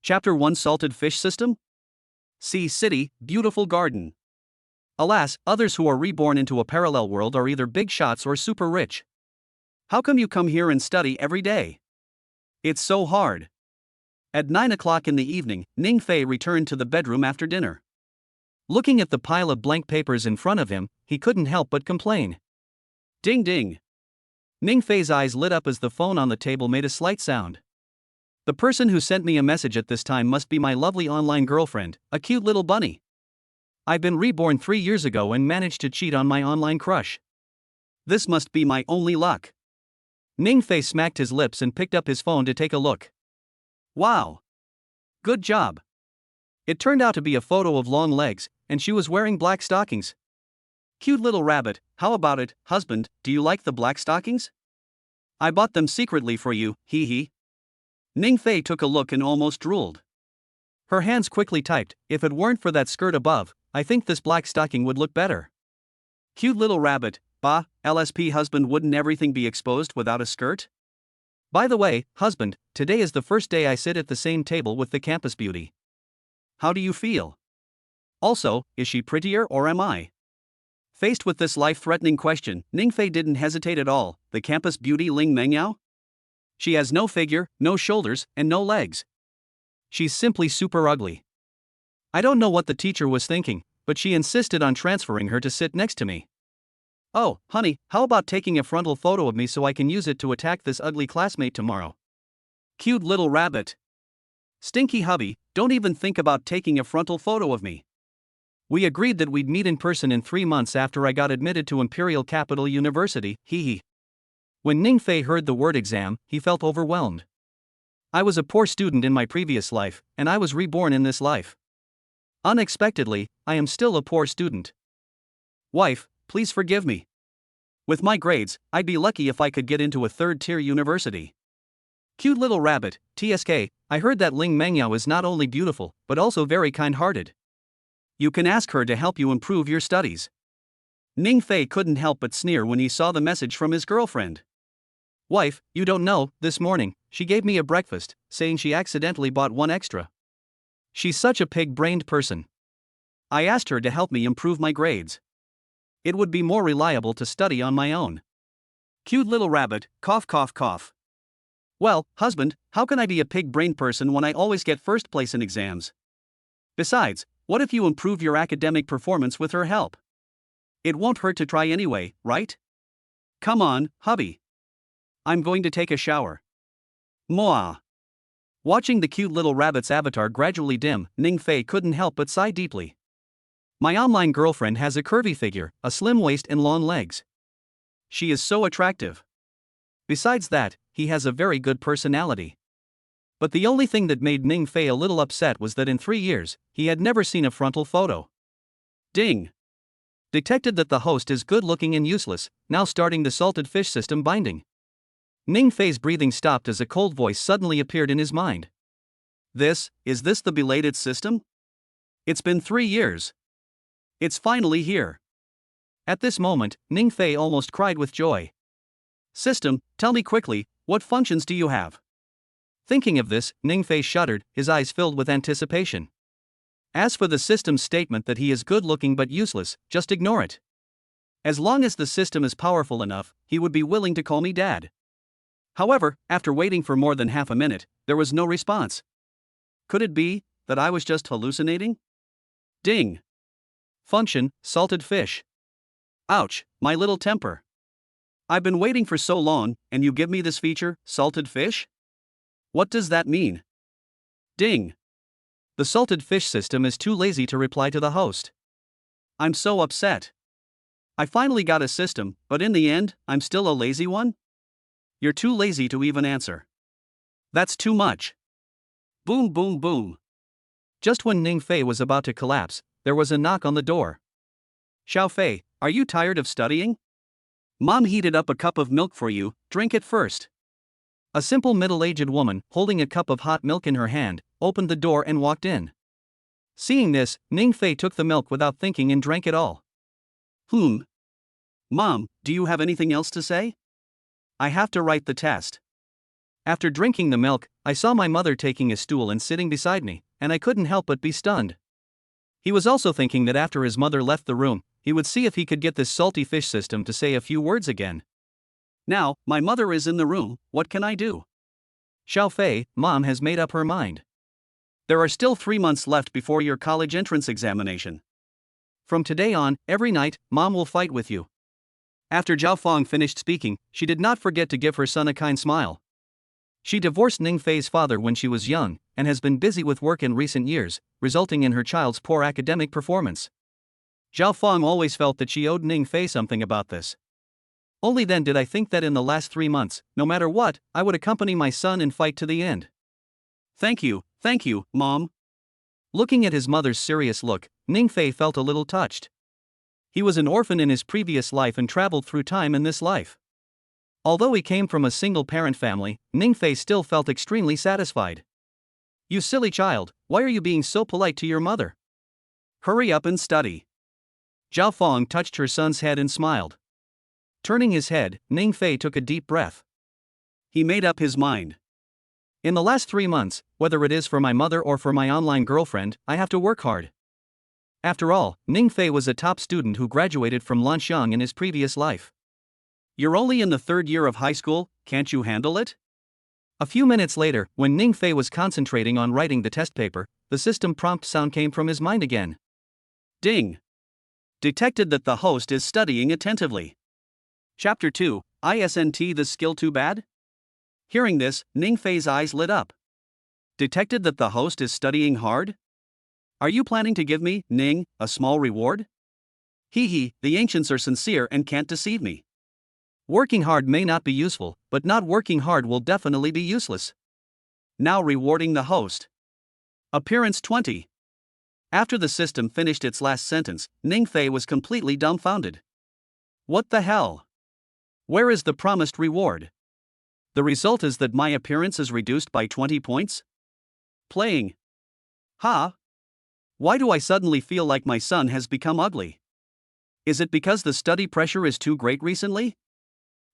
Chapter 1 Salted Fish System? Sea City, Beautiful Garden. Alas, others who are reborn into a parallel world are either big shots or super rich. How come you come here and study every day? It's so hard. At 9 o'clock in the evening, Ning Fei returned to the bedroom after dinner. Looking at the pile of blank papers in front of him, he couldn't help but complain. Ding ding. Ning Fei's eyes lit up as the phone on the table made a slight sound. The person who sent me a message at this time must be my lovely online girlfriend, a cute little bunny. I've been reborn 3 years ago and managed to cheat on my online crush. This must be my only luck. Ning Fei smacked his lips and picked up his phone to take a look. Wow! Good job. It turned out to be a photo of long legs, and she was wearing black stockings. Cute little rabbit, how about it, husband, do you like the black stockings? I bought them secretly for you, hee hee. Ning Fei took a look and almost drooled. Her hands quickly typed, if it weren't for that skirt above, I think this black stocking would look better. Cute little rabbit, bah, LSP husband, wouldn't everything be exposed without a skirt? By the way, husband, today is the first day I sit at the same table with the campus beauty. How do you feel? Also, is she prettier or am I? Faced with this life-threatening question, Ning Fei didn't hesitate at all. The campus beauty Ling Mengyao? She has no figure, no shoulders, and no legs. She's simply super ugly. I don't know what the teacher was thinking, but she insisted on transferring her to sit next to me. Oh, honey, how about taking a frontal photo of me so I can use it to attack this ugly classmate tomorrow? Cute little rabbit. Stinky hubby, don't even think about taking a frontal photo of me. We agreed that we'd meet in person in 3 months after I got admitted to Imperial Capital University, hee hee. When Ning Fei heard the word exam, he felt overwhelmed. I was a poor student in my previous life, and I was reborn in this life. Unexpectedly, I am still a poor student. Wife, please forgive me. With my grades, I'd be lucky if I could get into a third-tier university. Cute little rabbit, TSK, I heard that Ling Mengyao is not only beautiful, but also very kind-hearted. You can ask her to help you improve your studies. Ning Fei couldn't help but sneer when he saw the message from his girlfriend. Wife, you don't know, this morning, she gave me a breakfast, saying she accidentally bought one extra. She's such a pig-brained person. I asked her to help me improve my grades. It would be more reliable to study on my own. Cute little rabbit, cough cough cough. Well, husband, how can I be a pig-brained person when I always get first place in exams? Besides, what if you improve your academic performance with her help? It won't hurt to try anyway, right? Come on, hubby. I'm going to take a shower. Mwah. Watching the cute little rabbit's avatar gradually dim, Ning Fei couldn't help but sigh deeply. My online girlfriend has a curvy figure, a slim waist and long legs. She is so attractive. Besides that, he has a very good personality. But the only thing that made Ning Fei a little upset was that in 3 years, he had never seen a frontal photo. Ding. Detected that the host is good-looking and useless, now starting the salted fish system binding. Ning Fei's breathing stopped as a cold voice suddenly appeared in his mind. Is this the belated system? It's been 3 years. It's finally here. At this moment, Ning Fei almost cried with joy. System, tell me quickly, what functions do you have? Thinking of this, Ning Fei shuddered, his eyes filled with anticipation. As for the system's statement that he is good-looking but useless, just ignore it. As long as the system is powerful enough, he would be willing to call me Dad. However, after waiting for more than half a minute, there was no response. Could it be that I was just hallucinating? Ding. Function, salted fish. Ouch, my little temper. I've been waiting for so long, and you give me this feature, salted fish? What does that mean? Ding. The salted fish system is too lazy to reply to the host. I'm so upset. I finally got a system, but in the end, I'm still a lazy one? You're too lazy to even answer. That's too much. Boom boom boom. Just when Ning Fei was about to collapse, there was a knock on the door. Xiao Fei, are you tired of studying? Mom heated up a cup of milk for you, drink it first. A simple middle-aged woman, holding a cup of hot milk in her hand, opened the door and walked in. Seeing this, Ning Fei took the milk without thinking and drank it all. Mom, do you have anything else to say? I have to write the test. After drinking the milk, I saw my mother taking a stool and sitting beside me, and I couldn't help but be stunned. He was also thinking that after his mother left the room, he would see if he could get this salty fish system to say a few words again. Now, my mother is in the room, what can I do? Xiao Fei, Mom has made up her mind. There are still 3 months left before your college entrance examination. From today on, every night, Mom will fight with you. After Zhao Feng finished speaking, she did not forget to give her son a kind smile. She divorced Ning Fei's father when she was young, and has been busy with work in recent years, resulting in her child's poor academic performance. Zhao Feng always felt that she owed Ning Fei something about this. Only then did I think that in the last 3 months, no matter what, I would accompany my son and fight to the end. Thank you, Mom. Looking at his mother's serious look, Ning Fei felt a little touched. He was an orphan in his previous life and traveled through time in this life. Although he came from a single-parent family, Ning Fei still felt extremely satisfied. You silly child, why are you being so polite to your mother? Hurry up and study. Zhao Feng touched her son's head and smiled. Turning his head, Ning Fei took a deep breath. He made up his mind. In the last 3 months, whether it is for my mother or for my online girlfriend, I have to work hard. After all, Ning Fei was a top student who graduated from Lanxiang in his previous life. You're only in the 3rd year of high school, can't you handle it? A few minutes later, when Ning Fei was concentrating on writing the test paper, the system prompt sound came from his mind again. Ding! Detected that the host is studying attentively. Chapter 2, Isn't the skill too bad? Hearing this, Ning Fei's eyes lit up. Detected that the host is studying hard? Are you planning to give me, Ning, a small reward? Hee, the ancients are sincere and can't deceive me. Working hard may not be useful, but not working hard will definitely be useless. Now rewarding the host. Appearance 20. After the system finished its last sentence, Ning Fei was completely dumbfounded. What the hell? Where is the promised reward? The result is that my appearance is reduced by 20 points? Playing. Huh? Why do I suddenly feel like my son has become ugly? Is it because the study pressure is too great recently?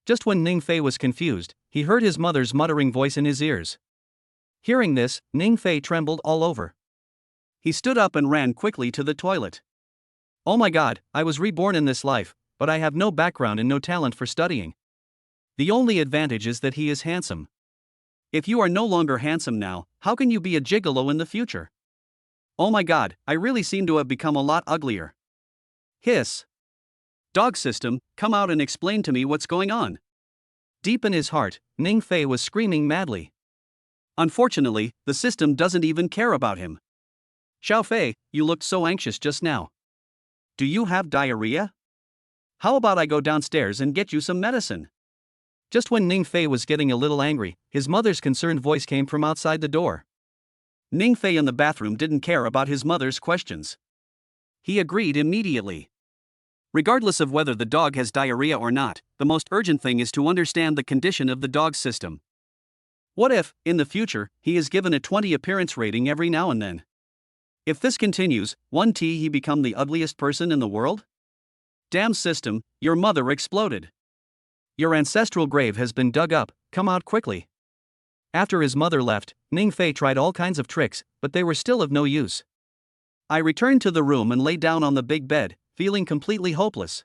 Just when Ning Fei was confused, he heard his mother's muttering voice in his ears. Hearing this, Ning Fei trembled all over. He stood up and ran quickly to the toilet. Oh my god, I was reborn in this life, but I have no background and no talent for studying. The only advantage is that he is handsome. If you are no longer handsome now, how can you be a gigolo in the future? Oh my god, I really seem to have become a lot uglier. Hiss. Dog system, come out and explain to me what's going on. Deep in his heart, Ning Fei was screaming madly. Unfortunately, the system doesn't even care about him. Xiao Fei, you looked so anxious just now. Do you have diarrhea? How about I go downstairs and get you some medicine? Just when Ning Fei was getting a little angry, his mother's concerned voice came from outside the door. Ning Fei in the bathroom didn't care about his mother's questions. He agreed immediately. Regardless of whether the dog has diarrhea or not, the most urgent thing is to understand the condition of the dog's system. What if, in the future, he is given a 20 appearance rating every now and then? If this continues, won't he become the ugliest person in the world? Damn system, your mother exploded. Your ancestral grave has been dug up, come out quickly. After his mother left, Ning Fei tried all kinds of tricks, but they were still of no use. I returned to the room and lay down on the big bed, feeling completely hopeless.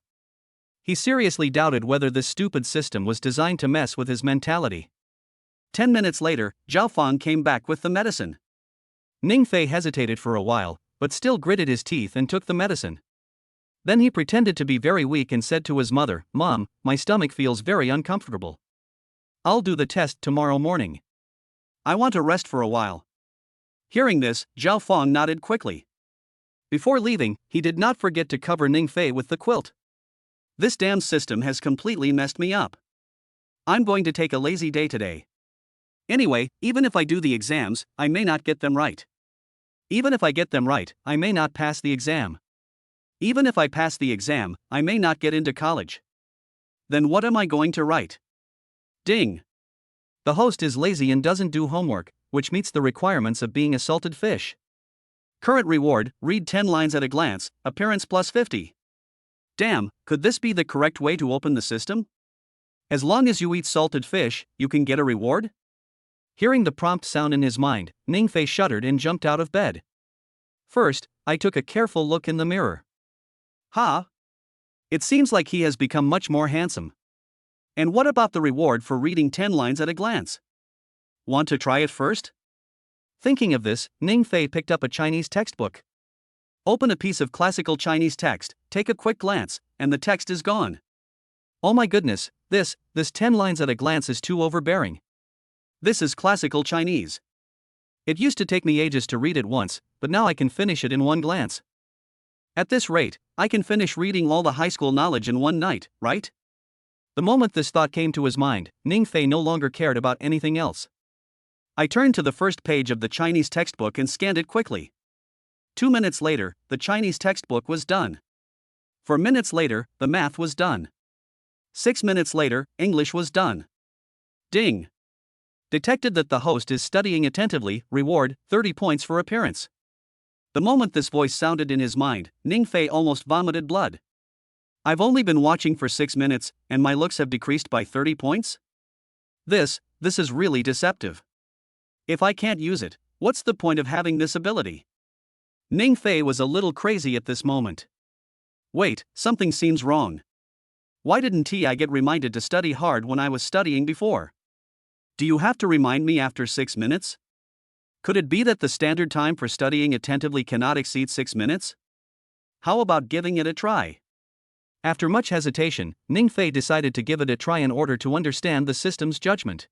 He seriously doubted whether this stupid system was designed to mess with his mentality. 10 minutes later, Zhao Feng came back with the medicine. Ning Fei hesitated for a while, but still gritted his teeth and took the medicine. Then he pretended to be very weak and said to his mother, "Mom, my stomach feels very uncomfortable. I'll do the test tomorrow morning. I want to rest for a while." Hearing this, Zhao Feng nodded quickly. Before leaving, he did not forget to cover Ning Fei with the quilt. This damn system has completely messed me up. I'm going to take a lazy day today. Anyway, even if I do the exams, I may not get them right. Even if I get them right, I may not pass the exam. Even if I pass the exam, I may not get into college. Then what am I going to write? Ding! The host is lazy and doesn't do homework, which meets the requirements of being a salted fish. Current reward, read 10 lines at a glance, appearance plus 50. Damn, could this be the correct way to open the system? As long as you eat salted fish, you can get a reward? Hearing the prompt sound in his mind, Ningfei shuddered and jumped out of bed. First, I took a careful look in the mirror. Ha! It seems like he has become much more handsome. And what about the reward for reading 10 lines at a glance? Want to try it first? Thinking of this, Ningfei picked up a Chinese textbook. Open a piece of classical Chinese text, take a quick glance, and the text is gone. Oh my goodness, this 10 lines at a glance is too overbearing. This is classical Chinese. It used to take me ages to read it once, but now I can finish it in one glance. At this rate, I can finish reading all the high school knowledge in one night, right? The moment this thought came to his mind, Ningfei no longer cared about anything else. I turned to the first page of the Chinese textbook and scanned it quickly. 2 minutes later, the Chinese textbook was done. 4 minutes later, the math was done. 6 minutes later, English was done. Ding! Detected that the host is studying attentively, reward, 30 points for appearance. The moment this voice sounded in his mind, Ningfei almost vomited blood. I've only been watching for 6 minutes, and my looks have decreased by 30 points? This is really deceptive. If I can't use it, what's the point of having this ability? Ningfei was a little crazy at this moment. Wait, something seems wrong. Why didn't I get reminded to study hard when I was studying before? Do you have to remind me after 6 minutes? Could it be that the standard time for studying attentively cannot exceed 6 minutes? How about giving it a try? After much hesitation, Ningfei decided to give it a try in order to understand the system's judgment.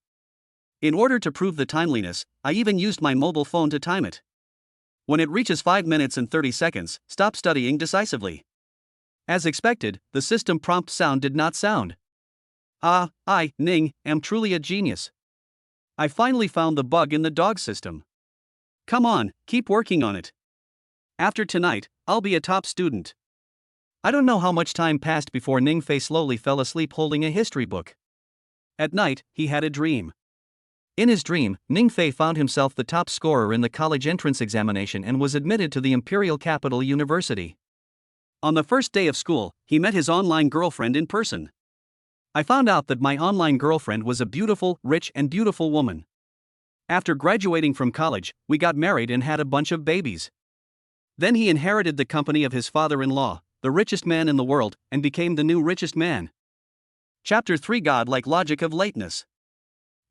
In order to prove the timeliness, I even used my mobile phone to time it. When it reaches 5 minutes and 30 seconds, stop studying decisively. As expected, the system prompt sound did not sound. Ning, am truly a genius. I finally found the bug in the dog system. Come on, keep working on it. After tonight, I'll be a top student. I don't know how much time passed before Ningfei slowly fell asleep holding a history book. At night, he had a dream. In his dream, Ningfei found himself the top scorer in the college entrance examination and was admitted to the Imperial Capital University. On the first day of school, he met his online girlfriend in person. I found out that my online girlfriend was a beautiful, rich, and beautiful woman. After graduating from college, we got married and had a bunch of babies. Then he inherited the company of his father-in-law, the richest man in the world, and became the new richest man. Chapter 3: Godlike Logic of Lateness.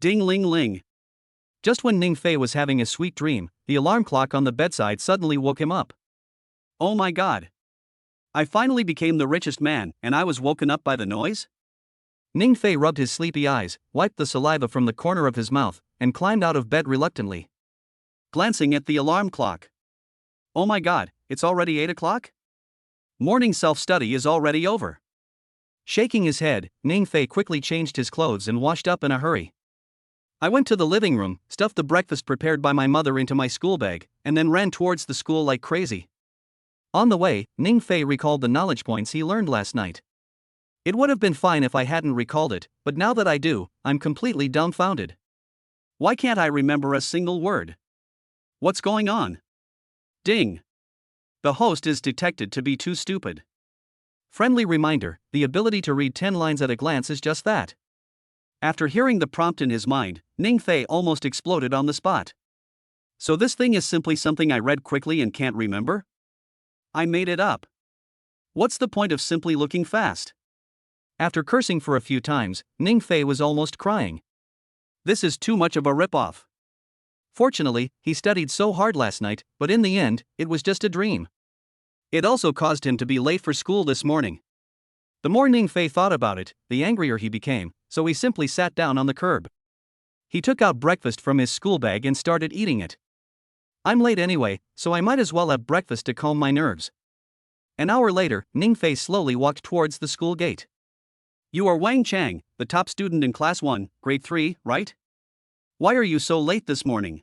Ding ling ling. Just when Ningfei was having a sweet dream, the alarm clock on the bedside suddenly woke him up. Oh my god. I finally became the richest man, and I was woken up by the noise? Ningfei rubbed his sleepy eyes, wiped the saliva from the corner of his mouth, and climbed out of bed reluctantly. Glancing at the alarm clock. Oh my god, it's already 8 o'clock? Morning self-study is already over. Shaking his head, Ningfei quickly changed his clothes and washed up in a hurry. I went to the living room, stuffed the breakfast prepared by my mother into my school bag, and then ran towards the school like crazy. On the way, Ningfei recalled the knowledge points he learned last night. It would have been fine if I hadn't recalled it, but now that I do, I'm completely dumbfounded. Why can't I remember a single word? What's going on? Ding! The host is detected to be too stupid. Friendly reminder: the ability to read 10 lines at a glance is just that. After hearing the prompt in his mind, Ningfei almost exploded on the spot. So this thing is simply something I read quickly and can't remember? I made it up. What's the point of simply looking fast? After cursing for a few times, Ningfei was almost crying. This is too much of a ripoff. Fortunately, he studied so hard last night, but in the end, it was just a dream. It also caused him to be late for school this morning. The more Ningfei thought about it, the angrier he became, so he simply sat down on the curb. He took out breakfast from his school bag and started eating it. I'm late anyway, so I might as well have breakfast to calm my nerves. An hour later, Ningfei slowly walked towards the school gate. You are Wang Chang, the top student in Class 1, Grade 3, right? Why are you so late this morning?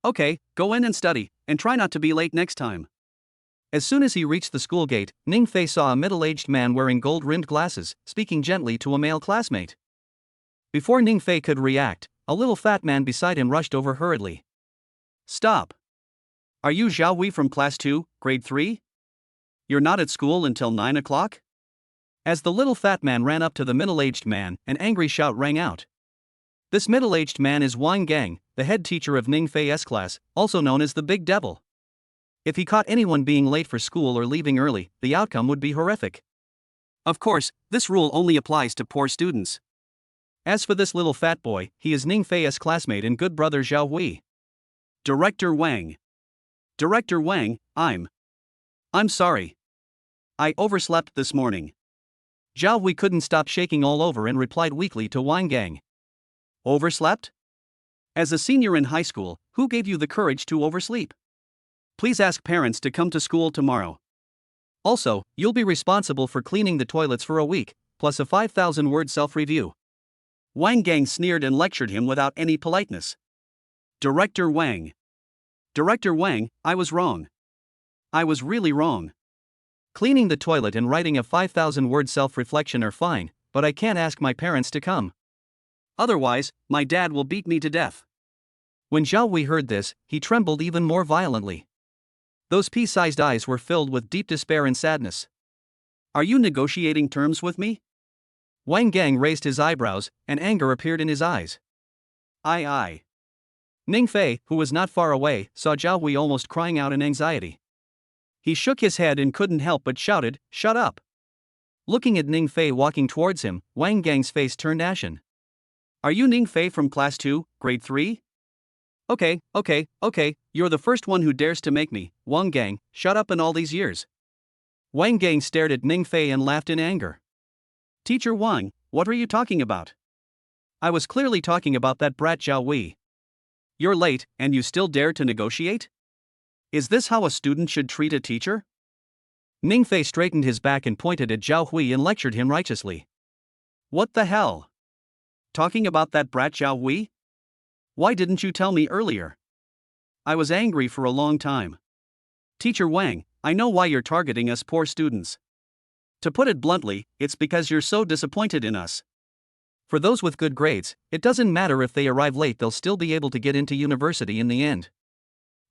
Okay, go in and study, and try not to be late next time. As soon as he reached the school gate, Ningfei saw a middle-aged man wearing gold-rimmed glasses, speaking gently to a male classmate. Before Ningfei could react, a little fat man beside him rushed over hurriedly. Stop! Are you Zhao Wei from Class 2, Grade 3? You're not at school until 9 o'clock? As the little fat man ran up to the middle-aged man, an angry shout rang out. This middle-aged man is Wang Gang, the head teacher of Ning Fei's class, also known as the Big Devil. If he caught anyone being late for school or leaving early, the outcome would be horrific. Of course, this rule only applies to poor students. As for this little fat boy, he is Ning Fei's classmate and good brother Zhao Hui. Director Wang. Director Wang, I'm sorry. I overslept this morning. Zhao Hui couldn't stop shaking all over and replied weakly to Wang Gang. Overslept? As a senior in high school, who gave you the courage to oversleep? Please ask parents to come to school tomorrow. Also, you'll be responsible for cleaning the toilets for a week, plus a 5,000-word self-review. Wang Gang sneered and lectured him without any politeness. Director Wang. Director Wang, I was wrong. I was really wrong. Cleaning the toilet and writing a 5,000-word self-reflection are fine, but I can't ask my parents to come. Otherwise, my dad will beat me to death. When Zhao Hui heard this, he trembled even more violently. Those pea-sized eyes were filled with deep despair and sadness. Are you negotiating terms with me? Wang Gang raised his eyebrows, and anger appeared in his eyes. Aye. Ning Fei, who was not far away, saw Zhao Hui almost crying out in anxiety. He shook his head and couldn't help but shouted, "Shut up!" Looking at Ning Fei walking towards him, Wang Gang's face turned ashen. Are you Ning Fei from Class 2, Grade 3? Okay, you're the first one who dares to make me, Wang Gang, shut up in all these years. Wang Gang stared at Ning Fei and laughed in anger. Teacher Wang, what are you talking about? I was clearly talking about that brat Zhao Hui. You're late, and you still dare to negotiate? Is this how a student should treat a teacher? Ning Fei straightened his back and pointed at Zhao Hui and lectured him righteously. What the hell? Talking about that brat Zhao Hui? Why didn't you tell me earlier? I was angry for a long time. Teacher Wang, I know why you're targeting us poor students. To put it bluntly, it's because you're so disappointed in us. For those with good grades, it doesn't matter if they arrive late, they'll still be able to get into university in the end.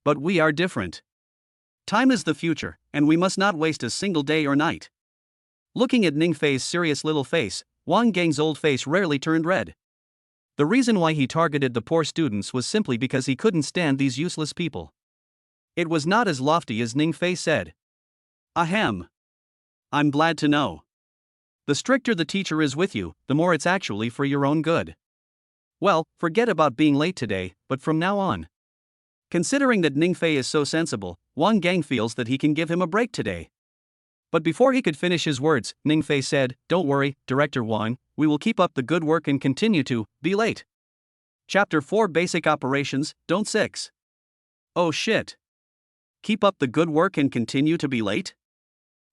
But we are different. Time is the future, and we must not waste a single day or night. Looking at Ning Fei's serious little face, Wang Gang's old face rarely turned red. The reason why he targeted the poor students was simply because he couldn't stand these useless people. It was not as lofty as Ning Fei said. Ahem. I'm glad to know. The stricter the teacher is with you, the more it's actually for your own good. Well, forget about being late today, but from now on. Considering that Ning Fei is so sensible, Wang Gang feels that he can give him a break today. But before he could finish his words, Ning Fei said, Don't worry, Director Wang, we will keep up the good work and continue to be late. Chapter 4 Basic Operations, Don't 6. Oh shit. Keep up the good work and continue to be late?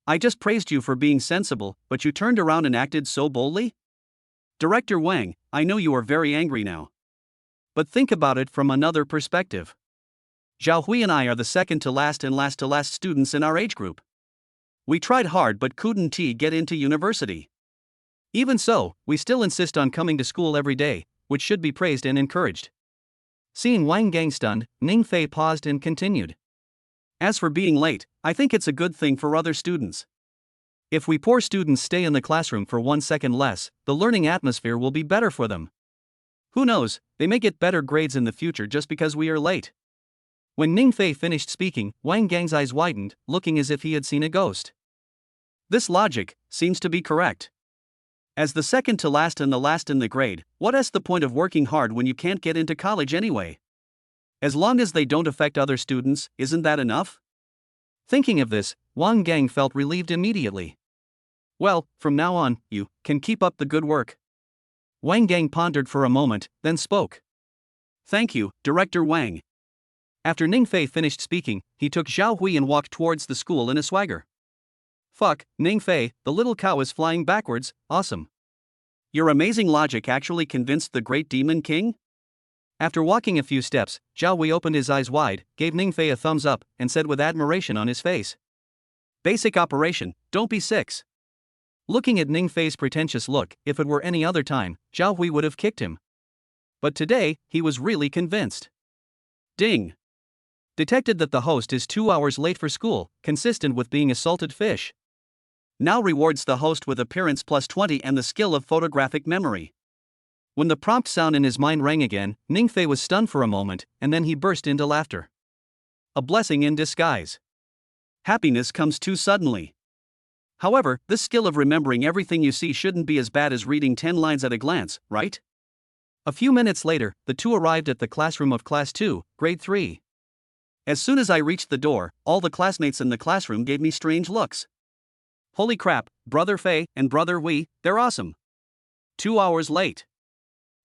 I just praised you for being sensible, but you turned around and acted so boldly? Director Wang, I know you are very angry now. But think about it from another perspective. Zhao Hui and I are the second to last and last to last students in our age group. We tried hard but couldn't get into university. Even so, we still insist on coming to school every day, which should be praised and encouraged. Seeing Wang Gang stunned, Ning Fei paused and continued. As for being late, I think it's a good thing for other students. If we poor students stay in the classroom for 1 second less, the learning atmosphere will be better for them. Who knows, they may get better grades in the future just because we are late. When Ning Fei finished speaking, Wang Gang's eyes widened, looking as if he had seen a ghost. This logic seems to be correct. As the second to last and the last in the grade, what's the point of working hard when you can't get into college anyway? As long as they don't affect other students, isn't that enough? Thinking of this, Wang Gang felt relieved immediately. Well, from now on, you can keep up the good work. Wang Gang pondered for a moment, then spoke. Thank you, Director Wang. After Ning Fei finished speaking, he took Zhao Hui and walked towards the school in a swagger. Fuck, Ning Fei, the little cow is flying backwards, awesome. Your amazing logic actually convinced the great demon king? After walking a few steps, Zhao Hui opened his eyes wide, gave Ning Fei a thumbs up, and said with admiration on his face. Basic operation, don't be 6. Looking at Ning Fei's pretentious look, if it were any other time, Zhao Hui would have kicked him. But today, he was really convinced. Ding. Detected that the host is 2 hours late for school, consistent with being a salted fish. Now rewards the host with appearance plus 20 and the skill of photographic memory. When the prompt sound in his mind rang again, Ningfei was stunned for a moment, and then he burst into laughter. A blessing in disguise. Happiness comes too suddenly. However, this skill of remembering everything you see shouldn't be as bad as reading 10 lines at a glance, right? A few minutes later, the two arrived at the classroom of Class 2, Grade 3. As soon as I reached the door, all the classmates in the classroom gave me strange looks. Holy crap, Brother Fei and Brother Wei, they're awesome. 2 hours late.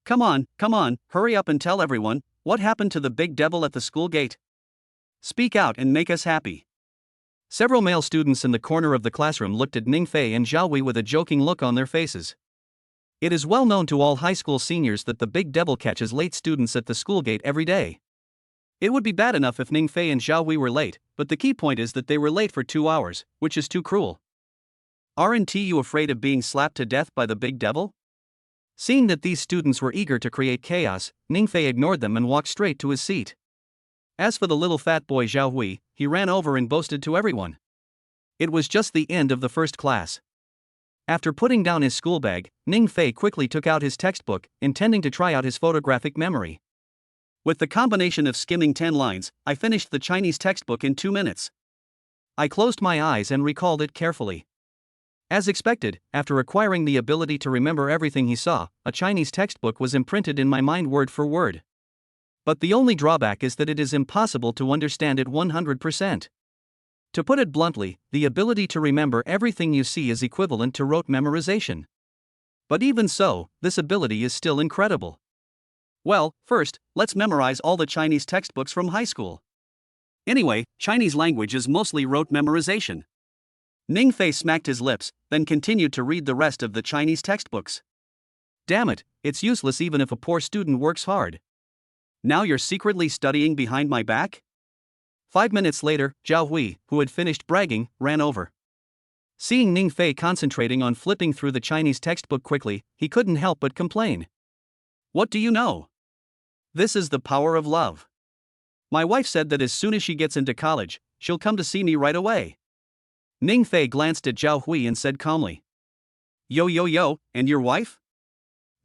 Come on, hurry up and tell everyone, what happened to the big devil at the school gate? Speak out and make us happy. Several male students in the corner of the classroom looked at Ningfei and Zhao Wei with a joking look on their faces. It is well known to all high school seniors that the big devil catches late students at the school gate every day. It would be bad enough if Ningfei and Zhao Wei were late, but the key point is that they were late for 2 hours, which is too cruel. Aren't you afraid of being slapped to death by the big devil? Seeing that these students were eager to create chaos, Ningfei ignored them and walked straight to his seat. As for the little fat boy Zhao Wei, he ran over and boasted to everyone. It was just the end of the first class. After putting down his school bag, Ningfei quickly took out his textbook, intending to try out his photographic memory. With the combination of skimming 10 lines, I finished the Chinese textbook in 2 minutes. I closed my eyes and recalled it carefully. As expected, after acquiring the ability to remember everything he saw, a Chinese textbook was imprinted in my mind word for word. But the only drawback is that it is impossible to understand it 100%. To put it bluntly, the ability to remember everything you see is equivalent to rote memorization. But even so, this ability is still incredible. Well, first, let's memorize all the Chinese textbooks from high school. Anyway, Chinese language is mostly rote memorization. Ningfei smacked his lips, then continued to read the rest of the Chinese textbooks. Damn it, it's useless even if a poor student works hard. Now you're secretly studying behind my back? 5 minutes later, Zhao Hui, who had finished bragging, ran over. Seeing Ningfei concentrating on flipping through the Chinese textbook quickly, he couldn't help but complain. What do you know? This is the power of love. My wife said that as soon as she gets into college, she'll come to see me right away. Ningfei glanced at Zhao Hui and said calmly. Yo, and your wife?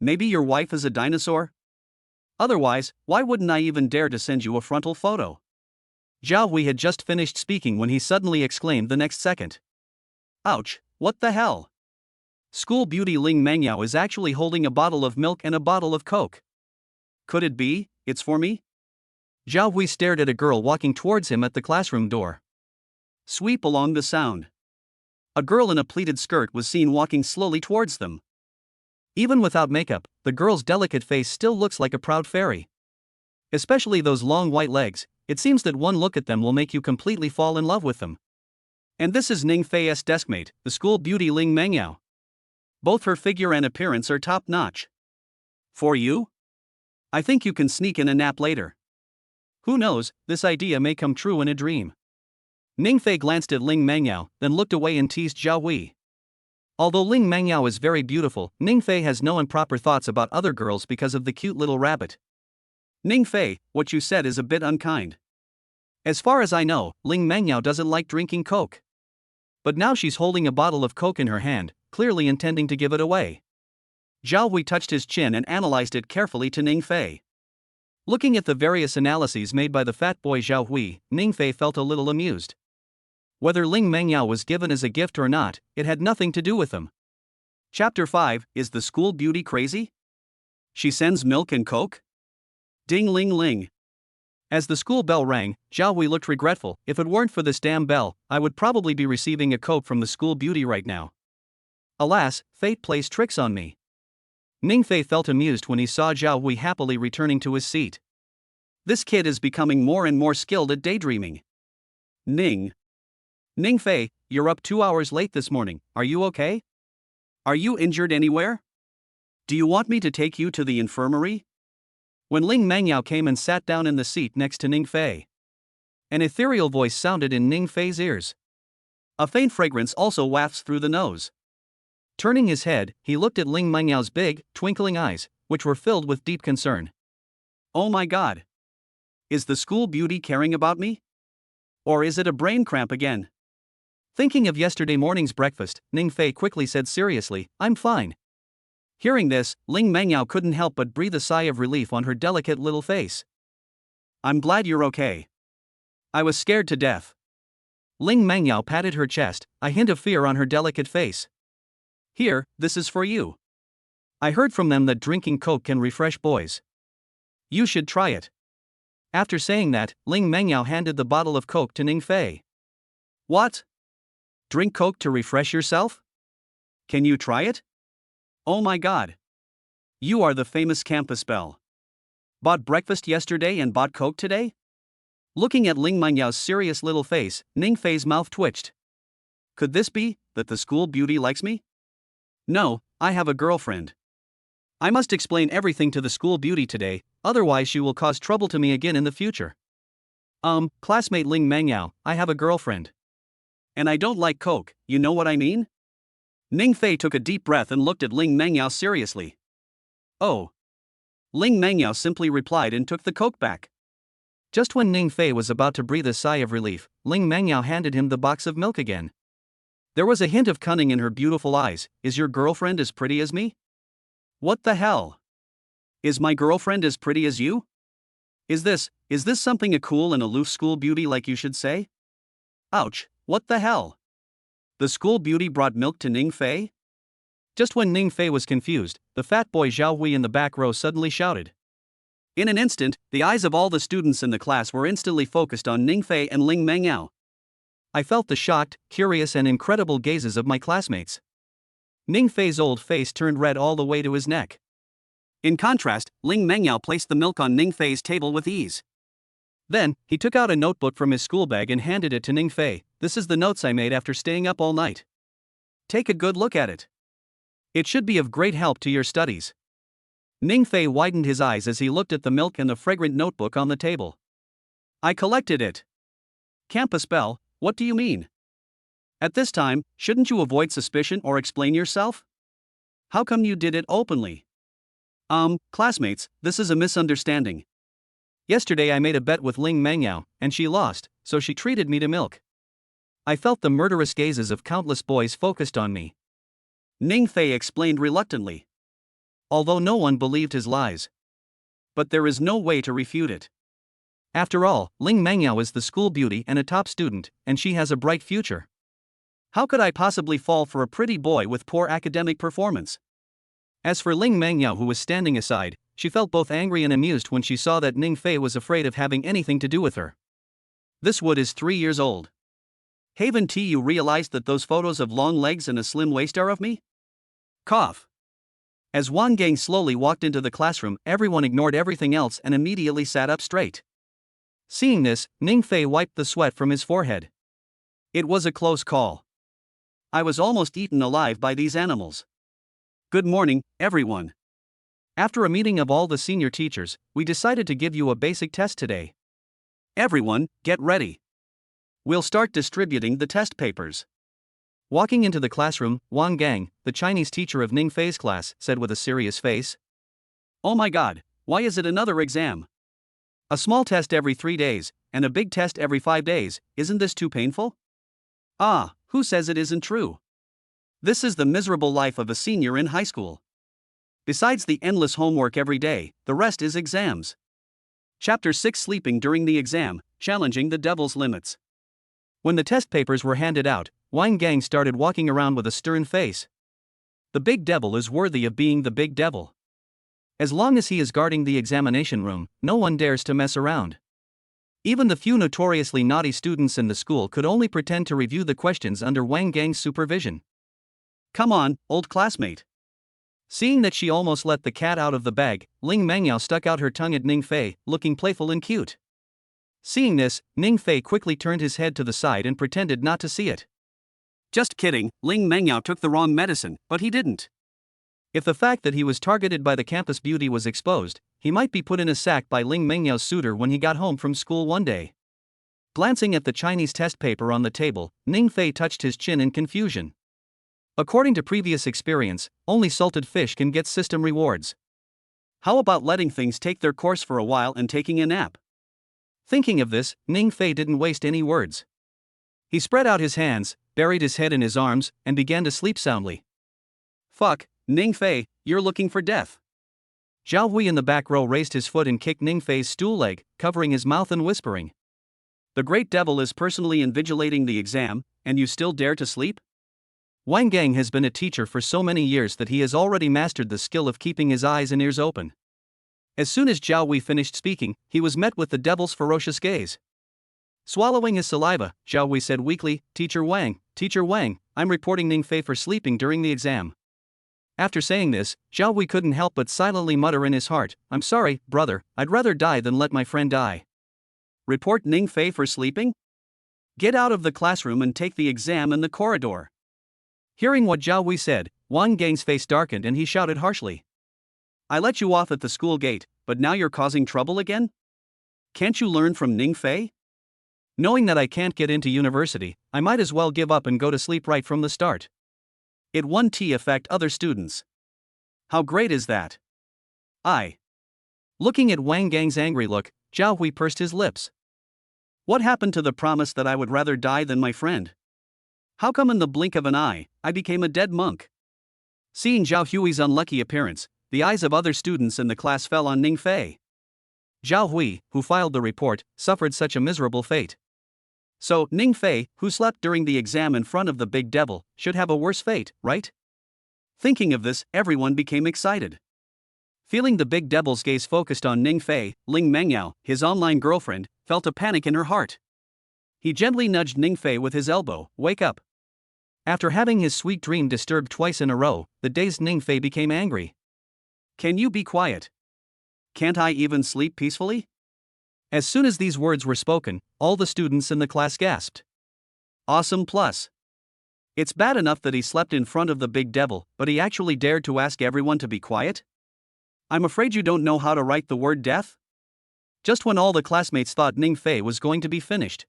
Maybe your wife is a dinosaur? Otherwise, why wouldn't I even dare to send you a frontal photo? Zhao Hui had just finished speaking when he suddenly exclaimed the next second. Ouch, what the hell? School beauty Ling Mangyao is actually holding a bottle of milk and a bottle of Coke. Could it be, it's for me? Zhao Hui stared at a girl walking towards him at the classroom door. Sweep along the sound. A girl in a pleated skirt was seen walking slowly towards them. Even without makeup, the girl's delicate face still looks like a proud fairy. Especially those long white legs, it seems that one look at them will make you completely fall in love with them. And this is Ningfei's deskmate, the school beauty Ling Mangyao. Both her figure and appearance are top-notch. For you? I think you can sneak in a nap later. Who knows, this idea may come true in a dream. Ningfei glanced at Ling Mangyao, then looked away and teased Zhao Hui. Although Ling Mangyao is very beautiful, Ningfei has no improper thoughts about other girls because of the cute little rabbit. Ningfei, what you said is a bit unkind. As far as I know, Ling Mangyao doesn't like drinking Coke. But now she's holding a bottle of Coke in her hand, clearly intending to give it away. Zhao Hui touched his chin and analyzed it carefully to Ningfei. Looking at the various analyses made by the fat boy Zhao Hui, Ningfei felt a little amused. Whether Ling Mangyao was given as a gift or not, it had nothing to do with him. Chapter 5, Is the School Beauty Crazy? She sends milk and Coke? Ding ling ling. As the school bell rang, Zhao Hui looked regretful. If it weren't for this damn bell, I would probably be receiving a Coke from the school beauty right now. Alas, fate plays tricks on me. Ningfei felt amused when he saw Zhao Hui happily returning to his seat. This kid is becoming more and more skilled at daydreaming. Ningfei, you're up 2 hours late this morning, are you okay? Are you injured anywhere? Do you want me to take you to the infirmary? When Ling Mangyao came and sat down in the seat next to Ningfei, an ethereal voice sounded in Ningfei's ears. A faint fragrance also wafts through the nose. Turning his head, he looked at Ling Mangyao's big, twinkling eyes, which were filled with deep concern. Oh my god! Is the school beauty caring about me? Or is it a brain cramp again? Thinking of yesterday morning's breakfast, Ningfei quickly said seriously, I'm fine. Hearing this, Ling Mengyao couldn't help but breathe a sigh of relief on her delicate little face. I'm glad you're okay. I was scared to death. Ling Mengyao patted her chest, a hint of fear on her delicate face. Here, this is for you. I heard from them that drinking Coke can refresh boys. You should try it. After saying that, Ling Mengyao handed the bottle of Coke to Ning Fei. What? Drink Coke to refresh yourself? Can you try it? Oh my god. You are the famous campus belle. Bought breakfast yesterday and bought Coke today? Looking at Ling Mengyao's serious little face, Ning Fei's mouth twitched. Could this be that the school beauty likes me? No, I have a girlfriend. I must explain everything to the school beauty today, otherwise she will cause trouble to me again in the future. Classmate Ling Mengyao, I have a girlfriend. And I don't like Coke, you know what I mean? Ning Fei took a deep breath and looked at Ling Mengyao seriously. Oh. Ling Mengyao simply replied and took the Coke back. Just when Ning Fei was about to breathe a sigh of relief, Ling Mengyao handed him the box of milk again. There was a hint of cunning in her beautiful eyes. Is your girlfriend as pretty as me? What the hell? Is my girlfriend as pretty as you? Is this something a cool and aloof school beauty like you should say? Ouch, what the hell? The school beauty brought milk to Ning Fei? Just when Ning Fei was confused, the fat boy Zhao Hui in the back row suddenly shouted. In an instant, the eyes of all the students in the class were instantly focused on Ning Fei and Ling Mengyao. I felt the shocked, curious and incredible gazes of my classmates. Ning Fei's old face turned red all the way to his neck. In contrast, Ling Mengyao placed the milk on Ning Fei's table with ease. Then, he took out a notebook from his school bag and handed it to Ning Fei. This is the notes I made after staying up all night. Take a good look at it. It should be of great help to your studies. Ning Fei widened his eyes as he looked at the milk and the fragrant notebook on the table. I collected it. Campus belle, what do you mean? At this time, shouldn't you avoid suspicion or explain yourself? How come you did it openly? Classmates, this is a misunderstanding. Yesterday I made a bet with Ling Mengyao, and she lost, so she treated me to milk. I felt the murderous gazes of countless boys focused on me. Ning Fei explained reluctantly. Although no one believed his lies. But there is no way to refute it. After all, Ling Mengyao is the school beauty and a top student, and she has a bright future. How could I possibly fall for a pretty boy with poor academic performance? As for Ling Mengyao, who was standing aside, she felt both angry and amused when she saw that Ning Fei was afraid of having anything to do with her. This wood is 3 years old. Haven't you realized that those photos of long legs and a slim waist are of me? Cough. As Wang Gang slowly walked into the classroom, everyone ignored everything else and immediately sat up straight. Seeing this, Ning Fei wiped the sweat from his forehead. It was a close call. I was almost eaten alive by these animals. Good morning, everyone. After a meeting of all the senior teachers, we decided to give you a basic test today. Everyone, get ready. We'll start distributing the test papers. Walking into the classroom, Wang Gang, the Chinese teacher of Ning Fei's class, said with a serious face. Oh my god, why is it another exam? A small test every 3 days, and a big test every 5 days, isn't this too painful? Ah, who says it isn't true? This is the miserable life of a senior in high school. Besides the endless homework every day, the rest is exams. Chapter 6: Sleeping during the exam, challenging the devil's limits. When the test papers were handed out, Wang Gang started walking around with a stern face. The big devil is worthy of being the big devil. As long as he is guarding the examination room, no one dares to mess around. Even the few notoriously naughty students in the school could only pretend to review the questions under Wang Gang's supervision. Come on, old classmate. Seeing that she almost let the cat out of the bag, Ling Mengyao stuck out her tongue at Ning Fei, looking playful and cute. Seeing this, Ning Fei quickly turned his head to the side and pretended not to see it. Just kidding, Ling Mengyao took the wrong medicine, but he didn't. If the fact that he was targeted by the campus beauty was exposed, he might be put in a sack by Ling Mengyao's suitor when he got home from school one day. Glancing at the Chinese test paper on the table, Ning Fei touched his chin in confusion. According to previous experience, only salted fish can get system rewards. How about letting things take their course for a while and taking a nap? Thinking of this, Ning Fei didn't waste any words. He spread out his hands, buried his head in his arms, and began to sleep soundly. Fuck, Ningfei, you're looking for death. Zhao Hui in the back row raised his foot and kicked Ningfei's stool leg, covering his mouth and whispering. The great devil is personally invigilating the exam, and you still dare to sleep? Wang Gang has been a teacher for so many years that he has already mastered the skill of keeping his eyes and ears open. As soon as Zhao Hui finished speaking, he was met with the devil's ferocious gaze. Swallowing his saliva, Zhao Hui said weakly, Teacher Wang, I'm reporting Ningfei for sleeping during the exam. After saying this, Zhao Hui couldn't help but silently mutter in his heart, I'm sorry, brother, I'd rather die than let my friend die. Report Ningfei for sleeping? Get out of the classroom and take the exam in the corridor. Hearing what Zhao Hui said, Wang Gang's face darkened and he shouted harshly. I let you off at the school gate, but now you're causing trouble again? Can't you learn from Ningfei? Knowing that I can't get into university, I might as well give up and go to sleep right from the start. It won't affect other students. How great is that? Looking at Wang Gang's angry look, Zhao Hui pursed his lips. What happened to the promise that I would rather die than my friend? How come in the blink of an eye, I became a dead monk? Seeing Zhao Hui's unlucky appearance, the eyes of other students in the class fell on Ningfei. Zhao Hui, who filed the report, suffered such a miserable fate. So, Ningfei, who slept during the exam in front of the big devil, should have a worse fate, right? Thinking of this, everyone became excited. Feeling the big devil's gaze focused on Ningfei, Ling Mengyao, his online girlfriend, felt a panic in her heart. He gently nudged Ningfei with his elbow, wake up. After having his sweet dream disturbed twice in a row, the dazed Ningfei became angry. Can you be quiet? Can't I even sleep peacefully? As soon as these words were spoken, all the students in the class gasped. Awesome plus. It's bad enough that he slept in front of the big devil, but he actually dared to ask everyone to be quiet? I'm afraid you don't know how to write the word death? Just when all the classmates thought Ningfei was going to be finished,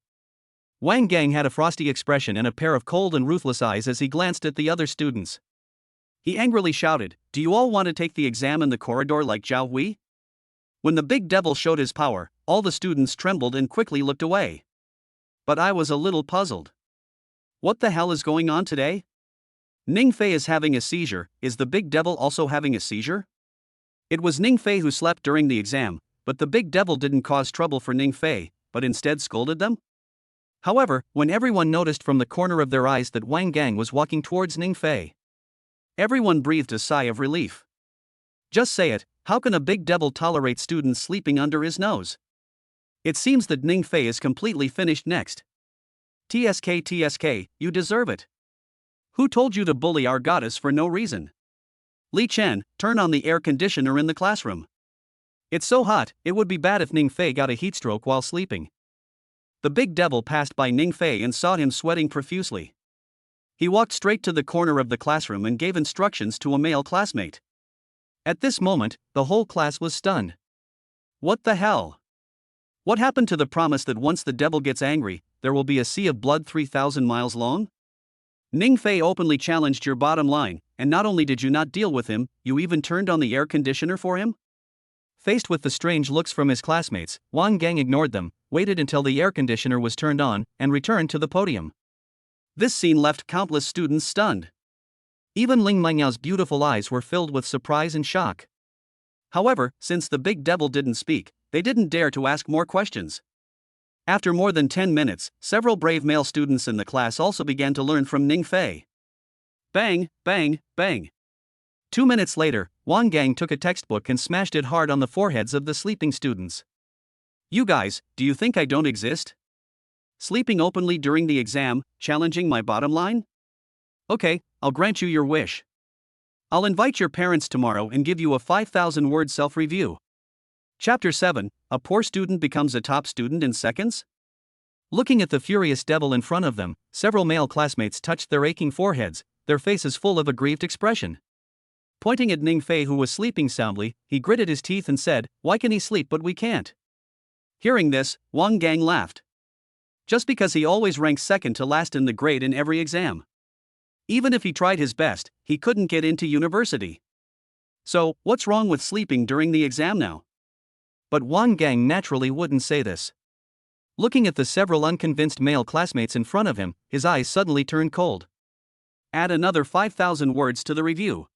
Wang Gang had a frosty expression and a pair of cold and ruthless eyes as he glanced at the other students. He angrily shouted, Do you all want to take the exam in the corridor like Zhao Hui? When the big devil showed his power, all the students trembled and quickly looked away. But I was a little puzzled. What the hell is going on today? Ningfei is having a seizure, is the big devil also having a seizure? It was Ningfei who slept during the exam, but the big devil didn't cause trouble for Ningfei, but instead scolded them? However, when everyone noticed from the corner of their eyes that Wang Gang was walking towards Ningfei, everyone breathed a sigh of relief. Just say it, how can a big devil tolerate students sleeping under his nose? It seems that Ningfei is completely finished next. TSK, you deserve it. Who told you to bully our goddess for no reason? Li Chen, turn on the air conditioner in the classroom. It's so hot, it would be bad if Ningfei got a heatstroke while sleeping. The big devil passed by Ningfei and saw him sweating profusely. He walked straight to the corner of the classroom and gave instructions to a male classmate. At this moment, the whole class was stunned. What the hell? What happened to the promise that once the devil gets angry, there will be a sea of blood 3,000 miles long? Ningfei openly challenged your bottom line, and not only did you not deal with him, you even turned on the air conditioner for him? Faced with the strange looks from his classmates, Wang Gang ignored them, waited until the air conditioner was turned on, and returned to the podium. This scene left countless students stunned. Even Ling Mengyao's beautiful eyes were filled with surprise and shock. However, since the big devil didn't speak, they didn't dare to ask more questions. After more than 10 minutes, several brave male students in the class also began to learn from Ningfei. Bang, bang, bang. 2 minutes later, Wang Gang took a textbook and smashed it hard on the foreheads of the sleeping students. You guys, do you think I don't exist? Sleeping openly during the exam, challenging my bottom line? Okay, I'll grant you your wish. I'll invite your parents tomorrow and give you a 5,000-word self-review. Chapter 7, A Poor Student Becomes a Top Student in Seconds? Looking at the furious devil in front of them, several male classmates touched their aching foreheads, their faces full of a grieved expression. Pointing at Ningfei, who was sleeping soundly, he gritted his teeth and said, Why can he sleep but we can't? Hearing this, Wang Gang laughed. Just because he always ranks second to last in the grade in every exam. Even if he tried his best, he couldn't get into university. So, what's wrong with sleeping during the exam now? But Wang Gang naturally wouldn't say this. Looking at the several unconvinced male classmates in front of him, his eyes suddenly turned cold. Add another 5,000 words to the review.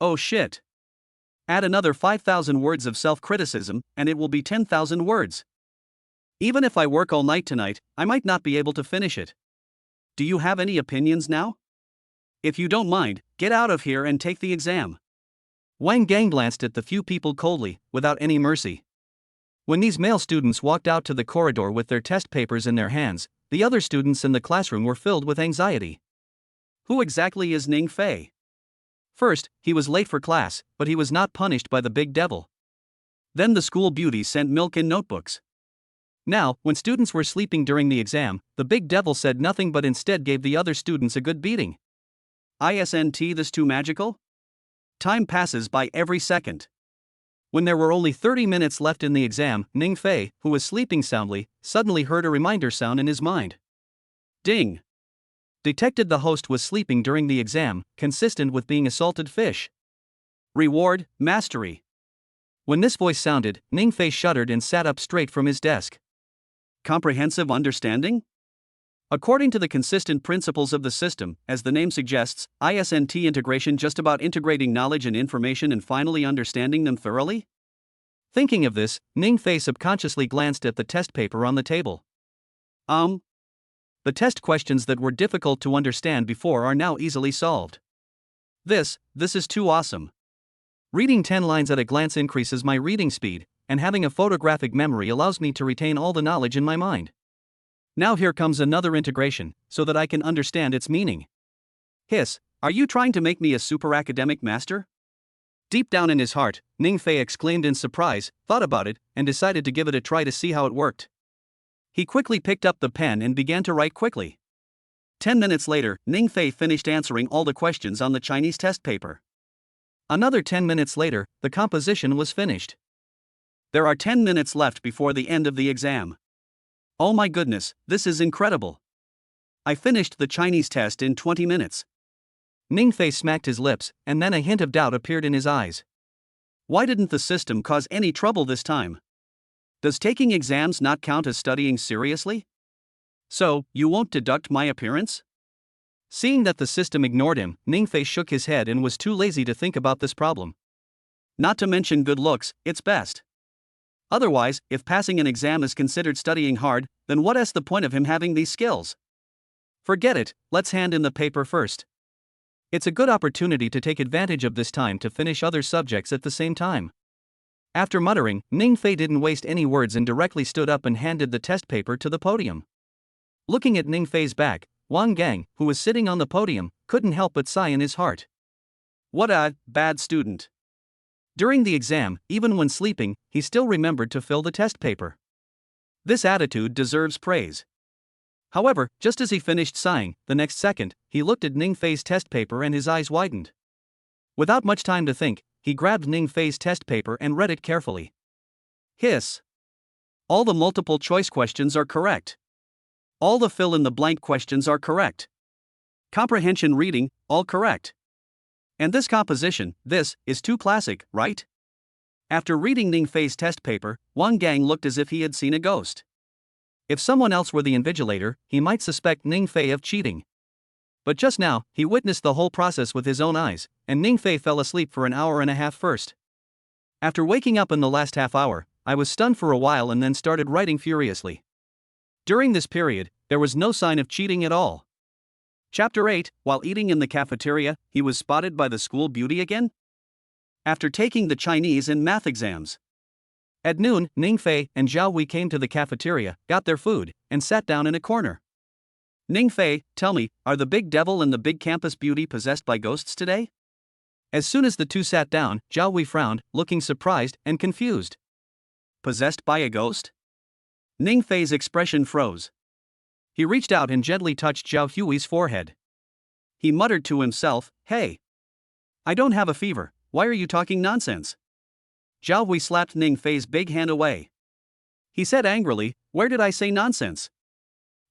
Oh shit. Add another 5,000 words of self-criticism, and it will be 10,000 words. Even if I work all night tonight, I might not be able to finish it. Do you have any opinions now? If you don't mind, get out of here and take the exam. Wang Gang glanced at the few people coldly, without any mercy. When these male students walked out to the corridor with their test papers in their hands, the other students in the classroom were filled with anxiety. Who exactly is Ning Fei? First, he was late for class, but he was not punished by the big devil. Then the school beauty sent milk in notebooks. Now, when students were sleeping during the exam, the big devil said nothing but instead gave the other students a good beating. Isn't this too magical? Time passes by every second. When there were only 30 minutes left in the exam, Ning Fei, who was sleeping soundly, suddenly heard a reminder sound in his mind. Ding! Detected the host was sleeping during the exam, consistent with being a salted fish. Reward, mastery. When this voice sounded, Ning Fei shuddered and sat up straight from his desk. Comprehensive understanding? According to the consistent principles of the system, as the name suggests, ISNT integration just about integrating knowledge and information and finally understanding them thoroughly? Thinking of this, Ning Fei subconsciously glanced at the test paper on the table. The test questions that were difficult to understand before are now easily solved. This is too awesome. Reading 10 lines at a glance increases my reading speed, and having a photographic memory allows me to retain all the knowledge in my mind. Now here comes another integration, so that I can understand its meaning. Hiss, are you trying to make me a super academic master? Deep down in his heart, Ning Fei exclaimed in surprise, thought about it, and decided to give it a try to see how it worked. He quickly picked up the pen and began to write quickly. 10 minutes later, Ning Fei finished answering all the questions on the Chinese test paper. Another 10 minutes later, the composition was finished. There are 10 minutes left before the end of the exam. Oh my goodness, this is incredible. I finished the Chinese test in 20 minutes. Ning Fei smacked his lips, and then a hint of doubt appeared in his eyes. Why didn't the system cause any trouble this time? Does taking exams not count as studying seriously? So, you won't deduct my appearance? Seeing that the system ignored him, Ning Fei shook his head and was too lazy to think about this problem. Not to mention good looks, it's best. Otherwise, if passing an exam is considered studying hard, then what's the point of him having these skills? Forget it, let's hand in the paper first. It's a good opportunity to take advantage of this time to finish other subjects at the same time. After muttering, Ning Fei didn't waste any words and directly stood up and handed the test paper to the podium. Looking at Ning Fei's back, Wang Gang, who was sitting on the podium, couldn't help but sigh in his heart. What a bad student. During the exam, even when sleeping, he still remembered to fill the test paper. This attitude deserves praise. However, just as he finished sighing, the next second, he looked at Ning Fei's test paper and his eyes widened. Without much time to think, he grabbed Ning Fei's test paper and read it carefully. Hiss. All the multiple choice questions are correct. All the fill-in-the-blank questions are correct. Comprehension reading, all correct. And this composition, this is too classic, right? After reading Ning Fei's test paper, Wang Gang looked as if he had seen a ghost. If someone else were the invigilator, he might suspect Ning Fei of cheating. But just now, he witnessed the whole process with his own eyes, and Ning Fei fell asleep for an hour and a half first. After waking up in the last half hour, I was stunned for a while and then started writing furiously. During this period, there was no sign of cheating at all. Chapter 8, while eating in the cafeteria, he was spotted by the school beauty again? After taking the Chinese and math exams. At noon, Ning Fei and Zhao Wei came to the cafeteria, got their food, and sat down in a corner. Ning Fei, tell me, are the big devil and the big campus beauty possessed by ghosts today? As soon as the two sat down, Zhao Wei frowned, looking surprised and confused. Possessed by a ghost? Ning Fei's expression froze. He reached out and gently touched Zhao Hui's forehead. He muttered to himself, "Hey! I don't have a fever, why are you talking nonsense?" Zhao Hui slapped Ning Fei's big hand away. He said angrily, "Where did I say nonsense?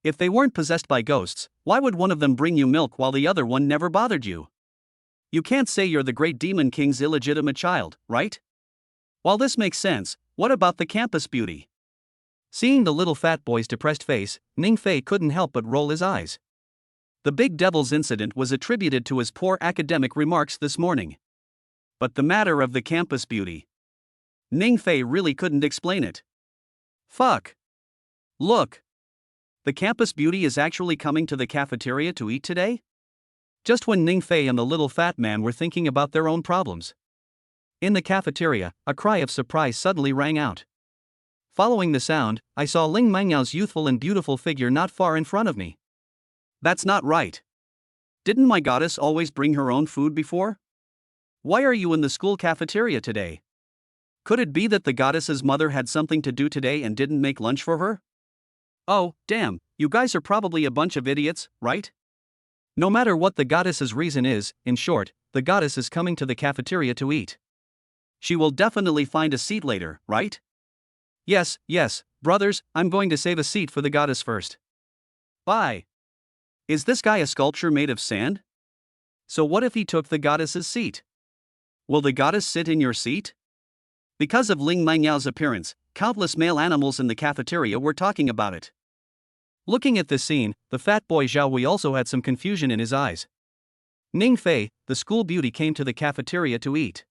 If they weren't possessed by ghosts, why would one of them bring you milk while the other one never bothered you? You can't say you're the great demon king's illegitimate child, right? While this makes sense, what about the campus beauty?" Seeing the little fat boy's depressed face, Ning Fei couldn't help but roll his eyes. The big devil's incident was attributed to his poor academic remarks this morning. But the matter of the campus beauty. Ning Fei really couldn't explain it. Fuck. Look. The campus beauty is actually coming to the cafeteria to eat today? Just when Ning Fei and the little fat man were thinking about their own problems. In the cafeteria, a cry of surprise suddenly rang out. Following the sound, I saw Ling Mengyao's youthful and beautiful figure not far in front of me. That's not right. Didn't my goddess always bring her own food before? Why are you in the school cafeteria today? Could it be that the goddess's mother had something to do today and didn't make lunch for her? Oh, damn, you guys are probably a bunch of idiots, right? No matter what the goddess's reason is, in short, the goddess is coming to the cafeteria to eat. She will definitely find a seat later, right? Yes, brothers, I'm going to save a seat for the goddess first. Bye. Is this guy a sculpture made of sand? So what if he took the goddess's seat? Will the goddess sit in your seat? Because of Ling Mengyao's appearance, countless male animals in the cafeteria were talking about it. Looking at this scene, the fat boy Zhao Wei also had some confusion in his eyes. Ning Fei, the school beauty, came to the cafeteria to eat.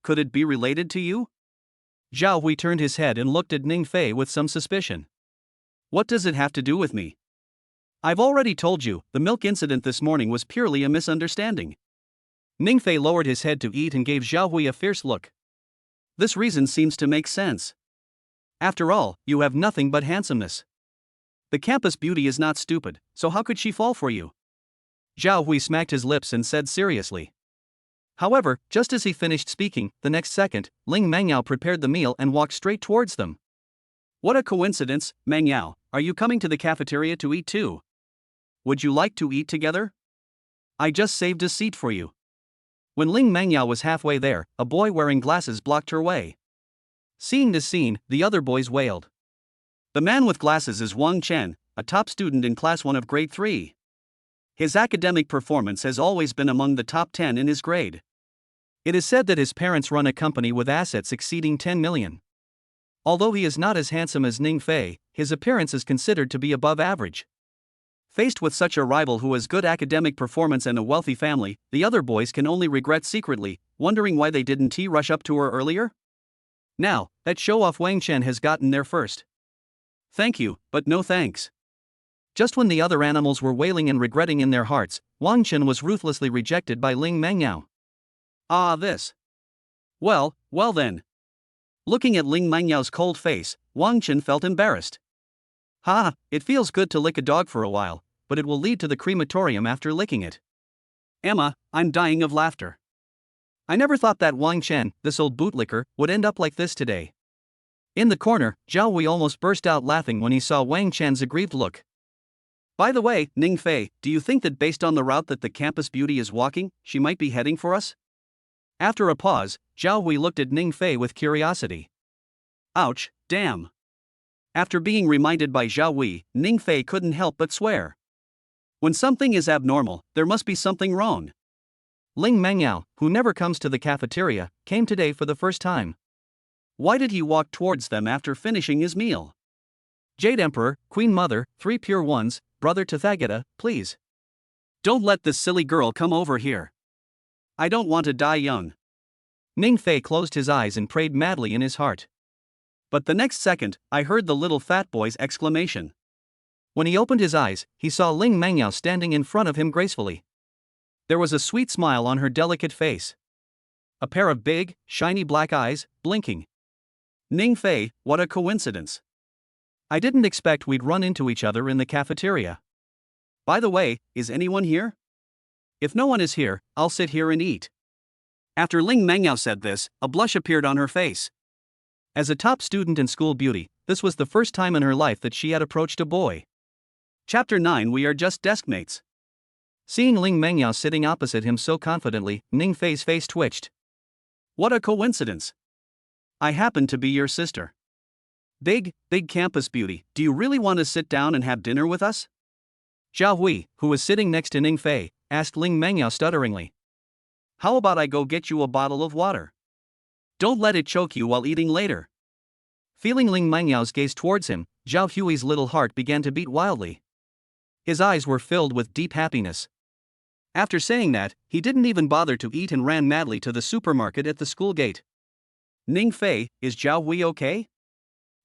Could it be related to you? Zhao Wei turned his head and looked at Ning Fei with some suspicion. What does it have to do with me? I've already told you, the milk incident this morning was purely a misunderstanding. Ning Fei lowered his head to eat and gave Zhao Wei a fierce look. This reason seems to make sense. After all, you have nothing but handsomeness. The campus beauty is not stupid, so how could she fall for you? Zhao Hui smacked his lips and said seriously. However, just as he finished speaking, the next second, Ling Mengyao prepared the meal and walked straight towards them. What a coincidence, Mengyao, are you coming to the cafeteria to eat too? Would you like to eat together? I just saved a seat for you. When Ling Mengyao was halfway there, a boy wearing glasses blocked her way. Seeing this scene, the other boys wailed. The man with glasses is Wang Chen, a top student in Class 1 of Grade 3. His academic performance has always been among the top 10 in his grade. It is said that his parents run a company with assets exceeding 10 million. Although he is not as handsome as Ning Fei, his appearance is considered to be above average. Faced with such a rival who has good academic performance and a wealthy family, the other boys can only regret secretly, wondering why they didn't rush up to her earlier. Now, that show-off Wang Chen has gotten there first. Thank you, but no thanks. Just when the other animals were wailing and regretting in their hearts, Wang Chen was ruthlessly rejected by Ling Mengyao. Ah, this. Well then. Looking at Ling Mengyao's cold face, Wang Chen felt embarrassed. It feels good to lick a dog for a while, but it will lead to the crematorium after licking it. Emma, I'm dying of laughter. I never thought that Wang Chen, this old bootlicker, would end up like this today. In the corner, Zhao Wei almost burst out laughing when he saw Wang Chen's aggrieved look. By the way, Ning Fei, do you think that based on the route that the campus beauty is walking, she might be heading for us? After a pause, Zhao Wei looked at Ning Fei with curiosity. Ouch, damn. After being reminded by Zhao Wei, Ning Fei couldn't help but swear. When something is abnormal, there must be something wrong. Ling Mengyao, who never comes to the cafeteria, came today for the first time. Why did he walk towards them after finishing his meal? Jade Emperor, Queen Mother, 3 Pure Ones, Brother Tathagata, please. Don't let this silly girl come over here. I don't want to die young. Ning Fei closed his eyes and prayed madly in his heart. But the next second, I heard the little fat boy's exclamation. When he opened his eyes, he saw Ling Mengyao standing in front of him gracefully. There was a sweet smile on her delicate face. A pair of big, shiny black eyes, blinking. Ning Fei, what a coincidence. I didn't expect we'd run into each other in the cafeteria. By the way, is anyone here? If no one is here, I'll sit here and eat. After Ling Mengyao said this, a blush appeared on her face. As a top student and school beauty, this was the first time in her life that she had approached a boy. Chapter 9. We are just deskmates. Seeing Ling Mengyao sitting opposite him so confidently, Ning Fei's face twitched. What a coincidence. I happen to be your sister. Big campus beauty, do you really want to sit down and have dinner with us? Zhao Hui, who was sitting next to Ning Fei, asked Ling Mengyao stutteringly. How about I go get you a bottle of water? Don't let it choke you while eating later. Feeling Ling Mengyao's gaze towards him, Zhao Hui's little heart began to beat wildly. His eyes were filled with deep happiness. After saying that, he didn't even bother to eat and ran madly to the supermarket at the school gate. Ning Fei, is Zhao Hui okay?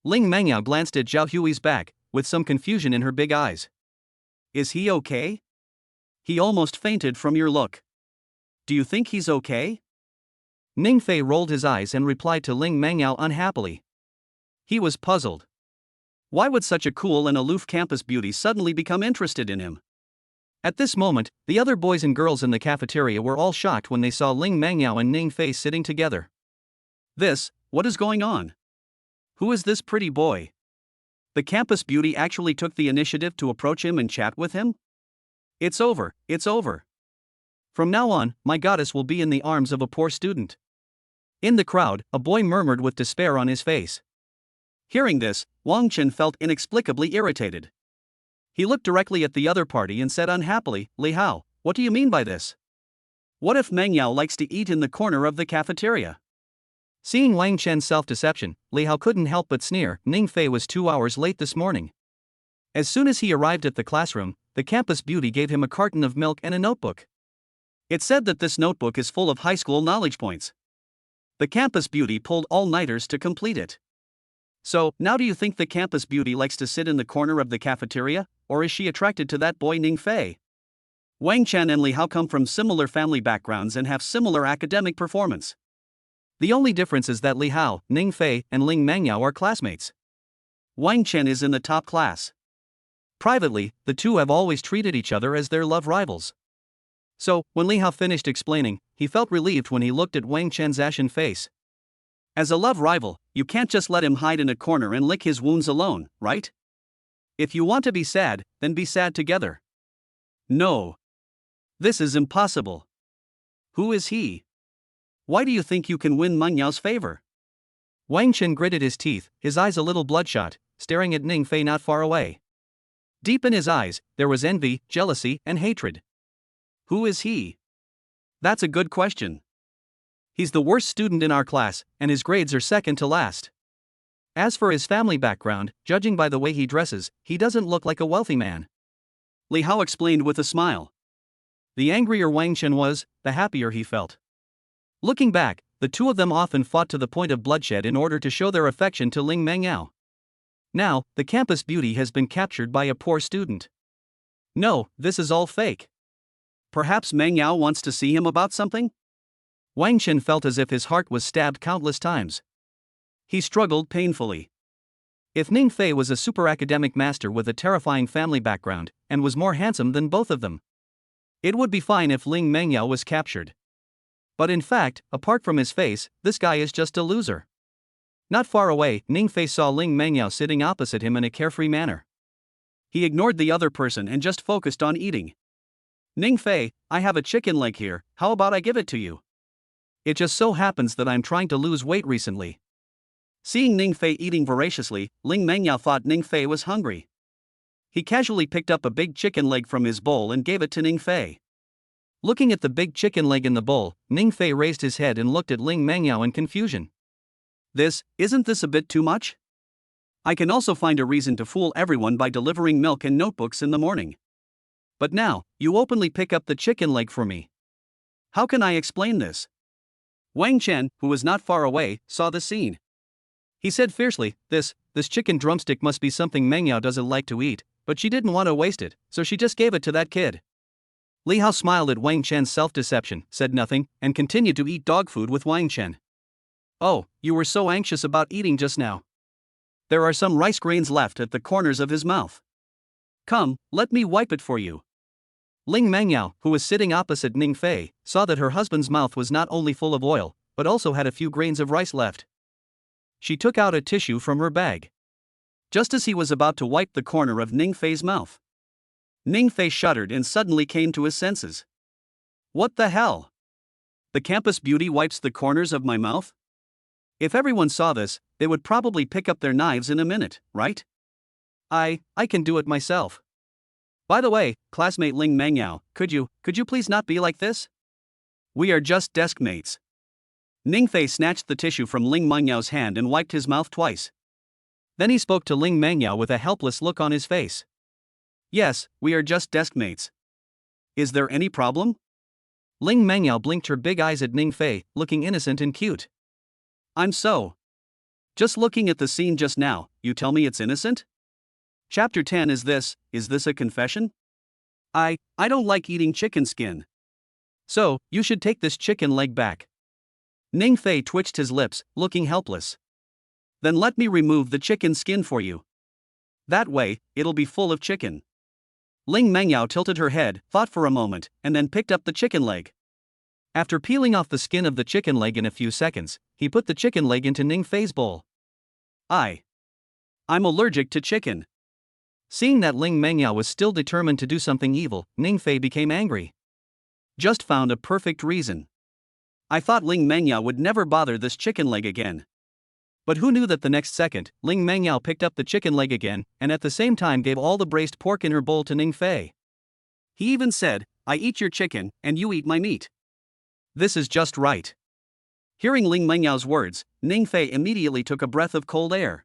Ling Mengyao glanced at Zhao Hui's back, with some confusion in her big eyes. Is he okay? He almost fainted from your look. Do you think he's okay? Ning Fei rolled his eyes and replied to Ling Mengyao unhappily. He was puzzled. Why would such a cool and aloof campus beauty suddenly become interested in him? At this moment, the other boys and girls in the cafeteria were all shocked when they saw Ling Mengyao and Ning Fei sitting together. What is going on? Who is this pretty boy? The campus beauty actually took the initiative to approach him and chat with him? It's over. From now on, my goddess will be in the arms of a poor student. In the crowd, a boy murmured with despair on his face. Hearing this, Wang Chen felt inexplicably irritated. He looked directly at the other party and said unhappily, Li Hao, what do you mean by this? What if Meng Yao likes to eat in the corner of the cafeteria? Seeing Wang Chen's self-deception, Li Hao couldn't help but sneer. Ning Fei was 2 hours late this morning. As soon as he arrived at the classroom, the campus beauty gave him a carton of milk and a notebook. It said that this notebook is full of high school knowledge points. The campus beauty pulled all-nighters to complete it. So, now do you think the campus beauty likes to sit in the corner of the cafeteria, or is she attracted to that boy Ning Fei? Wang Chen and Li Hao come from similar family backgrounds and have similar academic performance. The only difference is that Li Hao, Ning Fei, and Ling Mengyao are classmates. Wang Chen is in the top class. Privately, the two have always treated each other as their love rivals. So, when Li Hao finished explaining, he felt relieved when he looked at Wang Chen's ashen face. As a love rival, you can't just let him hide in a corner and lick his wounds alone, right? If you want to be sad, then be sad together. No. This is impossible. Who is he? Why do you think you can win Meng Yao's favor? Wang Chen gritted his teeth, his eyes a little bloodshot, staring at Ning Fei not far away. Deep in his eyes, there was envy, jealousy, and hatred. Who is he? That's a good question. He's the worst student in our class, and his grades are second to last. As for his family background, judging by the way he dresses, he doesn't look like a wealthy man. Li Hao explained with a smile. The angrier Wang Chen was, the happier he felt. Looking back, the two of them often fought to the point of bloodshed in order to show their affection to Ling Mengyao. Now, the campus beauty has been captured by a poor student. No, this is all fake. Perhaps Meng Yao wants to see him about something? Wang Chen felt as if his heart was stabbed countless times. He struggled painfully. If Ning Fei was a super academic master with a terrifying family background, and was more handsome than both of them, it would be fine if Ling Mengyao was captured. But in fact, apart from his face, this guy is just a loser. Not far away, Ning Fei saw Ling Mengyao sitting opposite him in a carefree manner. He ignored the other person and just focused on eating. Ning Fei, I have a chicken leg here, how about I give it to you? It just so happens that I'm trying to lose weight recently. Seeing Ning Fei eating voraciously, Ling Mengyao thought Ning Fei was hungry. He casually picked up a big chicken leg from his bowl and gave it to Ning Fei. Looking at the big chicken leg in the bowl, Ning Fei raised his head and looked at Ling Mengyao in confusion. Isn't this a bit too much? I can also find a reason to fool everyone by delivering milk and notebooks in the morning. But now, you openly pick up the chicken leg for me. How can I explain this? Wang Chen, who was not far away, saw the scene. He said fiercely, this chicken drumstick must be something Meng Yao doesn't like to eat, but she didn't want to waste it, so she just gave it to that kid. Li Hao smiled at Wang Chen's self-deception, said nothing, and continued to eat dog food with Wang Chen. Oh, you were so anxious about eating just now. There are some rice grains left at the corners of his mouth. Come, let me wipe it for you. Ling Mengyao, who was sitting opposite Ning Fei, saw that her husband's mouth was not only full of oil, but also had a few grains of rice left. She took out a tissue from her bag. Just as he was about to wipe the corner of Ning Fei's mouth, Ning Fei shuddered and suddenly came to his senses. What the hell? The campus beauty wipes the corners of my mouth? If everyone saw this, they would probably pick up their knives in a minute, right? I can do it myself. By the way, classmate Ling Mengyao, could you please not be like this? We are just desk mates. Ning Fei snatched the tissue from Ling Mengyao's hand and wiped his mouth twice. Then he spoke to Ling Mengyao with a helpless look on his face. Yes, we are just desk mates. Is there any problem? Ling Mengyao blinked her big eyes at Ning Fei, looking innocent and cute. I'm so. Just looking at the scene just now, you tell me it's innocent? Chapter 10 is this a confession? I don't like eating chicken skin. So, you should take this chicken leg back. Ning Fei twitched his lips, looking helpless. Then let me remove the chicken skin for you. That way, it'll be full of chicken. Ling Mengyao tilted her head, thought for a moment, and then picked up the chicken leg. After peeling off the skin of the chicken leg in a few seconds, he put the chicken leg into Ning Fei's bowl. I'm allergic to chicken. Seeing that Ling Mengyao was still determined to do something evil, Ning Fei became angry. Just found a perfect reason. I thought Ling Mengyao would never bother this chicken leg again. But who knew that the next second, Ling Mengyao picked up the chicken leg again, and at the same time gave all the braised pork in her bowl to Ning Fei. He even said, I eat your chicken, and you eat my meat. This is just right. Hearing Ling Mengyao's words, Ning Fei immediately took a breath of cold air.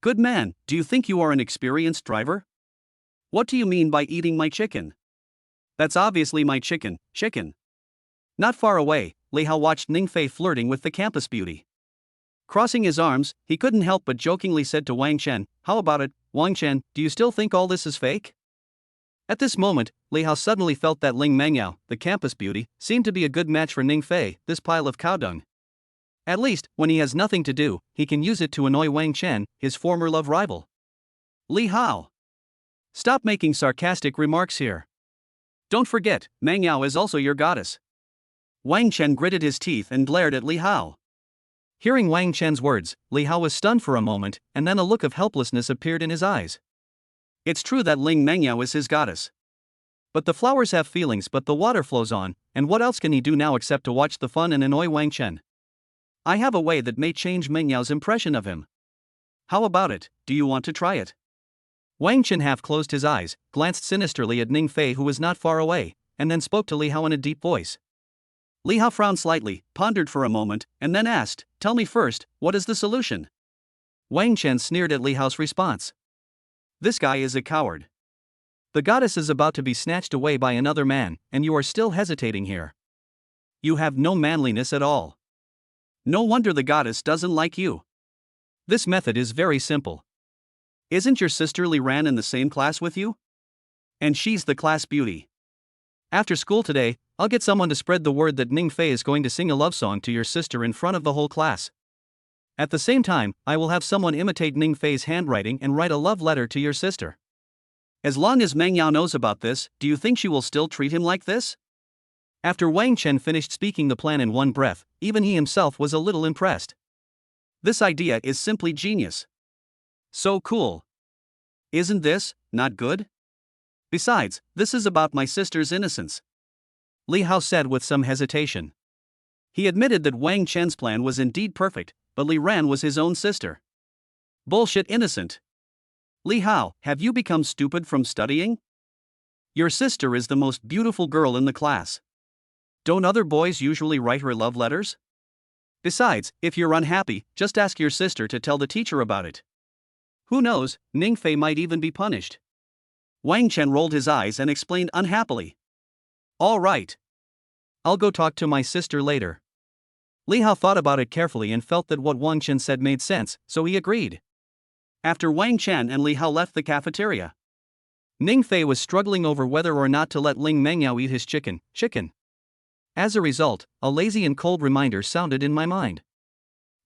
Good man, do you think you are an experienced driver? What do you mean by eating my chicken? That's obviously my chicken. Not far away, Li Hao watched Ning Fei flirting with the campus beauty. Crossing his arms, he couldn't help but jokingly said to Wang Chen, How about it, Wang Chen, do you still think all this is fake? At this moment, Li Hao suddenly felt that Ling Mengyao, the campus beauty, seemed to be a good match for Ning Fei, this pile of cow dung. At least, when he has nothing to do, he can use it to annoy Wang Chen, his former love rival. Li Hao. Stop making sarcastic remarks here. Don't forget, Mengyao is also your goddess. Wang Chen gritted his teeth and glared at Li Hao. Hearing Wang Chen's words, Li Hao was stunned for a moment, and then a look of helplessness appeared in his eyes. It's true that Ling Mengyao is his goddess. But the flowers have feelings, but the water flows on, and what else can he do now except to watch the fun and annoy Wang Chen? I have a way that may change Mengyao's impression of him. How about it, do you want to try it? Wang Chen half closed his eyes, glanced sinisterly at Ning Fei who was not far away, and then spoke to Li Hao in a deep voice. Li Hao frowned slightly, pondered for a moment, and then asked, Tell me first, what is the solution? Wang Chen sneered at Li Hao's response. This guy is a coward. The goddess is about to be snatched away by another man, and you are still hesitating here. You have no manliness at all. No wonder the goddess doesn't like you. This method is very simple. Isn't your sister Li Ran in the same class with you? And she's the class beauty. After school today, I'll get someone to spread the word that Ning Fei is going to sing a love song to your sister in front of the whole class. At the same time, I will have someone imitate Ning Fei's handwriting and write a love letter to your sister. As long as Mengyao knows about this, do you think she will still treat him like this? After Wang Chen finished speaking the plan in one breath, even he himself was a little impressed. This idea is simply genius. So cool. Isn't this not good? Besides, this is about my sister's innocence. Li Hao said with some hesitation. He admitted that Wang Chen's plan was indeed perfect, but Li Ran was his own sister. Bullshit innocent. Li Hao, have you become stupid from studying? Your sister is the most beautiful girl in the class. Don't other boys usually write her love letters? Besides, if you're unhappy, just ask your sister to tell the teacher about it. Who knows, Ning Fei might even be punished. Wang Chen rolled his eyes and explained unhappily. All right. I'll go talk to my sister later. Li Hao thought about it carefully and felt that what Wang Chen said made sense, so he agreed. After Wang Chen and Li Hao left the cafeteria, Ning Fei was struggling over whether or not to let Ling Mengyao eat his chicken. As a result, a lazy and cold reminder sounded in my mind.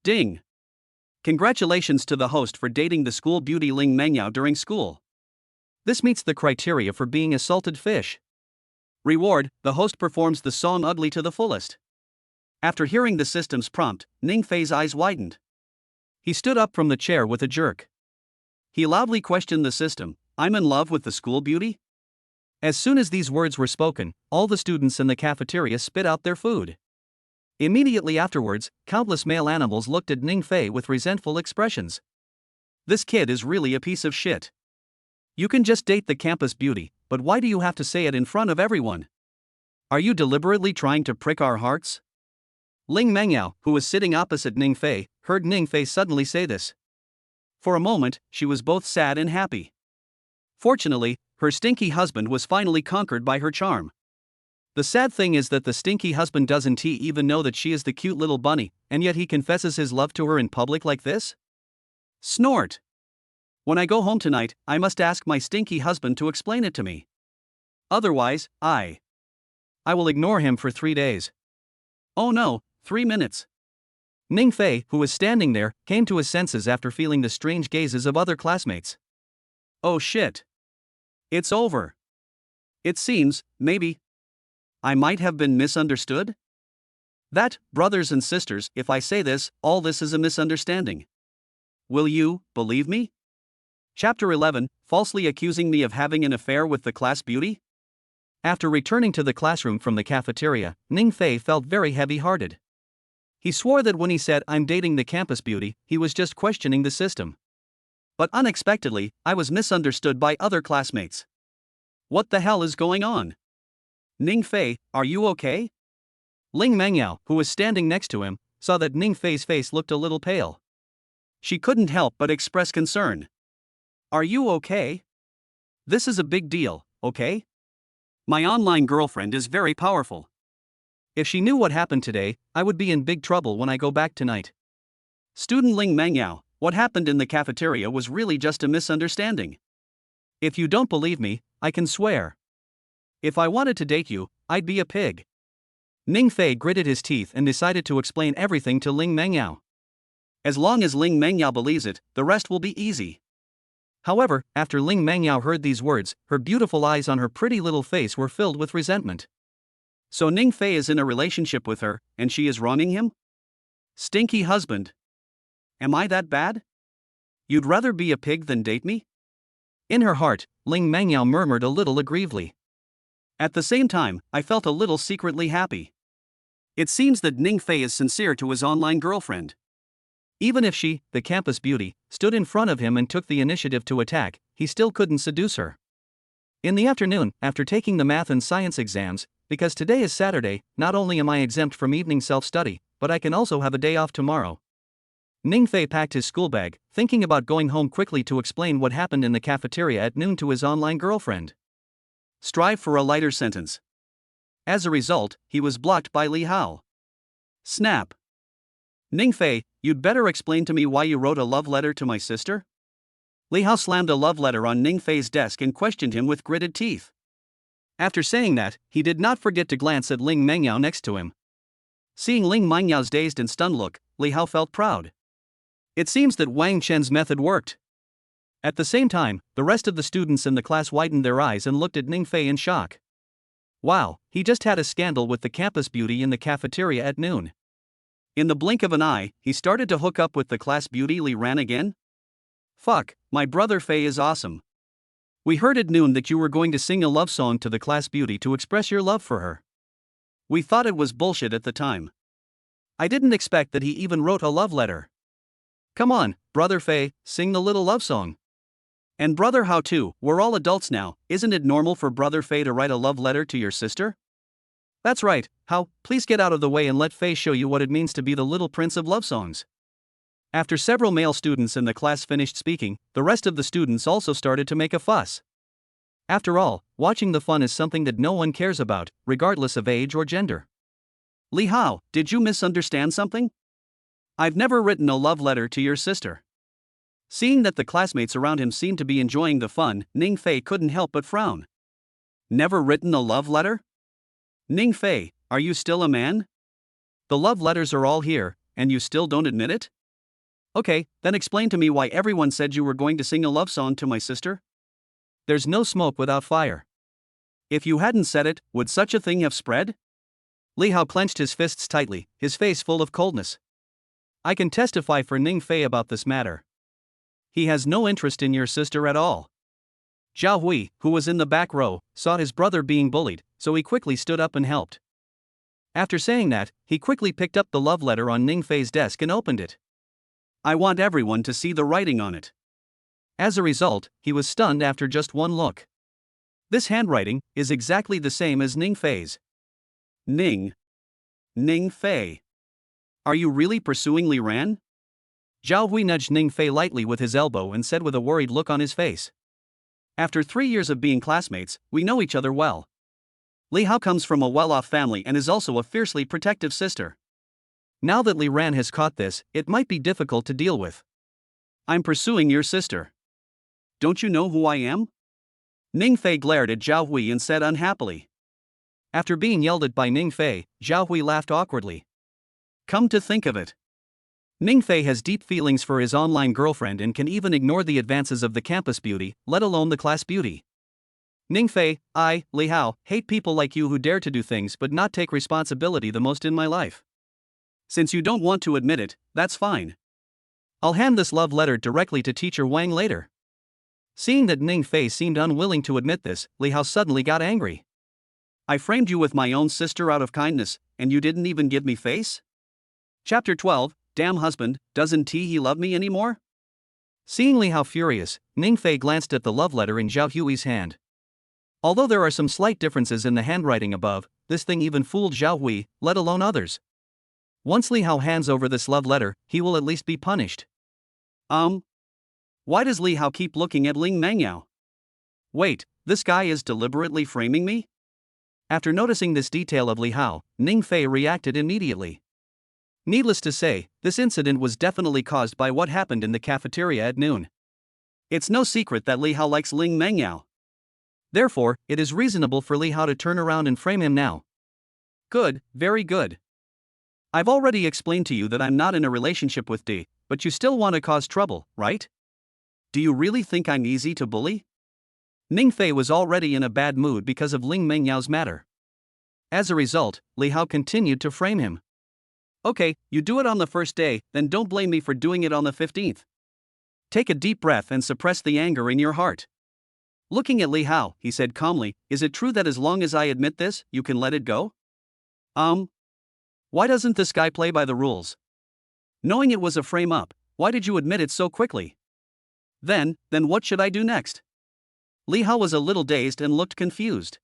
Ding! Congratulations to the host for dating the school beauty Ling Mengyao during school. This meets the criteria for being a salted fish. Reward, the host performs the song Ugly to the fullest. After hearing the system's prompt, Ning Fei's eyes widened. He stood up from the chair with a jerk. He loudly questioned the system, I'm in love with the school beauty? As soon as these words were spoken, all the students in the cafeteria spit out their food. Immediately afterwards, countless male animals looked at Ning Fei with resentful expressions. This kid is really a piece of shit. You can just date the campus beauty, but why do you have to say it in front of everyone? Are you deliberately trying to prick our hearts? Ling Mengyao, who was sitting opposite Ning Fei, heard Ning Fei suddenly say this. For a moment, she was both sad and happy. Fortunately, Her stinky husband was finally conquered by her charm. The sad thing is that the stinky husband doesn't even know that she is the cute little bunny, and yet he confesses his love to her in public like this? Snort! When I go home tonight, I must ask my stinky husband to explain it to me. Otherwise, I will ignore him for 3 days. Oh no, 3 minutes. Ning Fei, who was standing there, came to his senses after feeling the strange gazes of other classmates. Oh shit. It's over. It seems, maybe, I might have been misunderstood? That, brothers and sisters, if I say this, all this is a misunderstanding. Will you believe me? Chapter 11, falsely accusing me of having an affair with the class beauty? After returning to the classroom from the cafeteria, Ning Fei felt very heavy-hearted. He swore that when he said I'm dating the campus beauty, he was just questioning the system. But unexpectedly, I was misunderstood by other classmates. What the hell is going on? Ning Fei, are you okay? Ling Mengyao, who was standing next to him, saw that Ning Fei's face looked a little pale. She couldn't help but express concern. Are you okay? This is a big deal, okay? My online girlfriend is very powerful. If she knew what happened today, I would be in big trouble when I go back tonight. Student Ling Mengyao, what happened in the cafeteria was really just a misunderstanding. If you don't believe me, I can swear. If I wanted to date you, I'd be a pig. Ning Fei gritted his teeth and decided to explain everything to Ling Mengyao. As long as Ling Mengyao believes it, the rest will be easy. However, after Ling Mengyao heard these words, her beautiful eyes on her pretty little face were filled with resentment. So Ning Fei is in a relationship with her, and she is wronging him? Stinky husband. Am I that bad? You'd rather be a pig than date me? In her heart, Ling Mengyao murmured a little aggrievedly. At the same time, I felt a little secretly happy. It seems that Ning Fei is sincere to his online girlfriend. Even if she, the campus beauty, stood in front of him and took the initiative to attack, he still couldn't seduce her. In the afternoon, after taking the math and science exams, because today is Saturday, not only am I exempt from evening self-study, but I can also have a day off tomorrow. Ning Fei packed his school bag, thinking about going home quickly to explain what happened in the cafeteria at noon to his online girlfriend. Strive for a lighter sentence. As a result, he was blocked by Li Hao. Snap. Ning Fei, you'd better explain to me why you wrote a love letter to my sister? Li Hao slammed a love letter on Ning Fei's desk and questioned him with gritted teeth. After saying that, he did not forget to glance at Ling Mengyao next to him. Seeing Ling Mengyao's dazed and stunned look, Li Hao felt proud. It seems that Wang Chen's method worked. At the same time, the rest of the students in the class widened their eyes and looked at Ning Fei in shock. Wow, he just had a scandal with the campus beauty in the cafeteria at noon. In the blink of an eye, he started to hook up with the class beauty Li Ran again? Fuck, my brother Fei is awesome. We heard at noon that you were going to sing a love song to the class beauty to express your love for her. We thought it was bullshit at the time. I didn't expect that he even wrote a love letter. Come on, brother Fei, sing the little love song. And brother Hao too, we're all adults now, isn't it normal for brother Fei to write a love letter to your sister? That's right, Hao, please get out of the way and let Fei show you what it means to be the little prince of love songs. After several male students in the class finished speaking, the rest of the students also started to make a fuss. After all, watching the fun is something that no one cares about, regardless of age or gender. Li Hao, did you misunderstand something? I've never written a love letter to your sister. Seeing that the classmates around him seemed to be enjoying the fun, Ning Fei couldn't help but frown. Never written a love letter? Ning Fei, are you still a man? The love letters are all here, and you still don't admit it? Okay, then explain to me why everyone said you were going to sing a love song to my sister? There's no smoke without fire. If you hadn't said it, would such a thing have spread? Li Hao clenched his fists tightly, his face full of coldness. I can testify for Ning Fei about this matter. He has no interest in your sister at all. Zhao Hui, who was in the back row, saw his brother being bullied, so he quickly stood up and helped. After saying that, he quickly picked up the love letter on Ning Fei's desk and opened it. I want everyone to see the writing on it. As a result, he was stunned after just one look. This handwriting is exactly the same as Ning Fei's. Ning Fei. Are you really pursuing Li Ran? Zhao Hui nudged Ning Fei lightly with his elbow and said with a worried look on his face. After 3 years of being classmates, we know each other well. Li Hao comes from a well-off family and is also a fiercely protective sister. Now that Li Ran has caught this, it might be difficult to deal with. I'm pursuing your sister. Don't you know who I am? Ning Fei glared at Zhao Hui and said unhappily. After being yelled at by Ning Fei, Zhao Hui laughed awkwardly. Come to think of it, Ning Fei has deep feelings for his online girlfriend and can even ignore the advances of the campus beauty, let alone the class beauty. Ning Fei, Li Hao, hate people like you who dare to do things but not take responsibility the most in my life. Since you don't want to admit it, that's fine. I'll hand this love letter directly to teacher Wang later. Seeing that Ning Fei seemed unwilling to admit this, Li Hao suddenly got angry. I framed you with my own sister out of kindness, and you didn't even give me face? Chapter 12, Damn husband, doesn't he love me anymore? Seeing Li Hao furious, Ning Fei glanced at the love letter in Zhao Hui's hand. Although there are some slight differences in the handwriting above, this thing even fooled Zhao Hui, let alone others. Once Li Hao hands over this love letter, he will at least be punished. Why does Li Hao keep looking at Ling Mengyao? Wait, this guy is deliberately framing me? After noticing this detail of Li Hao, Ning Fei reacted immediately. Needless to say, this incident was definitely caused by what happened in the cafeteria at noon. It's no secret that Li Hao likes Ling Mengyao. Therefore, it is reasonable for Li Hao to turn around and frame him now. Good, very good. I've already explained to you that I'm not in a relationship with D, but you still want to cause trouble, right? Do you really think I'm easy to bully? Ning Fei was already in a bad mood because of Ling Mengyao's matter. As a result, Li Hao continued to frame him. Okay, you do it on the first day, then don't blame me for doing it on the 15th. Take a deep breath and suppress the anger in your heart. Looking at Li Hao, he said calmly, is it true that as long as I admit this, you can let it go? Why doesn't this guy play by the rules? Knowing it was a frame-up, why did you admit it so quickly? Then what should I do next? Li Hao was a little dazed and looked confused.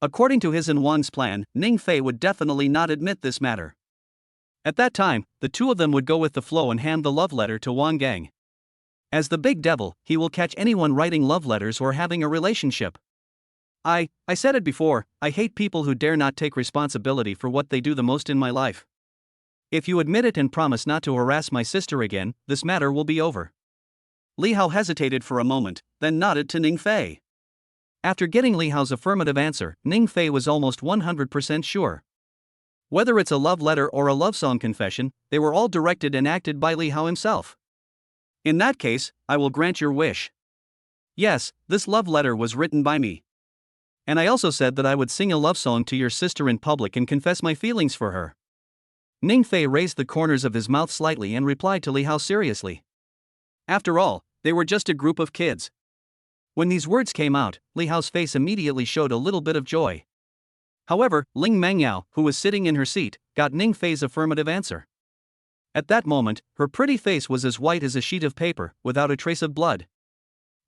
According to his and Wang's plan, Ning Fei would definitely not admit this matter. At that time, the two of them would go with the flow and hand the love letter to Wang Gang. As the big devil, he will catch anyone writing love letters or having a relationship. I said it before, I hate people who dare not take responsibility for what they do the most in my life. If you admit it and promise not to harass my sister again, this matter will be over. Li Hao hesitated for a moment, then nodded to Ning Fei. After getting Li Hao's affirmative answer, Ning Fei was almost 100% sure. Whether it's a love letter or a love song confession, they were all directed and acted by Li Hao himself. In that case, I will grant your wish. Yes, this love letter was written by me. And I also said that I would sing a love song to your sister in public and confess my feelings for her. Ning Fei raised the corners of his mouth slightly and replied to Li Hao seriously. After all, they were just a group of kids. When these words came out, Li Hao's face immediately showed a little bit of joy. However, Ling Mengyao, who was sitting in her seat, got Ning Fei's affirmative answer. At that moment, her pretty face was as white as a sheet of paper, without a trace of blood.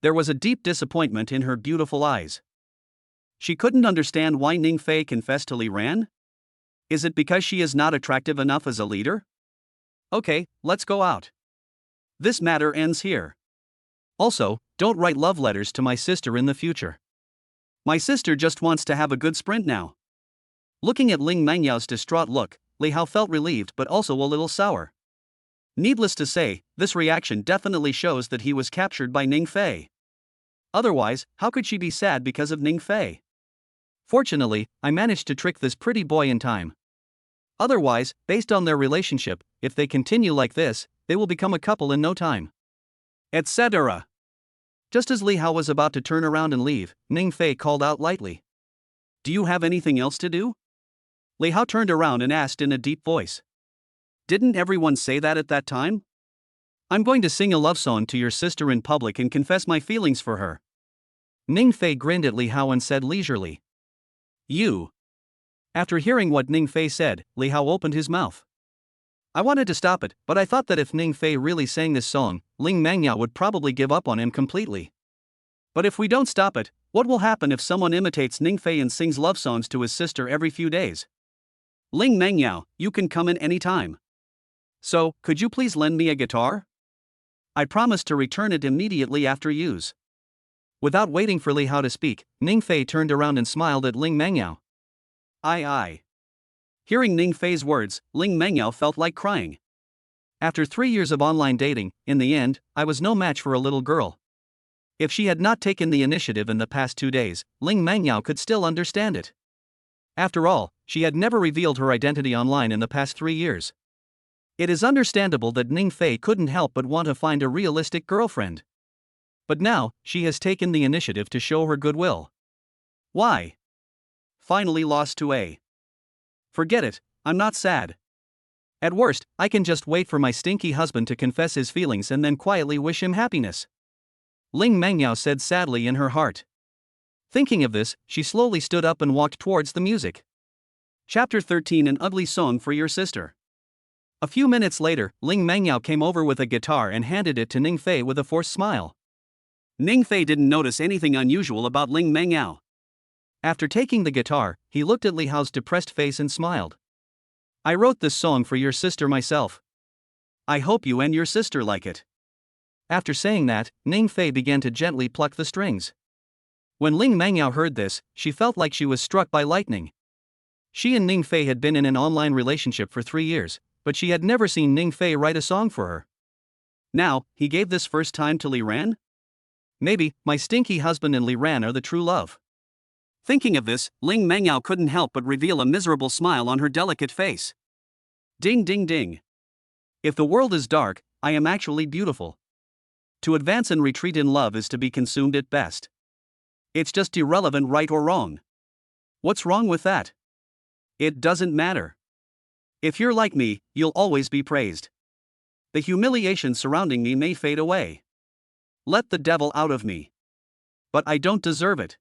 There was a deep disappointment in her beautiful eyes. She couldn't understand why Ning Fei confessed to Li Ran? Is it because she is not attractive enough as a leader? Okay, let's go out. This matter ends here. Also, don't write love letters to my sister in the future. My sister just wants to have a good sprint now. Looking at Ling Mengyao's distraught look, Li Hao felt relieved but also a little sour. Needless to say, this reaction definitely shows that he was captured by Ning Fei. Otherwise, how could she be sad because of Ning Fei? Fortunately, I managed to trick this pretty boy in time. Otherwise, based on their relationship, if they continue like this, they will become a couple in no time. Etc. Just as Li Hao was about to turn around and leave, Ning Fei called out lightly. Do you have anything else to do? Li Hao turned around and asked in a deep voice. Didn't everyone say that at that time? I'm going to sing a love song to your sister in public and confess my feelings for her. Ning Fei grinned at Li Hao and said leisurely. You. After hearing what Ning Fei said, Li Hao opened his mouth. I wanted to stop it, but I thought that if Ning Fei really sang this song, Ling Mengyao would probably give up on him completely. But if we don't stop it, what will happen if someone imitates Ning Fei and sings love songs to his sister every few days? Ling Mengyao, you can come in any time. So, could you please lend me a guitar? I promise to return it immediately after use. Without waiting for Li Hao to speak, Ning Fei turned around and smiled at Ling Mengyao. Ai. Hearing Ning Fei's words, Ling Mengyao felt like crying. After 3 years of online dating, in the end, I was no match for a little girl. If she had not taken the initiative in the past 2 days, Ling Mengyao could still understand it. After all, she had never revealed her identity online in the past 3 years. It is understandable that Ning Fei couldn't help but want to find a realistic girlfriend. But now, she has taken the initiative to show her goodwill. Why? Finally lost to A. Forget it, I'm not sad. At worst, I can just wait for my stinky husband to confess his feelings and then quietly wish him happiness. Ling Mengyao said sadly in her heart. Thinking of this, she slowly stood up and walked towards the music. Chapter 13: An ugly song for your sister. A few minutes later, Ling Mengyao came over with a guitar and handed it to Ning Fei with a forced smile. Ning Fei didn't notice anything unusual about Ling Mengyao. After taking the guitar, he looked at Li Hao's depressed face and smiled. I wrote this song for your sister myself. I hope you and your sister like it. After saying that, Ning Fei began to gently pluck the strings. When Ling Mengyao heard this, she felt like she was struck by lightning. She and Ning Fei had been in an online relationship for 3 years, but she had never seen Ning Fei write a song for her. Now, he gave this first time to Li Ran? Maybe, my stinky husband and Li Ran are the true love. Thinking of this, Ling Mengyao couldn't help but reveal a miserable smile on her delicate face. Ding ding ding. If the world is dark, I am actually beautiful. To advance and retreat in love is to be consumed at best. It's just irrelevant, right or wrong. What's wrong with that? It doesn't matter. If you're like me, you'll always be praised. The humiliation surrounding me may fade away. Let the devil out of me. But I don't deserve it.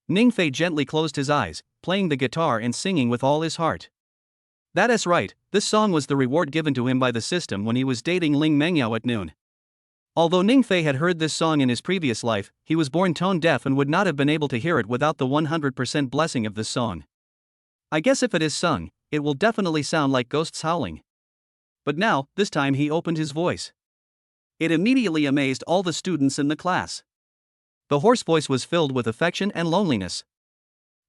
Ning Fei gently closed his eyes, playing the guitar and singing with all his heart. That is right, this song was the reward given to him by the system when he was dating Ling Mengyao at noon. Although Ning Fei had heard this song in his previous life, he was born tone deaf and would not have been able to hear it without the 100% blessing of this song. I guess if it is sung, it will definitely sound like ghosts howling. But now, this time he opened his voice. It immediately amazed all the students in the class. The hoarse voice was filled with affection and loneliness.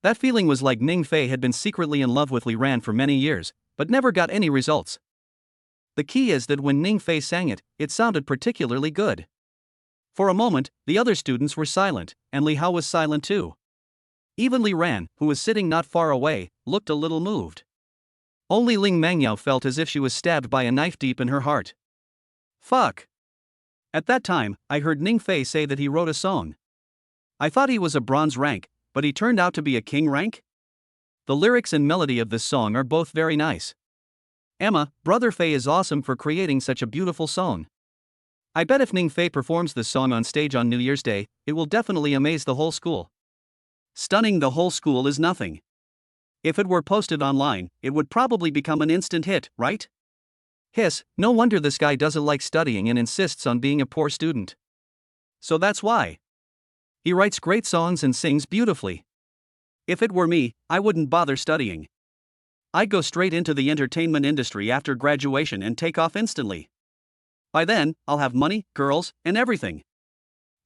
That feeling was like Ning Fei had been secretly in love with Li Ran for many years, but never got any results. The key is that when Ning Fei sang it, it sounded particularly good. For a moment, the other students were silent, and Li Hao was silent too. Even Li Ran, who was sitting not far away, looked a little moved. Only Ling Mengyao felt as if she was stabbed by a knife deep in her heart. Fuck. At that time, I heard Ning Fei say that he wrote a song. I thought he was a bronze rank, but he turned out to be a king rank? The lyrics and melody of this song are both very nice. Emma, Brother Fei is awesome for creating such a beautiful song. I bet if Ning Fei performs this song on stage on New Year's Day, it will definitely amaze the whole school. Stunning the whole school is nothing. If it were posted online, it would probably become an instant hit, right? Hiss, no wonder this guy doesn't like studying and insists on being a poor student. So that's why. He writes great songs and sings beautifully. If it were me, I wouldn't bother studying. I'd go straight into the entertainment industry after graduation and take off instantly. By then, I'll have money, girls, and everything.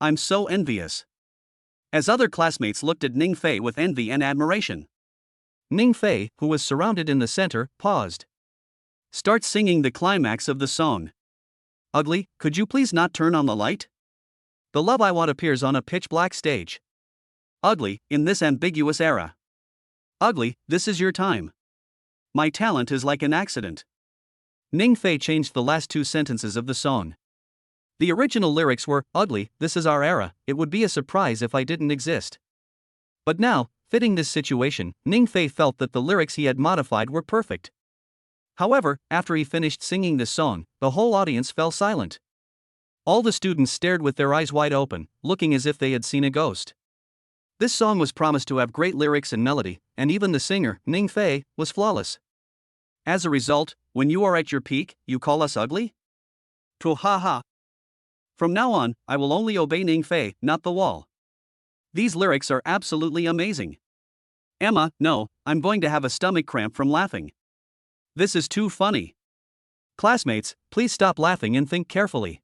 I'm so envious. As other classmates looked at Ning Fei with envy and admiration. Ning Fei, who was surrounded in the center, paused. Start singing the climax of the song. Ugly, could you please not turn on the light? The love I want appears on a pitch-black stage. Ugly, in this ambiguous era. Ugly, this is your time. My talent is like an accident. Ning Fei changed the last 2 sentences of the song. The original lyrics were, ugly, this is our era, it would be a surprise if I didn't exist. But now, fitting this situation, Ning Fei felt that the lyrics he had modified were perfect. However, after he finished singing this song, the whole audience fell silent. All the students stared with their eyes wide open, looking as if they had seen a ghost. This song was promised to have great lyrics and melody, and even the singer, Ning Fei, was flawless. As a result, when you are at your peak, you call us ugly? To ha ha. From now on, I will only obey Ning Fei, not the wall. These lyrics are absolutely amazing. Emma, no, I'm going to have a stomach cramp from laughing. This is too funny. Classmates, please stop laughing and think carefully.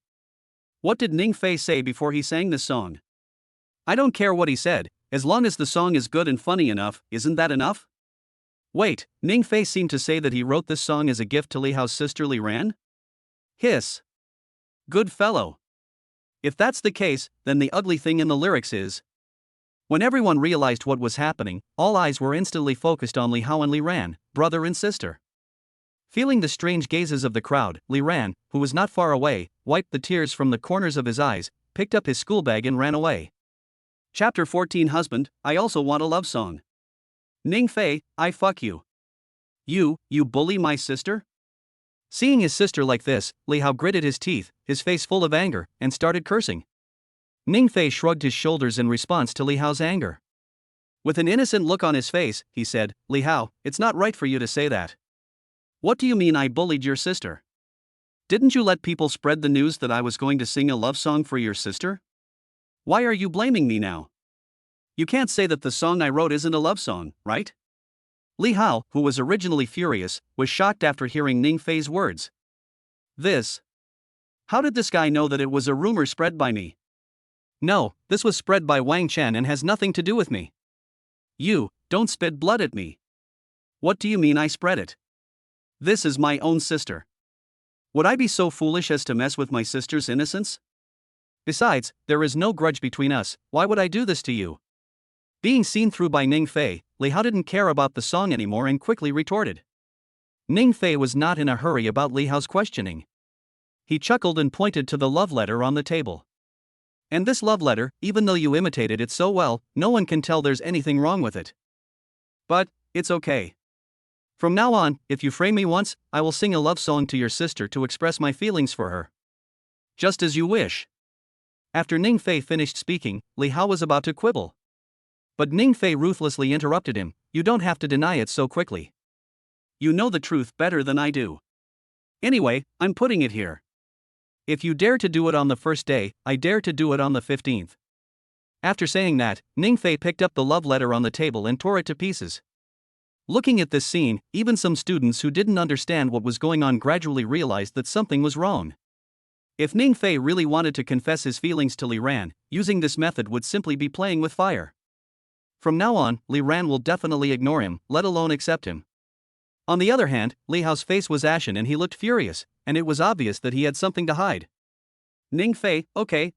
What did Ning Fei say before he sang this song? I don't care what he said, as long as the song is good and funny enough, isn't that enough? Wait, Ning Fei seemed to say that he wrote this song as a gift to Li Hao's sister Li Ran? Hiss. Good fellow. If that's the case, then the ugly thing in the lyrics is. When everyone realized what was happening, all eyes were instantly focused on Li Hao and Li Ran, brother and sister. Feeling the strange gazes of the crowd, Li Ran, who was not far away, wiped the tears from the corners of his eyes, picked up his school bag and ran away. Chapter 14 Husband, I also want a love song. Ning Fei, I fuck you. You bully my sister? Seeing his sister like this, Li Hao gritted his teeth, his face full of anger, and started cursing. Ning Fei shrugged his shoulders in response to Li Hao's anger. With an innocent look on his face, he said, Li Hao, it's not right for you to say that. What do you mean I bullied your sister? Didn't you let people spread the news that I was going to sing a love song for your sister? Why are you blaming me now? You can't say that the song I wrote isn't a love song, right? Li Hao, who was originally furious, was shocked after hearing Ning Fei's words. How did this guy know that it was a rumor spread by me? No, this was spread by Wang Chen and has nothing to do with me. You, don't spit blood at me. What do you mean I spread it? This is my own sister. Would I be so foolish as to mess with my sister's innocence? Besides, there is no grudge between us, why would I do this to you? Being seen through by Ning Fei, Li Hao didn't care about the song anymore and quickly retorted. Ning Fei was not in a hurry about Li Hao's questioning. He chuckled and pointed to the love letter on the table. And this love letter, even though you imitated it so well, no one can tell there's anything wrong with it. But, it's okay. From now on, if you frame me once, I will sing a love song to your sister to express my feelings for her. Just as you wish. After Ning Fei finished speaking, Li Hao was about to quibble. But Ning Fei ruthlessly interrupted him, you don't have to deny it so quickly. You know the truth better than I do. Anyway, I'm putting it here. If you dare to do it on the first day, I dare to do it on the 15th. After saying that, Ning Fei picked up the love letter on the table and tore it to pieces. Looking at this scene, even some students who didn't understand what was going on gradually realized that something was wrong. If Ning Fei really wanted to confess his feelings to Li Ran, using this method would simply be playing with fire. From now on, Li Ran will definitely ignore him, let alone accept him. On the other hand, Li Hao's face was ashen and he looked furious, and it was obvious that he had something to hide. Ning Fei, okay.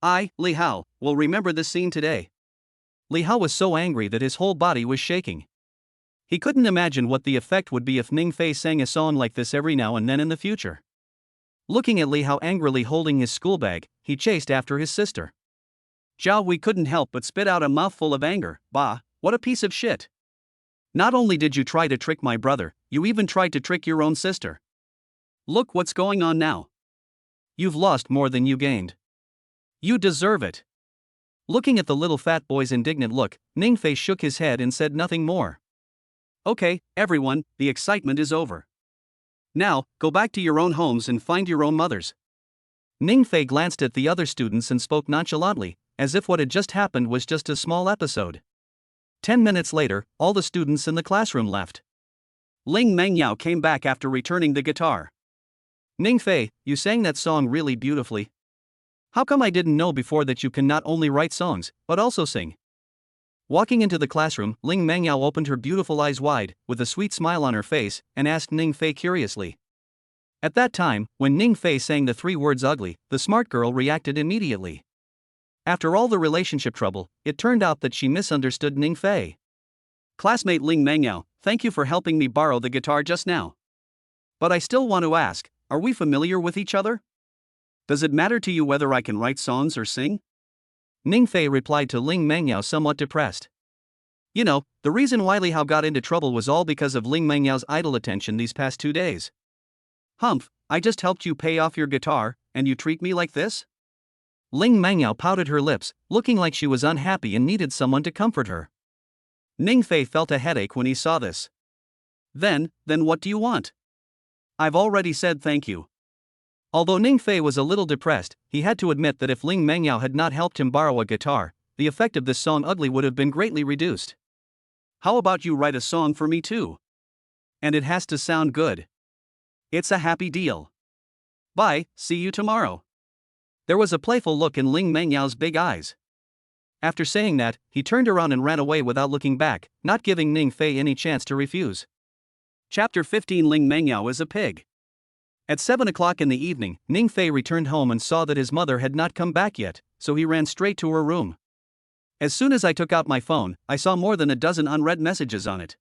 I, Li Hao, will remember this scene today. Li Hao was so angry that his whole body was shaking. He couldn't imagine what the effect would be if Ning Fei sang a song like this every now and then in the future. Looking at Li Hao angrily holding his school bag, he chased after his sister. Zhao Wei couldn't help but spit out a mouthful of anger. Bah, what a piece of shit. Not only did you try to trick my brother, you even tried to trick your own sister. Look what's going on now. You've lost more than you gained. You deserve it. Looking at the little fat boy's indignant look, Ning Fei shook his head and said nothing more. Okay, everyone, the excitement is over. Now, go back to your own homes and find your own mothers. Ning Fei glanced at the other students and spoke nonchalantly, as if what had just happened was just a small episode. 10 minutes later, all the students in the classroom left. Ling Mengyao came back after returning the guitar. Ning Fei, you sang that song really beautifully. How come I didn't know before that you can not only write songs, but also sing? Walking into the classroom, Ling Mengyao opened her beautiful eyes wide, with a sweet smile on her face, and asked Ning Fei curiously. At that time, when Ning Fei sang the 3 words ugly, the smart girl reacted immediately. After all the relationship trouble, it turned out that she misunderstood Ning Fei. Classmate Ling Mengyao, thank you for helping me borrow the guitar just now. But I still want to ask, are we familiar with each other? Does it matter to you whether I can write songs or sing? Ning Fei replied to Ling Mengyao somewhat depressed. You know, the reason why Li Hao got into trouble was all because of Ling Mengyao's idle attention these past 2 days. Humph, I just helped you pay off your guitar, and you treat me like this? Ling Mengyao pouted her lips, looking like she was unhappy and needed someone to comfort her. Ning Fei felt a headache when he saw this. Then what do you want? I've already said thank you. Although Ning Fei was a little depressed, he had to admit that if Ling Mengyao had not helped him borrow a guitar, the effect of this song ugly would have been greatly reduced. How about you write a song for me too? And it has to sound good. It's a happy deal. Bye, see you tomorrow. There was a playful look in Ling Mengyao's big eyes. After saying that, he turned around and ran away without looking back, not giving Ning Fei any chance to refuse. Chapter 15. Ling Mengyao is a pig. At 7 o'clock in the evening, Ning Fei returned home and saw that his mother had not come back yet, so he ran straight to her room. As soon as I took out my phone, I saw more than a dozen unread messages on it.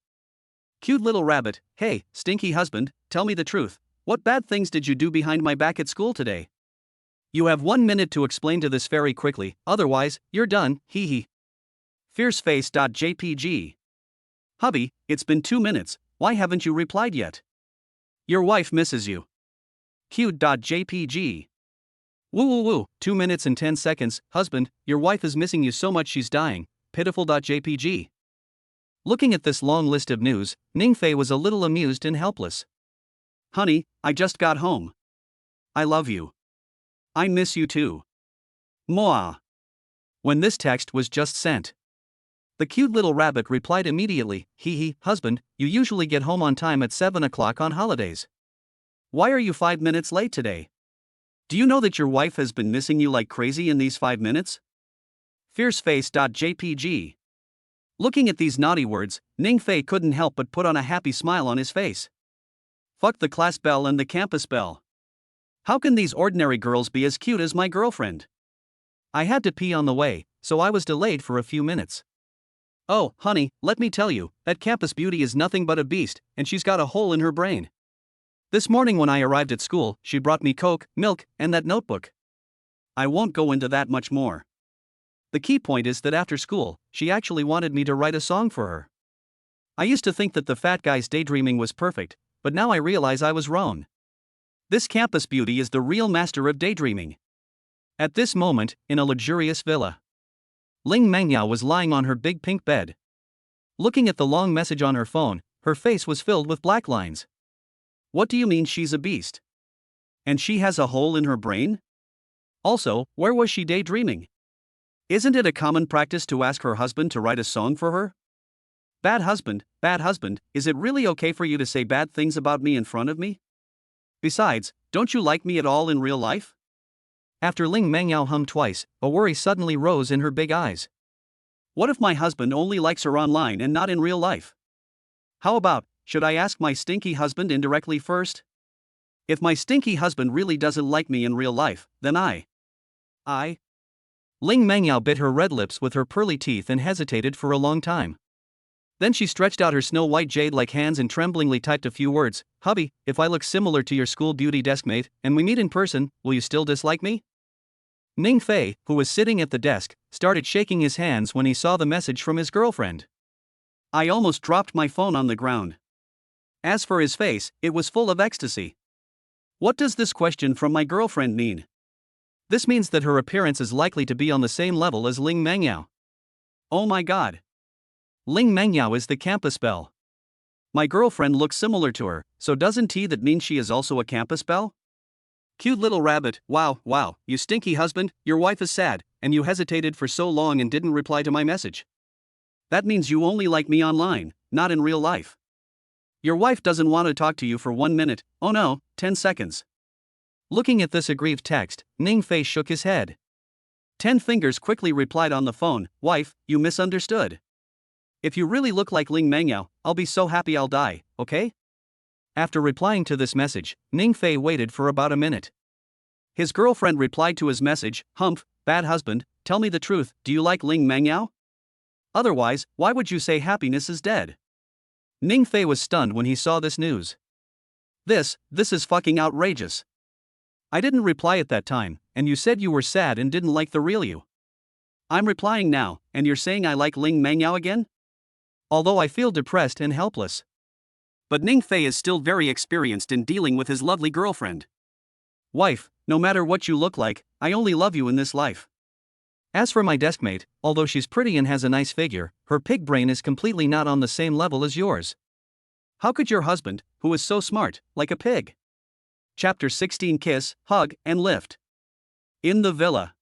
Cute little rabbit, hey, stinky husband, tell me the truth. What bad things did you do behind my back at school today? You have 1 minute to explain to this fairy quickly, otherwise, you're done, hee hee. Fierceface.jpg. Hubby, it's been 2 minutes, why haven't you replied yet? Your wife misses you. Cute.jpg. Woo woo woo, 2 minutes and 10 seconds, husband, your wife is missing you so much she's dying, pitiful.jpg. Looking at this long list of news, Ning Fei was a little amused and helpless. Honey, I just got home. I love you. I miss you too. Moa. When this text was just sent, the cute little rabbit replied immediately, hee hee, husband, you usually get home on time at 7 o'clock on holidays. Why are you 5 minutes late today? Do you know that your wife has been missing you like crazy in these 5 minutes? Fierceface.jpg. Looking at these naughty words, Ning Fei couldn't help but put on a happy smile on his face. Fuck the class belle and the campus belle. How can these ordinary girls be as cute as my girlfriend? I had to pee on the way, so I was delayed for a few minutes. Oh, honey, let me tell you, that campus beauty is nothing but a beast, and she's got a hole in her brain. This morning when I arrived at school, she brought me Coke, milk, and that notebook. I won't go into that much more. The key point is that after school, she actually wanted me to write a song for her. I used to think that the fat guy's daydreaming was perfect, but now I realize I was wrong. This campus beauty is the real master of daydreaming. At this moment, in a luxurious villa, Ling Mengyao was lying on her big pink bed. Looking at the long message on her phone, her face was filled with black lines. What do you mean she's a beast? And she has a hole in her brain? Also, where was she daydreaming? Isn't it a common practice to ask her husband to write a song for her? Bad husband, is it really okay for you to say bad things about me in front of me? Besides, don't you like me at all in real life? After Ling Mengyao hummed twice, a worry suddenly rose in her big eyes. What if my husband only likes her online and not in real life? How about, should I ask my stinky husband indirectly first? If my stinky husband really doesn't like me in real life, then Ling Mengyao bit her red lips with her pearly teeth and hesitated for a long time. Then she stretched out her snow-white jade-like hands and tremblingly typed a few words. Hubby, if I look similar to your school beauty deskmate, and we meet in person, will you still dislike me? Ning Fei, who was sitting at the desk, started shaking his hands when he saw the message from his girlfriend. I almost dropped my phone on the ground. As for his face, it was full of ecstasy. What does this question from my girlfriend mean? This means that her appearance is likely to be on the same level as Ling Mengyao. Oh my god. Ling Mengyao is the campus belle. My girlfriend looks similar to her, so doesn't that mean she is also a campus belle? Cute little rabbit, wow, you stinky husband, your wife is sad, and you hesitated for so long and didn't reply to my message. That means you only like me online, not in real life. Your wife doesn't want to talk to you for 1 minute, oh no, 10 seconds. Looking at this aggrieved text, Ning Fei shook his head. 10 fingers quickly replied on the phone, wife, you misunderstood. If you really look like Ling Mengyao, I'll be so happy I'll die, okay? After replying to this message, Ning Fei waited for about a minute. His girlfriend replied to his message, Humph, bad husband, tell me the truth, do you like Ling Mengyao? Otherwise, why would you say happiness is dead? Ning Fei was stunned when he saw this news. This is fucking outrageous. I didn't reply at that time, and you said you were sad and didn't like the real you. I'm replying now, and you're saying I like Ling Mengyao again? Although I feel depressed and helpless. But Ning Fei is still very experienced in dealing with his lovely girlfriend. Wife, no matter what you look like, I only love you in this life. As for my deskmate, although she's pretty and has a nice figure, her pig brain is completely not on the same level as yours. How could your husband, who is so smart, like a pig? Chapter 16. Kiss, hug, and lift. In the villa.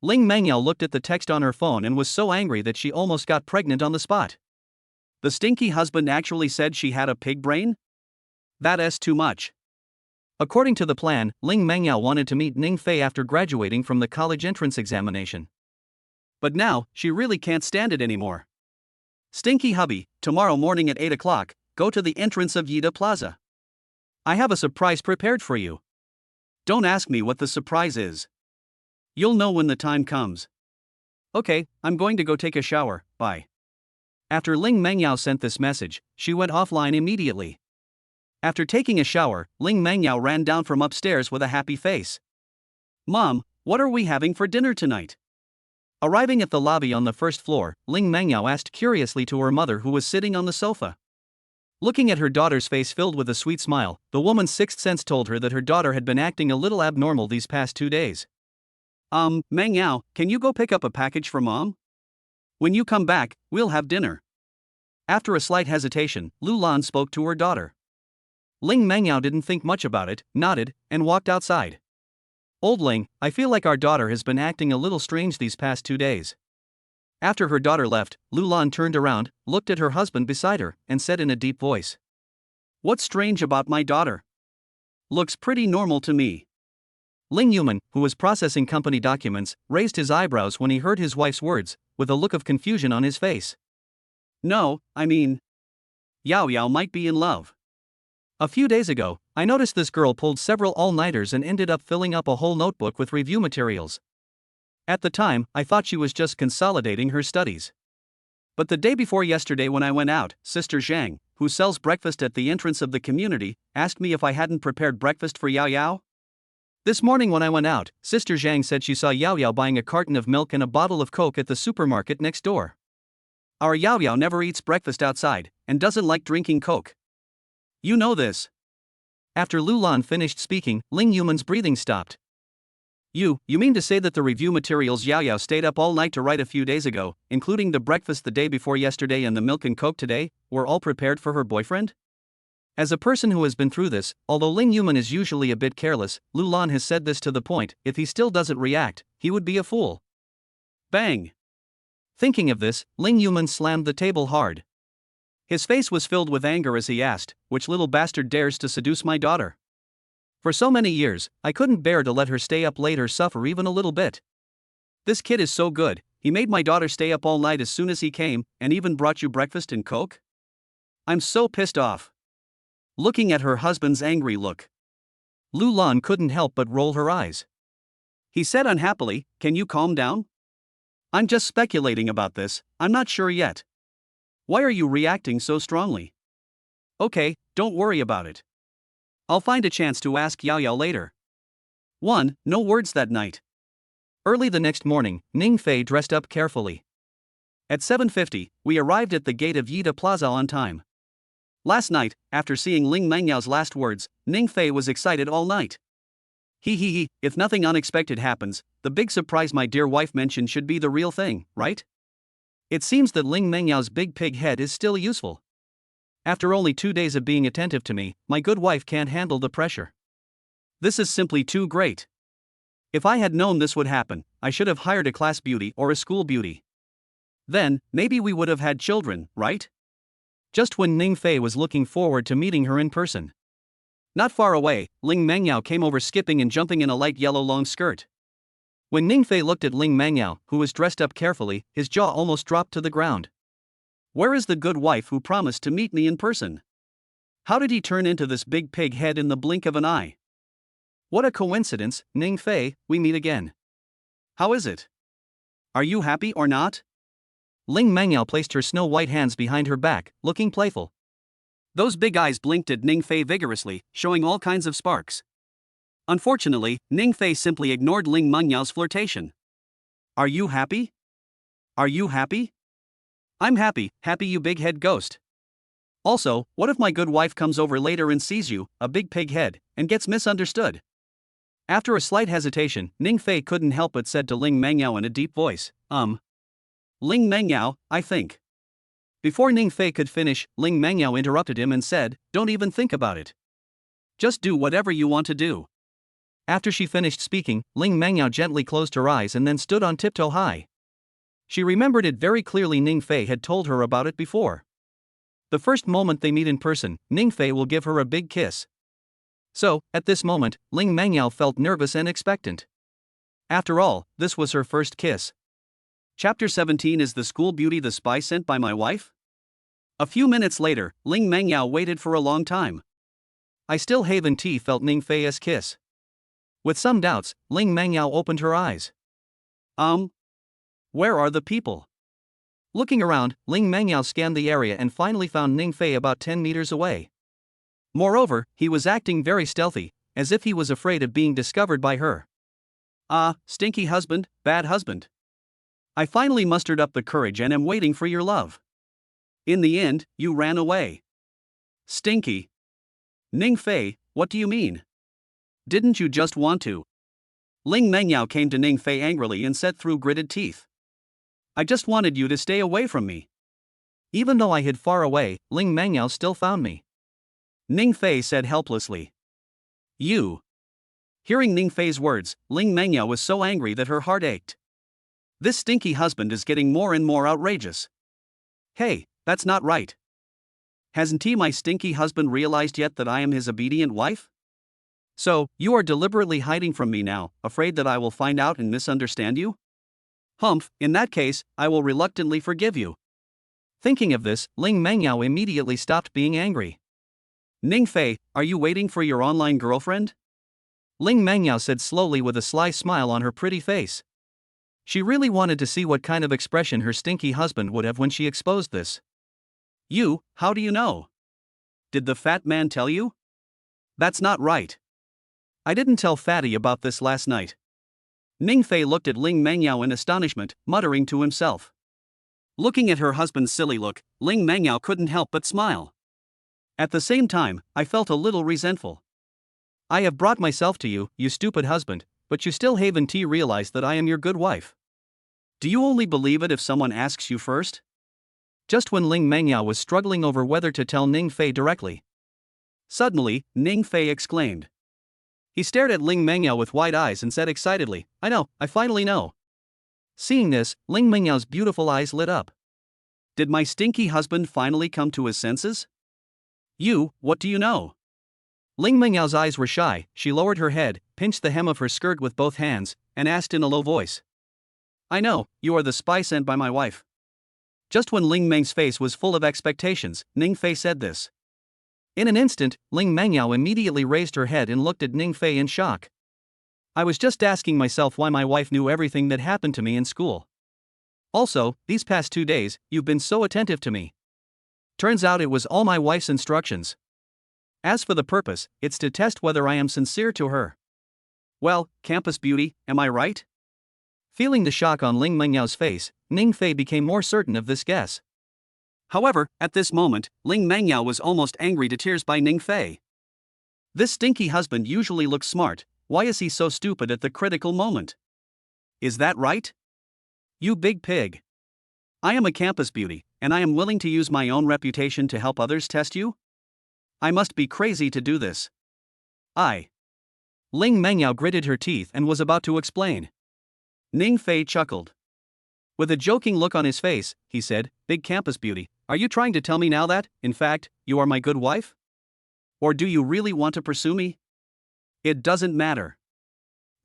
Ling Mengyao looked at the text on her phone and was so angry that she almost got pregnant on the spot. The stinky husband actually said she had a pig brain? That's too much. According to the plan, Ling Mengyao wanted to meet Ning Fei after graduating from the college entrance examination. But now, she really can't stand it anymore. Stinky hubby, tomorrow morning at 8 o'clock, go to the entrance of Yida Plaza. I have a surprise prepared for you. Don't ask me what the surprise is. You'll know when the time comes. Okay, I'm going to go take a shower, bye. After Ling Mengyao sent this message, she went offline immediately. After taking a shower, Ling Mengyao ran down from upstairs with a happy face. Mom, what are we having for dinner tonight? Arriving at the lobby on the first floor, Ling Mengyao asked curiously to her mother who was sitting on the sofa. Looking at her daughter's face filled with a sweet smile, the woman's sixth sense told her that her daughter had been acting a little abnormal these past 2 days. Mengyao, can you go pick up a package for Mom? When you come back, we'll have dinner. After a slight hesitation, Lu Lan spoke to her daughter. Ling Mengyao didn't think much about it, nodded, and walked outside. Old Ling, I feel like our daughter has been acting a little strange these past 2 days. After her daughter left, Lu Lan turned around, looked at her husband beside her, and said in a deep voice. What's strange about my daughter? Looks pretty normal to me. Ling Yuman, who was processing company documents, raised his eyebrows when he heard his wife's words, with a look of confusion on his face. No, I mean, Yao Yao might be in love. A few days ago, I noticed this girl pulled several all-nighters and ended up filling up a whole notebook with review materials. At the time, I thought she was just consolidating her studies. But the day before yesterday when I went out, Sister Zhang, who sells breakfast at the entrance of the community, asked me if I hadn't prepared breakfast for Yao Yao. This morning when I went out, Sister Zhang said she saw Yao Yao buying a carton of milk and a bottle of Coke at the supermarket next door. Our Yao Yao never eats breakfast outside, and doesn't like drinking Coke. You know this. After Lu Lan finished speaking, Ling Yuman's breathing stopped. You mean to say that the review materials Yao Yao stayed up all night to write a few days ago, including the breakfast the day before yesterday and the milk and Coke today, were all prepared for her boyfriend? As a person who has been through this, although Ling Yuman is usually a bit careless, Lu Lan has said this to the point, if he still doesn't react, he would be a fool. Bang! Thinking of this, Ling Yuman slammed the table hard. His face was filled with anger as he asked, which little bastard dares to seduce my daughter? For so many years, I couldn't bear to let her stay up late or suffer even a little bit. This kid is so good, he made my daughter stay up all night as soon as he came, and even brought you breakfast and Coke? I'm so pissed off. Looking at her husband's angry look, Lu Lan couldn't help but roll her eyes. He said unhappily, can you calm down? I'm just speculating about this, I'm not sure yet. Why are you reacting so strongly? Okay, don't worry about it. I'll find a chance to ask Yao Yao later. 1. No words that night. Early the next morning, Ning Fei dressed up carefully. At 7:50, we arrived at the gate of Yida Plaza on time. Last night, after seeing Ling Mengyao's last words, Ning Fei was excited all night. If nothing unexpected happens, the big surprise my dear wife mentioned should be the real thing, right? It seems that Ling Mengyao's big pig head is still useful. After only 2 days of being attentive to me, my good wife can't handle the pressure. This is simply too great. If I had known this would happen, I should have hired a class beauty or a school beauty. Then, maybe we would have had children, right? Just when Ning Fei was looking forward to meeting her in person. Not far away, Ling Mengyao came over skipping and jumping in a light yellow long skirt. When Ning Fei looked at Ling Mengyao, who was dressed up carefully, his jaw almost dropped to the ground. Where is the good wife who promised to meet me in person? How did he turn into this big pig head in the blink of an eye? What a coincidence, Ning Fei, we meet again. How is it? Are you happy or not? Ling Mengyao placed her snow-white hands behind her back, looking playful. Those big eyes blinked at Ning Fei vigorously, showing all kinds of sparks. Unfortunately, Ning Fei simply ignored Ling Mengyao's flirtation. Are you happy? Are you happy? I'm happy, you big head ghost. Also, what if my good wife comes over later and sees you, a big pig head, and gets misunderstood? After a slight hesitation, Ning Fei couldn't help but said to Ling Mengyao in a deep voice, Ling Mengyao, I think. Before Ning Fei could finish, Ling Mengyao interrupted him and said, don't even think about it. Just do whatever you want to do. After she finished speaking, Ling Mengyao gently closed her eyes and then stood on tiptoe high. She remembered it very clearly. Ning Fei had told her about it before. The first moment they meet in person, Ning Fei will give her a big kiss. So, at this moment, Ling Mengyao felt nervous and expectant. After all, this was her first kiss. Chapter 17 Is the School Beauty the spy sent by my wife? A few minutes later, Ling Mengyao waited for a long time. I still haven't felt Ning Fei's kiss. With some doubts, Ling Mengyao opened her eyes. Where are the people? Looking around, Ling Mengyao scanned the area and finally found Ning Fei about 10 meters away. Moreover, he was acting very stealthy, as if he was afraid of being discovered by her. Stinky husband, bad husband. I finally mustered up the courage and am waiting for your love. In the end, you ran away. Stinky. Ning Fei, what do you mean? Didn't you just want to? Ling Mengyao came to Ning Fei angrily and said through gritted teeth. I just wanted you to stay away from me. Even though I hid far away, Ling Mengyao still found me. Ning Fei said helplessly. You. Hearing Ning Fei's words, Ling Mengyao was so angry that her heart ached. This stinky husband is getting more and more outrageous. Hey, that's not right. Hasn't my stinky husband realized yet that I am his obedient wife? So, you are deliberately hiding from me now, afraid that I will find out and misunderstand you? Humph, in that case, I will reluctantly forgive you. Thinking of this, Ling Mengyao immediately stopped being angry. Ning Fei, are you waiting for your online girlfriend? Ling Mengyao said slowly with a sly smile on her pretty face. She really wanted to see what kind of expression her stinky husband would have when she exposed this. You, how do you know? Did the fat man tell you? That's not right. I didn't tell Fatty about this last night. Ning Fei looked at Ling Mengyao in astonishment, muttering to himself. Looking at her husband's silly look, Ling Mengyao couldn't help but smile. At the same time, I felt a little resentful. I have brought myself to you, you stupid husband, but you still haven't realized that I am your good wife. Do you only believe it if someone asks you first? Just when Ling Mengyao was struggling over whether to tell Ning Fei directly. Suddenly, Ning Fei exclaimed. He stared at Ling Mengyao with wide eyes and said excitedly, I know, I finally know. Seeing this, Ling Mengyao's beautiful eyes lit up. Did my stinky husband finally come to his senses? You, what do you know? Ling Mengyao's eyes were shy, she lowered her head, pinched the hem of her skirt with both hands, and asked in a low voice. I know, you are the spy sent by my wife. Just when Ling Meng's face was full of expectations, Ning Fei said this. In an instant, Ling Mengyao immediately raised her head and looked at Ning Fei in shock. I was just asking myself why my wife knew everything that happened to me in school. Also, these past 2 days, you've been so attentive to me. Turns out it was all my wife's instructions. As for the purpose, it's to test whether I am sincere to her. Well, campus beauty, am I right? Feeling the shock on Ling Mengyao's face, Ning Fei became more certain of this guess. However, at this moment, Ling Mengyao was almost angry to tears by Ning Fei. This stinky husband usually looks smart, why is he so stupid at the critical moment? Is that right? You big pig. I am a campus beauty, and I am willing to use my own reputation to help others test you? I must be crazy to do this. Ling Mengyao gritted her teeth and was about to explain. Ning Fei chuckled. With a joking look on his face, he said, Big campus beauty, are you trying to tell me now that, in fact, you are my good wife? Or do you really want to pursue me? It doesn't matter.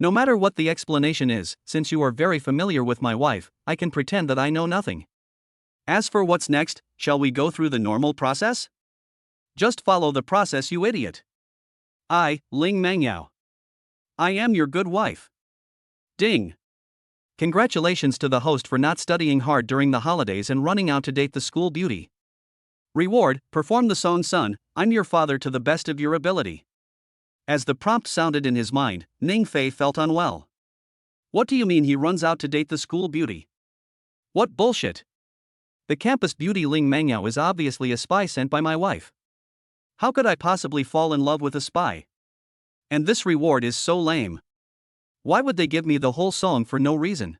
No matter what the explanation is, since you are very familiar with my wife, I can pretend that I know nothing. As for what's next, shall we go through the normal process? Just follow the process, you idiot. Ling Mengyao. I am your good wife. Ding. Congratulations to the host for not studying hard during the holidays and running out to date the school beauty. Reward, perform the song Son, I'm your father to the best of your ability. As the prompt sounded in his mind, Ning Fei felt unwell. What do you mean he runs out to date the school beauty? What bullshit. The campus beauty Ling Mengyao is obviously a spy sent by my wife. How could I possibly fall in love with a spy? And this reward is so lame. Why would they give me the whole song for no reason?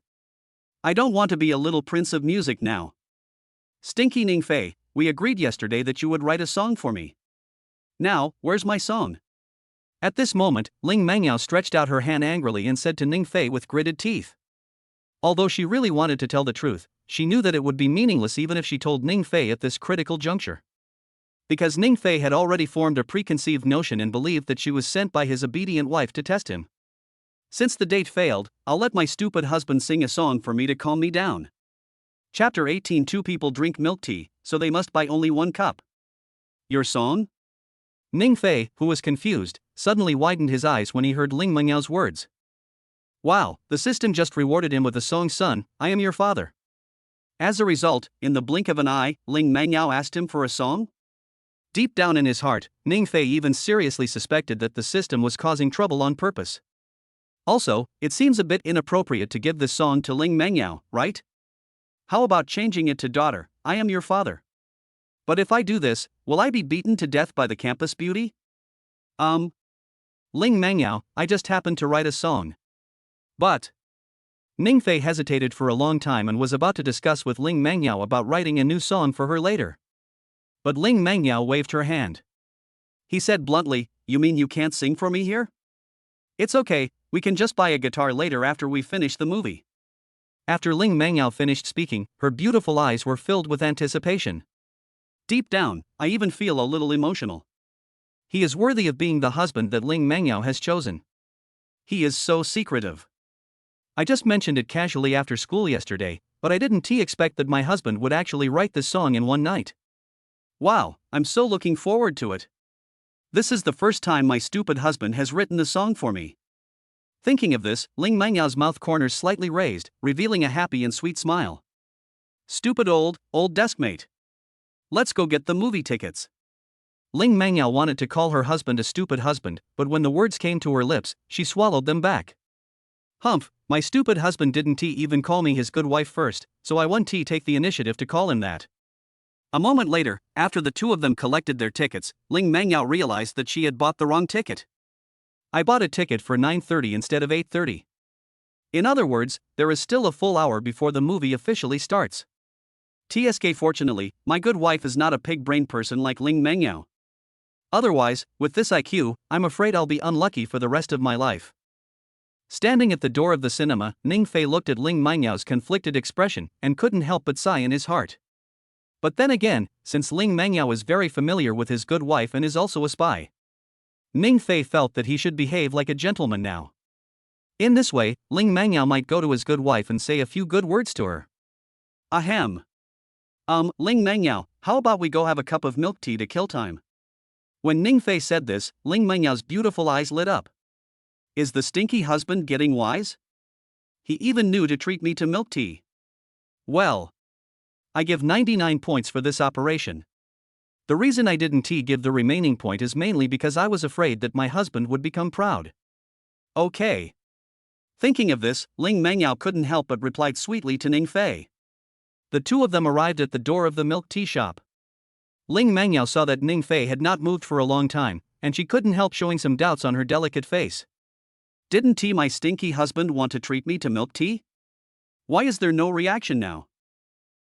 I don't want to be a little prince of music now. Stinky Ning Fei, we agreed yesterday that you would write a song for me. Now, where's my song? At this moment, Ling Mengyao stretched out her hand angrily and said to Ning Fei with gritted teeth. Although she really wanted to tell the truth, she knew that it would be meaningless even if she told Ning Fei at this critical juncture. Because Ning Fei had already formed a preconceived notion and believed that she was sent by his obedient wife to test him. Since the date failed, I'll let my stupid husband sing a song for me to calm me down. Chapter 18. Two people drink milk tea, so they must buy only one cup. Your song? Ning Fei, who was confused, suddenly widened his eyes when he heard Ling Menyao's words. Wow, the system just rewarded him with a song. Son, I am your father. As a result, in the blink of an eye, Ling Mengyao asked him for a song? Deep down in his heart, Ning Fei even seriously suspected that the system was causing trouble on purpose. Also, it seems a bit inappropriate to give this song to Ling Mengyao, right? How about changing it to daughter, I am your father? But if I do this, will I be beaten to death by the campus beauty? Ling Mengyao, I just happened to write a song. But Ning Fei hesitated for a long time and was about to discuss with Ling Mengyao about writing a new song for her later. But Ling Mengyao waved her hand. He said bluntly, you mean you can't sing for me here? It's okay, we can just buy a guitar later after we finish the movie. After Ling Mengyao finished speaking, her beautiful eyes were filled with anticipation. Deep down, I even feel a little emotional. He is worthy of being the husband that Ling Mengyao has chosen. He is so secretive. I just mentioned it casually after school yesterday, but I didn't expect that my husband would actually write this song in one night. Wow, I'm so looking forward to it. This is the first time my stupid husband has written a song for me. Thinking of this, Ling Mengyao's mouth corners slightly raised, revealing a happy and sweet smile. Stupid old deskmate. Let's go get the movie tickets. Ling Mengyao wanted to call her husband a stupid husband, but when the words came to her lips, she swallowed them back. Humph, my stupid husband didn't even call me his good wife first, so I won't take the initiative to call him that. A moment later, after the two of them collected their tickets, Ling Mengyao realized that she had bought the wrong ticket. I bought a ticket for 9:30 instead of 8:30. In other words, there is still a full hour before the movie officially starts. Fortunately, my good wife is not a pig-brained person like Ling Mengyao. Otherwise, with this IQ, I'm afraid I'll be unlucky for the rest of my life. Standing at the door of the cinema, Ning Fei looked at Ling Mengyao's conflicted expression and couldn't help but sigh in his heart. But then again, since Ling Mengyao is very familiar with his good wife and is also a spy, Ning Fei felt that he should behave like a gentleman now. In this way, Ling Mengyao might go to his good wife and say a few good words to her. Ahem. Ling Mengyao, how about we go have a cup of milk tea to kill time? When Ning Fei said this, Ling Mengyao's beautiful eyes lit up. Is the stinky husband getting wise? He even knew to treat me to milk tea. Well, I give 99 points for this operation. The reason I didn't give the remaining point is mainly because I was afraid that my husband would become proud. Okay. Thinking of this, Ling Mengyao couldn't help but replied sweetly to Ning Fei. The two of them arrived at the door of the milk tea shop. Ling Mengyao saw that Ning Fei had not moved for a long time, and she couldn't help showing some doubts on her delicate face. Didn't my stinky husband want to treat me to milk tea? Why is there no reaction now?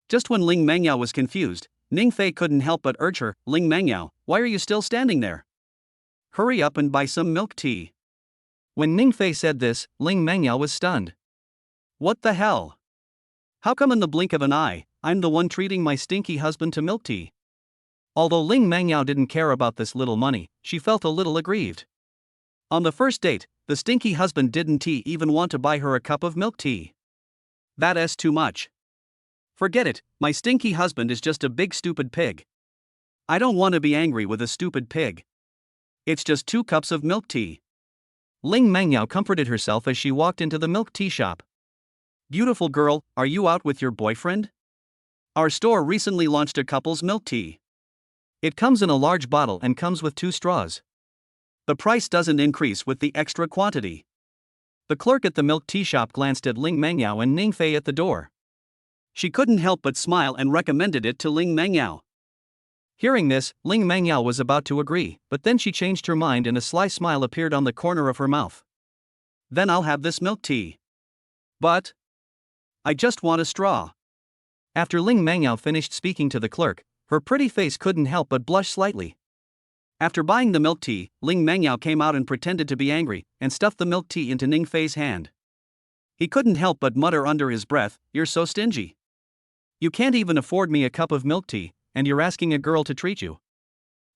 Just when Ling Mengyao was confused, Ning Fei couldn't help but urge her, Ling Mengyao, why are you still standing there? Hurry up and buy some milk tea. When Ning Fei said this, Ling Mengyao was stunned. What the hell? How come in the blink of an eye, I'm the one treating my stinky husband to milk tea? Although Ling Mengyao didn't care about this little money, she felt a little aggrieved. On the first date, the stinky husband didn't even want to buy her a cup of milk tea. That's too much. Forget it, my stinky husband is just a big stupid pig. I don't want to be angry with a stupid pig. It's just 2 cups of milk tea. Ling Mengyao comforted herself as she walked into the milk tea shop. Beautiful girl, are you out with your boyfriend? Our store recently launched a couple's milk tea. It comes in a large bottle and comes with 2 straws. The price doesn't increase with the extra quantity. The clerk at the milk tea shop glanced at Ling Mengyao and Ning Fei at the door. She couldn't help but smile and recommended it to Ling Mengyao. Hearing this, Ling Mengyao was about to agree, but then she changed her mind and a sly smile appeared on the corner of her mouth. Then I'll have this milk tea. But I just want a straw. After Ling Mengyao finished speaking to the clerk, her pretty face couldn't help but blush slightly. After buying the milk tea, Ling Mengyao came out and pretended to be angry, and stuffed the milk tea into Ning Fei's hand. He couldn't help but mutter under his breath, "You're so stingy. You can't even afford me a cup of milk tea, and you're asking a girl to treat you."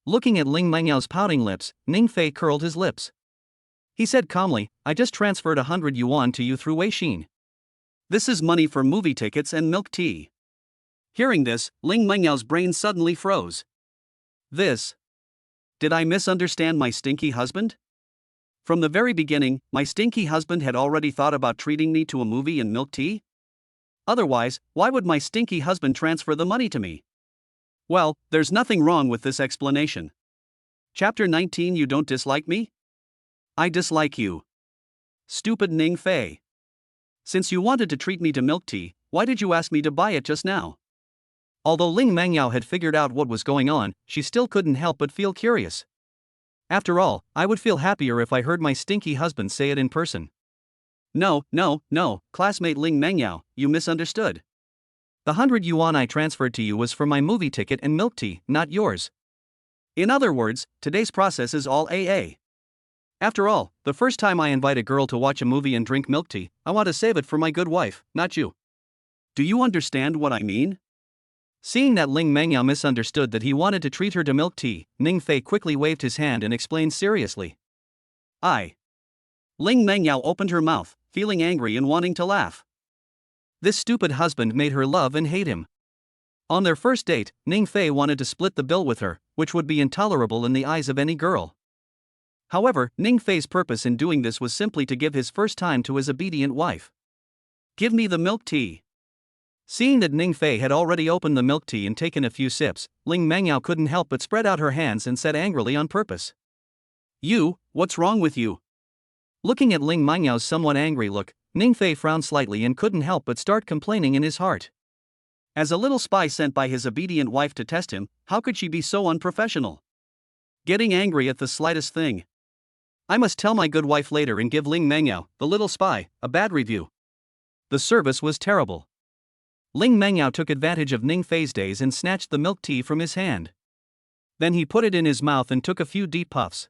Looking at Ling Mengyao's pouting lips, Ning Fei curled his lips. He said calmly, I just transferred 100 yuan to you through Weixin. This is money for movie tickets and milk tea. Hearing this, Ling Mengyao's brain suddenly froze. This. Did I misunderstand my stinky husband? From the very beginning, my stinky husband had already thought about treating me to a movie and milk tea? Otherwise, why would my stinky husband transfer the money to me? Well, there's nothing wrong with this explanation. Chapter 19. You don't dislike me? I dislike you. Stupid Ning Fei. Since you wanted to treat me to milk tea, why did you ask me to buy it just now? Although Ling Mengyao had figured out what was going on, she still couldn't help but feel curious. After all, I would feel happier if I heard my stinky husband say it in person. No, classmate Ling Mengyao, you misunderstood. The 100 yuan I transferred to you was for my movie ticket and milk tea, not yours. In other words, today's process is all AA. After all, the first time I invite a girl to watch a movie and drink milk tea, I want to save it for my good wife, not you. Do you understand what I mean? Seeing that Ling Mengyao misunderstood that he wanted to treat her to milk tea, Ning Fei quickly waved his hand and explained seriously. Ling Mengyao opened her mouth, feeling angry and wanting to laugh. This stupid husband made her love and hate him. On their first date, Ning Fei wanted to split the bill with her, which would be intolerable in the eyes of any girl. However, Ning Fei's purpose in doing this was simply to give his first time to his obedient wife. Give me the milk tea. Seeing that Ning Fei had already opened the milk tea and taken a few sips, Ling Mengyao couldn't help but spread out her hands and said angrily on purpose. What's wrong with you? Looking at Ling Mengyao's somewhat angry look, Ning Fei frowned slightly and couldn't help but start complaining in his heart. As a little spy sent by his obedient wife to test him, how could she be so unprofessional? Getting angry at the slightest thing. I must tell my good wife later and give Ling Mengyao, the little spy, a bad review. The service was terrible. Ling Mengyao took advantage of Ning Fei's days and snatched the milk tea from his hand. Then he put it in his mouth and took a few deep puffs.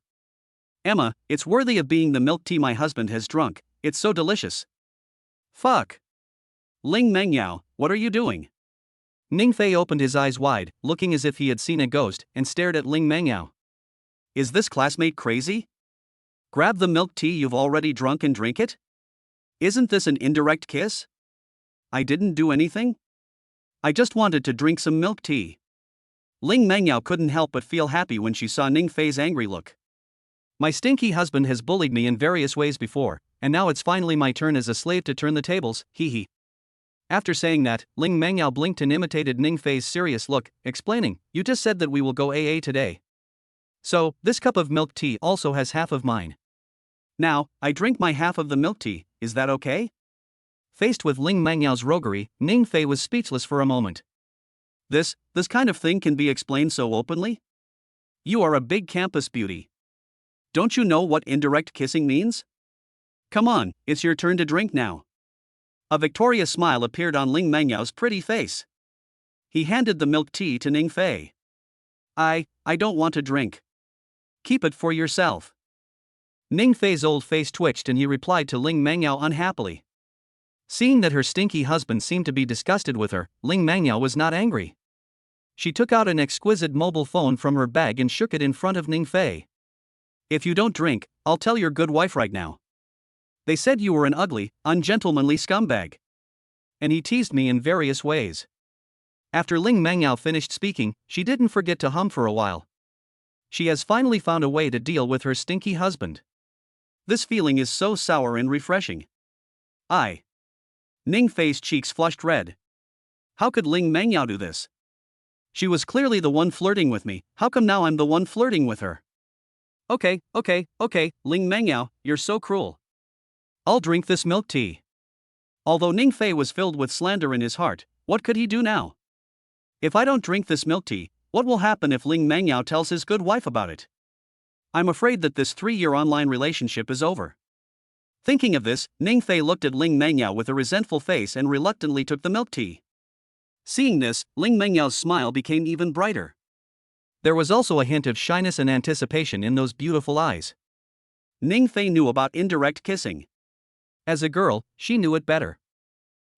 Emma, it's worthy of being the milk tea my husband has drunk, it's so delicious. Fuck. Ling Mengyao, what are you doing? Ning Fei opened his eyes wide, looking as if he had seen a ghost, and stared at Ling Mengyao. Is this classmate crazy? Grab the milk tea you've already drunk and drink it? Isn't this an indirect kiss? I didn't do anything? I just wanted to drink some milk tea. Ling Mengyao couldn't help but feel happy when she saw Ning Fei's angry look. My stinky husband has bullied me in various ways before, and now it's finally my turn as a slave to turn the tables, hee hee. After saying that, Ling Mengyao blinked and imitated Ning Fei's serious look, explaining, You just said that we will go AA today. So, this cup of milk tea also has half of mine. Now, I drink my half of the milk tea, is that okay? Faced with Ling Mengyao's roguery, Ning Fei was speechless for a moment. This kind of thing can be explained so openly? You are a big campus beauty. Don't you know what indirect kissing means? Come on, it's your turn to drink now. A victorious smile appeared on Ling Mengyao's pretty face. He handed the milk tea to Ning Fei. I don't want to drink. Keep it for yourself. Ning Fei's old face twitched and he replied to Ling Mengyao unhappily. Seeing that her stinky husband seemed to be disgusted with her, Ling Mengyao was not angry. She took out an exquisite mobile phone from her bag and shook it in front of Ning Fei. If you don't drink, I'll tell your good wife right now. They said you were an ugly, ungentlemanly scumbag. And he teased me in various ways. After Ling Mengyao finished speaking, she didn't forget to hum for a while. She has finally found a way to deal with her stinky husband. This feeling is so sour and refreshing. Ning Fei's cheeks flushed red. How could Ling Mengyao do this? She was clearly the one flirting with me, how come now I'm the one flirting with her? Okay, Ling Mengyao, you're so cruel. I'll drink this milk tea. Although Ning Fei was filled with slander in his heart, what could he do now? If I don't drink this milk tea, what will happen if Ling Mengyao tells his good wife about it? I'm afraid that this 3-year online relationship is over. Thinking of this, Ning Fei looked at Ling Mengyao with a resentful face and reluctantly took the milk tea. Seeing this, Ling Mengyao's smile became even brighter. There was also a hint of shyness and anticipation in those beautiful eyes. Ning Fei knew about indirect kissing. As a girl, she knew it better.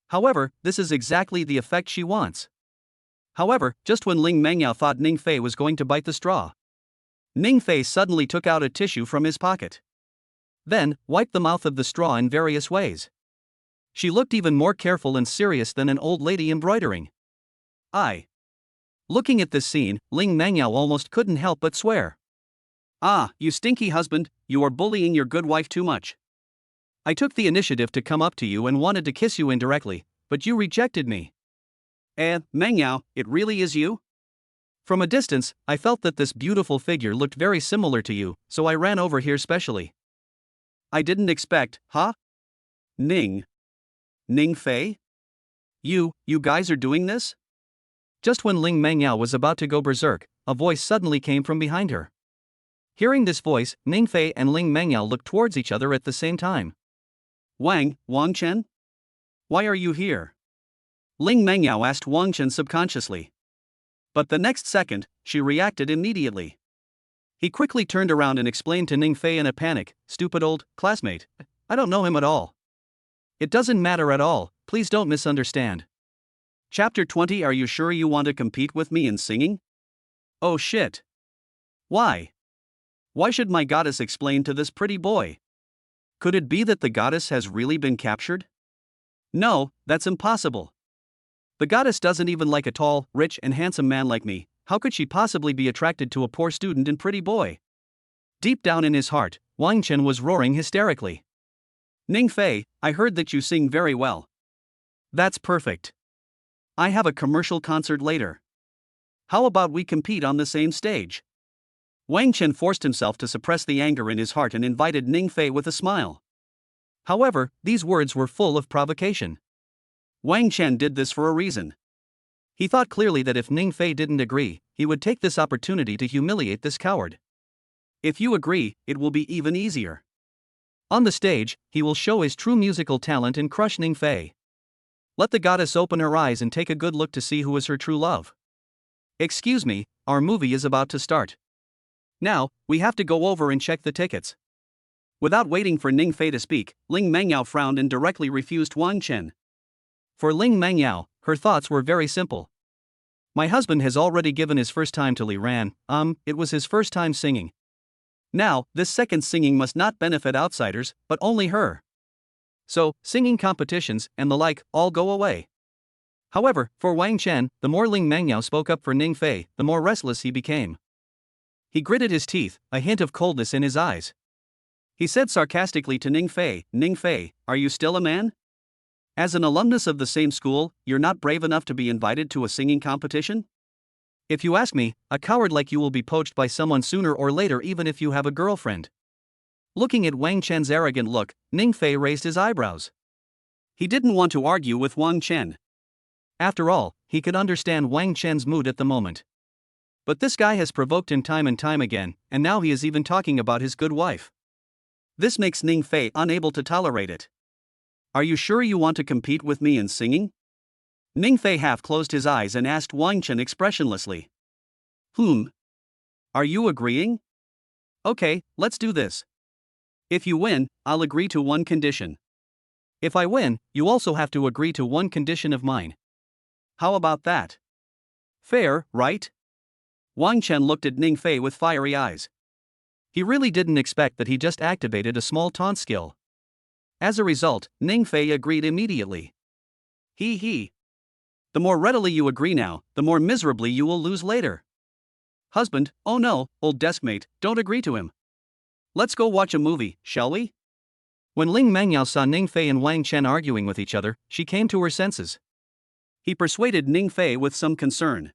However, this is exactly the effect she wants. However, just when Ling Mengyao thought Ning Fei was going to bite the straw, Ning Fei suddenly took out a tissue from his pocket. Then, wiped the mouth of the straw in various ways. She looked even more careful and serious than an old lady embroidering. Looking at this scene, Ling Mangyao almost couldn't help but swear. "Ah, you stinky husband, you are bullying your good wife too much. I took the initiative to come up to you and wanted to kiss you indirectly, but you rejected me." Mangyao, it really is you? From a distance, I felt that this beautiful figure looked very similar to you, so I ran over here specially. I didn't expect, huh? Ning Fei? You guys are doing this? Just when Ling Mangyao was about to go berserk, a voice suddenly came from behind her. Hearing this voice, Ning Fei and Ling Mangyao looked towards each other at the same time. Wang Chen? Why are you here? Ling Mangyao asked Wang Chen subconsciously. But the next second, she reacted immediately. He quickly turned around and explained to Ning Fei in a panic, "Stupid old classmate, I don't know him at all." "It doesn't matter at all, please don't misunderstand." Chapter 20. Are you sure you want to compete with me in singing? Oh shit. Why? Why should my goddess explain to this pretty boy? Could it be that the goddess has really been captured? No, that's impossible. The goddess doesn't even like a tall, rich and handsome man like me. How could she possibly be attracted to a poor student and pretty boy? Deep down in his heart, Wang Chen was roaring hysterically. Ning Fei, I heard that you sing very well. That's perfect. I have a commercial concert later. How about we compete on the same stage? Wang Chen forced himself to suppress the anger in his heart and invited Ning Fei with a smile. However, these words were full of provocation. Wang Chen did this for a reason. He thought clearly that if Ning Fei didn't agree, he would take this opportunity to humiliate this coward. If you agree, it will be even easier. On the stage, he will show his true musical talent and crush Ning Fei. Let the goddess open her eyes and take a good look to see who is her true love. Excuse me, our movie is about to start. Now, we have to go over and check the tickets. Without waiting for Ning Fei to speak, Ling Mangyao frowned and directly refused Wang Chen. For Ling Mangyao, her thoughts were very simple. My husband has already given his first time to Li Ran, it was his first time singing. Now, this second singing must not benefit outsiders, but only her. So, singing competitions and the like all go away. However, for Wang Chen, the more Ling Mangyao spoke up for Ning Fei, the more restless he became. He gritted his teeth, a hint of coldness in his eyes. He said sarcastically to Ning Fei, are you still a man? As an alumnus of the same school, you're not brave enough to be invited to a singing competition? If you ask me, a coward like you will be poached by someone sooner or later even if you have a girlfriend. Looking at Wang Chen's arrogant look, Ning Fei raised his eyebrows. He didn't want to argue with Wang Chen. After all, he could understand Wang Chen's mood at the moment. But this guy has provoked him time and time again, and now he is even talking about his good wife. This makes Ning Fei unable to tolerate it. Are you sure you want to compete with me in singing? Ning Fei half closed his eyes and asked Wang Chen expressionlessly. Are you agreeing? Okay, let's do this. If you win, I'll agree to one condition. If I win, you also have to agree to one condition of mine. How about that? Fair, right? Wang Chen looked at Ning Fei with fiery eyes. He really didn't expect that he just activated a small taunt skill. As a result, Ning Fei agreed immediately. The more readily you agree now, the more miserably you will lose later. Husband, oh no, old deskmate, don't agree to him. Let's go watch a movie, shall we? When Ling Mangyao saw Ning Fei and Wang Chen arguing with each other, she came to her senses. He persuaded Ning Fei with some concern.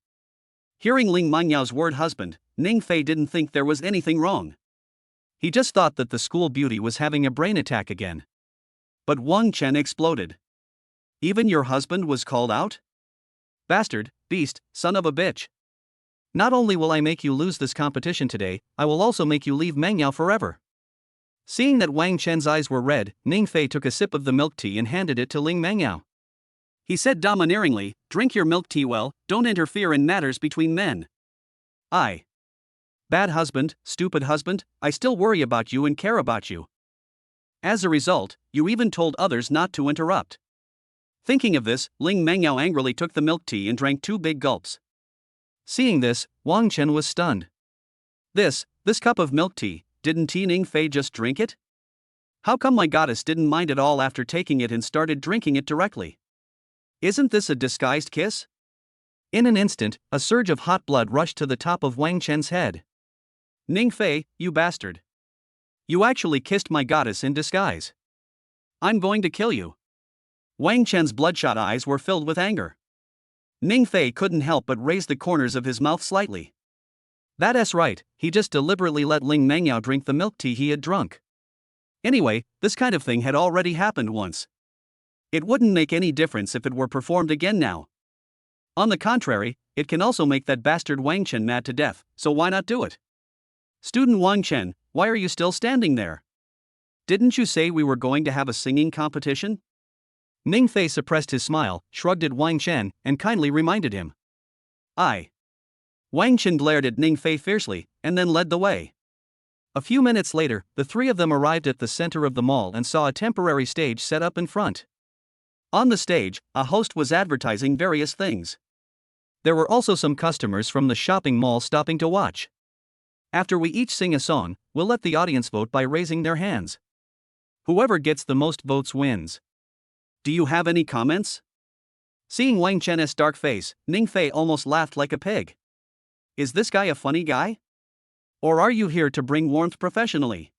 Hearing Ling Mangyao's word husband, Ning Fei didn't think there was anything wrong. He just thought that the school beauty was having a brain attack again. But Wang Chen exploded. Even your husband was called out? Bastard, beast, son of a bitch. Not only will I make you lose this competition today, I will also make you leave Mangyao forever. Seeing that Wang Chen's eyes were red, Ning Fei took a sip of the milk tea and handed it to Ling Mangyao. He said domineeringly, drink your milk tea well, don't interfere in matters between men. Bad husband, stupid husband, I still worry about you and care about you. As a result, you even told others not to interrupt. Thinking of this, Ling Mangyao angrily took the milk tea and drank 2 big gulps. Seeing this, Wang Chen was stunned. This cup of milk tea, didn't Ning Fei just drink it? How come my goddess didn't mind at all after taking it and started drinking it directly? Isn't this a disguised kiss? In an instant, a surge of hot blood rushed to the top of Wang Chen's head. Ning Fei, you bastard. You actually kissed my goddess in disguise. I'm going to kill you. Wang Chen's bloodshot eyes were filled with anger. Ning Fei couldn't help but raise the corners of his mouth slightly. That's right, he just deliberately let Ling Mengyao drink the milk tea he had drunk. Anyway, this kind of thing had already happened once. It wouldn't make any difference if it were performed again now. On the contrary, it can also make that bastard Wang Chen mad to death, so why not do it? Student Wang Chen, why are you still standing there? Didn't you say we were going to have a singing competition? Ning Fei suppressed his smile, shrugged at Wang Chen, and kindly reminded him. Wang Chen glared at Ning Fei fiercely, and then led the way. A few minutes later, the three of them arrived at the center of the mall and saw a temporary stage set up in front. On the stage, a host was advertising various things. There were also some customers from the shopping mall stopping to watch. After we each sing a song, we'll let the audience vote by raising their hands. Whoever gets the most votes wins. Do you have any comments? Seeing Wang Chen's dark face, Ning Fei almost laughed like a pig. Is this guy a funny guy? Or are you here to bring warmth professionally?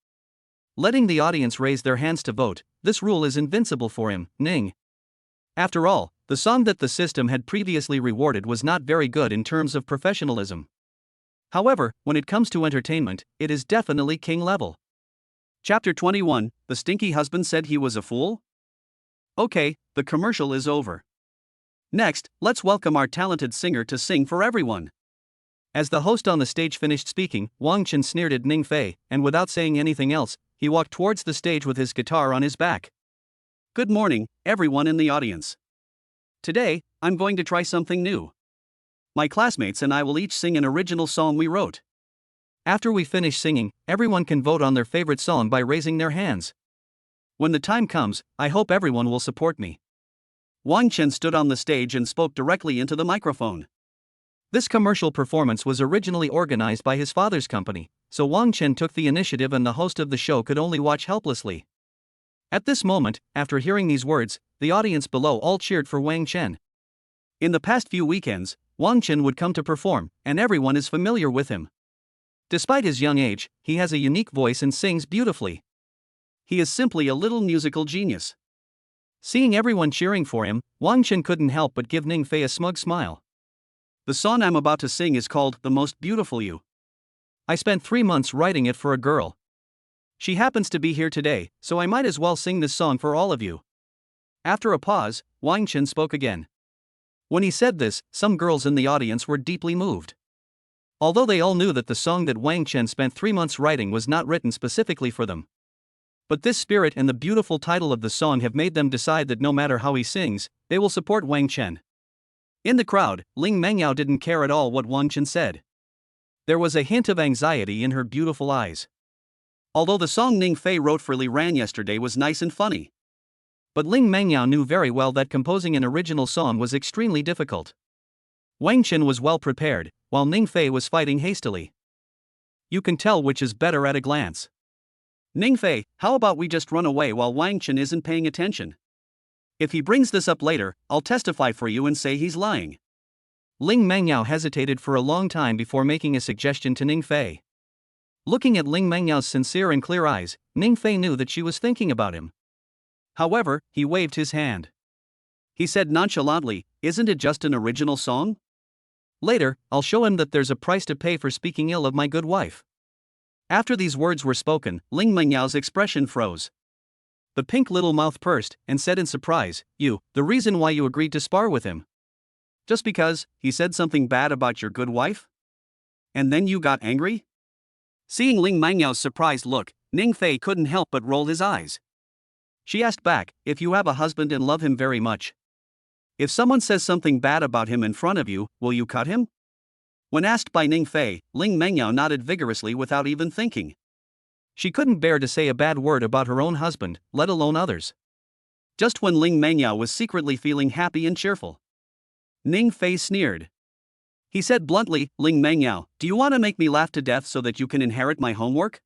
Letting the audience raise their hands to vote, this rule is invincible for him, Ning. After all, the song that the system had previously rewarded was not very good in terms of professionalism. However, when it comes to entertainment, it is definitely king level. Chapter 21, The Stinky Husband Said He Was a Fool? Okay, the commercial is over. Next, let's welcome our talented singer to sing for everyone. As the host on the stage finished speaking, Wang Chen sneered at Ning Fei, and without saying anything else, he walked towards the stage with his guitar on his back. Good morning, everyone in the audience. Today, I'm going to try something new. My classmates and I will each sing an original song we wrote. After we finish singing, everyone can vote on their favorite song by raising their hands. When the time comes, I hope everyone will support me. Wang Chen stood on the stage and spoke directly into the microphone. This commercial performance was originally organized by his father's company, so Wang Chen took the initiative and the host of the show could only watch helplessly. At this moment, after hearing these words, the audience below all cheered for Wang Chen. In the past few weekends, Wang Chen would come to perform, and everyone is familiar with him. Despite his young age, he has a unique voice and sings beautifully. He is simply a little musical genius. Seeing everyone cheering for him, Wang Chen couldn't help but give Ning Fei a smug smile. The song I'm about to sing is called The Most Beautiful You. I spent 3 months writing it for a girl. She happens to be here today, so I might as well sing this song for all of you. After a pause, Wang Chen spoke again. When he said this, some girls in the audience were deeply moved. Although they all knew that the song that Wang Chen spent 3 months writing was not written specifically for them. But this spirit and the beautiful title of the song have made them decide that no matter how he sings, they will support Wang Chen. In the crowd, Ling Mengyao didn't care at all what Wang Chen said. There was a hint of anxiety in her beautiful eyes. Although the song Ning Fei wrote for Li Ran yesterday was nice and funny. But Ling Mengyao knew very well that composing an original song was extremely difficult. Wang Chen was well prepared, while Ning Fei was fighting hastily. You can tell which is better at a glance. Ning Fei, how about we just run away while Wang Chen isn't paying attention? If he brings this up later, I'll testify for you and say he's lying. Ling Mengyao hesitated for a long time before making a suggestion to Ning Fei. Looking at Ling Mengyao's sincere and clear eyes, Ning Fei knew that she was thinking about him. However, he waved his hand. He said nonchalantly, "Isn't it just an original song? Later, I'll show him that there's a price to pay for speaking ill of my good wife." After these words were spoken, Ling Mengyao's expression froze. The pink little mouth pursed, and said in surprise, the reason why you agreed to spar with him? Just because he said something bad about your good wife? And then you got angry? Seeing Ling Mengyao's surprised look, Ning Fei couldn't help but roll his eyes. She asked back, if you have a husband and love him very much, if someone says something bad about him in front of you, will you cut him? When asked by Ning Fei, Ling Mengyao nodded vigorously without even thinking. She couldn't bear to say a bad word about her own husband, let alone others. Just when Ling Mengyao was secretly feeling happy and cheerful, Ning Fei sneered. He said bluntly, Ling Mengyao, do you want to make me laugh to death so that you can inherit my homework?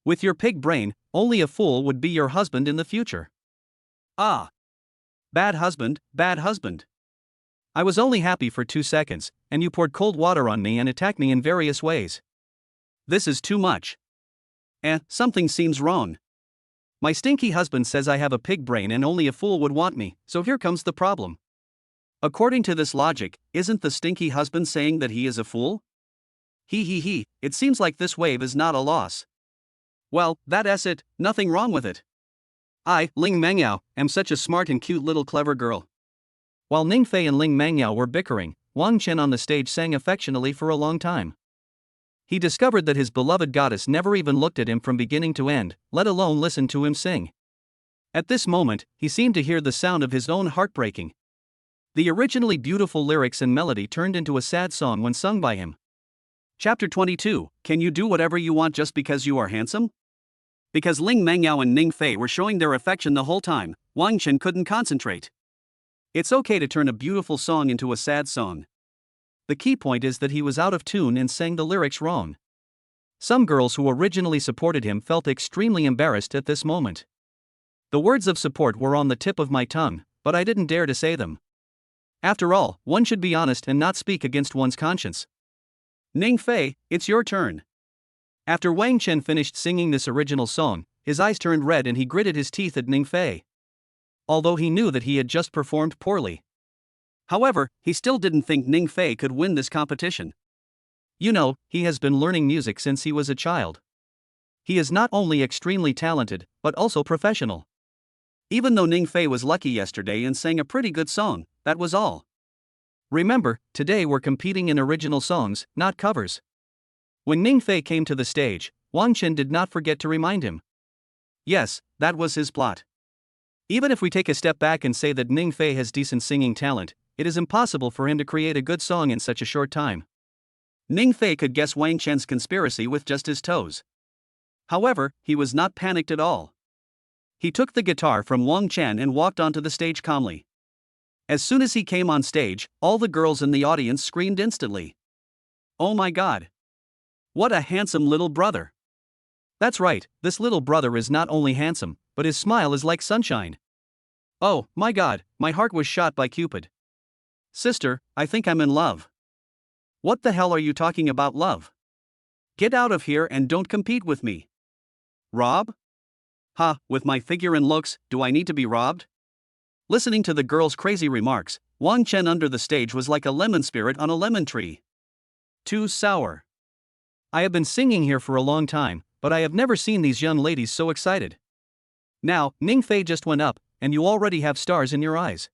With your pig brain, only a fool would be your husband in the future. Ah. Bad husband, bad husband. I was only happy for 2 seconds, and you poured cold water on me and attacked me in various ways. This is too much. Something seems wrong. My stinky husband says I have a pig brain and only a fool would want me, so here comes the problem. According to this logic, isn't the stinky husband saying that he is a fool? He, it seems like this wave is not a loss. Well, that's it, nothing wrong with it. I, Ling Mengyao, am such a smart and cute little clever girl. While Ningfei and Ling Mengyao were bickering, Wang Chen on the stage sang affectionately for a long time. He discovered that his beloved goddess never even looked at him from beginning to end, let alone listen to him sing. At this moment, he seemed to hear the sound of his own heart breaking. The originally beautiful lyrics and melody turned into a sad song when sung by him. Chapter 22, Can you do whatever you want just because you are handsome? Because Ling Mengyao and Ningfei were showing their affection the whole time, Wang Chen couldn't concentrate. It's okay to turn a beautiful song into a sad song. The key point is that he was out of tune and sang the lyrics wrong. Some girls who originally supported him felt extremely embarrassed at this moment. The words of support were on the tip of my tongue, but I didn't dare to say them. After all, one should be honest and not speak against one's conscience. Ningfei, it's your turn. After Wang Chen finished singing this original song, his eyes turned red and he gritted his teeth at Ningfei. Although he knew that he had just performed poorly. However, he still didn't think Ningfei could win this competition. You know, he has been learning music since he was a child. He is not only extremely talented, but also professional. Even though Ningfei was lucky yesterday and sang a pretty good song, that was all. Remember, today we're competing in original songs, not covers. When Ningfei came to the stage, Wang Chen did not forget to remind him. Yes, that was his plot. Even if we take a step back and say that Ningfei has decent singing talent, it is impossible for him to create a good song in such a short time. Ningfei could guess Wang Chen's conspiracy with just his toes. However, he was not panicked at all. He took the guitar from Wang Chen and walked onto the stage calmly. As soon as he came on stage, all the girls in the audience screamed instantly. Oh my God! What a handsome little brother! That's right, this little brother is not only handsome, but his smile is like sunshine. Oh my God, my heart was shot by Cupid. Sister, I think I'm in love. What the hell are you talking about, love? Get out of here and don't compete with me. Rob? With my figure and looks, do I need to be robbed? Listening to the girl's crazy remarks, Wang Chen under the stage was like a lemon spirit on a lemon tree. Too sour. I have been singing here for a long time, but I have never seen these young ladies so excited. Now, Ningfei just went up, and you already have stars in your eyes.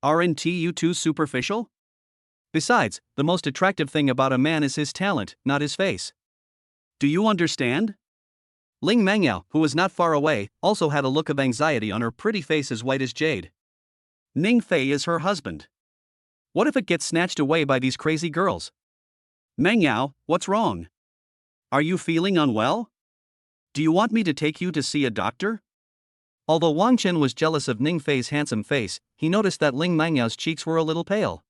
Aren't you too superficial? Besides, the most attractive thing about a man is his talent, not his face. Do you understand? Ling Mengyao, who was not far away, also had a look of anxiety on her pretty face as white as jade. Ningfei is her husband. What if it gets snatched away by these crazy girls? Mengyao, what's wrong? Are you feeling unwell? Do you want me to take you to see a doctor? Although Wang Chen was jealous of Ningfei's handsome face, he noticed that Ling Mengyao's cheeks were a little pale.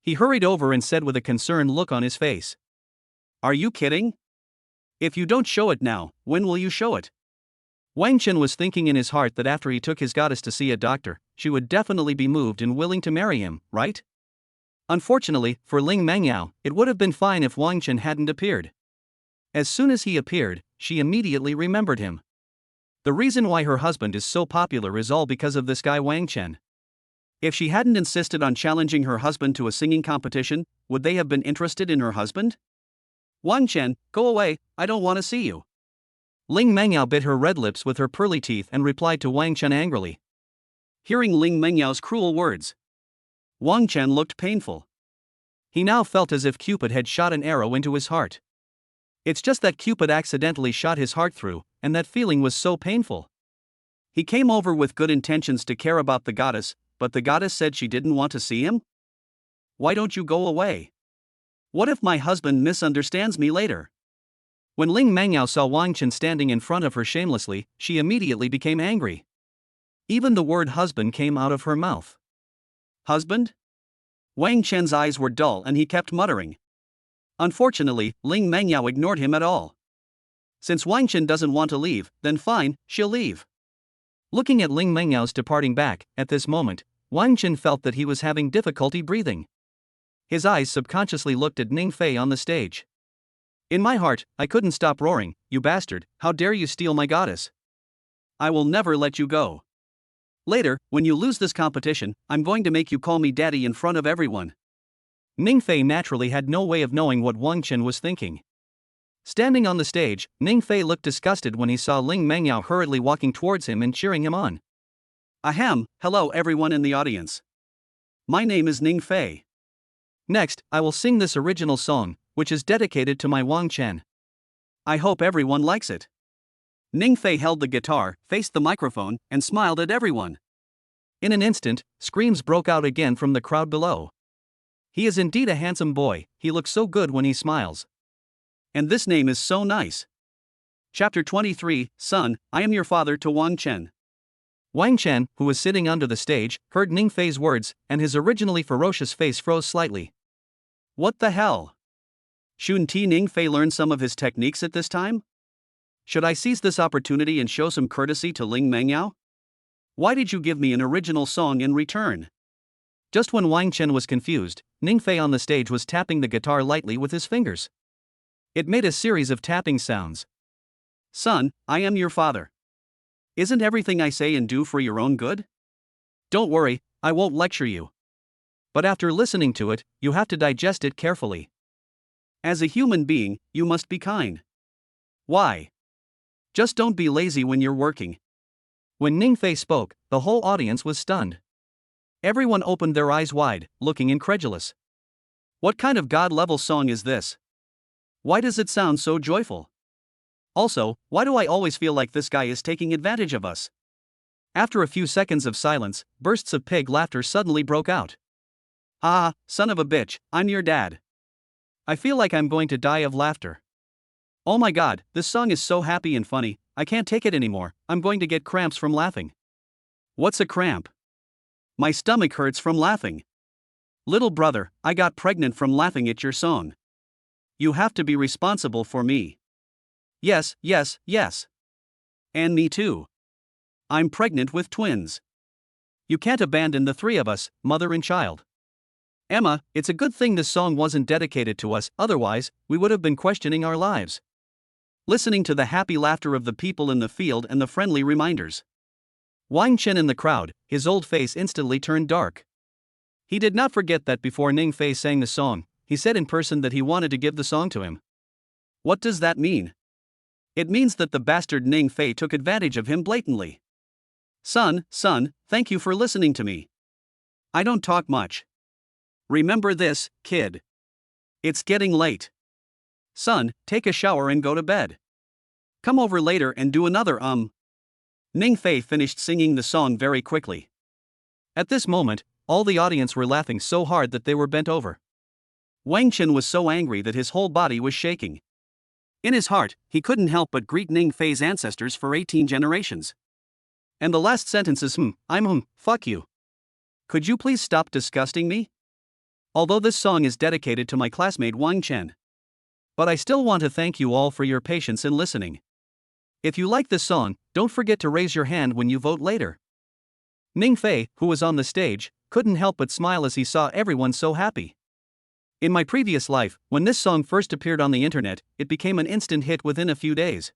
He hurried over and said with a concerned look on his face. Are you kidding? If you don't show it now, when will you show it? Wang Chen was thinking in his heart that after he took his goddess to see a doctor, she would definitely be moved and willing to marry him, right? Unfortunately, for Ling Mengyao, it would have been fine if Wang Chen hadn't appeared. As soon as he appeared, she immediately remembered him. The reason why her husband is so popular is all because of this guy Wang Chen. If she hadn't insisted on challenging her husband to a singing competition, would they have been interested in her husband? Wang Chen, go away, I don't want to see you. Ling Mengyao bit her red lips with her pearly teeth and replied to Wang Chen angrily. Hearing Ling Mengyao's cruel words, Wang Chen looked painful. He now felt as if Cupid had shot an arrow into his heart. It's just that Cupid accidentally shot his heart through, and that feeling was so painful. He came over with good intentions to care about the goddess, but the goddess said she didn't want to see him? Why don't you go away? What if my husband misunderstands me later? When Ling Mengyao saw Wang Chen standing in front of her shamelessly, she immediately became angry. Even the word husband came out of her mouth. Husband? Wang Chen's eyes were dull and he kept muttering. Unfortunately, Ling Mengyao ignored him at all. Since Wang Chen doesn't want to leave, then fine, she'll leave. Looking at Ling Mengyao's departing back, at this moment, Wang Chen felt that he was having difficulty breathing. His eyes subconsciously looked at Ning Fei on the stage. In my heart, I couldn't stop roaring, "You bastard, how dare you steal my goddess? I will never let you go. Later, when you lose this competition, I'm going to make you call me daddy in front of everyone." Ning Fei naturally had no way of knowing what Wang Chen was thinking. Standing on the stage, Ning Fei looked disgusted when he saw Ling Mengyao hurriedly walking towards him and cheering him on. Ahem, hello everyone in the audience. My name is Ning Fei. Next, I will sing this original song, which is dedicated to my Wang Chen. I hope everyone likes it. Ning Fei held the guitar, faced the microphone, and smiled at everyone. In an instant, screams broke out again from the crowd below. He is indeed a handsome boy, he looks so good when he smiles. And this name is so nice. Chapter 23, Son, I am your father to Wang Chen. Wang Chen, who was sitting under the stage, heard Ning Fei's words, and his originally ferocious face froze slightly. What the hell? Shouldn't Ning Fei learn some of his techniques at this time? Should I seize this opportunity and show some courtesy to Ling Mengyao? Why did you give me an original song in return? Just when Wang Chen was confused, Ning Fei on the stage was tapping the guitar lightly with his fingers. It made a series of tapping sounds. Son, I am your father. Isn't everything I say and do for your own good? Don't worry, I won't lecture you. But after listening to it, you have to digest it carefully. As a human being, you must be kind. Why? Just don't be lazy when you're working. When Ning Fei spoke, the whole audience was stunned. Everyone opened their eyes wide, looking incredulous. What kind of God-level song is this? Why does it sound so joyful? Also, why do I always feel like this guy is taking advantage of us? After a few seconds of silence, bursts of pig laughter suddenly broke out. Ah, son of a bitch, I'm your dad. I feel like I'm going to die of laughter. Oh my god, this song is so happy and funny, I can't take it anymore, I'm going to get cramps from laughing. What's a cramp? My stomach hurts from laughing. Little brother, I got pregnant from laughing at your song. You have to be responsible for me. Yes, yes, yes. And me too. I'm pregnant with twins. You can't abandon the three of us, mother and child. Emma, it's a good thing this song wasn't dedicated to us, otherwise, we would have been questioning our lives. Listening to the happy laughter of the people in the field and the friendly reminders. Wang Chen in the crowd, his old face instantly turned dark. He did not forget that before Ning Fei sang the song, he said in person that he wanted to give the song to him. What does that mean? It means that the bastard Ning Fei took advantage of him blatantly. Son, thank you for listening to me. I don't talk much. Remember this, kid. It's getting late. Son, take a shower and go to bed. Come over later and do another Ning Fei finished singing the song very quickly. At this moment, all the audience were laughing so hard that they were bent over. Wang Chen was so angry that his whole body was shaking. In his heart, he couldn't help but greet Ning Fei's ancestors for 18 generations. And the last sentence is fuck you. Could you please stop disgusting me? Although this song is dedicated to my classmate Wang Chen. But I still want to thank you all for your patience in listening. If you like this song, don't forget to raise your hand when you vote later. Ning Fei, who was on the stage, couldn't help but smile as he saw everyone so happy. In my previous life, when this song first appeared on the internet, it became an instant hit within a few days.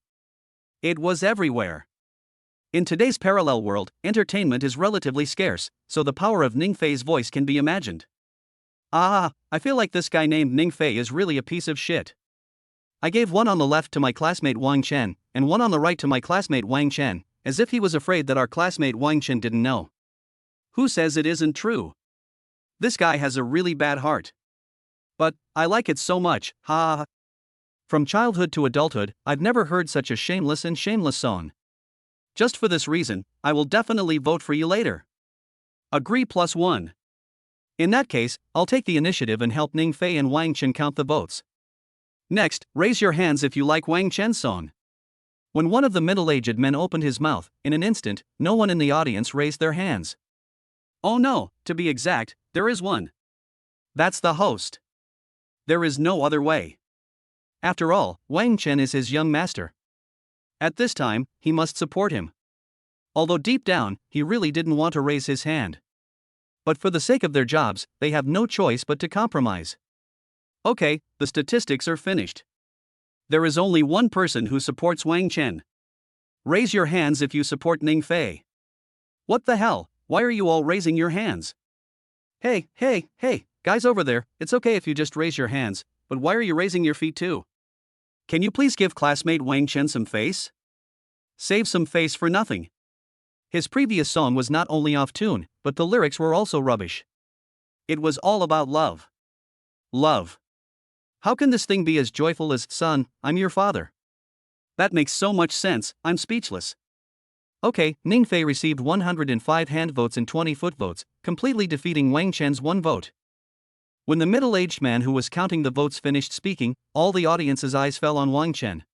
It was everywhere. In today's parallel world, entertainment is relatively scarce, so the power of Ning Fei's voice can be imagined. I feel like this guy named Ning Fei is really a piece of shit. I gave one on the left to my classmate Wang Chen, and one on the right to my classmate Wang Chen, as if he was afraid that our classmate Wang Chen didn't know. Who says it isn't true? This guy has a really bad heart. But, I like it so much, ha. From childhood to adulthood, I've never heard such a shameless and shameless song. Just for this reason, I will definitely vote for you later. Agree +1. In that case, I'll take the initiative and help Ning Fei and Wang Chen count the votes. Next, raise your hands if you like Wang Chen's song. When one of the middle-aged men opened his mouth, in an instant, no one in the audience raised their hands. Oh no, to be exact, there is one. That's the host. There is no other way. After all, Wang Chen is his young master. At this time, he must support him. Although deep down, he really didn't want to raise his hand. But for the sake of their jobs, they have no choice but to compromise. Okay, the statistics are finished. There is only one person who supports Wang Chen. Raise your hands if you support Ning Fei. What the hell, why are you all raising your hands? Hey, guys over there, it's okay if you just raise your hands, but why are you raising your feet too? Can you please give classmate Wang Chen some face? Save some face for nothing. His previous song was not only off tune, but the lyrics were also rubbish. It was all about love. Love. How can this thing be as joyful as, son, I'm your father? That makes so much sense, I'm speechless. Okay, Ning Fei received 105 hand votes and 20 foot votes, completely defeating Wang Chen's 1 vote. When the middle-aged man who was counting the votes finished speaking, all the audience's eyes fell on Wang Chen.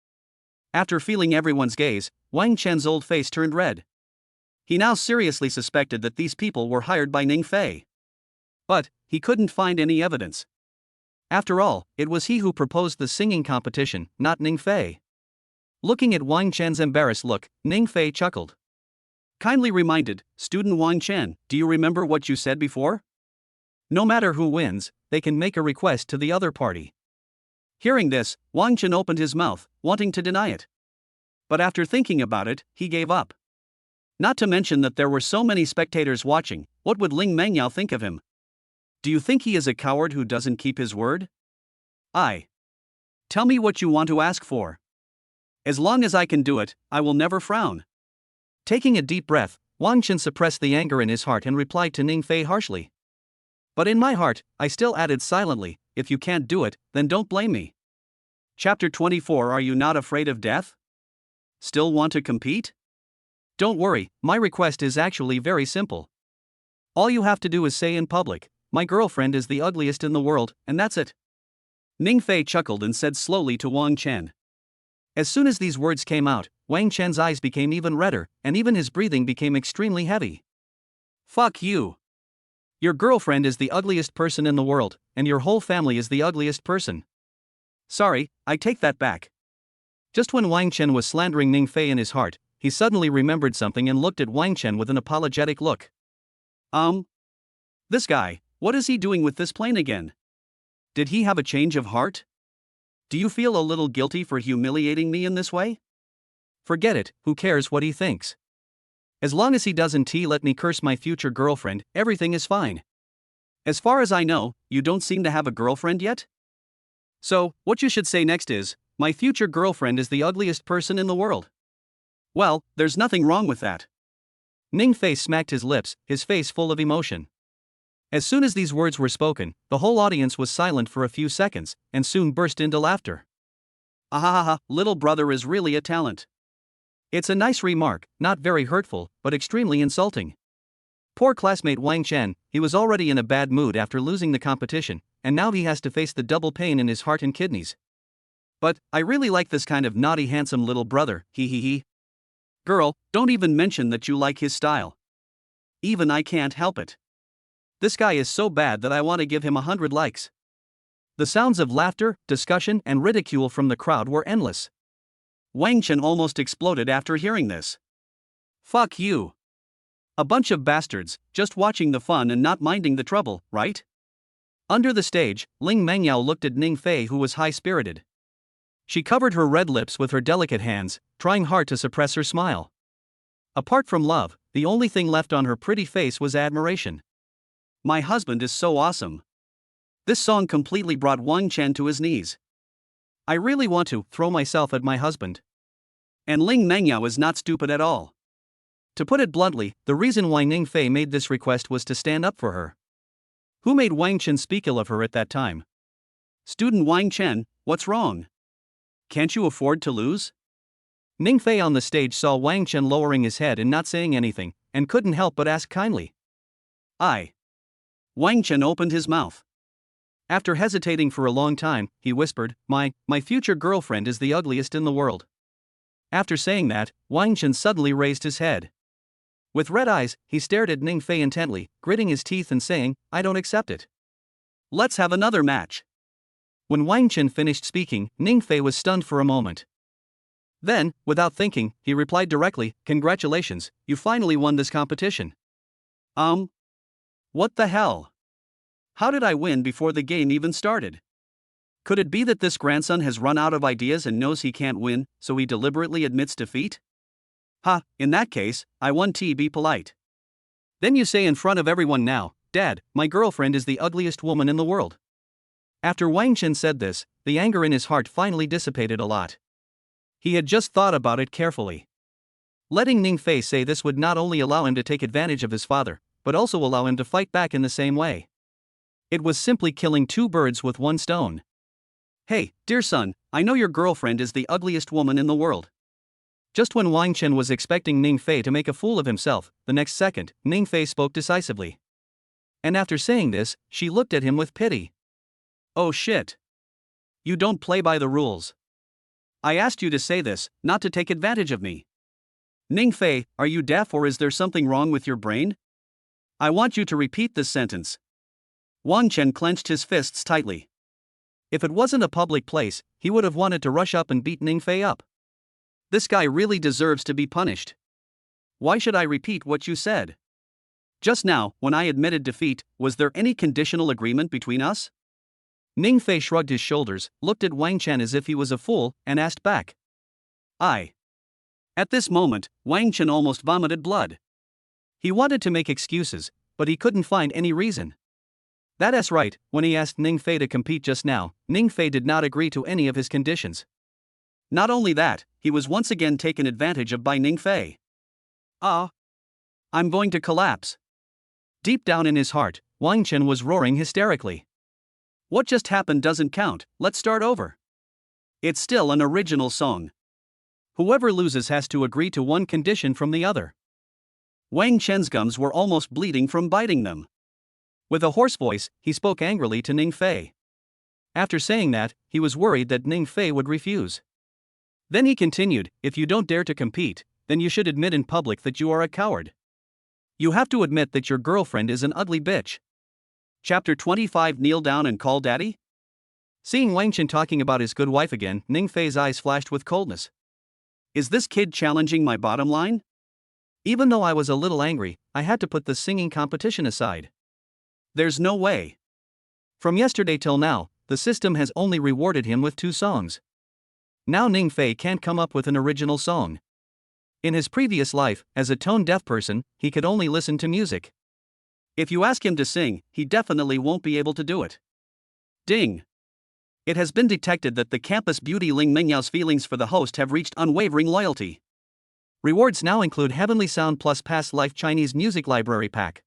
After feeling everyone's gaze, Wang Chen's old face turned red. He now seriously suspected that these people were hired by Ning Fei. But he couldn't find any evidence. After all, it was he who proposed the singing competition, not Ning Fei. Looking at Wang Chen's embarrassed look, Ning Fei chuckled. Kindly reminded, student Wang Chen, do you remember what you said before? No matter who wins, they can make a request to the other party. Hearing this, Wang Chen opened his mouth, wanting to deny it. But after thinking about it, he gave up. Not to mention that there were so many spectators watching, what would Ling Mengyao think of him? Do you think he is a coward who doesn't keep his word? Tell me what you want to ask for. As long as I can do it, I will never frown. Taking a deep breath, Wang Chen suppressed the anger in his heart and replied to Ning Fei harshly. But in my heart, I still added silently, if you can't do it, then don't blame me. Chapter 24. Are you not afraid of death? Still want to compete? Don't worry, my request is actually very simple. All you have to do is say in public, my girlfriend is the ugliest in the world, and that's it. Ning Fei chuckled and said slowly to Wang Chen. As soon as these words came out, Wang Chen's eyes became even redder, and even his breathing became extremely heavy. Fuck you. Your girlfriend is the ugliest person in the world, and your whole family is the ugliest person. Sorry, I take that back. Just when Wang Chen was slandering Ning Fei in his heart, he suddenly remembered something and looked at Wang Chen with an apologetic look. This guy, what is he doing with this plane again? Did he have a change of heart? Do you feel a little guilty for humiliating me in this way? Forget it, who cares what he thinks? As long as he doesn't let me curse my future girlfriend, everything is fine. As far as I know, you don't seem to have a girlfriend yet? So, what you should say next is, my future girlfriend is the ugliest person in the world. Well, there's nothing wrong with that. Ning Fei smacked his lips, his face full of emotion. As soon as these words were spoken, the whole audience was silent for a few seconds, and soon burst into laughter. Ahahaha, little brother is really a talent. It's a nice remark, not very hurtful, but extremely insulting. Poor classmate Wang Chen, he was already in a bad mood after losing the competition, and now he has to face the double pain in his heart and kidneys. But, I really like this kind of naughty handsome little brother, hee. Girl, don't even mention that you like his style. Even I can't help it. This guy is so bad that I want to give him 100 likes. The sounds of laughter, discussion, and ridicule from the crowd were endless. Wang Chen almost exploded after hearing this. Fuck you. A bunch of bastards, just watching the fun and not minding the trouble, right? Under the stage, Ling Mengyao looked at Ning Fei, who was high-spirited. She covered her red lips with her delicate hands, trying hard to suppress her smile. Apart from love, the only thing left on her pretty face was admiration. My husband is so awesome. This song completely brought Wang Chen to his knees. I really want to throw myself at my husband. And Ling Mengyao is not stupid at all. To put it bluntly, the reason why Ning Fei made this request was to stand up for her. Who made Wang Chen speak ill of her at that time? Student Wang Chen, what's wrong? Can't you afford to lose? Ning Fei on the stage saw Wang Chen lowering his head and not saying anything, and couldn't help but ask kindly. Wang Chen opened his mouth. After hesitating for a long time, he whispered, My future girlfriend is the ugliest in the world. After saying that, Wang Chen suddenly raised his head. With red eyes, he stared at Ning Fei intently, gritting his teeth and saying, I don't accept it. Let's have another match. When Wang Chen finished speaking, Ning Fei was stunned for a moment. Then, without thinking, he replied directly, "Congratulations, you finally won this competition." What the hell? How did I win before the game even started? Could it be that this grandson has run out of ideas and knows he can't win, so he deliberately admits defeat? In that case, I won. Be polite. Then you say in front of everyone now, "Dad, my girlfriend is the ugliest woman in the world." After Wang Chen said this, the anger in his heart finally dissipated a lot. He had just thought about it carefully. Letting Ning Fei say this would not only allow him to take advantage of his father, but also allow him to fight back in the same way. It was simply killing two birds with one stone. "Hey, dear son, I know your girlfriend is the ugliest woman in the world." Just when Wang Chen was expecting Ning Fei to make a fool of himself, the next second, Ning Fei spoke decisively. And after saying this, she looked at him with pity. "Oh shit. You don't play by the rules. I asked you to say this, not to take advantage of me. Ning Fei, are you deaf or is there something wrong with your brain? I want you to repeat this sentence." Wang Chen clenched his fists tightly. If it wasn't a public place, he would have wanted to rush up and beat Ning Fei up. This guy really deserves to be punished. Why should I repeat what you said? Just now, when I admitted defeat, was there any conditional agreement between us? Ning Fei shrugged his shoulders, looked at Wang Chen as if he was a fool, and asked back. At this moment, Wang Chen almost vomited blood. He wanted to make excuses, but he couldn't find any reason. That's right, when he asked Ning Fei to compete just now, Ning Fei did not agree to any of his conditions. Not only that, he was once again taken advantage of by Ning Fei. I'm going to collapse. Deep down in his heart, Wang Chen was roaring hysterically. What just happened doesn't count, let's start over. It's still an original song. Whoever loses has to agree to one condition from the other. Wang Chen's gums were almost bleeding from biting them. With a hoarse voice, he spoke angrily to Ning Fei. After saying that, he was worried that Ning Fei would refuse. Then he continued, "If you don't dare to compete, then you should admit in public that you are a coward. You have to admit that your girlfriend is an ugly bitch." Chapter 25. Kneel down and call daddy? Seeing Wang Chen talking about his good wife again, Ning Fei's eyes flashed with coldness. Is this kid challenging my bottom line? Even though I was a little angry, I had to put the singing competition aside. There's no way. From yesterday till now, the system has only rewarded him with 2 songs. Now Ning Fei can't come up with an original song. In his previous life, as a tone-deaf person, he could only listen to music. If you ask him to sing, he definitely won't be able to do it. Ding! It has been detected that the campus beauty Ling Mengyao's feelings for the host have reached unwavering loyalty. Rewards now include Heavenly Sound plus Past Life Chinese Music Library Pack.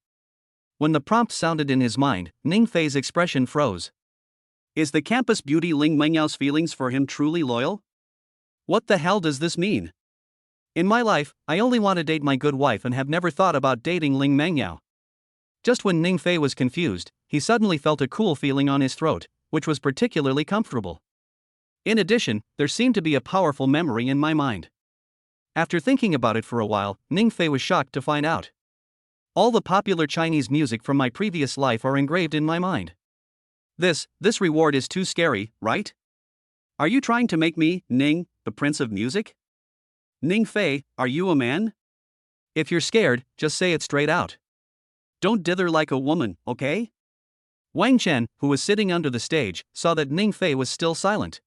When the prompt sounded in his mind, Ning Fei's expression froze. Is the campus beauty Ling Mengyao's feelings for him truly loyal? What the hell does this mean? In my life, I only want to date my good wife and have never thought about dating Ling Mengyao. Just when Ning Fei was confused, he suddenly felt a cool feeling on his throat, which was particularly comfortable. In addition, there seemed to be a powerful memory in my mind. After thinking about it for a while, Ning Fei was shocked to find out. All the popular Chinese music from my previous life are engraved in my mind. This reward is too scary, right? Are you trying to make me, Ning, the Prince of Music? Ning Fei, are you a man? If you're scared, just say it straight out. Don't dither like a woman, okay? Wang Chen, who was sitting under the stage, saw that Ning Fei was still silent.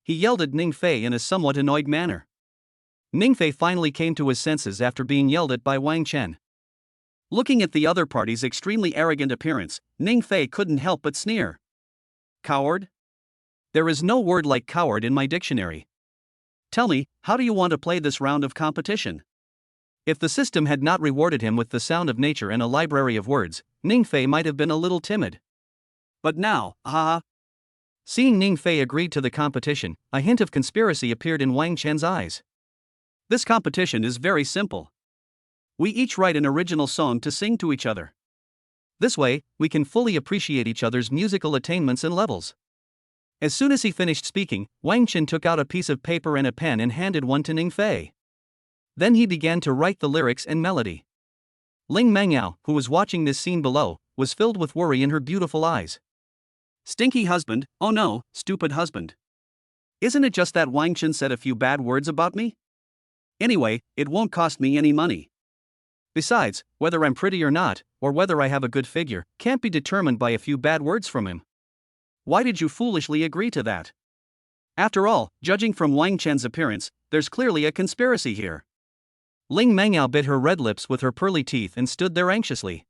He yelled at Ning Fei in a somewhat annoyed manner. Ning Fei finally came to his senses after being yelled at by Wang Chen. Looking at the other party's extremely arrogant appearance, Ning Fei couldn't help but sneer. Coward? There is no word like coward in my dictionary. Tell me, how do you want to play this round of competition? If the system had not rewarded him with the sound of nature and a library of words, Ning Fei might have been a little timid. But now, Seeing Ning Fei agreed to the competition, a hint of conspiracy appeared in Wang Chen's eyes. This competition is very simple. We each write an original song to sing to each other. This way, we can fully appreciate each other's musical attainments and levels. As soon as he finished speaking, Wang Chen took out a piece of paper and a pen and handed one to Ning Fei. Then he began to write the lyrics and melody. Ling Mengyao, who was watching this scene below, was filled with worry in her beautiful eyes. Stinky husband, oh no, stupid husband. Isn't it just that Wang Chen said a few bad words about me? Anyway, it won't cost me any money. Besides, whether I'm pretty or not, or whether I have a good figure, can't be determined by a few bad words from him. Why did you foolishly agree to that? After all, judging from Wang Chen's appearance, there's clearly a conspiracy here. Ling Mengyao bit her red lips with her pearly teeth and stood there anxiously.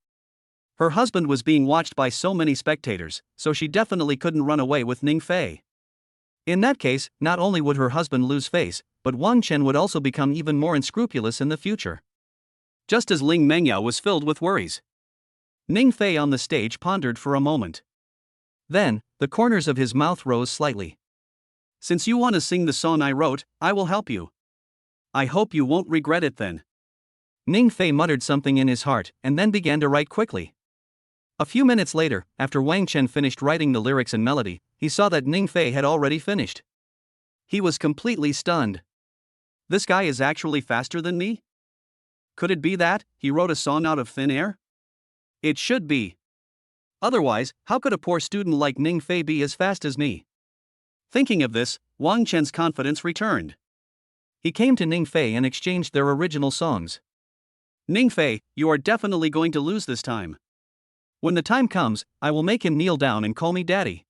Her husband was being watched by so many spectators, so she definitely couldn't run away with Ning Fei. In that case, not only would her husband lose face, but Wang Chen would also become even more unscrupulous in the future. Just as Ling Mengyao was filled with worries, Ning Fei on the stage pondered for a moment. Then, the corners of his mouth rose slightly. Since you want to sing the song I wrote, I will help you. I hope you won't regret it then. Ning Fei muttered something in his heart and then began to write quickly. A few minutes later, after Wang Chen finished writing the lyrics and melody, he saw that Ning Fei had already finished. He was completely stunned. This guy is actually faster than me? Could it be that he wrote a song out of thin air? It should be. Otherwise, how could a poor student like Ning Fei be as fast as me? Thinking of this, Wang Chen's confidence returned. He came to Ning Fei and exchanged their original songs. Ning Fei, you are definitely going to lose this time. When the time comes, I will make him kneel down and call me daddy.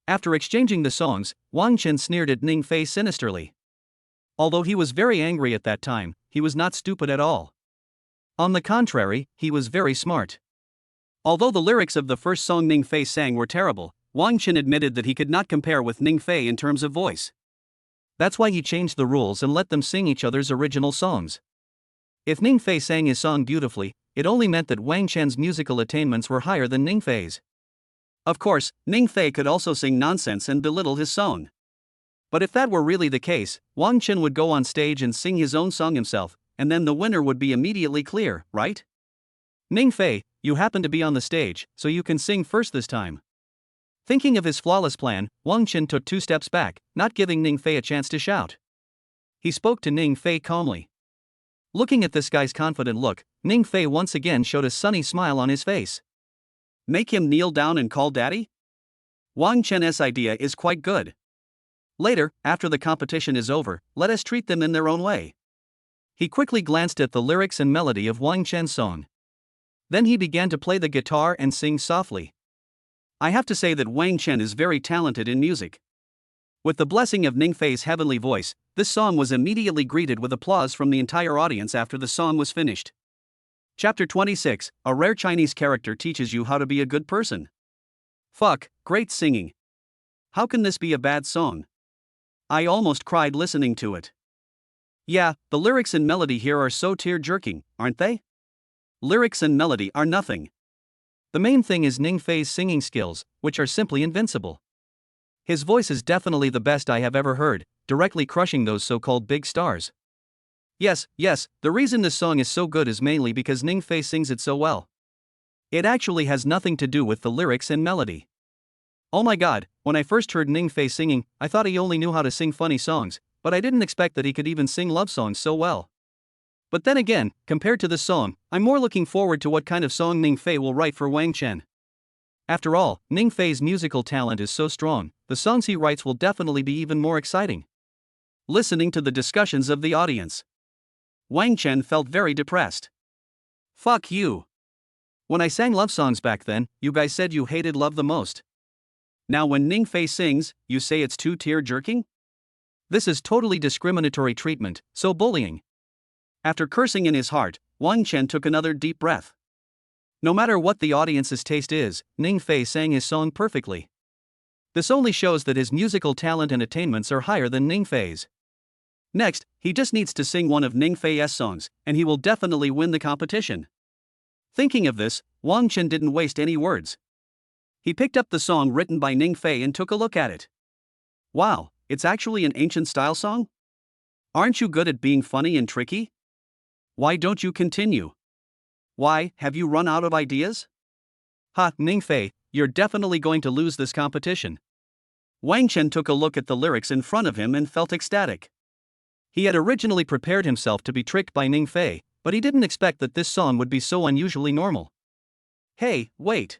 After exchanging the songs, Wang Chen sneered at Ning Fei sinisterly. Although he was very angry at that time, he was not stupid at all. On the contrary, he was very smart. Although the lyrics of the first song Ning Fei sang were terrible, Wang Chen admitted that he could not compare with Ning Fei in terms of voice. That's why he changed the rules and let them sing each other's original songs. If Ning Fei sang his song beautifully, it only meant that Wang Chen's musical attainments were higher than Ning Fei's. Of course, Ning Fei could also sing nonsense and belittle his song. But if that were really the case, Wang Chen would go on stage and sing his own song himself, and then the winner would be immediately clear, right? Ning Fei, you happen to be on the stage, so you can sing first this time. Thinking of his flawless plan, Wang Chen took 2 steps back, not giving Ning Fei a chance to shout. He spoke to Ning Fei calmly. Looking at this guy's confident look, Ning Fei once again showed a sunny smile on his face. Make him kneel down and call daddy? Wang Chen's idea is quite good. Later, after the competition is over, let us treat them in their own way. He quickly glanced at the lyrics and melody of Wang Chen's song. Then he began to play the guitar and sing softly. I have to say that Wang Chen is very talented in music. With the blessing of Ning Fei's heavenly voice, this song was immediately greeted with applause from the entire audience after the song was finished. Chapter 26, A Rare Chinese Character Teaches You How to Be a Good Person. Fuck, great singing. How can this be a bad song? I almost cried listening to it. Yeah, the lyrics and melody here are so tear-jerking, aren't they? Lyrics and melody are nothing. The main thing is Ning Fei's singing skills, which are simply invincible. His voice is definitely the best I have ever heard, directly crushing those so-called big stars. Yes, the reason this song is so good is mainly because Ning Fei sings it so well. It actually has nothing to do with the lyrics and melody. Oh my god, when I first heard Ning Fei singing, I thought he only knew how to sing funny songs, but I didn't expect that he could even sing love songs so well. But then again, compared to this song, I'm more looking forward to what kind of song Ning Fei will write for Wang Chen. After all, Ning Fei's musical talent is so strong, the songs he writes will definitely be even more exciting. Listening to the discussions of the audience, Wang Chen felt very depressed. Fuck you. When I sang love songs back then, you guys said you hated love the most. Now when Ning Fei sings, you say it's too tear-jerking? This is totally discriminatory treatment, so bullying. After cursing in his heart, Wang Chen took another deep breath. No matter what the audience's taste is, Ning Fei sang his song perfectly. This only shows that his musical talent and attainments are higher than Ning Fei's. Next, he just needs to sing one of Ning Fei's songs, and he will definitely win the competition. Thinking of this, Wang Chen didn't waste any words. He picked up the song written by Ning Fei and took a look at it. Wow, it's actually an ancient style song? Aren't you good at being funny and tricky? Why don't you continue? Why, have you run out of ideas? Ha, Ning Fei, you're definitely going to lose this competition. Wang Chen took a look at the lyrics in front of him and felt ecstatic. He had originally prepared himself to be tricked by Ning Fei, but he didn't expect that this song would be so unusually normal. Hey, wait.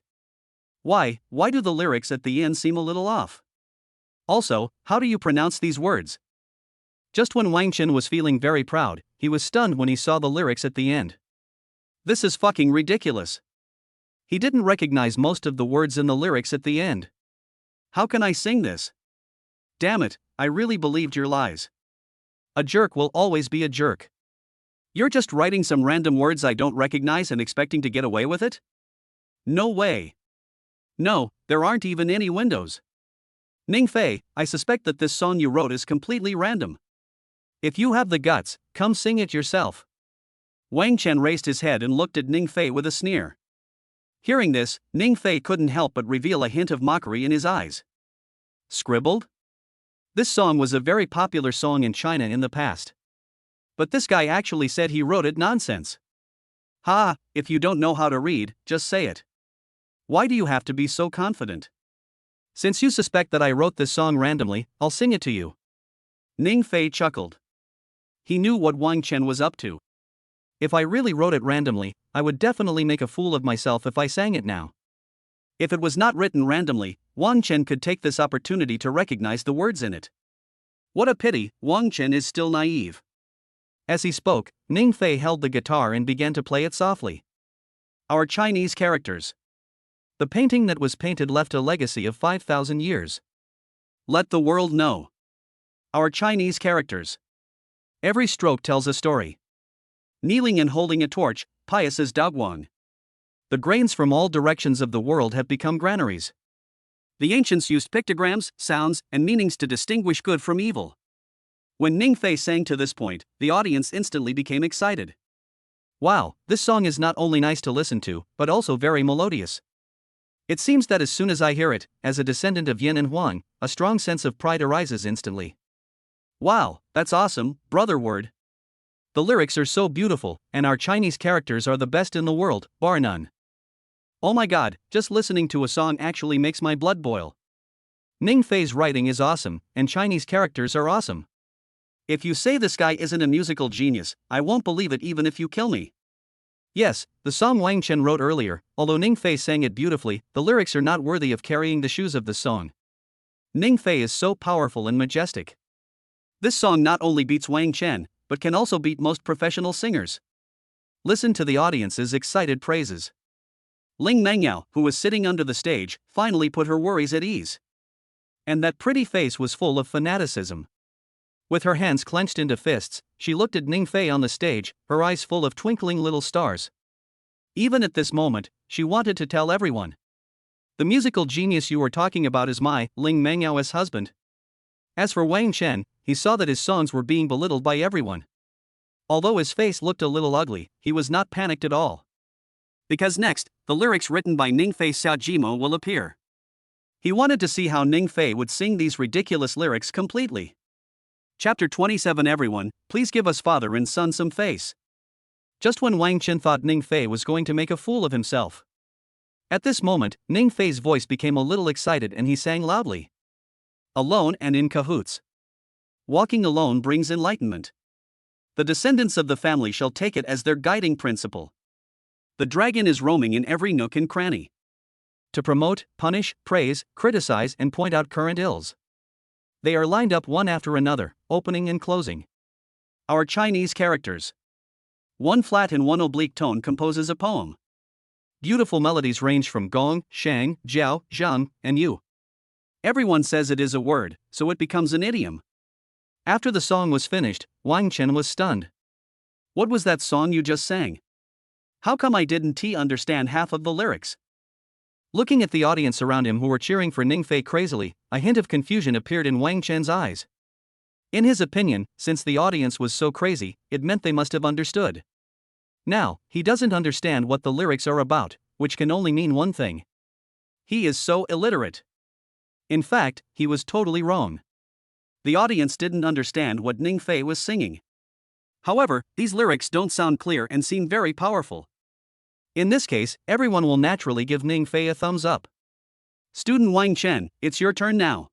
Why do the lyrics at the end seem a little off? Also, how do you pronounce these words? Just when Wang Chen was feeling very proud, he was stunned when he saw the lyrics at the end. This is fucking ridiculous. He didn't recognize most of the words in the lyrics at the end. How can I sing this? Damn it, I really believed your lies. A jerk will always be a jerk. You're just writing some random words I don't recognize and expecting to get away with it? No way. No, there aren't even any windows. Ning Fei, I suspect that this song you wrote is completely random. If you have the guts, come sing it yourself. Wang Chen raised his head and looked at Ning Fei with a sneer. Hearing this, Ning Fei couldn't help but reveal a hint of mockery in his eyes. Scribbled? This song was a very popular song in China in the past. But this guy actually said he wrote it. Nonsense. Ha, if you don't know how to read, just say it. Why do you have to be so confident? Since you suspect that I wrote this song randomly, I'll sing it to you. Ning Fei chuckled. He knew what Wang Chen was up to. If I really wrote it randomly, I would definitely make a fool of myself if I sang it now. If it was not written randomly, Wang Chen could take this opportunity to recognize the words in it. What a pity, Wang Chen is still naive. As he spoke, Ning Fei held the guitar and began to play it softly. Our Chinese characters. The painting that was painted left a legacy of 5,000 years. Let the world know. Our Chinese characters. Every stroke tells a story. Kneeling and holding a torch, pious as Daguang. The grains from all directions of the world have become granaries. The ancients used pictograms, sounds, and meanings to distinguish good from evil. When Ning Fei sang to this point, the audience instantly became excited. Wow, this song is not only nice to listen to, but also very melodious. It seems that as soon as I hear it, as a descendant of Yin and Huang, a strong sense of pride arises instantly. Wow, that's awesome, brother word. The lyrics are so beautiful, and our Chinese characters are the best in the world, bar none. Oh my god, just listening to a song actually makes my blood boil. Ning Fei's writing is awesome, and Chinese characters are awesome. If you say this guy isn't a musical genius, I won't believe it even if you kill me. Yes, the song Wang Chen wrote earlier, although Ning Fei sang it beautifully, the lyrics are not worthy of carrying the shoes of the song. Ning Fei is so powerful and majestic. This song not only beats Wang Chen, but can also beat most professional singers. Listen to the audience's excited praises. Ling Mengyao, who was sitting under the stage, finally put her worries at ease. And that pretty face was full of fanaticism. With her hands clenched into fists, she looked at Ning Fei on the stage, her eyes full of twinkling little stars. Even at this moment, she wanted to tell everyone. The musical genius you were talking about is my, Ling Mengyao's husband. As for Wang Chen, he saw that his songs were being belittled by everyone. Although his face looked a little ugly, he was not panicked at all. Because next, the lyrics written by Ning Fei Xiaojimo will appear. He wanted to see how Ning Fei would sing these ridiculous lyrics completely. Chapter 27. Everyone, please give us father and son some face. Just when Wang Chen thought Ning Fei was going to make a fool of himself. At this moment, Ning Fei's voice became a little excited and he sang loudly. Alone and in cahoots. Walking alone brings enlightenment. The descendants of the family shall take it as their guiding principle. The dragon is roaming in every nook and cranny. To promote, punish, praise, criticize, and point out current ills. They are lined up one after another, opening and closing. Our Chinese characters. One flat and one oblique tone composes a poem. Beautiful melodies range from gong, shang, jiao, zhang, and yu. Everyone says it is a word, so it becomes an idiom. After the song was finished, Wang Chen was stunned. What was that song you just sang? How come I didn't understand half of the lyrics? Looking at the audience around him who were cheering for Ning Fei crazily, a hint of confusion appeared in Wang Chen's eyes. In his opinion, since the audience was so crazy, it meant they must have understood. Now, he doesn't understand what the lyrics are about, which can only mean one thing. He is so illiterate. In fact, he was totally wrong. The audience didn't understand what Ning Fei was singing. However, these lyrics don't sound clear and seem very powerful. In this case, everyone will naturally give Ning Fei a thumbs up. Student Wang Chen, it's your turn now.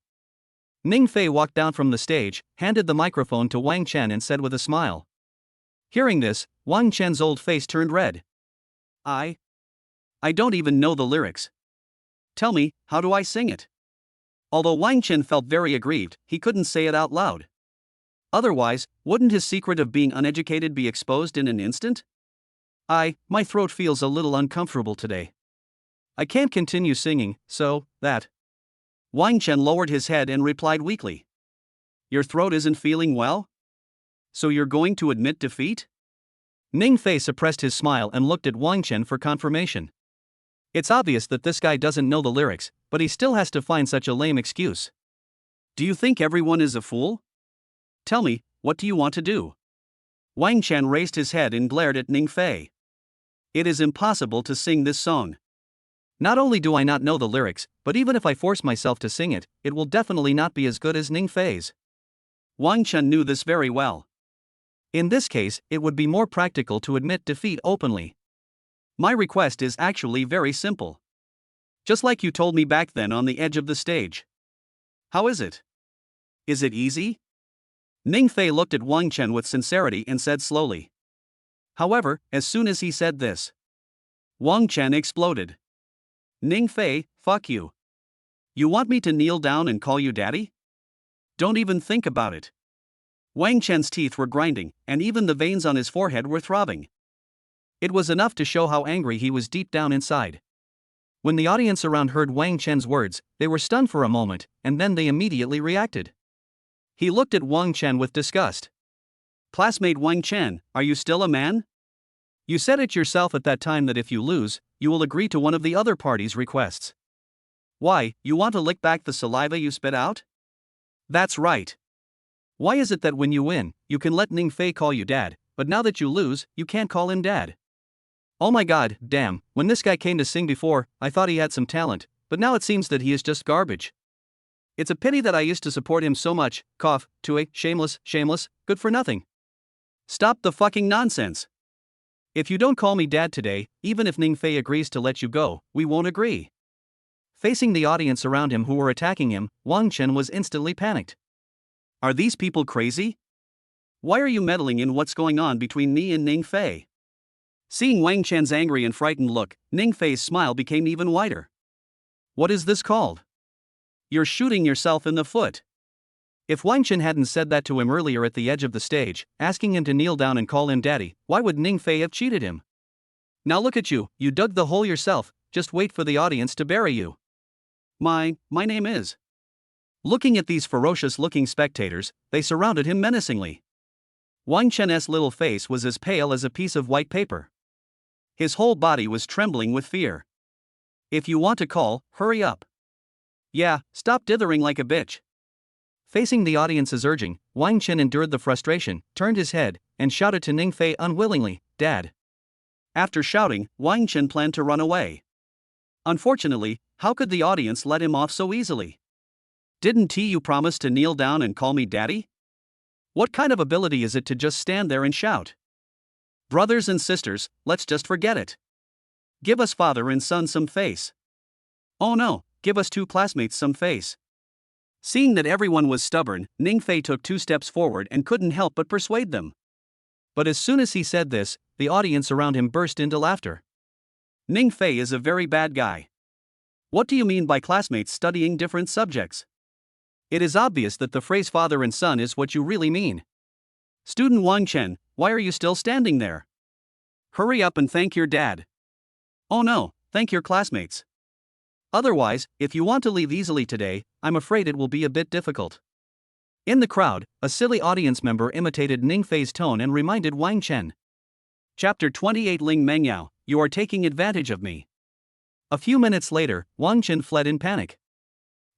Ning Fei walked down from the stage, handed the microphone to Wang Chen and said with a smile. Hearing this, Wang Chen's old face turned red. I don't even know the lyrics. Tell me, how do I sing it? Although Wang Chen felt very aggrieved, he couldn't say it out loud. Otherwise, wouldn't his secret of being uneducated be exposed in an instant? My throat feels a little uncomfortable today. I can't continue singing, so, that. Wang Chen lowered his head and replied weakly. Your throat isn't feeling well? So you're going to admit defeat? Ning Fei suppressed his smile and looked at Wang Chen for confirmation. It's obvious that this guy doesn't know the lyrics, but he still has to find such a lame excuse. Do you think everyone is a fool? Tell me, what do you want to do? Wang Chen raised his head and glared at Ning Fei. It is impossible to sing this song. Not only do I not know the lyrics, but even if I force myself to sing it, it will definitely not be as good as Ning Fei's. Wang Chen knew this very well. In this case, it would be more practical to admit defeat openly. My request is actually very simple. Just like you told me back then on the edge of the stage. How is it? Is it easy? Ning Fei looked at Wang Chen with sincerity and said slowly. However, as soon as he said this, Wang Chen exploded. Ning Fei, fuck you. You want me to kneel down and call you daddy? Don't even think about it. Wang Chen's teeth were grinding, and even the veins on his forehead were throbbing. It was enough to show how angry he was deep down inside. When the audience around heard Wang Chen's words, they were stunned for a moment, and then they immediately reacted. He looked at Wang Chen with disgust. Classmate Wang Chen, are you still a man? You said it yourself at that time that if you lose, you will agree to one of the other party's requests. Why, you want to lick back the saliva you spit out? That's right. Why is it that when you win, you can let Ning Fei call you dad, but now that you lose, you can't call him dad? Oh my god, damn, when this guy came to sing before, I thought he had some talent, but now it seems that he is just garbage. It's a pity that I used to support him so much, cough, to a shameless, good for nothing. Stop the fucking nonsense. If you don't call me dad today, even if Ning Fei agrees to let you go, we won't agree. Facing the audience around him who were attacking him, Wang Chen was instantly panicked. Are these people crazy? Why are you meddling in what's going on between me and Ning Fei? Seeing Wang Chen's angry and frightened look, Ning Fei's smile became even wider. What is this called? You're shooting yourself in the foot. If Wang Chen hadn't said that to him earlier at the edge of the stage, asking him to kneel down and call him daddy, why would Ning Fei have cheated him? Now look at you, you dug the hole yourself, just wait for the audience to bury you. My name is. Looking at these ferocious-looking spectators, they surrounded him menacingly. Wang Chen's little face was as pale as a piece of white paper. His whole body was trembling with fear. If you want to call, hurry up. Yeah, stop dithering like a bitch. Facing the audience's urging, Wang Chen endured the frustration, turned his head, and shouted to Ning Fei unwillingly, Dad. After shouting, Wang Chen planned to run away. Unfortunately, how could the audience let him off so easily? Didn't you promise to kneel down and call me daddy? What kind of ability is it to just stand there and shout? Brothers and sisters, let's just forget it. Give us father and son some face. Oh no, give us two classmates some face. Seeing that everyone was stubborn, Ning Fei took 2 steps forward and couldn't help but persuade them. But as soon as he said this, the audience around him burst into laughter. Ning Fei is a very bad guy. What do you mean by classmates studying different subjects? It is obvious that the phrase father and son is what you really mean. Student Wang Chen, why are you still standing there? Hurry up and thank your dad. Oh no, thank your classmates. Otherwise, if you want to leave easily today, I'm afraid it will be a bit difficult. In the crowd, a silly audience member imitated Ning Fei's tone and reminded Wang Chen. Chapter 28 Ling Mengyao, you are taking advantage of me. A few minutes later, Wang Chen fled in panic.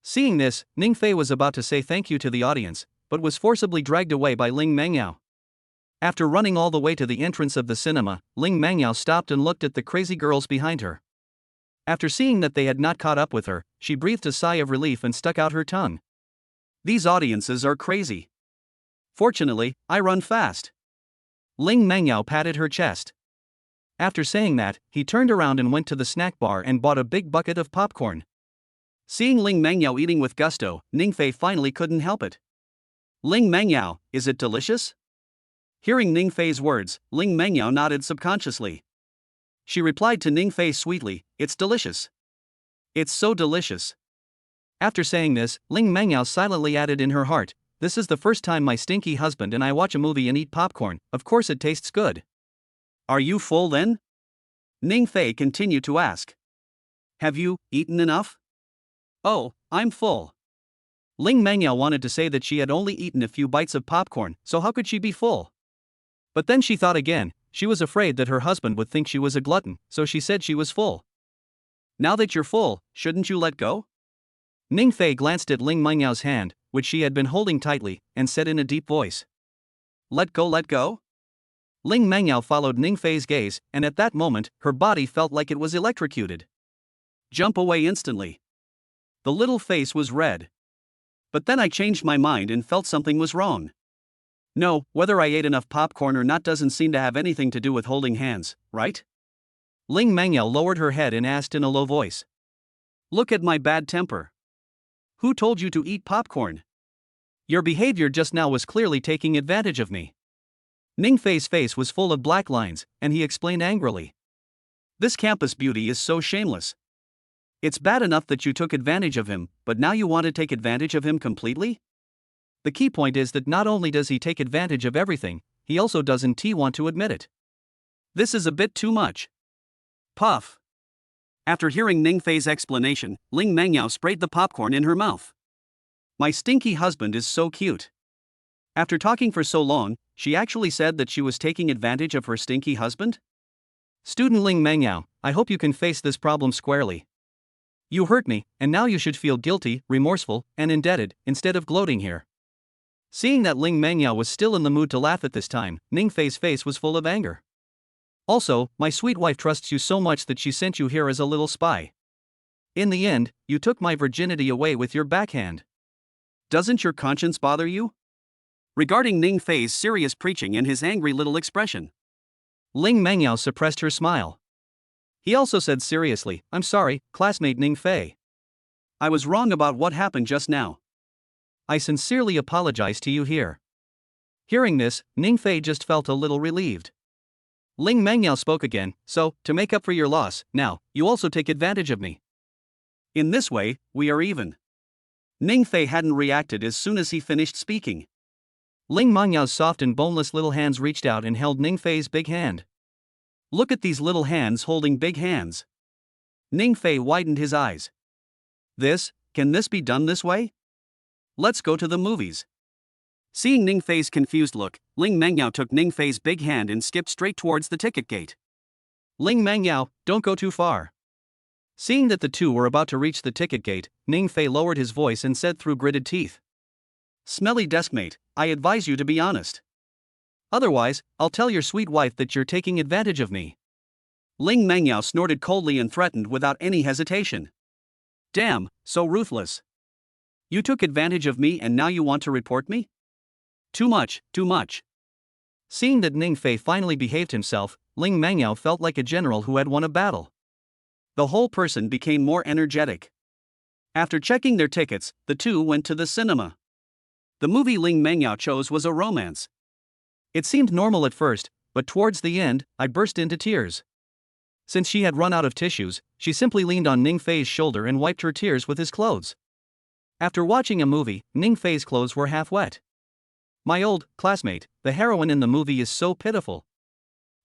Seeing this, Ning Fei was about to say thank you to the audience, but was forcibly dragged away by Ling Mengyao. After running all the way to the entrance of the cinema, Ling Mengyao stopped and looked at the crazy girls behind her. After seeing that they had not caught up with her, she breathed a sigh of relief and stuck out her tongue. These audiences are crazy. Fortunately, I run fast. Ling Mengyao patted her chest. After saying that, he turned around and went to the snack bar and bought a big bucket of popcorn. Seeing Ling Mengyao eating with gusto, Ning Fei finally couldn't help it. Ling Mengyao, is it delicious? Hearing Ning Fei's words, Ling Mengyao nodded subconsciously. She replied to Ning Fei sweetly, it's delicious. It's so delicious. After saying this, Ling Mengyao silently added in her heart, "This is the first time my stinky husband and I watch a movie and eat popcorn, of course it tastes good." "Are you full then?" Ning Fei continued to ask. "Have you eaten enough?" "Oh, I'm full." Ling Mengyao wanted to say that she had only eaten a few bites of popcorn, so how could she be full? But then she thought again, she was afraid that her husband would think she was a glutton, so she said she was full. "Now that you're full, shouldn't you let go?" Ning Fei glanced at Ling Mengyao's hand, which she had been holding tightly, and said in a deep voice. "Let go, let go?" Ling Mengyao followed Ning Fei's gaze, and at that moment, her body felt like it was electrocuted. "Jump away instantly." The little face was red. "But then I changed my mind and felt something was wrong. No, whether I ate enough popcorn or not doesn't seem to have anything to do with holding hands, right?" Ling Mengyao lowered her head and asked in a low voice. "Look at my bad temper. Who told you to eat popcorn? Your behavior just now was clearly taking advantage of me." Ning Fei's face was full of black lines, and he explained angrily. "This campus beauty is so shameless. It's bad enough that you took advantage of him, but now you want to take advantage of him completely? The key point is that not only does he take advantage of everything, he also doesn't want to admit it. This is a bit too much." Puff. After hearing Ning Fei's explanation, Ling Mengyao sprayed the popcorn in her mouth. "My stinky husband is so cute." After talking for so long, she actually said that she was taking advantage of her stinky husband? Student Ling Mengyao, I hope you can face this problem squarely. You hurt me, and now you should feel guilty, remorseful, and indebted, instead of gloating here. Seeing that Ling Mengyao was still in the mood to laugh at this time, Ning Fei's face was full of anger. "Also, my sweet wife trusts you so much that she sent you here as a little spy. In the end, you took my virginity away with your backhand. Doesn't your conscience bother you?" Regarding Ning Fei's serious preaching and his angry little expression, Ling Mengyao suppressed her smile. He also said seriously, "I'm sorry, classmate Ning Fei. I was wrong about what happened just now. I sincerely apologize to you here." Hearing this, Ning Fei just felt a little relieved. Ling Mengyao spoke again, "So, to make up for your loss, now, you also take advantage of me. In this way, we are even." Ning Fei hadn't reacted as soon as he finished speaking. Ling Mengyao's soft and boneless little hands reached out and held Ning Fei's big hand. "Look at these little hands holding big hands." Ning Fei widened his eyes. Can this be done this way? Let's go to the movies." Seeing Ning Fei's confused look, Ling Mengyao took Ning Fei's big hand and skipped straight towards the ticket gate. "Ling Mengyao, don't go too far." Seeing that the two were about to reach the ticket gate, Ning Fei lowered his voice and said through gritted teeth. "Smelly deskmate, I advise you to be honest. Otherwise, I'll tell your sweet wife that you're taking advantage of me." Ling Mengyao snorted coldly and threatened without any hesitation. "Damn, so ruthless. You took advantage of me and now you want to report me? Too much, too much." Seeing that Ning Fei finally behaved himself, Ling Mengyao felt like a general who had won a battle. The whole person became more energetic. After checking their tickets, the two went to the cinema. The movie Ling Mengyao chose was a romance. It seemed normal at first, but towards the end, I burst into tears. Since she had run out of tissues, she simply leaned on Ning Fei's shoulder and wiped her tears with his clothes. After watching a movie, Ning Fei's clothes were half wet. "My old classmate, the heroine in the movie is so pitiful.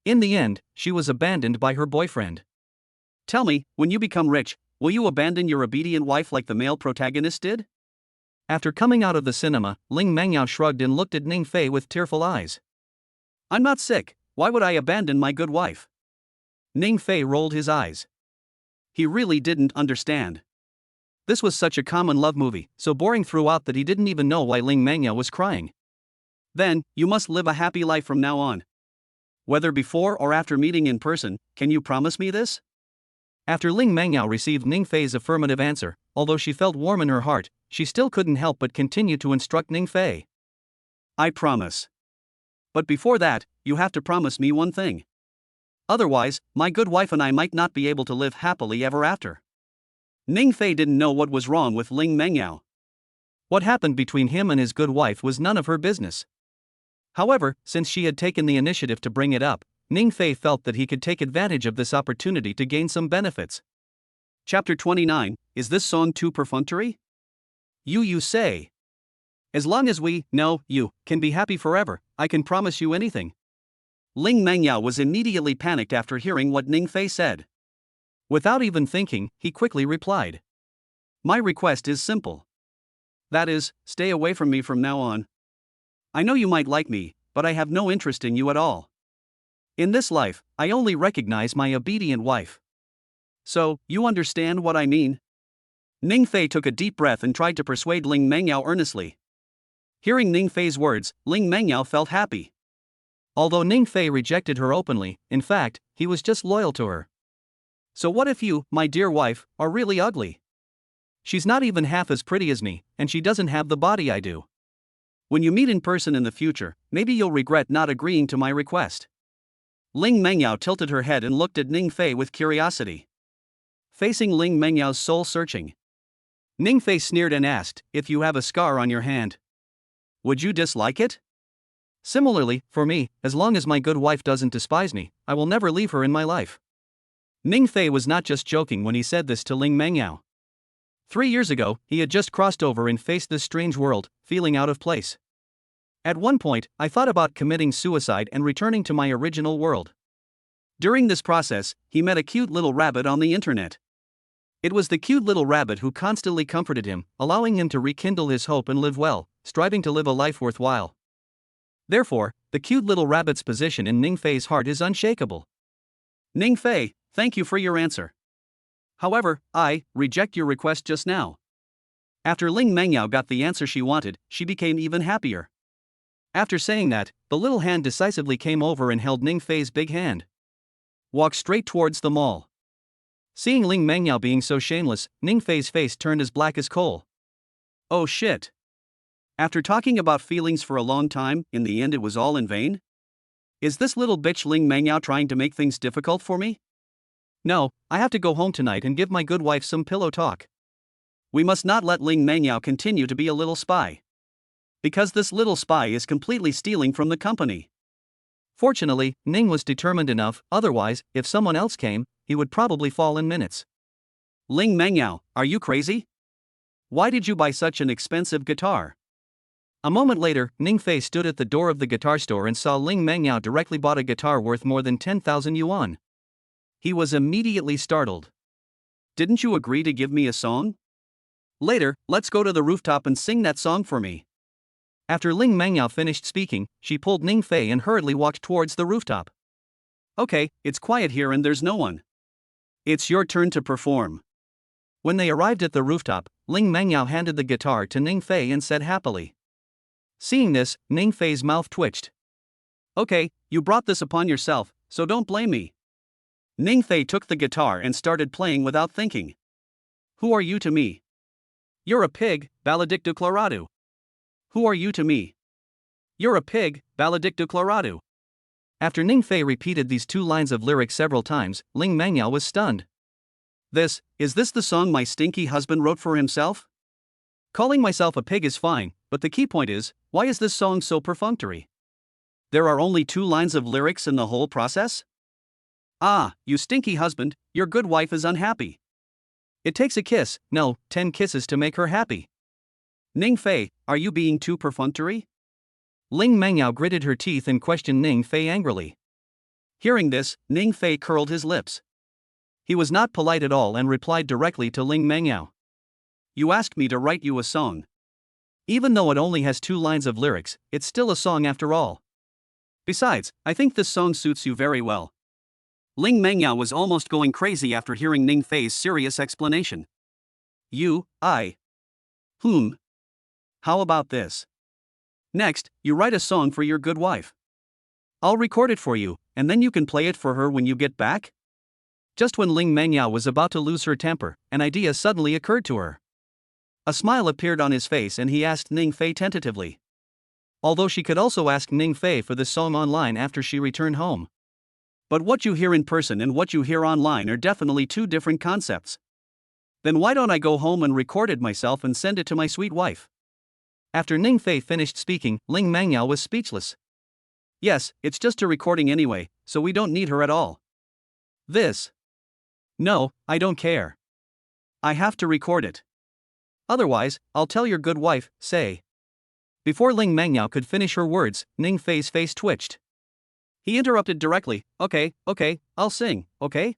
In the end, she was abandoned by her boyfriend. Tell me, when you become rich, will you abandon your obedient wife like the male protagonist did?" After coming out of the cinema, Ling Mengyao shrugged and looked at Ning Fei with tearful eyes. "I'm not sick, why would I abandon my good wife?" Ning Fei rolled his eyes. He really didn't understand. This was such a common love movie, so boring throughout that he didn't even know why Ling Mengyao was crying. "Then, you must live a happy life from now on. Whether before or after meeting in person, can you promise me this?" After Ling Mengyao received Ning Fei's affirmative answer, although she felt warm in her heart, she still couldn't help but continue to instruct Ning Fei. "I promise. But before that, you have to promise me one thing. Otherwise, my good wife and I might not be able to live happily ever after." Ning Fei didn't know what was wrong with Ling Mengyao. What happened between him and his good wife was none of her business. However, since she had taken the initiative to bring it up, Ning Fei felt that he could take advantage of this opportunity to gain some benefits. Chapter 29. Is this song too perfunctory? You say. As long as you can be happy forever, I can promise you anything. Ling Mengyao was immediately panicked after hearing what Ning Fei said. Without even thinking, he quickly replied. My request is simple. That is, stay away from me from now on. I know you might like me, but I have no interest in you at all. In this life, I only recognize my obedient wife. So, you understand what I mean? Ning Fei took a deep breath and tried to persuade Ling Mengyao earnestly. Hearing Ning Fei's words, Ling Mengyao felt happy. Although Ning Fei rejected her openly, in fact, he was just loyal to her. So what if you, my dear wife, are really ugly? She's not even half as pretty as me, and she doesn't have the body I do. When you meet in person in the future, maybe you'll regret not agreeing to my request. Ling Mengyao tilted her head and looked at Ning Fei with curiosity. Facing Ling Mengyao's soul-searching, Ning Fei sneered and asked, if you have a scar on your hand, would you dislike it? Similarly, for me, as long as my good wife doesn't despise me, I will never leave her in my life. Ning Fei was not just joking when he said this to Ling Mengyao. 3 years ago, he had just crossed over and faced this strange world, feeling out of place. At one point, I thought about committing suicide and returning to my original world. During this process, he met a cute little rabbit on the internet. It was the cute little rabbit who constantly comforted him, allowing him to rekindle his hope and live well, striving to live a life worthwhile. Therefore, the cute little rabbit's position in Ning Fei's heart is unshakable. Ning Fei, thank you for your answer. However, I reject your request just now. After Ling Mengyao got the answer she wanted, she became even happier. After saying that, the little hand decisively came over and held Ning Fei's big hand. Walk straight towards the mall. Seeing Ling Mengyao being so shameless, Ning Fei's face turned as black as coal. Oh shit. After talking about feelings for a long time, in the end it was all in vain? Is this little bitch Ling Mengyao trying to make things difficult for me? No, I have to go home tonight and give my good wife some pillow talk. We must not let Ling Mengyao continue to be a little spy. Because this little spy is completely stealing from the company. Fortunately, Ning was determined enough, otherwise, if someone else came, he would probably fall in minutes. Ling Mengyao, are you crazy? Why did you buy such an expensive guitar? A moment later, Ning Fei stood at the door of the guitar store and saw Ling Mengyao directly bought a guitar worth more than 10,000 yuan. He was immediately startled. Didn't you agree to give me a song? Later, let's go to the rooftop and sing that song for me. After Ling Mengyao finished speaking, she pulled Ning Fei and hurriedly walked towards the rooftop. Okay, it's quiet here and there's no one. It's your turn to perform. When they arrived at the rooftop, Ling Mengyao handed the guitar to Ning Fei and said happily. Seeing this, Ning Fei's mouth twitched. Okay, you brought this upon yourself, so don't blame me. Ning Fei took the guitar and started playing without thinking. Who are you to me? You're a pig, valedicto-declarado. Who are you to me? You're a pig, valedicto-declarado. After Ning Fei repeated these 2 lines of lyrics several times, Ling Mengyao was stunned. Is this the song my stinky husband wrote for himself? Calling myself a pig is fine, but the key point is, why is this song so perfunctory? There are only 2 lines of lyrics in the whole process? Ah, you stinky husband, your good wife is unhappy. It takes a kiss, no, 10 kisses to make her happy. Ning Fei, are you being too perfunctory? Ling Mengyao gritted her teeth and questioned Ning Fei angrily. Hearing this, Ning Fei curled his lips. He was not polite at all and replied directly to Ling Mengyao. You asked me to write you a song. Even though it only has 2 lines of lyrics, it's still a song after all. Besides, I think this song suits you very well. Ling Mengyao was almost going crazy after hearing Ning Fei's serious explanation. Whom? How about this? Next, you write a song for your good wife. I'll record it for you, and then you can play it for her when you get back? Just when Ling Mengyao was about to lose her temper, an idea suddenly occurred to her. A smile appeared on his face and he asked Ning Fei tentatively. Although she could also ask Ning Fei for the song online after she returned home. But what you hear in person and what you hear online are definitely 2 different concepts. Then why don't I go home and record it myself and send it to my sweet wife? After Ning Fei finished speaking, Ling Mengyao was speechless. Yes, it's just a recording anyway, so we don't need her at all. No, I don't care. I have to record it. Otherwise, I'll tell your good wife, say. Before Ling Mangyao could finish her words, Ning Fei's face twitched. He interrupted directly, okay, I'll sing, okay?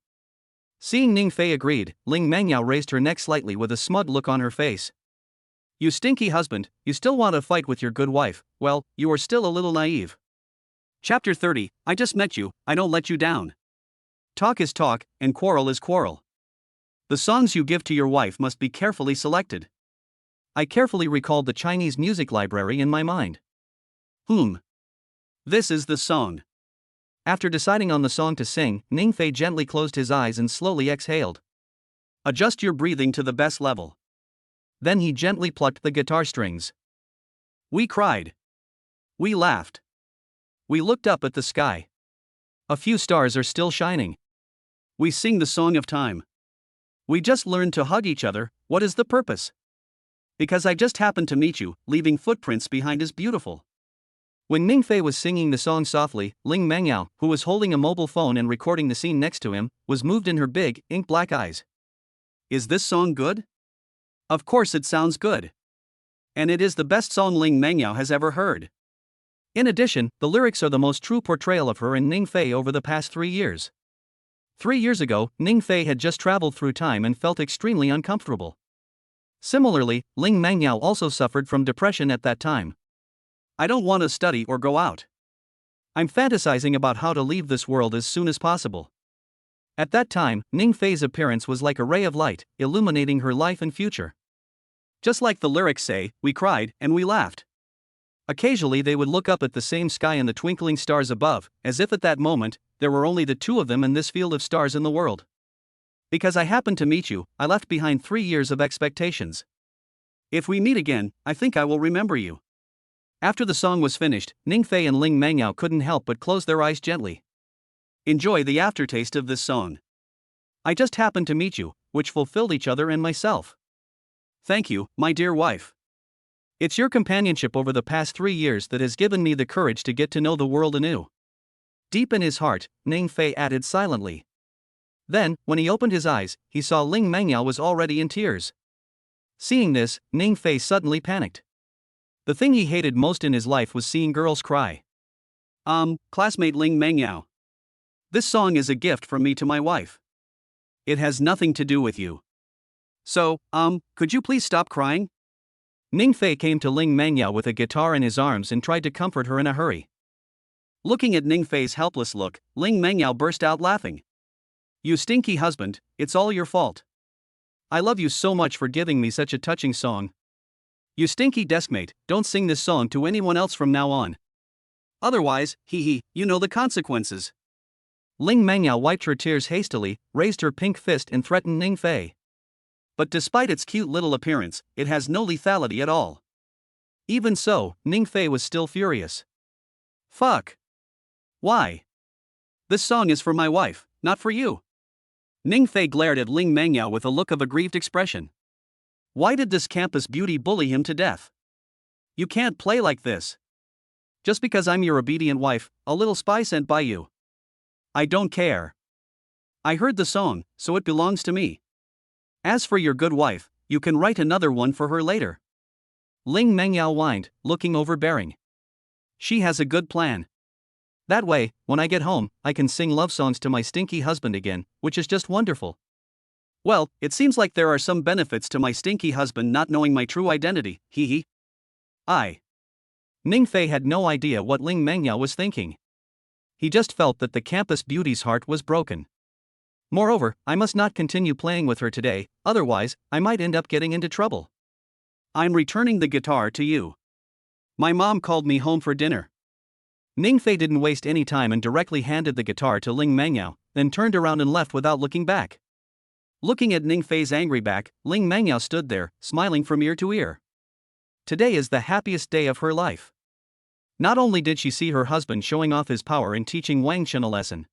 Seeing Ning Fei agreed, Ling Mangyao raised her neck slightly with a smug look on her face. You stinky husband, you still want to fight with your good wife, well, you are still a little naive. Chapter 30, I just met you, I don't let you down. Talk is talk, and quarrel is quarrel. The songs you give to your wife must be carefully selected. I carefully recalled the Chinese music library in my mind. This is the song. After deciding on the song to sing, Ning Fei gently closed his eyes and slowly exhaled. Adjust your breathing to the best level. Then he gently plucked the guitar strings. We cried. We laughed. We looked up at the sky. A few stars are still shining. We sing the song of time. We just learned to hug each other, what is the purpose? Because I just happened to meet you, leaving footprints behind is beautiful. When Ning Fei was singing the song softly, Ling Mangyao, who was holding a mobile phone and recording the scene next to him, was moved in her big, ink-black eyes. Is this song good? Of course it sounds good. And it is the best song Ling Mangyao has ever heard. In addition, the lyrics are the most true portrayal of her and Ning Fei over the past 3 years. 3 years ago, Ning Fei had just traveled through time and felt extremely uncomfortable. Similarly, Ling Mangyao also suffered from depression at that time. I don't want to study or go out. I'm fantasizing about how to leave this world as soon as possible. At that time, Ning Fei's appearance was like a ray of light, illuminating her life and future. Just like the lyrics say, we cried and we laughed. Occasionally they would look up at the same sky and the twinkling stars above, as if at that moment, there were only the two of them in this field of stars in the world. Because I happened to meet you, I left behind 3 years of expectations. If we meet again, I think I will remember you. After the song was finished, Ning Fei and Ling Mangyao couldn't help but close their eyes gently. Enjoy the aftertaste of this song. I just happened to meet you, which fulfilled each other and myself. Thank you, my dear wife. It's your companionship over the past 3 years that has given me the courage to get to know the world anew. Deep in his heart, Ning Fei added silently. Then, when he opened his eyes, he saw Ling Mangyao was already in tears. Seeing this, Ning Fei suddenly panicked. The thing he hated most in his life was seeing girls cry. Classmate Ling Mangyao. This song is a gift from me to my wife. It has nothing to do with you. So, could you please stop crying? Ning Fei came to Ling Mangyao with a guitar in his arms and tried to comfort her in a hurry. Looking at Ning Fei's helpless look, Ling Mangyao burst out laughing. You stinky husband, it's all your fault. I love you so much for giving me such a touching song. You stinky deskmate, don't sing this song to anyone else from now on. Otherwise, you know the consequences. Ling Mangyao wiped her tears hastily, raised her pink fist and threatened Ning Fei. But despite its cute little appearance, it has no lethality at all. Even so, Ning Fei was still furious. Fuck. Why? This song is for my wife, not for you. Ning Fei glared at Ling Mangyao with a look of aggrieved expression. Why did this campus beauty bully him to death? You can't play like this. Just because I'm your obedient wife, a little spy sent by you. I don't care. I heard the song, so it belongs to me. As for your good wife, you can write another one for her later. Ling Mangyao whined, looking overbearing. She has a good plan. That way, when I get home, I can sing love songs to my stinky husband again, which is just wonderful. Well, it seems like there are some benefits to my stinky husband not knowing my true identity, Ning Fei had no idea what Ling Mangyao was thinking. He just felt that the campus beauty's heart was broken. Moreover, I must not continue playing with her today, otherwise, I might end up getting into trouble. I'm returning the guitar to you. My mom called me home for dinner. Ning Fei didn't waste any time and directly handed the guitar to Ling Mangyao, then turned around and left without looking back. Looking at Ning Fei's angry back, Ling Mangyao stood there, smiling from ear to ear. Today is the happiest day of her life. Not only did she see her husband showing off his power in teaching Wang Shen a lesson,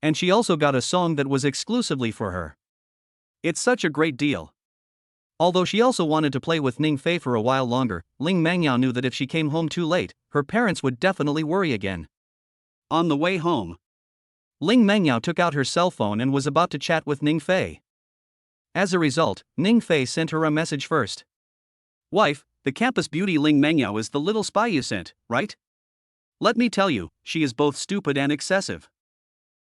and she also got a song that was exclusively for her. It's such a great deal. Although she also wanted to play with Ning Fei for a while longer, Ling Mangyao knew that if she came home too late, her parents would definitely worry again. On the way home, Ling Mangyao took out her cell phone and was about to chat with Ning Fei. As a result, Ning Fei sent her a message first. Wife, the campus beauty Ling Mengyao is the little spy you sent, right? Let me tell you, she is both stupid and excessive.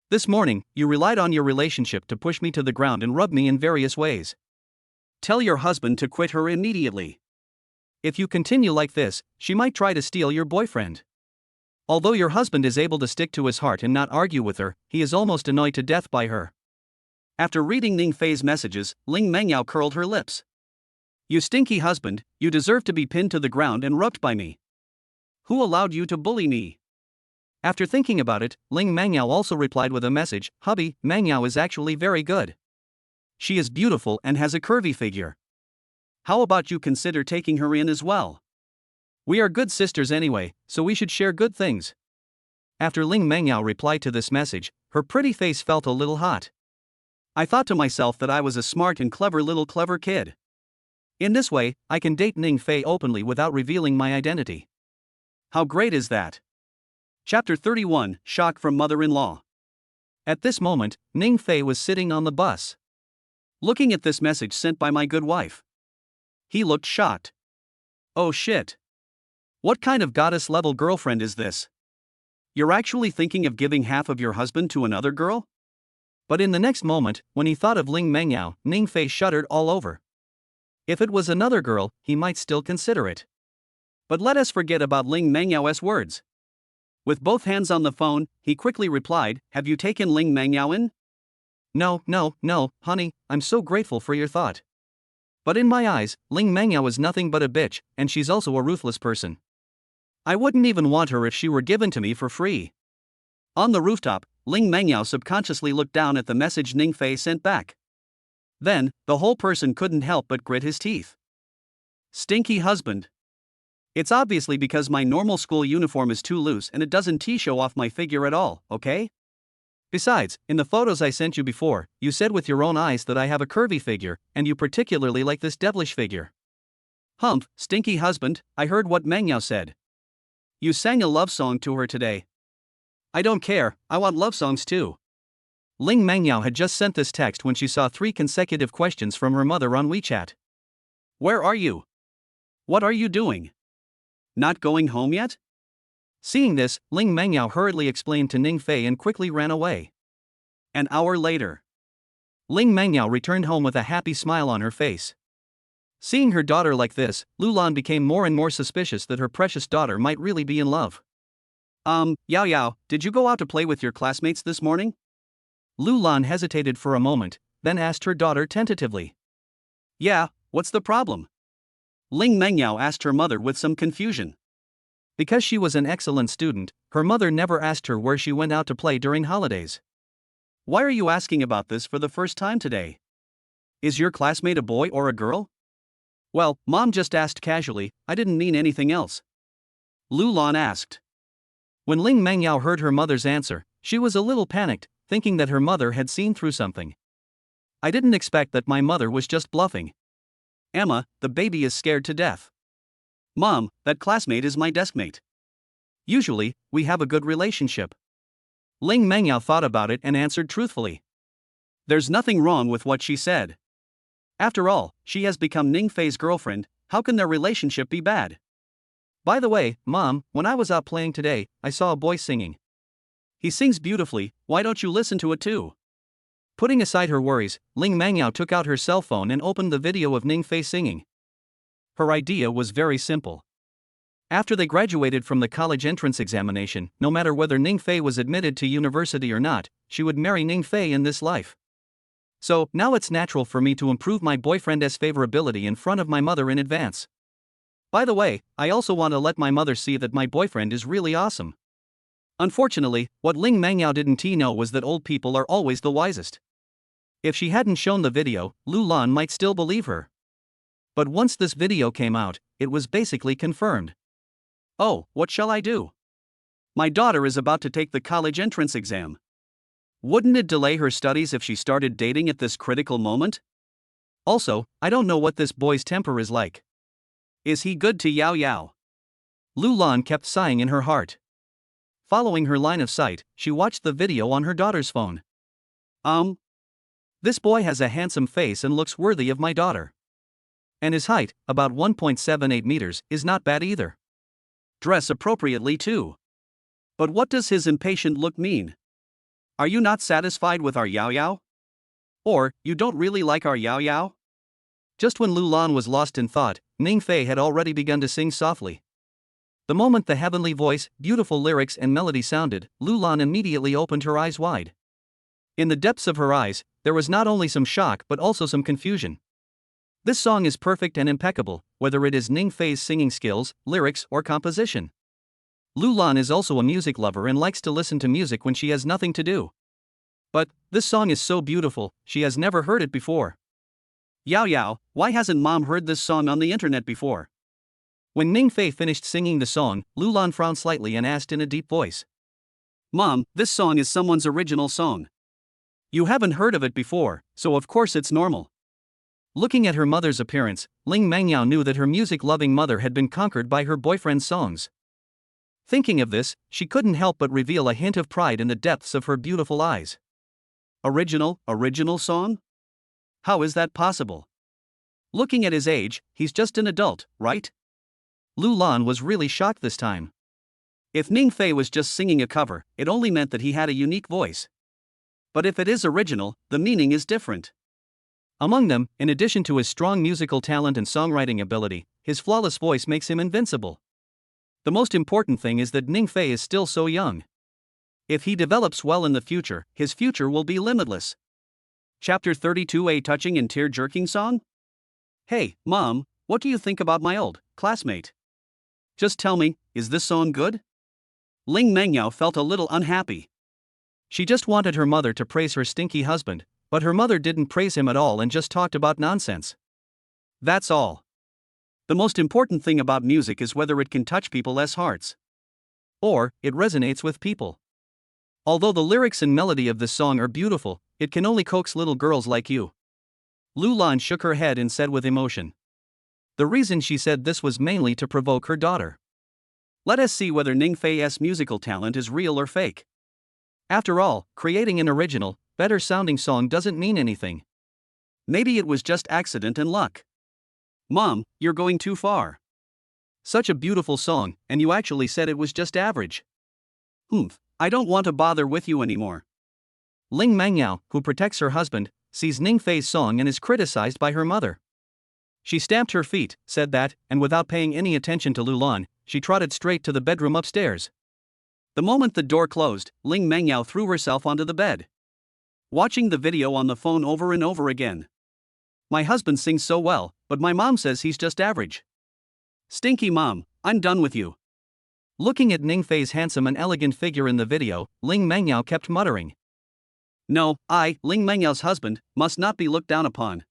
This morning, you relied on your relationship to push me to the ground and rub me in various ways. Tell your husband to quit her immediately. If you continue like this, she might try to steal your boyfriend. Although your husband is able to stick to his heart and not argue with her, he is almost annoyed to death by her. After reading Ning Fei's messages, Ling Mengyao curled her lips. You stinky husband, you deserve to be pinned to the ground and rubbed by me. Who allowed you to bully me? After thinking about it, Ling Mengyao also replied with a message, Hubby, Mengyao is actually very good. She is beautiful and has a curvy figure. How about you consider taking her in as well? We are good sisters anyway, so we should share good things. After Ling Mengyao replied to this message, her pretty face felt a little hot. I thought to myself that I was a smart and clever kid. In this way, I can date Ning Fei openly without revealing my identity. How great is that? Chapter 31, Shock from Mother-in-Law. At this moment, Ning Fei was sitting on the bus, looking at this message sent by my good wife. He looked shocked. Oh shit. What kind of goddess-level girlfriend is this? You're actually thinking of giving half of your husband to another girl? But in the next moment, when he thought of Ling Mengyao, Ning Fei shuddered all over. If it was another girl, he might still consider it. But let us forget about Ling Mengyao's words. With both hands on the phone, he quickly replied, Have you taken Ling Mengyao in? No, honey, I'm so grateful for your thought. But in my eyes, Ling Mengyao is nothing but a bitch, and she's also a ruthless person. I wouldn't even want her if she were given to me for free. On the rooftop, Ling Mengyao subconsciously looked down at the message Ning Fei sent back. Then, the whole person couldn't help but grit his teeth. Stinky husband. It's obviously because my normal school uniform is too loose and it doesn't show off my figure at all, okay? Besides, in the photos I sent you before, you said with your own eyes that I have a curvy figure, and you particularly like this devilish figure. Humph, stinky husband, I heard what Mengyao said. You sang a love song to her today. I don't care, I want love songs too. Ling Mengyao had just sent this text when she saw 3 consecutive questions from her mother on WeChat. Where are you? What are you doing? Not going home yet? Seeing this, Ling Mengyao hurriedly explained to Ning Fei and quickly ran away. An hour later, Ling Mengyao returned home with a happy smile on her face. Seeing her daughter like this, Lulan became more and more suspicious that her precious daughter might really be in love. Yao, did you go out to play with your classmates this morning? Lulan hesitated for a moment, then asked her daughter tentatively. Yeah, what's the problem? Ling Mengyao asked her mother with some confusion. Because she was an excellent student, her mother never asked her where she went out to play during holidays. Why are you asking about this for the first time today? Is your classmate a boy or a girl? Well, Mom just asked casually, I didn't mean anything else. Lulan asked. When Ling Mengyao heard her mother's answer, she was a little panicked, thinking that her mother had seen through something. I didn't expect that my mother was just bluffing. Emma, the baby is scared to death. Mom, that classmate is my deskmate. Usually, we have a good relationship. Ling Mengyao thought about it and answered truthfully. There's nothing wrong with what she said. After all, she has become Ning Fei's girlfriend, how can their relationship be bad? By the way, Mom, when I was out playing today, I saw a boy singing. He sings beautifully, why don't you listen to it too? Putting aside her worries, Ling Mengyao took out her cell phone and opened the video of Ning Fei singing. Her idea was very simple. After they graduated from the college entrance examination, no matter whether Ning Fei was admitted to university or not, she would marry Ning Fei in this life. So, now it's natural for me to improve my boyfriend's favorability in front of my mother in advance. By the way, I also want to let my mother see that my boyfriend is really awesome. Unfortunately, what Ling Mengyao didn't know was that old people are always the wisest. If she hadn't shown the video, Lulan might still believe her. But once this video came out, it was basically confirmed. Oh, what shall I do? My daughter is about to take the college entrance exam. Wouldn't it delay her studies if she started dating at this critical moment? Also, I don't know what this boy's temper is like. Is he good to Yao? Lulan kept sighing in her heart. Following her line of sight, she watched the video on her daughter's phone. This boy has a handsome face and looks worthy of my daughter. And his height, about 1.78 meters, is not bad either. Dress appropriately too. But what does his impatient look mean? Are you not satisfied with our Yao Yao? Or, you don't really like our Yao Yao? Just when Lu Lan was lost in thought, Ning Fei had already begun to sing softly. The moment the heavenly voice, beautiful lyrics and melody sounded, Lu Lan immediately opened her eyes wide. In the depths of her eyes, there was not only some shock but also some confusion. This song is perfect and impeccable, whether it is Ning Fei's singing skills, lyrics, or composition. Lu Lan is also a music lover and likes to listen to music when she has nothing to do. But, this song is so beautiful, she has never heard it before. Yao Yao, why hasn't mom heard this song on the internet before? When Ning Fei finished singing the song, Lu Lan frowned slightly and asked in a deep voice. Mom, this song is someone's original song. You haven't heard of it before, so of course it's normal. Looking at her mother's appearance, Ling Mengyao knew that her music-loving mother had been conquered by her boyfriend's songs. Thinking of this, she couldn't help but reveal a hint of pride in the depths of her beautiful eyes. Original song? How is that possible? Looking at his age, he's just an adult, right? Lu Lan was really shocked this time. If Ning Fei was just singing a cover, it only meant that he had a unique voice. But if it is original, the meaning is different. Among them, in addition to his strong musical talent and songwriting ability, his flawless voice makes him invincible. The most important thing is that Ning Fei is still so young. If he develops well in the future, his future will be limitless. Chapter 32: A touching and tear-jerking song? Hey, Mom, what do you think about my old classmate? Just tell me, is this song good? Ling Mengyao felt a little unhappy. She just wanted her mother to praise her stinky husband, but her mother didn't praise him at all and just talked about nonsense. That's all. The most important thing about music is whether it can touch people's hearts. Or, it resonates with people. Although the lyrics and melody of this song are beautiful, it can only coax little girls like you. Lu Lan shook her head and said with emotion. The reason she said this was mainly to provoke her daughter. Let us see whether Ning Fei's musical talent is real or fake. After all, creating an original, better-sounding song doesn't mean anything. Maybe it was just accident and luck. Mom, you're going too far. Such a beautiful song, and you actually said it was just average. I don't want to bother with you anymore. Ling Mengyao, who protects her husband, sees Ning Fei's song and is criticized by her mother. She stamped her feet, said that, and without paying any attention to Lu Lan, she trotted straight to the bedroom upstairs. The moment the door closed, Ling Mengyao threw herself onto the bed. Watching the video on the phone over and over again. My husband sings so well, but my mom says he's just average. Stinky mom, I'm done with you. Looking at Ning Fei's handsome and elegant figure in the video, Ling Mengyao kept muttering. No, I, Ling Mengyao's husband, must not be looked down upon.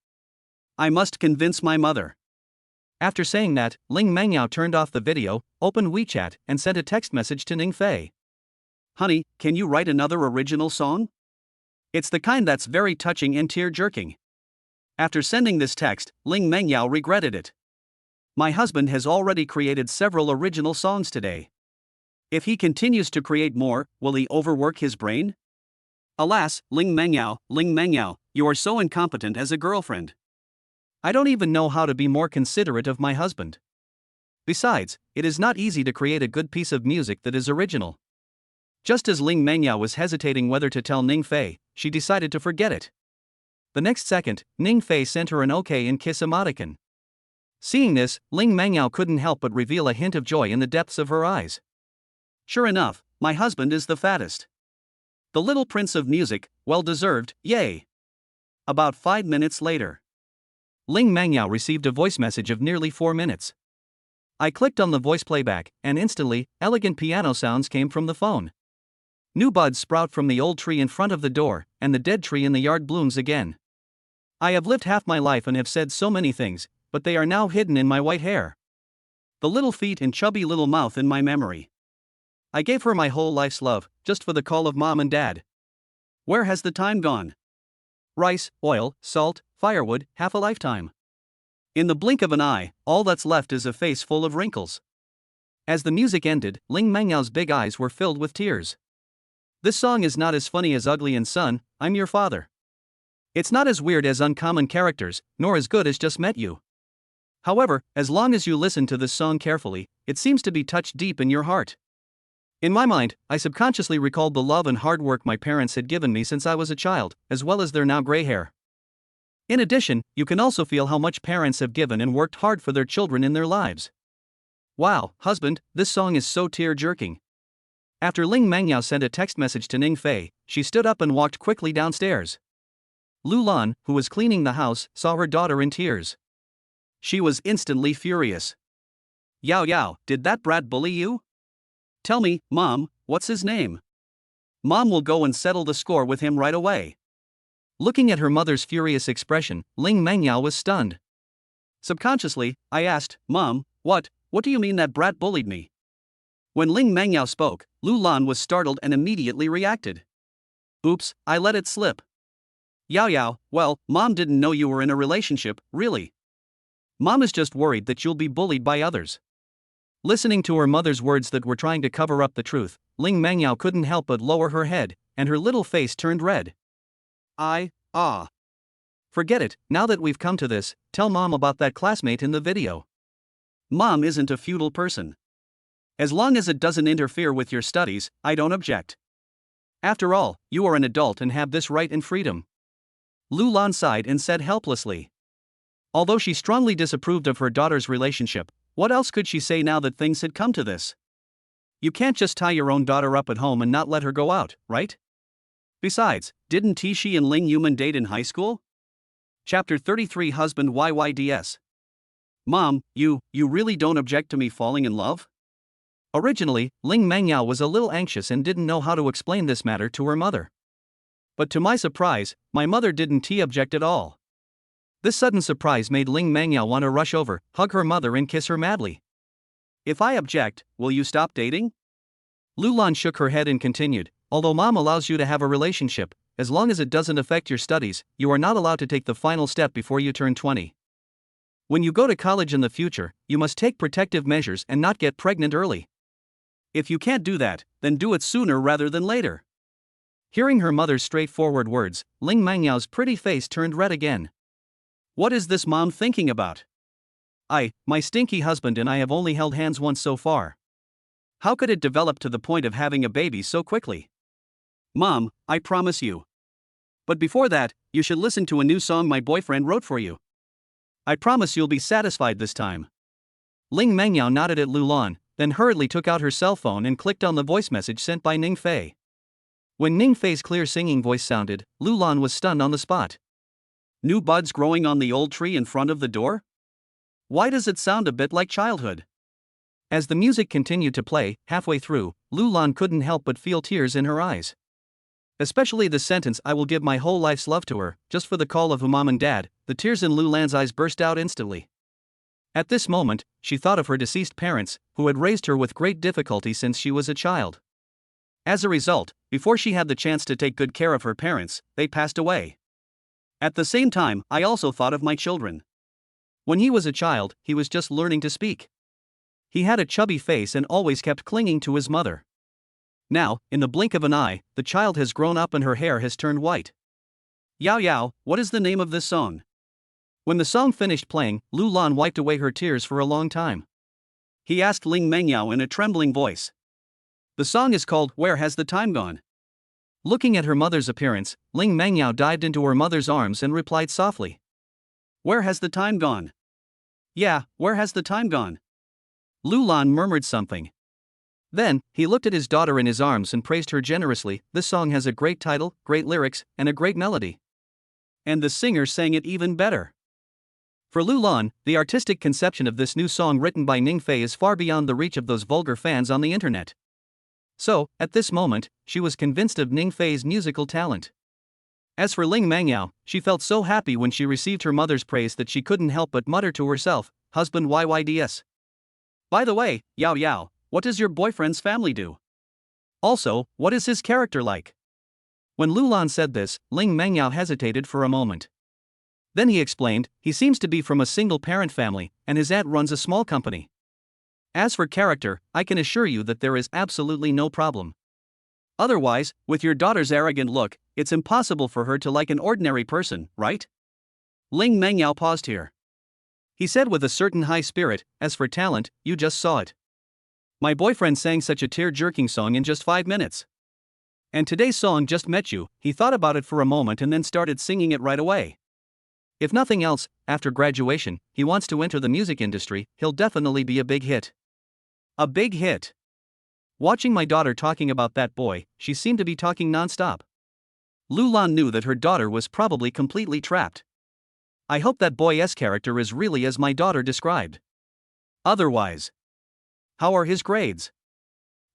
I must convince my mother. After saying that, Ling Mengyao turned off the video, opened WeChat, and sent a text message to Ning Fei. Honey, can you write another original song? It's the kind that's very touching and tear-jerking. After sending this text, Ling Mengyao regretted it. My husband has already created several original songs today. If he continues to create more, will he overwork his brain? Alas, Ling Mengyao, you are so incompetent as a girlfriend. I don't even know how to be more considerate of my husband. Besides, it is not easy to create a good piece of music that is original. Just as Ling Mengyao was hesitating whether to tell Ning Fei, she decided to forget it. The next second, Ning Fei sent her an okay and kiss emoticon. Seeing this, Ling Mengyao couldn't help but reveal a hint of joy in the depths of her eyes. Sure enough, my husband is the fattest. The little prince of music, well deserved, yay! About 5 minutes later. Ling Mengyao received a voice message of nearly 4 minutes. I clicked on the voice playback, and instantly, elegant piano sounds came from the phone. New buds sprout from the old tree in front of the door, and the dead tree in the yard blooms again. I have lived half my life and have said so many things, but they are now hidden in my white hair. The little feet and chubby little mouth in my memory. I gave her my whole life's love, just for the call of mom and dad. Where has the time gone? Rice, oil, salt, firewood, half a lifetime. In the blink of an eye, all that's left is a face full of wrinkles. As the music ended, Ling Mengyao's big eyes were filled with tears. This song is not as funny as Ugly and Son, I'm Your Father. It's not as weird as Uncommon Characters, nor as good as Just Met You. However, as long as you listen to this song carefully, it seems to be touched deep in your heart. In my mind, I subconsciously recalled the love and hard work my parents had given me since I was a child, as well as their now gray hair. In addition, you can also feel how much parents have given and worked hard for their children in their lives. Wow, husband, this song is so tear-jerking. After Ling Mangyao sent a text message to Ning Fei, she stood up and walked quickly downstairs. Lu Lan, who was cleaning the house, saw her daughter in tears. She was instantly furious. Yao Yao, did that brat bully you? Tell me, Mom, what's his name? Mom will go and settle the score with him right away. Looking at her mother's furious expression, Ling Mangyao was stunned. Subconsciously, I asked, Mom, what do you mean that brat bullied me? When Ling Mangyao spoke, Lu Lan was startled and immediately reacted. Oops, I let it slip. Yao Yao, well, Mom didn't know you were in a relationship, really. Mom is just worried that you'll be bullied by others. Listening to her mother's words that were trying to cover up the truth, Ling Mangyao couldn't help but lower her head, and her little face turned red. Forget it, now that we've come to this, tell Mom about that classmate in the video. Mom isn't a feudal person. As long as it doesn't interfere with your studies, I don't object. After all, you are an adult and have this right and freedom. Lu Lan sighed and said helplessly. Although she strongly disapproved of her daughter's relationship, what else could she say now that things had come to this? You can't just tie your own daughter up at home and not let her go out, right? Besides, didn't Tishi and Ling Yuman date in high school? Chapter 33 Husband YYDS. Mom, you really don't object to me falling in love? Originally, Ling Mangyao was a little anxious and didn't know how to explain this matter to her mother. But to my surprise, my mother didn't object at all. This sudden surprise made Ling Mangyao want to rush over, hug her mother and kiss her madly. If I object, will you stop dating? Lu Lan shook her head and continued, although Mom allows you to have a relationship, as long as it doesn't affect your studies, you are not allowed to take the final step before you turn 20. When you go to college in the future, you must take protective measures and not get pregnant early. If you can't do that, then do it sooner rather than later. Hearing her mother's straightforward words, Ling Mangyao's pretty face turned red again. What is this mom thinking about? My stinky husband and I have only held hands once so far. How could it develop to the point of having a baby so quickly? Mom, I promise you. But before that, you should listen to a new song my boyfriend wrote for you. I promise you'll be satisfied this time. Ling Mangyao nodded at Lu Lan, then hurriedly took out her cell phone and clicked on the voice message sent by Ning Fei. When Ning Fei's clear singing voice sounded, Lu Lan was stunned on the spot. New buds growing on the old tree in front of the door? Why does it sound a bit like childhood? As the music continued to play, halfway through, Lu Lan couldn't help but feel tears in her eyes. Especially the sentence "I will give my whole life's love to her, just for the call of her mom and dad," the tears in Lu Lan's eyes burst out instantly. At this moment, she thought of her deceased parents, who had raised her with great difficulty since she was a child. As a result, before she had the chance to take good care of her parents, they passed away. At the same time, I also thought of my children. When he was a child, he was just learning to speak. He had a chubby face and always kept clinging to his mother. Now, in the blink of an eye, the child has grown up and her hair has turned white. Yao Yao, what is the name of this song? When the song finished playing, Lu Lan wiped away her tears for a long time. He asked Ling Mengyao in a trembling voice. The song is called "Where Has the Time Gone?" Looking at her mother's appearance, Ling Mengyao dived into her mother's arms and replied softly. Where has the time gone? Yeah, where has the time gone? Lu Lan murmured something. Then, he looked at his daughter in his arms and praised her generously. This song has a great title, great lyrics, and a great melody. And the singer sang it even better. For Lu Lan, the artistic conception of this new song written by Ning Fei is far beyond the reach of those vulgar fans on the internet. So, at this moment, she was convinced of Ning Fei's musical talent. As for Ling Mangyao, she felt so happy when she received her mother's praise that she couldn't help but mutter to herself, "Husband YYDS. By the way, Yao Yao, what does your boyfriend's family do? Also, what is his character like?" When Lu Lan said this, Ling Mangyao hesitated for a moment. Then he explained, he seems to be from a single-parent family, and his aunt runs a small company. As for character, I can assure you that there is absolutely no problem. Otherwise, with your daughter's arrogant look, it's impossible for her to like an ordinary person, right? Ling Mengyao paused here. He said with a certain high spirit, as for talent, you just saw it. My boyfriend sang such a tear-jerking song in just 5 minutes. And today's song just met you. He thought about it for a moment and then started singing it right away. If nothing else, after graduation, he wants to enter the music industry. He'll definitely be a big hit. A big hit. Watching my daughter talking about that boy, she seemed to be talking non-stop. Lu Lan knew that her daughter was probably completely trapped. I hope that boy's character is really as my daughter described. Otherwise, how are his grades?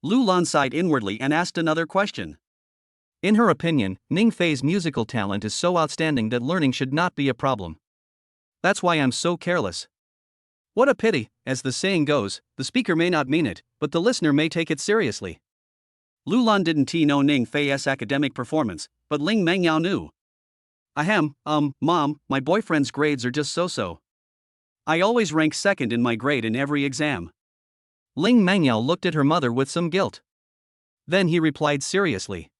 Lu Lan sighed inwardly and asked another question. In her opinion, Ning Fei's musical talent is so outstanding that learning should not be a problem. That's why I'm so careless. What a pity, as the saying goes, the speaker may not mean it, but the listener may take it seriously. Lu Lan didn't know Ning Fei's academic performance, but Ling Mengyao knew. Mom, my boyfriend's grades are just so-so. I always rank second in my grade in every exam. Ling Mengyao looked at her mother with some guilt. Then he replied seriously.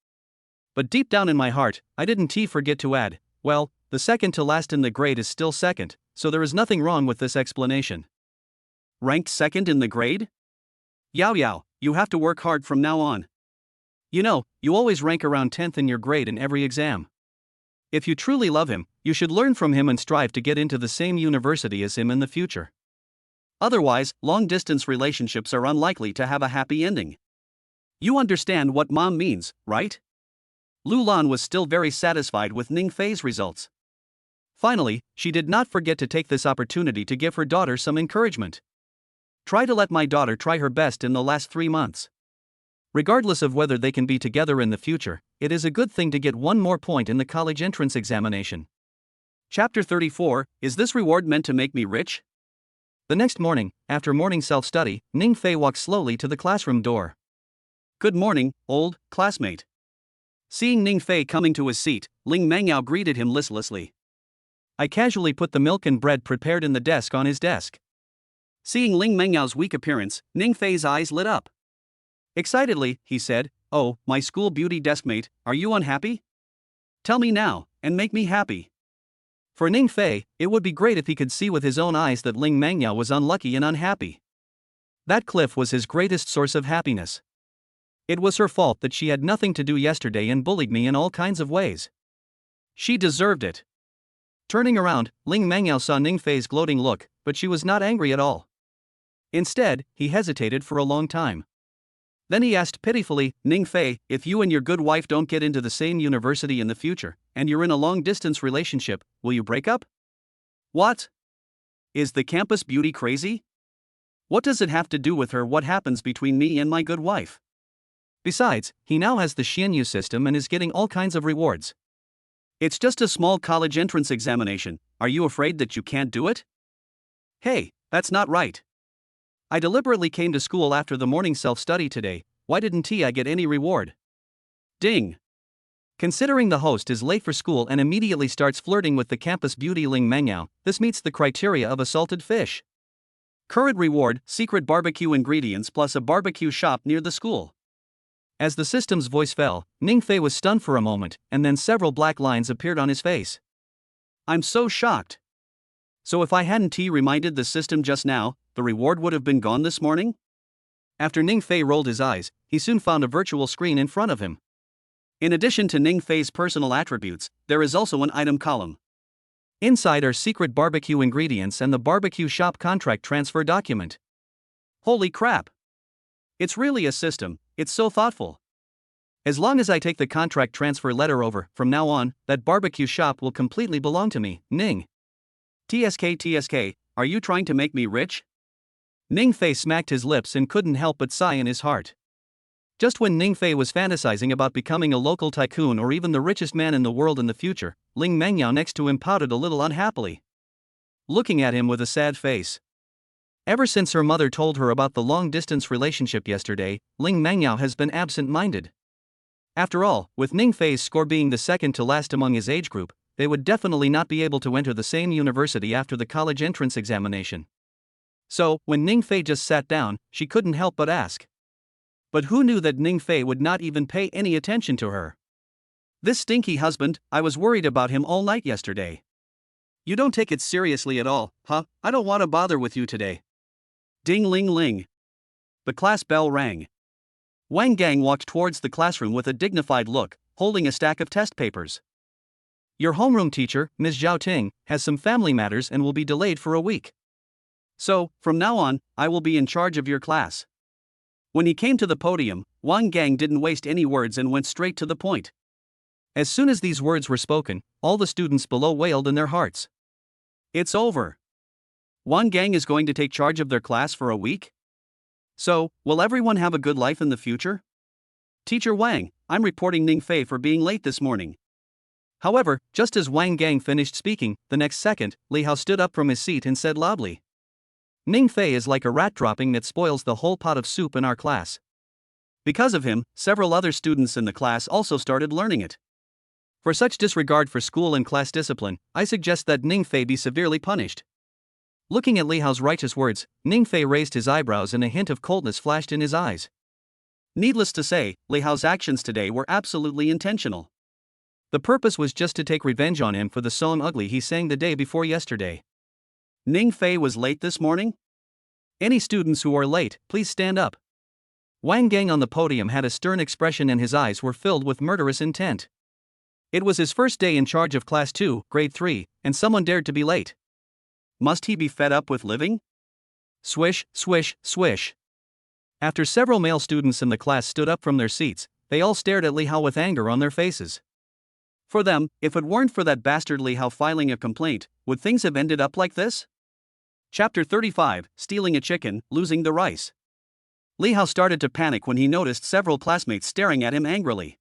But deep down in my heart, I didn't forget to add, well, the second to last in the grade is still second, so there is nothing wrong with this explanation. Ranked second in the grade? Yao, you have to work hard from now on. You know, you always rank around 10th in your grade in every exam. If you truly love him, you should learn from him and strive to get into the same university as him in the future. Otherwise, long-distance relationships are unlikely to have a happy ending. You understand what mom means, right? Lu Lan was still very satisfied with Ning Fei's results. Finally, she did not forget to take this opportunity to give her daughter some encouragement. Try to let my daughter try her best in the last 3 months. Regardless of whether they can be together in the future, it is a good thing to get one more point in the college entrance examination. Chapter 34, Is this reward meant to make me rich? The next morning, after morning self-study, Ning Fei walked slowly to the classroom door. Good morning, old classmate. Seeing Ning Fei coming to his seat, Ling Mengyao greeted him listlessly. I casually put the milk and bread prepared in the desk on his desk. Seeing Ling Mengyao's weak appearance, Ning Fei's eyes lit up. Excitedly, he said, Oh, my school beauty deskmate, are you unhappy? Tell me now, and make me happy. For Ning Fei, it would be great if he could see with his own eyes that Ling Mengyao was unlucky and unhappy. That cliff was his greatest source of happiness. It was her fault that she had nothing to do yesterday and bullied me in all kinds of ways. She deserved it. Turning around, Ling Mengyao saw Ning Fei's gloating look, but she was not angry at all. Instead, he hesitated for a long time. Then he asked pitifully, Ning Fei, if you and your good wife don't get into the same university in the future, and you're in a long-distance relationship, will you break up? What? Is the campus beauty crazy? What does it have to do with her what happens between me and my good wife? Besides, he now has the Xianyu system and is getting all kinds of rewards. It's just a small college entrance examination. Are you afraid that you can't do it? Hey, that's not right. I deliberately came to school after the morning self-study today. Why didn't I get any reward? Ding. Considering the host is late for school and immediately starts flirting with the campus beauty Ling Mengyao, this meets the criteria of a salted fish. Current reward, secret barbecue ingredients plus a barbecue shop near the school. As the system's voice fell, Ning Fei was stunned for a moment, and then several black lines appeared on his face. I'm so shocked. So if I hadn't reminded the system just now, the reward would have been gone this morning? After Ning Fei rolled his eyes, he soon found a virtual screen in front of him. In addition to Ning Fei's personal attributes, there is also an item column. Inside are secret barbecue ingredients and the barbecue shop contract transfer document. Holy crap! It's really a system, it's so thoughtful. As long as I take the contract transfer letter over, from now on, that barbecue shop will completely belong to me, Ning. TSK, are you trying to make me rich? Ning Fei smacked his lips and couldn't help but sigh in his heart. Just when Ning Fei was fantasizing about becoming a local tycoon or even the richest man in the world in the future, Ling Mengyao next to him pouted a little unhappily, looking at him with a sad face. Ever since her mother told her about the long-distance relationship yesterday, Ling Mengyao has been absent-minded. After all, with Ning Fei's score being the second to last among his age group, they would definitely not be able to enter the same university after the college entrance examination. So, when Ning Fei just sat down, she couldn't help but ask. But who knew that Ning Fei would not even pay any attention to her? This stinky husband, I was worried about him all night yesterday. You don't take it seriously at all, huh? I don't want to bother with you today. Ding ling ling. The class bell rang. Wang Gang walked towards the classroom with a dignified look, holding a stack of test papers. Your homeroom teacher, Ms. Zhao Ting, has some family matters and will be delayed for a week. So, from now on, I will be in charge of your class. When he came to the podium, Wang Gang didn't waste any words and went straight to the point. As soon as these words were spoken, all the students below wailed in their hearts. It's over. Wang Gang is going to take charge of their class for a week? So, will everyone have a good life in the future? Teacher Wang, I'm reporting Ning Fei for being late this morning. However, just as Wang Gang finished speaking, the next second, Li Hao stood up from his seat and said loudly, Ning Fei is like a rat dropping that spoils the whole pot of soup in our class. Because of him, several other students in the class also started learning it. For such disregard for school and class discipline, I suggest that Ning Fei be severely punished. Looking at Li Hao's righteous words, Ning Fei raised his eyebrows and a hint of coldness flashed in his eyes. Needless to say, Li Hao's actions today were absolutely intentional. The purpose was just to take revenge on him for the song Ugly he sang the day before yesterday. Ning Fei was late this morning? Any students who are late, please stand up. Wang Gang on the podium had a stern expression and his eyes were filled with murderous intent. It was his first day in charge of Class 2, Grade 3, and someone dared to be late. Must he be fed up with living? Swish, swish, swish. After several male students in the class stood up from their seats, they all stared at Li Hao with anger on their faces. For them, if it weren't for that bastard Li Hao filing a complaint, would things have ended up like this? Chapter 35, Stealing a Chicken, Losing the Rice. Li Hao started to panic when he noticed several classmates staring at him angrily.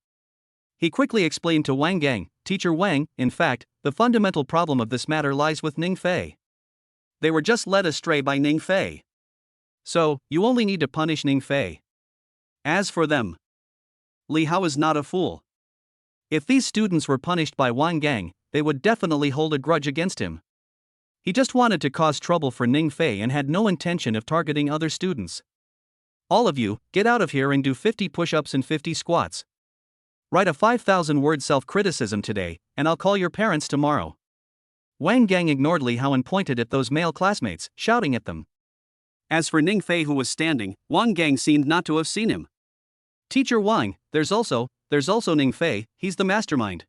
He quickly explained to Wang Gang, Teacher Wang, in fact, the fundamental problem of this matter lies with Ning Fei. They were just led astray by Ning Fei. So, you only need to punish Ning Fei. As for them, Li Hao is not a fool. If these students were punished by Wang Gang, they would definitely hold a grudge against him. He just wanted to cause trouble for Ning Fei and had no intention of targeting other students. All of you, get out of here and do 50 push-ups and 50 squats. Write a 5,000-word self-criticism today, and I'll call your parents tomorrow. Wang Gang ignored Li Hao and pointed at those male classmates, shouting at them. As for Ning Fei who was standing, Wang Gang seemed not to have seen him. Teacher Wang, there's also Ning Fei, he's the mastermind.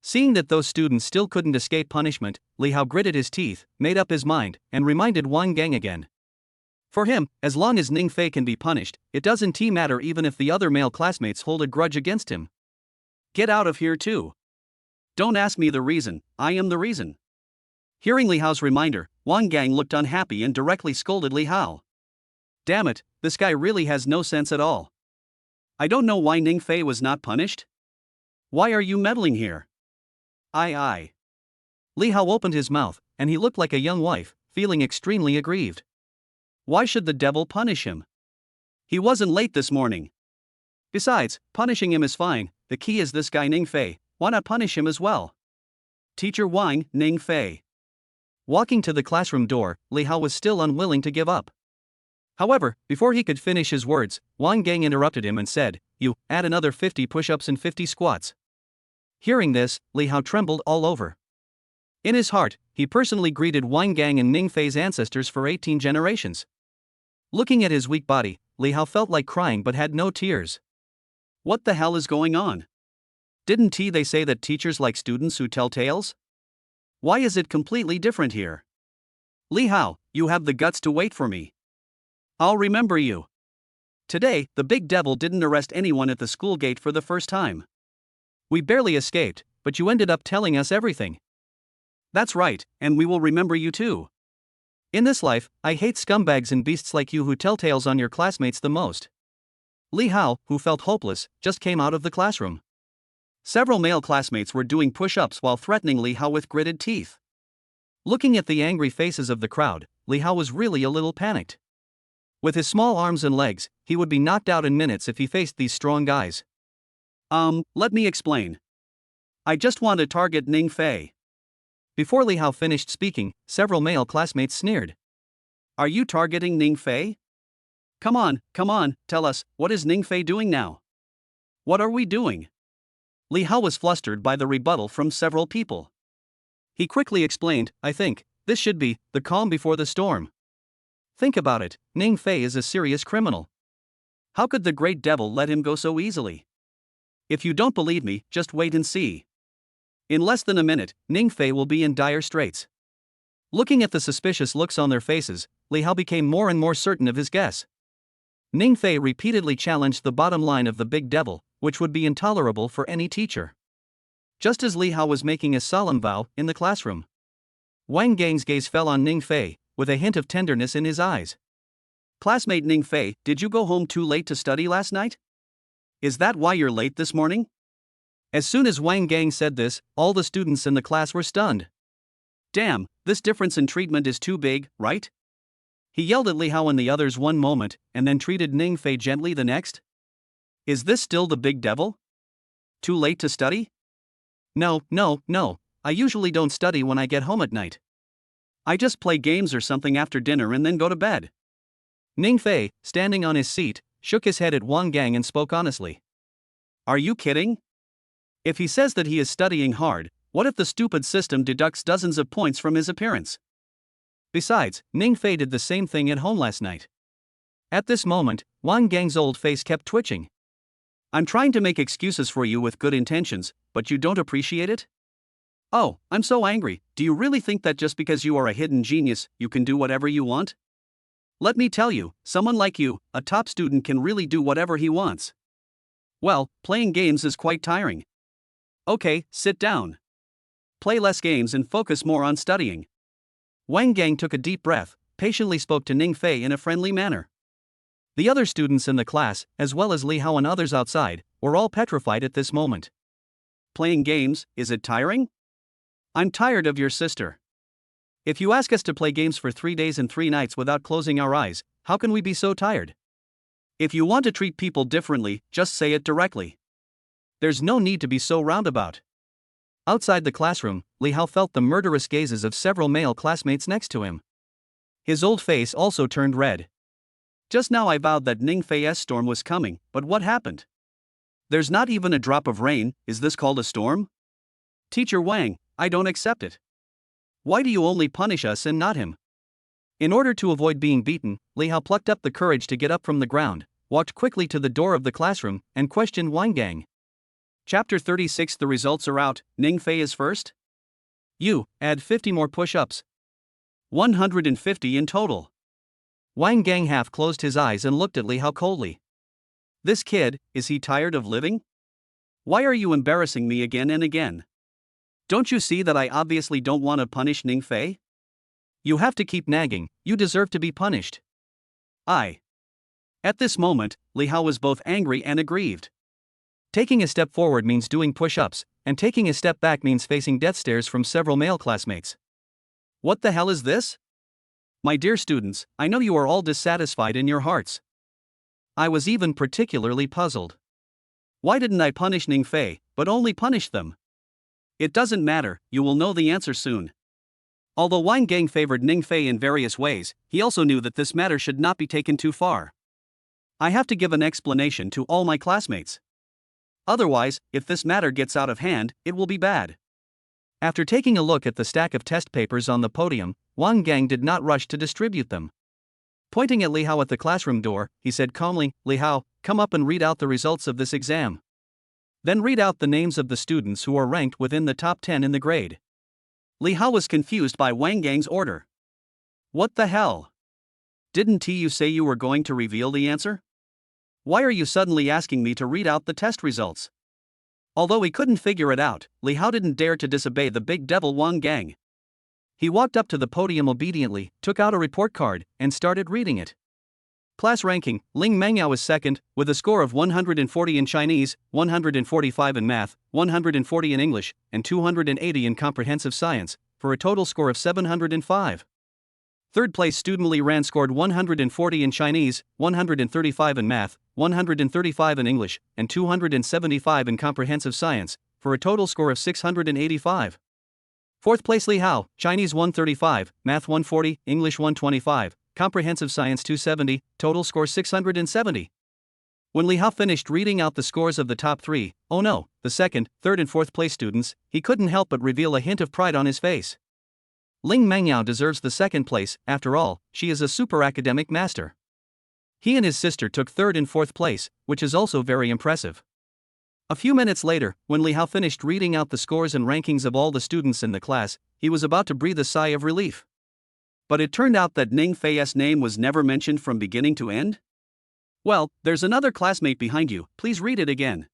Seeing that those students still couldn't escape punishment, Li Hao gritted his teeth, made up his mind, and reminded Wang Gang again. For him, as long as Ning Fei can be punished, it doesn't matter even if the other male classmates hold a grudge against him. Get out of here too. Don't ask me the reason, I am the reason. Hearing Li Hao's reminder, Wang Gang looked unhappy and directly scolded Li Hao. Damn it, this guy really has no sense at all. I don't know why Ning Fei was not punished. Why are you meddling here? Aye. Li Hao opened his mouth, and he looked like a young wife, feeling extremely aggrieved. Why should the devil punish him? He wasn't late this morning. Besides, punishing him is fine, the key is this guy Ning Fei, why not punish him as well? Teacher Wang, Ning Fei. Walking to the classroom door, Li Hao was still unwilling to give up. However, before he could finish his words, Wang Gang interrupted him and said, You, add another 50 push-ups and 50 squats. Hearing this, Li Hao trembled all over. In his heart, he personally greeted Wang Gang and Ning Fei's ancestors for 18 generations. Looking at his weak body, Li Hao felt like crying but had no tears. What the hell is going on? Didn't they say that teachers like students who tell tales? Why is it completely different here? Li Hao, you have the guts to wait for me. I'll remember you. Today, the big devil didn't arrest anyone at the school gate for the first time. We barely escaped, but you ended up telling us everything. That's right, and we will remember you too. In this life, I hate scumbags and beasts like you who tell tales on your classmates the most. Li Hao, who felt hopeless, just came out of the classroom. Several male classmates were doing push-ups while threatening Li Hao with gritted teeth. Looking at the angry faces of the crowd, Li Hao was really a little panicked. With his small arms and legs, he would be knocked out in minutes if he faced these strong guys. Let me explain. I just want to target Ning Fei. Before Li Hao finished speaking, several male classmates sneered. Are you targeting Ning Fei? Come on, tell us, what is Ningfei doing now? What are we doing? Li Hao was flustered by the rebuttal from several people. He quickly explained, I think, this should be the calm before the storm. Think about it, Ningfei is a serious criminal. How could the great devil let him go so easily? If you don't believe me, just wait and see. In less than a minute, Ningfei will be in dire straits. Looking at the suspicious looks on their faces, Li Hao became more and more certain of his guess. Ningfei repeatedly challenged the bottom line of the big devil, which would be intolerable for any teacher. Just as Li Hao was making a solemn vow in the classroom, Wang Gang's gaze fell on Ningfei, with a hint of tenderness in his eyes. Classmate Ningfei, did you go home too late to study last night? Is that why you're late this morning? As soon as Wang Gang said this, all the students in the class were stunned. Damn, this difference in treatment is too big, right? He yelled at Li Hao and the others one moment, and then treated Ningfei gently the next. Is this still the big devil? Too late to study? No, I usually don't study when I get home at night. I just play games or something after dinner and then go to bed. Ningfei, standing on his seat, shook his head at Wang Gang and spoke honestly. Are you kidding? If he says that he is studying hard, what if the stupid system deducts dozens of points from his appearance? Besides, Ningfei did the same thing at home last night. At this moment, Wang Gang's old face kept twitching. I'm trying to make excuses for you with good intentions, but you don't appreciate it? Oh, I'm so angry. Do you really think that just because you are a hidden genius, you can do whatever you want? Let me tell you, someone like you, a top student, can really do whatever he wants. Well, playing games is quite tiring. Okay, sit down. Play less games and focus more on studying. Wang Gang took a deep breath, patiently spoke to Ningfei in a friendly manner. The other students in the class, as well as Li Hao and others outside, were all petrified at this moment. Playing games, is it tiring? I'm tired of your sister. If you ask us to play games for 3 days and 3 nights without closing our eyes, how can we be so tired? If you want to treat people differently, just say it directly. There's no need to be so roundabout. Outside the classroom, Li Hao felt the murderous gazes of several male classmates next to him. His old face also turned red. Just now I vowed that Ningfei's storm was coming, but what happened? There's not even a drop of rain. Is this called a storm? Teacher Wang, I don't accept it. Why do you only punish us and not him? In order to avoid being beaten, Li Hao plucked up the courage to get up from the ground, walked quickly to the door of the classroom, and questioned Wang Gang. Chapter 36. The results are out. Ningfei is first. You, add 50 more push-ups. 150 in total. Wang Gang half closed his eyes and looked at Li Hao coldly. This kid, is he tired of living? Why are you embarrassing me again and again? Don't you see that I obviously don't want to punish Ningfei? You have to keep nagging, you deserve to be punished. At this moment, Li Hao was both angry and aggrieved. Taking a step forward means doing push-ups, and taking a step back means facing death stares from several male classmates. What the hell is this? My dear students, I know you are all dissatisfied in your hearts. I was even particularly puzzled. Why didn't I punish Ningfei, but only punish them? It doesn't matter, you will know the answer soon. Although Wang Gang favored Ningfei in various ways, he also knew that this matter should not be taken too far. I have to give an explanation to all my classmates. Otherwise, if this matter gets out of hand, it will be bad. After taking a look at the stack of test papers on the podium, Wang Gang did not rush to distribute them. Pointing at Li Hao at the classroom door, he said calmly, Li Hao, come up and read out the results of this exam. Then read out the names of the students who are ranked within the top 10 in the grade. Li Hao was confused by Wang Gang's order. What the hell? Didn't you say you were going to reveal the answer? Why are you suddenly asking me to read out the test results? Although he couldn't figure it out, Li Hao didn't dare to disobey the big devil Wang Gang. He walked up to the podium obediently, took out a report card, and started reading it. Class ranking, Ling Mengyao is second, with a score of 140 in Chinese, 145 in math, 140 in English, and 280 in comprehensive science, for a total score of 705. Third place student Li Ran scored 140 in Chinese, 135 in math, 135 in English, and 275 in comprehensive science, for a total score of 685. Fourth place Li Hao, Chinese 135, math 140, English 125, Comprehensive Science 270, total score 670. When Li Hao finished reading out the scores of the top three, oh no, the second, third and fourth place students, he couldn't help but reveal a hint of pride on his face. Ling Mengyao deserves the second place, after all, she is a super academic master. He and his sister took third and fourth place, which is also very impressive. A few minutes later, when Li Hao finished reading out the scores and rankings of all the students in the class, he was about to breathe a sigh of relief. But it turned out that Ning Fei's name was never mentioned from beginning to end? Well, there's another classmate behind you, please read it again.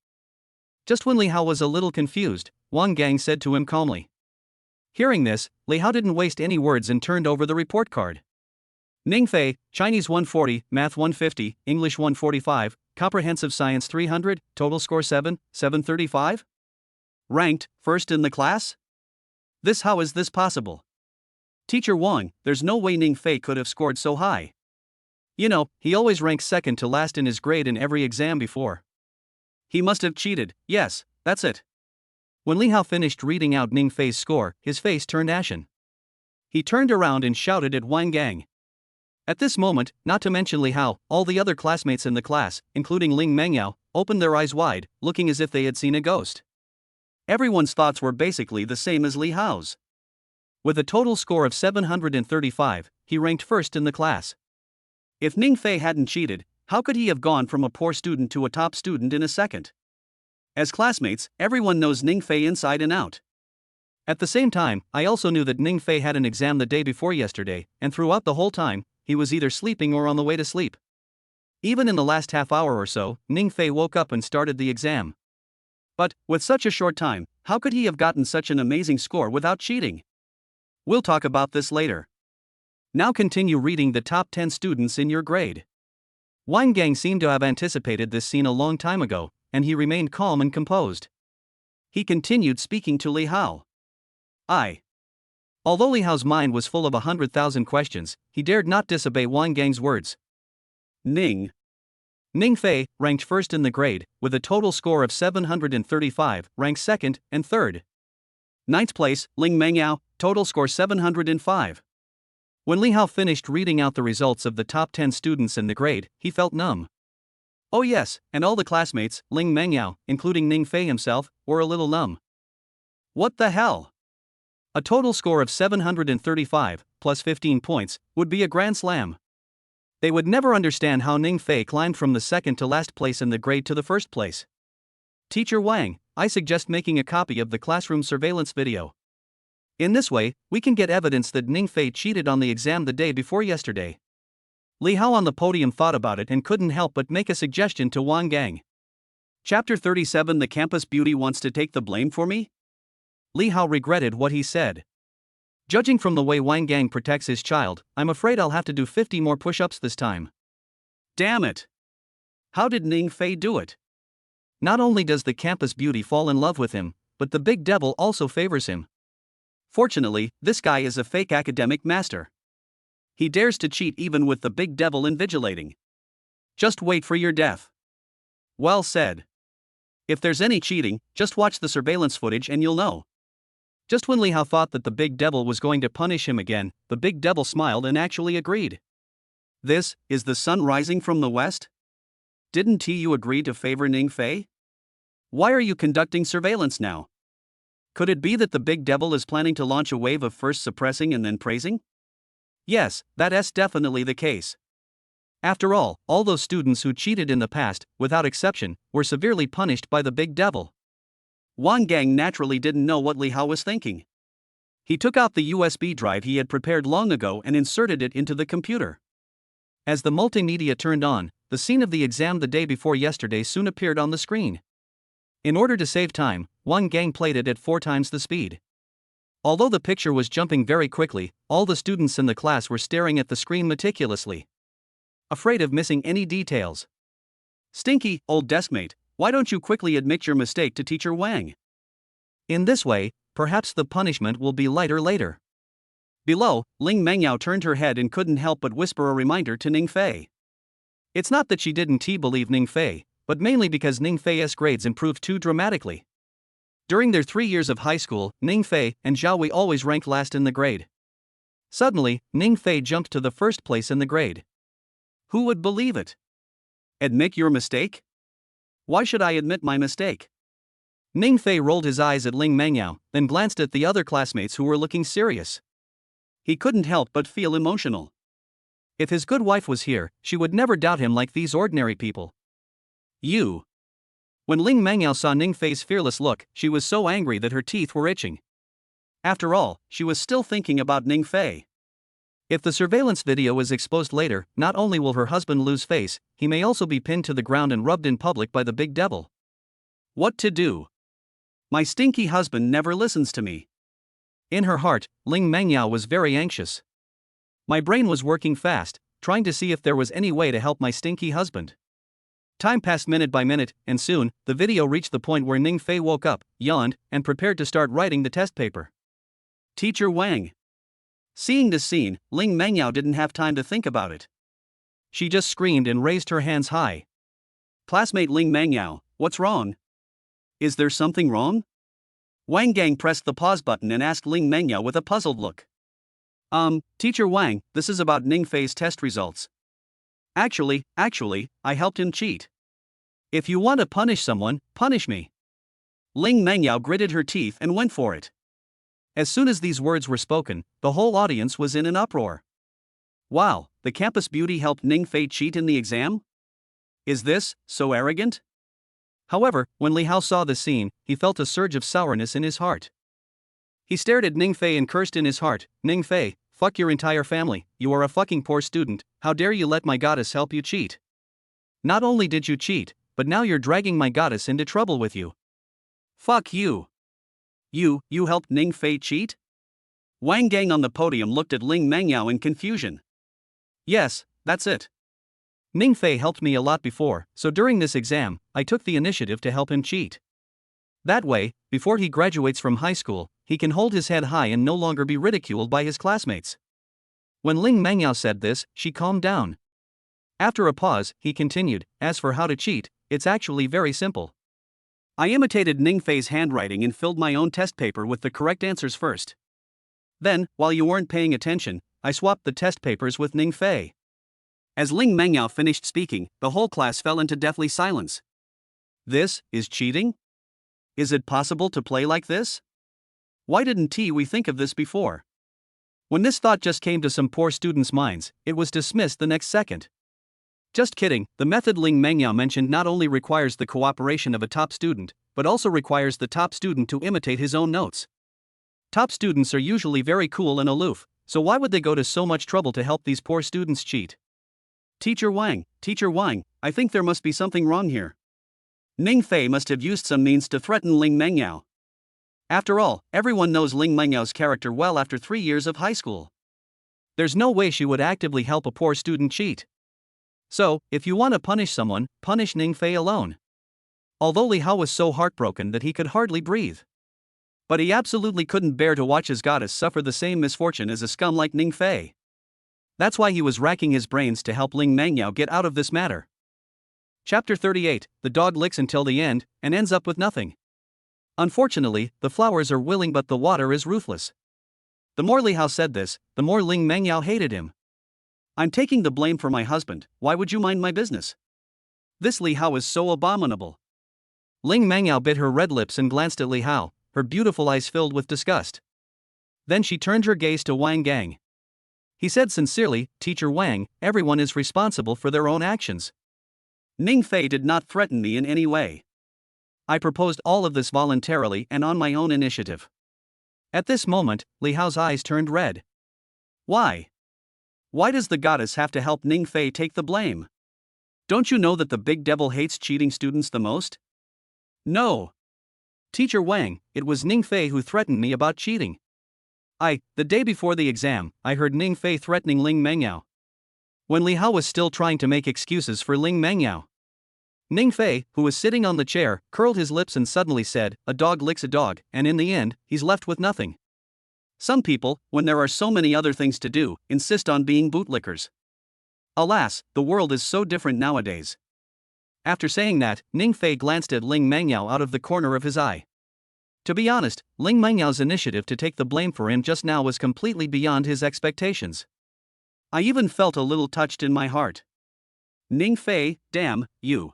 Just when Li Hao was a little confused, Wang Gang said to him calmly. Hearing this, Li Hao didn't waste any words and turned over the report card. Ning Fei, Chinese 140, Math 150, English 145, Comprehensive Science 300, total score 735? Ranked first in the class? How is this possible? Teacher Wang, there's no way Ning Fei could have scored so high. You know, he always ranks second to last in his grade in every exam before. He must have cheated, yes, that's it. When Li Hao finished reading out Ning Fei's score, his face turned ashen. He turned around and shouted at Wang Gang. At this moment, not to mention Li Hao, all the other classmates in the class, including Ling Mengyao, opened their eyes wide, looking as if they had seen a ghost. Everyone's thoughts were basically the same as Li Hao's. With a total score of 735, he ranked first in the class. If Ning Fei hadn't cheated, how could he have gone from a poor student to a top student in a second? As classmates, everyone knows Ning Fei inside and out. At the same time, I also knew that Ning Fei had an exam the day before yesterday, and throughout the whole time, he was either sleeping or on the way to sleep. Even in the last half hour or so, Ning Fei woke up and started the exam. But, with such a short time, how could he have gotten such an amazing score without cheating? We'll talk about this later. Now continue reading the top 10 students in your grade. Wang Gang seemed to have anticipated this scene a long time ago, and he remained calm and composed. He continued speaking to Li Hao. Although Li Hao's mind was full of 100,000 questions, he dared not disobey Wang Gang's words. Ning Fei, ranked first in the grade, with a total score of 735, ranked second and third. Ninth place, Ling Mengyao, total score 705. When Li Hao finished reading out the results of the top 10 students in the grade, he felt numb. Oh yes, and all the classmates, Ling Mengyao, including Ning Fei himself, were a little numb. What the hell? A total score of 735, plus 15 points, would be a grand slam. They would never understand how Ning Fei climbed from the second to last place in the grade to the first place. Teacher Wang, I suggest making a copy of the classroom surveillance video. In this way, we can get evidence that Ning Fei cheated on the exam the day before yesterday. Li Hao on the podium thought about it and couldn't help but make a suggestion to Wang Gang. Chapter 37 The Campus Beauty Wants to Take the Blame for Me? Li Hao regretted what he said. Judging from the way Wang Gang protects his child, I'm afraid I'll have to do 50 more push-ups this time. Damn it! How did Ning Fei do it? Not only does the campus beauty fall in love with him, but the big devil also favors him. Fortunately, this guy is a fake academic master. He dares to cheat even with the big devil invigilating. Just wait for your death. Well said. If there's any cheating, just watch the surveillance footage and you'll know. Just when Li Hao thought that the big devil was going to punish him again, the big devil smiled and actually agreed. This is the sun rising from the west? Didn't you agree to favor Ning Fei? Why are you conducting surveillance now? Could it be that the big devil is planning to launch a wave of first suppressing and then praising? Yes, that's definitely the case. After all those students who cheated in the past, without exception, were severely punished by the big devil. Wang Gang naturally didn't know what Li Hao was thinking. He took out the USB drive he had prepared long ago and inserted it into the computer. As the multimedia turned on, the scene of the exam the day before yesterday soon appeared on the screen. In order to save time, Wang Gang played it at 4 times the speed. Although the picture was jumping very quickly, all the students in the class were staring at the screen meticulously, afraid of missing any details. Stinky, old deskmate, why don't you quickly admit your mistake to Teacher Wang? In this way, perhaps the punishment will be lighter later. Below, Ling Mengyao turned her head and couldn't help but whisper a reminder to Ning Fei. It's not that she didn't believe Ning Fei, but mainly because Ning Fei's grades improved too dramatically. During their 3 years of high school, Ning Fei and Zhao Wei always ranked last in the grade. Suddenly, Ning Fei jumped to the first place in the grade. Who would believe it? Admit your mistake? Why should I admit my mistake? Ning Fei rolled his eyes at Ling Mengyao, then glanced at the other classmates who were looking serious. He couldn't help but feel emotional. If his good wife was here, she would never doubt him like these ordinary people. You. When Ling Mengyao saw Ning Fei's fearless look, she was so angry that her teeth were itching. After all, she was still thinking about Ning Fei. If the surveillance video is exposed later, not only will her husband lose face, he may also be pinned to the ground and rubbed in public by the big devil. What to do? My stinky husband never listens to me. In her heart, Ling Mengyao was very anxious. My brain was working fast, trying to see if there was any way to help my stinky husband. Time passed minute by minute, and soon, the video reached the point where Ning Fei woke up, yawned, and prepared to start writing the test paper. Teacher Wang. Seeing this scene, Ling Mengyao didn't have time to think about it. She just screamed and raised her hands high. Classmate Ling Mengyao, what's wrong? Is there something wrong? Wang Gang pressed the pause button and asked Ling Mengyao with a puzzled look. Teacher Wang, this is about Ning Fei's test results. Actually, I helped him cheat. If you want to punish someone, punish me. Ling Mengyao gritted her teeth and went for it. As soon as these words were spoken, the whole audience was in an uproar. Wow, the campus beauty helped Ning Fei cheat in the exam? Is this so arrogant? However, when Li Hao saw the scene, he felt a surge of sourness in his heart. He stared at Ning Fei and cursed in his heart, Ning Fei, fuck your entire family, you are a fucking poor student, how dare you let my goddess help you cheat? Not only did you cheat, but now you're dragging my goddess into trouble with you. Fuck you. You helped Ning Fei cheat? Wang Gang on the podium looked at Ling Mengyao in confusion. Yes, that's it. Ning Fei helped me a lot before, so during this exam, I took the initiative to help him cheat. That way, before he graduates from high school, he can hold his head high and no longer be ridiculed by his classmates. When Ling Mengyao said this, she calmed down. After a pause, he continued, as for how to cheat, it's actually very simple. I imitated Ning Fei's handwriting and filled my own test paper with the correct answers first. Then, while you weren't paying attention, I swapped the test papers with Ning Fei. As Ling Mengyao finished speaking, the whole class fell into deathly silence. This is cheating? Is it possible to play like this? Why didn't we think of this before? When this thought just came to some poor students' minds, it was dismissed the next second. Just kidding, the method Ling Mengyao mentioned not only requires the cooperation of a top student, but also requires the top student to imitate his own notes. Top students are usually very cool and aloof, so why would they go to so much trouble to help these poor students cheat? Teacher Wang, I think there must be something wrong here. Ning Fei must have used some means to threaten Ling Mengyao. After all, everyone knows Ling Mengyao's character well after 3 years of high school. There's no way she would actively help a poor student cheat. So, if you want to punish someone, punish Ning Fei alone. Although Li Hao was so heartbroken that he could hardly breathe. But he absolutely couldn't bear to watch his goddess suffer the same misfortune as a scum like Ning Fei. That's why he was racking his brains to help Ling Mengyao get out of this matter. Chapter 38, the dog licks until the end, and ends up with nothing. Unfortunately, the flowers are willing but the water is ruthless. The more Li Hao said this, the more Ling Mengyao hated him. I'm taking the blame for my husband, why would you mind my business? This Li Hao is so abominable. Ling Mengyao bit her red lips and glanced at Li Hao, her beautiful eyes filled with disgust. Then she turned her gaze to Wang Gang. He said sincerely, Teacher Wang, everyone is responsible for their own actions. Ning Fei did not threaten me in any way. I proposed all of this voluntarily and on my own initiative. At this moment, Li Hao's eyes turned red. Why? Why does the goddess have to help Ning Fei take the blame? Don't you know that the big devil hates cheating students the most? No. Teacher Wang, it was Ning Fei who threatened me about cheating. The day before the exam, I heard Ning Fei threatening Ling Mengyao. When Li Hao was still trying to make excuses for Ling Mengyao. Ning Fei, who was sitting on the chair, curled his lips and suddenly said, a dog licks a dog, and in the end, he's left with nothing. Some people, when there are so many other things to do, insist on being bootlickers. Alas, the world is so different nowadays. After saying that, Ning Fei glanced at Ling Mengyao out of the corner of his eye. To be honest, Ling Mengyao's initiative to take the blame for him just now was completely beyond his expectations. I even felt a little touched in my heart. Ning Fei, damn you.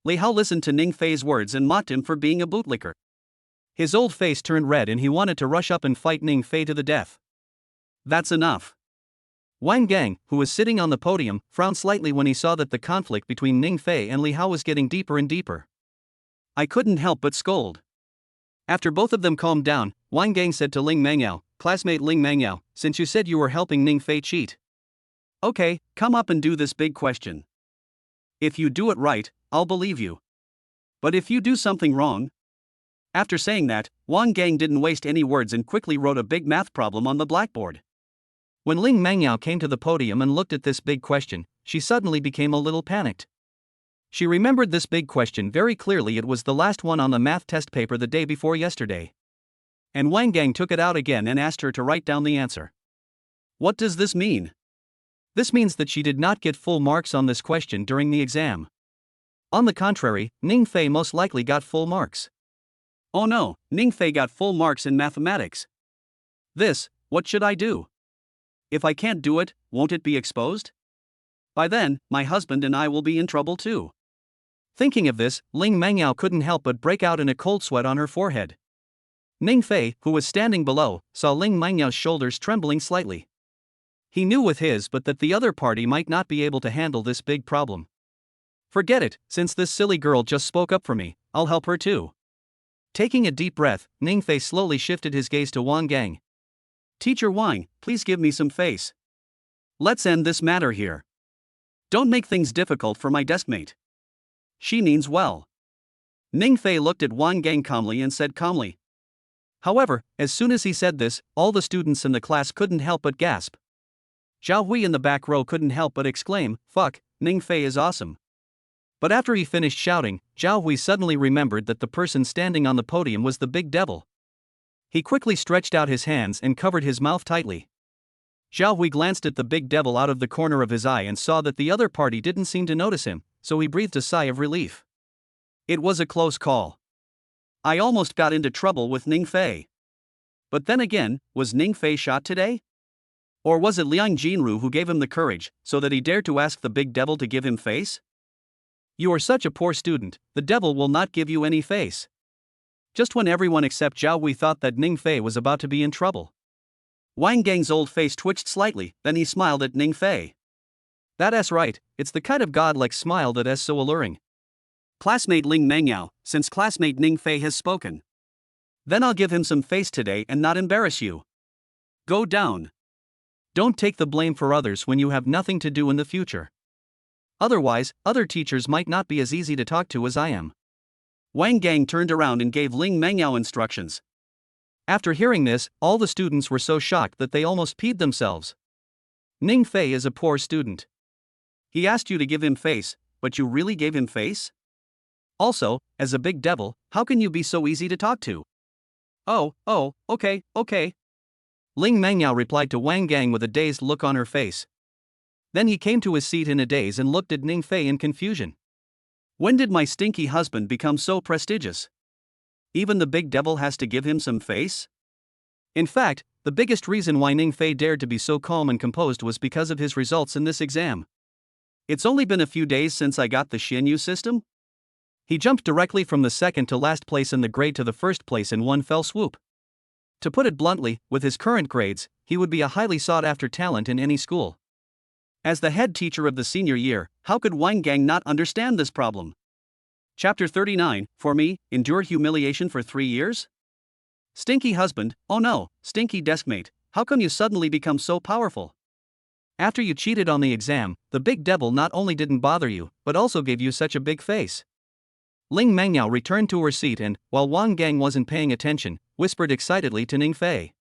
Li Hao listened to Ning Fei's words and mocked him for being a bootlicker. His old face turned red and he wanted to rush up and fight Ning Fei to the death. That's enough. Wang Gang, who was sitting on the podium, frowned slightly when he saw that the conflict between Ning Fei and Li Hao was getting deeper and deeper. I couldn't help but scold. After both of them calmed down, Wang Gang said to Ling Mengyao, "Classmate Ling Mengyao, since you said you were helping Ning Fei cheat. Okay, come up and do this big question. If you do it right, I'll believe you. But if you do something wrong..." After saying that, Wang Gang didn't waste any words and quickly wrote a big math problem on the blackboard. When Ling Mengyao came to the podium and looked at this big question, she suddenly became a little panicked. She remembered this big question very clearly. It was the last one on the math test paper the day before yesterday. And Wang Gang took it out again and asked her to write down the answer. What does this mean? This means that she did not get full marks on this question during the exam. On the contrary, Ning Fei most likely got full marks. Oh no, Ning Fei got full marks in mathematics. What should I do? If I can't do it, won't it be exposed? By then, my husband and I will be in trouble too. Thinking of this, Ling Mengyao couldn't help but break out in a cold sweat on her forehead. Ning Fei, who was standing below, saw Ling Mengyao's shoulders trembling slightly. He knew with his but that the other party might not be able to handle this big problem. Forget it, since this silly girl just spoke up for me, I'll help her too. Taking a deep breath, Ning Fei slowly shifted his gaze to Wang Gang. Teacher Wang, please give me some face. Let's end this matter here. Don't make things difficult for my deskmate. She means well. Ning Fei looked at Wang Gang calmly and said calmly. However, as soon as he said this, all the students in the class couldn't help but gasp. Zhao Hui in the back row couldn't help but exclaim, "Fuck, Ning Fei is awesome." But after he finished shouting, Zhao Hui suddenly remembered that the person standing on the podium was the big devil. He quickly stretched out his hands and covered his mouth tightly. Zhao Hui glanced at the big devil out of the corner of his eye and saw that the other party didn't seem to notice him, so he breathed a sigh of relief. It was a close call. I almost got into trouble with Ning Fei. But then again, was Ning Fei shot today? Or was it Liang Jinru who gave him the courage, so that he dared to ask the big devil to give him face? You are such a poor student, the devil will not give you any face. Just when everyone except Zhao Hui thought that Ning Fei was about to be in trouble. Wang Gang's old face twitched slightly, then he smiled at Ning Fei. That's right, it's the kind of godlike smile that is so alluring. Classmate Ling Mengyao, since classmate Ning Fei has spoken, then I'll give him some face today and not embarrass you. Go down. Don't take the blame for others when you have nothing to do in the future. Otherwise, other teachers might not be as easy to talk to as I am. Wang Gang turned around and gave Ling Mengyao instructions. After hearing this, all the students were so shocked that they almost peed themselves. Ning Fei is a poor student. He asked you to give him face, but you really gave him face? Also, as a big devil, how can you be so easy to talk to? Oh, okay. Ling Mengyao replied to Wang Gang with a dazed look on her face. Then he came to his seat in a daze and looked at Ning Fei in confusion. When did my stinky husband become so prestigious? Even the big devil has to give him some face? In fact, the biggest reason why Ning Fei dared to be so calm and composed was because of his results in this exam. It's only been a few days since I got the Xianyu system? He jumped directly from the second to last place in the grade to the first place in one fell swoop. To put it bluntly, with his current grades, he would be a highly sought-after talent in any school. As the head teacher of the senior year, how could Wang Gang not understand this problem? Chapter 39, For me, endure humiliation for 3 years? Stinky husband, oh no, stinky deskmate, how come you suddenly become so powerful? After you cheated on the exam, the big devil not only didn't bother you, but also gave you such a big face. Ling Mengyao returned to her seat and, while Wang Gang wasn't paying attention, whispered excitedly to Ning Fei.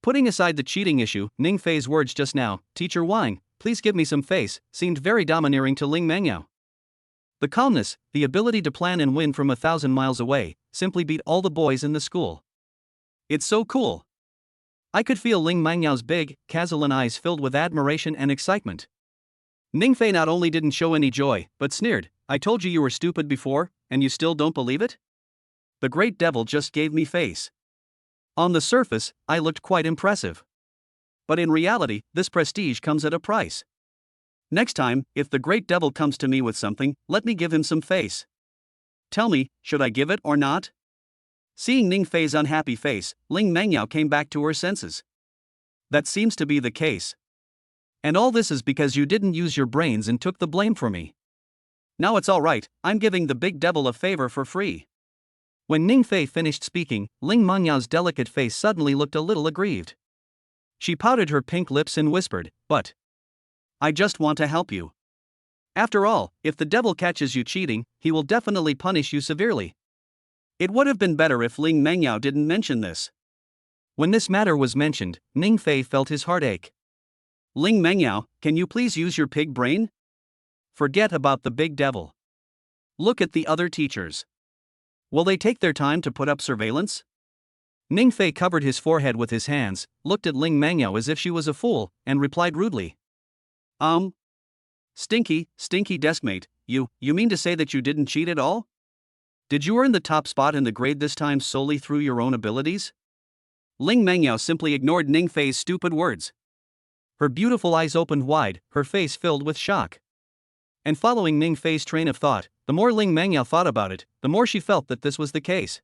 Putting aside the cheating issue, Ning Fei's words just now, "Teacher Wang, please give me some face," seemed very domineering to Ling Mengyao. The calmness, the ability to plan and win from 1,000 miles away, simply beat all the boys in the school. It's so cool. I could feel Ling Mengyao's big, Kazalan eyes filled with admiration and excitement. Ning Fei not only didn't show any joy, but sneered, "I told you you were stupid before, and you still don't believe it? the great devil just gave me face. On the surface, I looked quite impressive. But in reality, this prestige comes at a price. Next time, if the great devil comes to me with something, let me give him some face. Tell me, should I give it or not? Seeing Ning Fei's unhappy face, Ling Mengyao came back to her senses. That seems to be the case. And all this is because you didn't use your brains and took the blame for me. Now it's all right, I'm giving the big devil a favor for free. When Ning Fei finished speaking, Ling Menyao's delicate face suddenly looked a little aggrieved. She pouted her pink lips and whispered, "But I just want to help you. After all, if the devil catches you cheating, he will definitely punish you severely." It would have been better if Ling Mengyao didn't mention this. When this matter was mentioned, Ning Fei felt his heart ache. "Ling Mengyao, can you please use your pig brain? Forget about the big devil. Look at the other teachers. Will they take their time to put up surveillance?" Ning Fei covered his forehead with his hands, looked at Ling Mengyao as if she was a fool, and replied rudely. Stinky deskmate, you mean to say that you didn't cheat at all? Did you earn the top spot in the grade this time solely through your own abilities?" Ling Mengyao simply ignored Ning Fei's stupid words. Her beautiful eyes opened wide, her face filled with shock. And following Ning Fei's train of thought, the more Ling Mengyao thought about it, the more she felt that this was the case.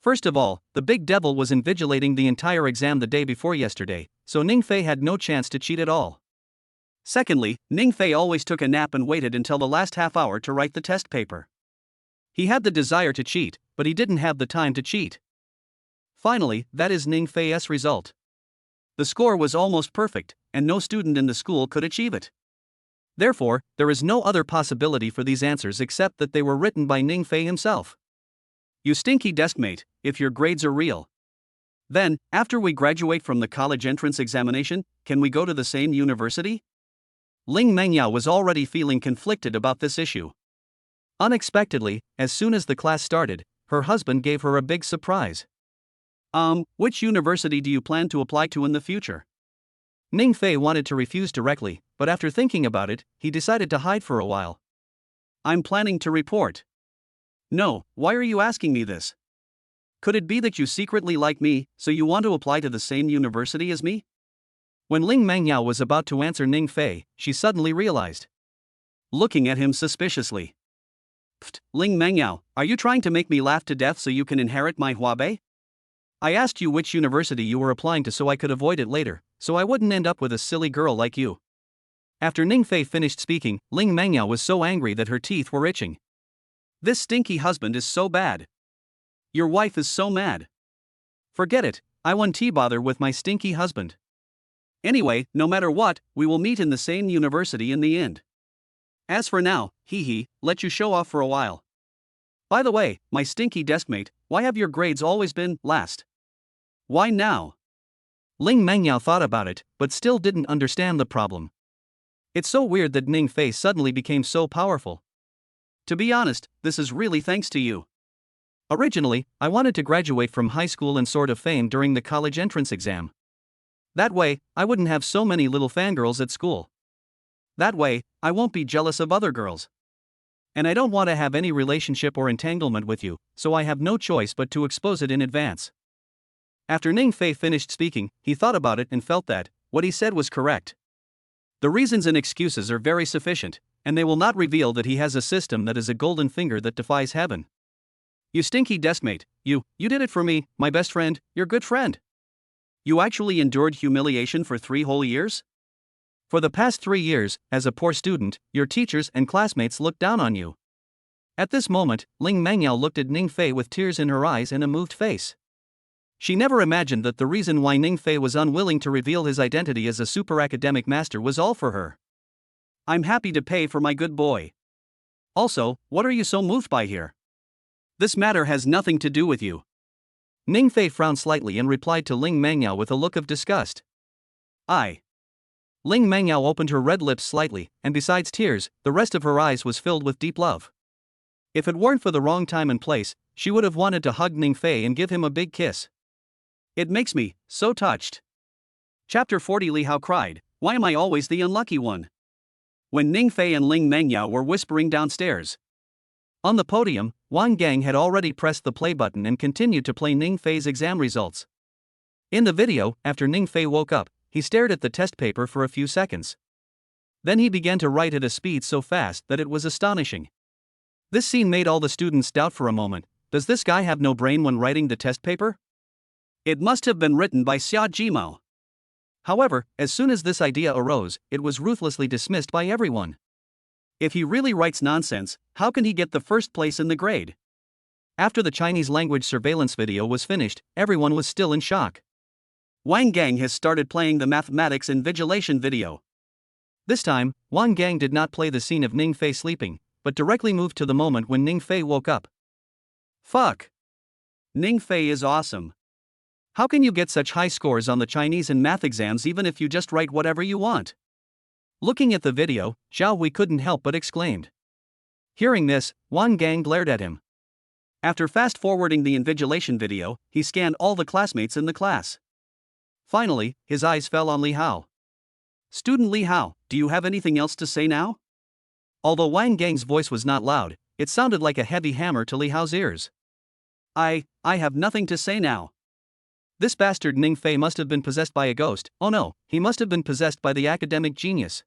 First of all, the big devil was invigilating the entire exam the day before yesterday, so Ning Fei had no chance to cheat at all. Secondly, Ning Fei always took a nap and waited until the last half hour to write the test paper. He had the desire to cheat, but he didn't have the time to cheat. Finally, that is Ning Fei's result. The score was almost perfect, and no student in the school could achieve it. Therefore, there is no other possibility for these answers except that they were written by Ning Fei himself. "You stinky deskmate, if your grades are real. Then, after we graduate from the college entrance examination, can we go to the same university?" Ling Mengyao was already feeling conflicted about this issue. Unexpectedly, as soon as the class started, her husband gave her a big surprise. Which university do you plan to apply to in the future?" Ning Fei wanted to refuse directly, but after thinking about it, he decided to hide for a while. "I'm planning to report." "No, why are you asking me this? Could it be that you secretly like me, so you want to apply to the same university as me?" When Ling Mengyao was about to answer Ning Fei, she suddenly realized. Looking at him suspiciously. "Pfft, Ling Mengyao, are you trying to make me laugh to death so you can inherit my Huabei? I asked you which university you were applying to so I could avoid it later, so I wouldn't end up with a silly girl like you." After Ning Fei finished speaking, Ling Mengyao was so angry that her teeth were itching. "This stinky husband is so bad. Your wife is so mad. Forget it, I won't bother with my stinky husband. Anyway, no matter what, we will meet in the same university in the end. As for now, let you show off for a while. By the way, my stinky deskmate, why have your grades always been last? Why now?" Ling Mengyao thought about it, but still didn't understand the problem. It's so weird that Ning Fei suddenly became so powerful. To be honest, this is really thanks to you. Originally, I wanted to graduate from high school and Sword of Fame during the college entrance exam. That way, I wouldn't have so many little fangirls at school. That way, I won't be jealous of other girls. And I don't want to have any relationship or entanglement with you, so I have no choice but to expose it in advance. After Ning Fei finished speaking, he thought about it and felt that what he said was correct. The reasons and excuses are very sufficient, and they will not reveal that he has a system that is a golden finger that defies heaven. "You stinky deskmate, you did it for me, my best friend, your good friend. You actually endured humiliation for 3 whole years? For the past 3 years, as a poor student, your teachers and classmates looked down on you." At this moment, Ling Mengyao looked at Ning Fei with tears in her eyes and a moved face. She never imagined that the reason why Ning Fei was unwilling to reveal his identity as a super academic master was all for her. "I'm happy to pay for my good boy. Also, what are you so moved by here? This matter has nothing to do with you." Ning Fei frowned slightly and replied to Ling Mengyao with a look of disgust. Ling Mengyao opened her red lips slightly, and besides tears, the rest of her eyes was filled with deep love. If it weren't for the wrong time and place, she would have wanted to hug Ning Fei and give him a big kiss. "It makes me so touched." Chapter 40. Li Hao cried, "Why am I always the unlucky one?" When Ning Fei and Ling Mengyao were whispering downstairs. On the podium, Wang Gang had already pressed the play button and continued to play Ning Fei's exam results. In the video, after Ning Fei woke up, he stared at the test paper for a few seconds. Then he began to write at a speed so fast that it was astonishing. This scene made all the students doubt for a moment, does this guy have no brain when writing the test paper? It must have been written by Xia Jimao. However, as soon as this idea arose, it was ruthlessly dismissed by everyone. If he really writes nonsense, how can he get the first place in the grade? After the Chinese language surveillance video was finished, everyone was still in shock. Wang Gang has started playing the mathematics invigilation video. This time, Wang Gang did not play the scene of Ning Fei sleeping, but directly moved to the moment when Ning Fei woke up. Fuck! Ning Fei is awesome. How can you get such high scores on the Chinese and math exams even if you just write whatever you want? Looking at the video, Zhao Hui couldn't help but exclaimed. Hearing this, Wang Gang glared at him. After fast-forwarding the invigilation video, he scanned all the classmates in the class. Finally, his eyes fell on Li Hao. Student Li Hao, do you have anything else to say now? Although Wang Gang's voice was not loud, it sounded like a heavy hammer to Li Hao's ears. I have nothing to say now. This bastard Ning Fei must have been possessed by a ghost. Oh no, he must have been possessed by the academic genius.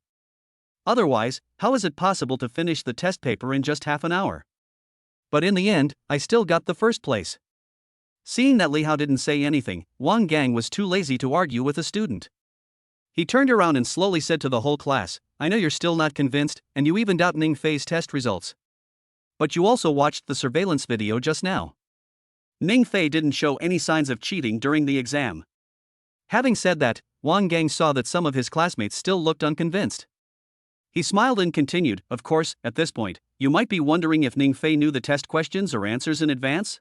Otherwise, how is it possible to finish the test paper in just half an hour? But in the end, I still got the first place. Seeing that Li Hao didn't say anything, Wang Gang was too lazy to argue with a student. He turned around and slowly said to the whole class, I know you're still not convinced, and you even doubt Ning Fei's test results. But you also watched the surveillance video just now. Ning Fei didn't show any signs of cheating during the exam. Having said that, Wang Gang saw that some of his classmates still looked unconvinced. He smiled and continued, of course, at this point, you might be wondering if Ning Fei knew the test questions or answers in advance?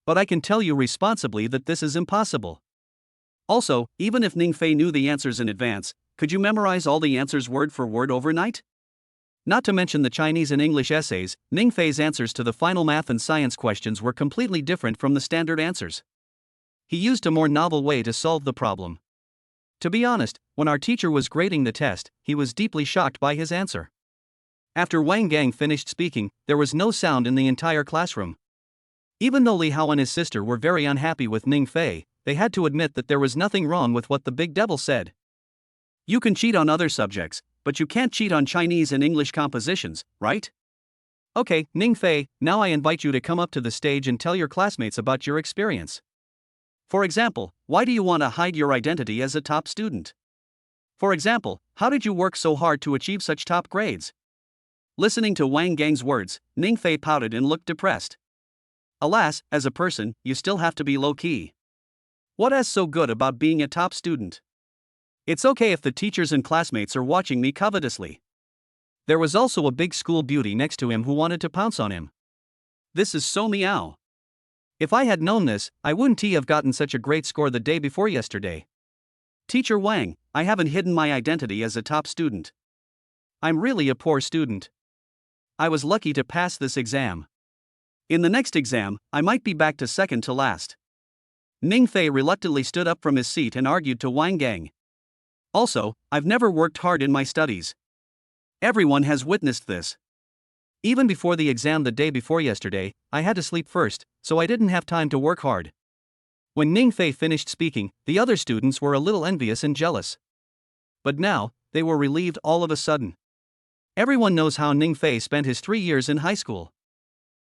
But I can tell you responsibly that this is impossible. Also, even if Ning Fei knew the answers in advance, could you memorize all the answers word for word overnight? Not to mention the Chinese and English essays, Ning Fei's answers to the final math and science questions were completely different from the standard answers. He used a more novel way to solve the problem. To be honest, when our teacher was grading the test, he was deeply shocked by his answer. After Wang Gang finished speaking, there was no sound in the entire classroom. Even though Li Hao and his sister were very unhappy with Ning Fei, they had to admit that there was nothing wrong with what the big devil said. You can cheat on other subjects, but you can't cheat on Chinese and English compositions, right? Okay, Ning Fei, now I invite you to come up to the stage and tell your classmates about your experience. For example, why do you want to hide your identity as a top student? For example, how did you work so hard to achieve such top grades? Listening to Wang Gang's words, Ning Fei pouted and looked depressed. Alas, as a person, you still have to be low-key. What is so good about being a top student? It's okay if the teachers and classmates are watching me covetously. There was also a big school beauty next to him who wanted to pounce on him. This is so meow. If I had known this, I wouldn't have gotten such a great score the day before yesterday. Teacher Wang, I haven't hidden my identity as a top student. I'm really a poor student. I was lucky to pass this exam. In the next exam, I might be back to second to last. Ning Fei reluctantly stood up from his seat and argued to Wang Gang. Also, I've never worked hard in my studies. Everyone has witnessed this. Even before the exam the day before yesterday, I had to sleep first, so I didn't have time to work hard. When Ning Fei finished speaking, the other students were a little envious and jealous. But now, they were relieved all of a sudden. Everyone knows how Ning Fei spent his 3 years in high school.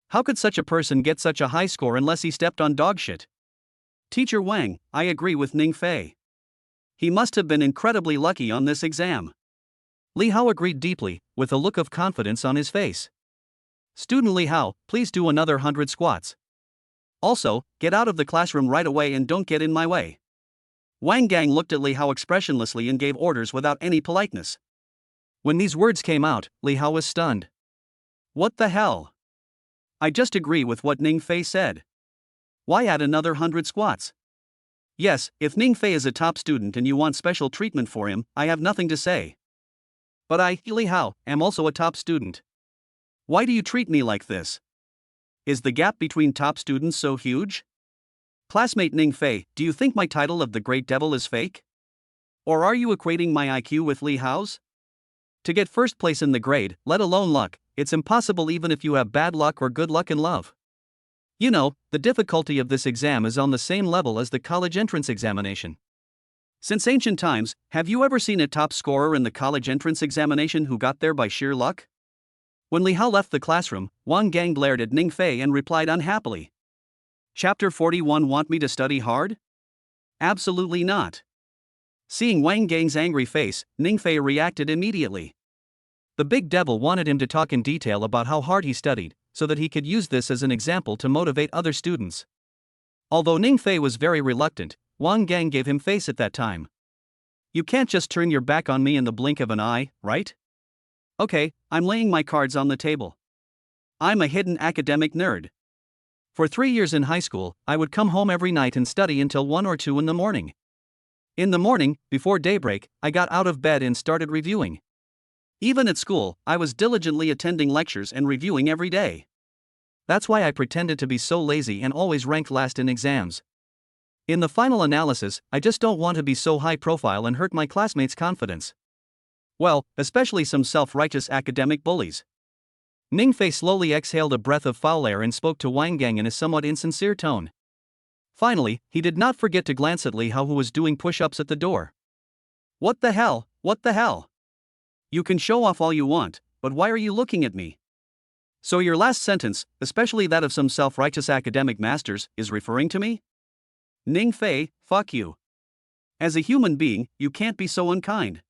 How could such a person get such a high score unless he stepped on dog shit? Teacher Wang, I agree with Ning Fei. He must have been incredibly lucky on this exam. Li Hao agreed deeply, with a look of confidence on his face. Student Li Hao, please do another 100 squats. Also, get out of the classroom right away and don't get in my way. Wang Gang looked at Li Hao expressionlessly and gave orders without any politeness. When these words came out, Li Hao was stunned. What the hell? I just agree with what Ning Fei said. Why add another 100 squats? Yes, if Ning Fei is a top student and you want special treatment for him, I have nothing to say. But I, Li Hao, am also a top student. Why do you treat me like this? Is the gap between top students so huge? Classmate Ning Fei, do you think my title of the Great Devil is fake? Or are you equating my IQ with Li Hao's? To get first place in the grade, let alone luck, it's impossible even if you have bad luck or good luck in love. You know, the difficulty of this exam is on the same level as the college entrance examination. Since ancient times, have you ever seen a top scorer in the college entrance examination who got there by sheer luck? When Li Hao left the classroom, Wang Gang glared at Ning Fei and replied unhappily. Chapter 41. Want me to study hard? Absolutely not. Seeing Wang Gang's angry face, Ning Fei reacted immediately. The big devil wanted him to talk in detail about how hard he studied, so that he could use this as an example to motivate other students. Although Ning Fei was very reluctant, Wang Gang gave him face at that time. You can't just turn your back on me in the blink of an eye, right? Okay, I'm laying my cards on the table. I'm a hidden academic nerd. For 3 years in high school, I would come home every night and study until 1 or 2 in the morning. In the morning, before daybreak, I got out of bed and started reviewing. Even at school, I was diligently attending lectures and reviewing every day. That's why I pretended to be so lazy and always ranked last in exams. In the final analysis, I just don't want to be so high profile and hurt my classmates' confidence. Well, especially some self-righteous academic bullies. Ning Fei slowly exhaled a breath of foul air and spoke to Wang Gang in a somewhat insincere tone. Finally, he did not forget to glance at Li Hao, who was doing push-ups at the door. What the hell? What the hell? You can show off all you want, but why are you looking at me? So your last sentence, especially that of some self-righteous academic masters, is referring to me? Ning Fei, fuck you. As a human being, you can't be so unkind.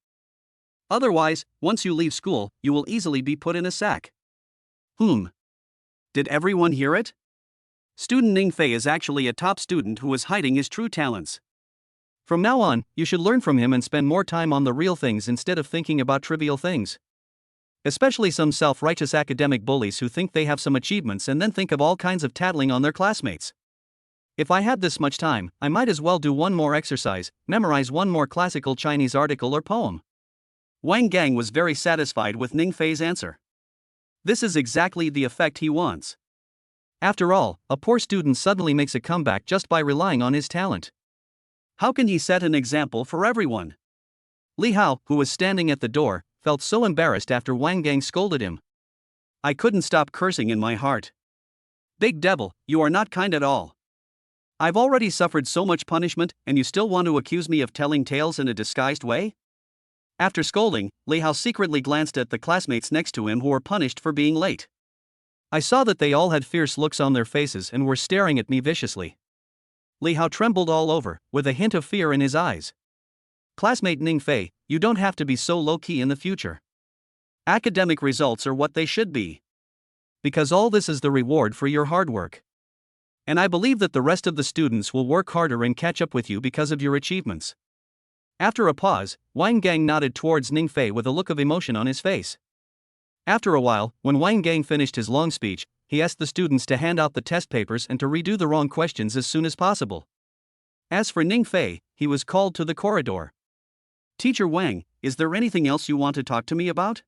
Otherwise, once you leave school, you will easily be put in a sack. Did everyone hear it? Student Ning Fei is actually a top student who is hiding his true talents. From now on, you should learn from him and spend more time on the real things instead of thinking about trivial things. Especially some self-righteous academic bullies who think they have some achievements and then think of all kinds of tattling on their classmates. If I had this much time, I might as well do one more exercise, memorize one more classical Chinese article or poem. Wang Gang was very satisfied with Ning Fei's answer. This is exactly the effect he wants. After all, a poor student suddenly makes a comeback just by relying on his talent. How can he set an example for everyone? Li Hao, who was standing at the door, felt so embarrassed after Wang Gang scolded him. I couldn't stop cursing in my heart. Big devil, you are not kind at all. I've already suffered so much punishment, and you still want to accuse me of telling tales in a disguised way? After scolding, Li Hao secretly glanced at the classmates next to him who were punished for being late. I saw that they all had fierce looks on their faces and were staring at me viciously. Li Hao trembled all over, with a hint of fear in his eyes. Classmate Ning Fei, you don't have to be so low-key in the future. Academic results are what they should be. Because all this is the reward for your hard work. And I believe that the rest of the students will work harder and catch up with you because of your achievements. After a pause, Wang Gang nodded towards Ning Fei with a look of emotion on his face. After a while, when Wang Gang finished his long speech, he asked the students to hand out the test papers and to redo the wrong questions as soon as possible. As for Ning Fei, he was called to the corridor. Teacher Wang, is there anything else you want to talk to me about?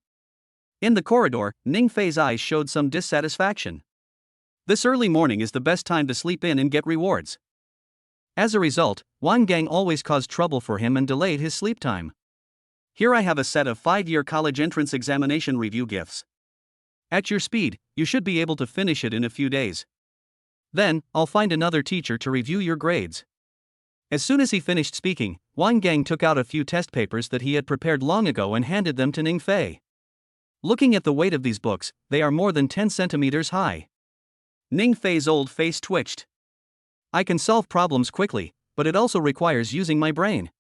In the corridor, Ning Fei's eyes showed some dissatisfaction. This early morning is the best time to sleep in and get rewards. As a result, Wang Gang always caused trouble for him and delayed his sleep time. Here I have a set of 5-year college entrance examination review gifts. At your speed, you should be able to finish it in a few days. Then, I'll find another teacher to review your grades. As soon as he finished speaking, Wang Gang took out a few test papers that he had prepared long ago and handed them to Ning Fei. Looking at the weight of these books, they are more than 10 centimeters high. Ning Fei's old face twitched. I can solve problems quickly, but it also requires using my brain.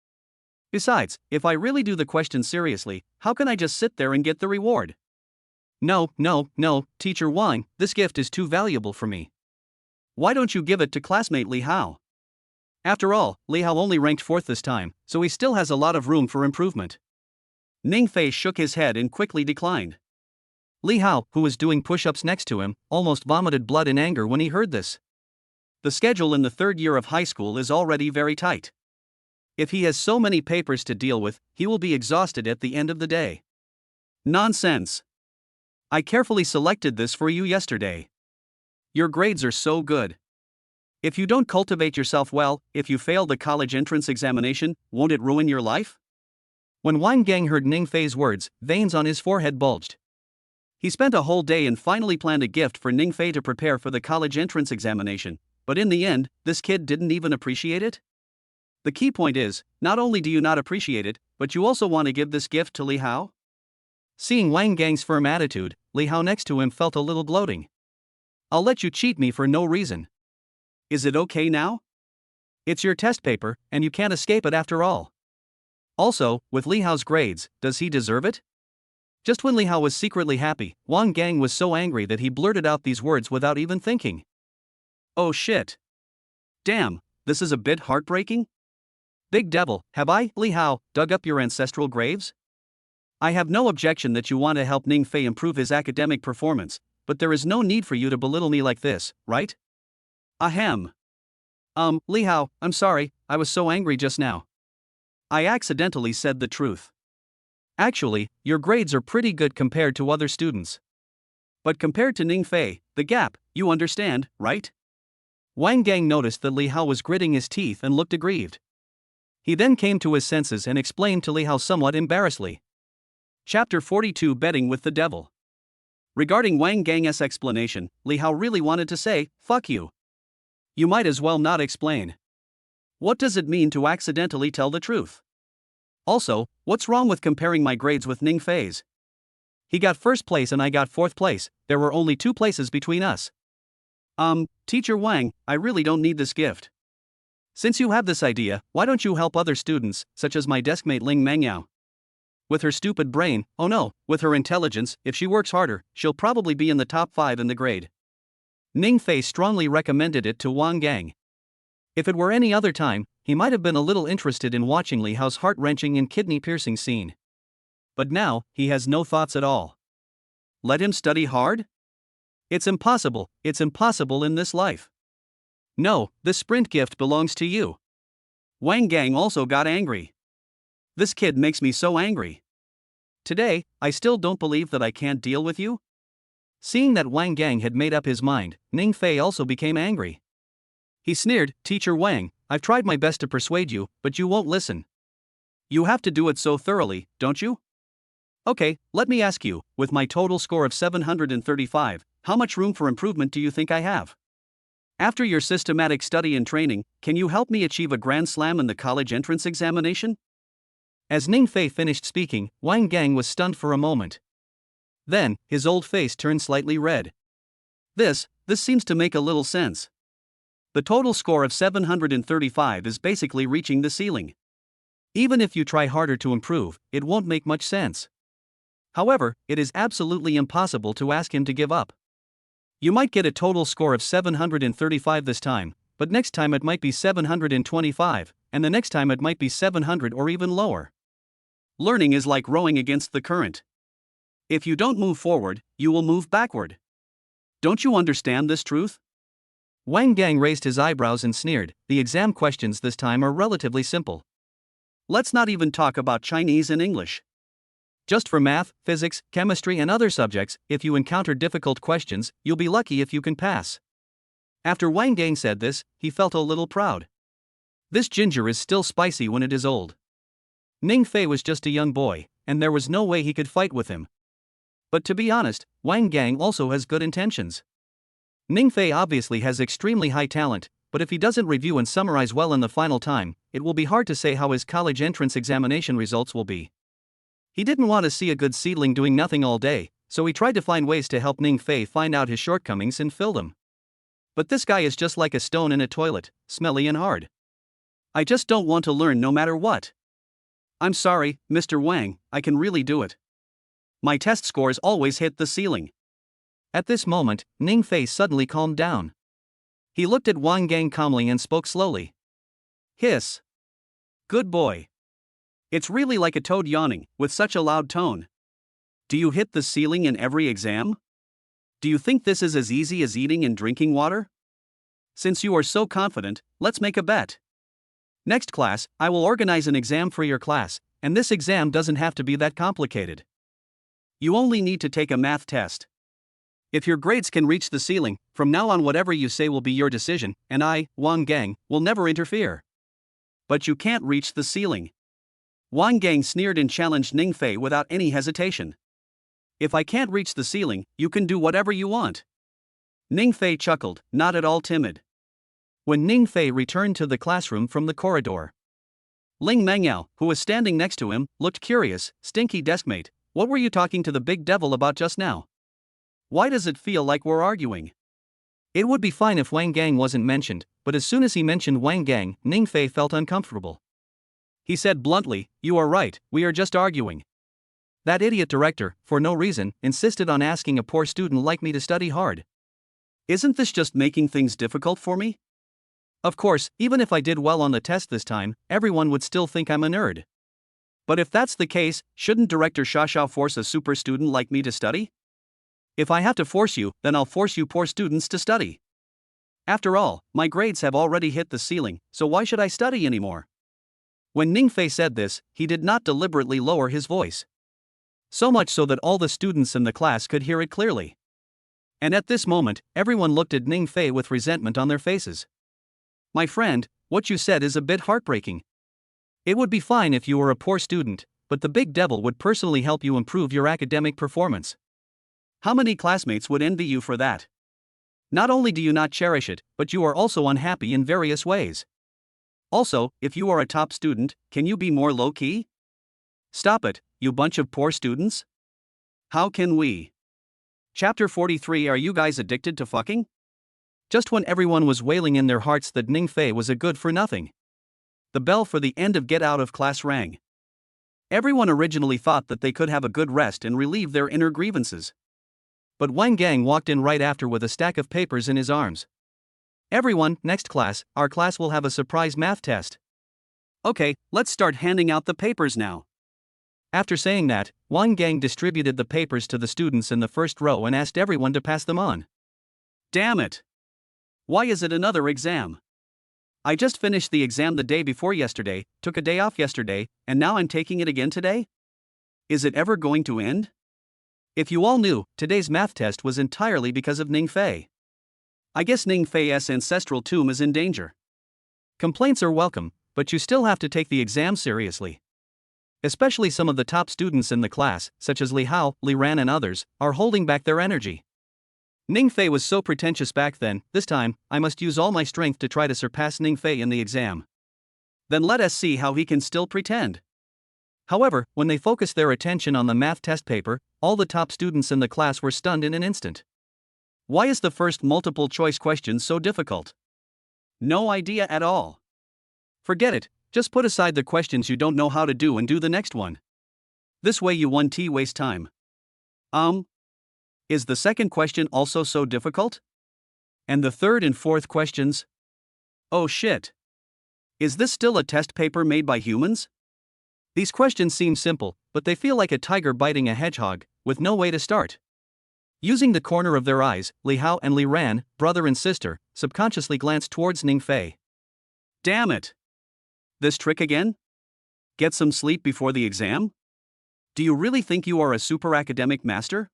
Besides, if I really do the question seriously, how can I just sit there and get the reward? No, Teacher Wang, this gift is too valuable for me. Why don't you give it to classmate Li Hao? After all, Li Hao only ranked 4th this time, so he still has a lot of room for improvement. Ning Fei shook his head and quickly declined. Li Hao, who was doing push-ups next to him, almost vomited blood in anger when he heard this. The schedule in the 3rd year of high school is already very tight. If he has so many papers to deal with, he will be exhausted at the end of the day. Nonsense. I carefully selected this for you yesterday. Your grades are so good. If you don't cultivate yourself well, if you fail the college entrance examination, won't it ruin your life? When Wang Gang heard Ning Fei's words, veins on his forehead bulged. He spent a whole day and finally planned a gift for Ning Fei to prepare for the college entrance examination, but in the end, this kid didn't even appreciate it? The key point is, not only do you not appreciate it, but you also want to give this gift to Li Hao? Seeing Wang Gang's firm attitude, Li Hao next to him felt a little gloating. I'll let you cheat me for no reason. Is it okay now? It's your test paper, and you can't escape it after all. Also, with Li Hao's grades, does he deserve it? Just when Li Hao was secretly happy, Wang Gang was so angry that he blurted out these words without even thinking. Oh shit. Damn, this is a bit heartbreaking. Big devil, have I, Li Hao, dug up your ancestral graves? I have no objection that you want to help Ning Fei improve his academic performance, but there is no need for you to belittle me like this, right? Ahem. Li Hao, I'm sorry, I was so angry just now. I accidentally said the truth. Actually, your grades are pretty good compared to other students. But compared to Ning Fei, the gap, you understand, right? Wang Gang noticed that Li Hao was gritting his teeth and looked aggrieved. He then came to his senses and explained to Li Hao somewhat embarrassedly. Chapter 42 Betting with the Devil. Regarding Wang Gang's explanation, Li Hao really wanted to say, fuck you. You might as well not explain. What does it mean to accidentally tell the truth? Also, what's wrong with comparing my grades with Ning Fei's? He got first place and I got fourth place, there were only 2 places between us. Teacher Wang, I really don't need this gift. Since you have this idea, why don't you help other students, such as my deskmate Ling Mengyao? With her stupid brain, oh no, with her intelligence, if she works harder, she'll probably be in the top 5 in the grade. Ning Fei strongly recommended it to Wang Gang. If it were any other time, he might have been a little interested in watching Li Hao's heart-wrenching and kidney-piercing scene. But now, he has no thoughts at all. Let him study hard? It's impossible in this life. No, this sprint gift belongs to you. Wang Gang also got angry. This kid makes me so angry. Today, I still don't believe that I can't deal with you? Seeing that Wang Gang had made up his mind, Ning Fei also became angry. He sneered, Teacher Wang, I've tried my best to persuade you, but you won't listen. You have to do it so thoroughly, don't you? Okay, let me ask you, with my total score of 735, how much room for improvement do you think I have? After your systematic study and training, can you help me achieve a grand slam in the college entrance examination? As Ning Fei finished speaking, Wang Gang was stunned for a moment. Then, his old face turned slightly red. This seems to make a little sense. The total score of 735 is basically reaching the ceiling. Even if you try harder to improve, it won't make much sense. However, it is absolutely impossible to ask him to give up. You might get a total score of 735 this time, but next time it might be 725, and the next time it might be 700 or even lower. Learning is like rowing against the current. If you don't move forward, you will move backward. Don't you understand this truth? Wang Gang raised his eyebrows and sneered, the exam questions this time are relatively simple. Let's not even talk about Chinese and English. Just for math, physics, chemistry and other subjects, if you encounter difficult questions, you'll be lucky if you can pass. After Wang Gang said this, he felt a little proud. This ginger is still spicy when it is old. Ning Fei was just a young boy, and there was no way he could fight with him. But to be honest, Wang Gang also has good intentions. Ning Fei obviously has extremely high talent, but if he doesn't review and summarize well in the final time, it will be hard to say how his college entrance examination results will be. He didn't want to see a good seedling doing nothing all day, so he tried to find ways to help Ning Fei find out his shortcomings and fill them. But this guy is just like a stone in a toilet, smelly and hard. I just don't want to learn no matter what. I'm sorry, Mr. Wang, I can really do it. My test scores always hit the ceiling. At this moment, Ning Fei suddenly calmed down. He looked at Wang Gang calmly and spoke slowly. Hiss. Good boy. It's really like a toad yawning, with such a loud tone. Do you hit the ceiling in every exam? Do you think this is as easy as eating and drinking water? Since you are so confident, let's make a bet. Next class, I will organize an exam for your class, and this exam doesn't have to be that complicated. You only need to take a math test. If your grades can reach the ceiling, from now on whatever you say will be your decision, and I, Wang Gang, will never interfere. But you can't reach the ceiling. Wang Gang sneered and challenged Ning Fei without any hesitation. If I can't reach the ceiling, you can do whatever you want. Ning Fei chuckled, not at all timid. When Ning Fei returned to the classroom from the corridor, Ling Mengyao, who was standing next to him, looked curious. Stinky deskmate, what were you talking to the big devil about just now? Why does it feel like we're arguing? It would be fine if Wang Gang wasn't mentioned, but as soon as he mentioned Wang Gang, Ning Fei felt uncomfortable. He said bluntly, you are right, we are just arguing. That idiot director, for no reason, insisted on asking a poor student like me to study hard. Isn't this just making things difficult for me? Of course, even if I did well on the test this time, everyone would still think I'm a nerd. But if that's the case, shouldn't Director Xiaoxiao force a super student like me to study? If I have to force you, then I'll force you poor students to study. After all, my grades have already hit the ceiling, so why should I study anymore? When Ning Fei said this, he did not deliberately lower his voice. So much so that all the students in the class could hear it clearly. And at this moment, everyone looked at Ning Fei with resentment on their faces. My friend, what you said is a bit heartbreaking. It would be fine if you were a poor student, but the big devil would personally help you improve your academic performance. How many classmates would envy you for that? Not only do you not cherish it, but you are also unhappy in various ways. Also, if you are a top student, can you be more low-key? Stop it, you bunch of poor students. How can we? Chapter 43. Are you guys addicted to fucking? Just when everyone was wailing in their hearts that Ning Fei was a good-for-nothing, the bell for the end of get out of class rang. Everyone originally thought that they could have a good rest and relieve their inner grievances. But Wang Gang walked in right after with a stack of papers in his arms. Everyone, next class, our class will have a surprise math test. Okay, let's start handing out the papers now. After saying that, Wang Gang distributed the papers to the students in the first row and asked everyone to pass them on. Damn it! Why is it another exam? I just finished the exam the day before yesterday, took a day off yesterday, and now I'm taking it again today? Is it ever going to end? If you all knew, today's math test was entirely because of Ning Fei. I guess Ning Fei's ancestral tomb is in danger. Complaints are welcome, but you still have to take the exam seriously. Especially some of the top students in the class, such as Li Hao, Li Ran and others, are holding back their energy. Ning Fei was so pretentious back then. This time, I must use all my strength to try to surpass Ning Fei in the exam. Then let us see how he can still pretend. However, when they focused their attention on the math test paper, all the top students in the class were stunned in an instant. Why is the first multiple choice question so difficult? No idea at all. Forget it, just put aside the questions you don't know how to do and do the next one. This way you won't waste time. Is the second question also so difficult? And the third and fourth questions? Oh shit. Is this still a test paper made by humans? These questions seem simple, but they feel like a tiger biting a hedgehog, with no way to start. Using the corner of their eyes, Li Hao and Li Ran, brother and sister, subconsciously glanced towards Ning Fei. Damn it! This trick again? Get some sleep before the exam? Do you really think you are a super academic master?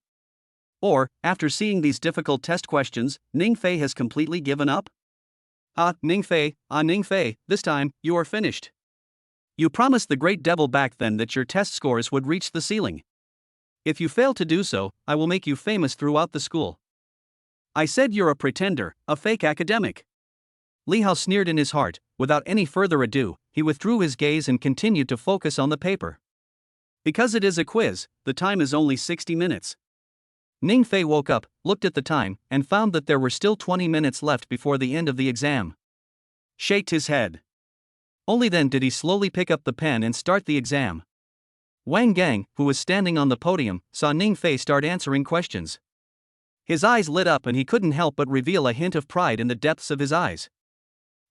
Or, after seeing these difficult test questions, Ning Fei has completely given up? Ning Fei, this time, you are finished. You promised the great devil back then that your test scores would reach the ceiling. If you fail to do so, I will make you famous throughout the school. I said you're a pretender, a fake academic. Li Hao sneered in his heart. Without any further ado, he withdrew his gaze and continued to focus on the paper. Because it is a quiz, the time is only 60 minutes. Ning Fei woke up, looked at the time, and found that there were still 20 minutes left before the end of the exam. Shaked his head. Only then did he slowly pick up the pen and start the exam. Wang Gang, who was standing on the podium, saw Ning Fei start answering questions. His eyes lit up and he couldn't help but reveal a hint of pride in the depths of his eyes.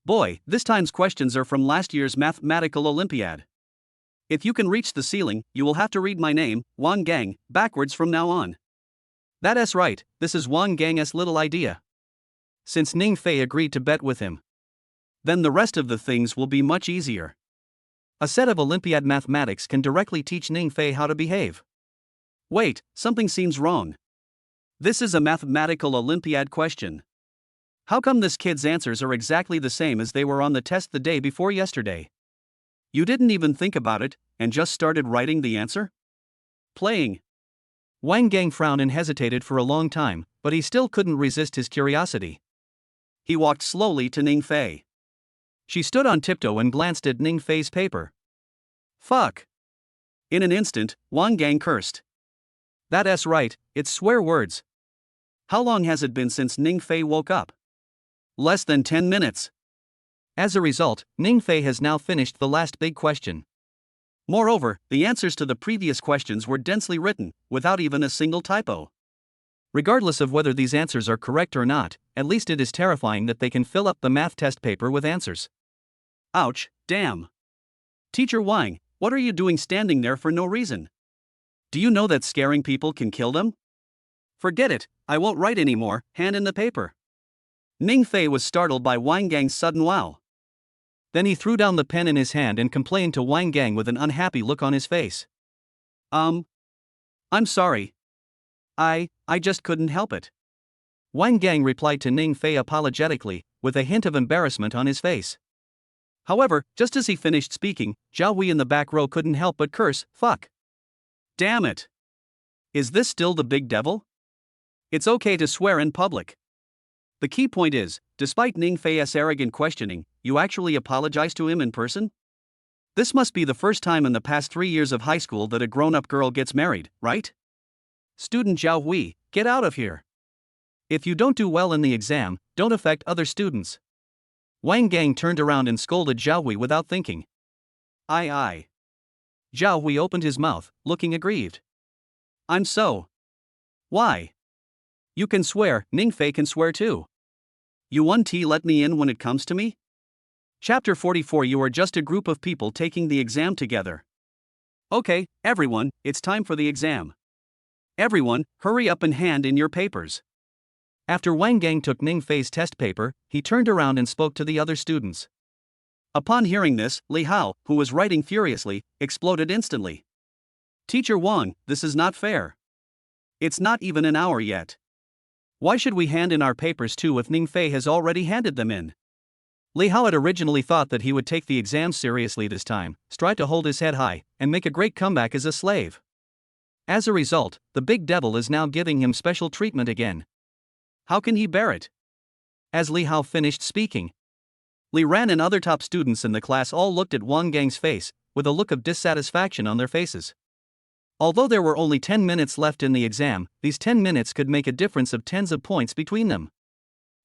Boy, this time's questions are from last year's mathematical Olympiad. If you can reach the ceiling, you will have to read my name, Wang Gang, backwards from now on. That's right, this is Wang Gang's little idea. Since Ning Fei agreed to bet with him, then the rest of the things will be much easier. A set of Olympiad mathematics can directly teach Ning Fei how to behave. Wait, something seems wrong. This is a mathematical Olympiad question. How come this kid's answers are exactly the same as they were on the test the day before yesterday? You didn't even think about it, and just started writing the answer? Playing. Wang Gang frowned and hesitated for a long time, but he still couldn't resist his curiosity. He walked slowly to Ning Fei. She stood on tiptoe and glanced at Ning Fei's paper. Fuck. In an instant, Wang Gang cursed. That's right, it's swear words. How long has it been since Ning Fei woke up? Less than 10 minutes. As a result, Ning Fei has now finished the last big question. Moreover, the answers to the previous questions were densely written, without even a single typo. Regardless of whether these answers are correct or not, at least it is terrifying that they can fill up the math test paper with answers. Ouch, damn. Teacher Wang, what are you doing standing there for no reason? Do you know that scaring people can kill them? Forget it, I won't write anymore, hand in the paper. Ning Fei was startled by Wang Gang's sudden wow. Then he threw down the pen in his hand and complained to Wang Gang with an unhappy look on his face. I'm sorry. I just couldn't help it. Wang Gang replied to Ning Fei apologetically, with a hint of embarrassment on his face. However, just as he finished speaking, Zhao Wei in the back row couldn't help but curse, fuck. Damn it. Is this still the big devil? It's okay to swear in public. The key point is, despite Ning Fei's arrogant questioning, you actually apologize to him in person? This must be the first time in the past 3 years of high school that a grown-up girl gets married, right? Student Zhao Wei, get out of here. If you don't do well in the exam, don't affect other students. Wang Gang turned around and scolded Zhao Wei without thinking. Aye. Zhao Wei opened his mouth, looking aggrieved. I'm so. Why? You can swear, Ning Fei can swear too. You 1T let me in when it comes to me? Chapter 44. You are just a group of people taking the exam together. Okay, everyone, it's time for the exam. Everyone, hurry up and hand in your papers. After Wang Gang took Ning Fei's test paper, he turned around and spoke to the other students. Upon hearing this, Li Hao, who was writing furiously, exploded instantly. Teacher Wang, this is not fair. It's not even an hour yet. Why should we hand in our papers too if Ning Fei has already handed them in? Li Hao had originally thought that he would take the exam seriously this time, strive to hold his head high, and make a great comeback as a slave. As a result, the big devil is now giving him special treatment again. How can he bear it? As Li Hao finished speaking, Li Ran and other top students in the class all looked at Wang Gang's face, with a look of dissatisfaction on their faces. Although there were only 10 minutes left in the exam, these 10 minutes could make a difference of tens of points between them.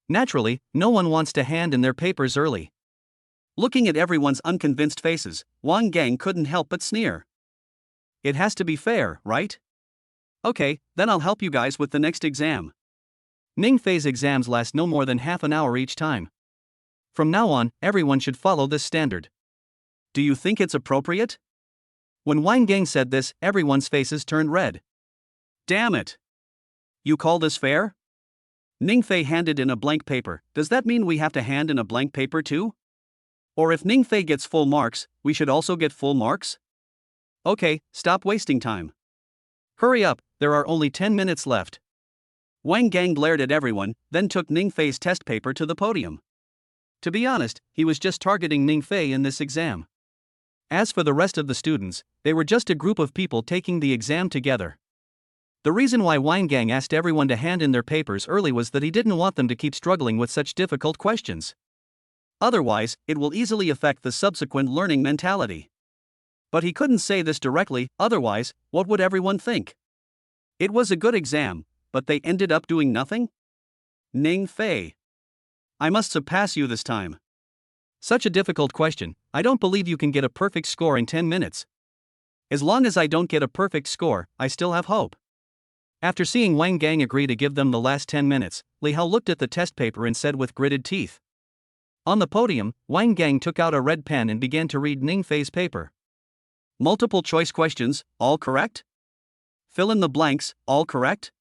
Naturally, no one wants to hand in their papers early. Looking at everyone's unconvinced faces, Wang Gang couldn't help but sneer. It has to be fair, right? Okay, then I'll help you guys with the next exam. Ning Fei's exams last no more than half an hour each time. From now on, everyone should follow this standard. Do you think it's appropriate? When Wang Gang said this, everyone's faces turned red. Damn it! You call this fair? Ning Fei handed in a blank paper. Does that mean we have to hand in a blank paper too? Or if Ning Fei gets full marks, we should also get full marks? Okay, stop wasting time. Hurry up, there are only 10 minutes left. Wang Gang glared at everyone, then took Ning Fei's test paper to the podium. To be honest, he was just targeting Ning Fei in this exam. As for the rest of the students, they were just a group of people taking the exam together. The reason why Wang Gang asked everyone to hand in their papers early was that he didn't want them to keep struggling with such difficult questions. Otherwise, it will easily affect the subsequent learning mentality. But he couldn't say this directly, otherwise, what would everyone think? It was a good exam, but they ended up doing nothing? Ning Fei. I must surpass you this time. Such a difficult question, I don't believe you can get a perfect score in 10 minutes. As long as I don't get a perfect score, I still have hope. After seeing Wang Gang agree to give them the last 10 minutes, Li Hao looked at the test paper and said with gritted teeth. On the podium, Wang Gang took out a red pen and began to read Ning Fei's paper. Multiple choice questions, all correct? Fill in the blanks, all correct?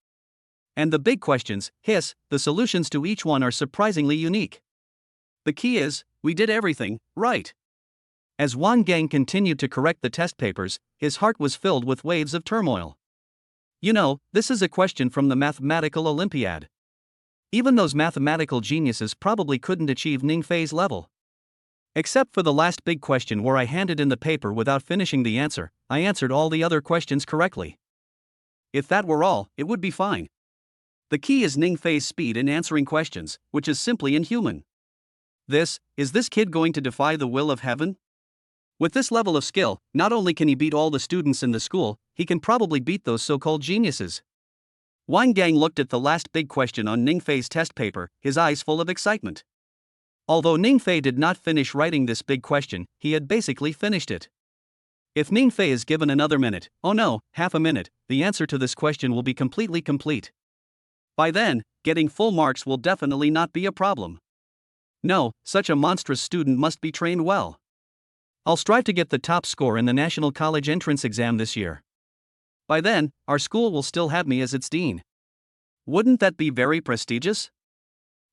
And the big questions, the solutions to each one are surprisingly unique. The key is, we did everything right. As Wang Gang continued to correct the test papers, his heart was filled with waves of turmoil. You know, this is a question from the mathematical Olympiad. Even those mathematical geniuses probably couldn't achieve Ning Fei's level. Except for the last big question where I handed in the paper without finishing the answer, I answered all the other questions correctly. If that were all, it would be fine. The key is Ning Fei's speed in answering questions, which is simply inhuman. Is this kid going to defy the will of heaven? With this level of skill, not only can he beat all the students in the school, he can probably beat those so-called geniuses. Wang Gang looked at the last big question on Ning Fei's test paper, his eyes full of excitement. Although Ning Fei did not finish writing this big question, he had basically finished it. If Ning Fei is given another minute, oh no, half a minute, the answer to this question will be completely complete. By then, getting full marks will definitely not be a problem. No, such a monstrous student must be trained well. I'll strive to get the top score in the National College Entrance Exam this year. By then, our school will still have me as its dean. Wouldn't that be very prestigious?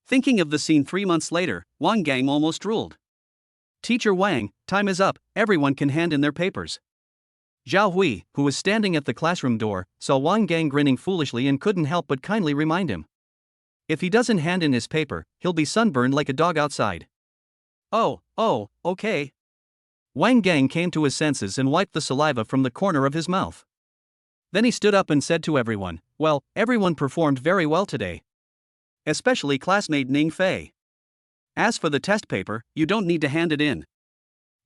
Thinking of the scene 3 months later, Wang Gang almost drooled. Teacher Wang, time is up, everyone can hand in their papers. Zhao Hui, who was standing at the classroom door, saw Wang Gang grinning foolishly and couldn't help but kindly remind him. If he doesn't hand in his paper, he'll be sunburned like a dog outside. Oh, okay. Wang Gang came to his senses and wiped the saliva from the corner of his mouth. Then he stood up and said to everyone, well, everyone performed very well today. Especially classmate Ning Fei. As for the test paper, you don't need to hand it in.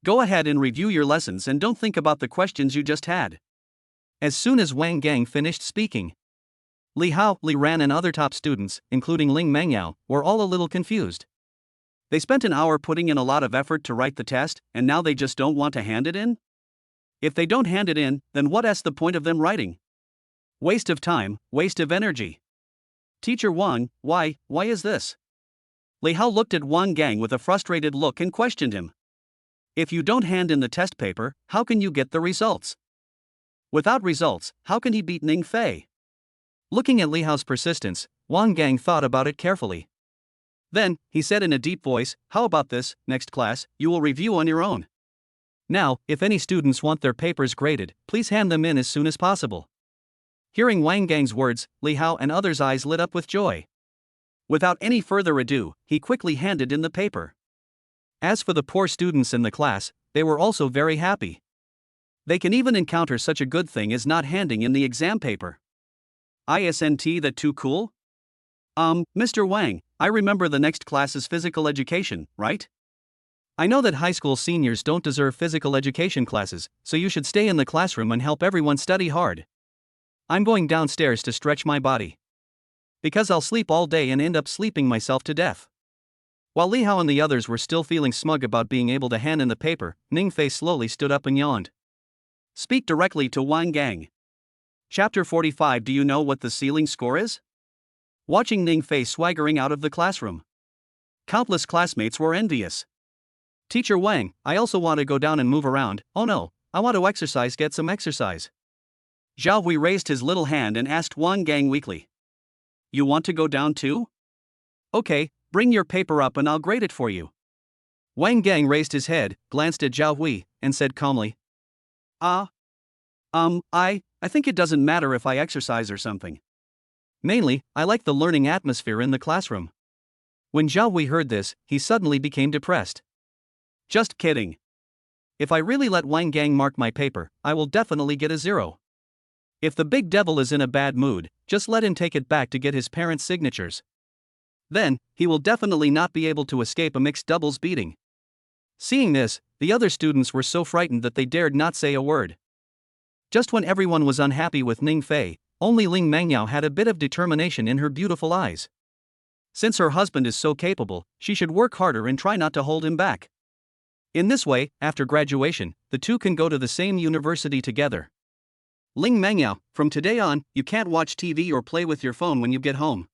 Go ahead and review your lessons and don't think about the questions you just had. As soon as Wang Gang finished speaking, Li Hao, Li Ran and other top students, including Ling Mengyao, were all a little confused. They spent an hour putting in a lot of effort to write the test, and now they just don't want to hand it in? If they don't hand it in, then what's the point of them writing? Waste of time, waste of energy. Teacher Wang, why is this? Li Hao looked at Wang Gang with a frustrated look and questioned him. If you don't hand in the test paper, how can you get the results? Without results, how can he beat Ning Fei? Looking at Li Hao's persistence, Wang Gang thought about it carefully. Then, he said in a deep voice, how about this, next class, you will review on your own. Now, if any students want their papers graded, please hand them in as soon as possible. Hearing Wang Gang's words, Li Hao and others' eyes lit up with joy. Without any further ado, he quickly handed in the paper. As for the poor students in the class, they were also very happy. They can even encounter such a good thing as not handing in the exam paper. Isn't that too cool? Mr. Wang, I remember the next class is physical education, right? I know that high school seniors don't deserve physical education classes, so you should stay in the classroom and help everyone study hard. I'm going downstairs to stretch my body. Because I'll sleep all day and end up sleeping myself to death. While Li Hao and the others were still feeling smug about being able to hand in the paper, Ning Fei slowly stood up and yawned. Speak directly to Wang Gang. Chapter 45. Do you know what the ceiling score is? Watching Ning Fei swaggering out of the classroom, countless classmates were envious. Teacher Wang, I also want to go down and move around. Oh no, I want to get some exercise. Zhao Hui raised his little hand and asked Wang Gang weakly. You want to go down too? Okay, bring your paper up and I'll grade it for you. Wang Gang raised his head, glanced at Zhao Hui, and said calmly. I think it doesn't matter if I exercise or something. Mainly, I like the learning atmosphere in the classroom. When Zhao Hui heard this, he suddenly became depressed. Just kidding. If I really let Wang Gang mark my paper, I will definitely get a 0. If the big devil is in a bad mood, just let him take it back to get his parents' signatures. Then, he will definitely not be able to escape a mixed doubles beating. Seeing this, the other students were so frightened that they dared not say a word. Just when everyone was unhappy with Ning Fei, only Ling Mengyao had a bit of determination in her beautiful eyes. Since her husband is so capable, she should work harder and try not to hold him back. In this way, after graduation, the two can go to the same university together. Ling Mengyao, from today on, you can't watch TV or play with your phone when you get home.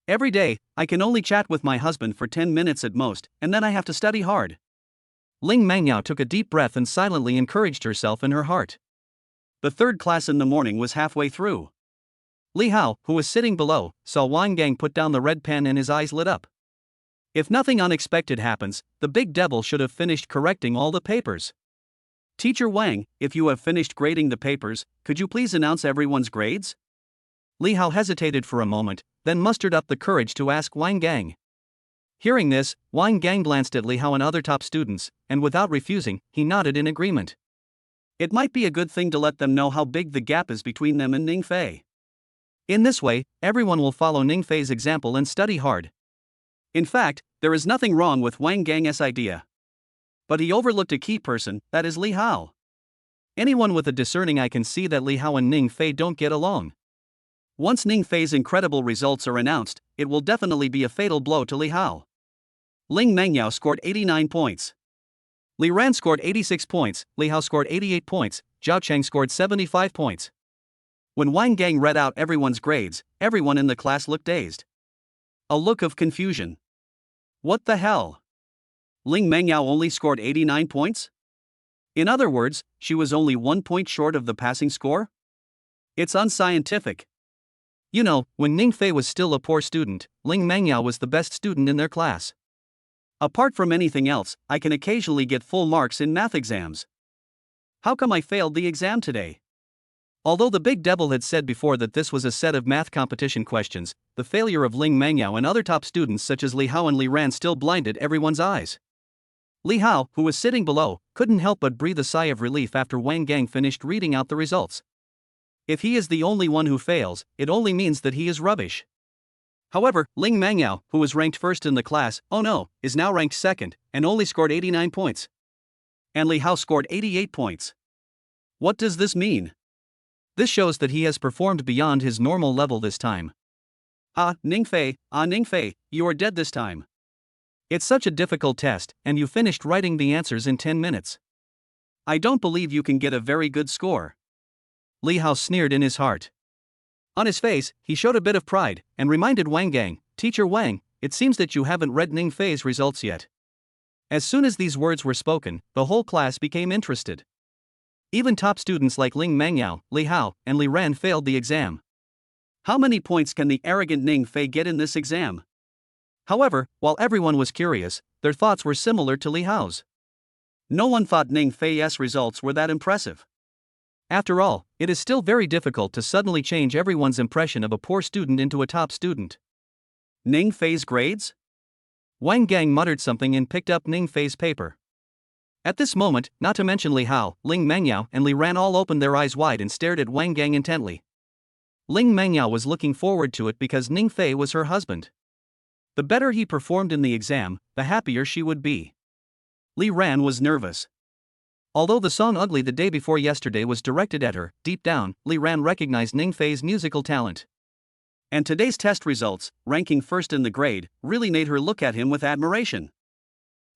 Every day, I can only chat with my husband for 10 minutes at most, and then I have to study hard. Ling Mengyao took a deep breath and silently encouraged herself in her heart. The third class in the morning was halfway through. Li Hao, who was sitting below, saw Wang Gang put down the red pen and his eyes lit up. If nothing unexpected happens, the big devil should have finished correcting all the papers. Teacher Wang, if you have finished grading the papers, could you please announce everyone's grades? Li Hao hesitated for a moment, then mustered up the courage to ask Wang Gang. Hearing this, Wang Gang glanced at Li Hao and other top students, and without refusing, he nodded in agreement. It might be a good thing to let them know how big the gap is between them and Ning Fei. In this way, everyone will follow Ning Fei's example and study hard. In fact, there is nothing wrong with Wang Gang's idea. But he overlooked a key person, that is Li Hao. Anyone with a discerning eye can see that Li Hao and Ning Fei don't get along. Once Ning Fei's incredible results are announced, it will definitely be a fatal blow to Li Hao. Ling Mengyao scored 89 points. Li Ran scored 86 points, Li Hao scored 88 points, Zhao Cheng scored 75 points. When Wang Gang read out everyone's grades, everyone in the class looked dazed. A look of confusion. What the hell? Ling Mengyao only scored 89 points? In other words, she was only 1 point short of the passing score? It's unscientific. You know, when Ning Fei was still a poor student, Ling Mengyao was the best student in their class. Apart from anything else, I can occasionally get full marks in math exams. How come I failed the exam today? Although the Big Devil had said before that this was a set of math competition questions, the failure of Ling Mengyao and other top students such as Li Hao and Li Ran still blinded everyone's eyes. Li Hao, who was sitting below, couldn't help but breathe a sigh of relief after Wang Gang finished reading out the results. If he is the only one who fails, it only means that he is rubbish. However, Ling Mengyao, who was ranked first in the class, is now ranked second, and only scored 89 points. And Li Hao scored 88 points. What does this mean? This shows that he has performed beyond his normal level this time. Ning Fei, you are dead this time. It's such a difficult test, and you finished writing the answers in 10 minutes. I don't believe you can get a very good score. Li Hao sneered in his heart. On his face, he showed a bit of pride, and reminded Wang Gang, "Teacher Wang, it seems that you haven't read Ning Fei's results yet." As soon as these words were spoken, the whole class became interested. Even top students like Ling Mengyao, Li Hao, and Li Ran failed the exam. How many points can the arrogant Ning Fei get in this exam? However, while everyone was curious, their thoughts were similar to Li Hao's. No one thought Ning Fei's results were that impressive. After all, it is still very difficult to suddenly change everyone's impression of a poor student into a top student. Ning Fei's grades? Wang Gang muttered something and picked up Ning Fei's paper. At this moment, not to mention Li Hao, Ling Mengyao, and Li Ran all opened their eyes wide and stared at Wang Gang intently. Ling Mengyao was looking forward to it because Ning Fei was her husband. The better he performed in the exam, the happier she would be. Li Ran was nervous. Although the song Ugly the Day Before Yesterday was directed at her, deep down, Li Ran recognized Ning Fei's musical talent. And today's test results, ranking first in the grade, really made her look at him with admiration.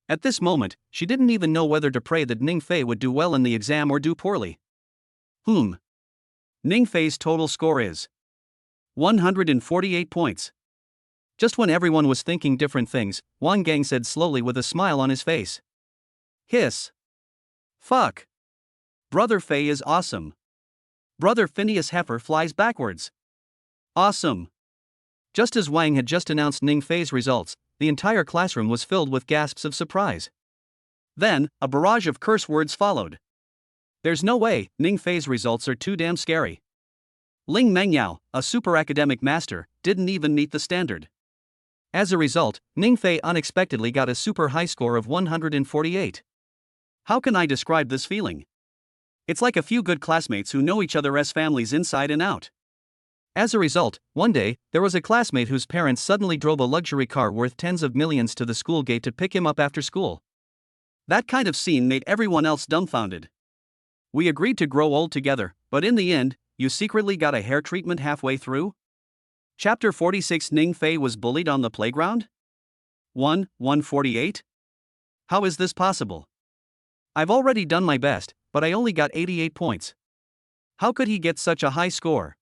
At this moment, she didn't even know whether to pray that Ning Fei would do well in the exam or do poorly. Ning Fei's total score is 148 points. Just when everyone was thinking different things, Wang Gang said slowly with a smile on his face. Hiss. Fuck. Brother Fei is awesome. Brother Phineas Heifer flies backwards. Awesome. Just as Wang had just announced Ning Fei's results, the entire classroom was filled with gasps of surprise. Then, a barrage of curse words followed. There's no way, Ning Fei's results are too damn scary. Ling Mengyao, a super academic master, didn't even meet the standard. As a result, Ning Fei unexpectedly got a super high score of 148. How can I describe this feeling? It's like a few good classmates who know each other as families inside and out. As a result, one day, there was a classmate whose parents suddenly drove a luxury car worth tens of millions to the school gate to pick him up after school. That kind of scene made everyone else dumbfounded. We agreed to grow old together, but in the end, you secretly got a hair treatment halfway through? Chapter 46 Ning Fei was bullied on the playground? 148? How is this possible? I've already done my best, but I only got 88 points. How could he get such a high score?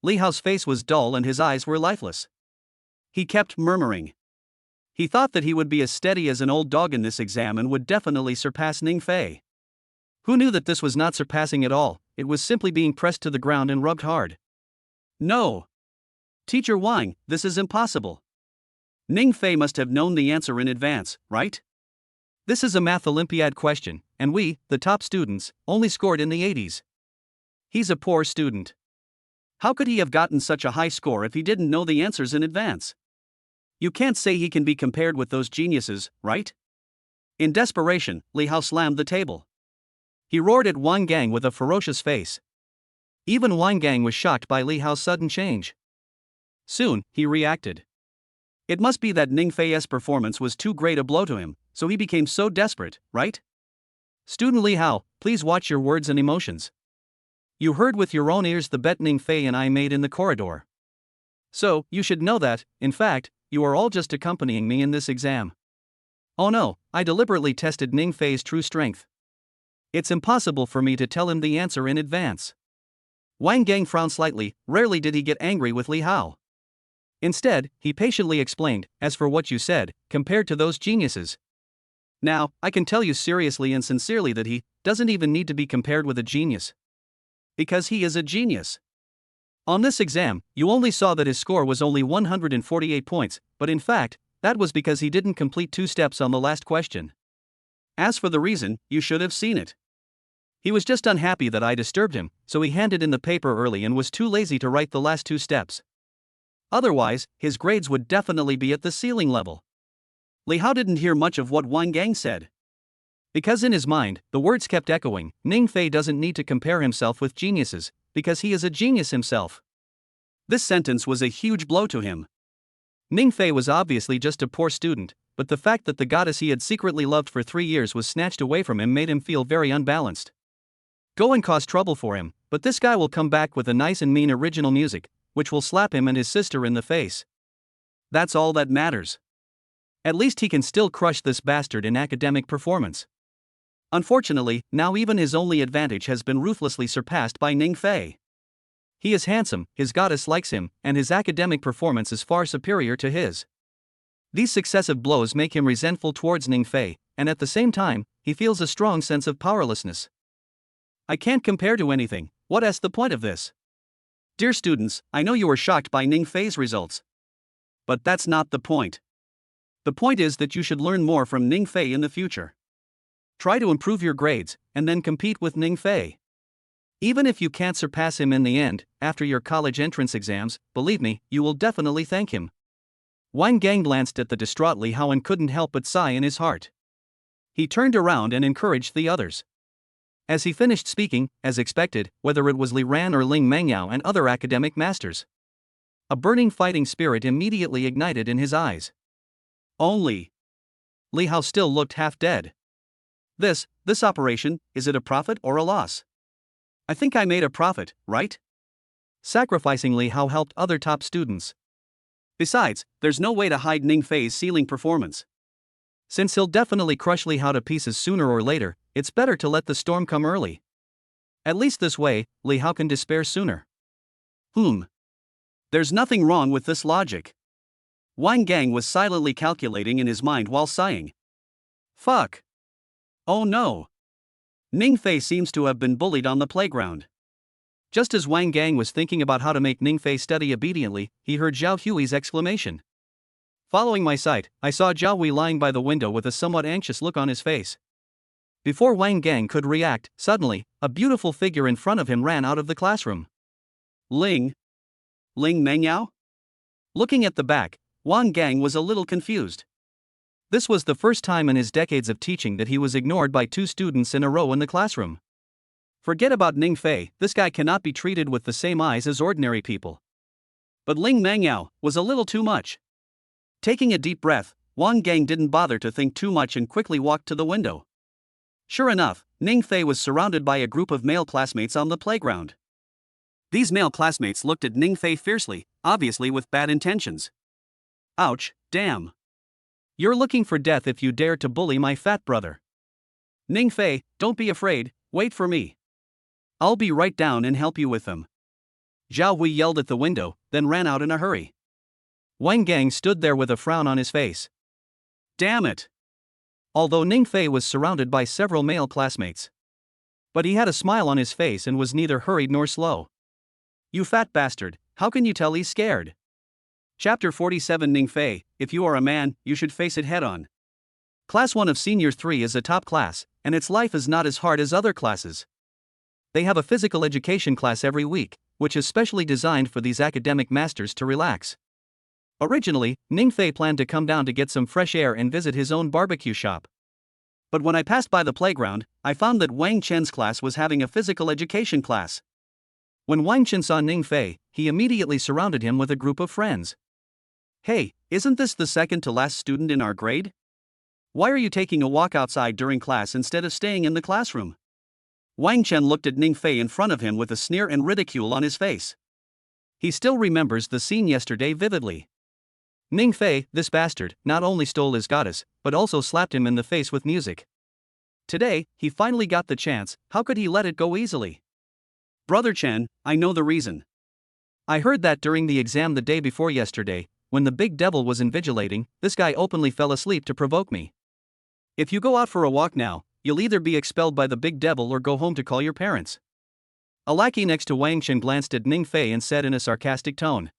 Li Hao's face was dull and his eyes were lifeless. He kept murmuring. He thought that he would be as steady as an old dog in this exam and would definitely surpass Ning Fei. Who knew that this was not surpassing at all, it was simply being pressed to the ground and rubbed hard. No. Teacher Wang, this is impossible. Ning Fei must have known the answer in advance, right? This is a math Olympiad question, and we, the top students, only scored in the 80s. He's a poor student. How could he have gotten such a high score if he didn't know the answers in advance? You can't say he can be compared with those geniuses, right? In desperation, Li Hao slammed the table. He roared at Wang Gang with a ferocious face. Even Wang Gang was shocked by Li Hao's sudden change. Soon, he reacted. It must be that Ning Fei's performance was too great a blow to him, so he became so desperate, right? Student Li Hao, please watch your words and emotions. You heard with your own ears the bet Ning Fei and I made in the corridor. So, you should know that, in fact, you are all just accompanying me in this exam. Oh no, I deliberately tested Ning Fei's true strength. It's impossible for me to tell him the answer in advance. Wang Gang frowned slightly. Rarely did he get angry with Li Hao. Instead, he patiently explained, as for what you said, compared to those geniuses. Now, I can tell you seriously and sincerely that he doesn't even need to be compared with a genius. Because he is a genius. On this exam, you only saw that his score was only 148 points, but in fact, that was because he didn't complete 2 steps on the last question. As for the reason, you should have seen it. He was just unhappy that I disturbed him, so he handed in the paper early and was too lazy to write the last 2 steps. Otherwise, his grades would definitely be at the ceiling level. Li Hao didn't hear much of what Wang Gang said. Because in his mind, the words kept echoing, Ning Fei doesn't need to compare himself with geniuses, because he is a genius himself. This sentence was a huge blow to him. Ning Fei was obviously just a poor student, but the fact that the goddess he had secretly loved for 3 years was snatched away from him made him feel very unbalanced. Go and cause trouble for him, but this guy will come back with a nice and mean original music, which will slap him and his sister in the face. That's all that matters. At least he can still crush this bastard in academic performance. Unfortunately, now even his only advantage has been ruthlessly surpassed by Ning Fei. He is handsome, his goddess likes him, and his academic performance is far superior to his. These successive blows make him resentful towards Ning Fei, and at the same time, he feels a strong sense of powerlessness. I can't compare to anything. What's the point of this? Dear students, I know you were shocked by Ning Fei's results. But that's not the point. The point is that you should learn more from Ning Fei in the future. Try to improve your grades, and then compete with Ning Fei. Even if you can't surpass him in the end, after your college entrance exams, believe me, you will definitely thank him. Wang Gang glanced at the distraught Li Hao and couldn't help but sigh in his heart. He turned around and encouraged the others. As he finished speaking, as expected, whether it was Li Ran or Ling Mengyao and other academic masters, a burning fighting spirit immediately ignited in his eyes. Only. Li Hao still looked half dead. This operation, is it a profit or a loss? I think I made a profit, right? Sacrificing Li Hao helped other top students. Besides, there's no way to hide Ning Fei's ceiling performance. Since he'll definitely crush Li Hao to pieces sooner or later, it's better to let the storm come early. At least this way, Li Hao can despair sooner. There's nothing wrong with this logic. Wang Gang was silently calculating in his mind while sighing. Fuck. Oh no. Ning Fei seems to have been bullied on the playground. Just as Wang Gang was thinking about how to make Ning Fei study obediently, he heard Zhao Hui's exclamation. Following my sight, I saw Zhao Hui lying by the window with a somewhat anxious look on his face. Before Wang Gang could react, suddenly, a beautiful figure in front of him ran out of the classroom. Ling Mengyao? Looking at the back, Wang Gang was a little confused. This was the first time in his decades of teaching that he was ignored by 2 students in a row in the classroom. Forget about Ning Fei, this guy cannot be treated with the same eyes as ordinary people. But Ling Mengyao was a little too much. Taking a deep breath, Wang Gang didn't bother to think too much and quickly walked to the window. Sure enough, Ning Fei was surrounded by a group of male classmates on the playground. These male classmates looked at Ning Fei fiercely, obviously with bad intentions. Ouch, damn. You're looking for death if you dare to bully my fat brother. Ning Fei, don't be afraid, wait for me. I'll be right down and help you with them. Zhao Hui yelled at the window, then ran out in a hurry. Wang Gang stood there with a frown on his face. Damn it. Although Ning Fei was surrounded by several male classmates, but he had a smile on his face and was neither hurried nor slow. You fat bastard, how can you tell he's scared? Chapter 47 Ning Fei, if you are a man, you should face it head on. Class 1 of Senior 3 is a top class, and its life is not as hard as other classes. They have a physical education class every week, which is specially designed for these academic masters to relax. Originally, Ningfei planned to come down to get some fresh air and visit his own barbecue shop. But when I passed by the playground, I found that Wang Chen's class was having a physical education class. When Wang Chen saw Ningfei, he immediately surrounded him with a group of friends. Hey, isn't this the second to last student in our grade? Why are you taking a walk outside during class instead of staying in the classroom? Wang Chen looked at Ningfei in front of him with a sneer and ridicule on his face. He still remembers the scene yesterday vividly. Ningfei, this bastard, not only stole his goddess, but also slapped him in the face with music. Today, he finally got the chance. How could he let it go easily? Brother Chen, I know the reason. I heard that during the exam the day before yesterday, when the big devil was invigilating, this guy openly fell asleep to provoke me. If you go out for a walk now, you'll either be expelled by the big devil or go home to call your parents. A lackey next to Wang Chen glanced at Ningfei and said in a sarcastic tone.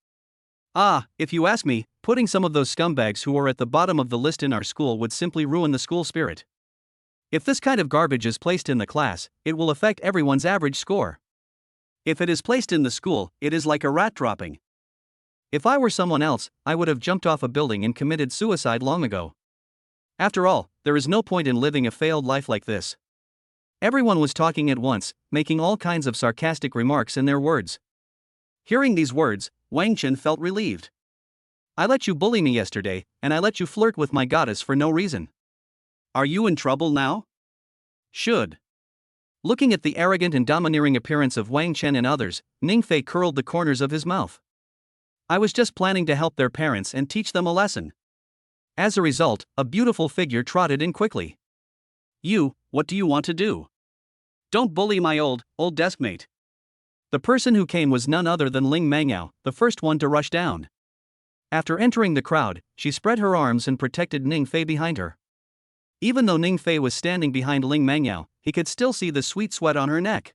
Ah, if you ask me, putting some of those scumbags who are at the bottom of the list in our school would simply ruin the school spirit. If this kind of garbage is placed in the class, it will affect everyone's average score. If it is placed in the school, it is like a rat dropping. If I were someone else, I would have jumped off a building and committed suicide long ago. After all, there is no point in living a failed life like this. Everyone was talking at once, making all kinds of sarcastic remarks in their words. Hearing these words, Wang Chen felt relieved. I let you bully me yesterday, and I let you flirt with my goddess for no reason. Are you in trouble now? Should. Looking at the arrogant and domineering appearance of Wang Chen and others, Ningfei curled the corners of his mouth. I was just planning to help their parents and teach them a lesson. As a result, a beautiful figure trotted in quickly. You, what do you want to do? Don't bully my old deskmate. The person who came was none other than Ling Mangyao, the first one to rush down. After entering the crowd, she spread her arms and protected Ningfei behind her. Even though Ningfei was standing behind Ling Mangyao, he could still see the sweet sweat on her neck.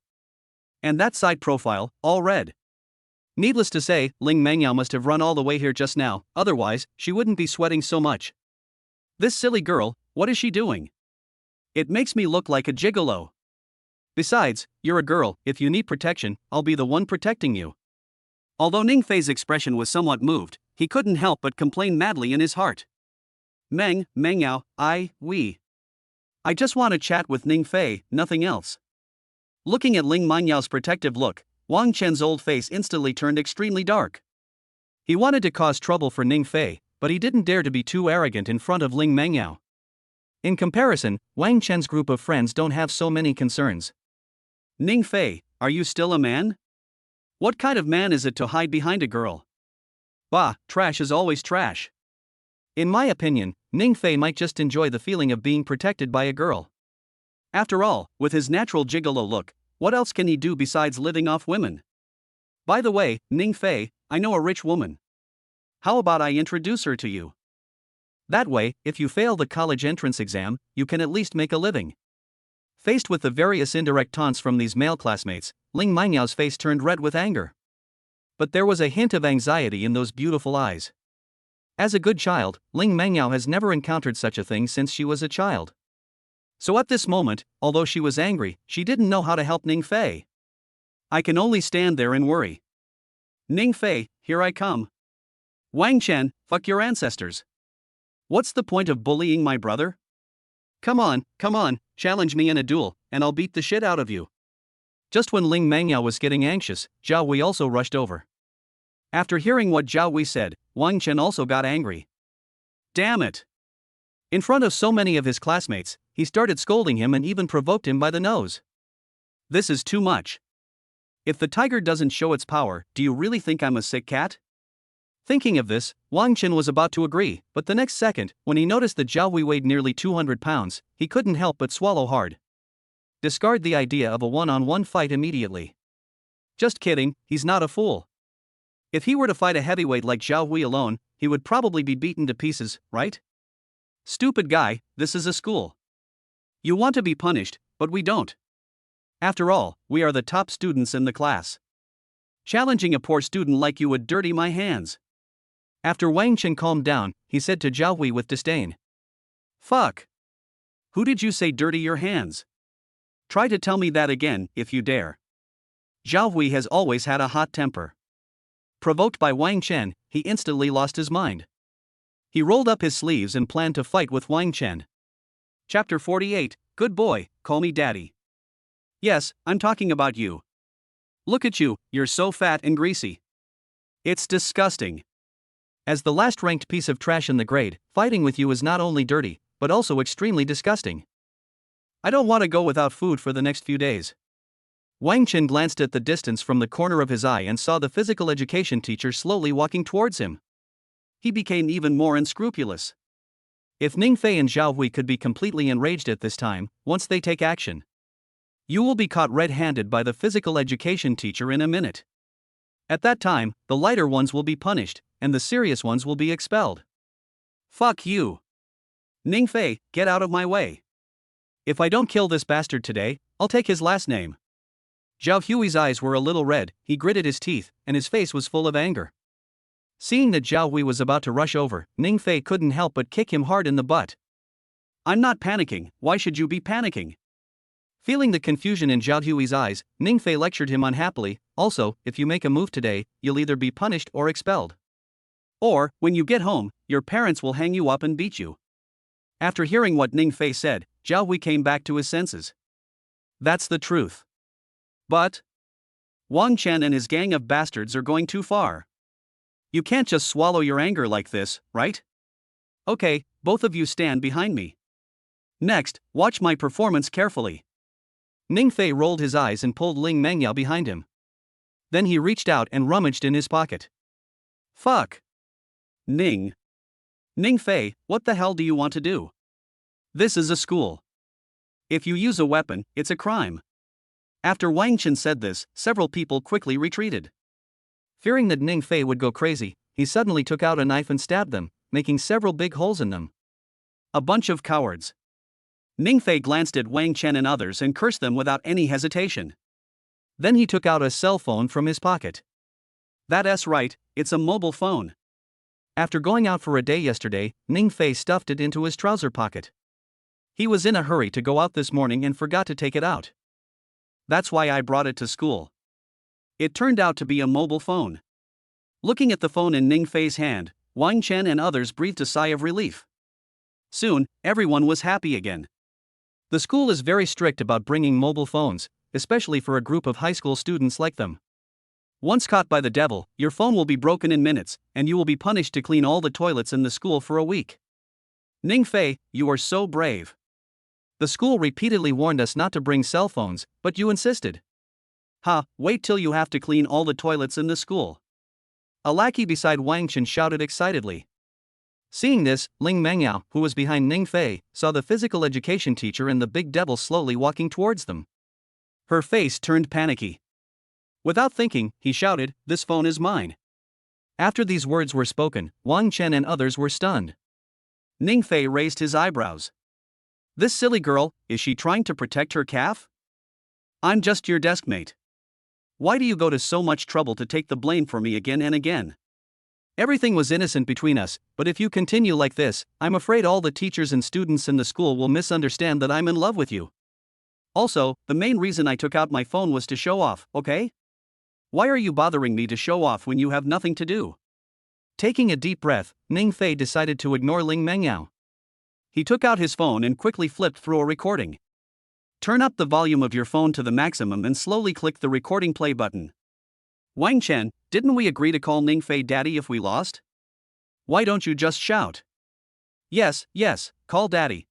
And that side profile, all red. Needless to say, Ling Mangyao must have run all the way here just now, otherwise, she wouldn't be sweating so much. This silly girl, what is she doing? It makes me look like a gigolo. Besides, you're a girl, if you need protection, I'll be the one protecting you. Although Ningfei's expression was somewhat moved, he couldn't help but complain madly in his heart. Mangyao, I just want to chat with Ningfei, nothing else. Looking at Ling Mangyao's protective look, Wang Chen's old face instantly turned extremely dark. He wanted to cause trouble for Ningfei, but he didn't dare to be too arrogant in front of Ling Mangyao. In comparison, Wang Chen's group of friends don't have so many concerns. Ningfei, are you still a man? What kind of man is it to hide behind a girl? Bah, trash is always trash. In my opinion, Ningfei might just enjoy the feeling of being protected by a girl. After all, with his natural gigolo look, what else can he do besides living off women? By the way, Ningfei, I know a rich woman. How about I introduce her to you? That way, if you fail the college entrance exam, you can at least make a living. Faced with the various indirect taunts from these male classmates, Ling Mangyao's face turned red with anger. But there was a hint of anxiety in those beautiful eyes. As a good child, Ling Mangyao has never encountered such a thing since she was a child. So at this moment, although she was angry, she didn't know how to help Ningfei. I can only stand there and worry. Ningfei, here I come. Wang Chen, fuck your ancestors. What's the point of bullying my brother? Come on, challenge me in a duel, and I'll beat the shit out of you. Just when Ling Mangyao was getting anxious, Zhao Wei also rushed over. After hearing what Zhao Wei said, Wang Chen also got angry. Damn it! In front of so many of his classmates, he started scolding him and even provoked him by the nose. This is too much. If the tiger doesn't show its power, do you really think I'm a sick cat? Thinking of this, Wang Chen was about to agree, but the next second, when he noticed that Zhao Wei weighed nearly 200 pounds, he couldn't help but swallow hard. Discard the idea of a one-on-one fight immediately. Just kidding, he's not a fool. If he were to fight a heavyweight like Zhao Wei alone, he would probably be beaten to pieces, right? Stupid guy, this is a school. You want to be punished, but we don't. After all, we are the top students in the class. Challenging a poor student like you would dirty my hands. After Wang Chen calmed down, he said to Zhao Wei with disdain. Fuck. Who did you say dirty your hands? Try to tell me that again, if you dare. Zhao Wei has always had a hot temper. Provoked by Wang Chen, he instantly lost his mind. He rolled up his sleeves and planned to fight with Wang Chen. Chapter 48, Good boy, call me daddy. Yes, I'm talking about you. Look at you, you're so fat and greasy. It's disgusting. As the last ranked piece of trash in the grade, fighting with you is not only dirty, but also extremely disgusting. I don't want to go without food for the next few days. Wang Chen glanced at the distance from the corner of his eye and saw the physical education teacher slowly walking towards him. He became even more unscrupulous. If Ningfei and Zhao Hui could be completely enraged at this time, once they take action, you will be caught red-handed by the physical education teacher in a minute. At that time, the lighter ones will be punished, and the serious ones will be expelled. Fuck you. Ningfei, get out of my way. If I don't kill this bastard today, I'll take his last name. Zhao Hui's eyes were a little red, he gritted his teeth, and his face was full of anger. Seeing that Zhao Hui was about to rush over, Ningfei couldn't help but kick him hard in the butt. I'm not panicking, why should you be panicking? Feeling the confusion in Zhao Hui's eyes, Ningfei lectured him unhappily. Also, if you make a move today, you'll either be punished or expelled. Or, when you get home, your parents will hang you up and beat you. After hearing what Ningfei said, Zhao Hui came back to his senses. That's the truth. But Wang Chen and his gang of bastards are going too far. You can't just swallow your anger like this, right? Okay, both of you stand behind me. Next, watch my performance carefully. Ningfei rolled his eyes and pulled Ling Mengyao behind him. Then he reached out and rummaged in his pocket. Fuck. Ningfei, what the hell do you want to do? This is a school. If you use a weapon, it's a crime. After Wang Chen said this, several people quickly retreated. Fearing that Ningfei would go crazy, he suddenly took out a knife and stabbed them, making several big holes in them. A bunch of cowards. Ningfei glanced at Wang Chen and others and cursed them without any hesitation. Then he took out a cell phone from his pocket. That's right, it's a mobile phone. After going out for a day yesterday, Ningfei stuffed it into his trouser pocket. He was in a hurry to go out this morning and forgot to take it out. That's why I brought it to school. It turned out to be a mobile phone. Looking at the phone in Ningfei's hand, Wang Chen and others breathed a sigh of relief. Soon, everyone was happy again. The school is very strict about bringing mobile phones, especially for a group of high school students like them. Once caught by the devil, your phone will be broken in minutes, and you will be punished to clean all the toilets in the school for a week. Ningfei, you are so brave. The school repeatedly warned us not to bring cell phones, but you insisted. Wait till you have to clean all the toilets in the school. A lackey beside Wang Chen shouted excitedly. Seeing this, Ling Mengyao, who was behind Ningfei, saw the physical education teacher and the big devil slowly walking towards them. Her face turned panicky. Without thinking, he shouted, "This phone is mine." After these words were spoken, Wang Chen and others were stunned. Ningfei raised his eyebrows. This silly girl, is she trying to protect her calf? I'm just your deskmate. Why do you go to so much trouble to take the blame for me again and again? Everything was innocent between us, but if you continue like this, I'm afraid all the teachers and students in the school will misunderstand that I'm in love with you. Also, the main reason I took out my phone was to show off, okay? Why are you bothering me to show off when you have nothing to do? Taking a deep breath, Ningfei decided to ignore Ling Mengyao. He took out his phone and quickly flipped through a recording. Turn up the volume of your phone to the maximum and slowly click the recording play button. Wang Chen, didn't we agree to call Ningfei daddy if we lost? Why don't you just shout? Yes, call daddy.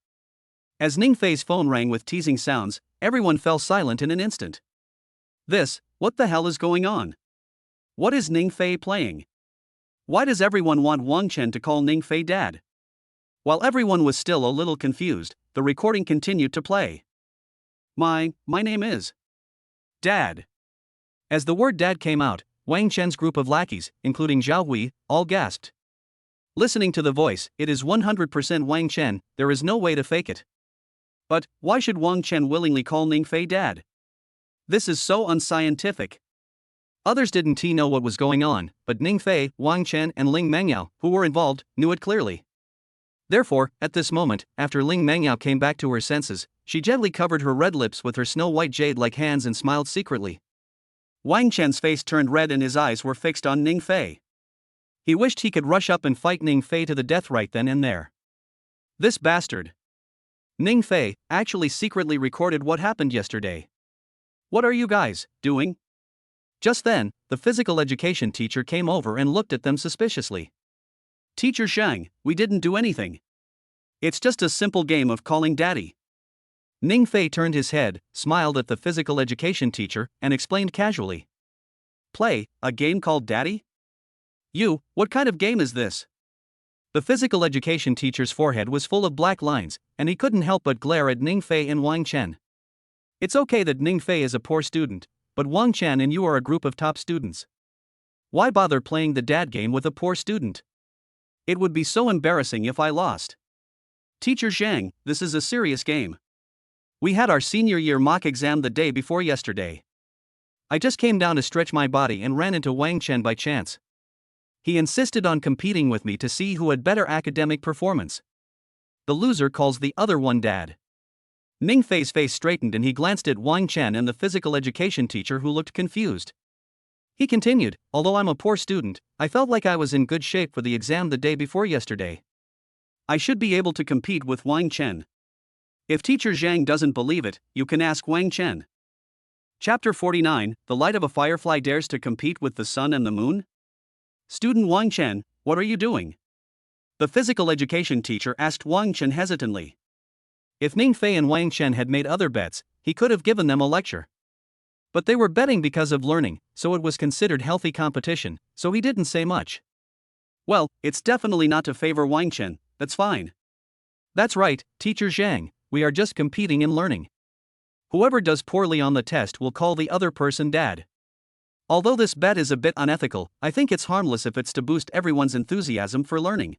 As Ningfei's phone rang with teasing sounds, everyone fell silent in an instant. What the hell is going on? What is Ningfei playing? Why does everyone want Wang Chen to call Ningfei dad? While everyone was still a little confused, the recording continued to play. My name is Dad. As the word dad came out, Wang Chen's group of lackeys, including Zhao Hui, all gasped. Listening to the voice, it is 100% Wang Chen, there is no way to fake it. But, why should Wang Chen willingly call Ningfei dad? This is so unscientific. Others didn't know what was going on, but Ningfei, Wang Chen and Ling Mengyao, who were involved, knew it clearly. Therefore, at this moment, after Ling Mengyao came back to her senses, she gently covered her red lips with her snow-white jade-like hands and smiled secretly. Wang Chen's face turned red and his eyes were fixed on Ning Fei. He wished he could rush up and fight Ning Fei to the death right then and there. This bastard. Ning Fei actually secretly recorded what happened yesterday. What are you guys doing? Just then, the physical education teacher came over and looked at them suspiciously. Teacher Zhang, we didn't do anything. It's just a simple game of calling daddy. Ning Fei turned his head, smiled at the physical education teacher, and explained casually. Play a game called daddy? What kind of game is this? The physical education teacher's forehead was full of black lines, and he couldn't help but glare at Ning Fei and Wang Chen. It's okay that Ning Fei is a poor student, but Wang Chen and you are a group of top students. Why bother playing the dad game with a poor student? It would be so embarrassing if I lost. Teacher Zhang, this is a serious game. We had our senior year mock exam the day before yesterday. I just came down to stretch my body and ran into Wang Chen by chance. He insisted on competing with me to see who had better academic performance. The loser calls the other one dad. Ning Fei's face straightened and he glanced at Wang Chen and the physical education teacher who looked confused. He continued, although I'm a poor student, I felt like I was in good shape for the exam the day before yesterday. I should be able to compete with Wang Chen. If Teacher Zhang doesn't believe it, you can ask Wang Chen. Chapter 49, The Light of a Firefly Dares to Compete with the Sun and the Moon? Student Wang Chen, what are you doing? The physical education teacher asked Wang Chen hesitantly. If Ning Fei and Wang Chen had made other bets, he could have given them a lecture. But they were betting because of learning, so it was considered healthy competition, so he didn't say much. Well, it's definitely not to favor Wang Chen, that's fine. That's right, Teacher Zhang, we are just competing in learning. Whoever does poorly on the test will call the other person dad. Although this bet is a bit unethical, I think it's harmless if it's to boost everyone's enthusiasm for learning.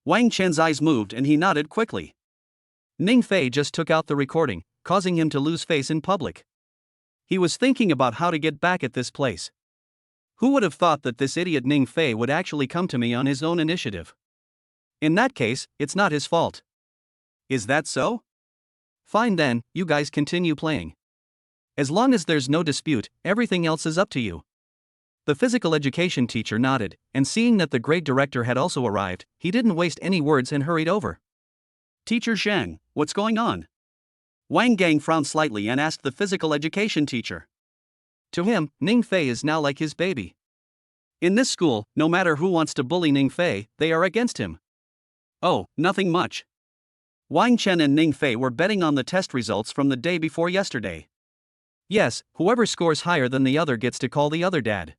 Wang Chen's eyes moved and he nodded quickly. Ning Fei just took out the recording, causing him to lose face in public. He was thinking about how to get back at this place. Who would have thought that this idiot Ning Fei would actually come to me on his own initiative? In that case, it's not his fault. Is that so? Fine then, you guys continue playing. As long as there's no dispute, everything else is up to you. The physical education teacher nodded, and seeing that the grade director had also arrived, he didn't waste any words and hurried over. Teacher Zhang, what's going on? Wang Gang frowned slightly and asked the physical education teacher. To him, Ning Fei is now like his baby. In this school, no matter who wants to bully Ning Fei, they are against him. Oh, nothing much. Wang Chen and Ning Fei were betting on the test results from the day before yesterday. Yes, whoever scores higher than the other gets to call the other dad.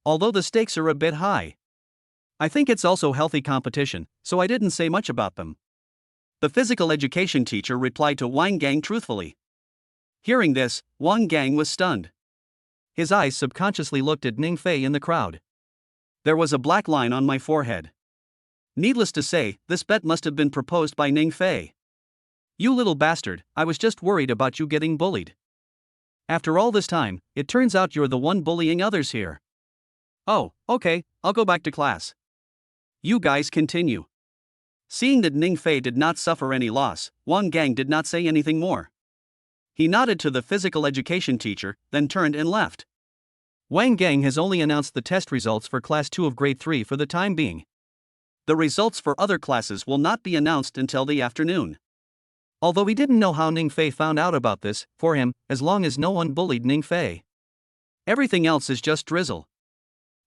Although the stakes are a bit high. I think it's also healthy competition, so I didn't say much about them. The physical education teacher replied to Wang Gang truthfully. Hearing this, Wang Gang was stunned. His eyes subconsciously looked at Ning Fei in the crowd. There was a black line on my forehead. Needless to say, this bet must have been proposed by Ning Fei. You little bastard, I was just worried about you getting bullied. After all this time, it turns out you're the one bullying others here. Oh, okay, I'll go back to class. You guys continue. Seeing that Ning Fei did not suffer any loss, Wang Gang did not say anything more. He nodded to the physical education teacher, then turned and left. Wang Gang has only announced the test results for Class 2 of Grade 3 for the time being. The results for other classes will not be announced until the afternoon. Although he didn't know how Ning Fei found out about this, for him, as long as no one bullied Ning Fei. Everything else is just drizzle.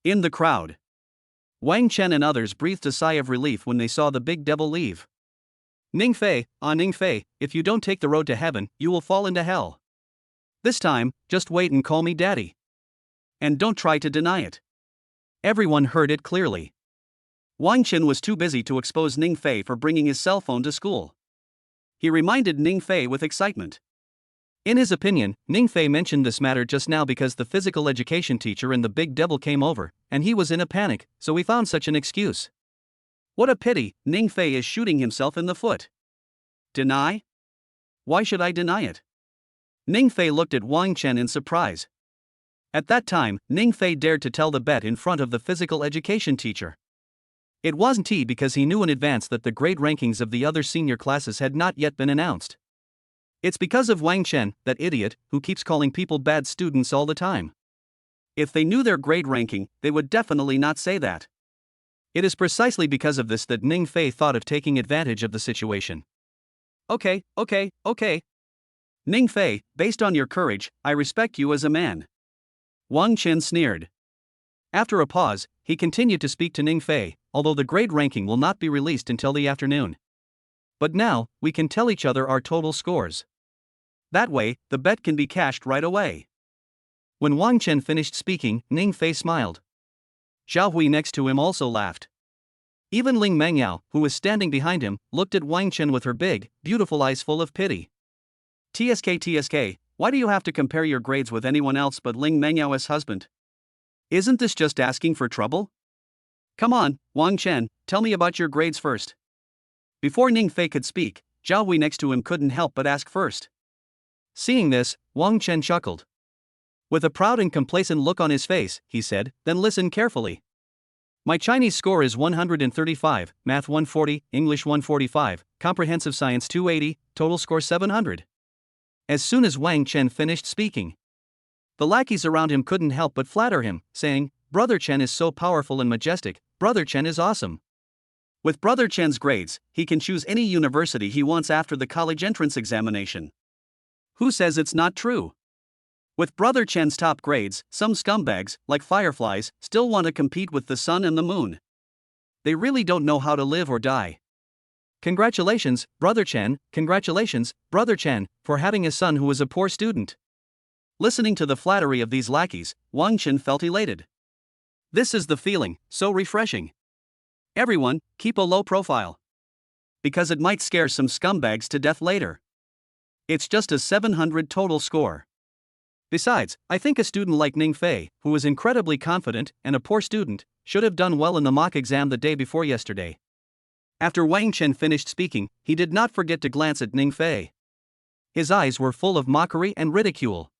In the crowd, Wang Chen and others breathed a sigh of relief when they saw the big devil leave. Ning Fei, if you don't take the road to heaven, you will fall into hell. This time, just wait and call me daddy. And don't try to deny it. Everyone heard it clearly. Wang Chen was too busy to expose Ning Fei for bringing his cell phone to school. He reminded Ning Fei with excitement. In his opinion, Ning Fei mentioned this matter just now because the physical education teacher and the big devil came over, and he was in a panic, so he found such an excuse. What a pity, Ning Fei is shooting himself in the foot. Deny? Why should I deny it? Ning Fei looked at Wang Chen in surprise. At that time, Ning Fei dared to tell the bet in front of the physical education teacher. It wasn't he because he knew in advance that the grade rankings of the other senior classes had not yet been announced. It's because of Wang Chen, that idiot, who keeps calling people bad students all the time. If they knew their grade ranking, they would definitely not say that. It is precisely because of this that Ning Fei thought of taking advantage of the situation. Okay. Ning Fei, based on your courage, I respect you as a man. Wang Chen sneered. After a pause, he continued to speak to Ning Fei, although the grade ranking will not be released until the afternoon. But now, we can tell each other our total scores. That way, the bet can be cashed right away. When Wang Chen finished speaking, Ning Fei smiled. Zhao Hui next to him also laughed. Even Ling Mengyao, who was standing behind him, looked at Wang Chen with her big, beautiful eyes full of pity. TSK, why do you have to compare your grades with anyone else but Ling Mengyao's husband? Isn't this just asking for trouble? Come on, Wang Chen, tell me about your grades first. Before Ning Fei could speak, Zhao Hui next to him couldn't help but ask first. Seeing this, Wang Chen chuckled. With a proud and complacent look on his face, he said, then listen carefully. My Chinese score is 135, Math 140, English 145, Comprehensive Science 280, total score 700. As soon as Wang Chen finished speaking, the lackeys around him couldn't help but flatter him, saying, Brother Chen is so powerful and majestic, Brother Chen is awesome. With Brother Chen's grades, he can choose any university he wants after the college entrance examination. Who says it's not true? With Brother Chen's top grades, some scumbags, like fireflies, still want to compete with the sun and the moon. They really don't know how to live or die. Congratulations, Brother Chen, for having a son who is a poor student. Listening to the flattery of these lackeys, Wang Chen felt elated. This is the feeling, so refreshing. Everyone, keep a low profile. Because it might scare some scumbags to death later. It's just a 700 total score. Besides, I think a student like Ning Fei, who is incredibly confident and a poor student, should have done well in the mock exam the day before yesterday. After Wang Chen finished speaking, he did not forget to glance at Ning Fei. His eyes were full of mockery and ridicule.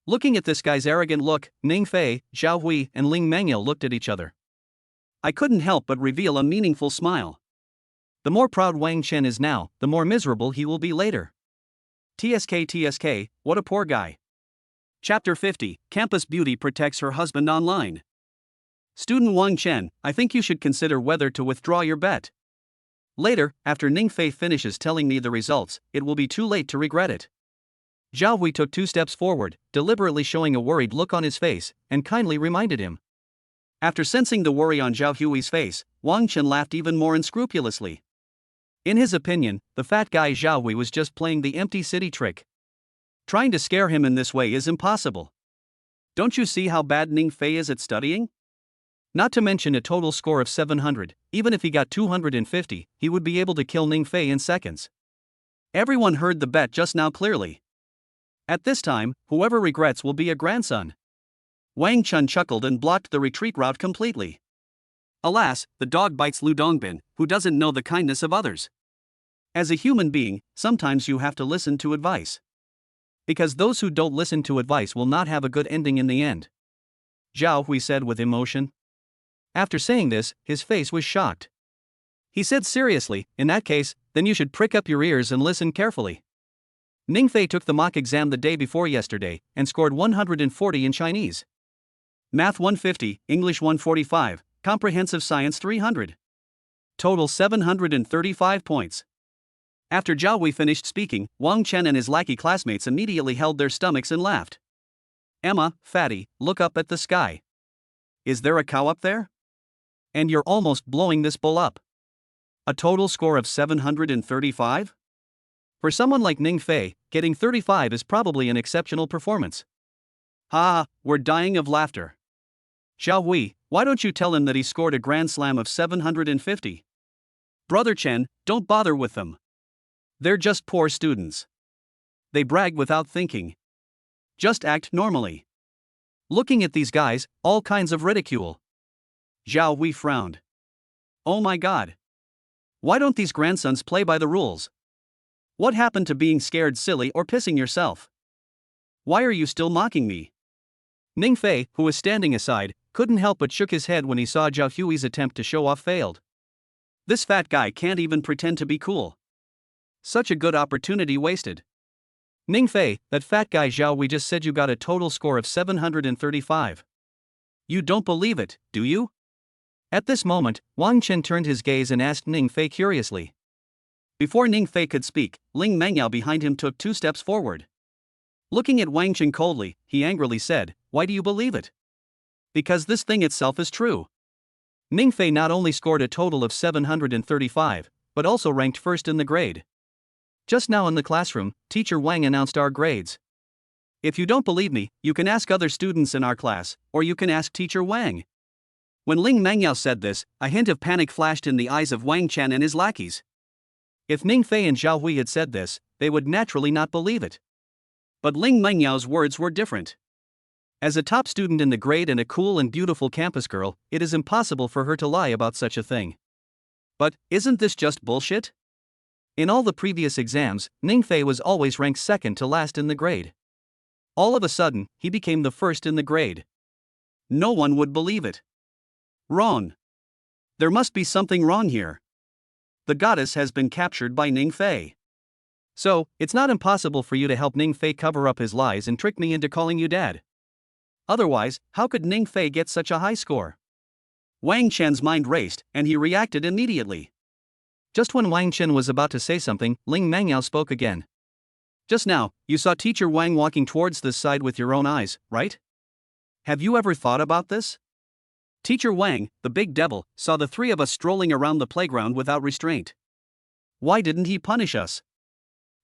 Looking at this guy's arrogant look, Ning Fei, Zhao Hui, and Ling Mengyao looked at each other. I couldn't help but reveal a meaningful smile. The more proud Wang Chen is now, the more miserable he will be later. TSK, what a poor guy. Chapter 50, Campus Beauty Protects Her Husband Online. Student Wang Chen, I think you should consider whether to withdraw your bet. Later, after Ning Fei finishes telling me the results, it will be too late to regret it. Zhao Hui took 2 steps forward, deliberately showing a worried look on his face, and kindly reminded him. After sensing the worry on Zhao Hui's face, Wang Chen laughed even more unscrupulously. In his opinion, the fat guy Zhao Hui was just playing the empty city trick. Trying to scare him in this way is impossible. Don't you see how bad Ning Fei is at studying? Not to mention a total score of 700, even if he got 250, he would be able to kill Ning Fei in seconds. Everyone heard the bet just now clearly. At this time, whoever regrets will be a grandson. Wang Chen chuckled and blocked the retreat route completely. Alas, the dog bites Lu Dongbin, who doesn't know the kindness of others. As a human being, sometimes you have to listen to advice. Because those who don't listen to advice will not have a good ending in the end. Zhao Hui said with emotion. After saying this, his face was shocked. He said seriously, in that case, then you should prick up your ears and listen carefully. Ning Fei took the mock exam the day before yesterday, and scored 140 in Chinese. Math 150, English 145, Comprehensive Science 300. Total 735 points. After Zhao Hui finished speaking, Wang Chen and his lackey classmates immediately held their stomachs and laughed. Emma, fatty, look up at the sky. Is there a cow up there? And you're almost blowing this bull up. A total score of 735? For someone like Ning Fei, getting 35 is probably an exceptional performance. Ha, we're dying of laughter. Zhao Hui, why don't you tell him that he scored a grand slam of 750? Brother Chen, don't bother with them. They're just poor students. They brag without thinking. Just act normally. Looking at these guys, all kinds of ridicule. Zhao Hui frowned. Oh my god. Why don't these grandsons play by the rules? What happened to being scared silly or pissing yourself? Why are you still mocking me? Ning Fei, who was standing aside, couldn't help but shook his head when he saw Zhao Hui's attempt to show off failed. This fat guy can't even pretend to be cool. Such a good opportunity wasted. Ning Fei, that fat guy Zhao Hui just said you got a total score of 735. You don't believe it, do you? At this moment, Wang Chen turned his gaze and asked Ning Fei curiously. Before Ning Fei could speak, Ling Mengyao behind him took 2 steps forward. Looking at Wang Chen coldly, he angrily said, "Why do you believe it?" "Because this thing itself is true." Ning Fei not only scored a total of 735, but also ranked first in the grade. Just now in the classroom, Teacher Wang announced our grades. "If you don't believe me, you can ask other students in our class, or you can ask Teacher Wang." When Ling Mengyao said this, a hint of panic flashed in the eyes of Wang Chen and his lackeys. If Ning Fei and Zhao Hui had said this, they would naturally not believe it. But Ling Mengyao's words were different. As a top student in the grade and a cool and beautiful campus girl, it is impossible for her to lie about such a thing. But isn't this just bullshit? In all the previous exams, Ning Fei was always ranked second to last in the grade. All of a sudden, he became the first in the grade. No one would believe it. Wrong. There must be something wrong here. The goddess has been captured by Ning Fei. So, it's not impossible for you to help Ning Fei cover up his lies and trick me into calling you dad. Otherwise, how could Ning Fei get such a high score? Wang Chen's mind raced, and he reacted immediately. Just when Wang Chen was about to say something, Ling Mengyao spoke again. "Just now, you saw Teacher Wang walking towards this side with your own eyes, right? Have you ever thought about this? Teacher Wang, the big devil, saw the 3 of us strolling around the playground without restraint. Why didn't he punish us?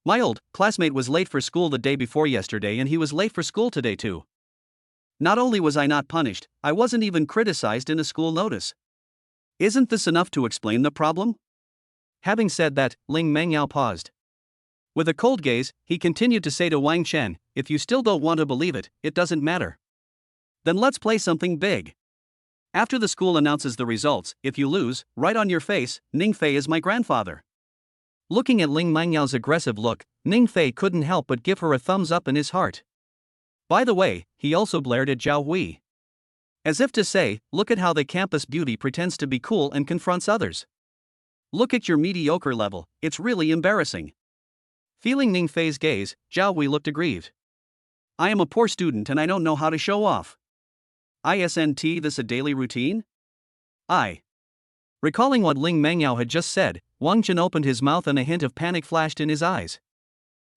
My old classmate was late for school the day before yesterday, and he was late for school today too. Not only was I not punished, I wasn't even criticized in a school notice. Isn't this enough to explain the problem?" Having said that, Ling Mengyao paused. With a cold gaze, he continued to say to Wang Chen, "If you still don't want to believe it, it doesn't matter. Then let's play something big. After the school announces the results, if you lose, write on your face, 'Ning Fei is my grandfather.'" Looking at Ling Mengyao's aggressive look, Ning Fei couldn't help but give her a thumbs up in his heart. By the way, he also glared at Zhao Hui. As if to say, look at how the campus beauty pretends to be cool and confronts others. "Look at your mediocre level, it's really embarrassing." Feeling Ning Fei's gaze, Zhao Hui looked aggrieved. "I am a poor student and I don't know how to show off. Isn't this a daily routine?" Recalling what Ling Mengyao had just said, Wang Chen opened his mouth and a hint of panic flashed in his eyes.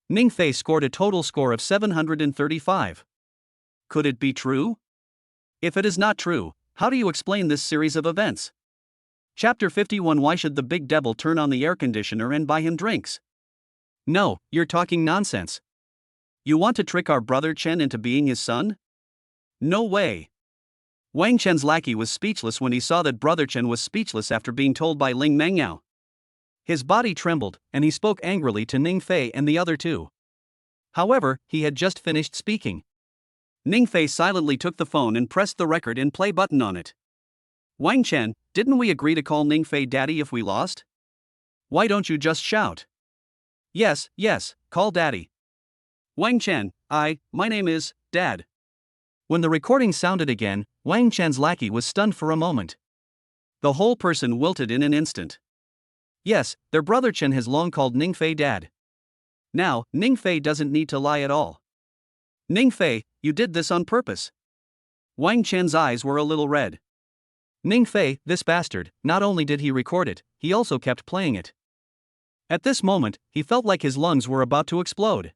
Ning Fei scored a total score of 735. Could it be true? If it is not true, how do you explain this series of events? Chapter 51. Why should the big devil turn on the air conditioner and buy him drinks? No, you're talking nonsense. You want to trick our brother Chen into being his son? No way. Wang Chen's lackey was speechless when he saw that brother Chen was speechless after being told by Ling Mengyao. His body trembled, and he spoke angrily to Ning Fei and the other 2. However, he had just finished speaking. Ning Fei silently took the phone and pressed the record and play button on it. "Wang Chen, didn't we agree to call Ning Fei daddy if we lost? Why don't you just shout? Yes, call daddy. Wang Chen, my name is, Dad." When the recording sounded again, Wang Chen's lackey was stunned for a moment. The whole person wilted in an instant. Yes, their brother Chen has long called Ning Fei dad. Now, Ning Fei doesn't need to lie at all. "Ning Fei, you did this on purpose." Wang Chen's eyes were a little red. Ning Fei, this bastard, not only did he record it, he also kept playing it. At this moment, he felt like his lungs were about to explode.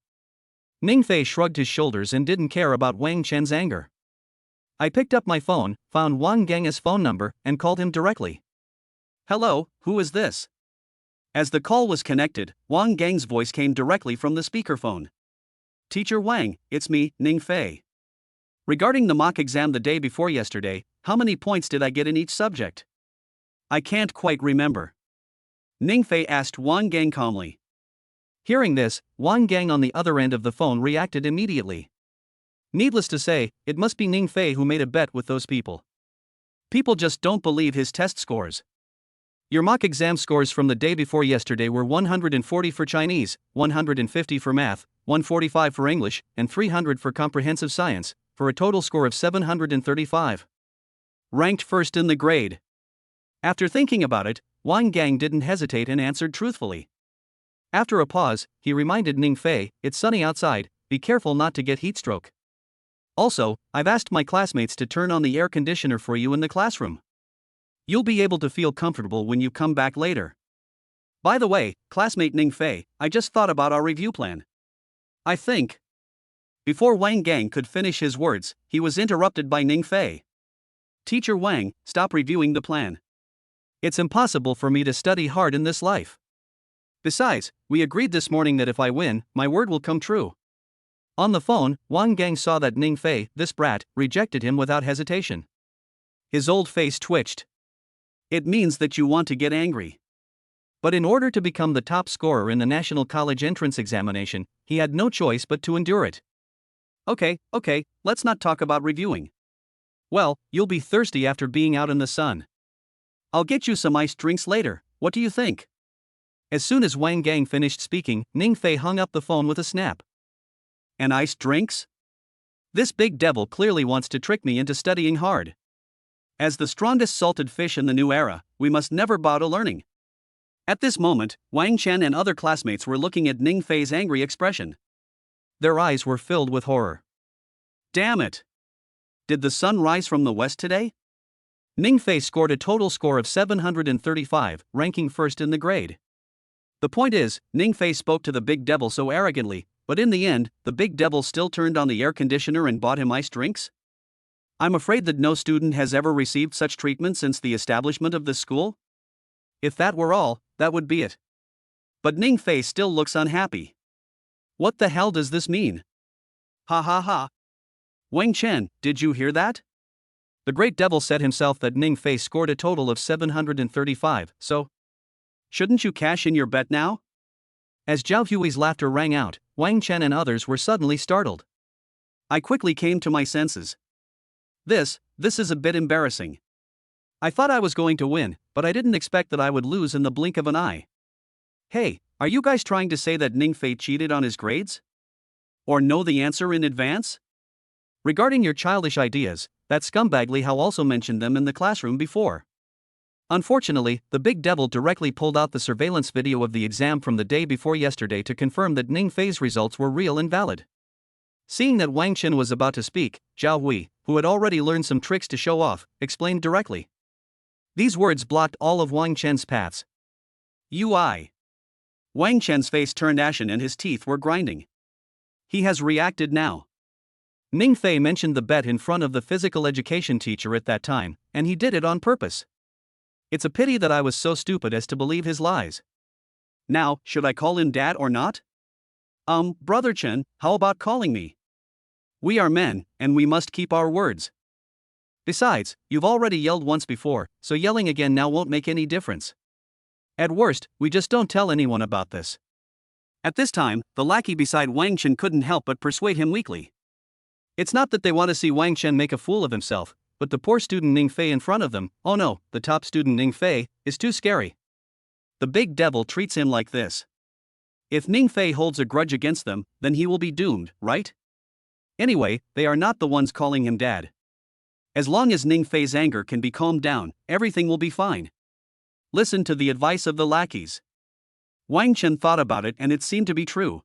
Ning Fei shrugged his shoulders and didn't care about Wang Chen's anger. I picked up my phone, found Wang Gang's phone number, and called him directly. "Hello, who is this?" As the call was connected, Wang Gang's voice came directly from the speakerphone. "Teacher Wang, it's me, Ning Fei. Regarding the mock exam the day before yesterday, how many points did I get in each subject?" "I can't quite remember," Ning Fei asked Wang Gang calmly. Hearing this, Wang Gang on the other end of the phone reacted immediately. Needless to say, it must be Ning Fei who made a bet with those people. People just don't believe his test scores. Your mock exam scores from the day before yesterday were 140 for Chinese, 150 for math, 145 for English, and 300 for comprehensive science, for a total score of 735. Ranked first in the grade. After thinking about it, Wang Gang didn't hesitate and answered truthfully. After a pause, he reminded Ning Fei, "It's sunny outside, be careful not to get heatstroke." Also, I've asked my classmates to turn on the air conditioner for you in the classroom. You'll be able to feel comfortable when you come back later. By the way, classmate Ning Fei, I just thought about our review plan. I think. Before Wang Gang could finish his words, he was interrupted by Ning Fei. Teacher Wang, stop reviewing the plan. It's impossible for me to study hard in this life. Besides, we agreed this morning that if I win, my word will come true. On the phone, Wang Gang saw that Ning Fei, this brat, rejected him without hesitation. His old face twitched. It means that you want to get angry. But in order to become the top scorer in the National College Entrance Examination, he had no choice but to endure it. Okay, let's not talk about reviewing. Well, you'll be thirsty after being out in the sun. I'll get you some iced drinks later, what do you think? As soon as Wang Gang finished speaking, Ning Fei hung up the phone with a snap. And iced drinks? This big devil clearly wants to trick me into studying hard. As the strongest salted fish in the new era, we must never bow to learning. At this moment, Wang Chen and other classmates were looking at Ning Fei's angry expression. Their eyes were filled with horror. Damn it! Did the sun rise from the west today? Ning Fei scored a total score of 735, ranking first in the grade. The point is, Ning Fei spoke to the big devil so arrogantly, but in the end, the big devil still turned on the air conditioner and bought him iced drinks? I'm afraid that no student has ever received such treatment since the establishment of this school. If that were all, that would be it. But Ning Fei still looks unhappy. What the hell does this mean? Ha ha ha. Wang Chen, did you hear that? The great devil said himself that Ning Fei scored a total of 735, so shouldn't you cash in your bet now? As Zhao Hui's laughter rang out, Wang Chen and others were suddenly startled. I quickly came to my senses. This is a bit embarrassing. I thought I was going to win, but I didn't expect that I would lose in the blink of an eye. Hey, are you guys trying to say that Ning Fei cheated on his grades? Or know the answer in advance? Regarding your childish ideas, that scumbag Li Hao also mentioned them in the classroom before. Unfortunately, the big devil directly pulled out the surveillance video of the exam from the day before yesterday to confirm that Ning Fei's results were real and valid. Seeing that Wang Chen was about to speak, Zhao Hui, who had already learned some tricks to show off, explained directly. These words blocked all of Wang Chen's paths. UI. Wang Chen's face turned ashen and his teeth were grinding. He has reacted now. Ning Fei mentioned the bet in front of the physical education teacher at that time, and he did it on purpose. It's a pity that I was so stupid as to believe his lies. Now, should I call him Dad or not? Brother Chen, how about calling me? We are men, and we must keep our words. Besides, you've already yelled once before, so yelling again now won't make any difference. At worst, we just don't tell anyone about this. At this time, the lackey beside Wang Chen couldn't help but persuade him weakly. It's not that they want to see Wang Chen make a fool of himself, but the poor student Ning Fei in front of them, oh no, the top student Ning Fei, is too scary. The big devil treats him like this. If Ning Fei holds a grudge against them, then he will be doomed, right? Anyway, they are not the ones calling him Dad. As long as Ning Fei's anger can be calmed down, everything will be fine. Listen to the advice of the lackeys. Wang Chen thought about it and it seemed to be true.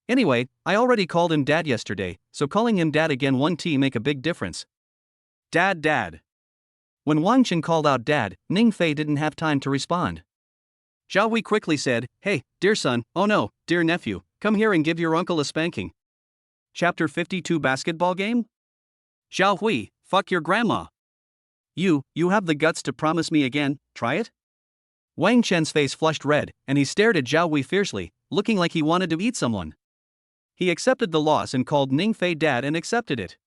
Anyway, I already called him Dad yesterday, so calling him Dad again won't make a big difference. Dad. When Wang Chen called out Dad, Ning Fei didn't have time to respond. Zhao Hui quickly said, Hey, dear son, oh no, dear nephew, come here and give your uncle a spanking. Chapter 52 Basketball Game? Zhao Hui, fuck your grandma. You have the guts to promise me again, try it? Wang Chen's face flushed red, and he stared at Zhao Hui fiercely, looking like he wanted to eat someone. He accepted the loss and called Ning Fei Dad and accepted it.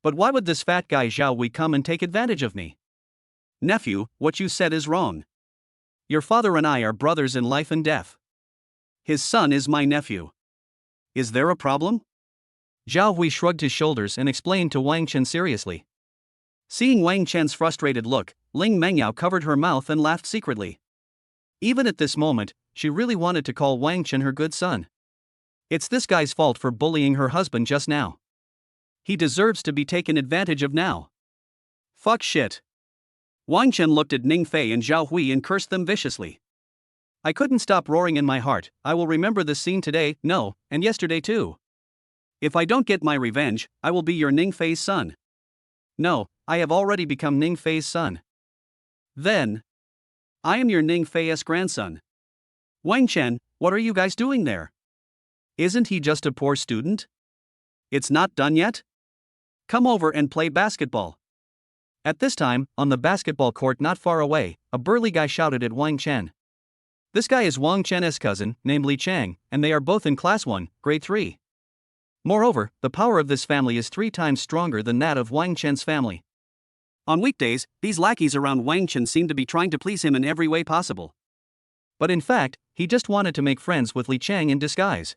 But why would this fat guy Zhao Hui come and take advantage of me? Nephew, what you said is wrong. Your father and I are brothers in life and death. His son is my nephew. Is there a problem? Zhao Hui shrugged his shoulders and explained to Wang Chen seriously. Seeing Wang Chen's frustrated look, Ling Mengyao covered her mouth and laughed secretly. Even at this moment, she really wanted to call Wang Chen her good son. It's this guy's fault for bullying her husband just now. He deserves to be taken advantage of now. Fuck shit. Wang Chen looked at Ning Fei and Zhao Hui and cursed them viciously. I couldn't stop roaring in my heart. I will remember this scene today, no, and yesterday too. If I don't get my revenge, I will be your Ning Fei's son. No, I have already become Ning Fei's son. Then, I am your Ning Fei's grandson. Wang Chen, what are you guys doing there? Isn't he just a poor student? It's not done yet? Come over and play basketball. At this time, on the basketball court not far away, a burly guy shouted at Wang Chen. This guy is Wang Chen's cousin, named Li Chang, and they are both in Class 1, Grade 3. Moreover, the power of this family is 3 times stronger than that of Wang Chen's family. On weekdays, these lackeys around Wang Chen seem to be trying to please him in every way possible. But in fact, he just wanted to make friends with Li Chang in disguise.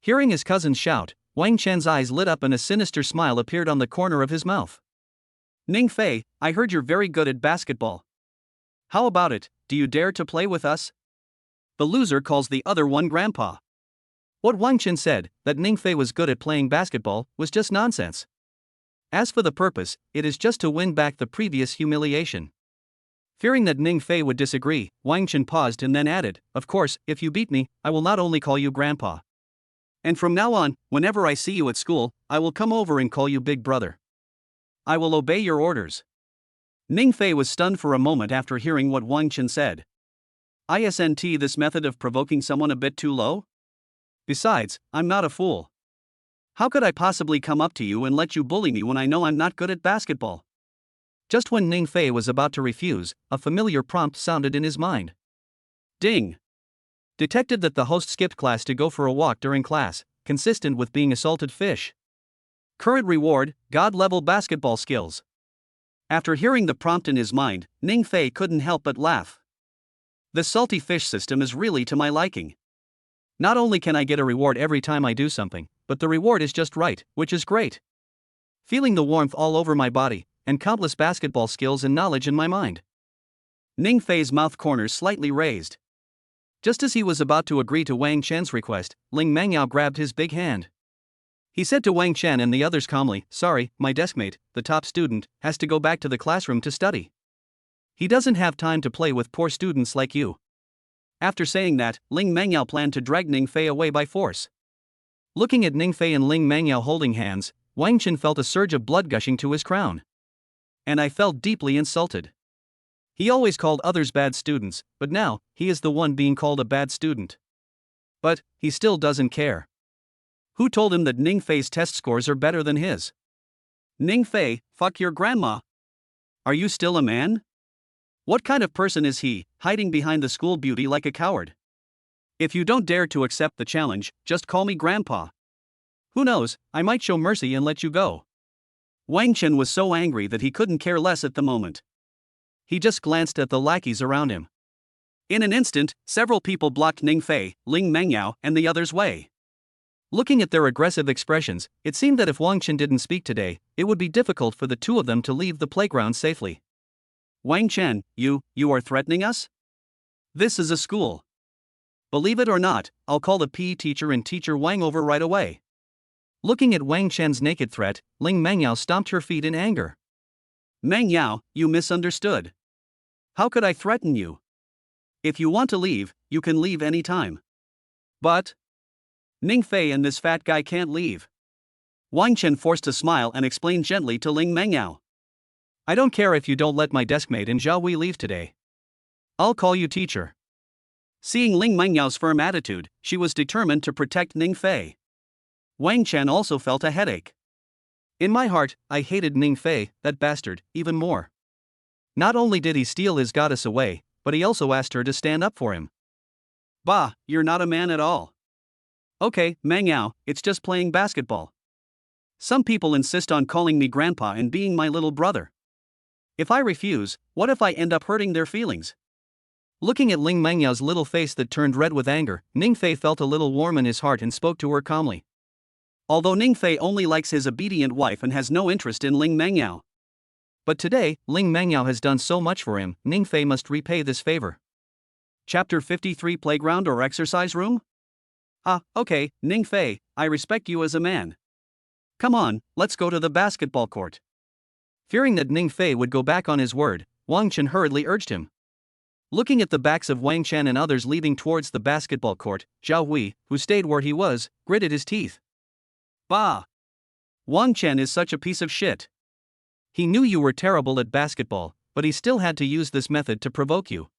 Hearing his cousin shout, Wang Chen's eyes lit up and a sinister smile appeared on the corner of his mouth. Ning Fei, I heard you're very good at basketball. How about it, do you dare to play with us? The loser calls the other one grandpa. What Wang Chen said, that Ning Fei was good at playing basketball, was just nonsense. As for the purpose, it is just to win back the previous humiliation. Fearing that Ning Fei would disagree, Wang Chen paused and then added, "Of course, if you beat me, I will not only call you grandpa. And from now on, whenever I see you at school, I will come over and call you big brother. I will obey your orders." Ning Fei was stunned for a moment after hearing what Wang Chen said. Isn't this method of provoking someone a bit too low? Besides, I'm not a fool. How could I possibly come up to you and let you bully me when I know I'm not good at basketball? Just when Ning Fei was about to refuse, a familiar prompt sounded in his mind. Ding! Detected that the host skipped class to go for a walk during class, consistent with being a salted fish. Current reward, God-level basketball skills. After hearing the prompt in his mind, Ning Fei couldn't help but laugh. The salty fish system is really to my liking. Not only can I get a reward every time I do something, but the reward is just right, which is great. Feeling the warmth all over my body, and countless basketball skills and knowledge in my mind. Ning Fei's mouth corners slightly raised. Just as he was about to agree to Wang Chen's request, Ling Mangyao grabbed his big hand. He said to Wang Chen and the others calmly, "Sorry, my deskmate, the top student, has to go back to the classroom to study. He doesn't have time to play with poor students like you." After saying that, Ling Mangyao planned to drag Ning Fei away by force. Looking at Ning Fei and Ling Mangyao holding hands, Wang Chen felt a surge of blood gushing to his crown. And I felt deeply insulted. He always called others bad students, but now, he is the one being called a bad student. But, he still doesn't care. Who told him that Ning Fei's test scores are better than his? Ning Fei, fuck your grandma. Are you still a man? What kind of person is he, hiding behind the school beauty like a coward? If you don't dare to accept the challenge, just call me grandpa. Who knows, I might show mercy and let you go. Wang Chen was so angry that he couldn't care less at the moment. He just glanced at the lackeys around him. In an instant, several people blocked Ning Fei, Ling Mangyao, and the others' way. Looking at their aggressive expressions, it seemed that if Wang Chen didn't speak today, it would be difficult for the two of them to leave the playground safely. Wang Chen, you are threatening us? This is a school. Believe it or not, I'll call the PE teacher and teacher Wang over right away. Looking at Wang Chen's naked threat, Ling Mangyao stomped her feet in anger. Mangyao, you misunderstood. How could I threaten you? If you want to leave, you can leave any time. But Ning Fei and this fat guy can't leave. Wang Chen forced a smile and explained gently to Ling Mangyao. I don't care if you don't let my deskmate and Zhao Wei leave today. I'll call you teacher. Seeing Ling Mengyao's firm attitude, she was determined to protect Ning Fei. Wang Chen also felt a headache. In my heart, I hated Ning Fei, that bastard, even more. Not only did he steal his goddess away, but he also asked her to stand up for him. Bah, you're not a man at all. Okay, Mangyao, it's just playing basketball. Some people insist on calling me grandpa and being my little brother. If I refuse, what if I end up hurting their feelings? Looking at Ling Mengyao's little face that turned red with anger, Ning Fei felt a little warm in his heart and spoke to her calmly. Although Ning Fei only likes his obedient wife and has no interest in Ling Mengyao. But today, Ling Mengyao has done so much for him, Ning Fei must repay this favor. Chapter 53 Playground or Exercise Room? Okay, Ning Fei, I respect you as a man. Come on, let's go to the basketball court. Fearing that Ning Fei would go back on his word, Wang Chen hurriedly urged him. Looking at the backs of Wang Chen and others leading towards the basketball court, Zhao Hui, who stayed where he was, gritted his teeth. Bah! Wang Chen is such a piece of shit. He knew you were terrible at basketball, but he still had to use this method to provoke you.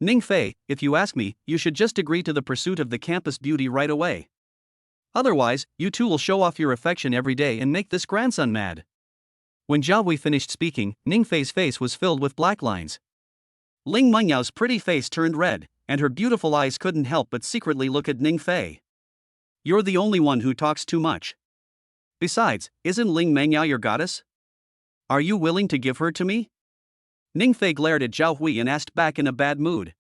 Ning Fei, if you ask me, you should just agree to the pursuit of the campus beauty right away. Otherwise, you two will show off your affection every day and make this grandson mad. When Zhao Hui finished speaking, Ning Fei's face was filled with black lines. Ling Menyao's pretty face turned red, and her beautiful eyes couldn't help but secretly look at Ning Fei. You're the only one who talks too much. Besides, isn't Ling Mengyao your goddess? Are you willing to give her to me? Ning Fei glared at Zhao Hui and asked back in a bad mood.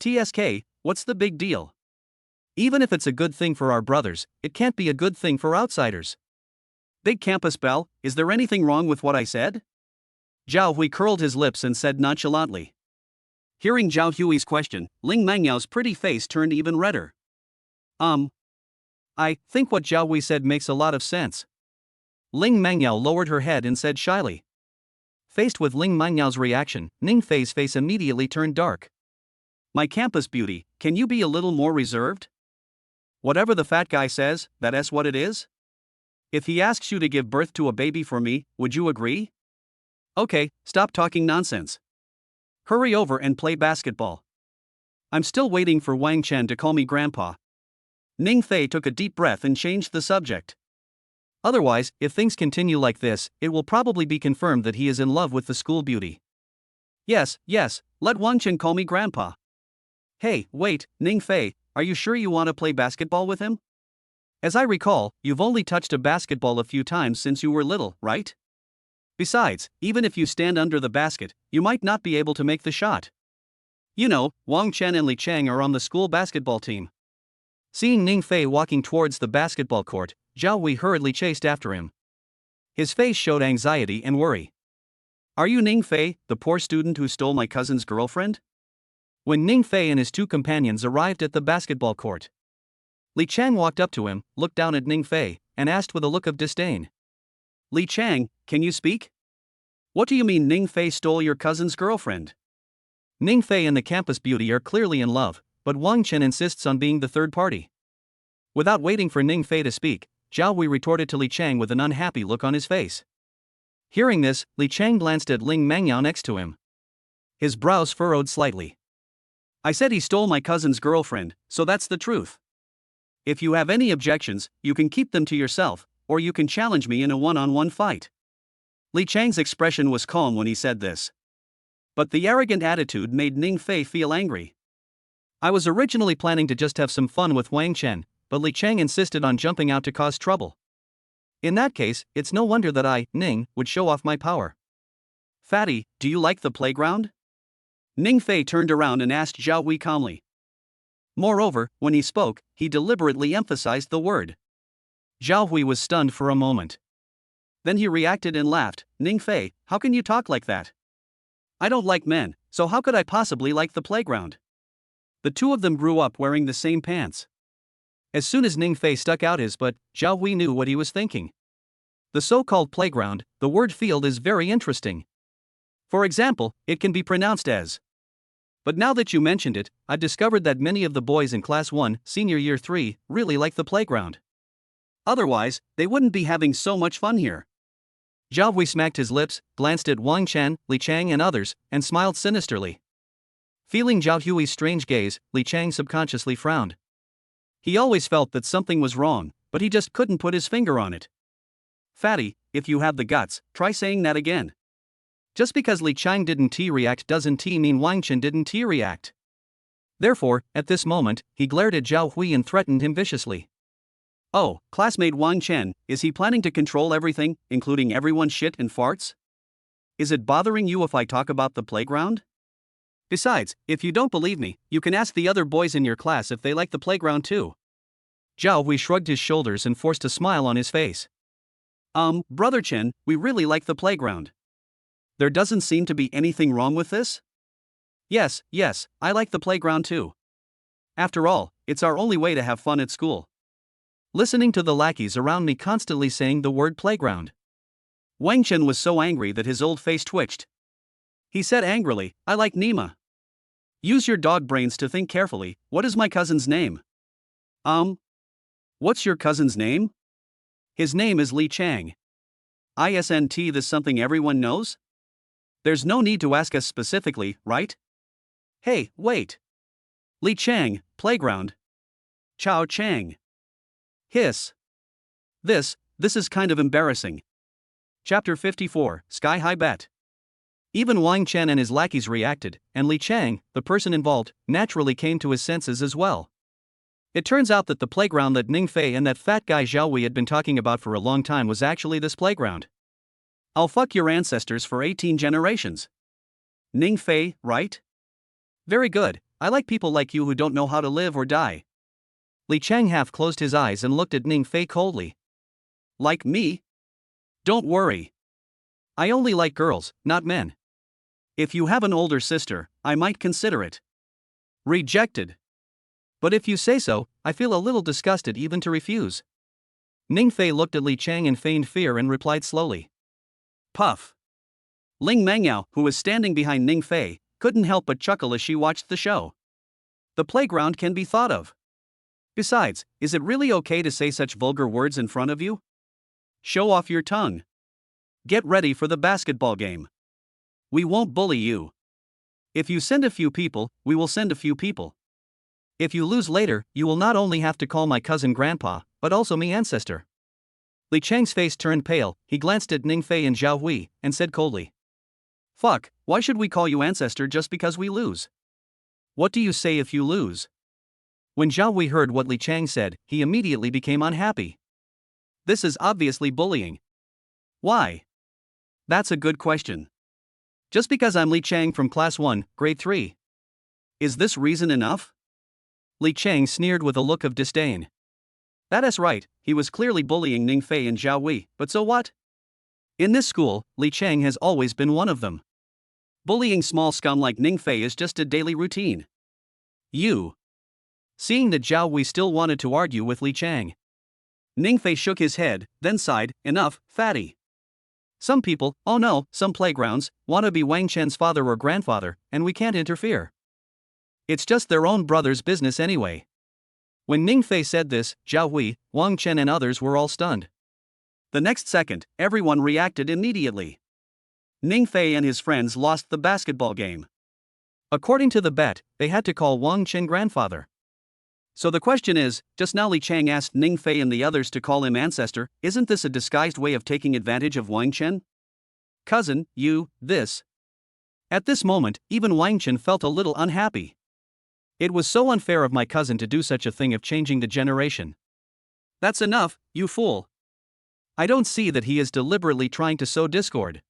TSK, what's the big deal? Even if it's a good thing for our brothers, it can't be a good thing for outsiders. Big campus belle, is there anything wrong with what I said? Zhao Hui curled his lips and said nonchalantly. Hearing Zhao Hui's question, Ling Menyao's pretty face turned even redder. I think what Zhao Hui said makes a lot of sense. Ling Mengyao lowered her head and said shyly. Faced with Ling Menyao's reaction, Ning Fei's face immediately turned dark. My campus beauty, can you be a little more reserved? Whatever the fat guy says, that's what it is? If he asks you to give birth to a baby for me, would you agree? Okay, stop talking nonsense. Hurry over and play basketball. I'm still waiting for Wang Chen to call me grandpa. Ning Fei took a deep breath and changed the subject. Otherwise, if things continue like this, it will probably be confirmed that he is in love with the school beauty. Yes, let Wang Chen call me grandpa. Hey, wait, Ning Fei, are you sure you want to play basketball with him? As I recall, you've only touched a basketball a few times since you were little, right? Besides, even if you stand under the basket, you might not be able to make the shot. You know, Wang Chen and Li Chang are on the school basketball team. Seeing Ning Fei walking towards the basketball court, Zhao Hui hurriedly chased after him. His face showed anxiety and worry. Are you Ning Fei, the poor student who stole my cousin's girlfriend? When Ning Fei and his two companions arrived at the basketball court, Li Chang walked up to him, looked down at Ning Fei, and asked with a look of disdain. Li Chang, can you speak? What do you mean Ning Fei stole your cousin's girlfriend? Ning Fei and the campus beauty are clearly in love, but Wang Chen insists on being the third party. Without waiting for Ning Fei to speak, Zhao Hui retorted to Li Chang with an unhappy look on his face. Hearing this, Li Chang glanced at Ling Mengyao next to him. His brows furrowed slightly. I said he stole my cousin's girlfriend, so that's the truth. If you have any objections, you can keep them to yourself, or you can challenge me in a one-on-one fight. Li Chang's expression was calm when he said this. But the arrogant attitude made Ning Fei feel angry. I was originally planning to just have some fun with Wang Chen, but Li Chang insisted on jumping out to cause trouble. In that case, it's no wonder that I, Ning, would show off my power. Fatty, do you like the playground? Ning Fei turned around and asked Zhao Hui calmly. Moreover, when he spoke, he deliberately emphasized the word. Zhao Hui was stunned for a moment. Then he reacted and laughed. Ning Fei, how can you talk like that? I don't like men, so how could I possibly like the playground? The two of them grew up wearing the same pants. As soon as Ning Fei stuck out his butt, Zhao Hui knew what he was thinking. The so-called playground, the word field is very interesting. For example, it can be pronounced as. But now that you mentioned it, I've discovered that many of the boys in Class 1, Senior Year 3, really like the playground. Otherwise, they wouldn't be having so much fun here. Zhao Hui smacked his lips, glanced at Wang Chen, Li Chang and others, and smiled sinisterly. Feeling Zhao Hui's strange gaze, Li Chang subconsciously frowned. He always felt that something was wrong, but he just couldn't put his finger on it. Fatty, if you have the guts, try saying that again. Just because Li Chang didn't T-react doesn't mean Wang Chen didn't T-react. Therefore, at this moment, he glared at Zhao Hui and threatened him viciously. Oh, classmate Wang Chen, is he planning to control everything, including everyone's shit and farts? Is it bothering you if I talk about the playground? Besides, if you don't believe me, you can ask the other boys in your class if they like the playground too. Zhao Hui shrugged his shoulders and forced a smile on his face. Brother Chen, we really like the playground. There doesn't seem to be anything wrong with this? Yes, I like the playground too. After all, it's our only way to have fun at school. Listening to the lackeys around me constantly saying the word playground. Wang Chen was so angry that his old face twitched. He said angrily, I like Nima. Use your dog brains to think carefully, what is my cousin's name? What's your cousin's name? His name is Li Chang. Isn't this something everyone knows? There's no need to ask us specifically, right? Hey, wait. Li Chang, playground. Chao Chang. Hiss. This is kind of embarrassing. Chapter 54, Sky High Bet. Even Wang Chen and his lackeys reacted, and Li Chang, the person involved, naturally came to his senses as well. It turns out that the playground that Ning Fei and that fat guy Zhao Wei had been talking about for a long time was actually this playground. I'll fuck your ancestors for 18 generations. Ning Fei, right? Very good, I like people like you who don't know how to live or die. Li Chang half closed his eyes and looked at Ning Fei coldly. Like me? Don't worry. I only like girls, not men. If you have an older sister, I might consider it. Rejected. But if you say so, I feel a little disgusted even to refuse. Ning Fei looked at Li Chang in feigned fear and replied slowly. Puff. Ling Mengyao, who was standing behind Ning Fei, couldn't help but chuckle as she watched the show. The playground can be thought of. Besides, is it really okay to say such vulgar words in front of you? Show off your tongue. Get ready for the basketball game. We won't bully you. If you send a few people, we will send a few people. If you lose later, you will not only have to call my cousin grandpa, but also me ancestor. Li Chang's face turned pale, he glanced at Ning Fei and Zhao Hui, and said coldly. Fuck, why should we call you ancestor just because we lose? What do you say if you lose? When Zhao Hui heard what Li Chang said, he immediately became unhappy. This is obviously bullying. Why? That's a good question. Just because I'm Li Chang from Class 1, Grade 3. Is this reason enough? Li Chang sneered with a look of disdain. That is right, he was clearly bullying Ning Fei and Zhao Wei, but so what? In this school, Li Chang has always been one of them. Bullying small scum like Ning Fei is just a daily routine. You. Seeing that Zhao Wei still wanted to argue with Li Chang, Ning Fei shook his head, then sighed, enough, fatty. Some people, oh no, some playgrounds, want to be Wang Chen's father or grandfather, and we can't interfere. It's just their own brother's business anyway. When Ning Fei said this, Zhao Hui, Wang Chen and others were all stunned. The next second, everyone reacted immediately. Ning Fei and his friends lost the basketball game. According to the bet, they had to call Wang Chen grandfather. So the question is, just now Li Chang asked Ning Fei and the others to call him ancestor, isn't this a disguised way of taking advantage of Wang Chen? Cousin, this. At this moment, even Wang Chen felt a little unhappy. It was so unfair of my cousin to do such a thing of changing the generation. That's enough, you fool. I don't see that he is deliberately trying to sow discord.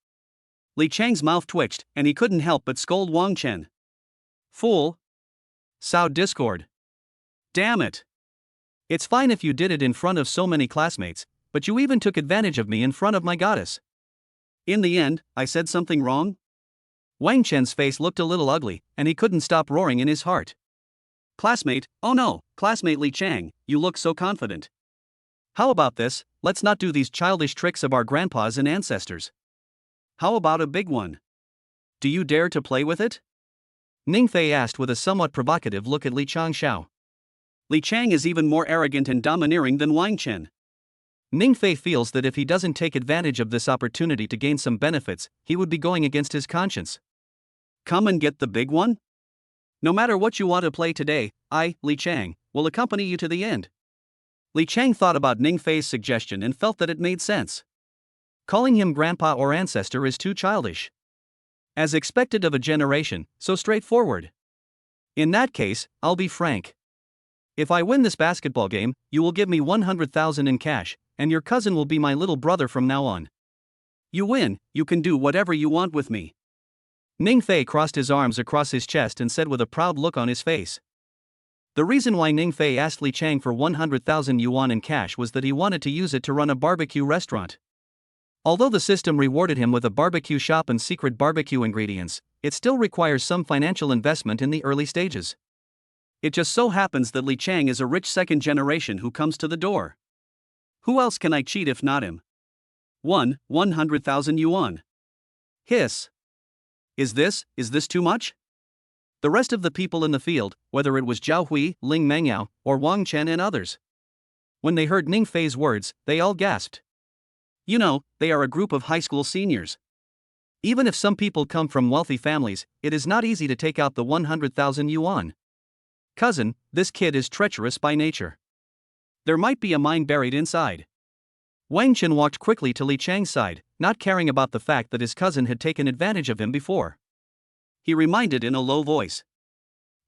Li Chang's mouth twitched, and he couldn't help but scold Wang Chen. Fool. Sow discord. Damn it. It's fine if you did it in front of so many classmates, but you even took advantage of me in front of my goddess. In the end, I said something wrong? Wang Chen's face looked a little ugly, and he couldn't stop roaring in his heart. Classmate, oh no, classmate Li Chang, you look so confident. How about this, let's not do these childish tricks of our grandpas and ancestors. How about a big one? Do you dare to play with it? Ning Fei asked with a somewhat provocative look at Li Changxiao. Li Chang is even more arrogant and domineering than Wang Chen. Ning Fei feels that if he doesn't take advantage of this opportunity to gain some benefits, he would be going against his conscience. Come and get the big one? No matter what you want to play today, I, Li Chang, will accompany you to the end. Li Chang thought about Ning Fei's suggestion and felt that it made sense. Calling him grandpa or ancestor is too childish. As expected of a generation, so straightforward. In that case, I'll be frank. If I win this basketball game, you will give me 100,000 in cash, and your cousin will be my little brother from now on. You win, you can do whatever you want with me. Ning Fei crossed his arms across his chest and said with a proud look on his face. The reason why Ning Fei asked Li Chang for 100,000 yuan in cash was that he wanted to use it to run a barbecue restaurant. Although the system rewarded him with a barbecue shop and secret barbecue ingredients, it still requires some financial investment in the early stages. It just so happens that Li Chang is a rich second generation who comes to the door. Who else can I cheat if not him? 100,000 yuan. Hiss. Is this too much? The rest of the people in the field, whether it was Zhao Hui, Ling Mengyao, or Wang Chen and others, When they heard Ning Fei's words, they all gasped. You know, they are a group of high school seniors. Even if some people come from wealthy families, it is not easy to take out the 100,000 yuan. Cousin, this kid is treacherous by nature. There might be a mine buried inside. Wang Chen walked quickly to Li Chang's side, not caring about the fact that his cousin had taken advantage of him before. He reminded in a low voice.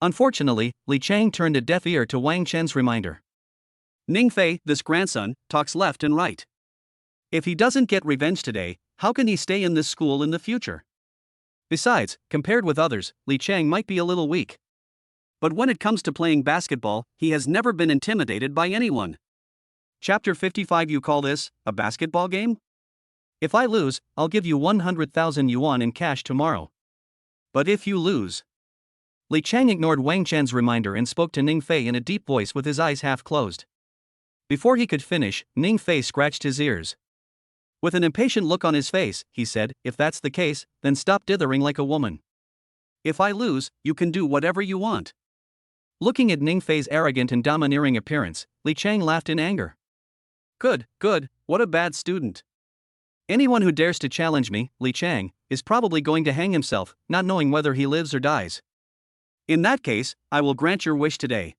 Unfortunately, Li Chang turned a deaf ear to Wang Chen's reminder. Ning Fei, this grandson, talks left and right. If he doesn't get revenge today, how can he stay in this school in the future? Besides, compared with others, Li Chang might be a little weak. But when it comes to playing basketball, he has never been intimidated by anyone. Chapter 55. You call this a basketball game? If I lose, I'll give you 100,000 yuan in cash tomorrow. But if you lose... Li Chang ignored Wang Chen's reminder and spoke to Ning Fei in a deep voice with his eyes half closed. Before he could finish, Ning Fei scratched his ears. With an impatient look on his face, he said, if that's the case, then stop dithering like a woman. If I lose, you can do whatever you want. Looking at Ning Fei's arrogant and domineering appearance, Li Chang laughed in anger. Good, what a bad student. Anyone who dares to challenge me, Li Chang, is probably going to hang himself, not knowing whether he lives or dies. In that case, I will grant your wish today.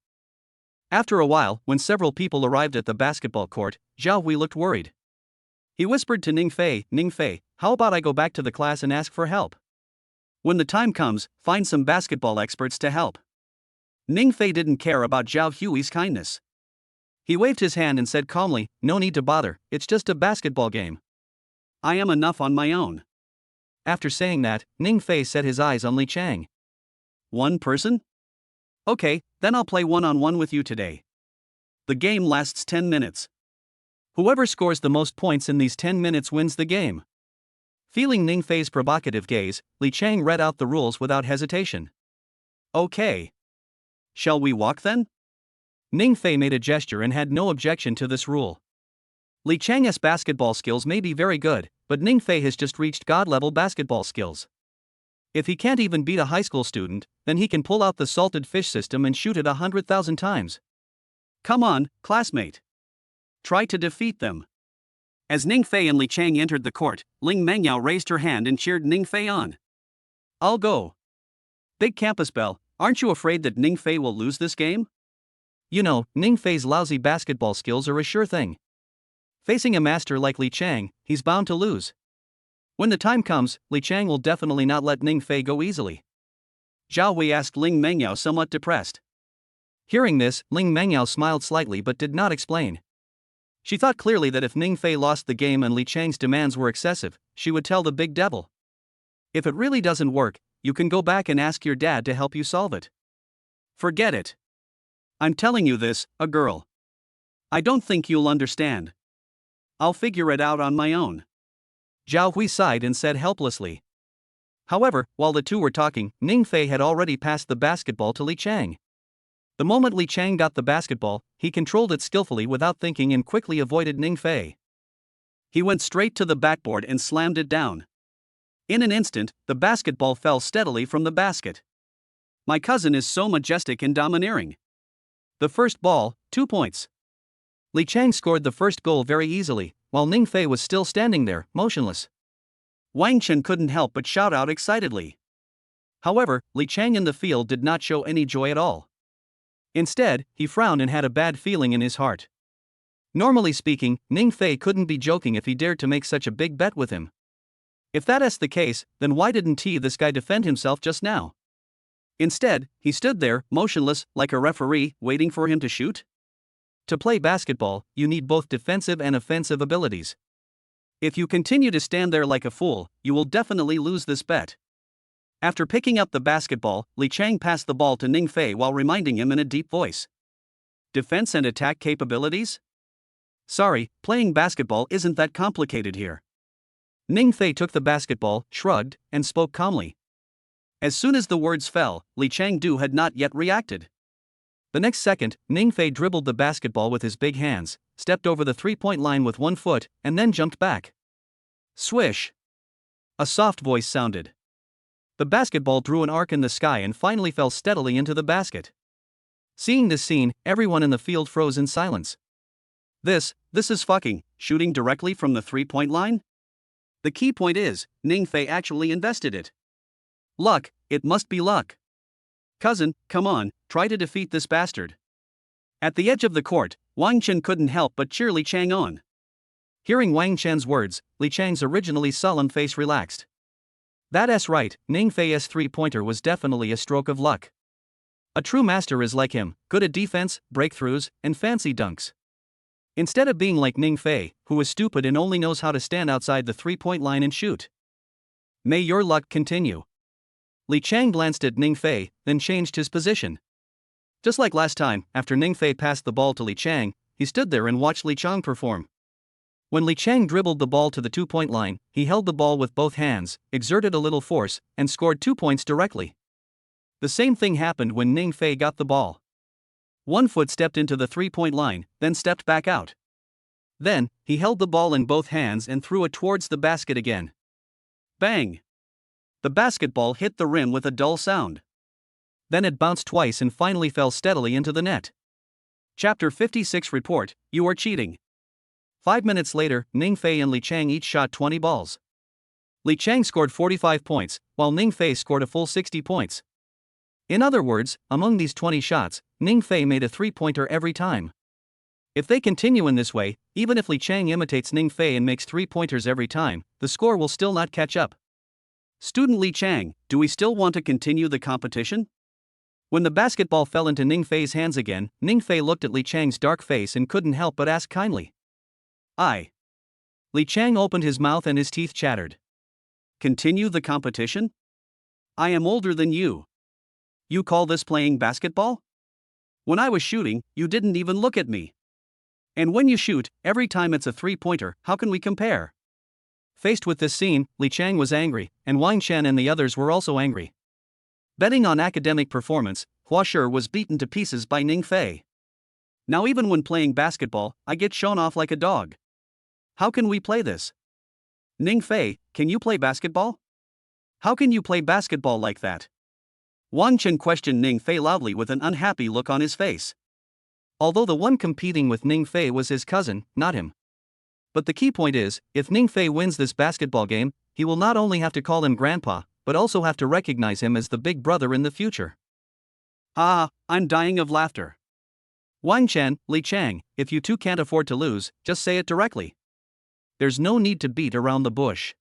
After a while, when several people arrived at the basketball court, Zhao Hui looked worried. He whispered to Ning Fei, how about I go back to the class and ask for help? When the time comes, find some basketball experts to help. Ning Fei didn't care about Zhao Hui's kindness. He waved his hand and said calmly, no need to bother, it's just a basketball game. I am enough on my own. After saying that, Ning Fei set his eyes on Li Chang. One person? Okay, then I'll play one-on-one with you today. The game lasts 10 minutes. Whoever scores the most points in these 10 minutes wins the game. Feeling Ning Fei's provocative gaze, Li Chang read out the rules without hesitation. Okay. Shall we walk then? Ning Fei made a gesture and had no objection to this rule. Li Chang's basketball skills may be very good, but Ning Fei has just reached God-level basketball skills. If he can't even beat a high school student, then he can pull out the salted fish system and shoot it 100,000 times. Come on, classmate. Try to defeat them. As Ning Fei and Li Chang entered the court, Ling Mengyao raised her hand and cheered Ning Fei on. I'll go. Big Campus Belle, aren't you afraid that Ning Fei will lose this game? You know, Ning Fei's lousy basketball skills are a sure thing. Facing a master like Li Chang, he's bound to lose. When the time comes, Li Chang will definitely not let Ning Fei go easily. Zhao Hui asked Ling Mengyao, somewhat depressed. Hearing this, Ling Mengyao smiled slightly but did not explain. She thought clearly that if Ning Fei lost the game and Li Chang's demands were excessive, she would tell the big devil. If it really doesn't work, you can go back and ask your dad to help you solve it. Forget it. I'm telling you this, a girl. I don't think you'll understand. I'll figure it out on my own. Zhao Hui sighed and said helplessly. However, while the two were talking, Ning Fei had already passed the basketball to Li Chang. The moment Li Chang got the basketball, he controlled it skillfully without thinking and quickly avoided Ning Fei. He went straight to the backboard and slammed it down. In an instant, the basketball fell steadily from the basket. My cousin is so majestic and domineering. The first ball, 2 points. Li Chang scored the first goal very easily, while Ning Fei was still standing there, motionless. Wang Chen couldn't help but shout out excitedly. However, Li Chang in the field did not show any joy at all. Instead, he frowned and had a bad feeling in his heart. Normally speaking, Ning Fei couldn't be joking if he dared to make such a big bet with him. If that's the case, then why didn't this guy defend himself just now? Instead, he stood there, motionless, like a referee, waiting for him to shoot? To play basketball, you need both defensive and offensive abilities. If you continue to stand there like a fool, you will definitely lose this bet. After picking up the basketball, Li Chang passed the ball to Ning Fei while reminding him in a deep voice. Defense and attack capabilities? Sorry, playing basketball isn't that complicated here. Ning Fei took the basketball, shrugged, and spoke calmly. As soon as the words fell, Li Changdu had not yet reacted. The next second, Ning Fei dribbled the basketball with his big hands, stepped over the three-point line with 1 foot, and then jumped back. Swish! A soft voice sounded. The basketball drew an arc in the sky and finally fell steadily into the basket. Seeing this scene, everyone in the field froze in silence. This is fucking shooting directly from the 3-point line? The key point is, Ning Fei actually invested it. Luck, it must be luck. Cousin, come on, try to defeat this bastard. At the edge of the court, Wang Chen couldn't help but cheer Li Chang on. Hearing Wang Chen's words, Li Chang's originally sullen face relaxed. That's right, Ning Fei's 3-pointer was definitely a stroke of luck. A true master is like him, good at defense, breakthroughs, and fancy dunks. Instead of being like Ning Fei, who is stupid and only knows how to stand outside the 3-point line and shoot. May your luck continue. Li Chang glanced at Ning Fei, then changed his position. Just like last time, after Ning Fei passed the ball to Li Chang, he stood there and watched Li Chang perform. When Li Chang dribbled the ball to the 2-point line, he held the ball with both hands, exerted a little force, and scored 2 points directly. The same thing happened when Ning Fei got the ball. One foot stepped into the 3-point line, then stepped back out. Then, he held the ball in both hands and threw it towards the basket again. Bang! The basketball hit the rim with a dull sound. Then it bounced twice and finally fell steadily into the net. Chapter 56 Report, You are cheating. 5 minutes later, Ning Fei and Li Chang each shot 20 balls. Li Chang scored 45 points, while Ning Fei scored a full 60 points. In other words, among these 20 shots, Ning Fei made a 3-pointer every time. If they continue in this way, even if Li Chang imitates Ning Fei and makes 3-pointers every time, the score will still not catch up. Student Li Chang, do we still want to continue the competition? When the basketball fell into Ning Fei's hands again, Ning Fei looked at Li Chang's dark face and couldn't help but ask kindly. I. Li Chang opened his mouth and his teeth chattered. Continue the competition? I am older than you. You call this playing basketball? When I was shooting, you didn't even look at me. And when you shoot, every time it's a 3-pointer, how can we compare? Faced with this scene, Li Chang was angry, and Wang Chen and the others were also angry. Betting on academic performance, Hua Shi was beaten to pieces by Ning Fei. Now even when playing basketball, I get shown off like a dog. How can we play this? Ning Fei, can you play basketball? How can you play basketball like that? Wang Chen questioned Ning Fei loudly with an unhappy look on his face. Although the one competing with Ning Fei was his cousin, not him. But the key point is, if Ning Fei wins this basketball game, he will not only have to call him grandpa, but also have to recognize him as the big brother in the future. I'm dying of laughter. Wang Chen, Li Chang, if you two can't afford to lose, just say it directly. There's no need to beat around the bush.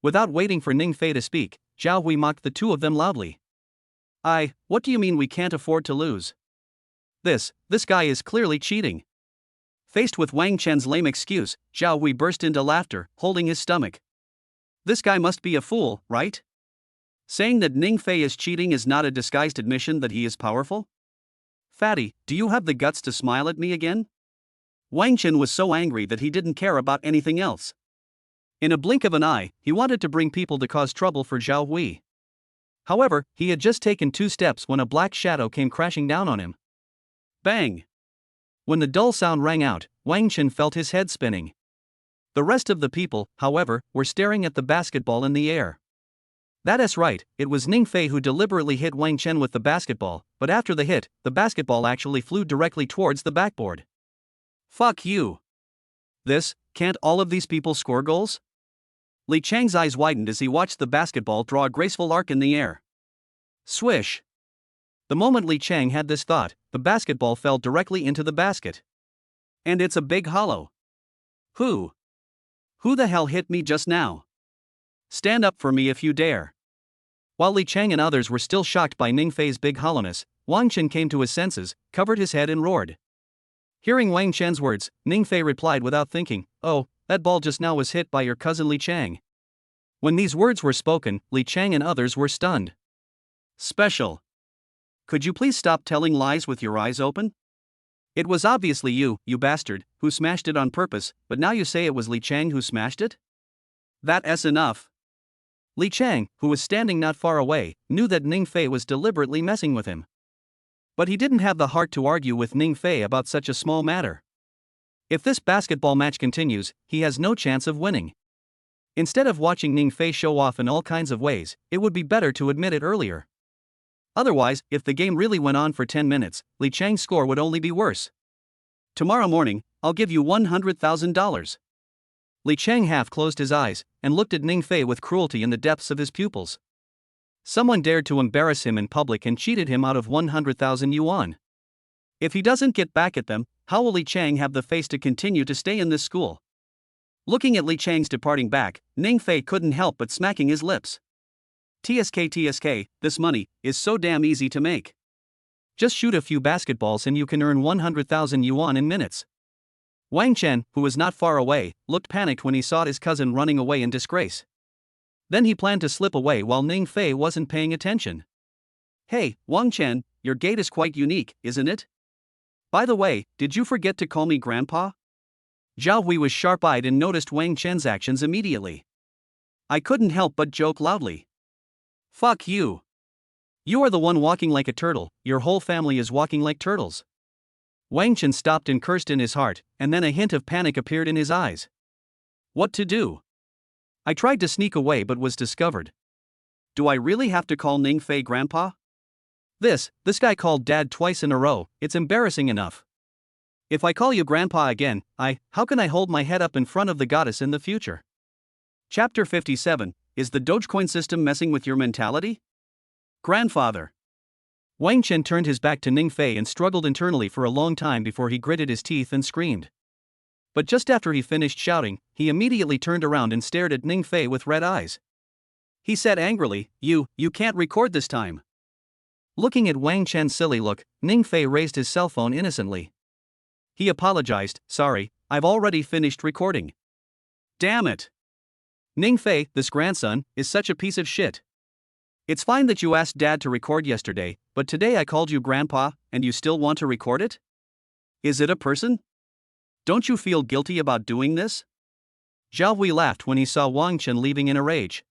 Without waiting for Ning Fei to speak, Zhao Hui mocked the two of them loudly. What do you mean we can't afford to lose? This guy is clearly cheating. Faced with Wang Chen's lame excuse, Zhao Hui burst into laughter, holding his stomach. This guy must be a fool, right? Saying that Ning Fei is cheating is not a disguised admission that he is powerful? Fatty, do you have the guts to smile at me again? Wang Chen was so angry that he didn't care about anything else. In a blink of an eye, he wanted to bring people to cause trouble for Zhao Hui. However, he had just taken 2 steps when a black shadow came crashing down on him. Bang! When the dull sound rang out, Wang Chen felt his head spinning. The rest of the people, however, were staring at the basketball in the air. That's right, it was Ning Fei who deliberately hit Wang Chen with the basketball, but after the hit, the basketball actually flew directly towards the backboard. Fuck you! Can't all of these people score goals? Li Chang's eyes widened as he watched the basketball draw a graceful arc in the air. Swish! The moment Li Chang had this thought, the basketball fell directly into the basket. And it's a big hollow. Who the hell hit me just now? Stand up for me if you dare. While Li Chang and others were still shocked by Ning Fei's big hollowness, Wang Chen came to his senses, covered his head and roared. Hearing Wang Chen's words, Ning Fei replied without thinking, "Oh, that ball just now was hit by your cousin Li Chang." When these words were spoken, Li Chang and others were stunned. Special. Could you please stop telling lies with your eyes open? It was obviously you bastard, who smashed it on purpose, but now you say it was Li Chang who smashed it? That's enough. Li Chang, who was standing not far away, knew that Ning Fei was deliberately messing with him. But he didn't have the heart to argue with Ning Fei about such a small matter. If this basketball match continues, he has no chance of winning. Instead of watching Ning Fei show off in all kinds of ways, it would be better to admit it earlier. Otherwise, if the game really went on for 10 minutes, Li Chang's score would only be worse. Tomorrow morning, I'll give you $100,000. Li Cheng half closed his eyes and looked at Ning Fei with cruelty in the depths of his pupils. Someone dared to embarrass him in public and cheated him out of 100,000 yuan. If he doesn't get back at them, how will Li Cheng have the face to continue to stay in this school? Looking at Li Cheng's departing back, Ning Fei couldn't help but smacking his lips. TSK, this money is so damn easy to make. Just shoot a few basketballs and you can earn 100,000 yuan in minutes. Wang Chen, who was not far away, looked panicked when he saw his cousin running away in disgrace. Then he planned to slip away while Ning Fei wasn't paying attention. Hey, Wang Chen, your gait is quite unique, isn't it? By the way, did you forget to call me Grandpa? Zhao Hui was sharp-eyed and noticed Wang Chen's actions immediately. I couldn't help but joke loudly. Fuck you. You are the one walking like a turtle, your whole family is walking like turtles. Wang Chen stopped and cursed in his heart, and then a hint of panic appeared in his eyes. What to do? I tried to sneak away but was discovered. Do I really have to call Ning Fei Grandpa? This guy called Dad twice in a row, it's embarrassing enough. If I call you Grandpa again, how can I hold my head up in front of the goddess in the future? Chapter 57, is the Dogecoin system messing with your mentality? Grandfather. Wang Chen turned his back to Ning Fei and struggled internally for a long time before he gritted his teeth and screamed. But just after he finished shouting, he immediately turned around and stared at Ning Fei with red eyes. He said angrily, You can't record this time. Looking at Wang Chen's silly look, Ning Fei raised his cell phone innocently. He apologized, Sorry, I've already finished recording. Damn it. Ning Fei, this grandson, is such a piece of shit. It's fine that you asked Dad to record yesterday, but today I called you Grandpa, and you still want to record it? Is it a person? Don't you feel guilty about doing this? Zhao Hui laughed when he saw Wang Chen leaving in a rage.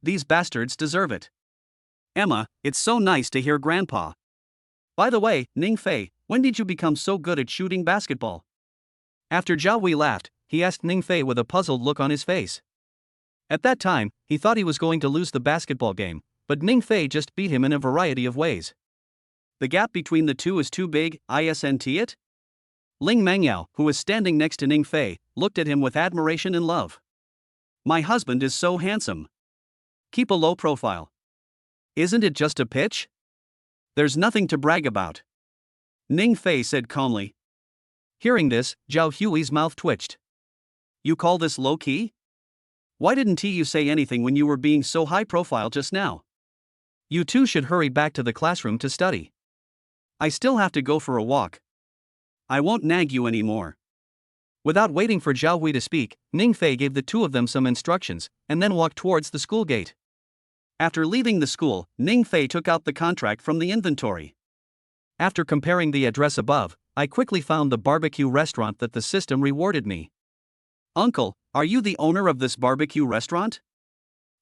These bastards deserve it. Emma, it's so nice to hear Grandpa. By the way, Ning Fei, when did you become so good at shooting basketball? After Zhao Hui laughed, he asked Ning Fei with a puzzled look on his face. At that time, he thought he was going to lose the basketball game, but Ning Fei just beat him in a variety of ways. The gap between the two is too big, isn't it? Ling Mengyao, who was standing next to Ning Fei, looked at him with admiration and love. My husband is so handsome. Keep a low profile. Isn't it just a pitch? There's nothing to brag about. Ning Fei said calmly. Hearing this, Zhao Hui's mouth twitched. You call this low-key? Why didn't you say anything when you were being so high-profile just now? You two should hurry back to the classroom to study. I still have to go for a walk. I won't nag you anymore. Without waiting for Zhao Hui to speak, Ning Fei gave the two of them some instructions, and then walked towards the school gate. After leaving the school, Ning Fei took out the contract from the inventory. After comparing the address above, I quickly found the barbecue restaurant that the system rewarded me. Uncle, are you the owner of this barbecue restaurant?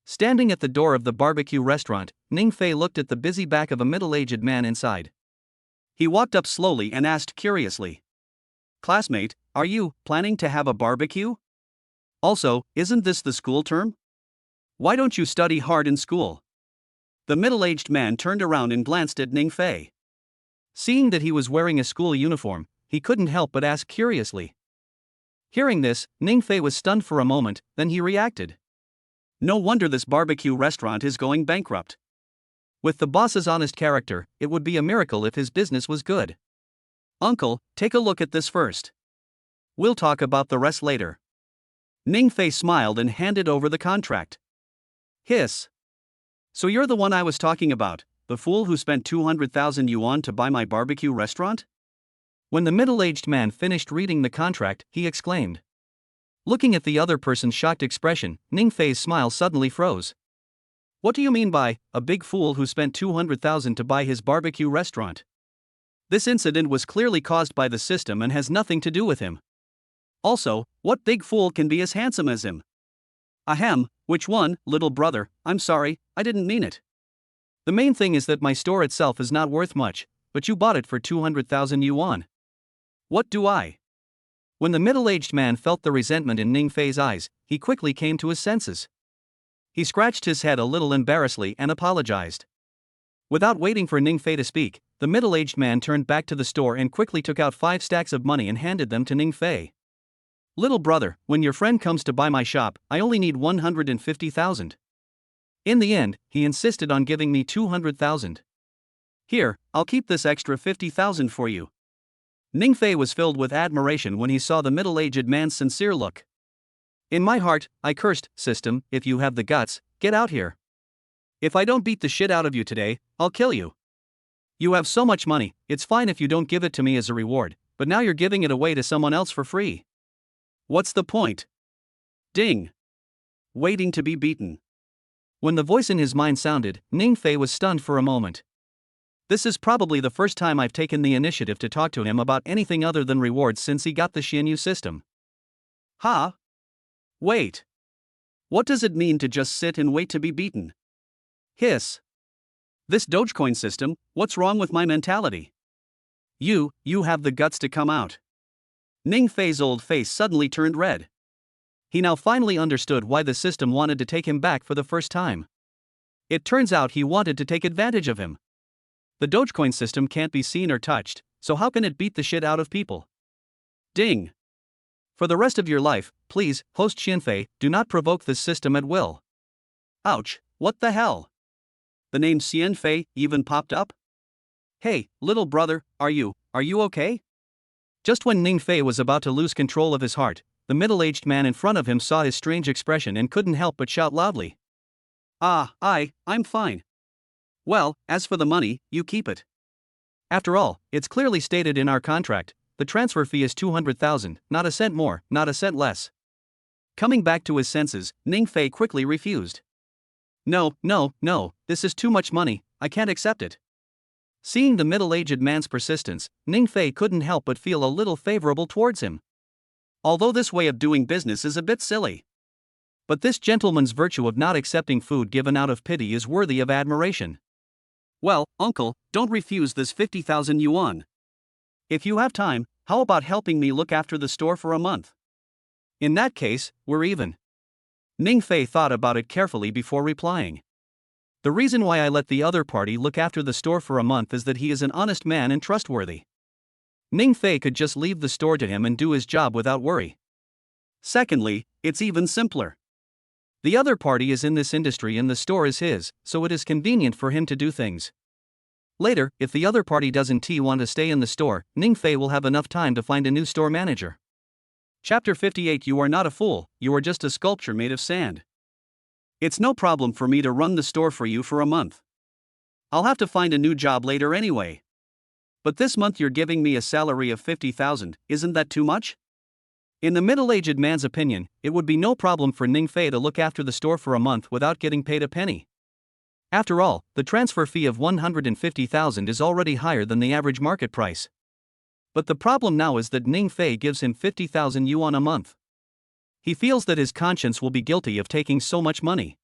Standing at the door of the barbecue restaurant, Ning Fei looked at the busy back of a middle-aged man inside. He walked up slowly and asked curiously. Classmate, are you planning to have a barbecue? Also, isn't this the school term? Why don't you study hard in school? The middle-aged man turned around and glanced at Ning Fei. Seeing that he was wearing a school uniform, he couldn't help but ask curiously. Hearing this, Ning Fei was stunned for a moment, then he reacted. No wonder this barbecue restaurant is going bankrupt. With the boss's honest character, it would be a miracle if his business was good. Uncle, take a look at this first. We'll talk about the rest later. Ning Fei smiled and handed over the contract. Hiss. So you're the one I was talking about, the fool who spent 200,000 yuan to buy my barbecue restaurant? When the middle-aged man finished reading the contract, he exclaimed. Looking at the other person's shocked expression, Ning Fei's smile suddenly froze. What do you mean by, a big fool who spent 200,000 to buy his barbecue restaurant? This incident was clearly caused by the system and has nothing to do with him. Also, what big fool can be as handsome as him? Ahem, which one, little brother? I'm sorry, I didn't mean it. The main thing is that my store itself is not worth much, but you bought it for 200,000 yuan. What do I? When the middle-aged man felt the resentment in Ning Fei's eyes, he quickly came to his senses. He scratched his head a little embarrassedly and apologized. Without waiting for Ning Fei to speak, the middle-aged man turned back to the store and quickly took out 5 stacks of money and handed them to Ning Fei. Little brother, when your friend comes to buy my shop, I only need 150,000. In the end, he insisted on giving me 200,000. Here, I'll keep this extra 50,000 for you. Ning Fei was filled with admiration when he saw the middle-aged man's sincere look. In my heart, I cursed, "System, if you have the guts, get out here. If I don't beat the shit out of you today, I'll kill you. You have so much money, it's fine if you don't give it to me as a reward, but now you're giving it away to someone else for free. What's the point?" Ding. Waiting to be beaten. When the voice in his mind sounded, Ning Fei was stunned for a moment. This is probably the first time I've taken the initiative to talk to him about anything other than rewards since he got the Xianyu system. Huh? Wait. What does it mean to just sit and wait to be beaten? Hiss. This Dogecoin system, what's wrong with my mentality? You have the guts to come out. Ning Fei's old face suddenly turned red. He now finally understood why the system wanted to take him back for the first time. It turns out he wanted to take advantage of him. The Dogecoin system can't be seen or touched, so how can it beat the shit out of people? Ding. For the rest of your life, please, host Xianfei, do not provoke this system at will. Ouch, what the hell? The name Xianfei even popped up? Hey, little brother, are you okay? Just when Ning Fei was about to lose control of his heart, the middle-aged man in front of him saw his strange expression and couldn't help but shout loudly. I'm fine. Well, as for the money, you keep it. After all, it's clearly stated in our contract, the transfer fee is 200,000, not a cent more, not a cent less. Coming back to his senses, Ning Fei quickly refused. No, this is too much money, I can't accept it. Seeing the middle-aged man's persistence, Ning Fei couldn't help but feel a little favorable towards him. Although this way of doing business is a bit silly. But this gentleman's virtue of not accepting food given out of pity is worthy of admiration. Well, uncle, don't refuse this 50,000 yuan. If you have time, how about helping me look after the store for a month? In that case, we're even. Ning Fei thought about it carefully before replying. The reason why I let the other party look after the store for a month is that he is an honest man and trustworthy. Ning Fei could just leave the store to him and do his job without worry. Secondly, it's even simpler. The other party is in this industry and the store is his, so it is convenient for him to do things. Later, if the other party doesn't want to stay in the store, Ning Fei will have enough time to find a new store manager. Chapter 58. You are not a fool, you are just a sculpture made of sand. It's no problem for me to run the store for you for a month. I'll have to find a new job later anyway. But this month you're giving me a salary of 50,000, isn't that too much? In the middle-aged man's opinion, it would be no problem for Ning Fei to look after the store for a month without getting paid a penny. After all, the transfer fee of 150,000 is already higher than the average market price. But the problem now is that Ning Fei gives him 50,000 yuan a month. He feels that his conscience will be guilty of taking so much money.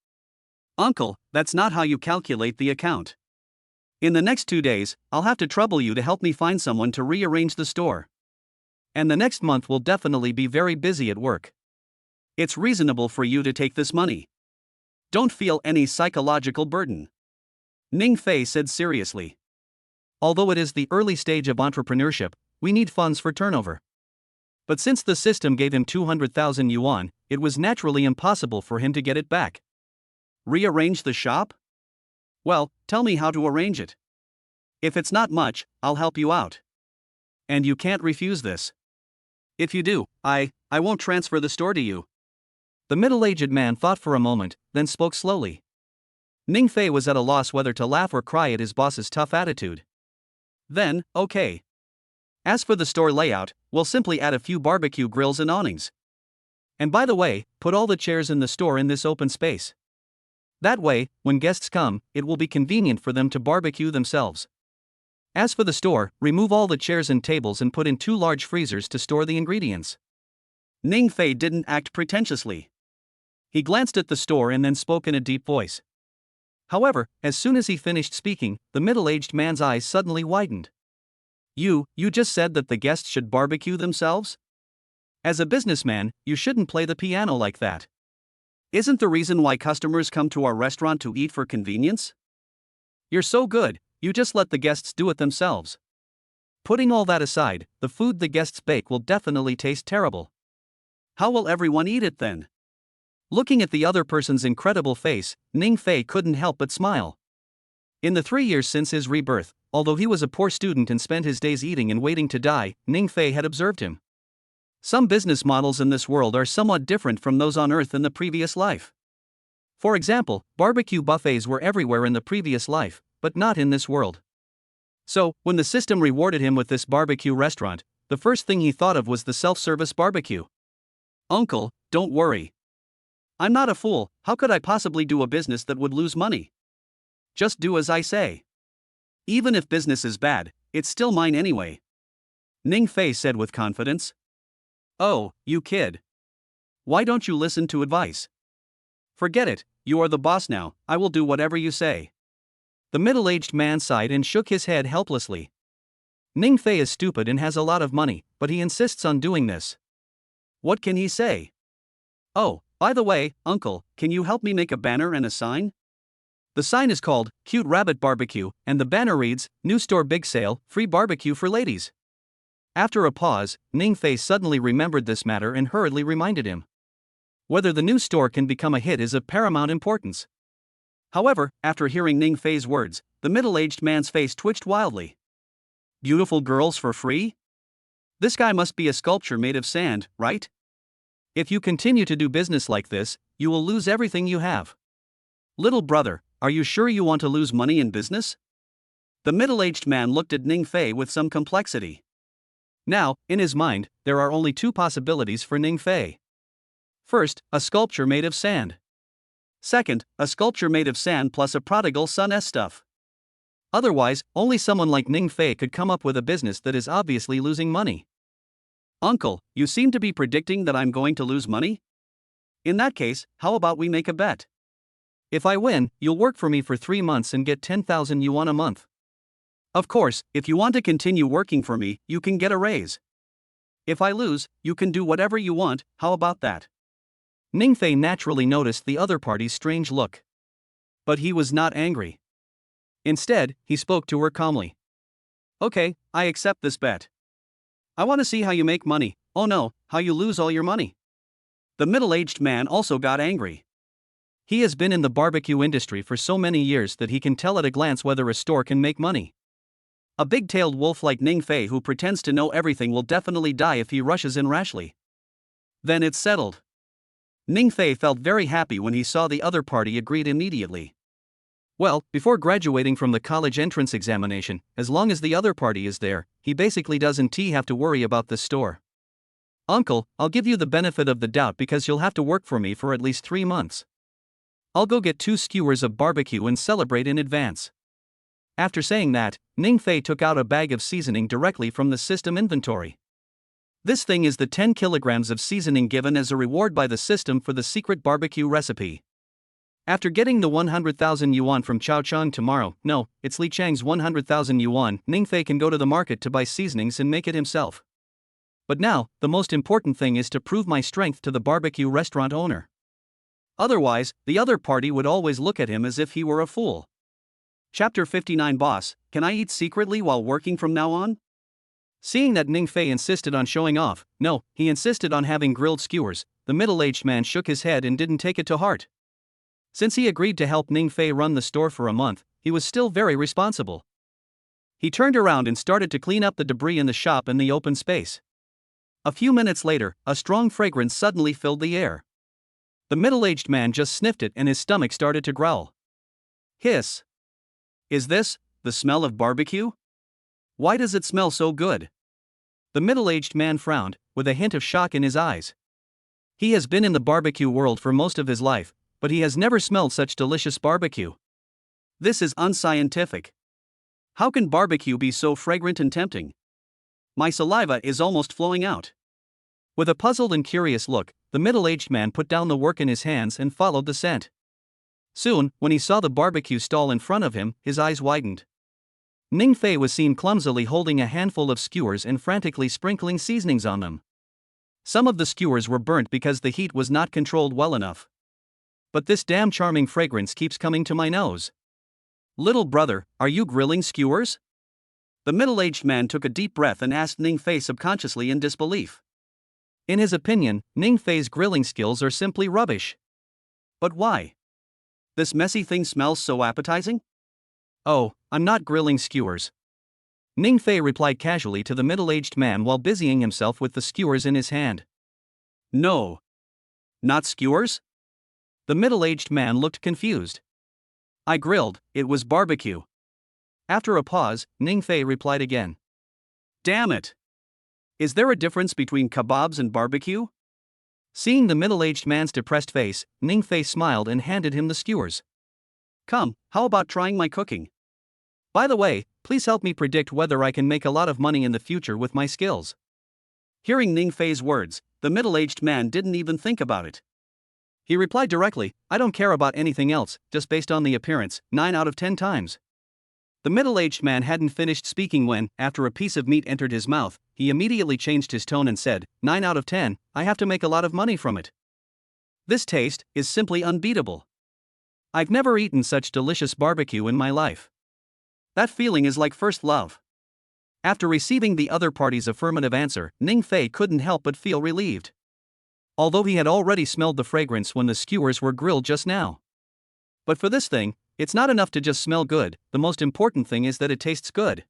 Uncle, that's not how you calculate the account. In the next 2 days, I'll have to trouble you to help me find someone to rearrange the store. And the next month will definitely be very busy at work. It's reasonable for you to take this money. Don't feel any psychological burden. Ning Fei said seriously. Although it is the early stage of entrepreneurship, we need funds for turnover. But since the system gave him 200,000 yuan, it was naturally impossible for him to get it back. Rearrange the shop? Well, tell me how to arrange it. If it's not much, I'll help you out. And you can't refuse this. If you do, I won't transfer the store to you. The middle-aged man thought for a moment, then spoke slowly. Ning Fei was at a loss whether to laugh or cry at his boss's tough attitude. Then, okay. As for the store layout, we'll simply add a few barbecue grills and awnings. And by the way, put all the chairs in the store in this open space. That way, when guests come, it will be convenient for them to barbecue themselves. As for the store, remove all the chairs and tables and put in 2 large freezers to store the ingredients. Ning Fei didn't act pretentiously. He glanced at the store and then spoke in a deep voice. However, as soon as he finished speaking, the middle-aged man's eyes suddenly widened. You just said that the guests should barbecue themselves? As a businessman, you shouldn't play the piano like that. Isn't the reason why customers come to our restaurant to eat for convenience? You're so good, you just let the guests do it themselves. Putting all that aside, the food the guests bake will definitely taste terrible. How will everyone eat it then? Looking at the other person's incredible face, Ning Fei couldn't help but smile. In the 3 years since his rebirth, although he was a poor student and spent his days eating and waiting to die, Ning Fei had observed him. Some business models in this world are somewhat different from those on Earth in the previous life. For example, barbecue buffets were everywhere in the previous life, but not in this world. So, when the system rewarded him with this barbecue restaurant, the first thing he thought of was the self-service barbecue. Uncle, don't worry. I'm not a fool, how could I possibly do a business that would lose money? Just do as I say. Even if business is bad, it's still mine anyway. Ning Fei said with confidence. Oh, you kid. Why don't you listen to advice? Forget it, you are the boss now, I will do whatever you say. The middle-aged man sighed and shook his head helplessly. Ning Fei is stupid and has a lot of money, but he insists on doing this. What can he say? Oh, by the way, uncle, can you help me make a banner and a sign? The sign is called Cute Rabbit Barbecue, and the banner reads, New Store Big Sale, Free Barbecue for Ladies. After a pause, Ning Fei suddenly remembered this matter and hurriedly reminded him. Whether the new store can become a hit is of paramount importance. However, after hearing Ning Fei's words, the middle-aged man's face twitched wildly. Beautiful girls for free? This guy must be a sculpture made of sand, right? If you continue to do business like this, you will lose everything you have. Little brother, are you sure you want to lose money in business? The middle-aged man looked at Ning Fei with some complexity. Now, in his mind, there are only two possibilities for Ning Fei. First, a sculpture made of sand. Second, a sculpture made of sand plus a prodigal son-esque stuff. Otherwise, only someone like Ning Fei could come up with a business that is obviously losing money. Uncle, you seem to be predicting that I'm going to lose money? In that case, how about we make a bet? If I win, you'll work for me for 3 months and get 10,000 yuan a month. Of course, if you want to continue working for me, you can get a raise. If I lose, you can do whatever you want, how about that? Ning Fei naturally noticed the other party's strange look. But he was not angry. Instead, he spoke to her calmly. Okay, I accept this bet. I want to see how you make money, oh no, how you lose all your money. The middle-aged man also got angry. He has been in the barbecue industry for so many years that he can tell at a glance whether a store can make money. A big-tailed wolf like Ning Fei who pretends to know everything will definitely die if he rushes in rashly. Then it's settled. Ning Fei felt very happy when he saw the other party agreed immediately. Well, before graduating from the college entrance examination, as long as the other party is there, he basically doesn't have to worry about this store. Uncle, I'll give you the benefit of the doubt because you'll have to work for me for at least 3 months. I'll go get 2 skewers of barbecue and celebrate in advance. After saying that, Ning Fei took out a bag of seasoning directly from the system inventory. This thing is the 10 kilograms of seasoning given as a reward by the system for the secret barbecue recipe. After getting the 100,000 yuan from Chao Chang tomorrow, no, it's Li Chang's 100,000 yuan, Ning Fei can go to the market to buy seasonings and make it himself. But now, the most important thing is to prove my strength to the barbecue restaurant owner. Otherwise, the other party would always look at him as if he were a fool. Chapter 59 Boss, can I eat secretly while working from now on? Seeing that Ning Fei insisted on showing off, no, he insisted on having grilled skewers, the middle-aged man shook his head and didn't take it to heart. Since he agreed to help Ning Fei run the store for a month, he was still very responsible. He turned around and started to clean up the debris in the shop and the open space. A few minutes later, a strong fragrance suddenly filled the air. The middle-aged man just sniffed it and his stomach started to growl. Hiss! Is this the smell of barbecue? Why does it smell so good? The middle-aged man frowned, with a hint of shock in his eyes. He has been in the barbecue world for most of his life, but he has never smelled such delicious barbecue. This is unscientific. How can barbecue be so fragrant and tempting? My saliva is almost flowing out. With a puzzled and curious look, the middle-aged man put down the work in his hands and followed the scent. Soon, when he saw the barbecue stall in front of him, his eyes widened. Ning Fei was seen clumsily holding a handful of skewers and frantically sprinkling seasonings on them. Some of the skewers were burnt because the heat was not controlled well enough. But this damn charming fragrance keeps coming to my nose. Little brother, are you grilling skewers? The middle-aged man took a deep breath and asked Ning Fei subconsciously in disbelief. In his opinion, Ning Fei's grilling skills are simply rubbish. But why? This messy thing smells so appetizing? Oh, I'm not grilling skewers. Ning Fei replied casually to the middle-aged man while busying himself with the skewers in his hand. No. Not skewers? The middle-aged man looked confused. I grilled, it was barbecue. After a pause, Ning Fei replied again. Damn it! Is there a difference between kebabs and barbecue? Seeing the middle-aged man's depressed face, Ning Fei smiled and handed him the skewers. Come, how about trying my cooking? By the way, please help me predict whether I can make a lot of money in the future with my skills. Hearing Ning Fei's words, the middle-aged man didn't even think about it. He replied directly, I don't care about anything else, just based on the appearance, 9 out of 10 times. The middle-aged man hadn't finished speaking when, after a piece of meat entered his mouth, he immediately changed his tone and said, 9 out of 10, I have to make a lot of money from it. This taste is simply unbeatable. I've never eaten such delicious barbecue in my life. That feeling is like first love. After receiving the other party's affirmative answer, Ning Fei couldn't help but feel relieved. Although he had already smelled the fragrance when the skewers were grilled just now. But for this thing, it's not enough to just smell good, the most important thing is that it tastes good.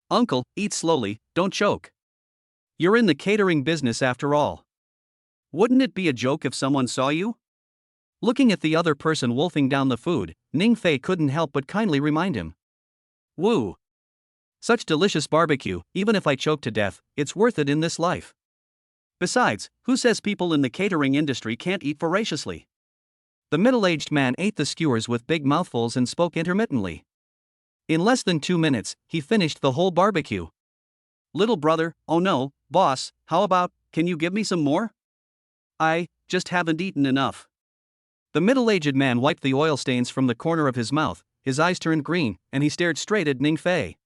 Uncle, eat slowly, don't choke. You're in the catering business after all. Wouldn't it be a joke if someone saw you? Looking at the other person wolfing down the food, Ning Fei couldn't help but kindly remind him. Woo! Such delicious barbecue, even if I choke to death, it's worth it in this life. Besides, who says people in the catering industry can't eat voraciously? The middle-aged man ate the skewers with big mouthfuls and spoke intermittently. In less than 2 minutes, he finished the whole barbecue. Little brother, oh no, boss, how about, can you give me some more? I just haven't eaten enough. The middle-aged man wiped the oil stains from the corner of his mouth, his eyes turned green, and he stared straight at Ning Fei.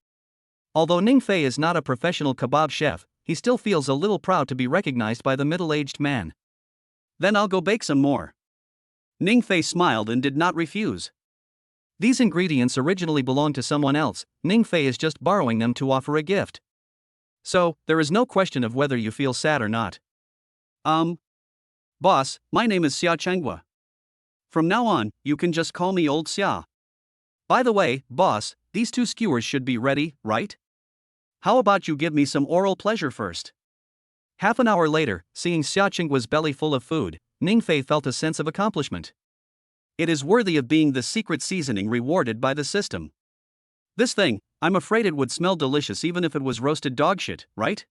Although Ning Fei is not a professional kebab chef, he still feels a little proud to be recognized by the middle-aged man. Then I'll go bake some more. Ning Fei smiled and did not refuse. These ingredients originally belonged to someone else, Ning Fei is just borrowing them to offer a gift. So, there is no question of whether you feel sad or not. Boss, my name is Xia Chenghua. From now on, you can just call me Old Xia. By the way, boss, these 2 skewers should be ready, right? How about you give me some oral pleasure first? Half an hour later, seeing Xia Chenghua's belly full of food, Ning Fei felt a sense of accomplishment. It is worthy of being the secret seasoning rewarded by the system. This thing, I'm afraid it would smell delicious even if it was roasted dog shit, right?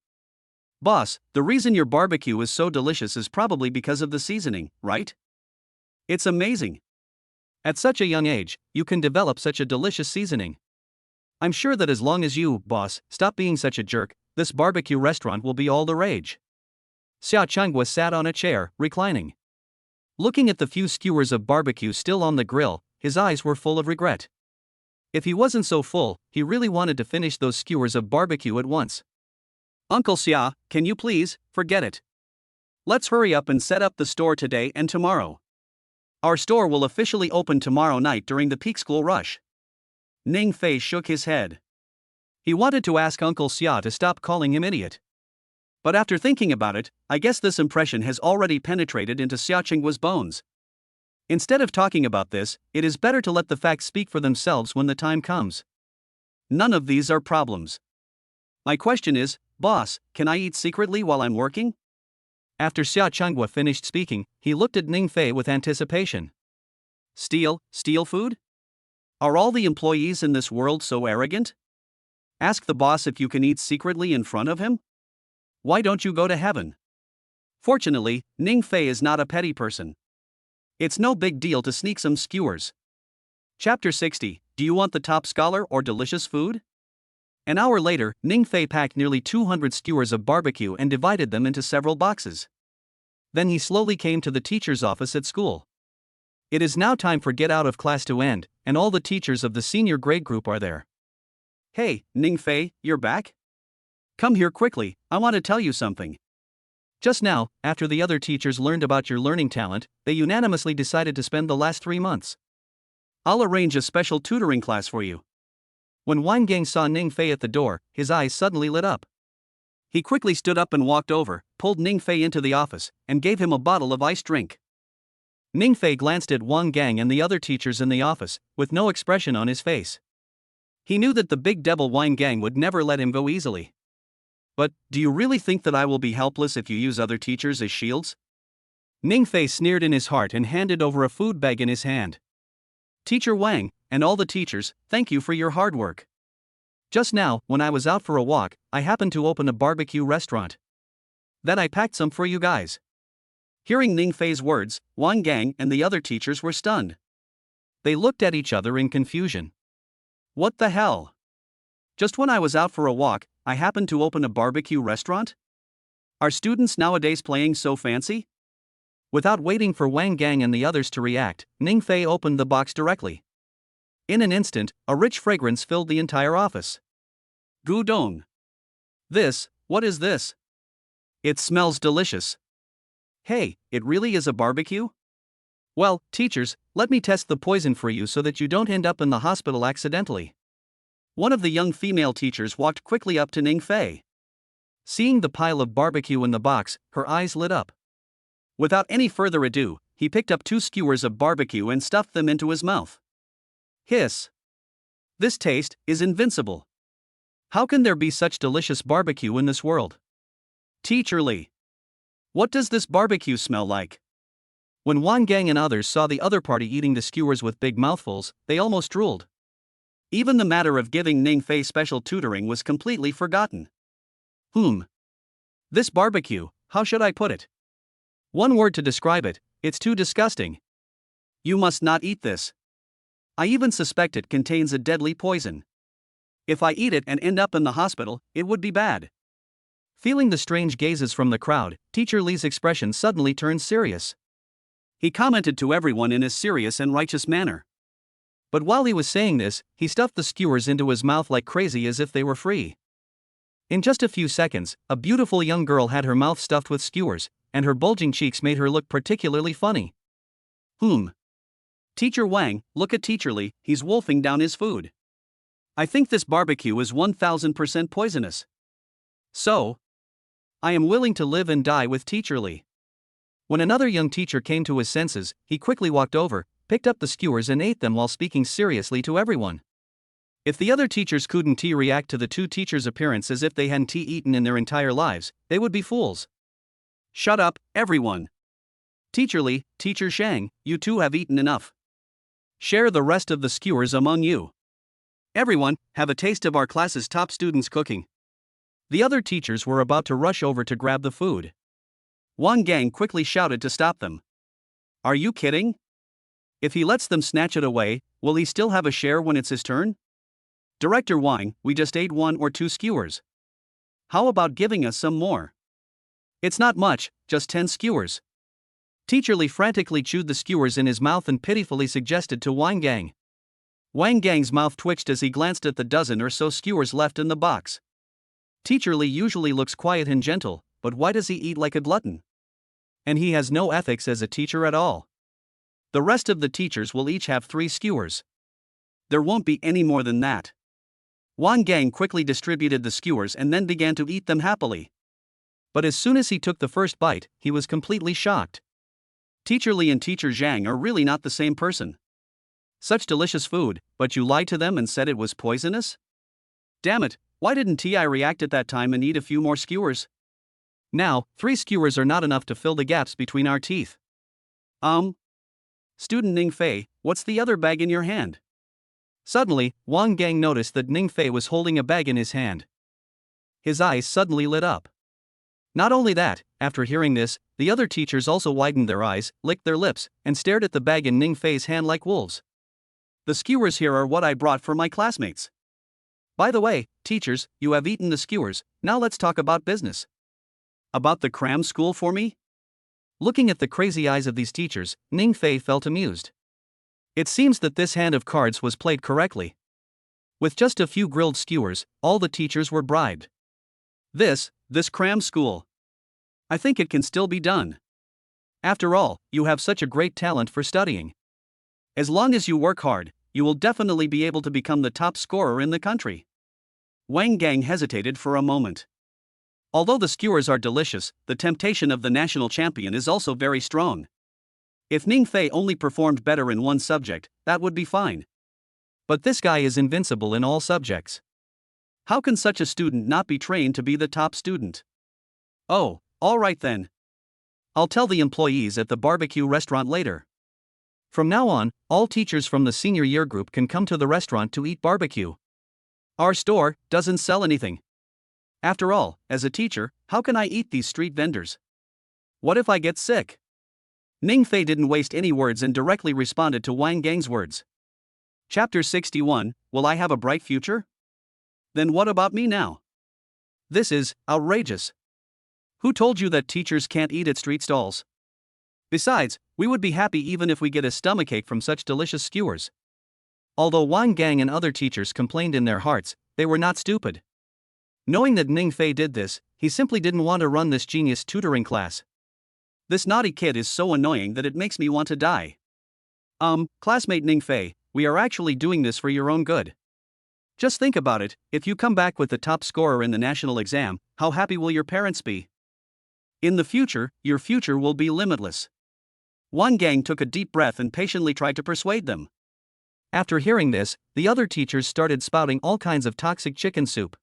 Boss, the reason your barbecue is so delicious is probably because of the seasoning, right? It's amazing. At such a young age, you can develop such a delicious seasoning. I'm sure that as long as you, boss, stop being such a jerk, this barbecue restaurant will be all the rage. Xia Chenghua sat on a chair, reclining. Looking at the few skewers of barbecue still on the grill, his eyes were full of regret. If he wasn't so full, he really wanted to finish those skewers of barbecue at once. Uncle Xia, can you please, forget it. Let's hurry up and set up the store today and tomorrow. Our store will officially open tomorrow night during the peak school rush. Ning Fei shook his head. He wanted to ask Uncle Xia to stop calling him idiot. But after thinking about it, I guess this impression has already penetrated into Xia Chenghua's bones. Instead of talking about this, it is better to let the facts speak for themselves when the time comes. None of these are problems. My question is, boss, can I eat secretly while I'm working? After Xia Chenghua finished speaking, he looked at Ning Fei with anticipation. Steal food? Are all the employees in this world so arrogant? Ask the boss if you can eat secretly in front of him? Why don't you go to heaven? Fortunately, Ning Fei is not a petty person. It's no big deal to sneak some skewers. Chapter 60, Do you want the top scholar or delicious food? An hour later, Ning Fei packed nearly 200 skewers of barbecue and divided them into several boxes. Then he slowly came to the teacher's office at school. It is now time for get out of class to end, and all the teachers of the senior grade group are there. Hey, Ning Fei, you're back? Come here quickly, I want to tell you something. Just now, after the other teachers learned about your learning talent, they unanimously decided to spend the last 3 months. I'll arrange a special tutoring class for you. When Wang Gang saw Ning Fei at the door, his eyes suddenly lit up. He quickly stood up and walked over, pulled Ning Fei into the office, and gave him a bottle of iced drink. Ning Fei glanced at Wang Gang and the other teachers in the office, with no expression on his face. He knew that the big devil Wang Gang would never let him go easily. But, do you really think that I will be helpless if you use other teachers as shields? Ning Fei sneered in his heart and handed over a food bag in his hand. Teacher Wang, and all the teachers, thank you for your hard work. Just now, when I was out for a walk, I happened to open a barbecue restaurant. Then I packed some for you guys. Hearing Ning Fei's words, Wang Gang and the other teachers were stunned. They looked at each other in confusion. What the hell? Just when I was out for a walk, I happened to open a barbecue restaurant? Are students nowadays playing so fancy? Without waiting for Wang Gang and the others to react, Ning Fei opened the box directly. In an instant, a rich fragrance filled the entire office. Gudong. What is this? It smells delicious. Hey, it really is a barbecue? Well, teachers, let me test the poison for you so that you don't end up in the hospital accidentally. One of the young female teachers walked quickly up to Ning Fei. Seeing the pile of barbecue in the box, her eyes lit up. Without any further ado, he picked up 2 skewers of barbecue and stuffed them into his mouth. Hiss! This taste is invincible. How can there be such delicious barbecue in this world? Teacher Lee, what does this barbecue smell like? When Wang Gang and others saw the other party eating the skewers with big mouthfuls, they almost drooled. Even the matter of giving Ning Fei special tutoring was completely forgotten. This barbecue, how should I put it? One word to describe it, it's too disgusting. You must not eat this. I even suspect it contains a deadly poison. If I eat it and end up in the hospital, it would be bad. Feeling the strange gazes from the crowd, Teacher Lee's expression suddenly turned serious. He commented to everyone in his serious and righteous manner. But while he was saying this, he stuffed the skewers into his mouth like crazy as if they were free. In just a few seconds, a beautiful young girl had her mouth stuffed with skewers, and her bulging cheeks made her look particularly funny. Teacher Wang, look at Teacher Lee, he's wolfing down his food. I think this barbecue is 1000% poisonous. So, I am willing to live and die with Teacher Lee. When another young teacher came to his senses, he quickly walked over, picked up the skewers and ate them while speaking seriously to everyone. If the other teachers couldn't react to the 2 teachers' appearance as if they hadn't eaten in their entire lives, they would be fools. Shut up, everyone. Teacher Lee, Teacher Shang, you 2 have eaten enough. Share the rest of the skewers among you. Everyone, have a taste of our class's top students' cooking. The other teachers were about to rush over to grab the food. Wang Gang quickly shouted to stop them. Are you kidding? If he lets them snatch it away, will he still have a share when it's his turn? Director Wang, we just ate 1 or 2 skewers. How about giving us some more? It's not much, just 10 skewers. Teacher Lee frantically chewed the skewers in his mouth and pitifully suggested to Wang Gang. Wang Gang's mouth twitched as he glanced at the dozen or so skewers left in the box. Teacher Lee usually looks quiet and gentle, but why does he eat like a glutton? And he has no ethics as a teacher at all. The rest of the teachers will each have 3 skewers. There won't be any more than that. Wang Gang quickly distributed the skewers and then began to eat them happily. But as soon as he took the first bite, he was completely shocked. Teacher Lee and Teacher Zhang are really not the same person. Such delicious food, but you lied to them and said it was poisonous? Damn it, why didn't I react at that time and eat a few more skewers? Now, 3 skewers are not enough to fill the gaps between our teeth. Student Ning Fei, what's the other bag in your hand? Suddenly, Wang Gang noticed that Ning Fei was holding a bag in his hand. His eyes suddenly lit up. Not only that, after hearing this, the other teachers also widened their eyes, licked their lips, and stared at the bag in Ning Fei's hand like wolves. The skewers here are what I brought for my classmates. By the way, teachers, you have eaten the skewers, now let's talk about business. About the cram school for me? Looking at the crazy eyes of these teachers, Ning Fei felt amused. It seems that this hand of cards was played correctly. With just a few grilled skewers, all the teachers were bribed. This cram school. I think it can still be done. After all, you have such a great talent for studying. As long as you work hard, you will definitely be able to become the top scorer in the country. Wang Gang hesitated for a moment. Although the skewers are delicious, the temptation of the national champion is also very strong. If Ning Fei only performed better in one subject, that would be fine. But this guy is invincible in all subjects. How can such a student not be trained to be the top student? Oh, alright then. I'll tell the employees at the barbecue restaurant later. From now on, all teachers from the senior year group can come to the restaurant to eat barbecue. Our store doesn't sell anything. After all, as a teacher, how can I eat these street vendors? What if I get sick? Ning Fei didn't waste any words and directly responded to Wang Gang's words. Chapter 61, Will I have a bright future? Then what about me now? This is outrageous. Who told you that teachers can't eat at street stalls? Besides, we would be happy even if we get a stomachache from such delicious skewers. Although Wang Gang and other teachers complained in their hearts, they were not stupid. Knowing that Ning Fei did this, he simply didn't want to run this genius tutoring class. This naughty kid is so annoying that it makes me want to die. Classmate Ning Fei, we are actually doing this for your own good. Just think about it, if you come back with the top scorer in the national exam, how happy will your parents be? In the future, your future will be limitless. Wang Gang took a deep breath and patiently tried to persuade them. After hearing this, the other teachers started spouting all kinds of toxic chicken soup.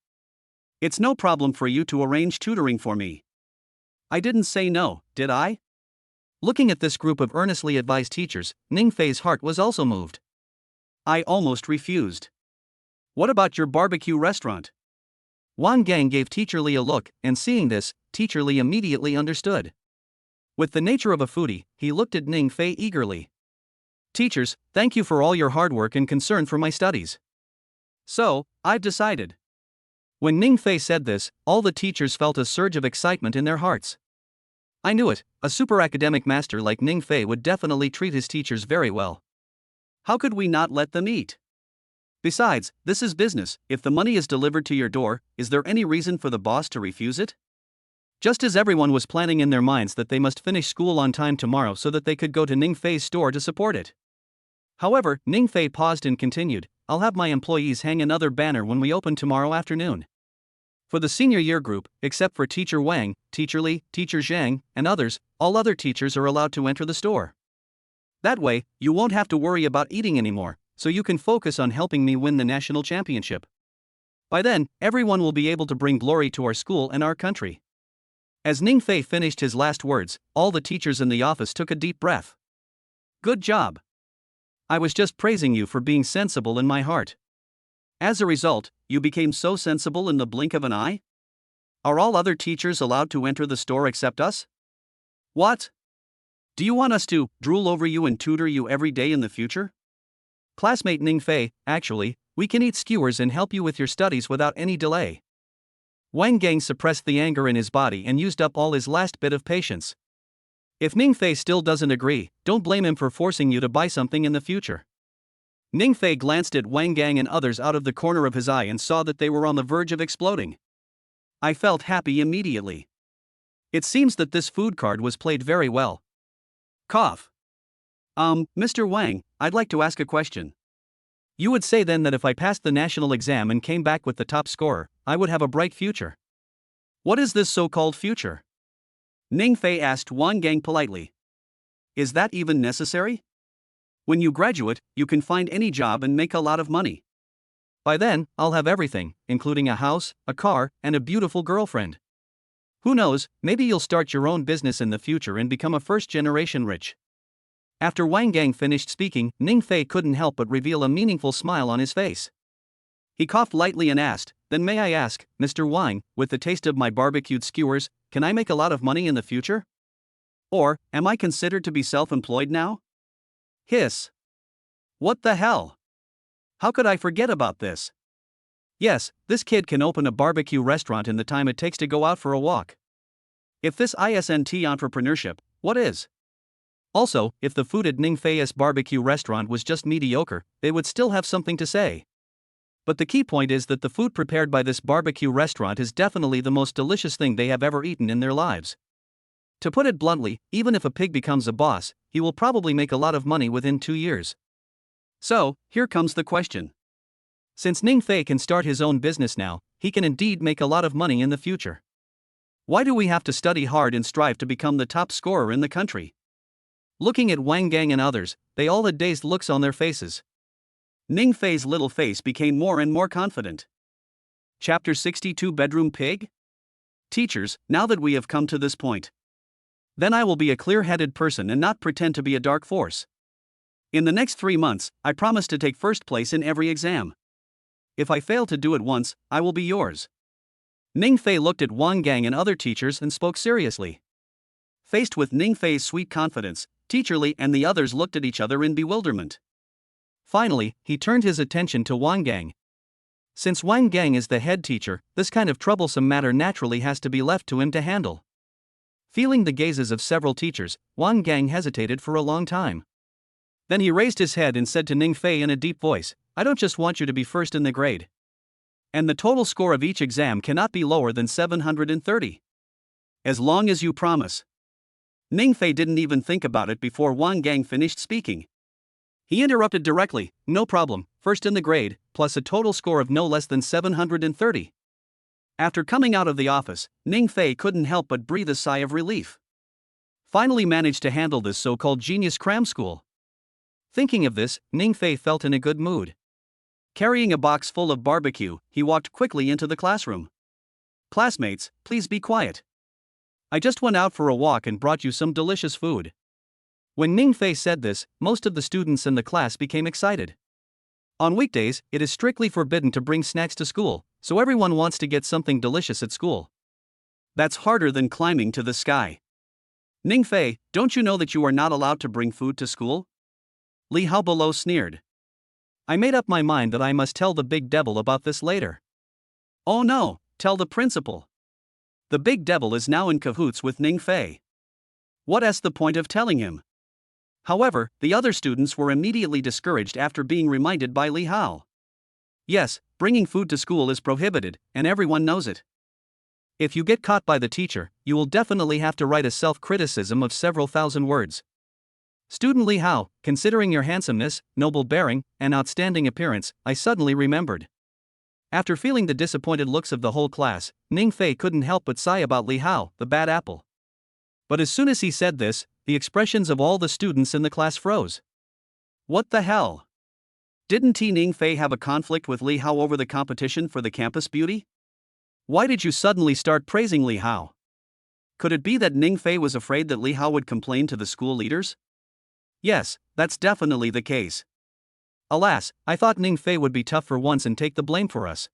It's no problem for you to arrange tutoring for me. I didn't say no, did I? Looking at this group of earnestly advised teachers, Ning Fei's heart was also moved. I almost refused. What about your barbecue restaurant? Wang Gang gave Teacher Li a look, and seeing this, Teacher Li immediately understood. With the nature of a foodie, he looked at Ning Fei eagerly. Teachers, thank you for all your hard work and concern for my studies. So, I've decided. When Ning Fei said this, all the teachers felt a surge of excitement in their hearts. I knew it, a super academic master like Ning Fei would definitely treat his teachers very well. How could we not let them eat? Besides, this is business. If the money is delivered to your door, is there any reason for the boss to refuse it? Just as everyone was planning in their minds that they must finish school on time tomorrow so that they could go to Ning Fei's store to support it. However, Ning Fei paused and continued, I'll have my employees hang another banner when we open tomorrow afternoon. For the senior year group, except for Teacher Wang, Teacher Li, Teacher Zhang, and others, all other teachers are allowed to enter the store. That way, you won't have to worry about eating anymore, so you can focus on helping me win the national championship. By then, everyone will be able to bring glory to our school and our country. As Ning Fei finished his last words, all the teachers in the office took a deep breath. Good job. I was just praising you for being sensible in my heart. As a result, you became so sensible in the blink of an eye? Are all other teachers allowed to enter the store except us? What? Do you want us to drool over you and tutor you every day in the future? Classmate Ning Fei, actually, we can eat skewers and help you with your studies without any delay. Wang Gang suppressed the anger in his body and used up all his last bit of patience. If Ning Fei still doesn't agree, don't blame him for forcing you to buy something in the future. Ning Fei glanced at Wang Gang and others out of the corner of his eye and saw that they were on the verge of exploding. I felt happy immediately. It seems that this food card was played very well. Cough. Mr. Wang, I'd like to ask a question. You would say then that if I passed the national exam and came back with the top scorer, I would have a bright future. What is this so-called future? Ning Fei asked Wang Gang politely. Is that even necessary? When you graduate, you can find any job and make a lot of money. By then, I'll have everything, including a house, a car, and a beautiful girlfriend. Who knows, maybe you'll start your own business in the future and become a first-generation rich. After Wang Gang finished speaking, Ning Fei couldn't help but reveal a meaningful smile on his face. He coughed lightly and asked, Then may I ask, Mr. Wang, with the taste of my barbecued skewers, can I make a lot of money in the future? Or, am I considered to be self-employed now? Hiss. What the hell? How could I forget about this? Yes, this kid can open a barbecue restaurant in the time it takes to go out for a walk. If this isn't entrepreneurship, what is? Also, if the food at Ning Fei's barbecue restaurant was just mediocre, they would still have something to say. But the key point is that the food prepared by this barbecue restaurant is definitely the most delicious thing they have ever eaten in their lives. To put it bluntly, even if a pig becomes a boss, he will probably make a lot of money within 2 years. So, here comes the question. Since Ning Fei can start his own business now, he can indeed make a lot of money in the future. Why do we have to study hard and strive to become the top scorer in the country? Looking at Wang Gang and others, they all had dazed looks on their faces. Ning Fei's little face became more and more confident. Chapter 62 Bedroom Pig? Teachers, now that we have come to this point, then I will be a clear-headed person and not pretend to be a dark force. In the next 3 months, I promise to take first place in every exam. If I fail to do it once, I will be yours. Ning Fei looked at Wang Gang and other teachers and spoke seriously. Faced with Ning Fei's sweet confidence, Teacher Li and the others looked at each other in bewilderment. Finally, he turned his attention to Wang Gang. Since Wang Gang is the head teacher, this kind of troublesome matter naturally has to be left to him to handle. Feeling the gazes of several teachers, Wang Gang hesitated for a long time. Then he raised his head and said to Ning Fei in a deep voice, "I don't just want you to be first in the grade. And the total score of each exam cannot be lower than 730. As long as you promise." Ning Fei didn't even think about it before Wang Gang finished speaking. He interrupted directly, "No problem, first in the grade, plus a total score of no less than 730. After coming out of the office, Ning Fei couldn't help but breathe a sigh of relief. Finally managed to handle this so-called genius cram school. Thinking of this, Ning Fei felt in a good mood. Carrying a box full of barbecue, he walked quickly into the classroom. "Classmates, please be quiet. I just went out for a walk and brought you some delicious food." When Ning Fei said this, most of the students in the class became excited. On weekdays, it is strictly forbidden to bring snacks to school, so everyone wants to get something delicious at school. That's harder than climbing to the sky. Ning Fei, don't you know that you are not allowed to bring food to school? Li Hao below sneered. I made up my mind that I must tell the big devil about this later. Oh no, tell the principal. The big devil is now in cahoots with Ning Fei. What's the point of telling him? However, the other students were immediately discouraged after being reminded by Li Hao. Yes, bringing food to school is prohibited, and everyone knows it. If you get caught by the teacher, you will definitely have to write a self-criticism of several thousand words. Student Li Hao, considering your handsomeness, noble bearing, and outstanding appearance, I suddenly remembered. After feeling the disappointed looks of the whole class, Ning Fei couldn't help but sigh about Li Hao, the bad apple. But as soon as he said this, the expressions of all the students in the class froze. What the hell? Didn't Ning Fei have a conflict with Li Hao over the competition for the campus beauty? Why did you suddenly start praising Li Hao? Could it be that Ning Fei was afraid that Li Hao would complain to the school leaders? Yes, that's definitely the case. Alas, I thought Ning Fei would be tough for once and take the blame for us.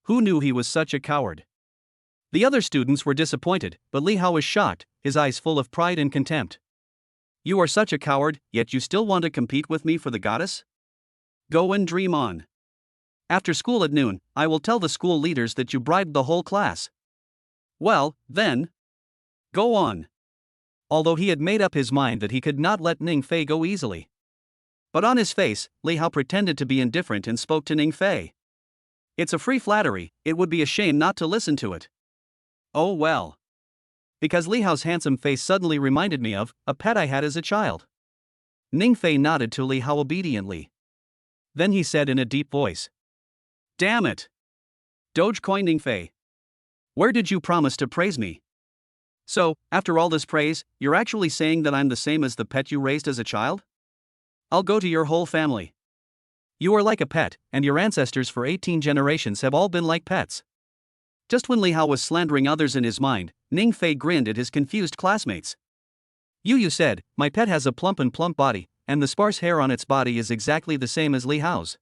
Who knew he was such a coward? The other students were disappointed, but Li Hao was shocked, his eyes full of pride and contempt. You are such a coward, yet you still want to compete with me for the goddess? Go and dream on. After school at noon, I will tell the school leaders that you bribed the whole class. Well, then, go on. Although he had made up his mind that he could not let Ning Fei go easily. But on his face, Li Hao pretended to be indifferent and spoke to Ning Fei. It's a free flattery, it would be a shame not to listen to it. Oh well. Because Li Hao's handsome face suddenly reminded me of a pet I had as a child. Ning Fei nodded to Li Hao obediently. Then he said in a deep voice. Damn it. Dogecoin Ning Fei. Where did you promise to praise me? So, after all this praise, you're actually saying that I'm the same as the pet you raised as a child? I'll go to your whole family. You are like a pet, and your ancestors for 18 generations have all been like pets. Just when Li Hao was slandering others in his mind, Ning Fei grinned at his confused classmates. You said, my pet has a plump body, and the sparse hair on its body is exactly the same as Li Hao's.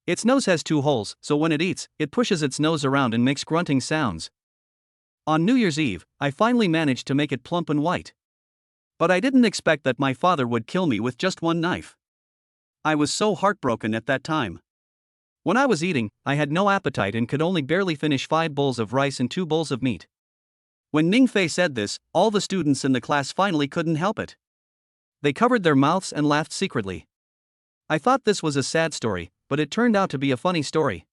Its nose has 2 holes, so when it eats, it pushes its nose around and makes grunting sounds. On New Year's Eve, I finally managed to make it plump and white. But I didn't expect that my father would kill me with just one knife. I was so heartbroken at that time. When I was eating, I had no appetite and could only barely finish 5 bowls of rice and 2 bowls of meat. When Ning Fei said this, all the students in the class finally couldn't help it. They covered their mouths and laughed secretly. I thought this was a sad story, but it turned out to be a funny story.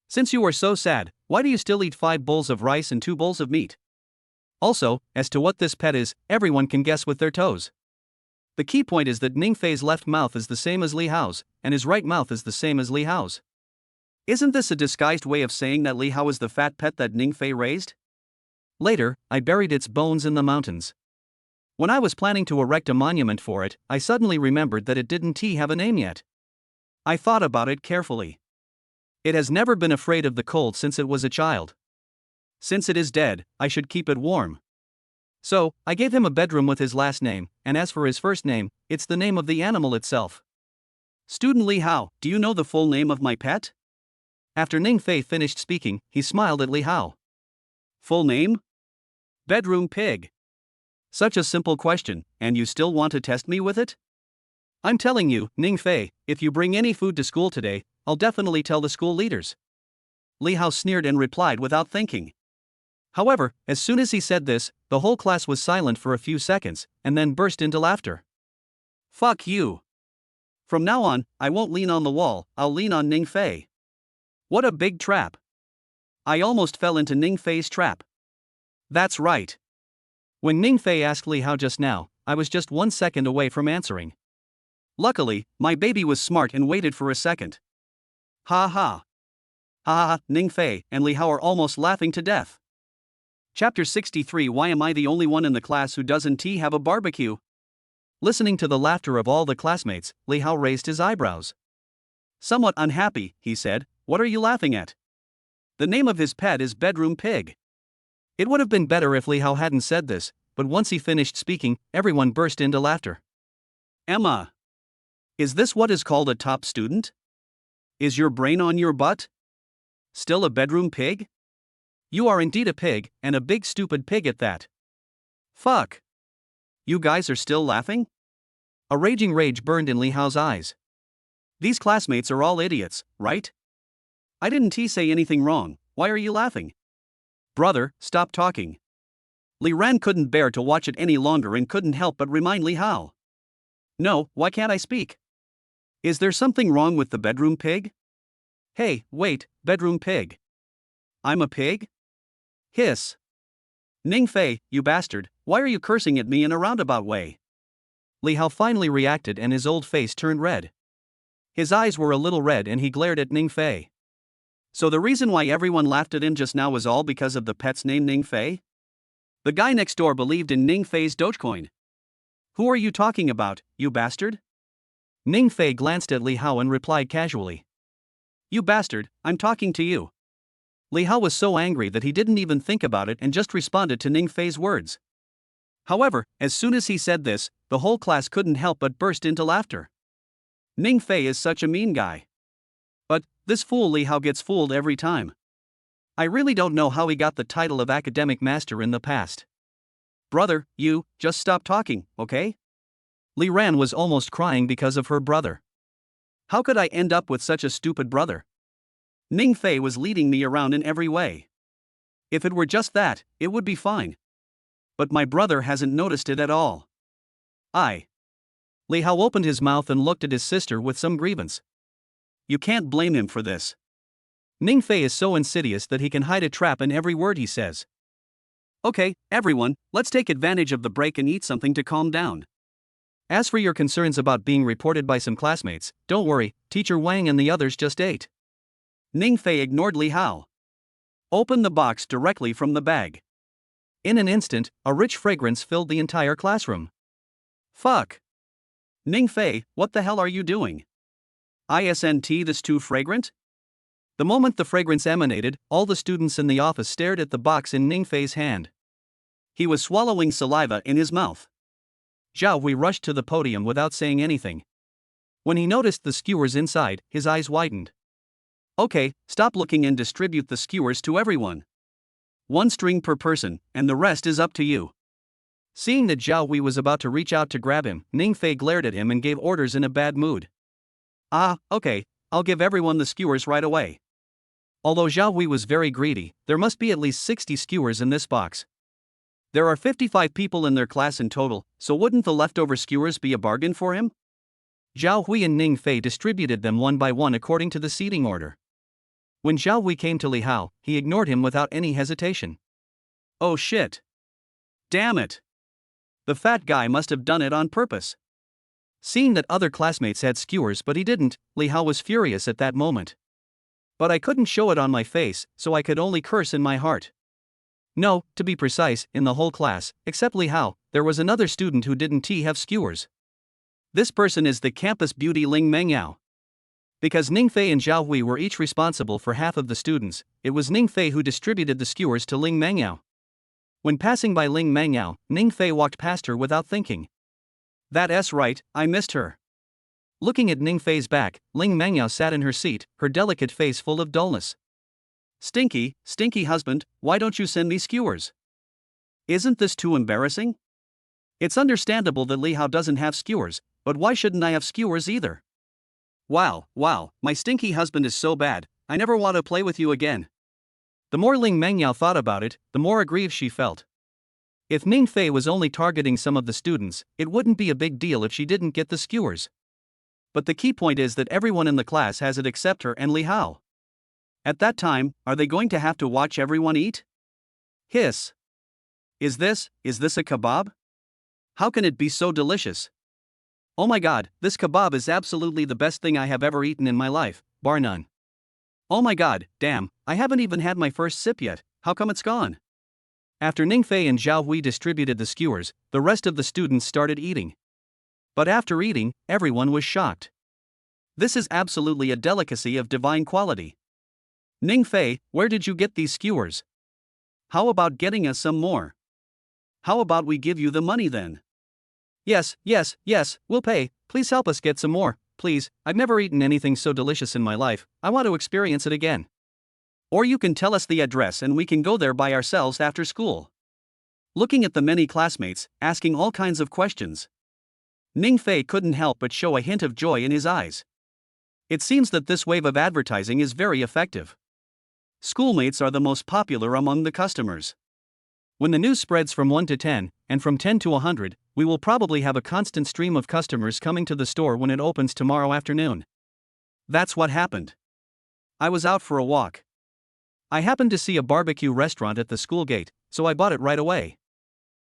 Since you are so sad, why do you still eat 5 bowls of rice and 2 bowls of meat? Also, as to what this pet is, everyone can guess with their toes. The key point is that Ning Fei's left mouth is the same as Li Hao's, and his right mouth is the same as Li Hao's. Isn't this a disguised way of saying that Li Hao is the fat pet that Ning Fei raised? Later, I buried its bones in the mountains. When I was planning to erect a monument for it, I suddenly remembered that it didn't have a name yet. I thought about it carefully. It has never been afraid of the cold since it was a child. Since it is dead, I should keep it warm. So, I gave him a bedroom with his last name, and as for his first name, it's the name of the animal itself. Student Li Hao, do you know the full name of my pet? After Ning Fei finished speaking, he smiled at Li Hao. Full name? Bedroom pig. Such a simple question, and you still want to test me with it? I'm telling you, Ning Fei, if you bring any food to school today, I'll definitely tell the school leaders. Li Hao sneered and replied without thinking. However, as soon as he said this, the whole class was silent for a few seconds, and then burst into laughter. Fuck you. From now on, I won't lean on the wall, I'll lean on Ning Fei. What a big trap. I almost fell into Ning Fei's trap. That's right. When Ning Fei asked Li Hao just now, I was just 1 second away from answering. Luckily, my baby was smart and waited for a second. Ha ha. Ha ha, Ning Fei and Li Hao are almost laughing to death. Chapter 63. Why am I the only one in the class who doesn't have a barbecue? Listening to the laughter of all the classmates, Li Hao raised his eyebrows. Somewhat unhappy, he said, "What are you laughing at?" The name of his pet is Bedroom Pig. It would have been better if Li Hao hadn't said this, but once he finished speaking, everyone burst into laughter. Emma. Is this what is called a top student? Is your brain on your butt? Still a bedroom pig? You are indeed a pig, and a big stupid pig at that. Fuck. You guys are still laughing? A raging rage burned in Li Hao's eyes. These classmates are all idiots, right? I didn't say anything wrong, why are you laughing? Brother, stop talking. Li Ran couldn't bear to watch it any longer and couldn't help but remind Li Hao. No, why can't I speak? Is there something wrong with the bedroom pig? Hey, wait, bedroom pig. I'm a pig? Hiss. Ning Fei, you bastard, why are you cursing at me in a roundabout way? Li Hao finally reacted and his old face turned red. His eyes were a little red and he glared at Ning Fei. So the reason why everyone laughed at him just now was all because of the pet's name Ning Fei? The guy next door believed in Ning Fei's Dogecoin. Who are you talking about, you bastard? Ning Fei glanced at Li Hao and replied casually. You bastard, I'm talking to you. Li Hao was so angry that he didn't even think about it and just responded to Ning Fei's words. However, as soon as he said this, the whole class couldn't help but burst into laughter. Ning Fei is such a mean guy. But, this fool Li Hao gets fooled every time. I really don't know how he got the title of academic master in the past. Brother, you, just stop talking, okay? Li Ran was almost crying because of her brother. How could I end up with such a stupid brother? Ning Fei was leading me around in every way. If it were just that, it would be fine. But my brother hasn't noticed it at all. Li Hao opened his mouth and looked at his sister with some grievance. You can't blame him for this. Ning Fei is so insidious that he can hide a trap in every word he says. Okay, everyone, let's take advantage of the break and eat something to calm down. As for your concerns about being reported by some classmates, don't worry, Teacher Wang and the others just ate. Ning Fei ignored Li Hao. Open the box directly from the bag. In an instant, a rich fragrance filled the entire classroom. Fuck. Ning Fei, what the hell are you doing? Isn't this too fragrant? The moment the fragrance emanated, all the students in the office stared at the box in Ning Fei's hand. He was swallowing saliva in his mouth. Zhao Hui rushed to the podium without saying anything. When he noticed the skewers inside, his eyes widened. Okay, stop looking and distribute the skewers to everyone. 1 string per person, and the rest is up to you. Seeing that Zhao Hui was about to reach out to grab him, Ning Fei glared at him and gave orders in a bad mood. Okay, I'll give everyone the skewers right away. Although Zhao Hui was very greedy, there must be at least 60 skewers in this box. There are 55 people in their class in total, so wouldn't the leftover skewers be a bargain for him? Zhao Hui and Ning Fei distributed them one by one according to the seating order. When Zhao Hui came to Li Hao, he ignored him without any hesitation. Oh shit. Damn it. The fat guy must have done it on purpose. Seeing that other classmates had skewers but he didn't, Li Hao was furious at that moment. But I couldn't show it on my face, so I could only curse in my heart. No, to be precise, in the whole class, except Li Hao, there was another student who didn't have skewers. This person is the campus beauty Ling Mengyao. Because Ningfei and Zhao Hui were each responsible for half of the students, it was Ningfei who distributed the skewers to Ling Mengyao. When passing by Ling Mengyao, Ningfei walked past her without thinking. That's right, I missed her. Looking at Ningfei's back, Ling Mengyao sat in her seat, her delicate face full of dullness. Stinky husband, why don't you send me skewers? Isn't this too embarrassing? It's understandable that Li Hao doesn't have skewers, but why shouldn't I have skewers either? Wow, my stinky husband is so bad, I never want to play with you again. The more Ling Mengyao thought about it, the more aggrieved she felt. If Ningfei was only targeting some of the students, it wouldn't be a big deal if she didn't get the skewers. But the key point is that everyone in the class has it except her and Li Hao. At that time, are they going to have to watch everyone eat? Hiss. Is this a kebab? How can it be so delicious? Oh my god, this kebab is absolutely the best thing I have ever eaten in my life, bar none. Oh my god, damn, I haven't even had my first sip yet, how come it's gone? After Ningfei and Zhao Hui distributed the skewers, the rest of the students started eating. But after eating, everyone was shocked. This is absolutely a delicacy of divine quality. Ningfei, where did you get these skewers? How about getting us some more? How about we give you the money then? Yes, we'll pay, please help us get some more, please, I've never eaten anything so delicious in my life, I want to experience it again. Or you can tell us the address and we can go there by ourselves after school. Looking at the many classmates, asking all kinds of questions. Ningfei couldn't help but show a hint of joy in his eyes. It seems that this wave of advertising is very effective. Schoolmates are the most popular among the customers. When the news spreads from 1 to 10, and from 10 to 100, we will probably have a constant stream of customers coming to the store when it opens tomorrow afternoon. That's what happened. I was out for a walk. I happened to see a barbecue restaurant at the school gate, so I bought it right away.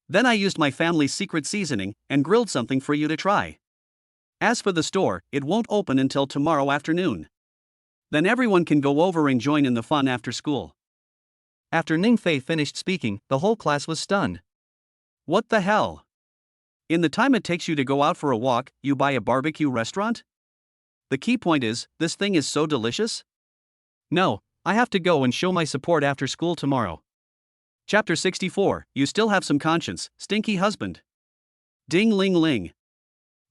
Then I used my family's secret seasoning and grilled something for you to try. As for the store, it won't open until tomorrow afternoon. Then everyone can go over and join in the fun after school. After Ningfei finished speaking, the whole class was stunned. What the hell? In the time it takes you to go out for a walk, you buy a barbecue restaurant? The key point is, this thing is so delicious? No, I have to go and show my support after school tomorrow. Chapter 64, You Still Have Some Conscience, Stinky Husband. Ding ling ling.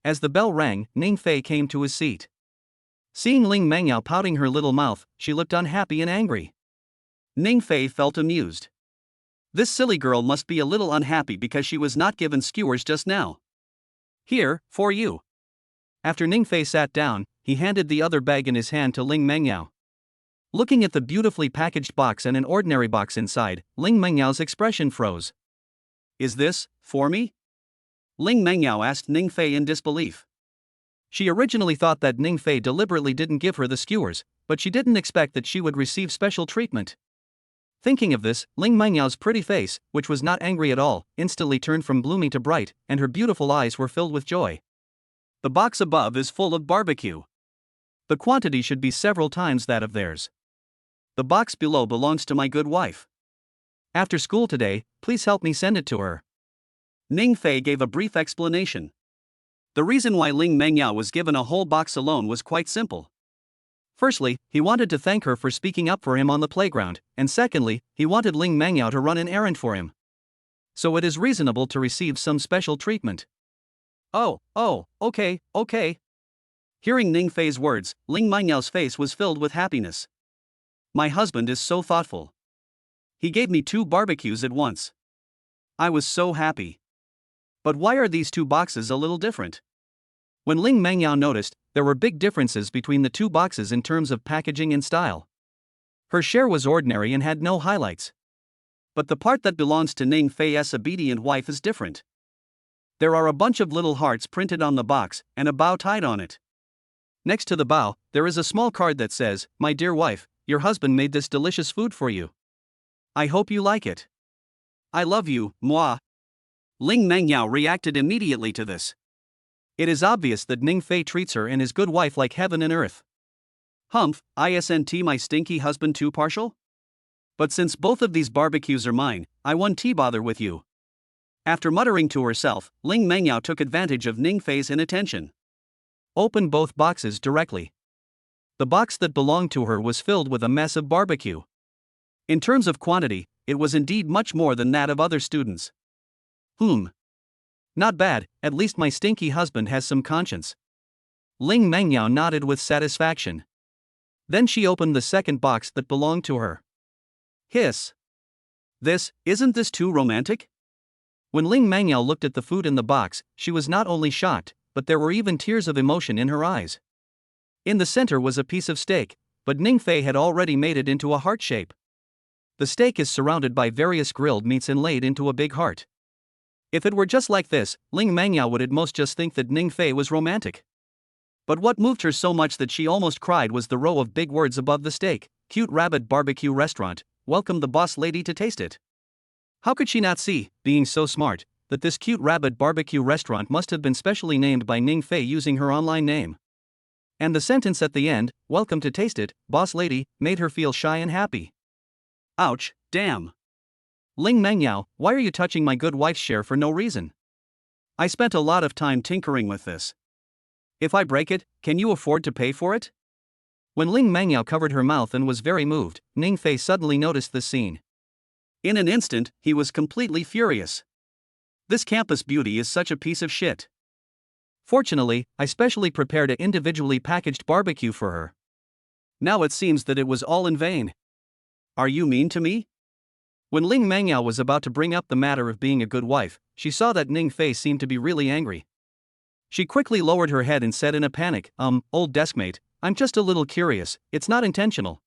As the bell rang, Ningfei came to his seat. Seeing Ling Mengyao pouting her little mouth, she looked unhappy and angry. Ningfei felt amused. This silly girl must be a little unhappy because she was not given skewers just now. Here, for you. After Ningfei sat down, he handed the other bag in his hand to Ling Mengyao. Looking at the beautifully packaged box and an ordinary box inside, Ling Mengyao's expression froze. Is this for me? Ling Mengyao asked Ningfei in disbelief. She originally thought that Ningfei deliberately didn't give her the skewers, but she didn't expect that she would receive special treatment. Thinking of this, Ling Mengyao's pretty face, which was not angry at all, instantly turned from gloomy to bright, and her beautiful eyes were filled with joy. The box above is full of barbecue. The quantity should be several times that of theirs. The box below belongs to my good wife. After school today, please help me send it to her. Ningfei gave a brief explanation. The reason why Ling Mengyao was given a whole box alone was quite simple. Firstly, he wanted to thank her for speaking up for him on the playground, and secondly, he wanted Ling Mengyao to run an errand for him. So it is reasonable to receive some special treatment. Oh, okay. Hearing Ningfei's words, Ling Mengyao's face was filled with happiness. My husband is so thoughtful. He gave me 2 barbecues at once. I was so happy. But why are these 2 boxes a little different? When Ling Mengyao noticed, there were big differences between the 2 boxes in terms of packaging and style. Her share was ordinary and had no highlights. But the part that belongs to Ningfei's obedient wife is different. There are a bunch of little hearts printed on the box, and a bow tied on it. Next to the bow, there is a small card that says, "My dear wife, your husband made this delicious food for you. I hope you like it. I love you, moi." Ling Mengyao reacted immediately to this. It is obvious that Ning Fei treats her and his good wife like heaven and earth. Humph, isn't my stinky husband too partial? But since both of these barbecues are mine, I won't bother with you. After muttering to herself, Ling Mengyao took advantage of Ning Fei's inattention. Opened both boxes directly. The box that belonged to her was filled with a mess of barbecue. In terms of quantity, it was indeed much more than that of other students. Not bad, at least my stinky husband has some conscience. Ling Mengyao nodded with satisfaction. Then she opened the second box that belonged to her. Hiss. Isn't this too romantic? When Ling Mengyao looked at the food in the box, she was not only shocked, but there were even tears of emotion in her eyes. In the center was a piece of steak, but Ning Fei had already made it into a heart shape. The steak is surrounded by various grilled meats and laid into a big heart. If it were just like this, Ling Mengyao would at most just think that Ning Fei was romantic. But what moved her so much that she almost cried was the row of big words above the steak: "Cute Rabbit Barbecue Restaurant, welcome the boss lady to taste it." How could she not see, being so smart, that this Cute Rabbit Barbecue Restaurant must have been specially named by Ning Fei using her online name? And the sentence at the end, "welcome to taste it, boss lady," made her feel shy and happy. Ouch, damn. Ling Mengyao, why are you touching my good wife's share for no reason? I spent a lot of time tinkering with this. If I break it, can you afford to pay for it? When Ling Mengyao covered her mouth and was very moved, Ning Fei suddenly noticed this scene. In an instant, he was completely furious. This campus beauty is such a piece of shit. Fortunately, I specially prepared an individually packaged barbecue for her. Now it seems that it was all in vain. Are you mean to me? When Ling Mengyao was about to bring up the matter of being a good wife, she saw that Ning Fei seemed to be really angry. She quickly lowered her head and said in a panic, "Old deskmate, I'm just a little curious, it's not intentional.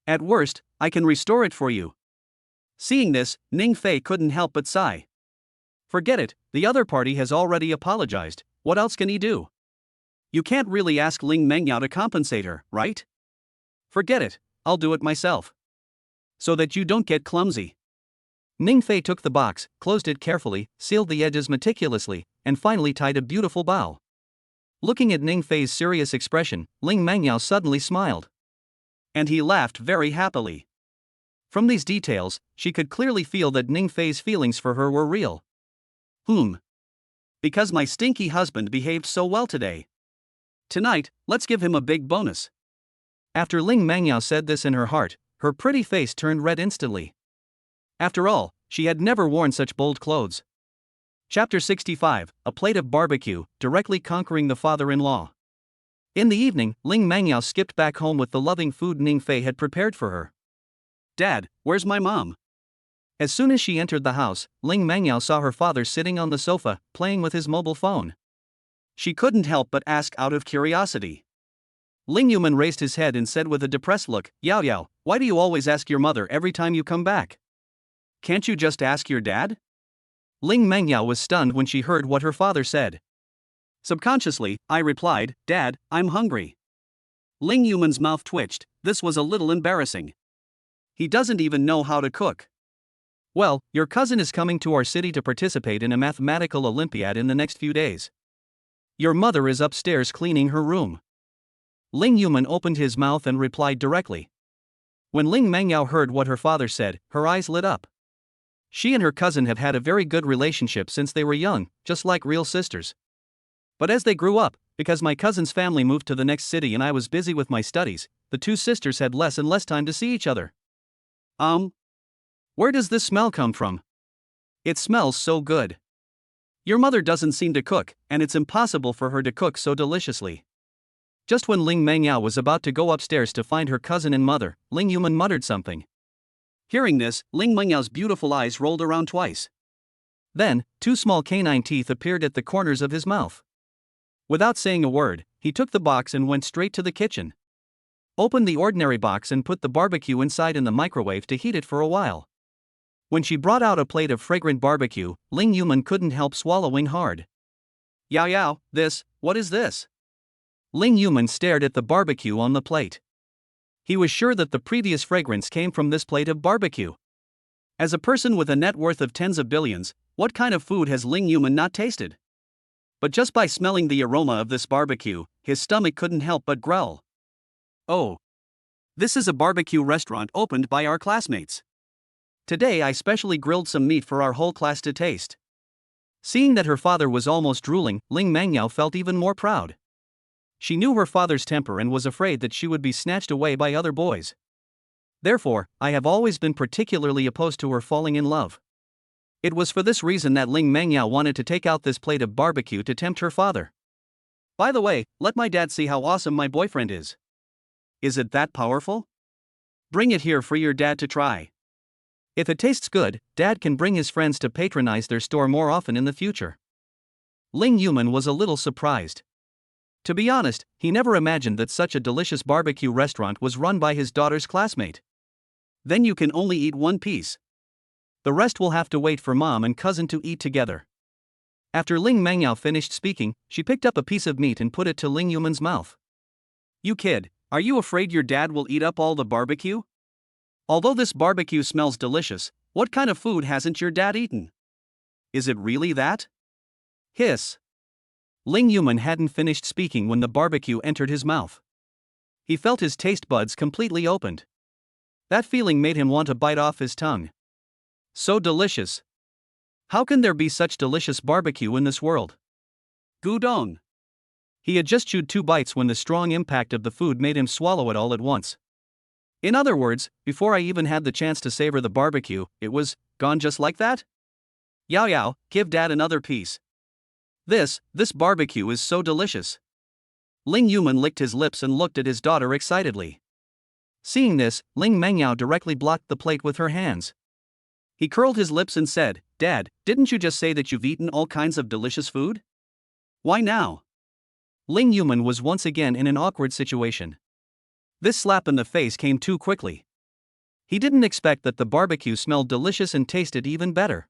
At worst, I can restore it for you." Seeing this, Ning Fei couldn't help but sigh. Forget it, the other party has already apologized, what else can he do? You can't really ask Ling Mengyao to compensate her, right? Forget it, I'll do it myself. So that you don't get clumsy. Ning Fei took the box, closed it carefully, sealed the edges meticulously, and finally tied a beautiful bow. Looking at Ning Fei's serious expression, Ling Mengyao suddenly smiled. And he laughed very happily. From these details, she could clearly feel that Ning Fei's feelings for her were real. Because my stinky husband behaved so well today. Tonight, let's give him a big bonus. After Ling Mengyao said this in her heart, her pretty face turned red instantly. After all, she had never worn such bold clothes. Chapter 65, A Plate of Barbecue, Directly Conquering the Father-in-Law. In the evening, Ling Mengyao skipped back home with the loving food Ning Fei had prepared for her. "Dad, where's my mom?" As soon as she entered the house, Ling Mengyao saw her father sitting on the sofa, playing with his mobile phone. She couldn't help but ask out of curiosity. Ling Yuman raised his head and said with a depressed look, "Yao Yao, why do you always ask your mother every time you come back? Can't you just ask your dad?" Ling Mengyao was stunned when she heard what her father said. Subconsciously, I replied, "Dad, I'm hungry." Ling Yuman's mouth twitched. This was a little embarrassing. He doesn't even know how to cook. "Well, your cousin is coming to our city to participate in a mathematical Olympiad in the next few days. Your mother is upstairs cleaning her room." Ling Yuman opened his mouth and replied directly. When Ling Mengyao heard what her father said, her eyes lit up. She and her cousin have had a very good relationship since they were young, just like real sisters. But as they grew up, because my cousin's family moved to the next city and I was busy with my studies, the two sisters had less and less time to see each other. Where does this smell come from? It smells so good. Your mother doesn't seem to cook, and it's impossible for her to cook so deliciously." Just when Ling Mengyao was about to go upstairs to find her cousin and mother, Ling Yuman muttered something. Hearing this, Ling Mengyao's beautiful eyes rolled around twice. Then, two small canine teeth appeared at the corners of his mouth. Without saying a word, he took the box and went straight to the kitchen. Opened the ordinary box and put the barbecue inside in the microwave to heat it for a while. When she brought out a plate of fragrant barbecue, Ling Yuman couldn't help swallowing hard. "Yao Yao, what is this?" Ling Yuman stared at the barbecue on the plate. He was sure that the previous fragrance came from this plate of barbecue. As a person with a net worth of tens of billions, what kind of food has Ling Yuman not tasted? But just by smelling the aroma of this barbecue, his stomach couldn't help but growl. Oh. This is a barbecue restaurant opened by our classmates. Today I specially grilled some meat for our whole class to taste. Seeing that her father was almost drooling, Ling Mangyao felt even more proud. She knew her father's temper and was afraid that she would be snatched away by other boys. Therefore, I have always been particularly opposed to her falling in love. It was for this reason that Ling Mangyao wanted to take out this plate of barbecue to tempt her father. By the way, let my dad see how awesome my boyfriend is. Is it that powerful? Bring it here for your dad to try. If it tastes good, Dad can bring his friends to patronize their store more often in the future. Ling Yuman was a little surprised. To be honest, he never imagined that such a delicious barbecue restaurant was run by his daughter's classmate. Then you can only eat one piece. The rest will have to wait for mom and cousin to eat together. After Ling Mangyao finished speaking, she picked up a piece of meat and put it to Ling Yuman's mouth. You kid, are you afraid your dad will eat up all the barbecue? Although this barbecue smells delicious, what kind of food hasn't your dad eaten? Is it really that? Hiss. Ling Yuman hadn't finished speaking when the barbecue entered his mouth. He felt his taste buds completely opened. That feeling made him want to bite off his tongue. So delicious. How can there be such delicious barbecue in this world? Gudong. He had just chewed 2 bites when the strong impact of the food made him swallow it all at once. In other words, before I even had the chance to savor the barbecue, it was gone just like that? Yao Yao, give Dad another piece. This barbecue is so delicious. Ling Yuman licked his lips and looked at his daughter excitedly. Seeing this, Ling Mangyao directly blocked the plate with her hands. He curled his lips and said, Dad, didn't you just say that you've eaten all kinds of delicious food? Why now? Ling Yuman was once again in an awkward situation. This slap in the face came too quickly. He didn't expect that the barbecue smelled delicious and tasted even better.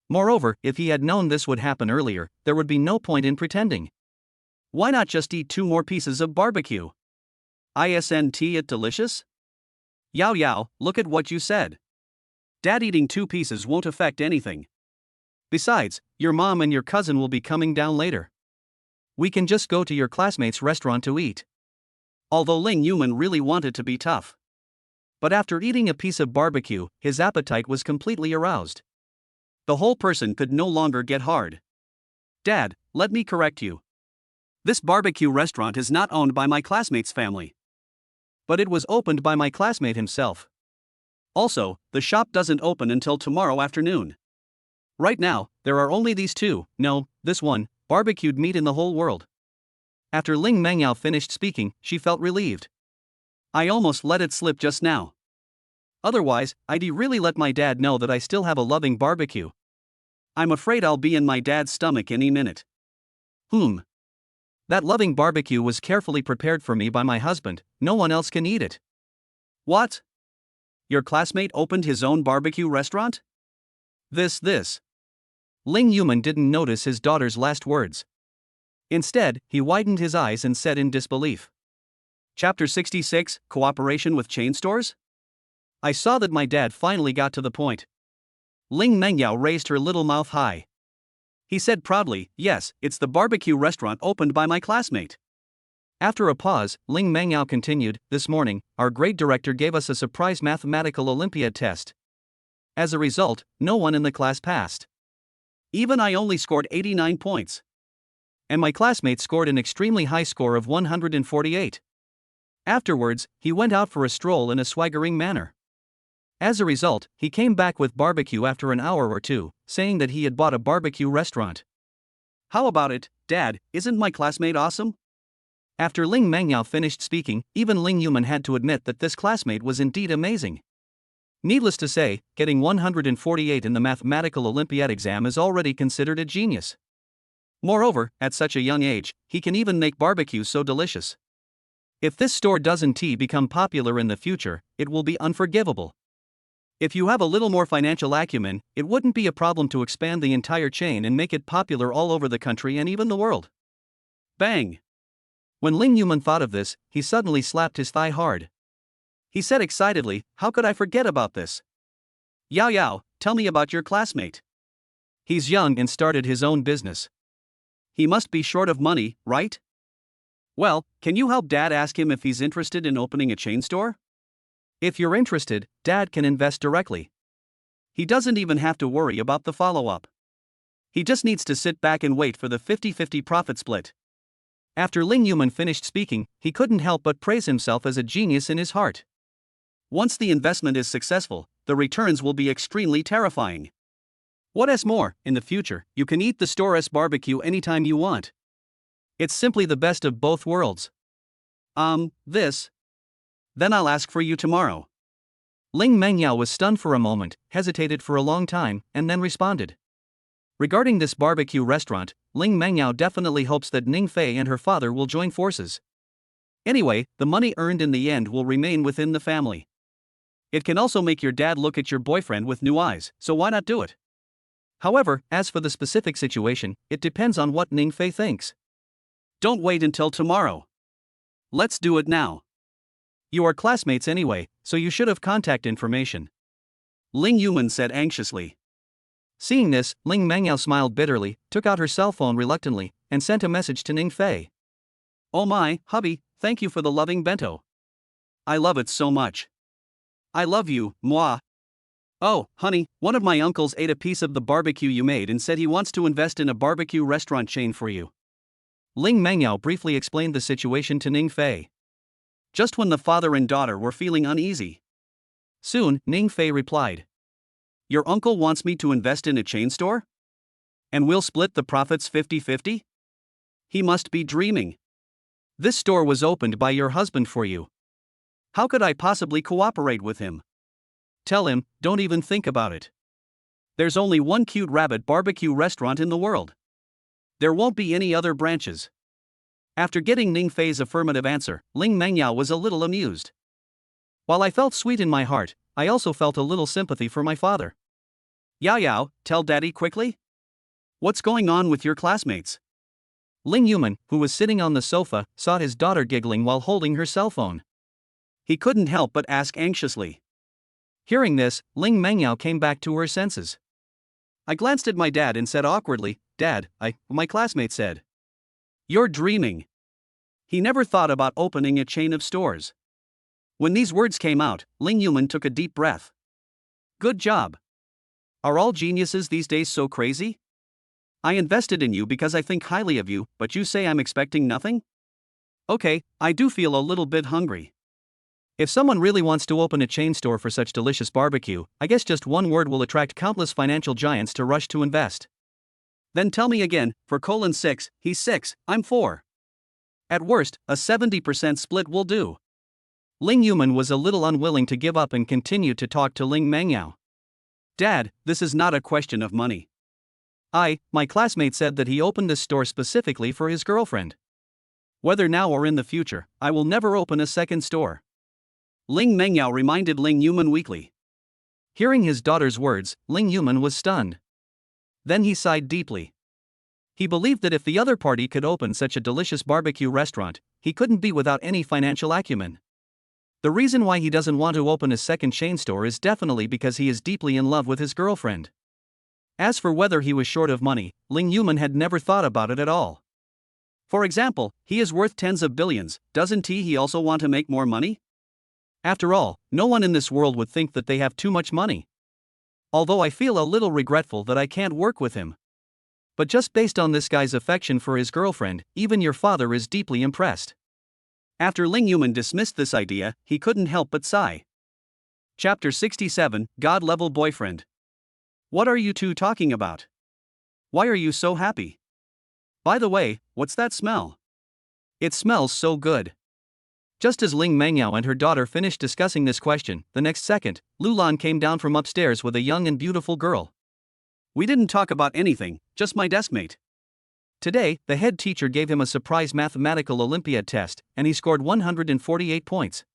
Moreover, if he had known this would happen earlier, there would be no point in pretending. Why not just eat 2 more pieces of barbecue? Isn't it delicious? Yao Yao, look at what you said. Dad eating 2 pieces won't affect anything. Besides, your mom and your cousin will be coming down later. We can just go to your classmate's restaurant to eat. Although Ling Yuman really wanted to be tough. But after eating a piece of barbecue, his appetite was completely aroused. The whole person could no longer get hard. Dad, let me correct you. This barbecue restaurant is not owned by my classmate's family. But it was opened by my classmate himself. Also, the shop doesn't open until tomorrow afternoon. Right now, there are only these 2, no, this one, barbecued meat in the whole world. After Ling Mangyao finished speaking, she felt relieved. I almost let it slip just now. Otherwise, I'd really let my dad know that I still have a loving barbecue. I'm afraid I'll be in my dad's stomach any minute. That loving barbecue was carefully prepared for me by my husband, no one else can eat it. What? Your classmate opened his own barbecue restaurant? This. Ling Yuman didn't notice his daughter's last words. Instead, he widened his eyes and said in disbelief. Chapter 66, Cooperation with Chain Stores? I saw that my dad finally got to the point. Ling Mangyao raised her little mouth high. He said proudly, yes, it's the barbecue restaurant opened by my classmate. After a pause, Ling Mangyao continued, this morning, our grade director gave us a surprise mathematical Olympiad test. As a result, no one in the class passed. Even I only scored 89 points. And my classmate scored an extremely high score of 148. Afterwards, he went out for a stroll in a swaggering manner. As a result, he came back with barbecue after an hour or 2, saying that he had bought a barbecue restaurant. How about it, Dad, isn't my classmate awesome? After Ling Mangyao finished speaking, even Ling Yuman had to admit that this classmate was indeed amazing. Needless to say, getting 148 in the mathematical Olympiad exam is already considered a genius. Moreover, at such a young age, he can even make barbecue so delicious. If this store doesn't become popular in the future, it will be unforgivable. If you have a little more financial acumen, it wouldn't be a problem to expand the entire chain and make it popular all over the country and even the world. Bang! When Ling Yuman thought of this, he suddenly slapped his thigh hard. He said excitedly, how could I forget about this? Yao Yao, tell me about your classmate. He's young and started his own business. He must be short of money, right? Well, can you help Dad ask him if he's interested in opening a chain store? If you're interested, Dad can invest directly. He doesn't even have to worry about the follow-up. He just needs to sit back and wait for the 50-50 profit split. After Ling Yuman finished speaking, he couldn't help but praise himself as a genius in his heart. Once the investment is successful, the returns will be extremely terrifying. What's more, in the future, you can eat the store's barbecue anytime you want. It's simply the best of both worlds. This? Then I'll ask for you tomorrow. Ling Mengyao was stunned for a moment, hesitated for a long time, and then responded. Regarding this barbecue restaurant, Ling Mengyao definitely hopes that Ning Fei and her father will join forces. Anyway, the money earned in the end will remain within the family. It can also make your dad look at your boyfriend with new eyes, so why not do it? However, as for the specific situation, it depends on what Ning Fei thinks. Don't wait until tomorrow. Let's do it now. You are classmates anyway, so you should have contact information. Ling Yuman said anxiously. Seeing this, Ling Mengyao smiled bitterly, took out her cell phone reluctantly, and sent a message to Ning Fei. Oh my, hubby, thank you for the loving bento. I love it so much. I love you, moi. Oh, honey, one of my uncles ate a piece of the barbecue you made and said he wants to invest in a barbecue restaurant chain for you. Ling Mengyao briefly explained the situation to Ning Fei. Just when the father and daughter were feeling uneasy. Soon, Ning Fei replied. Your uncle wants me to invest in a chain store? And we'll split the profits 50-50? He must be dreaming. This store was opened by your husband for you. How could I possibly cooperate with him? Tell him, don't even think about it. There's only one cute rabbit barbecue restaurant in the world. There won't be any other branches. After getting Ning Fei's affirmative answer, Ling Mengyao was a little amused. While I felt sweet in my heart, I also felt a little sympathy for my father. Yao Yao, tell Daddy quickly. What's going on with your classmates? Ling Yuman, who was sitting on the sofa, saw his daughter giggling while holding her cell phone. He couldn't help but ask anxiously. Hearing this, Ling Mengyao came back to her senses. I glanced at my dad and said awkwardly, Dad, my classmate said. You're dreaming. He never thought about opening a chain of stores. When these words came out, Ling Yuman took a deep breath. Good job. Are all geniuses these days so crazy? I invested in you because I think highly of you, but you say I'm expecting nothing? Okay, I do feel a little bit hungry. If someone really wants to open a chain store for such delicious barbecue, I guess just one word will attract countless financial giants to rush to invest. Then tell me again, for :6, he's 6, I'm 4. At worst, a 70% split will do. Ling Yuman was a little unwilling to give up and continued to talk to Ling Mengyao. Dad, this is not a question of money. My classmate said that he opened this store specifically for his girlfriend. Whether now or in the future, I will never open a second store. Ling Mengyao reminded Ling Yuman weakly. Hearing his daughter's words, Ling Yuman was stunned. Then he sighed deeply. He believed that if the other party could open such a delicious barbecue restaurant, he couldn't be without any financial acumen. The reason why he doesn't want to open a second chain store is definitely because he is deeply in love with his girlfriend. As for whether he was short of money, Ling Yuman had never thought about it at all. For example, he is worth tens of billions, doesn't he also want to make more money? After all, no one in this world would think that they have too much money. Although I feel a little regretful that I can't work with him. But just based on this guy's affection for his girlfriend, even your father is deeply impressed. After Ling Yuman dismissed this idea, he couldn't help but sigh. Chapter 67, God-level boyfriend. What are you two talking about? Why are you so happy? By the way, what's that smell? It smells so good. Just as Ling Mengyao and her daughter finished discussing this question, the next second, Lulan came down from upstairs with a young and beautiful girl. We didn't talk about anything, just my deskmate. Today, the head teacher gave him a surprise mathematical Olympiad test, and he scored 148 points.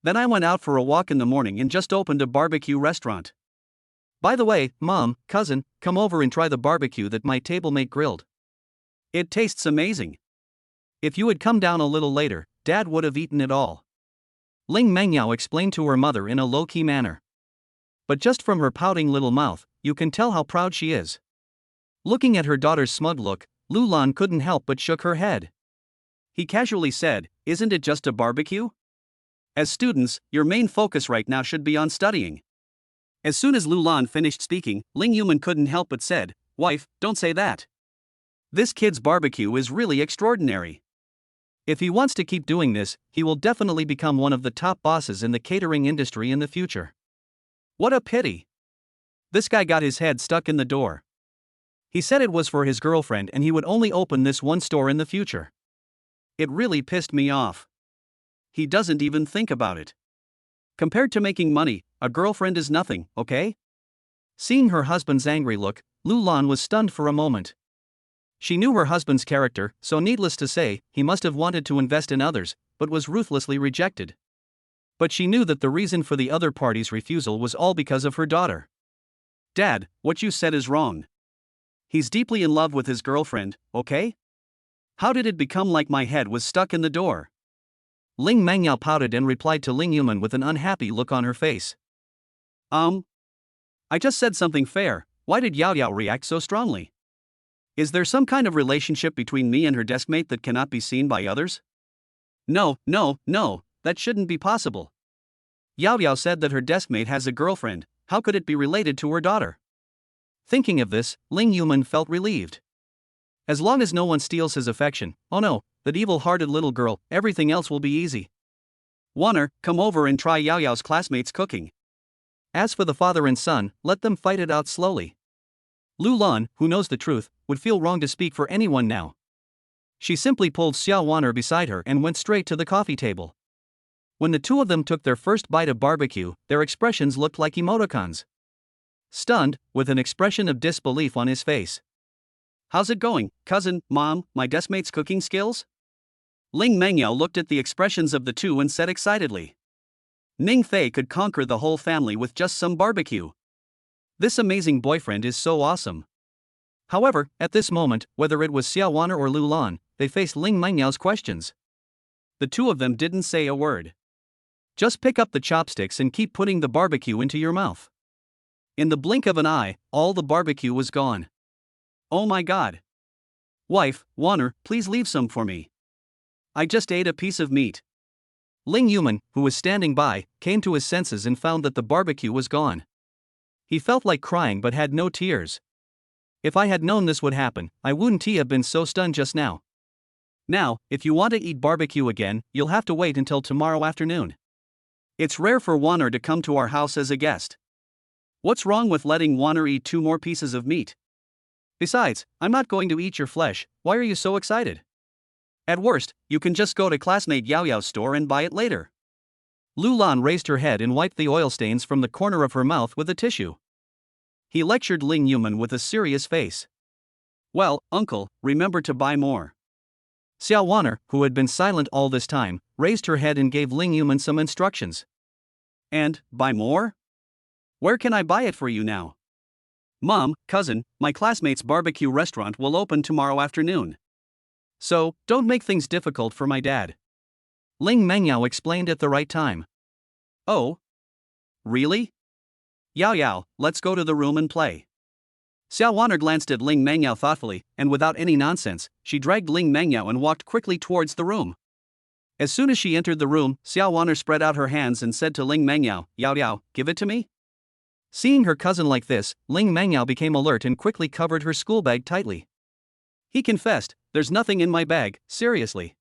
Then I went out for a walk in the morning and just opened a barbecue restaurant. By the way, Mom, cousin, come over and try the barbecue that my tablemate grilled. It tastes amazing. If you had come down a little later, Dad would have eaten it all. Ling Mengyao explained to her mother in a low-key manner. But just from her pouting little mouth, you can tell how proud she is. Looking at her daughter's smug look, Lulan couldn't help but shook her head. He casually said, "Isn't it just a barbecue? As students, your main focus right now should be on studying." As soon as Lulan finished speaking, Ling Yuman couldn't help but said, "Wife, don't say that. This kid's barbecue is really extraordinary. If he wants to keep doing this, he will definitely become one of the top bosses in the catering industry in the future." What a pity. This guy got his head stuck in the door. He said it was for his girlfriend and he would only open this one store in the future. It really pissed me off. He doesn't even think about it. Compared to making money, a girlfriend is nothing, okay? Seeing her husband's angry look, Lulan was stunned for a moment. She knew her husband's character, so needless to say, he must have wanted to invest in others, but was ruthlessly rejected. But she knew that the reason for the other party's refusal was all because of her daughter. Dad, what you said is wrong. He's deeply in love with his girlfriend, okay? How did it become like my head was stuck in the door? Ling Mangyao pouted and replied to Ling Yuman with an unhappy look on her face. I just said something fair. Why did Yao Yao react so strongly? Is there some kind of relationship between me and her deskmate that cannot be seen by others? No, that shouldn't be possible. Yao Yao said that her deskmate has a girlfriend. How could it be related to her daughter? Thinking of this, Ling Yuman felt relieved. As long as no one steals his affection, oh no, that evil-hearted little girl, everything else will be easy. Wanner, come over and try Yao Yao's classmates' cooking. As for the father and son, let them fight it out slowly. Lulan, who knows the truth, would feel wrong to speak for anyone now. She simply pulled Xiao Wanner beside her and went straight to the coffee table. When the two of them took their first bite of barbecue, their expressions looked like emoticons. Stunned, with an expression of disbelief on his face. How's it going, cousin, mom, my deskmate's cooking skills? Ling Mengyao looked at the expressions of the two and said excitedly. Ning Fei could conquer the whole family with just some barbecue. This amazing boyfriend is so awesome. However, at this moment, whether it was Xiao Wanner or Lulan, they faced Ling Mengyao's questions. The two of them didn't say a word. Just pick up the chopsticks and keep putting the barbecue into your mouth. In the blink of an eye, all the barbecue was gone. Oh my god. Wife, Wanner, please leave some for me. I just ate a piece of meat. Ling Yuman, who was standing by, came to his senses and found that the barbecue was gone. He felt like crying but had no tears. If I had known this would happen, I wouldn't have been so stunned just now. Now, if you want to eat barbecue again, you'll have to wait until tomorrow afternoon. It's rare for Wanner to come to our house as a guest. What's wrong with letting Wanner eat 2 more pieces of meat? Besides, I'm not going to eat your flesh. Why are you so excited? At worst, you can just go to classmate Yao Yao's store and buy it later. Lulan raised her head and wiped the oil stains from the corner of her mouth with a tissue. He lectured Ling Yuman with a serious face. Well, uncle, remember to buy more. Xiao Wanner, who had been silent all this time, raised her head and gave Ling Yuman some instructions. And, buy more? Where can I buy it for you now? Mom, cousin, my classmate's barbecue restaurant will open tomorrow afternoon. So, don't make things difficult for my dad. Ling Mengyao explained at the right time. Oh? Really? Yao Yao, let's go to the room and play. Xiao Wanner glanced at Ling Mengyao thoughtfully, and without any nonsense, she dragged Ling Mengyao and walked quickly towards the room. As soon as she entered the room, Xiao Wanner spread out her hands and said to Ling Mengyao, Yao Yao, give it to me. Seeing her cousin like this, Ling Mengyao became alert and quickly covered her school bag tightly. He confessed, there's nothing in my bag, seriously.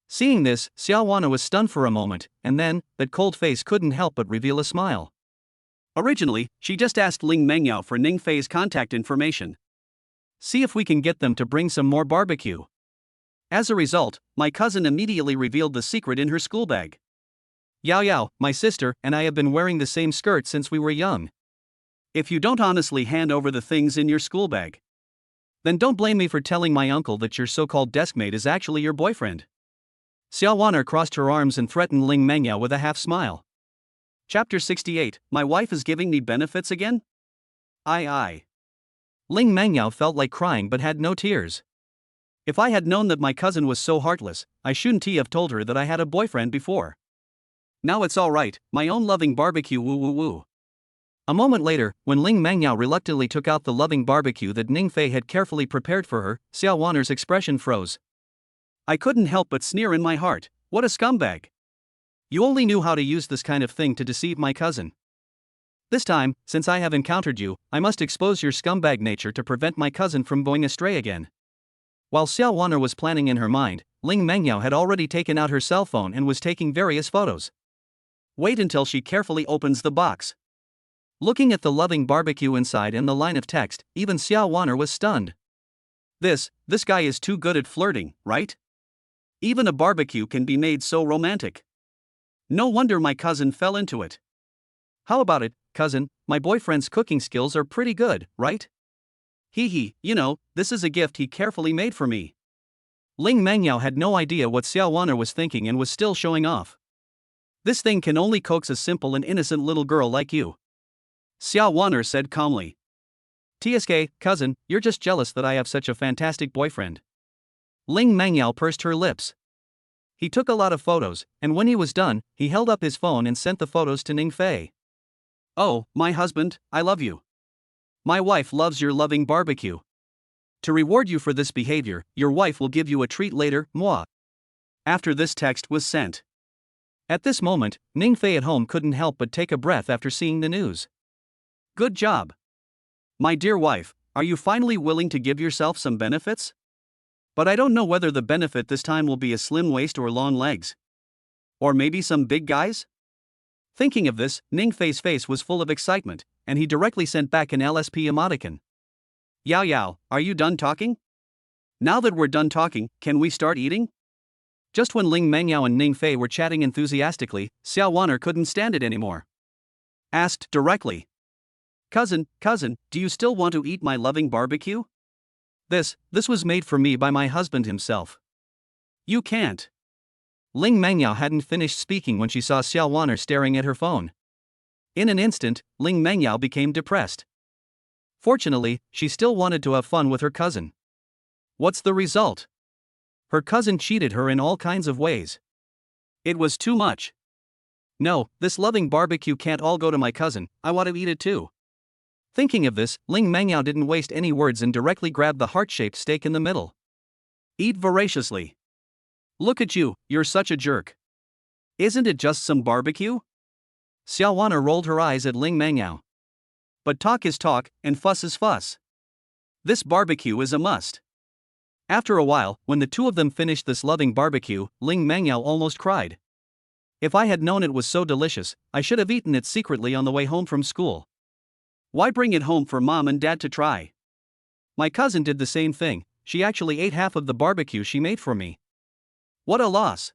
Seeing this, Xiao Wanner was stunned for a moment, and then, that cold face couldn't help but reveal a smile. Originally, she just asked Ling Mengyao for Ning Fei's contact information. See if we can get them to bring some more barbecue. As a result, my cousin immediately revealed the secret in her school bag. Yao Yao, my sister, and I have been wearing the same skirt since we were young. If you don't honestly hand over the things in your school bag, then don't blame me for telling my uncle that your so-called deskmate is actually your boyfriend. Xiao Wanner crossed her arms and threatened Ling Mengyao with a half-smile. Chapter 68, My wife is giving me benefits again? Aye. Ling Mengyao felt like crying but had no tears. If I had known that my cousin was so heartless, I shouldn't have told her that I had a boyfriend before. Now it's alright, my own loving barbecue woo. A moment later, when Ling Mangyao reluctantly took out the loving barbecue that Ning Fei had carefully prepared for her, Xiao Wan'er's expression froze. I couldn't help but sneer in my heart. What a scumbag. You only knew how to use this kind of thing to deceive my cousin. This time, since I have encountered you, I must expose your scumbag nature to prevent my cousin from going astray again. While Xiao Wan'er was planning in her mind, Ling Mangyao had already taken out her cell phone and was taking various photos. Wait until she carefully opens the box. Looking at the loving barbecue inside and the line of text, even Xiao Wan'er was stunned. This guy is too good at flirting, right? Even a barbecue can be made so romantic. No wonder my cousin fell into it. How about it, cousin? My boyfriend's cooking skills are pretty good, right? Hee, this is a gift he carefully made for me. Ling Mangyao had no idea what Xiao Wan'er was thinking and was still showing off. This thing can only coax a simple and innocent little girl like you, Xiao Wan'er said calmly. TSK, cousin, you're just jealous that I have such a fantastic boyfriend. Ling Mangyao pursed her lips. He took a lot of photos, and when he was done, he held up his phone and sent the photos to Ning Fei. Oh, my husband, I love you. My wife loves your loving barbecue. To reward you for this behavior, your wife will give you a treat later, moi. After this text was sent. At this moment, Ning Fei at home couldn't help but take a breath after seeing the news. Good job. My dear wife, are you finally willing to give yourself some benefits? But I don't know whether the benefit this time will be a slim waist or long legs. Or maybe some big guys? Thinking of this, Ning Fei's face was full of excitement, and he directly sent back an LSP emoticon. Yao, are you done talking? Now that we're done talking, can we start eating? Just when Ling Mangyao and Ning Fei were chatting enthusiastically, Xiao Wan'er couldn't stand it anymore. Asked directly. Cousin, do you still want to eat my loving barbecue? This was made for me by my husband himself. You can't. Ling Mangyao hadn't finished speaking when she saw Xiao Wan'er staring at her phone. In an instant, Ling Mangyao became depressed. Fortunately, she still wanted to have fun with her cousin. What's the result? Her cousin cheated her in all kinds of ways. It was too much. No, this loving barbecue can't all go to my cousin, I want to eat it too. Thinking of this, Ling Mangyao didn't waste any words and directly grabbed the heart-shaped steak in the middle. Eat voraciously. Look at you, you're such a jerk. Isn't it just some barbecue? Xiao Wan'er rolled her eyes at Ling Mangyao. But talk is talk, and fuss is fuss. This barbecue is a must. After a while, when the two of them finished this loving barbecue, Ling Mangyao almost cried. If I had known it was so delicious, I should have eaten it secretly on the way home from school. Why bring it home for mom and dad to try? My cousin did the same thing, she actually ate half of the barbecue she made for me. What a loss.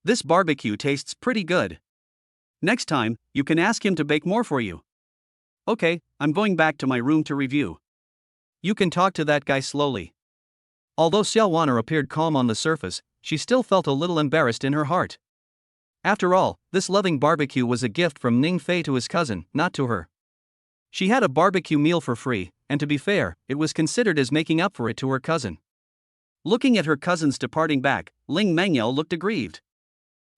This barbecue tastes pretty good. Next time, you can ask him to bake more for you. Okay, I'm going back to my room to review. You can talk to that guy slowly. Although Xiao Wan'er appeared calm on the surface, she still felt a little embarrassed in her heart. After all, this loving barbecue was a gift from Ning Fei to his cousin, not to her. She had a barbecue meal for free, and to be fair, it was considered as making up for it to her cousin. Looking at her cousin's departing back, Ling Mangyao looked aggrieved.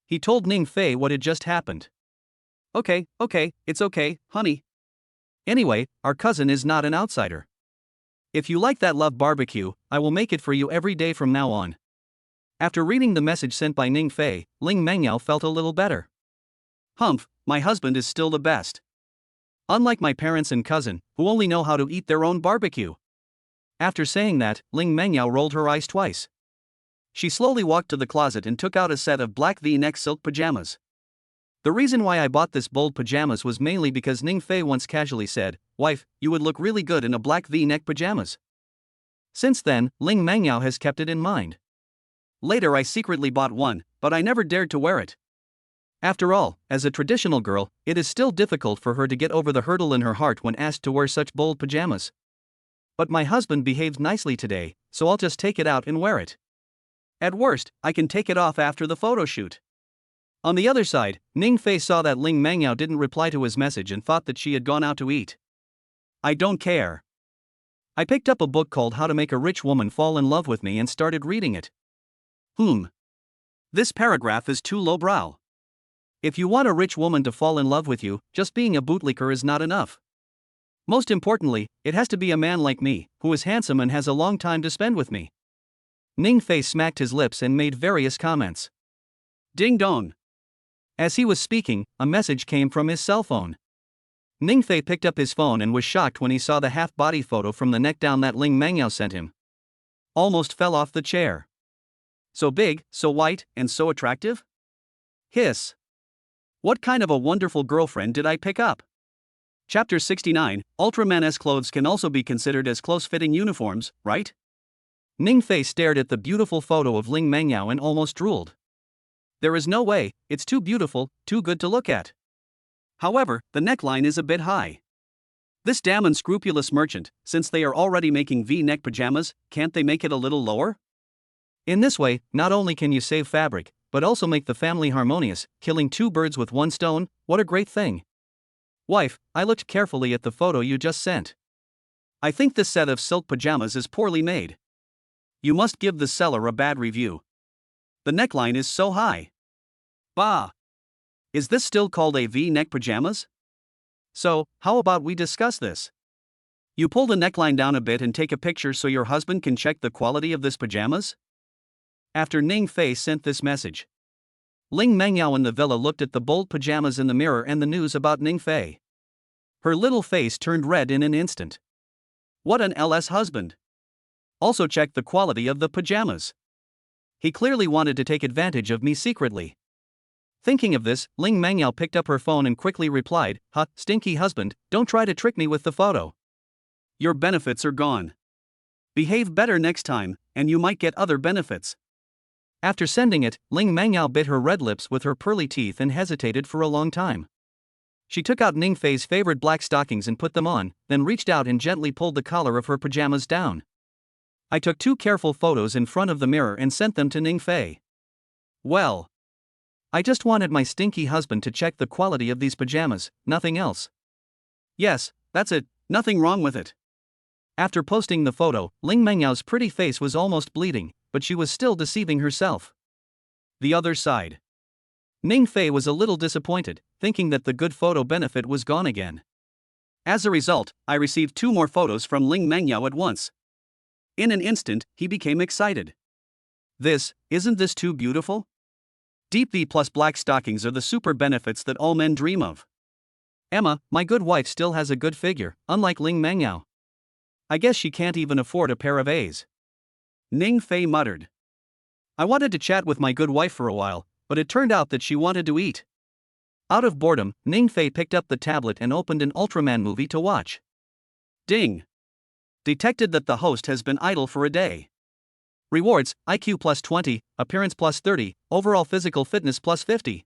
He told Ning Fei what had just happened. Okay, it's okay, honey. Anyway, our cousin is not an outsider. If you like that love barbecue, I will make it for you every day from now on. After reading the message sent by Ning Fei, Ling Mangyao felt a little better. Humph, my husband is still the best. Unlike my parents and cousin, who only know how to eat their own barbecue. After saying that, Ling Mangyao rolled her eyes twice. She slowly walked to the closet and took out a set of black V-neck silk pajamas. The reason why I bought this bold pajamas was mainly because Ning Fei once casually said, "Wife, you would look really good in a black V-neck pajamas." Since then, Ling Mangyao has kept it in mind. Later I secretly bought one, but I never dared to wear it. After all, as a traditional girl, it is still difficult for her to get over the hurdle in her heart when asked to wear such bold pajamas. But my husband behaved nicely today, so I'll just take it out and wear it. At worst, I can take it off after the photo shoot. On the other side, Ning Fei saw that Ling Mangyao didn't reply to his message and thought that she had gone out to eat. I don't care. I picked up a book called How to Make a Rich Woman Fall in Love with Me and started reading it. This paragraph is too lowbrow. If you want a rich woman to fall in love with you, just being a bootlicker is not enough. Most importantly, it has to be a man like me, who is handsome and has a long time to spend with me. Ning Fei smacked his lips and made various comments. Ding dong. As he was speaking, a message came from his cell phone. Ning Fei picked up his phone and was shocked when he saw the half-body photo from the neck down that Ling Mengyao sent him. Almost fell off the chair. So big, so white, and so attractive? Hiss. What kind of a wonderful girlfriend did I pick up? Chapter 69, Ultraman's clothes can also be considered as close-fitting uniforms, right? Ning Fei stared at the beautiful photo of Ling Mengyao and almost drooled. There is no way, it's too beautiful, too good to look at. However, the neckline is a bit high. This damn unscrupulous merchant, since they are already making V-neck pajamas, can't they make it a little lower? In this way, not only can you save fabric, but also make the family harmonious, killing two birds with one stone. What a great thing. Wife, I looked carefully at the photo you just sent. I think this set of silk pajamas is poorly made. You must give the seller a bad review. The neckline is so high. Bah! Is this still called a V-neck pajamas? So, how about we discuss this? You pull the neckline down a bit and take a picture so your husband can check the quality of this pajamas? After Ning Fei sent this message, Ling Mengyao in the villa looked at the bold pajamas in the mirror and the news about Ning Fei. Her little face turned red in an instant. What an LS husband! Also check the quality of the pajamas. He clearly wanted to take advantage of me secretly. Thinking of this, Ling Mengyao picked up her phone and quickly replied, "Huh, stinky husband, don't try to trick me with the photo. Your benefits are gone. Behave better next time, and you might get other benefits." After sending it, Ling Mengyao bit her red lips with her pearly teeth and hesitated for a long time. She took out Ning Fei's favorite black stockings and put them on, then reached out and gently pulled the collar of her pajamas down. I took 2 careful photos in front of the mirror and sent them to Ning Fei. Well, I just wanted my stinky husband to check the quality of these pajamas, nothing else. Yes, that's it, nothing wrong with it. After posting the photo, Ling Mengyao's pretty face was almost bleeding, but she was still deceiving herself. The other side. Ning Fei was a little disappointed, thinking that the good photo benefit was gone again. As a result, I received 2 more photos from Ling Mengyao at once. In an instant, he became excited. Isn't this too beautiful? Deep V plus black stockings are the super benefits that all men dream of. Emma, my good wife, still has a good figure, unlike Ling Mengyao. I guess she can't even afford a pair of A's. Ning Fei muttered. I wanted to chat with my good wife for a while, but it turned out that she wanted to eat. Out of boredom, Ning Fei picked up the tablet and opened an Ultraman movie to watch. Ding! Detected that the host has been idle for a day. Rewards, IQ plus 20, appearance plus 30, overall physical fitness plus 50.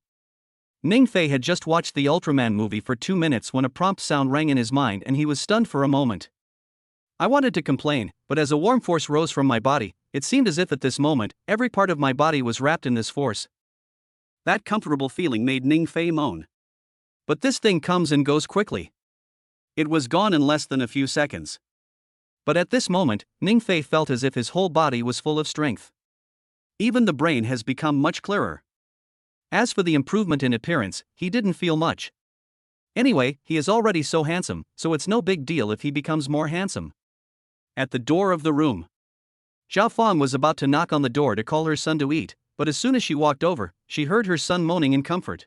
Ning Fei had just watched the Ultraman movie for 2 minutes when a prompt sound rang in his mind and he was stunned for a moment. I wanted to complain, but as a warm force rose from my body, it seemed as if at this moment, every part of my body was wrapped in this force. That comfortable feeling made Ning Fei moan. But this thing comes and goes quickly. It was gone in less than a few seconds. But at this moment, Ning Fei felt as if his whole body was full of strength. Even the brain has become much clearer. As for the improvement in appearance, he didn't feel much. Anyway, he is already so handsome, so it's no big deal if he becomes more handsome. At the door of the room, Zhao Fang was about to knock on the door to call her son to eat, but as soon as she walked over, she heard her son moaning in comfort.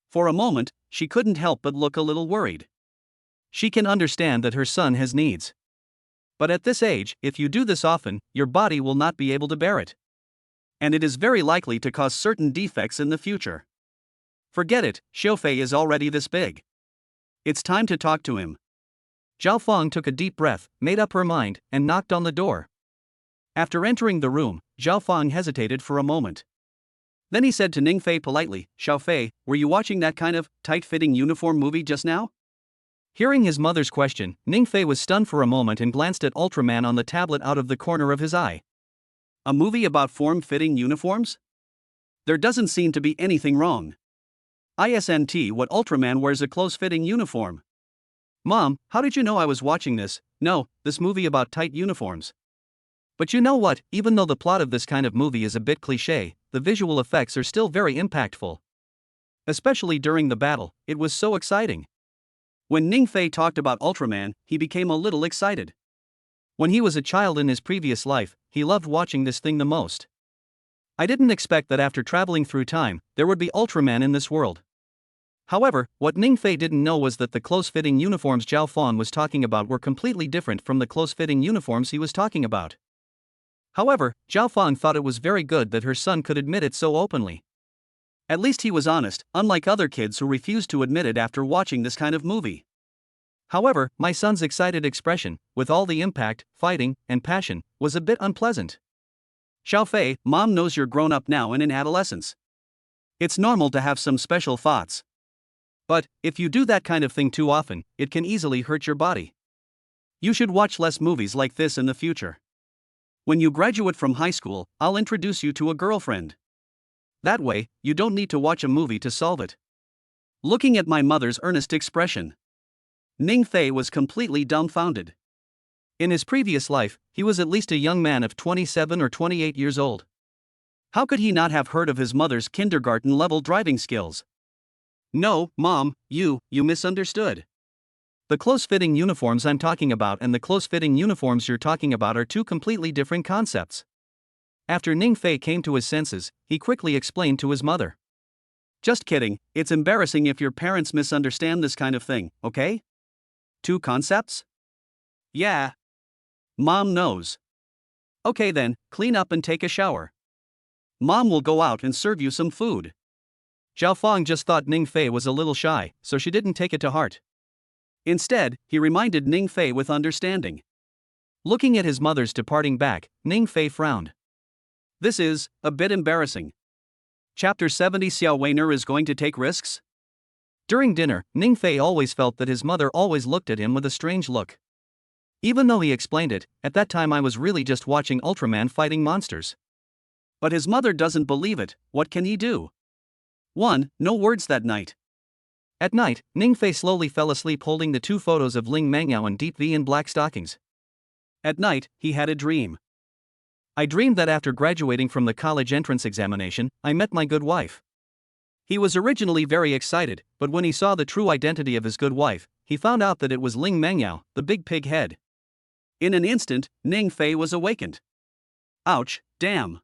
For a moment, she couldn't help but look a little worried. She can understand that her son has needs. But at this age, if you do this often, your body will not be able to bear it. And it is very likely to cause certain defects in the future. Forget it, Xiaofei is already this big. It's time to talk to him. Zhao Fang took a deep breath, made up her mind, and knocked on the door. After entering the room, Zhao Fang hesitated for a moment. Then he said to Ning Fei politely, Xiaofei, were you watching that kind of tight-fitting uniform movie just now? Hearing his mother's question, Ning Fei was stunned for a moment and glanced at Ultraman on the tablet out of the corner of his eye. A movie about form-fitting uniforms? There doesn't seem to be anything wrong. ISNT, what Ultraman wears a close-fitting uniform. Mom, how did you know I was watching this? No, this movie about tight uniforms. But you know what, even though the plot of this kind of movie is a bit cliché, the visual effects are still very impactful. Especially during the battle, it was so exciting. When Ning Fei talked about Ultraman, he became a little excited. When he was a child in his previous life, he loved watching this thing the most. I didn't expect that after traveling through time, there would be Ultraman in this world. However, what Ning Fei didn't know was that the close-fitting uniforms Zhao Fan was talking about were completely different from the close-fitting uniforms he was talking about. However, Zhao Fan thought it was very good that her son could admit it so openly. At least he was honest, unlike other kids who refused to admit it after watching this kind of movie. However, my son's excited expression, with all the impact, fighting, and passion, was a bit unpleasant. Xiaofei, Mom knows you're grown up now and in adolescence. It's normal to have some special thoughts. But, if you do that kind of thing too often, it can easily hurt your body. You should watch less movies like this in the future. When you graduate from high school, I'll introduce you to a girlfriend. That way, you don't need to watch a movie to solve it. Looking at my mother's earnest expression, Ning Fei was completely dumbfounded. In his previous life, he was at least a young man of 27 or 28 years old. How could he not have heard of his mother's kindergarten-level driving skills? No, Mom, you misunderstood. The close-fitting uniforms I'm talking about and the close-fitting uniforms you're talking about are two completely different concepts. After Ning Fei came to his senses, he quickly explained to his mother. Just kidding, it's embarrassing if your parents misunderstand this kind of thing, okay? Two concepts? Yeah. Mom knows. Okay then, clean up and take a shower. Mom will go out and serve you some food. Zhao Fang just thought Ning Fei was a little shy, so she didn't take it to heart. Instead, he reminded Ning Fei with understanding. Looking at his mother's departing back, Ning Fei frowned. This is a bit embarrassing. Chapter 70 Xiao Weiner is going to take risks? During dinner, Ning Fei always felt that his mother always looked at him with a strange look. Even though he explained it, at that time I was really just watching Ultraman fighting monsters. But his mother doesn't believe it, what can he do? 1. No words that night. At night, Ning Fei slowly fell asleep holding the two photos of Ling Mangyao and Deep V in black stockings. At night, he had a dream. I dreamed that after graduating from the college entrance examination, I met my good wife. He was originally very excited, but when he saw the true identity of his good wife, he found out that it was Ling Mangyao, the big pig head. In an instant, Ning Fei was awakened. Ouch, damn.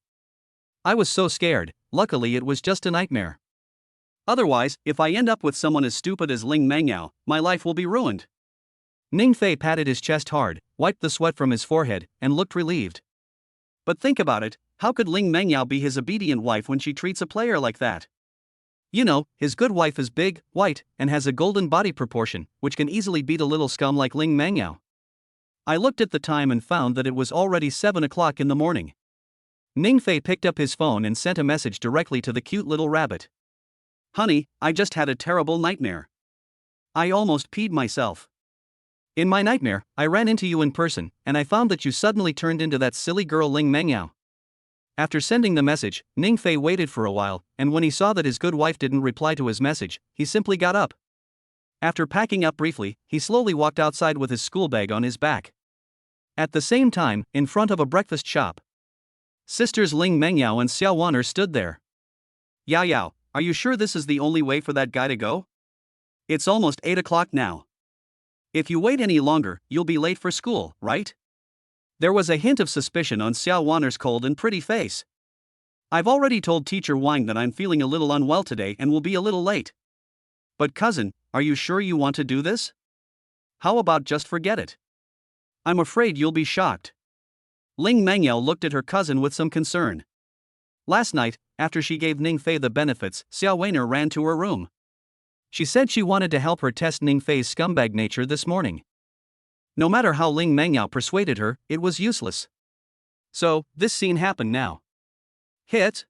I was so scared, luckily it was just a nightmare. Otherwise, if I end up with someone as stupid as Ling Mangyao, my life will be ruined. Ning Fei patted his chest hard, wiped the sweat from his forehead, and looked relieved. But think about it, how could Ling Mangyao be his obedient wife when she treats a player like that? You know, his good wife is big, white, and has a golden body proportion, which can easily beat a little scum like Ling Mangyao. I looked at the time and found that it was already 7 o'clock in the morning. Ning Fei picked up his phone and sent a message directly to the cute little rabbit. Honey, I just had a terrible nightmare. I almost peed myself. In my nightmare, I ran into you in person, and I found that you suddenly turned into that silly girl Ling Mangyao. After sending the message, Ning Fei waited for a while, and when he saw that his good wife didn't reply to his message, he simply got up. After packing up briefly, he slowly walked outside with his school bag on his back. At the same time, in front of a breakfast shop, sisters Ling Mangyao and Xiao Wan'er stood there. Yao Yao, are you sure this is the only way for that guy to go? It's almost 8 o'clock now. If you wait any longer, you'll be late for school, right? There was a hint of suspicion on Xiao Wan'er's cold and pretty face. I've already told Teacher Wang that I'm feeling a little unwell today and will be a little late. But cousin, are you sure you want to do this? How about just forget it? I'm afraid you'll be shocked. Ling Mangyao looked at her cousin with some concern. Last night, after she gave Ning Fei the benefits, Xiao Weiner ran to her room. She said she wanted to help her test Ning Fei's scumbag nature this morning. No matter how Ling Mangyao persuaded her, it was useless. So, this scene happened now. Hit?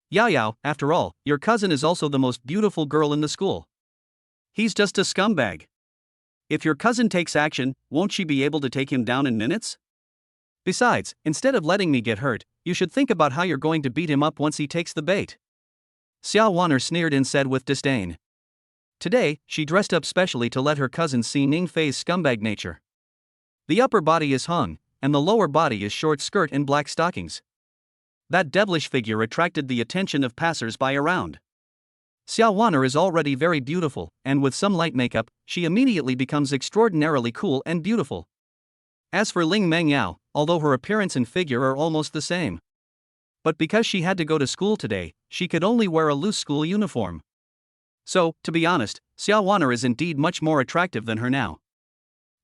Yao Yao, after all, your cousin is also the most beautiful girl in the school. He's just a scumbag. If your cousin takes action, won't she be able to take him down in minutes? Besides, instead of letting me get hurt, you should think about how you're going to beat him up once he takes the bait. Xiao Wan'er sneered and said with disdain. Today, she dressed up specially to let her cousin see Ning Fei's scumbag nature. The upper body is hung, and the lower body is short skirt and black stockings. That devilish figure attracted the attention of passers-by around. Xiao Wan'er is already very beautiful, and with some light makeup, she immediately becomes extraordinarily cool and beautiful. As for Ling Mengyao, although her appearance and figure are almost the same, but because she had to go to school today, she could only wear a loose school uniform. So, to be honest, Xiao Wan'er is indeed much more attractive than her now.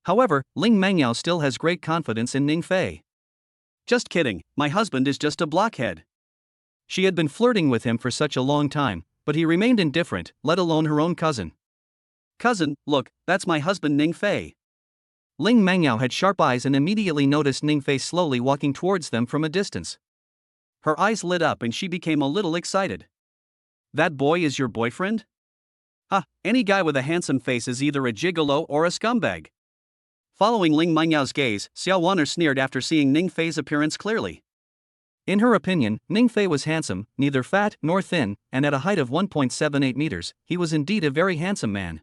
However, Ling Mengyao still has great confidence in Ning Fei. Just kidding, my husband is just a blockhead. She had been flirting with him for such a long time, but he remained indifferent, let alone her own cousin. Cousin, look, that's my husband Ning Fei. Ling Mengyao had sharp eyes and immediately noticed Ning Fei slowly walking towards them from a distance. Her eyes lit up and she became a little excited. That boy is your boyfriend? Any guy with a handsome face is either a gigolo or a scumbag. Following Ling Mengyao's gaze, Xiao Wan'er sneered after seeing Ning Fei's appearance clearly. In her opinion, Ning Fei was handsome, neither fat nor thin, and at a height of 1.78 meters, he was indeed a very handsome man.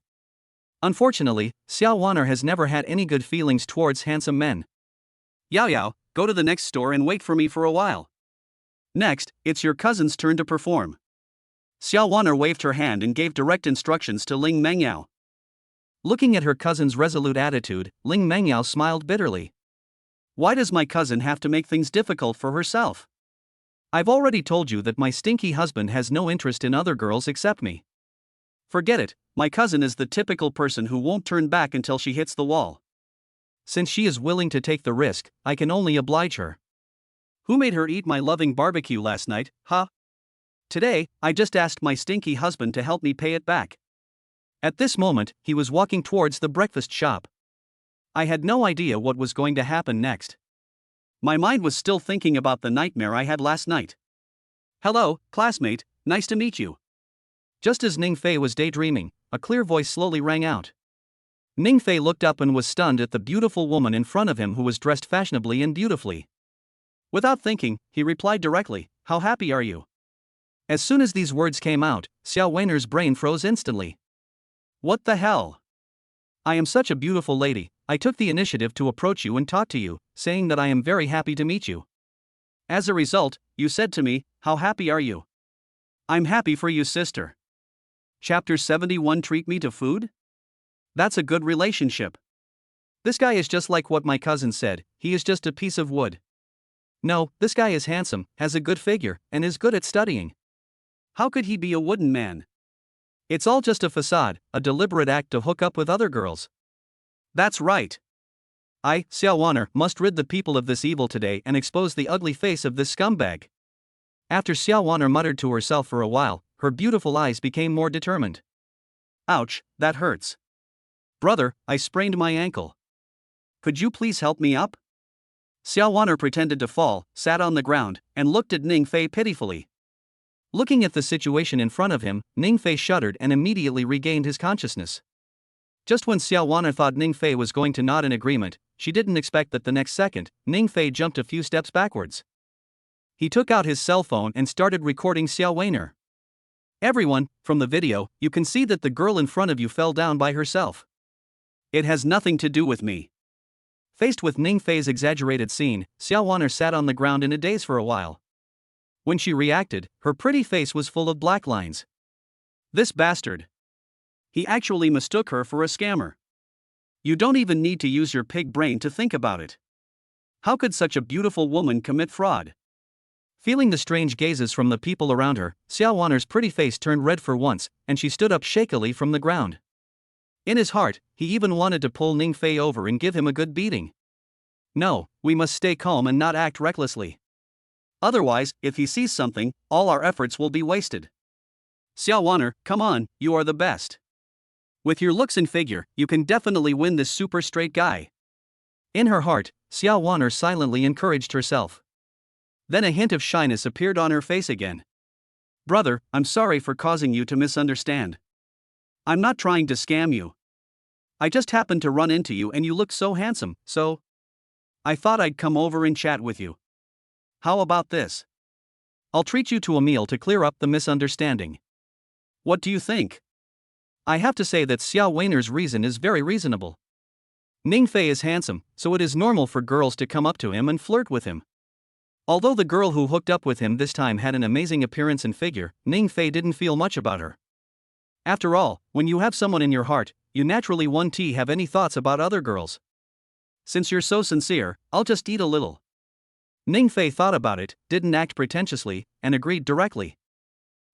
Unfortunately, Xiao Wan'er has never had any good feelings towards handsome men. Yao Yao, go to the next store and wait for me for a while. Next, it's your cousin's turn to perform. Xiao Wan'er waved her hand and gave direct instructions to Ling Mengyao. Looking at her cousin's resolute attitude, Ling Mengyao smiled bitterly. Why does my cousin have to make things difficult for herself? I've already told you that my stinky husband has no interest in other girls except me. Forget it, my cousin is the typical person who won't turn back until she hits the wall. Since she is willing to take the risk, I can only oblige her. Who made her eat my loving barbecue last night, huh? Today, I just asked my stinky husband to help me pay it back. At this moment, he was walking towards the breakfast shop. I had no idea what was going to happen next. My mind was still thinking about the nightmare I had last night. Hello, classmate, nice to meet you. Just as Ning Fei was daydreaming, a clear voice slowly rang out. Ning Fei looked up and was stunned at the beautiful woman in front of him who was dressed fashionably and beautifully. Without thinking, he replied directly, "How happy are you?" As soon as these words came out, Xiao Wan'er's brain froze instantly. What the hell? I am such a beautiful lady, I took the initiative to approach you and talk to you, saying that I am very happy to meet you. As a result, you said to me, "How happy are you?" I'm happy for you, sister. Chapter 71 Treat me to food? That's a good relationship. This guy is just like what my cousin said, he is just a piece of wood. No, this guy is handsome, has a good figure, and is good at studying. How could he be a wooden man? It's all just a facade, a deliberate act to hook up with other girls. That's right. I, Xiao Wan'er, must rid the people of this evil today and expose the ugly face of this scumbag. After Xiao Wan'er muttered to herself for a while, her beautiful eyes became more determined. Ouch, that hurts. Brother, I sprained my ankle. Could you please help me up? Xiao Wan'er pretended to fall, sat on the ground, and looked at Ning Fei pitifully. Looking at the situation in front of him, Ning Fei shuddered and immediately regained his consciousness. Just when Xiao Wan'er thought Ning Fei was going to nod in agreement, she didn't expect that the next second, Ning Fei jumped a few steps backwards. He took out his cell phone and started recording Xiao Wan'er. Everyone, from the video, you can see that the girl in front of you fell down by herself. It has nothing to do with me. Faced with Ning Fei's exaggerated scene, Xiao Wan'er sat on the ground in a daze for a while. When she reacted, her pretty face was full of black lines. This bastard. He actually mistook her for a scammer. You don't even need to use your pig brain to think about it. How could such a beautiful woman commit fraud? Feeling the strange gazes from the people around her, Xiao Wan'er's pretty face turned red for once, and she stood up shakily from the ground. In his heart, he even wanted to pull Ning Fei over and give him a good beating. No, we must stay calm and not act recklessly. Otherwise, if he sees something, all our efforts will be wasted. Xiao Wan'er, come on, you are the best. With your looks and figure, you can definitely win this super straight guy. In her heart, Xiao Wan'er silently encouraged herself. Then a hint of shyness appeared on her face again. Brother, I'm sorry for causing you to misunderstand. I'm not trying to scam you. I just happened to run into you and you looked so handsome, so I thought I'd come over and chat with you. How about this? I'll treat you to a meal to clear up the misunderstanding. What do you think? I have to say that Xiao Wan'er's reason is very reasonable. Ning Fei is handsome, so it is normal for girls to come up to him and flirt with him. Although the girl who hooked up with him this time had an amazing appearance and figure, Ning Fei didn't feel much about her. After all, when you have someone in your heart, you naturally won't have any thoughts about other girls. Since you're so sincere, I'll just eat a little. Ningfei thought about it, didn't act pretentiously, and agreed directly.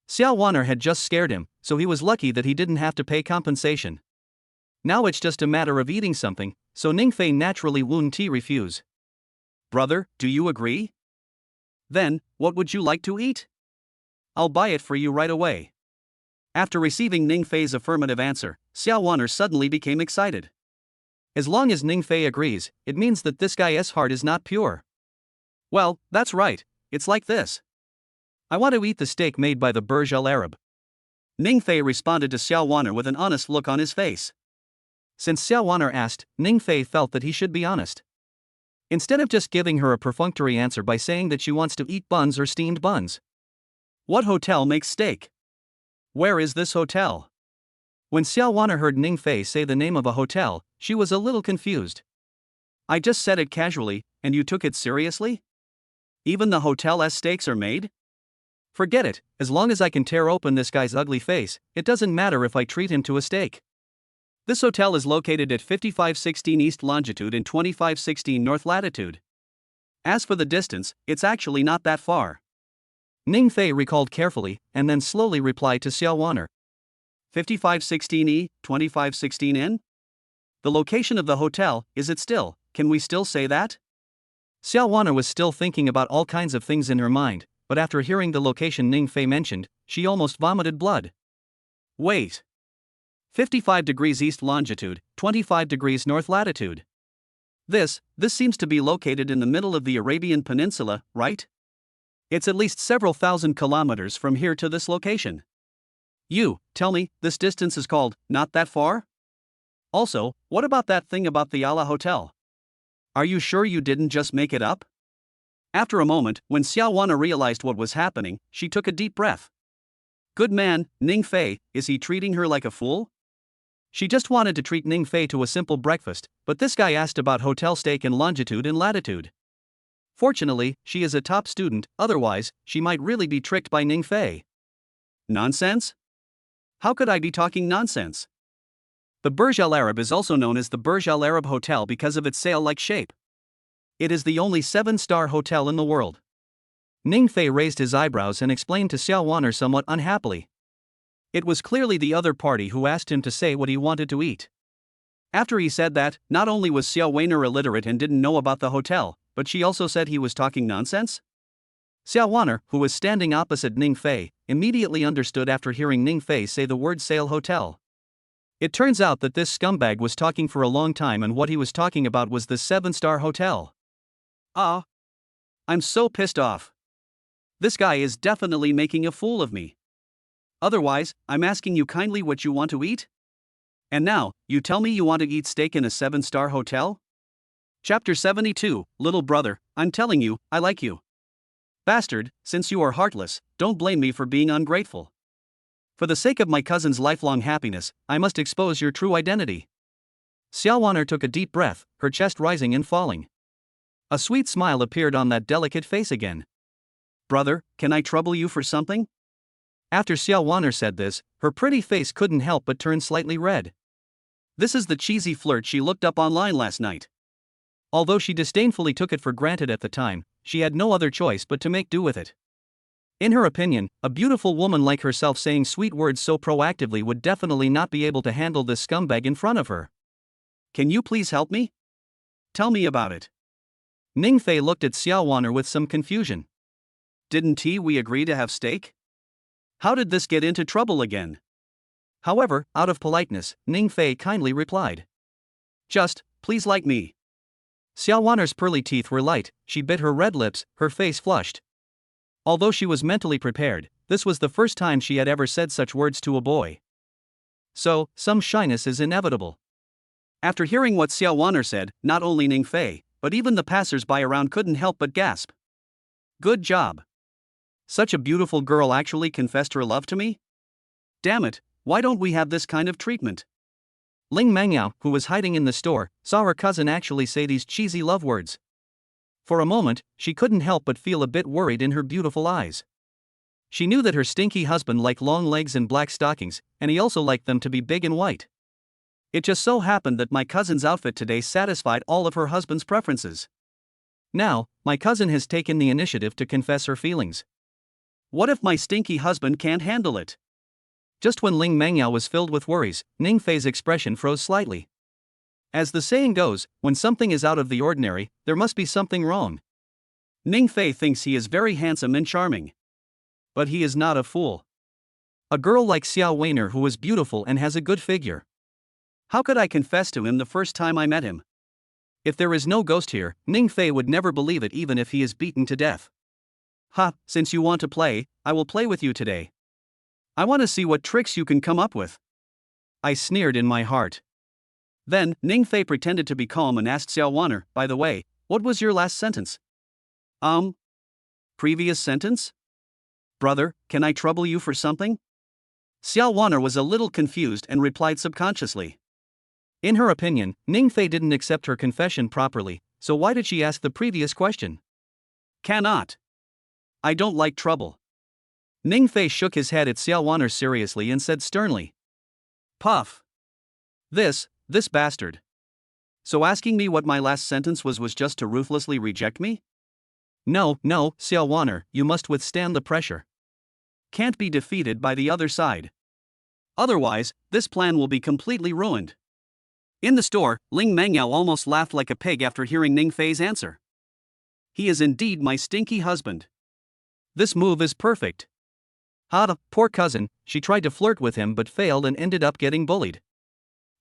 Xiao Waner had just scared him, so he was lucky that he didn't have to pay compensation. Now it's just a matter of eating something, so Ningfei naturally wouldn't refuse. Brother, do you agree? Then, what would you like to eat? I'll buy it for you right away. After receiving Ningfei's affirmative answer, Xiao Waner suddenly became excited. As long as Ningfei agrees, it means that this guy's heart is not pure. Well, that's right, it's like this. I want to eat the steak made by the Burj Al Arab. Ningfei responded to Xiao Waner with an honest look on his face. Since Xiao Waner asked, Ningfei felt that he should be honest. Instead of just giving her a perfunctory answer by saying that she wants to eat buns or steamed buns. What hotel makes steak? Where is this hotel? When Xiao Waner heard Ningfei say the name of a hotel, she was a little confused. I just said it casually, and you took it seriously? Even the hotel's steaks are made? Forget it, as long as I can tear open this guy's ugly face, it doesn't matter if I treat him to a steak. This hotel is located at 5516 East Longitude and 2516 North Latitude. As for the distance, it's actually not that far. Ningfei recalled carefully, and then slowly replied to Xiao Waner. 5516E, 2516N? The location of the hotel, is it still, can we still say that? Xiao Waner was still thinking about all kinds of things in her mind, but after hearing the location Ningfei mentioned, she almost vomited blood. Wait. 55 degrees east longitude, 25 degrees north latitude. This seems to be located in the middle of the Arabian Peninsula, right? It's at least several thousand kilometers from here to this location. You, tell me, this distance is called, not that far? Also, what about that thing about the Allah Hotel? Are you sure you didn't just make it up? After a moment, when Xiao Waner realized what was happening, she took a deep breath. Good man, Ningfei, is he treating her like a fool? She just wanted to treat Ningfei to a simple breakfast, but this guy asked about hotel steak and longitude and latitude. Fortunately, she is a top student, otherwise, she might really be tricked by Ningfei. Nonsense? How could I be talking nonsense? The Burj Al Arab is also known as the Burj Al Arab Hotel because of its sail-like shape. It is the only 7-star hotel in the world. Ningfei raised his eyebrows and explained to Xiao Waner somewhat unhappily. It was clearly the other party who asked him to say what he wanted to eat. After he said that, not only was Xiao Waner illiterate and didn't know about the hotel, but she also said he was talking nonsense? Xiao Waner, who was standing opposite Ningfei, immediately understood after hearing Ningfei say the word sail hotel. It turns out that this scumbag was talking for a long time and what he was talking about was the 7-star hotel. I'm so pissed off. This guy is definitely making a fool of me. Otherwise, I'm asking you kindly what you want to eat? And now, you tell me you want to eat steak in a 7-star hotel? Chapter 72, Little Brother, I'm telling you, I like you. Bastard, since you are heartless, don't blame me for being ungrateful. For the sake of my cousin's lifelong happiness, I must expose your true identity. Xiao Waner took a deep breath, her chest rising and falling. A sweet smile appeared on that delicate face again. Brother, can I trouble you for something? After Xiao Waner said this, her pretty face couldn't help but turn slightly red. This is the cheesy flirt she looked up online last night. Although she disdainfully took it for granted at the time, she had no other choice but to make do with it. In her opinion, a beautiful woman like herself saying sweet words so proactively would definitely not be able to handle this scumbag in front of her. Can you please help me? Tell me about it. Ningfei looked at Xiao Waner with some confusion. Didn't we agree to have steak? How did this get into trouble again? However, out of politeness, Ningfei kindly replied. Just, please like me. Xiao Waner's pearly teeth were light, she bit her red lips, her face flushed. Although she was mentally prepared, this was the first time she had ever said such words to a boy. So, some shyness is inevitable. After hearing what Xiao Waner said, not only Ningfei, but even the passers-by around couldn't help but gasp. Good job. Such a beautiful girl actually confessed her love to me? Damn it, why don't we have this kind of treatment? Ling Mangyao, who was hiding in the store, saw her cousin actually say these cheesy love words. For a moment, she couldn't help but feel a bit worried in her beautiful eyes. She knew that her stinky husband liked long legs and black stockings, and he also liked them to be big and white. It just so happened that my cousin's outfit today satisfied all of her husband's preferences. Now, my cousin has taken the initiative to confess her feelings. What if my stinky husband can't handle it? Just when Ling Mengyao was filled with worries, Ning Fei's expression froze slightly. As the saying goes, when something is out of the ordinary, there must be something wrong. Ning Fei thinks he is very handsome and charming. But he is not a fool. A girl like Xiao Weiner who is beautiful and has a good figure. How could I confess to him the first time I met him? If there is no ghost here, Ning Fei would never believe it even if he is beaten to death. Ha, since you want to play, I will play with you today. I want to see what tricks you can come up with. I sneered in my heart. Then, Ning Fei pretended to be calm and asked Xiao Wanner, by the way, what was your last sentence? Previous sentence? Brother, can I trouble you for something? Xiao Wanner was a little confused and replied subconsciously. In her opinion, Ning Fei didn't accept her confession properly, so why did she ask the previous question? Cannot. I don't like trouble. Ning Fei shook his head at Xiao Wanner seriously and said sternly. Puff. This bastard. So asking me what my last sentence was just to ruthlessly reject me? No, Xiao Wanner, you must withstand the pressure. Can't be defeated by the other side. Otherwise, this plan will be completely ruined. In the store, Ling Mengyao almost laughed like a pig after hearing Ning Fei's answer. He is indeed my stinky husband. This move is perfect. Poor cousin, she tried to flirt with him but failed and ended up getting bullied.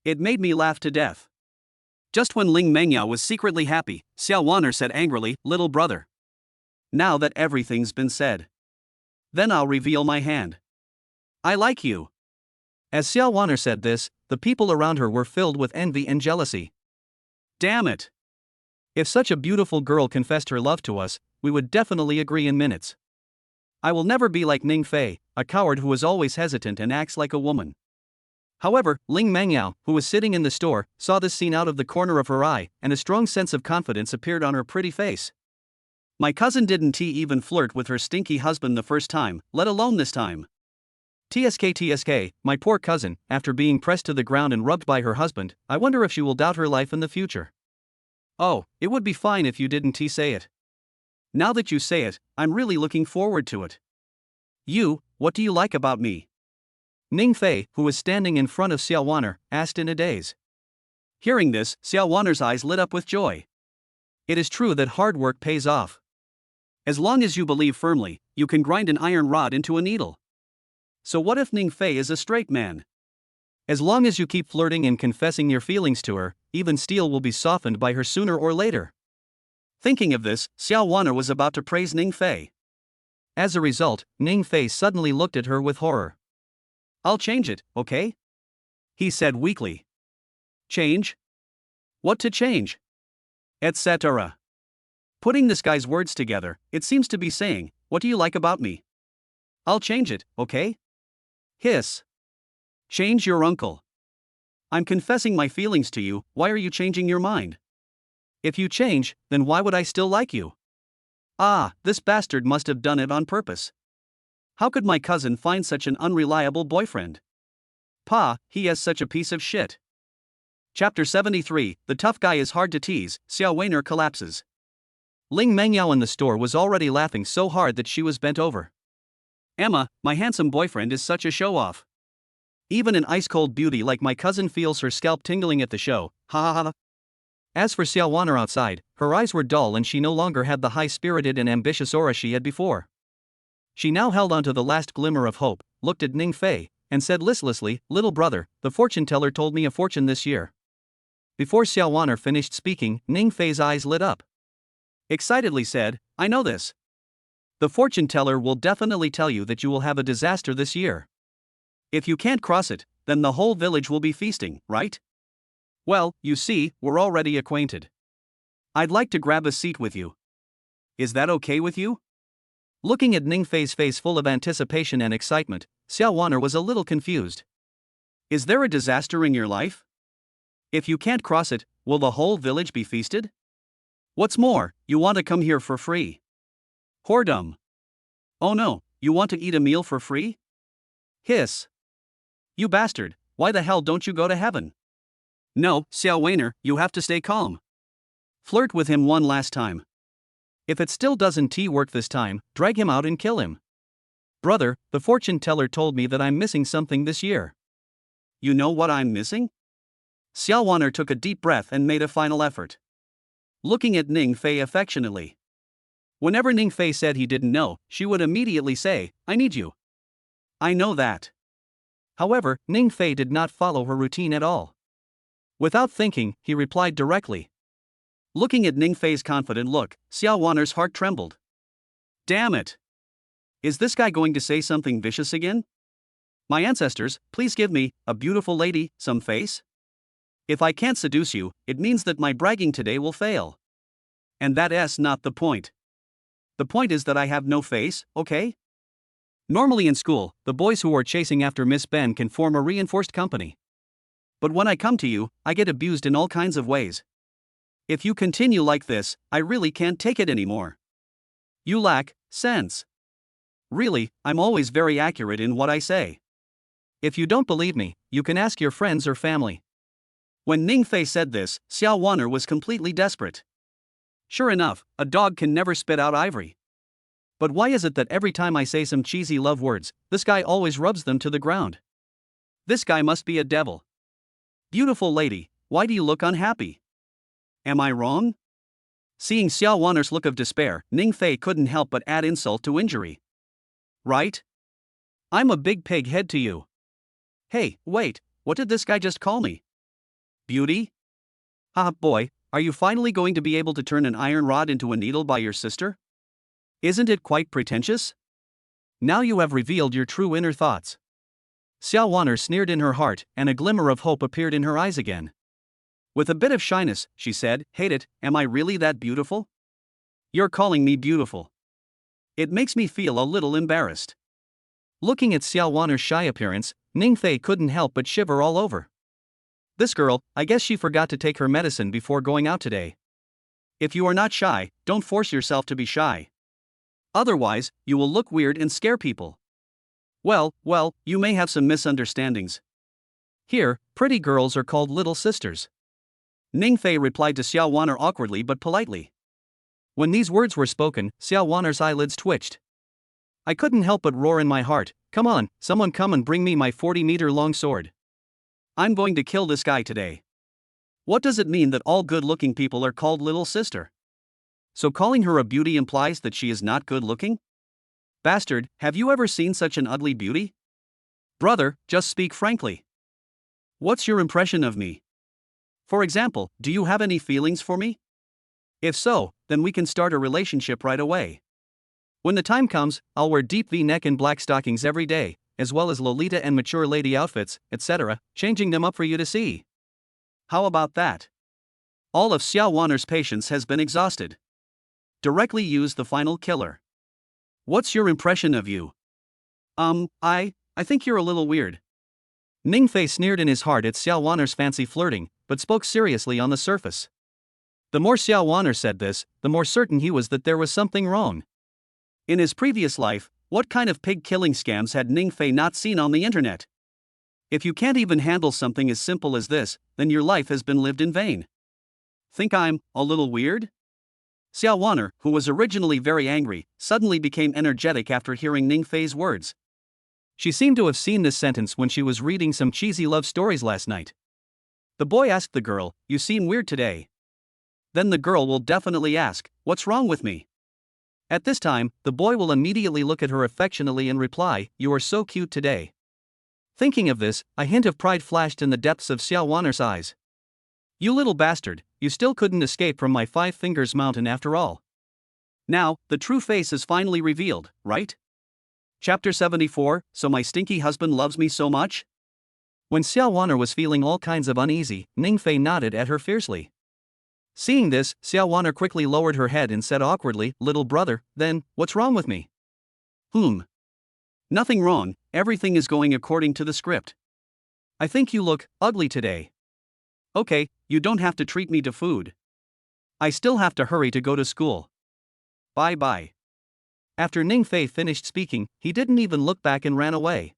It made me laugh to death. Just when Ling Mengyao was secretly happy, Xiao Wanner said angrily, little brother. Now that everything's been said. Then I'll reveal my hand. I like you. As Xiao Wanner said this, the people around her were filled with envy and jealousy. Damn it. If such a beautiful girl confessed her love to us, we would definitely agree in minutes. I will never be like Ning Fei, a coward who is always hesitant and acts like a woman. However, Ling Mengyao, who was sitting in the store, saw this scene out of the corner of her eye, and a strong sense of confidence appeared on her pretty face. My cousin didn't even flirt with her stinky husband the first time, let alone this time. TSK, my poor cousin, after being pressed to the ground and rubbed by her husband, I wonder if she will doubt her life in the future. Oh, it would be fine if you didn't say it. Now that you say it, I'm really looking forward to it. You, what do you like about me? Ning Fei, who was standing in front of Xiao Wanner, asked in a daze. Hearing this, Xiao Wanner's eyes lit up with joy. It is true that hard work pays off. As long as you believe firmly, you can grind an iron rod into a needle. So what if Ning Fei is a straight man? As long as you keep flirting and confessing your feelings to her, even steel will be softened by her sooner or later. Thinking of this, Xiao Wanner was about to praise Ning Fei. As a result, Ning Fei suddenly looked at her with horror. I'll change it, okay? He said weakly. Change? What to change? Etc. Putting this guy's words together, it seems to be saying, what do you like about me? I'll change it, okay? Hiss. Change your uncle. I'm confessing my feelings to you, why are you changing your mind? If you change, then why would I still like you? Ah, this bastard must have done it on purpose. How could my cousin find such an unreliable boyfriend? Pa, he has such a piece of shit. Chapter 73, The Tough Guy is Hard to Tease, Xiao Weiner collapses. Ling Mengyao in the store was already laughing so hard that she was bent over. Emma, my handsome boyfriend is such a show-off. Even an ice-cold beauty like my cousin feels her scalp tingling at the show, ha ha ha. As for Xiao Wanner outside, her eyes were dull and she no longer had the high-spirited and ambitious aura she had before. She now held on to the last glimmer of hope, looked at Ning Fei, and said listlessly, little brother, the fortune teller told me a fortune this year. Before Xiao Wanner finished speaking, Ning Fei's eyes lit up. Excitedly said, I know this. The fortune teller will definitely tell you that you will have a disaster this year. If you can't cross it, then the whole village will be feasting, right? Well, you see, we're already acquainted. I'd like to grab a seat with you. Is that okay with you? Looking at Ning Fei's face full of anticipation and excitement, Xiao Wanner was a little confused. Is there a disaster in your life? If you can't cross it, will the whole village be feasted? What's more, you want to come here for free. Whoredom. Oh no, You want to eat a meal for free? Hiss. You bastard, why the hell don't you go to heaven? No, Xiao Weiner, you have to stay calm. Flirt with him one last time. If it still doesn't work this time, drag him out and kill him. Brother, the fortune teller told me that I'm missing something this year. You know what I'm missing? Xiao Weiner took a deep breath and made a final effort, looking at Ning Fei affectionately. Whenever Ning Fei said he didn't know, she would immediately say, I need you. I know that. However, Ning Fei did not follow her routine at all. Without thinking, he replied directly. Looking at Ning Fei's confident look, Xiao Weiner's heart trembled. Damn it! Is this guy going to say something vicious again? My ancestors, please give me, a beautiful lady, some face? If I can't seduce you, it means that my bragging today will fail. And that's not the point. The point is that I have no face, okay? Normally in school, the boys who are chasing after Miss Ben can form a reinforced company. But when I come to you, I get abused in all kinds of ways. If you continue like this, I really can't take it anymore. You lack sense. Really, I'm always very accurate in what I say. If you don't believe me, you can ask your friends or family. When Ning Fei said this, Xiao Weiner was completely desperate. Sure enough, a dog can never spit out ivory. But why is it that every time I say some cheesy love words, this guy always rubs them to the ground? This guy must be a devil. Beautiful lady, why do you look unhappy? Am I wrong? Seeing Xiao Weiner's look of despair, Ning Fei couldn't help but add insult to injury. Right? I'm a big pig head to you. Hey, wait, what did this guy just call me? Beauty? Ah, boy, are you finally going to be able to turn an iron rod into a needle by your sister? Isn't it quite pretentious? Now you have revealed your true inner thoughts. Xiao Weiner sneered in her heart, and a glimmer of hope appeared in her eyes again. With a bit of shyness, she said, Hate it, am I really that beautiful? You're calling me beautiful. It makes me feel a little embarrassed. Looking at Xiao Weiner's shy appearance, Ning Fei couldn't help but shiver all over. This girl, I guess she forgot to take her medicine before going out today. If you are not shy, don't force yourself to be shy. Otherwise, you will look weird and scare people. Well, you may have some misunderstandings. Here, pretty girls are called little sisters. Ning Fei replied to Xiao Weiner awkwardly but politely. When these words were spoken, Xiao Weiner's eyelids twitched. I couldn't help but roar in my heart, come on, someone come and bring me my 40-meter-long sword. I'm going to kill this guy today. What does it mean that all good-looking people are called little sister? So calling her a beauty implies that she is not good-looking? Bastard, have you ever seen such an ugly beauty? Brother, just speak frankly. What's your impression of me? For example, do you have any feelings for me? If so, then we can start a relationship right away. When the time comes, I'll wear deep V-neck and black stockings every day, as well as Lolita and mature lady outfits, etc., changing them up for you to see. How about that? All of Xiao Weiner's patience has been exhausted. Directly use the final killer. What's your impression of you? I think you're a little weird. Ning Fei sneered in his heart at Xiao Weiner's fancy flirting, but spoke seriously on the surface. The more Xiao Weiner said this, the more certain he was that there was something wrong. In his previous life, what kind of pig-killing scams had Ning Fei not seen on the internet? If you can't even handle something as simple as this, then your life has been lived in vain. Think I'm a little weird? Xiao Weiner, who was originally very angry, suddenly became energetic after hearing Ning Fei's words. She seemed to have seen this sentence when she was reading some cheesy love stories last night. The boy asked the girl, You seem weird today. Then the girl will definitely ask, What's wrong with me? At this time, the boy will immediately look at her affectionately and reply, You are so cute today. Thinking of this, a hint of pride flashed in the depths of Xiao Weiner's eyes. You little bastard, you still couldn't escape from my 5 fingers mountain after all. Now, the true face is finally revealed, right? Chapter 74, So My Stinky Husband Loves Me So Much? When Xiao Weiner was feeling all kinds of uneasy, Ning Fei nodded at her fiercely. Seeing this, Xiao Weiner quickly lowered her head and said awkwardly, Little brother, then, what's wrong with me? Nothing wrong, everything is going according to the script. I think you look ugly today. Okay, you don't have to treat me to food. I still have to hurry to go to school. Bye-bye. After Ning Fei finished speaking, he didn't even look back and ran away.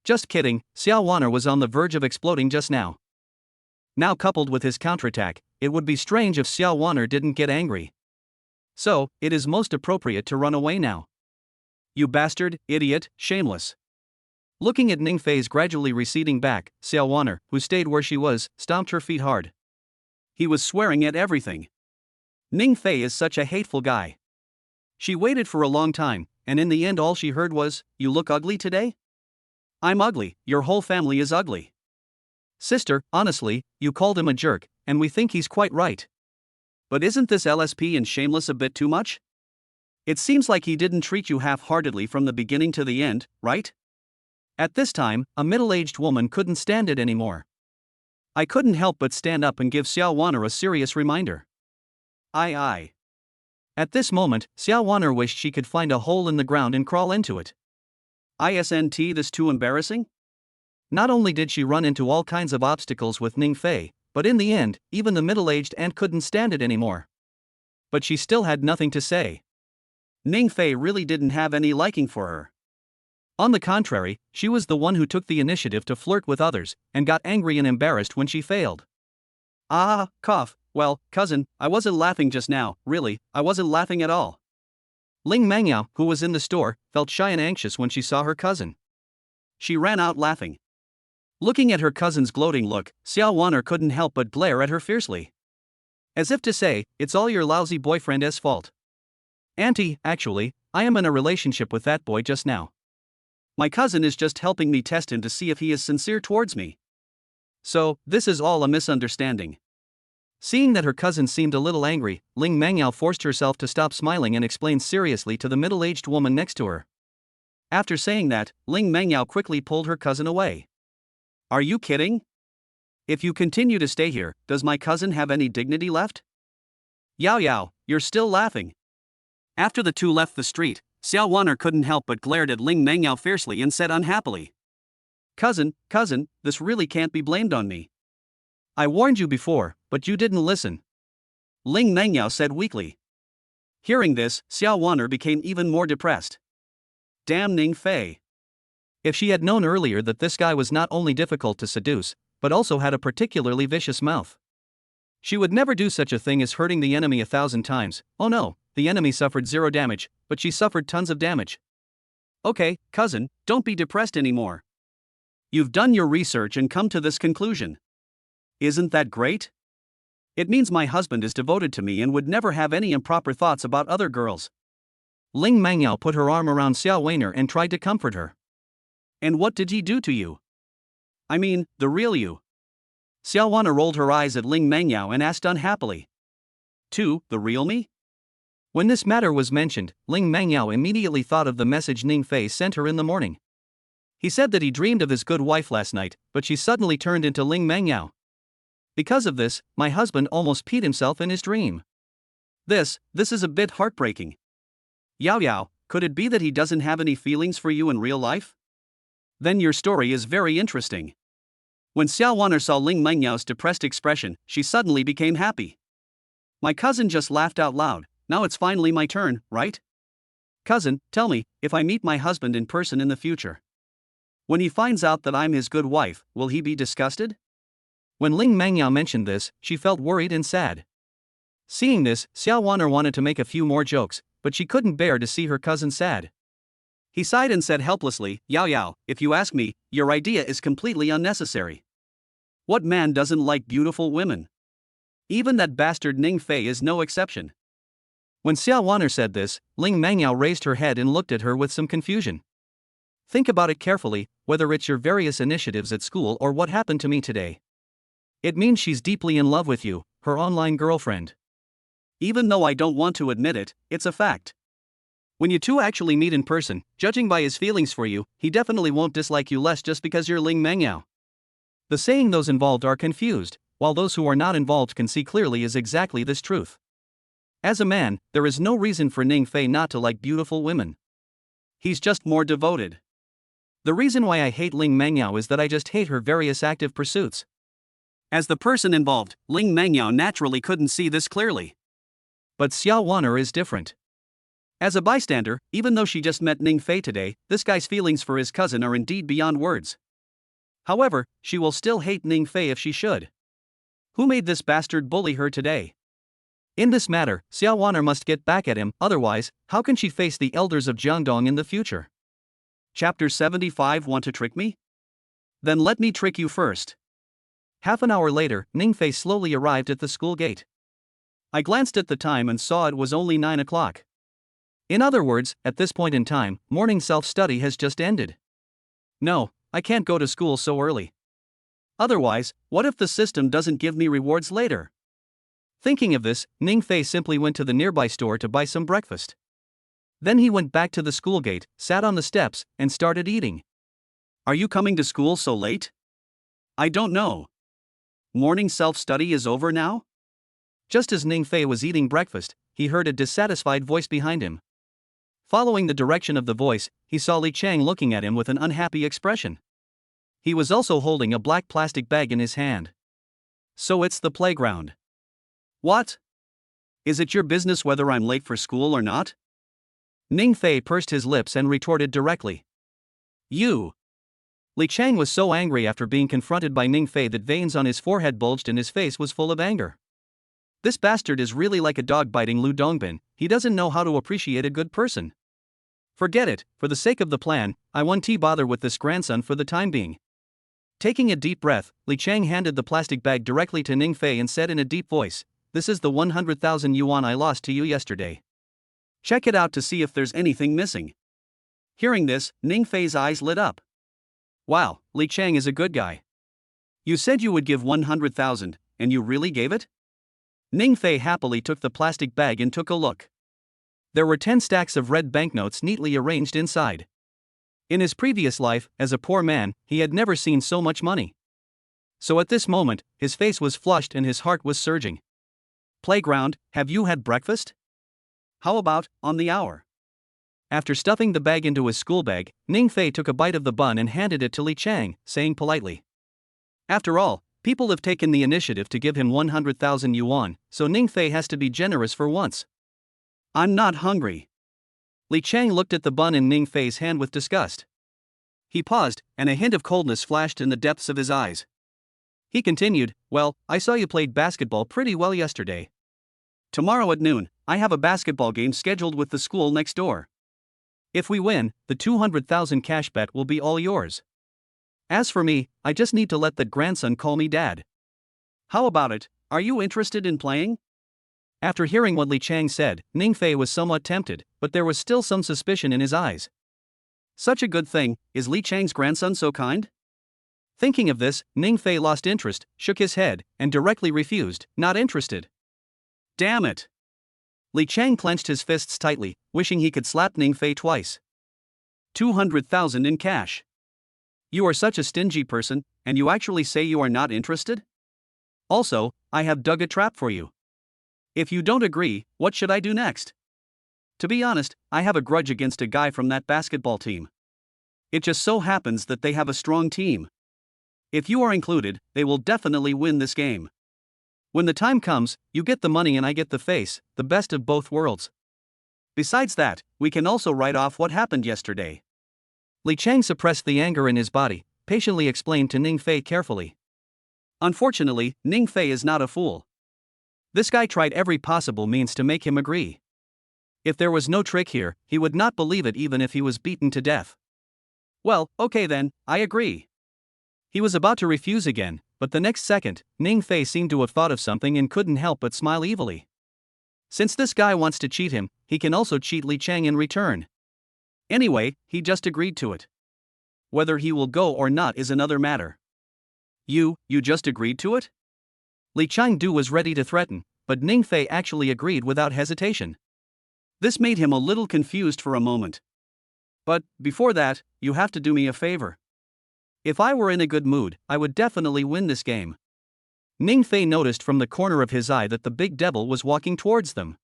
Just kidding, Xiao Wan'er was on the verge of exploding just now. Now coupled with his counterattack, it would be strange if Xiao Wan'er didn't get angry. So, it is most appropriate to run away now. You bastard, idiot, shameless. Looking at Ning Fei's gradually receding back, Xiao Wan'er, who stayed where she was, stomped her feet hard. He was swearing at everything. Ning Fei is such a hateful guy. She waited for a long time, and in the end all she heard was, "You look ugly today?" "I'm ugly, your whole family is ugly." Sister, honestly, you called him a jerk, and we think he's quite right. But isn't this LSP and shameless a bit too much? It seems like he didn't treat you half-heartedly from the beginning to the end, right? At this time, a middle-aged woman couldn't stand it anymore. I couldn't help but stand up and give Xiao Wan'er a serious reminder. Aye. At this moment, Xiao Wan'er wished she could find a hole in the ground and crawl into it. Isn't this too embarrassing? Not only did she run into all kinds of obstacles with Ning Fei, but in the end, even the middle-aged aunt couldn't stand it anymore. But she still had nothing to say. Ning Fei really didn't have any liking for her. On the contrary, she was the one who took the initiative to flirt with others, and got angry and embarrassed when she failed. Cough. Well, cousin, I wasn't laughing just now, really, I wasn't laughing at all. Ling Mangyao, who was in the store, felt shy and anxious when she saw her cousin. She ran out laughing. Looking at her cousin's gloating look, Xiao Wan'er couldn't help but glare at her fiercely. As if to say, it's all your lousy boyfriend's fault. Auntie, actually, I am in a relationship with that boy just now. My cousin is just helping me test him to see if he is sincere towards me. So, this is all a misunderstanding. Seeing that her cousin seemed a little angry, Ling Mangyao forced herself to stop smiling and explained seriously to the middle-aged woman next to her. After saying that, Ling Mangyao quickly pulled her cousin away. Are you kidding? If you continue to stay here, does my cousin have any dignity left? Yao, you're still laughing. After the two left the street, Xiao Wan'er couldn't help but glared at Ling Mangyao fiercely and said unhappily, Cousin, this really can't be blamed on me. I warned you before, but you didn't listen. Ling Mangyao said weakly. Hearing this, Xiao Wan'er became even more depressed. Damn Ning Fei. If she had known earlier that this guy was not only difficult to seduce, but also had a particularly vicious mouth, she would never do such a thing as hurting the enemy 1,000 times. Oh no, the enemy suffered 0 damage, but she suffered tons of damage. Okay, cousin, don't be depressed anymore. You've done your research and come to this conclusion. Isn't that great? It means my husband is devoted to me and would never have any improper thoughts about other girls. Ling Mangyao put her arm around Xiao Wan'er and tried to comfort her. And what did he do to you? I mean, the real you. Xiao Wan'er rolled her eyes at Ling Mangyao and asked unhappily. The real me? When this matter was mentioned, Ling Mangyao immediately thought of the message Ning Fei sent her in the morning. He said that he dreamed of his good wife last night, but she suddenly turned into Ling Mangyao. Because of this, my husband almost peed himself in his dream. This is a bit heartbreaking. Yao, could it be that he doesn't have any feelings for you in real life? Then your story is very interesting. When Xiao Wan'er saw Ling Mengyao's depressed expression, she suddenly became happy. My cousin just laughed out loud. Now it's finally my turn, right? Cousin, tell me, if I meet my husband in person in the future, when he finds out that I'm his good wife, will he be disgusted? When Ling Mangyao mentioned this, she felt worried and sad. Seeing this, Xiao Wan'er wanted to make a few more jokes, but she couldn't bear to see her cousin sad. He sighed and said helplessly, Yao, if you ask me, your idea is completely unnecessary. What man doesn't like beautiful women? Even that bastard Ning Fei is no exception. When Xiao Wan'er said this, Ling Mangyao raised her head and looked at her with some confusion. Think about it carefully, whether it's your various initiatives at school or what happened to me today. It means she's deeply in love with you, her online girlfriend. Even though I don't want to admit it, it's a fact. When you two actually meet in person, judging by his feelings for you, he definitely won't dislike you less just because you're Ling Mangyao. The saying those involved are confused, while those who are not involved can see clearly is exactly this truth. As a man, there is no reason for Ning Fei not to like beautiful women. He's just more devoted. The reason why I hate Ling Mangyao is that I just hate her various active pursuits. As the person involved, Ling Mangyao naturally couldn't see this clearly. But Xiao Wan'er is different. As a bystander, even though she just met Ning Fei today, this guy's feelings for his cousin are indeed beyond words. However, she will still hate Ning Fei if she should. Who made this bastard bully her today? In this matter, Xiao Waner must get back at him, otherwise, how can she face the elders of Jiangdong in the future? Chapter 75. Want to trick me? Then let me trick you first. Half an hour later, Ning Fei slowly arrived at the school gate. I glanced at the time and saw it was only 9 o'clock. In other words, at this point in time, morning self-study has just ended. No, I can't go to school so early. Otherwise, what if the system doesn't give me rewards later? Thinking of this, Ning Fei simply went to the nearby store to buy some breakfast. Then he went back to the school gate, sat on the steps, and started eating. Are you coming to school so late? I don't know. Morning self-study is over now? Just as Ning Fei was eating breakfast, he heard a dissatisfied voice behind him. Following the direction of the voice, he saw Li Chang looking at him with an unhappy expression. He was also holding a black plastic bag in his hand. So it's the playground. What? Is it your business whether I'm late for school or not? Ning Fei pursed his lips and retorted directly. You! Li Chang was so angry after being confronted by Ning Fei that veins on his forehead bulged and his face was full of anger. This bastard is really like a dog biting Lu Dongbin, he doesn't know how to appreciate a good person. Forget it, for the sake of the plan, I won't bother with this grandson for the time being. Taking a deep breath, Li Chang handed the plastic bag directly to Ning Fei and said in a deep voice, "This is the 100,000 yuan I lost to you yesterday. Check it out to see if there's anything missing." Hearing this, Ning Fei's eyes lit up. Wow, Li Chang is a good guy. You said you would give 100,000, and you really gave it? Ning Fei happily took the plastic bag and took a look. There were 10 stacks of red banknotes neatly arranged inside. In his previous life, as a poor man, he had never seen so much money. So at this moment, his face was flushed and his heart was surging. Playground, have you had breakfast? How about, on the hour? After stuffing the bag into his school bag, Ning Fei took a bite of the bun and handed it to Li Chang, saying politely. After all, people have taken the initiative to give him 100,000 yuan, so Ning Fei has to be generous for once. I'm not hungry. Li Chang looked at the bun in Ning Fei's hand with disgust. He paused, and a hint of coldness flashed in the depths of his eyes. He continued, "Well, I saw you played basketball pretty well yesterday. Tomorrow at noon, I have a basketball game scheduled with the school next door. If we win, the 200,000 cash bet will be all yours. As for me, I just need to let that grandson call me dad. How about it, are you interested in playing?" After hearing what Li Chang said, Ning Fei was somewhat tempted, but there was still some suspicion in his eyes. Such a good thing, is Li Chang's grandson so kind? Thinking of this, Ning Fei lost interest, shook his head, and directly refused, not interested. Damn it! Li Chang clenched his fists tightly, wishing he could slap Ning Fei twice. 200,000 in cash. You are such a stingy person, and you actually say you are not interested? Also, I have dug a trap for you. If you don't agree, what should I do next? To be honest, I have a grudge against a guy from that basketball team. It just so happens that they have a strong team. If you are included, they will definitely win this game. When the time comes, you get the money and I get the face, the best of both worlds. Besides that, we can also write off what happened yesterday. Li Chang suppressed the anger in his body, patiently explained to Ning Fei carefully. Unfortunately, Ning Fei is not a fool. This guy tried every possible means to make him agree. If there was no trick here, he would not believe it even if he was beaten to death. Well, okay then, I agree. He was about to refuse again, but the next second, Ning Fei seemed to have thought of something and couldn't help but smile evilly. Since this guy wants to cheat him, he can also cheat Li Chang in return. Anyway, he just agreed to it. Whether he will go or not is another matter. You just agreed to it? Li Changdu was ready to threaten, but Ning Fei actually agreed without hesitation. This made him a little confused for a moment. But, before that, you have to do me a favor. If I were in a good mood, I would definitely win this game. Ning Fei noticed from the corner of his eye that the big devil was walking towards them.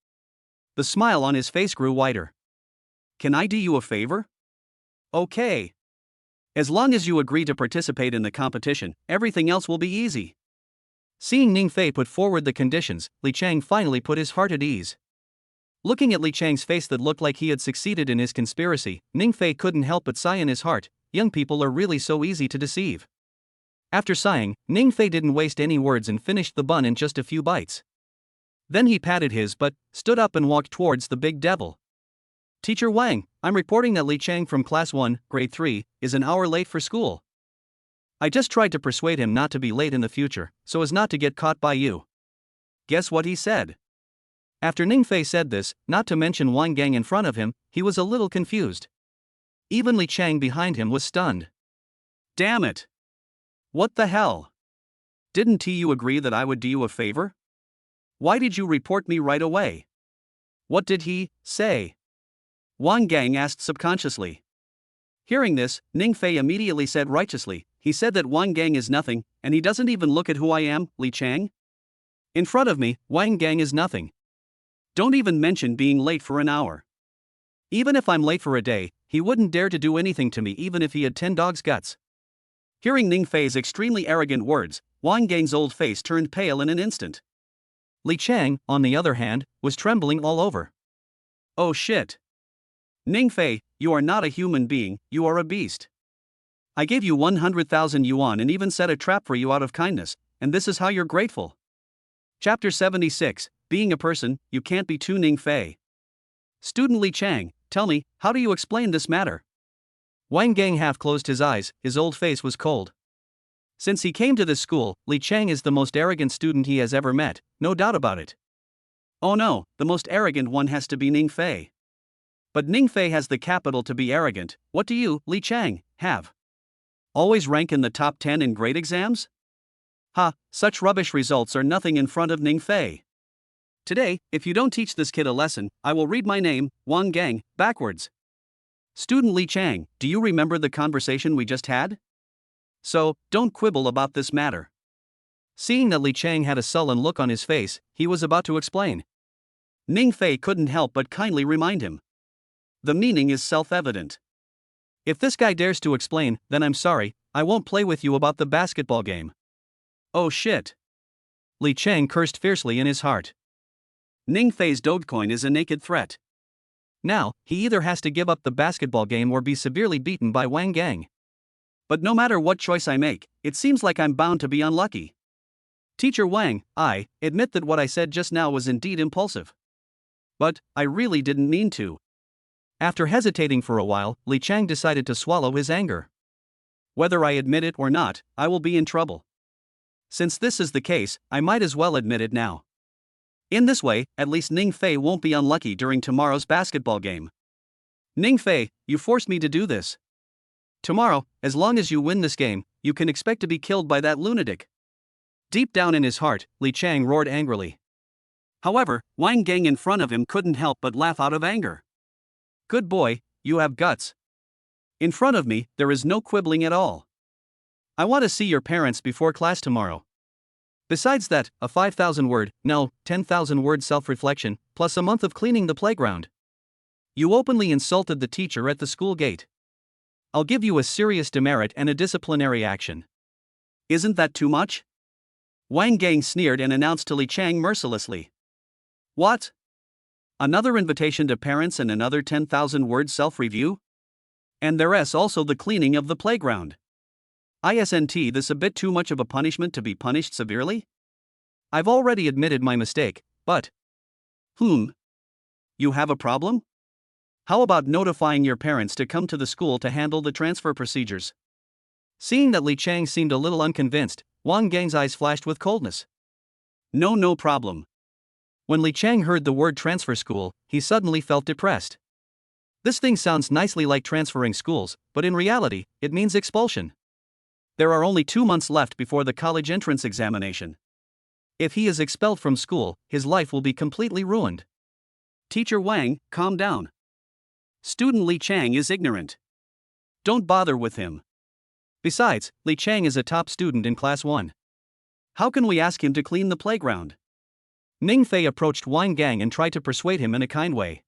The smile on his face grew wider. Can I do you a favor? Okay. As long as you agree to participate in the competition, everything else will be easy. Seeing Ning Fei put forward the conditions, Li Chang finally put his heart at ease. Looking at Li Chang's face that looked like he had succeeded in his conspiracy, Ning Fei couldn't help but sigh in his heart. Young people are really so easy to deceive. After sighing, Ning Fei didn't waste any words and finished the bun in just a few bites. Then he patted his butt, stood up and walked towards the big devil. Teacher Wang, I'm reporting that Li Chang from Class 1, Grade 3, is an hour late for school. I just tried to persuade him not to be late in the future, so as not to get caught by you. Guess what he said? After Ning Fei said this, not to mention Wang Gang in front of him, he was a little confused. Even Li Chang behind him was stunned. Damn it! What the hell? Didn't you agree that I would do you a favor? Why did you report me right away? What did he say? Wang Gang asked subconsciously. Hearing this, Ning Fei immediately said righteously, he said that Wang Gang is nothing, and he doesn't even look at who I am, Li Chang. In front of me, Wang Gang is nothing. Don't even mention being late for an hour. Even if I'm late for a day, he wouldn't dare to do anything to me even if he had 10 dogs' guts. Hearing Ning Fei's extremely arrogant words, Wang Gang's old face turned pale in an instant. Li Chang, on the other hand, was trembling all over. Oh shit. Ning Fei, you are not a human being, you are a beast. I gave you 100,000 yuan and even set a trap for you out of kindness, and this is how you're grateful. Chapter 76, Being a Person, You Can't Be Too Ning Fei. Student Li Chang, tell me, how do you explain this matter? Wang Gang half closed his eyes, his old face was cold. Since he came to this school, Li Chang is the most arrogant student he has ever met, no doubt about it. Oh no, the most arrogant one has to be Ning Fei. But Ning Fei has the capital to be arrogant. What do you, Li Chang, have? Always rank in the top 10 in grade exams? Ha, such rubbish results are nothing in front of Ning Fei. Today, if you don't teach this kid a lesson, I will read my name, Wang Gang, backwards. Student Li Chang, do you remember the conversation we just had? So, don't quibble about this matter. Seeing that Li Chang had a sullen look on his face, he was about to explain. Ning Fei couldn't help but kindly remind him. The meaning is self-evident. If this guy dares to explain, then I'm sorry, I won't play with you about the basketball game. Oh shit. Li Chang cursed fiercely in his heart. Ning Fei's Dogecoin is a naked threat. Now, he either has to give up the basketball game or be severely beaten by Wang Gang. But no matter what choice I make, it seems like I'm bound to be unlucky. Teacher Wang, I admit that what I said just now was indeed impulsive. But I really didn't mean to. After hesitating for a while, Li Chang decided to swallow his anger. Whether I admit it or not, I will be in trouble. Since this is the case, I might as well admit it now. In this way, at least Ning Fei won't be unlucky during tomorrow's basketball game. Ning Fei, you forced me to do this. Tomorrow, as long as you win this game, you can expect to be killed by that lunatic. Deep down in his heart, Li Chang roared angrily. However, Wang Gang in front of him couldn't help but laugh out of anger. Good boy, you have guts. In front of me, there is no quibbling at all. I want to see your parents before class tomorrow. Besides that, a 5,000-word, no, 10,000-word self-reflection, plus a month of cleaning the playground. You openly insulted the teacher at the school gate. I'll give you a serious demerit and a disciplinary action. Isn't that too much? Wang Gang sneered and announced to Li Chang mercilessly. What? Another invitation to parents and another 10,000-word self-review? And there's also the cleaning of the playground. Isn't this a bit too much of a punishment to be punished severely? I've already admitted my mistake, but... You have a problem? How about notifying your parents to come to the school to handle the transfer procedures? Seeing that Li Chang seemed a little unconvinced, Wang Gang's eyes flashed with coldness. No problem. When Li Chang heard the word transfer school, he suddenly felt depressed. This thing sounds nicely like transferring schools, but in reality, it means expulsion. There are only 2 months left before the college entrance examination. If he is expelled from school, his life will be completely ruined. Teacher Wang, calm down. Student Li Chang is ignorant. Don't bother with him. Besides, Li Chang is a top student in Class 1. How can we ask him to clean the playground? Ning Fei approached Wang Gang and tried to persuade him in a kind way.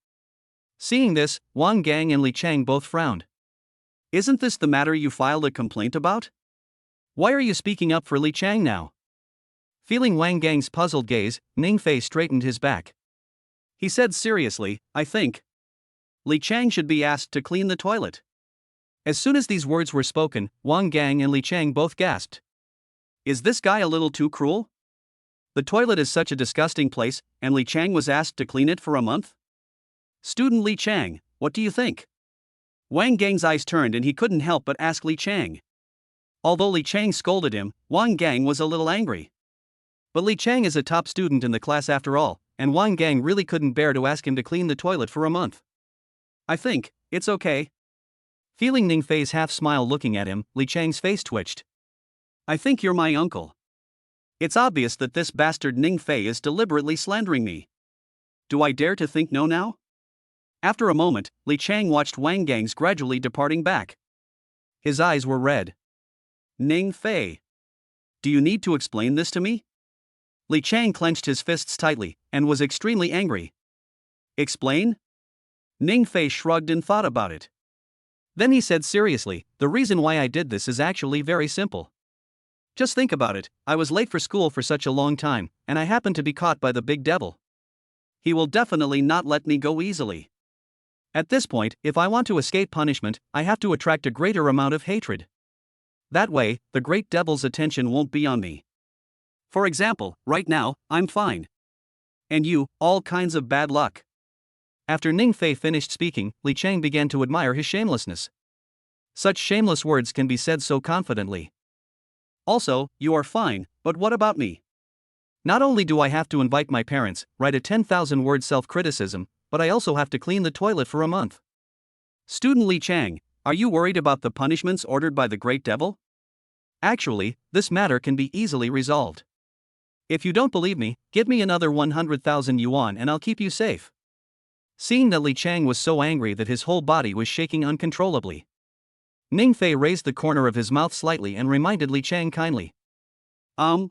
Seeing this, Wang Gang and Li Chang both frowned. Isn't this the matter you filed a complaint about? Why are you speaking up for Li Chang now? Feeling Wang Gang's puzzled gaze, Ning Fei straightened his back. He said seriously, I think Li Chang should be asked to clean the toilet. As soon as these words were spoken, Wang Gang and Li Chang both gasped. Is this guy a little too cruel? The toilet is such a disgusting place, and Li Chang was asked to clean it for a month? Student Li Chang, what do you think? Wang Gang's eyes turned and he couldn't help but ask Li Chang. Although Li Chang scolded him, Wang Gang was a little angry. But Li Chang is a top student in the class after all, and Wang Gang really couldn't bear to ask him to clean the toilet for a month. I think it's okay. Feeling Ning Fei's half-smile looking at him, Li Chang's face twitched. I think you're my uncle. It's obvious that this bastard Ning Fei is deliberately slandering me. Do I dare to think no now? After a moment, Li Chang watched Wang Gang's gradually departing back. His eyes were red. Ning Fei. Do you need to explain this to me? Li Chang clenched his fists tightly, and was extremely angry. Explain? Ning Fei shrugged and thought about it. Then he said seriously, the reason why I did this is actually very simple. Just think about it, I was late for school for such a long time, and I happened to be caught by the big devil. He will definitely not let me go easily. At this point, if I want to escape punishment, I have to attract a greater amount of hatred. That way, the great devil's attention won't be on me. For example, right now, I'm fine. And you, all kinds of bad luck. After Ning Fei finished speaking, Li Chang began to admire his shamelessness. Such shameless words can be said so confidently. Also, you are fine, but what about me? Not only do I have to invite my parents, write a 10,000-word self-criticism, but I also have to clean the toilet for a month. Student Li Chang, are you worried about the punishments ordered by the great devil? Actually, this matter can be easily resolved. If you don't believe me, give me another 100,000 yuan and I'll keep you safe. Seeing that Li Chang was so angry that his whole body was shaking uncontrollably, Ning Fei raised the corner of his mouth slightly and reminded Li Chang kindly. Can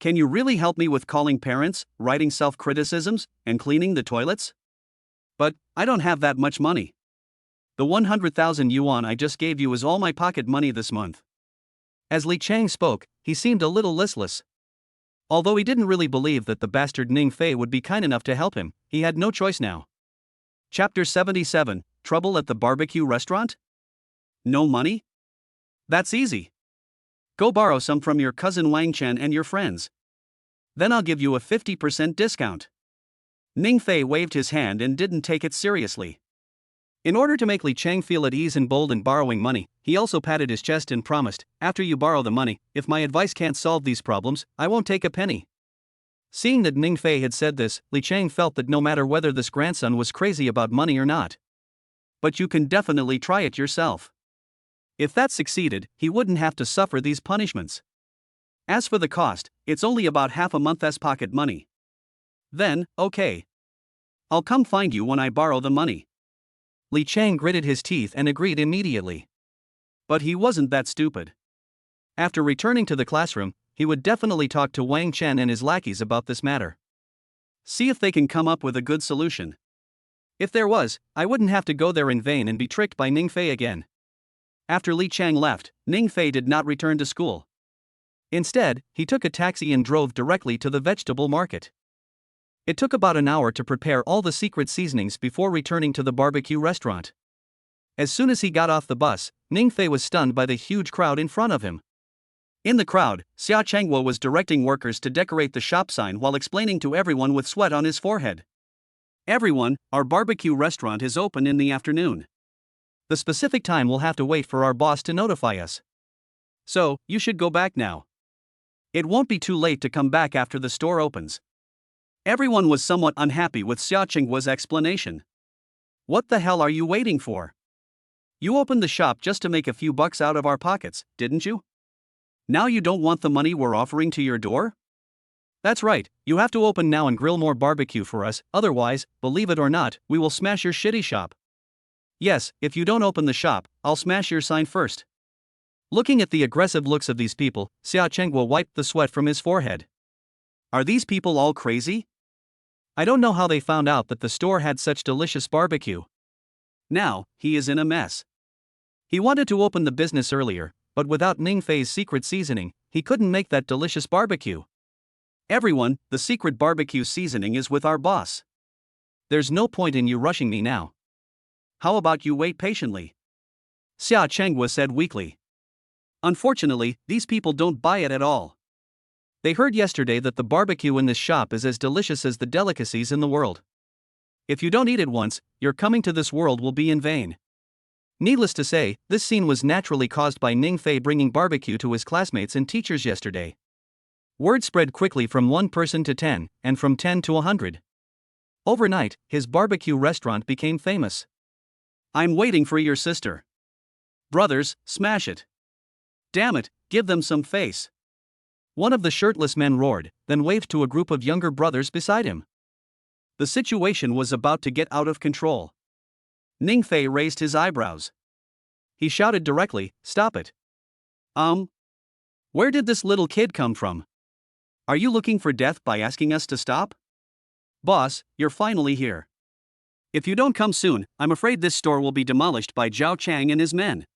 you really help me with calling parents, writing self-criticisms, and cleaning the toilets? But I don't have that much money. The 100,000 yuan I just gave you is all my pocket money this month. As Li Chang spoke, he seemed a little listless. Although he didn't really believe that the bastard Ning Fei would be kind enough to help him, he had no choice now. Chapter 77, Trouble at the Barbecue Restaurant? No money? That's easy. Go borrow some from your cousin Wang Chen and your friends. Then I'll give you a 50% discount. Ning Fei waved his hand and didn't take it seriously. In order to make Li Chang feel at ease and bold in borrowing money, he also patted his chest and promised, after you borrow the money, if my advice can't solve these problems, I won't take a penny. Seeing that Ning Fei had said this, Li Chang felt that no matter whether this grandson was crazy about money or not. But you can definitely try it yourself. If that succeeded, he wouldn't have to suffer these punishments. As for the cost, it's only about half a month's pocket money. Then, okay. I'll come find you when I borrow the money. Li Chang gritted his teeth and agreed immediately. But he wasn't that stupid. After returning to the classroom, he would definitely talk to Wang Chen and his lackeys about this matter. See if they can come up with a good solution. If there was, I wouldn't have to go there in vain and be tricked by Ning Fei again. After Li Chang left, Ning Fei did not return to school. Instead, he took a taxi and drove directly to the vegetable market. It took about an hour to prepare all the secret seasonings before returning to the barbecue restaurant. As soon as he got off the bus, Ning Fei was stunned by the huge crowd in front of him. In the crowd, Xia Chengguo was directing workers to decorate the shop sign while explaining to everyone with sweat on his forehead. Everyone, our barbecue restaurant is open in the afternoon. The specific time will have to wait for our boss to notify us. So, you should go back now. It won't be too late to come back after the store opens. Everyone was somewhat unhappy with Xia Chengguo's explanation. What the hell are you waiting for? You opened the shop just to make a few bucks out of our pockets, didn't you? Now you don't want the money we're offering to your door? That's right, you have to open now and grill more barbecue for us, otherwise, believe it or not, we will smash your shitty shop. Yes, if you don't open the shop, I'll smash your sign first. Looking at the aggressive looks of these people, Xia Chengguo wiped the sweat from his forehead. Are these people all crazy? I don't know how they found out that the store had such delicious barbecue. Now, he is in a mess. He wanted to open the business earlier, but without Ning Fei's secret seasoning, he couldn't make that delicious barbecue. Everyone, the secret barbecue seasoning is with our boss. There's no point in you rushing me now. How about you wait patiently? Xia Chenghua said weakly. Unfortunately, these people don't buy it at all. They heard yesterday that the barbecue in this shop is as delicious as the delicacies in the world. If you don't eat it once, your coming to this world will be in vain. Needless to say, this scene was naturally caused by Ning Fei bringing barbecue to his classmates and teachers yesterday. Word spread quickly from 1 person to 10, and from 10 to 100. Overnight, his barbecue restaurant became famous. I'm waiting for your sister. Brothers, smash it. Damn it, give them some face. One of the shirtless men roared, then waved to a group of younger brothers beside him. The situation was about to get out of control. Ning Fei raised his eyebrows. He shouted directly, "Stop it." Where did this little kid come from? Are you looking for death by asking us to stop? Boss, you're finally here. If you don't come soon, I'm afraid this store will be demolished by Zhao Chang and his men.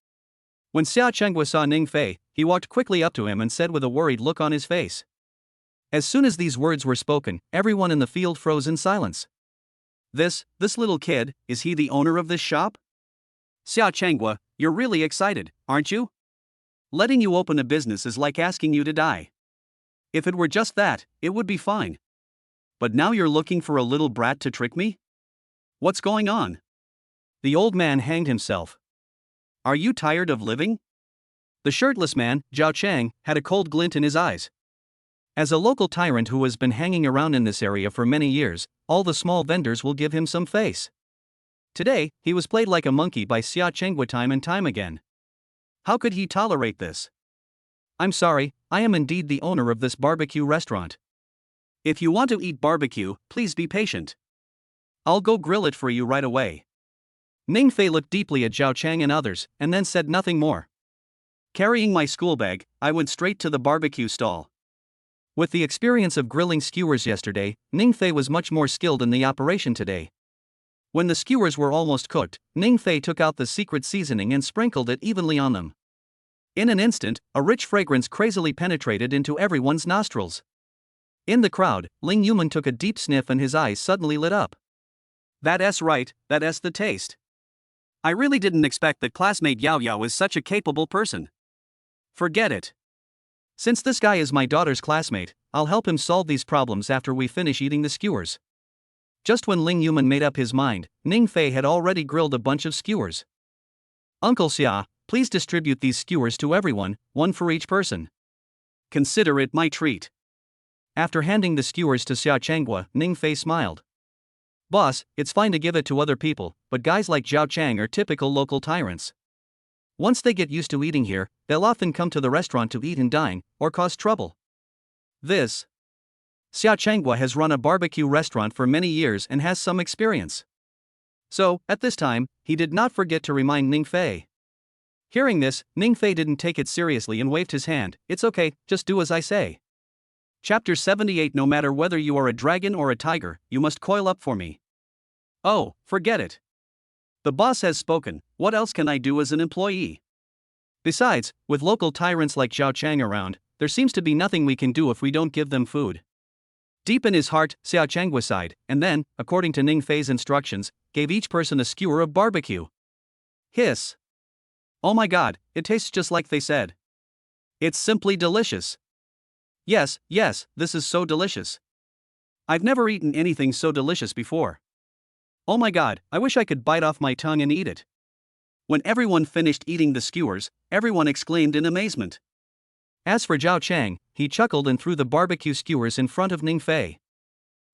When Xia Chenghua saw Ning Fei, he walked quickly up to him and said with a worried look on his face. As soon as these words were spoken, everyone in the field froze in silence. This little kid, is he the owner of this shop? Xia Chenghua, you're really excited, aren't you? Letting you open a business is like asking you to die. If it were just that, it would be fine. But now you're looking for a little brat to trick me? What's going on? The old man hanged himself. Are you tired of living? The shirtless man, Zhao Chang, had a cold glint in his eyes. As a local tyrant who has been hanging around in this area for many years, all the small vendors will give him some face. Today, he was played like a monkey by Xia Chenghua time and time again. How could he tolerate this? I'm sorry, I am indeed the owner of this barbecue restaurant. If you want to eat barbecue, please be patient. I'll go grill it for you right away. Ning Fei looked deeply at Zhao Chang and others, and then said nothing more. Carrying my school bag, I went straight to the barbecue stall. With the experience of grilling skewers yesterday, Ning Fei was much more skilled in the operation today. When the skewers were almost cooked, Ning Fei took out the secret seasoning and sprinkled it evenly on them. In an instant, a rich fragrance crazily penetrated into everyone's nostrils. In the crowd, Ling Yuman took a deep sniff and his eyes suddenly lit up. That's right, that's the taste. I really didn't expect that classmate Yao Yao was such a capable person. Forget it. Since this guy is my daughter's classmate, I'll help him solve these problems after we finish eating the skewers. Just when Ling Yuman made up his mind, Ning Fei had already grilled a bunch of skewers. Uncle Xia, please distribute these skewers to everyone, 1 for each person. Consider it my treat. After handing the skewers to Xia Chenghua, Ning Fei smiled. Boss, it's fine to give it to other people, but guys like Zhao Chang are typical local tyrants. Once they get used to eating here, they'll often come to the restaurant to eat and dine, or cause trouble. This. Xia Chenghua has run a barbecue restaurant for many years and has some experience. So, at this time, he did not forget to remind Ning Fei. Hearing this, Ning Fei didn't take it seriously and waved his hand. It's okay, just do as I say. Chapter 78. No matter whether you are a dragon or a tiger, you must coil up for me. Oh, forget it. The boss has spoken, what else can I do as an employee? Besides, with local tyrants like Zhao Chang around, there seems to be nothing we can do if we don't give them food. Deep in his heart, Xia Chenghua sighed, and then, according to Ning Fei's instructions, gave each person a skewer of barbecue. Hiss. Oh my god, it tastes just like they said. It's simply delicious. Yes, this is so delicious. I've never eaten anything so delicious before. Oh my god, I wish I could bite off my tongue and eat it. When everyone finished eating the skewers, everyone exclaimed in amazement. As for Zhao Chang, he chuckled and threw the barbecue skewers in front of Ning Fei.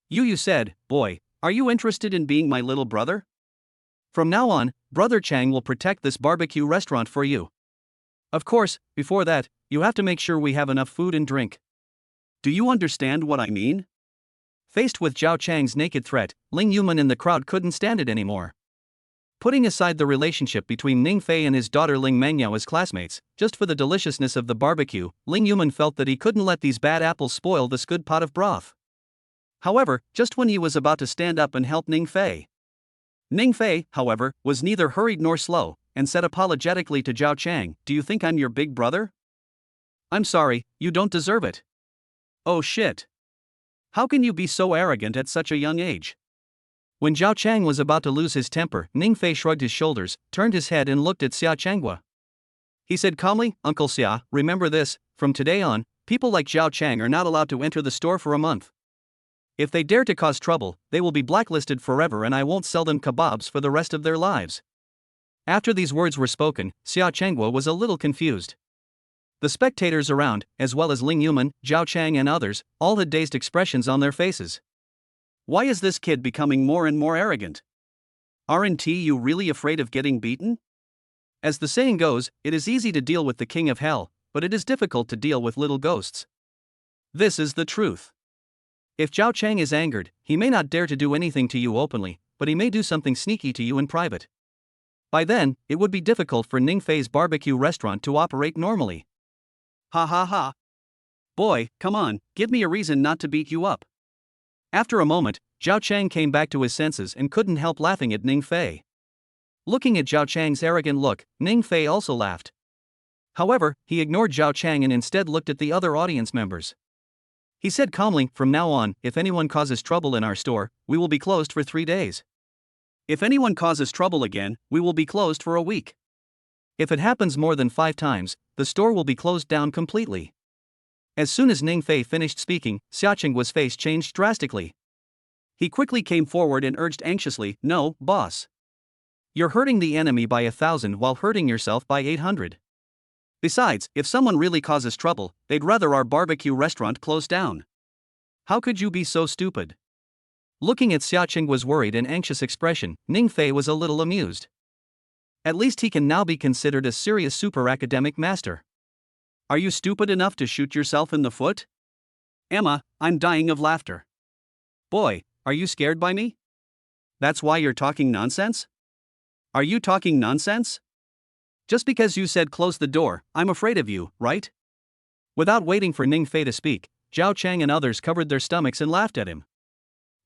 You said, boy, are you interested in being my little brother? From now on, Brother Chang will protect this barbecue restaurant for you. Of course, before that, you have to make sure we have enough food and drink. Do you understand what I mean? Faced with Zhao Chang's naked threat, Ling Yuman in the crowd couldn't stand it anymore. Putting aside the relationship between Ning Fei and his daughter Ling Mengyao as classmates, just for the deliciousness of the barbecue, Ling Yuman felt that he couldn't let these bad apples spoil this good pot of broth. However, just when he was about to stand up and help Ning Fei, however, was neither hurried nor slow, and said apologetically to Zhao Chang, "Do you think I'm your big brother? I'm sorry, you don't deserve it." Oh shit. How can you be so arrogant at such a young age? When Zhao Chang was about to lose his temper, Ning Fei shrugged his shoulders, turned his head and looked at Xia Changhua. He said calmly, "Uncle Xia, remember this, from today on, people like Zhao Chang are not allowed to enter the store for a month. If they dare to cause trouble, they will be blacklisted forever and I won't sell them kebabs for the rest of their lives." After these words were spoken, Xia Changhua was a little confused. The spectators around, as well as Ling Yuman, Zhao Chang and others, all had dazed expressions on their faces. Why is this kid becoming more and more arrogant? Aren't you really afraid of getting beaten? As the saying goes, it is easy to deal with the king of hell, but it is difficult to deal with little ghosts. This is the truth. If Zhao Chang is angered, he may not dare to do anything to you openly, but he may do something sneaky to you in private. By then, it would be difficult for Ning Fei's barbecue restaurant to operate normally. Ha ha ha. Boy, come on, give me a reason not to beat you up. After a moment, Zhao Chang came back to his senses and couldn't help laughing at Ning Fei. Looking at Zhao Chang's arrogant look, Ning Fei also laughed. However, he ignored Zhao Chang and instead looked at the other audience members. He said calmly, "From now on, if anyone causes trouble in our store, we will be closed for 3 days. If anyone causes trouble again, we will be closed for a week. If it happens more than 5 times, the store will be closed down completely." As soon as Ning Fei finished speaking, Xia Chenggua's face changed drastically. He quickly came forward and urged anxiously, "No, boss. You're hurting the enemy by 1,000 while hurting yourself by 800. Besides, if someone really causes trouble, they'd rather our barbecue restaurant close down. How could you be so stupid?" Looking at Xia Chenggua's worried and anxious expression, Ning Fei was a little amused. At least he can now be considered a serious super academic master. Are you stupid enough to shoot yourself in the foot? Emma, I'm dying of laughter. Boy, are you scared by me? That's why you're talking nonsense? Are you talking nonsense? Just because you said close the door, I'm afraid of you, right? Without waiting for Ning Fei to speak, Zhao Chang and others covered their stomachs and laughed at him.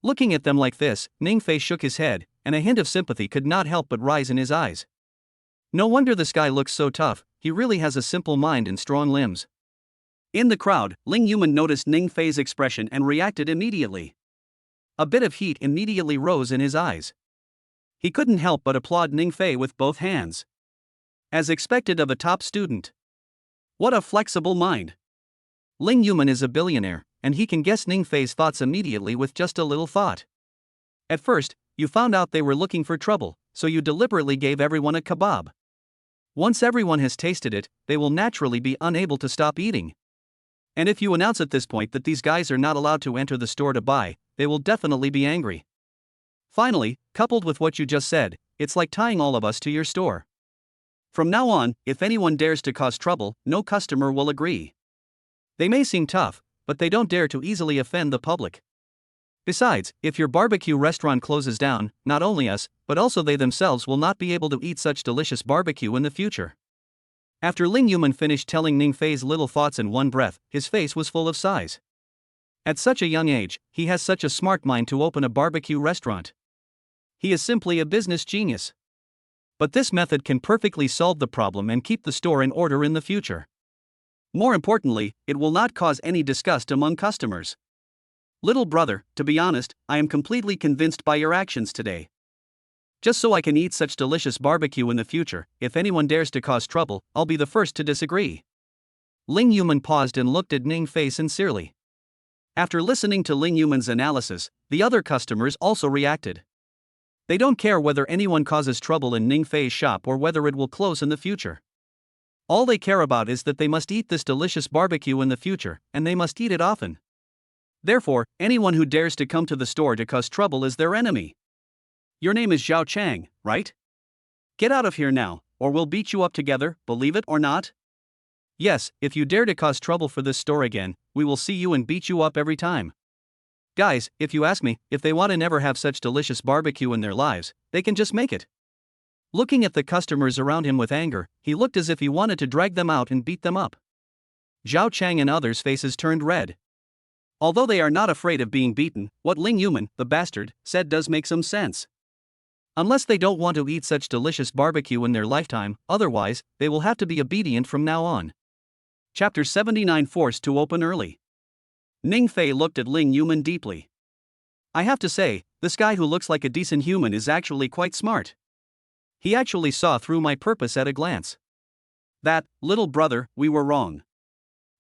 Looking at them like this, Ning Fei shook his head, and a hint of sympathy could not help but rise in his eyes. No wonder this guy looks so tough, he really has a simple mind and strong limbs. In the crowd, Ling Yuman noticed Ning Fei's expression and reacted immediately. A bit of heat immediately rose in his eyes. He couldn't help but applaud Ning Fei with both hands. As expected of a top student. What a flexible mind. Ling Yuman is a billionaire, and he can guess Ning Fei's thoughts immediately with just a little thought. At first, you found out they were looking for trouble, so you deliberately gave everyone a kebab. Once everyone has tasted it, they will naturally be unable to stop eating. And if you announce at this point that these guys are not allowed to enter the store to buy, they will definitely be angry. Finally, coupled with what you just said, it's like tying all of us to your store. From now on, if anyone dares to cause trouble, no customer will agree. They may seem tough, but they don't dare to easily offend the public. Besides, if your barbecue restaurant closes down, not only us, but also they themselves will not be able to eat such delicious barbecue in the future. After Ling Yuman finished telling Ning Fei's little thoughts in one breath, his face was full of sighs. At such a young age, he has such a smart mind to open a barbecue restaurant. He is simply a business genius. But this method can perfectly solve the problem and keep the store in order in the future. More importantly, it will not cause any disgust among customers. Little brother, to be honest, I am completely convinced by your actions today. Just so I can eat such delicious barbecue in the future, if anyone dares to cause trouble, I'll be the first to disagree. Ling Yuman paused and looked at Ning Fei sincerely. After listening to Ling Yuman's analysis, the other customers also reacted. They don't care whether anyone causes trouble in Ning Fei's shop or whether it will close in the future. All they care about is that they must eat this delicious barbecue in the future, and they must eat it often. Therefore, anyone who dares to come to the store to cause trouble is their enemy. Your name is Zhao Chang, right? Get out of here now, or we'll beat you up together, believe it or not? Yes, if you dare to cause trouble for this store again, we will see you and beat you up every time. Guys, if you ask me, if they want to never have such delicious barbecue in their lives, they can just make it. Looking at the customers around him with anger, he looked as if he wanted to drag them out and beat them up. Zhao Chang and others' faces turned red. Although they are not afraid of being beaten, what Ling Yuman, the bastard, said does make some sense. Unless they don't want to eat such delicious barbecue in their lifetime, otherwise, they will have to be obedient from now on. Chapter 79 Forced to open early. Ning Fei looked at Ling Yuman deeply. I have to say, this guy who looks like a decent human is actually quite smart. He actually saw through my purpose at a glance. That, little brother, we were wrong.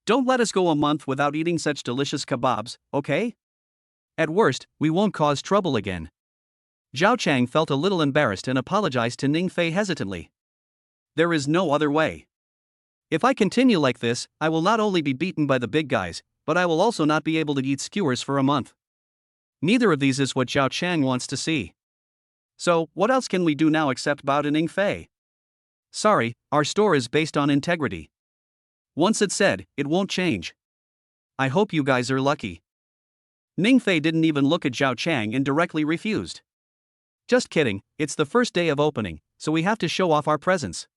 Don't let us go a month without eating such delicious kebabs, okay? At worst, we won't cause trouble again. Zhao Chang felt a little embarrassed and apologized to Ning Fei hesitantly. There is no other way. If I continue like this, I will not only be beaten by the big guys, but I will also not be able to eat skewers for a month. Neither of these is what Zhao Chang wants to see. So, what else can we do now except bow to Ning Fei? Sorry, our store is based on integrity. Once it's said, it won't change. I hope you guys are lucky. Ning Fei didn't even look at Zhao Chang and directly refused. Just kidding, it's the first day of opening, so we have to show off our presence.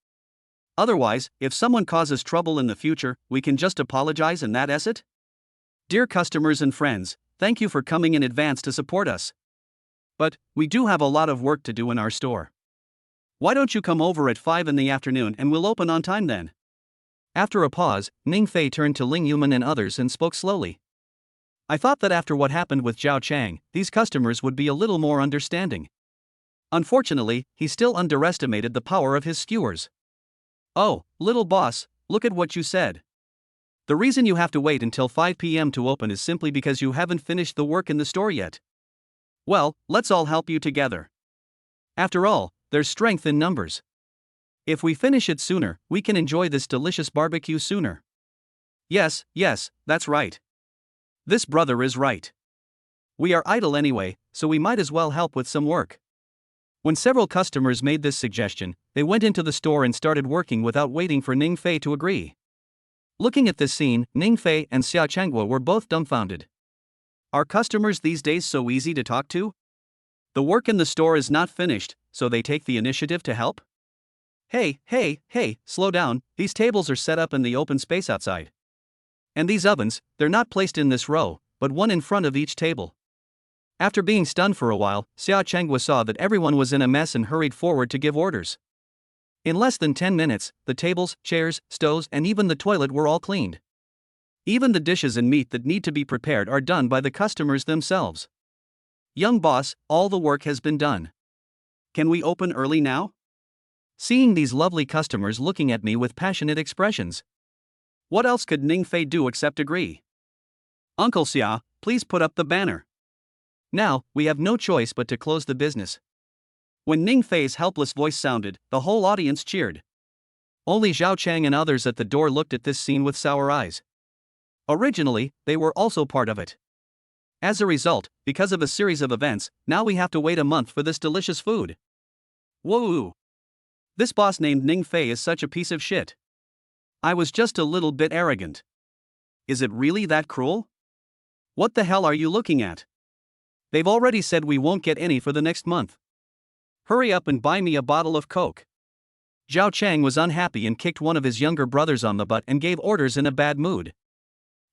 Otherwise, if someone causes trouble in the future, we can just apologize and that's it? Dear customers and friends, thank you for coming in advance to support us. But, we do have a lot of work to do in our store. Why don't you come over at 5 in the afternoon and we'll open on time then? After a pause, Ning Fei turned to Ling Yuman and others and spoke slowly. I thought that after what happened with Zhao Chang, these customers would be a little more understanding. Unfortunately, he still underestimated the power of his skewers. Oh, little boss, look at what you said. The reason you have to wait until 5 p.m. to open is simply because you haven't finished the work in the store yet. Well, let's all help you together. After all, there's strength in numbers. If we finish it sooner, we can enjoy this delicious barbecue sooner. Yes, that's right. This brother is right. We are idle anyway, so we might as well help with some work. When several customers made this suggestion, they went into the store and started working without waiting for Ning Fei to agree. Looking at this scene, Ning Fei and Xia Chengguo were both dumbfounded. Are customers these days so easy to talk to? The work in the store is not finished, so they take the initiative to help? Hey, slow down, these tables are set up in the open space outside. And these ovens, they're not placed in this row, but one in front of each table. After being stunned for a while, Xia Chengguo saw that everyone was in a mess and hurried forward to give orders. In less than 10 minutes, the tables, chairs, stoves, and even the toilet were all cleaned. Even the dishes and meat that need to be prepared are done by the customers themselves. Young boss, all the work has been done. Can we open early now? Seeing these lovely customers looking at me with passionate expressions. What else could Ning Fei do except agree? Uncle Xia, please put up the banner. Now, we have no choice but to close the business. When Ning Fei's helpless voice sounded, the whole audience cheered. Only Zhao Chang and others at the door looked at this scene with sour eyes. Originally, they were also part of it. As a result, because of a series of events, now we have to wait a month for this delicious food. Whoa! This boss named Ning Fei is such a piece of shit. I was just a little bit arrogant. Is it really that cruel? What the hell are you looking at? They've already said we won't get any for the next month. Hurry up and buy me a bottle of Coke. Zhao Chang was unhappy and kicked one of his younger brothers on the butt and gave orders in a bad mood.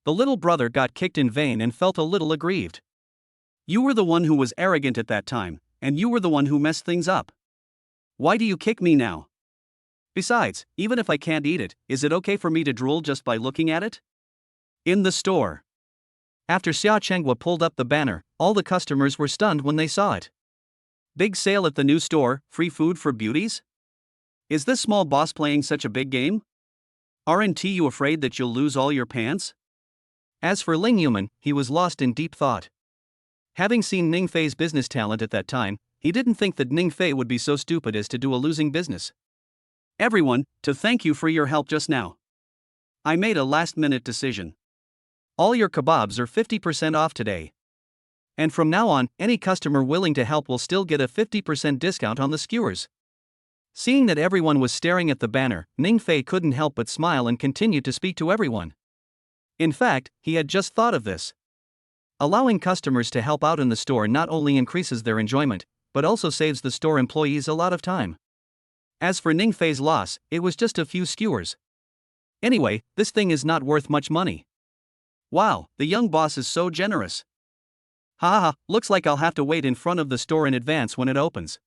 The little brother got kicked in vain and felt a little aggrieved. You were the one who was arrogant at that time, and you were the one who messed things up. Why do you kick me now? Besides, even if I can't eat it, is it okay for me to drool just by looking at it? In the store. After Xia Chengguo pulled up the banner, all the customers were stunned when they saw it. Big sale at the new store, free food for beauties? Is this small boss playing such a big game? Aren't you afraid that you'll lose all your pants? As for Ling Yuman, he was lost in deep thought. Having seen Ning Fei's business talent at that time, he didn't think that Ning Fei would be so stupid as to do a losing business. Everyone, to thank you for your help just now. I made a last-minute decision. All your kebabs are 50% off today. And from now on, any customer willing to help will still get a 50% discount on the skewers. Seeing that everyone was staring at the banner, Ning Fei couldn't help but smile and continued to speak to everyone. In fact, he had just thought of this. Allowing customers to help out in the store not only increases their enjoyment, but also saves the store employees a lot of time. As for Ning Fei's loss, it was just a few skewers. Anyway, this thing is not worth much money. Wow, the young boss is so generous. Haha, looks like I'll have to wait in front of the store in advance when it opens.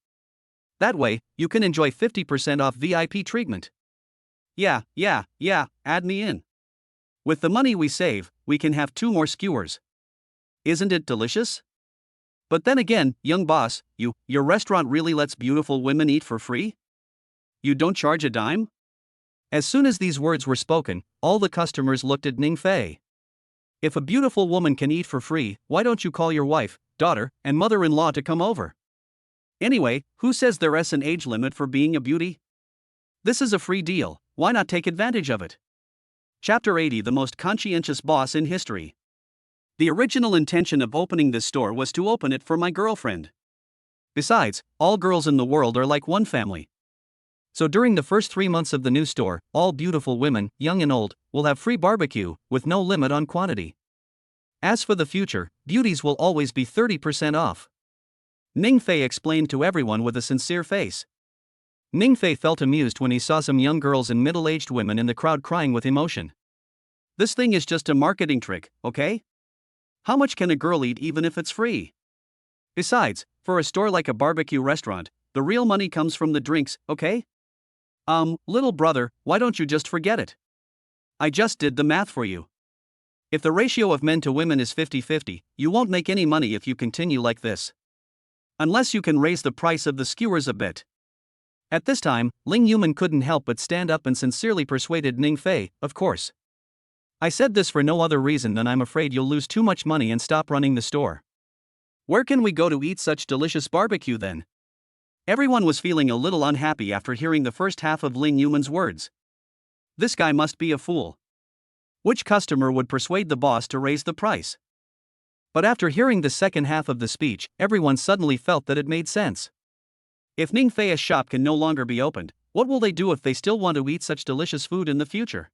That way, you can enjoy 50% off VIP treatment. Yeah, add me in. With the money we save, we can have 2 more skewers. Isn't it delicious? But then again, young boss, your restaurant really lets beautiful women eat for free? You don't charge a dime? As soon as these words were spoken, all the customers looked at Ning Fei. If a beautiful woman can eat for free, why don't you call your wife, daughter, and mother-in-law to come over? Anyway, who says there's an age limit for being a beauty? This is a free deal, why not take advantage of it? Chapter 80: The Most Conscientious Boss in History. The original intention of opening this store was to open it for my girlfriend. Besides, all girls in the world are like one family. So during the first 3 months of the new store, all beautiful women, young and old, will have free barbecue, with no limit on quantity. As for the future, beauties will always be 30% off. Ning Fei explained to everyone with a sincere face. Ning Fei felt amused when he saw some young girls and middle-aged women in the crowd crying with emotion. This thing is just a marketing trick, okay? How much can a girl eat even if it's free? Besides, for a store like a barbecue restaurant, the real money comes from the drinks, okay? Little brother, why don't you just forget it? I just did the math for you. If the ratio of men to women is 50-50, you won't make any money if you continue like this. Unless you can raise the price of the skewers a bit. At this time, Ling Yuman couldn't help but stand up and sincerely persuaded Ning Fei, of course. I said this for no other reason than I'm afraid you'll lose too much money and stop running the store. Where can we go to eat such delicious barbecue then? Everyone was feeling a little unhappy after hearing the first half of Ling Yuman's words. This guy must be a fool. Which customer would persuade the boss to raise the price? But after hearing the second half of the speech, everyone suddenly felt that it made sense. If Ning Fei's shop can no longer be opened, what will they do if they still want to eat such delicious food in the future?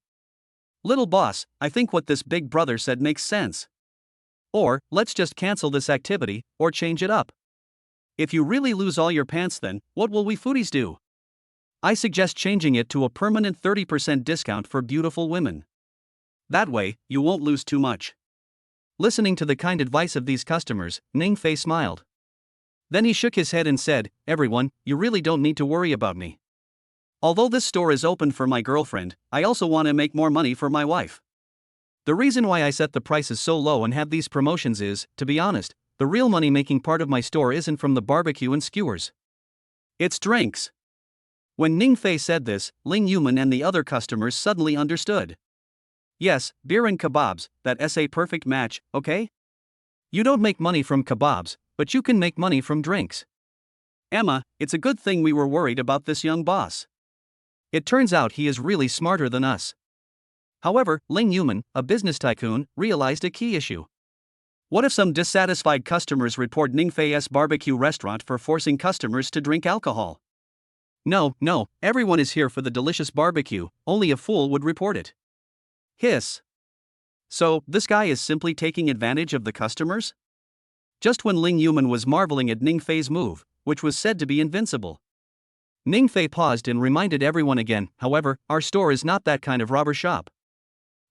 Little boss, I think what this big brother said makes sense. Or, let's just cancel this activity, or change it up. If you really lose all your pants, then what will we foodies do? I suggest changing it to a permanent 30% discount for beautiful women. That way, you won't lose too much. Listening to the kind advice of these customers, Ning Fei smiled. Then he shook his head and said, "Everyone, you really don't need to worry about me. Although this store is open for my girlfriend, I also want to make more money for my wife. The reason why I set the prices so low and have these promotions is, to be honest, the real money-making part of my store isn't from the barbecue and skewers. It's drinks." When Ning Fei said this, Ling Yuman and the other customers suddenly understood. Yes, beer and kebabs, that's a perfect match, okay? You don't make money from kebabs, but you can make money from drinks. Emma, it's a good thing we were worried about this young boss. It turns out he is really smarter than us. However, Ling Yuman, a business tycoon, realized a key issue. What if some dissatisfied customers report Ning Fei's barbecue restaurant for forcing customers to drink alcohol? No, everyone is here for the delicious barbecue, only a fool would report it. Hiss. So, this guy is simply taking advantage of the customers? Just when Ling Yuman was marveling at Ning Fei's move, which was said to be invincible, Ning Fei paused and reminded everyone again, however, our store is not that kind of robber shop.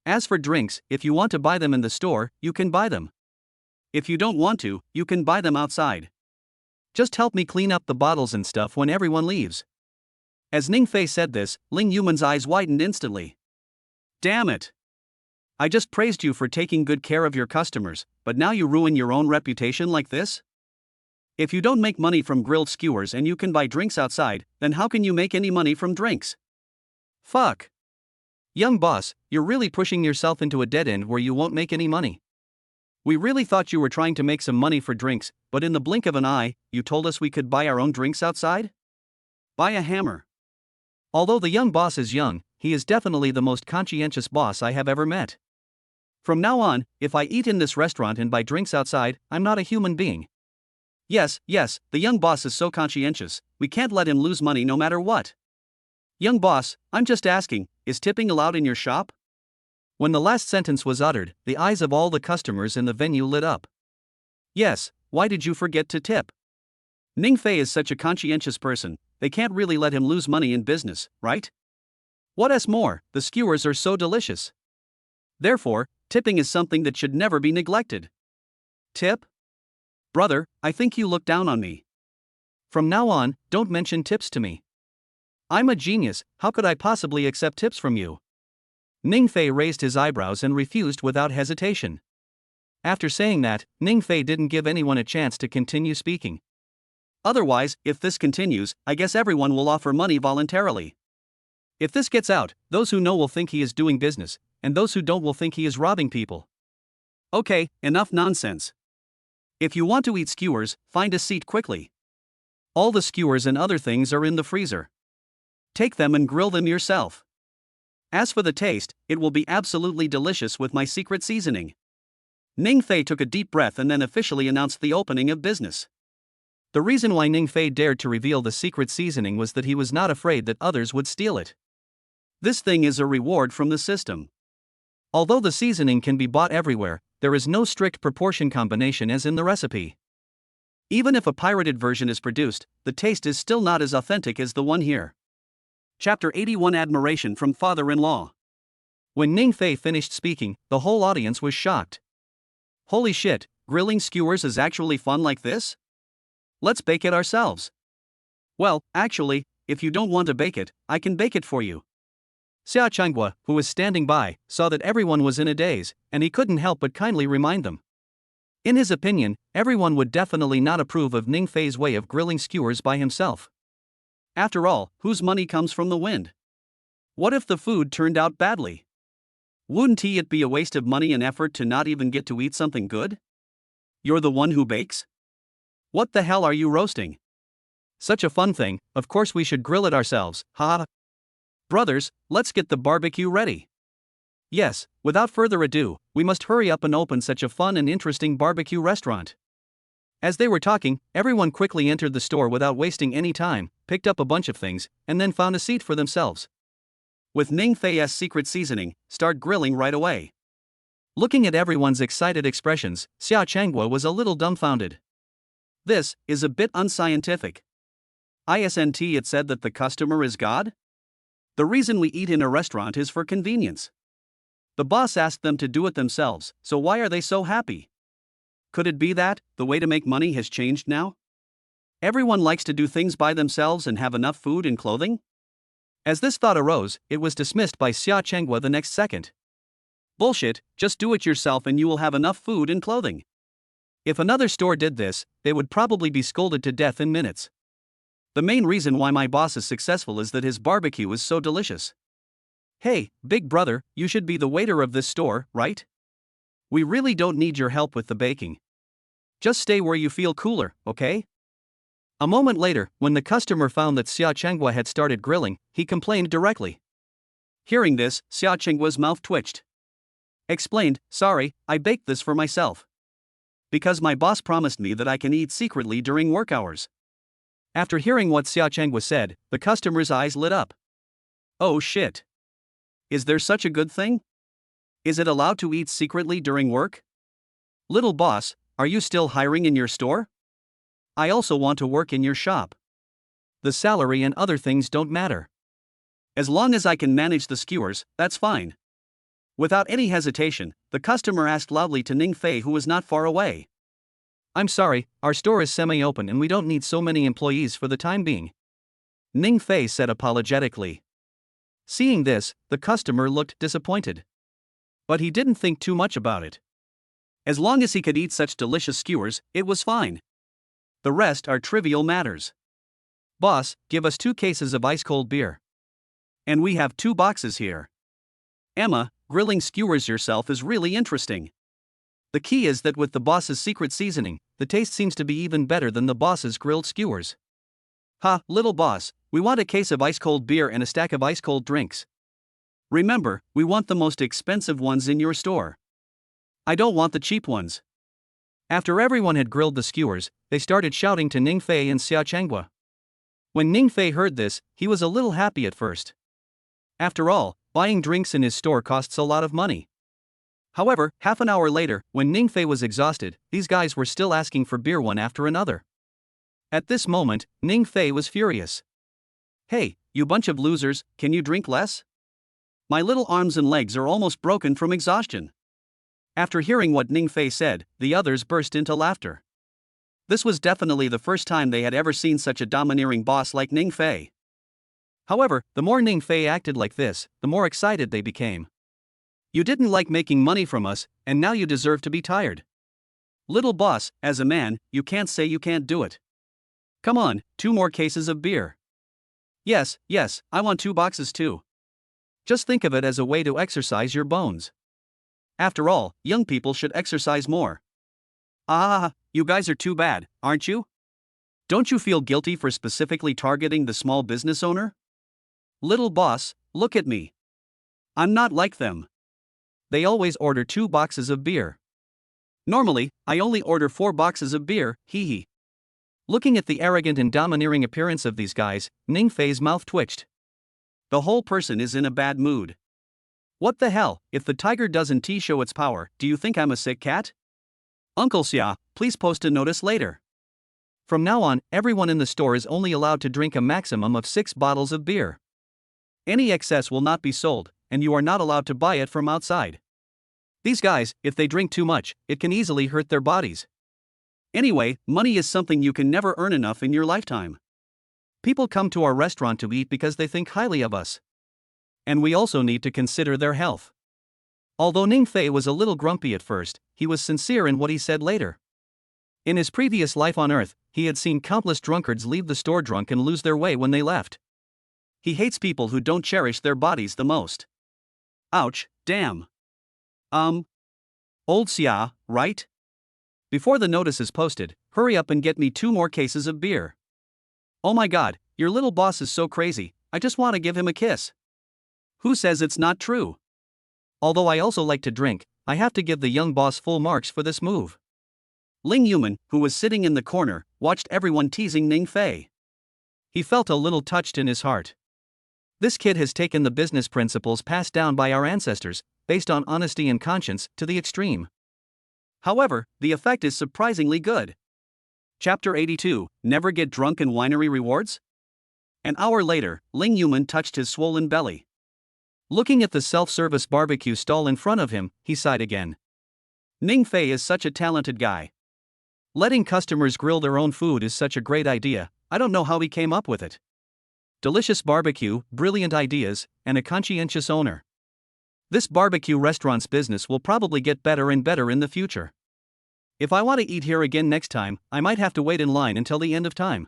As for drinks, if you want to buy them in the store, you can buy them. If you don't want to, you can buy them outside. Just help me clean up the bottles and stuff when everyone leaves. As Ning Fei said this, Ling Yuman's eyes widened instantly. Damn it! I just praised you for taking good care of your customers, but now you ruin your own reputation like this? If you don't make money from grilled skewers and you can buy drinks outside, then how can you make any money from drinks? Fuck! Young boss, you're really pushing yourself into a dead end where you won't make any money. We really thought you were trying to make some money for drinks, but in the blink of an eye, you told us we could buy our own drinks outside? Buy a hammer. Although the young boss is young, he is definitely the most conscientious boss I have ever met. From now on, if I eat in this restaurant and buy drinks outside, I'm not a human being. Yes, the young boss is so conscientious, we can't let him lose money no matter what. Young boss, I'm just asking, is tipping allowed in your shop? When the last sentence was uttered, the eyes of all the customers in the venue lit up. Yes, why did you forget to tip? Ning Fei is such a conscientious person, they can't really let him lose money in business, right? What's more, the skewers are so delicious. Therefore, tipping is something that should never be neglected. Tip? Brother, I think you look down on me. From now on, don't mention tips to me. I'm a genius, how could I possibly accept tips from you? Ning Fei raised his eyebrows and refused without hesitation. After saying that, Ning Fei didn't give anyone a chance to continue speaking. Otherwise, if this continues, I guess everyone will offer money voluntarily. If this gets out, those who know will think he is doing business, and those who don't will think he is robbing people. Okay, enough nonsense. If you want to eat skewers, find a seat quickly. All the skewers and other things are in the freezer. Take them and grill them yourself. As for the taste, it will be absolutely delicious with my secret seasoning. Ning Fei took a deep breath and then officially announced the opening of business. The reason why Ning Fei dared to reveal the secret seasoning was that he was not afraid that others would steal it. This thing is a reward from the system. Although the seasoning can be bought everywhere, there is no strict proportion combination as in the recipe. Even if a pirated version is produced, the taste is still not as authentic as the one here. Chapter 81 Admiration from Father-in-Law. When Ning Fei finished speaking, the whole audience was shocked. Holy shit, grilling skewers is actually fun like this? Let's bake it ourselves. Well, actually, if you don't want to bake it, I can bake it for you. Xia Chenghua, who was standing by, saw that everyone was in a daze, and he couldn't help but kindly remind them. In his opinion, everyone would definitely not approve of Ning Fei's way of grilling skewers by himself. After all, whose money comes from the wind? What if the food turned out badly? Wouldn't it be a waste of money and effort to not even get to eat something good? You're the one who bakes? What the hell are you roasting? Such a fun thing, of course we should grill it ourselves, haha. Brothers, let's get the barbecue ready. Yes, without further ado, we must hurry up and open such a fun and interesting barbecue restaurant. As they were talking, everyone quickly entered the store without wasting any time, picked up a bunch of things, and then found a seat for themselves. With Ning Fei's secret seasoning, start grilling right away. Looking at everyone's excited expressions, Xia Chenghua was a little dumbfounded. This is a bit unscientific. Isn't it said that the customer is God? The reason we eat in a restaurant is for convenience. The boss asked them to do it themselves, so why are they so happy? Could it be that the way to make money has changed now? Everyone likes to do things by themselves and have enough food and clothing? As this thought arose, it was dismissed by Xia Chenghua the next second. Bullshit, just do it yourself and you will have enough food and clothing. If another store did this, they would probably be scolded to death in minutes. The main reason why my boss is successful is that his barbecue is so delicious. Hey, big brother, you should be the waiter of this store, right? We really don't need your help with the baking. Just stay where you feel cooler, okay? A moment later, when the customer found that Xia Chenghua had started grilling, he complained directly. Hearing this, Xia Chenghua's mouth twitched. Explained, sorry, I baked this for myself. Because my boss promised me that I can eat secretly during work hours. After hearing what Xia Chenghua said, the customer's eyes lit up. Oh shit. Is there such a good thing? Is it allowed to eat secretly during work? Little boss, are you still hiring in your store? I also want to work in your shop. The salary and other things don't matter. As long as I can manage the skewers, that's fine. Without any hesitation, the customer asked loudly to Ning Fei, who was not far away. I'm sorry, our store is semi-open and we don't need so many employees for the time being. Ning Fei said apologetically. Seeing this, the customer looked disappointed. But he didn't think too much about it. As long as he could eat such delicious skewers, it was fine. The rest are trivial matters. Boss, give us 2 cases of ice-cold beer. And we have 2 boxes here. Emma, grilling skewers yourself is really interesting. The key is that with the boss's secret seasoning, the taste seems to be even better than the boss's grilled skewers. Ha, little boss, we want a case of ice-cold beer and a stack of ice-cold drinks. Remember, we want the most expensive ones in your store. I don't want the cheap ones. After everyone had grilled the skewers, they started shouting to Ning Fei and Xia Chenghua. When Ning Fei heard this, he was a little happy at first. After all, buying drinks in his store costs a lot of money. However, half an hour later, when Ning Fei was exhausted, these guys were still asking for beer one after another. At this moment, Ning Fei was furious. Hey, you bunch of losers, can you drink less? My little arms and legs are almost broken from exhaustion. After hearing what Ning Fei said, the others burst into laughter. This was definitely the first time they had ever seen such a domineering boss like Ning Fei. However, the more Ning Fei acted like this, the more excited they became. You didn't like making money from us, and now you deserve to be tired. Little boss, as a man, you can't say you can't do it. Come on, 2 more cases of beer. Yes, I want 2 boxes too. Just think of it as a way to exercise your bones. After all, young people should exercise more. Ah, you guys are too bad, aren't you? Don't you feel guilty for specifically targeting the small business owner? Little boss, look at me. I'm not like them. They always order 2 boxes of beer. Normally, I only order 4 boxes of beer, hee hee. Looking at the arrogant and domineering appearance of these guys, Ning Fei's mouth twitched. The whole person is in a bad mood. What the hell, if the tiger doesn't show its power, do you think I'm a sick cat? Uncle Xia, please post a notice later. From now on, everyone in the store is only allowed to drink a maximum of 6 bottles of beer. Any excess will not be sold, and you are not allowed to buy it from outside. These guys, if they drink too much, it can easily hurt their bodies. Anyway, money is something you can never earn enough in your lifetime. People come to our restaurant to eat because they think highly of us. And we also need to consider their health. Although Ning Fei was a little grumpy at first, he was sincere in what he said later. In his previous life on Earth, he had seen countless drunkards leave the store drunk and lose their way when they left. He hates people who don't cherish their bodies the most. Ouch, damn. Old Xia, right? Before the notice is posted, hurry up and get me 2 more cases of beer. Oh my god, your little boss is so crazy, I just want to give him a kiss. Who says it's not true? Although I also like to drink, I have to give the young boss full marks for this move. Ling Yuman, who was sitting in the corner, watched everyone teasing Ning Fei. He felt a little touched in his heart. This kid has taken the business principles passed down by our ancestors, based on honesty and conscience, to the extreme. However, the effect is surprisingly good. Chapter 82, Never Get Drunk and Winery Rewards? An hour later, Ling Yuman touched his swollen belly. Looking at the self-service barbecue stall in front of him, he sighed again. Ning Fei is such a talented guy. Letting customers grill their own food is such a great idea, I don't know how he came up with it. Delicious barbecue, brilliant ideas, and a conscientious owner. This barbecue restaurant's business will probably get better and better in the future. If I want to eat here again next time, I might have to wait in line until the end of time.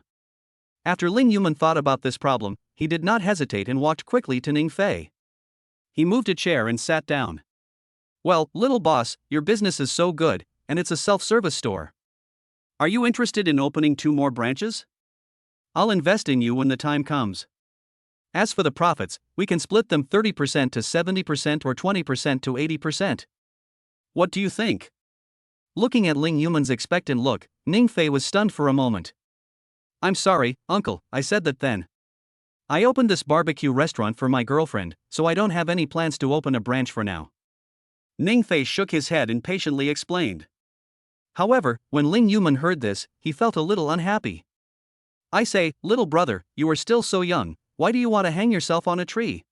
After Ling Yuman thought about this problem, he did not hesitate and walked quickly to Ning Fei. He moved a chair and sat down. Well, little boss, your business is so good, and it's a self-service store. Are you interested in opening 2 more branches? I'll invest in you when the time comes. As for the profits, we can split them 30% to 70% or 20% to 80%. What do you think? Looking at Ling Yuman's expectant look, Ning Fei was stunned for a moment. I'm sorry, uncle, I said that then. I opened this barbecue restaurant for my girlfriend, so I don't have any plans to open a branch for now. Ning Fei shook his head and patiently explained. However, when Ling Yuman heard this, he felt a little unhappy. I say, little brother, you are still so young, why do you want to hang yourself on a tree?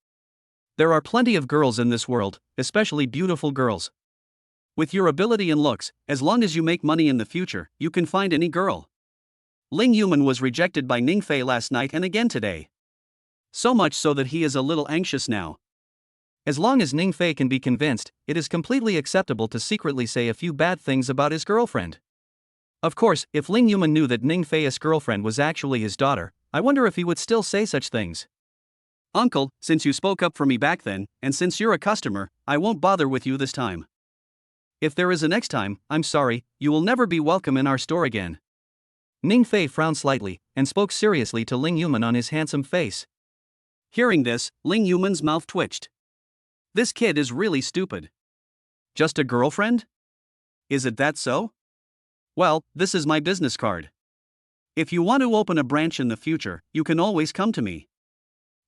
There are plenty of girls in this world, especially beautiful girls. With your ability and looks, as long as you make money in the future, you can find any girl. Ling Yuman was rejected by Ning Fei last night and again today. So much so that he is a little anxious now. As long as Ning Fei can be convinced, it is completely acceptable to secretly say a few bad things about his girlfriend. Of course, if Ling Yuman knew that Ning Fei's girlfriend was actually his daughter, I wonder if he would still say such things. Uncle, since you spoke up for me back then, and since you're a customer, I won't bother with you this time. If there is a next time, I'm sorry, you will never be welcome in our store again. Ning Fei frowned slightly, and spoke seriously to Ling Yuman on his handsome face. Hearing this, Ling Yuman's mouth twitched. This kid is really stupid. Just a girlfriend? Is it that so? Well, this is my business card. If you want to open a branch in the future, you can always come to me.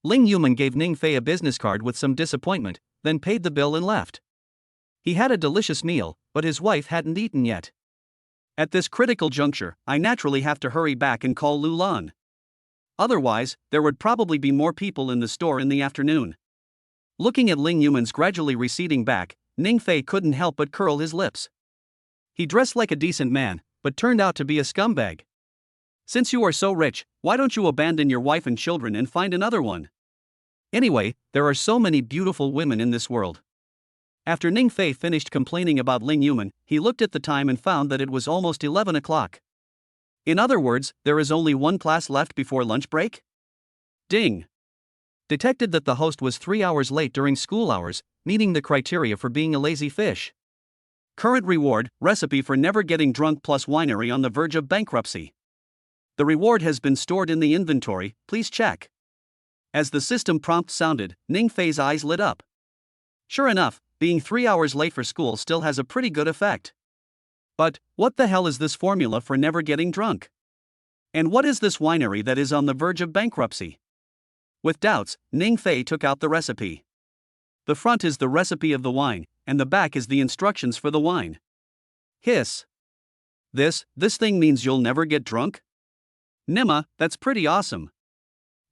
Ling Yuman gave Ning Fei a business card with some disappointment, then paid the bill and left. He had a delicious meal, but his wife hadn't eaten yet. At this critical juncture, I naturally have to hurry back and call Lu Lan. Otherwise, there would probably be more people in the store in the afternoon. Looking at Ling Yuman's gradually receding back, Ning Fei couldn't help but curl his lips. He dressed like a decent man, but turned out to be a scumbag. Since you are so rich, why don't you abandon your wife and children and find another one? Anyway, there are so many beautiful women in this world. After Ning Fei finished complaining about Ling Yuman, he looked at the time and found that it was almost 11 o'clock. In other words, there is only one class left before lunch break? Ding! Detected that the host was 3 hours late during school hours, meeting the criteria for being a lazy fish. Current reward, recipe for never getting drunk plus winery on the verge of bankruptcy. The reward has been stored in the inventory, please check. As the system prompt sounded, Ning Fei's eyes lit up. Sure enough, being 3 hours late for school still has a pretty good effect. But, what the hell is this formula for never getting drunk? And what is this winery that is on the verge of bankruptcy? With doubts, Ning Fei took out the recipe. The front is the recipe of the wine, and the back is the instructions for the wine. Hiss. This thing means you'll never get drunk? Nima, that's pretty awesome.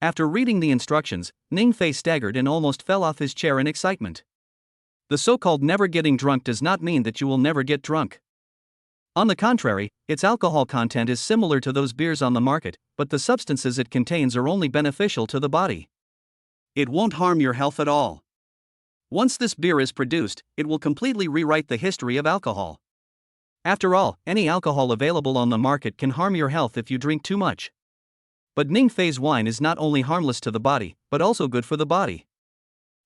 After reading the instructions, Ning Fei staggered and almost fell off his chair in excitement. The so-called never getting drunk does not mean that you will never get drunk. On the contrary, its alcohol content is similar to those beers on the market, but the substances it contains are only beneficial to the body. It won't harm your health at all. Once this beer is produced, it will completely rewrite the history of alcohol. After all, any alcohol available on the market can harm your health if you drink too much. But Ning Fei's wine is not only harmless to the body, but also good for the body.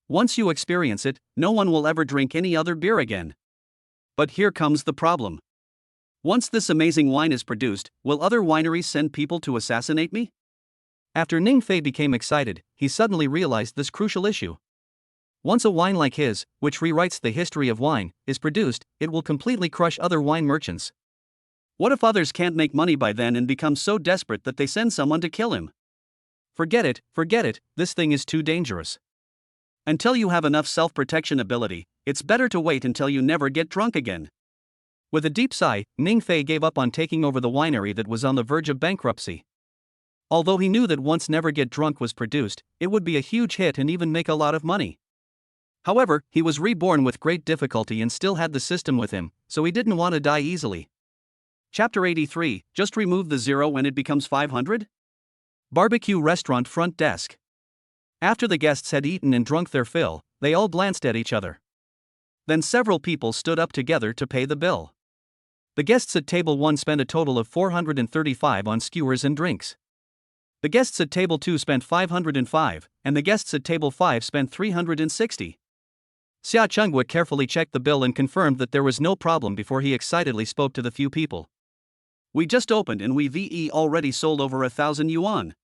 Once you experience it, no one will ever drink any other beer again. But here comes the problem. Once this amazing wine is produced, will other wineries send people to assassinate me? After Ning Fei became excited, he suddenly realized this crucial issue. Once a wine like his, which rewrites the history of wine, is produced, it will completely crush other wine merchants. What if others can't make money by then and become so desperate that they send someone to kill him? Forget it, this thing is too dangerous. Until you have enough self-protection ability, it's better to wait until you never get drunk again. With a deep sigh, Ning Fei gave up on taking over the winery that was on the verge of bankruptcy. Although he knew that once Never Get Drunk was produced, it would be a huge hit and even make a lot of money. However, he was reborn with great difficulty and still had the system with him, so he didn't want to die easily. Chapter 83, just remove the 0 and it becomes 500? Barbecue restaurant front desk. After the guests had eaten and drunk their fill, they all glanced at each other. Then several people stood up together to pay the bill. The guests at table 1 spent a total of 435 on skewers and drinks. The guests at table 2 spent 505, and the guests at table 5 spent 360. Xia Chengwa carefully checked the bill and confirmed that there was no problem before he excitedly spoke to the few people. We just opened and we've already sold over 1,000 yuan.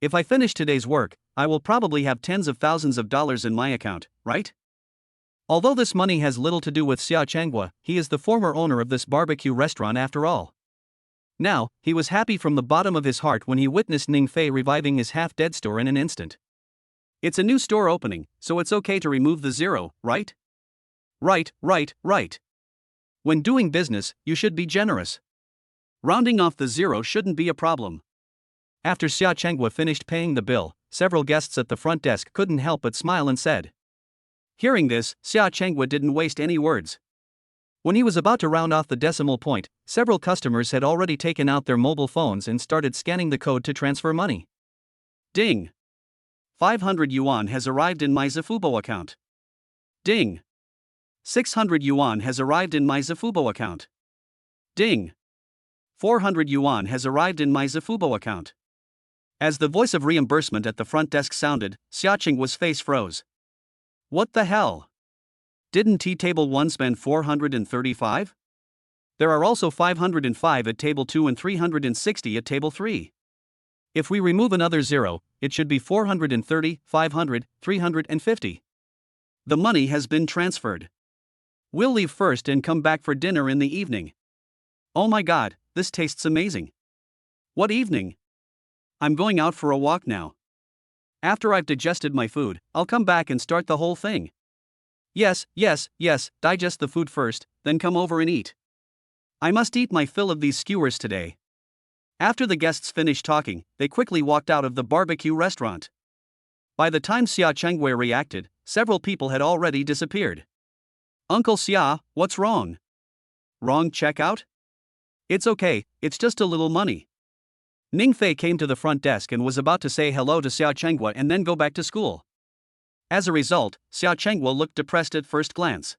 If I finish today's work, I will probably have tens of thousands of dollars in my account, right? Although this money has little to do with Xia Chengwa, he is the former owner of this barbecue restaurant after all. Now, he was happy from the bottom of his heart when he witnessed Ning Fei reviving his half-dead store in an instant. It's a new store opening, so it's okay to remove the 0, right? Right. When doing business, you should be generous. Rounding off the 0 shouldn't be a problem. After Xia Chengwa finished paying the bill, several guests at the front desk couldn't help but smile and said. Hearing this, Xia Chengwa didn't waste any words. When he was about to round off the decimal point, several customers had already taken out their mobile phones and started scanning the code to transfer money. Ding! 500 yuan has arrived in my Zafubo account. Ding! 600 yuan has arrived in my Zafubo account. Ding! 400 yuan has arrived in my Zafubo account. As the voice of reimbursement at the front desk sounded, Xia Chengwa's face froze. What the hell? Didn't table 1 spend 435? There are also 505 at table 2 and 360 at table 3. If we remove another 0, it should be 430, 500, 350. The money has been transferred. We'll leave first and come back for dinner in the evening. Oh my god, this tastes amazing. What evening? I'm going out for a walk now. After I've digested my food, I'll come back and start the whole thing. Yes, digest the food first, then come over and eat. I must eat my fill of these skewers today. After the guests finished talking, they quickly walked out of the barbecue restaurant. By the time Xia Chengwei reacted, several people had already disappeared. Uncle Xia, what's wrong? Wrong checkout? It's okay, it's just a little money. Ning Fei came to the front desk and was about to say hello to Xia Chengwa and then go back to school. As a result, Xiao Chengguo looked depressed at first glance.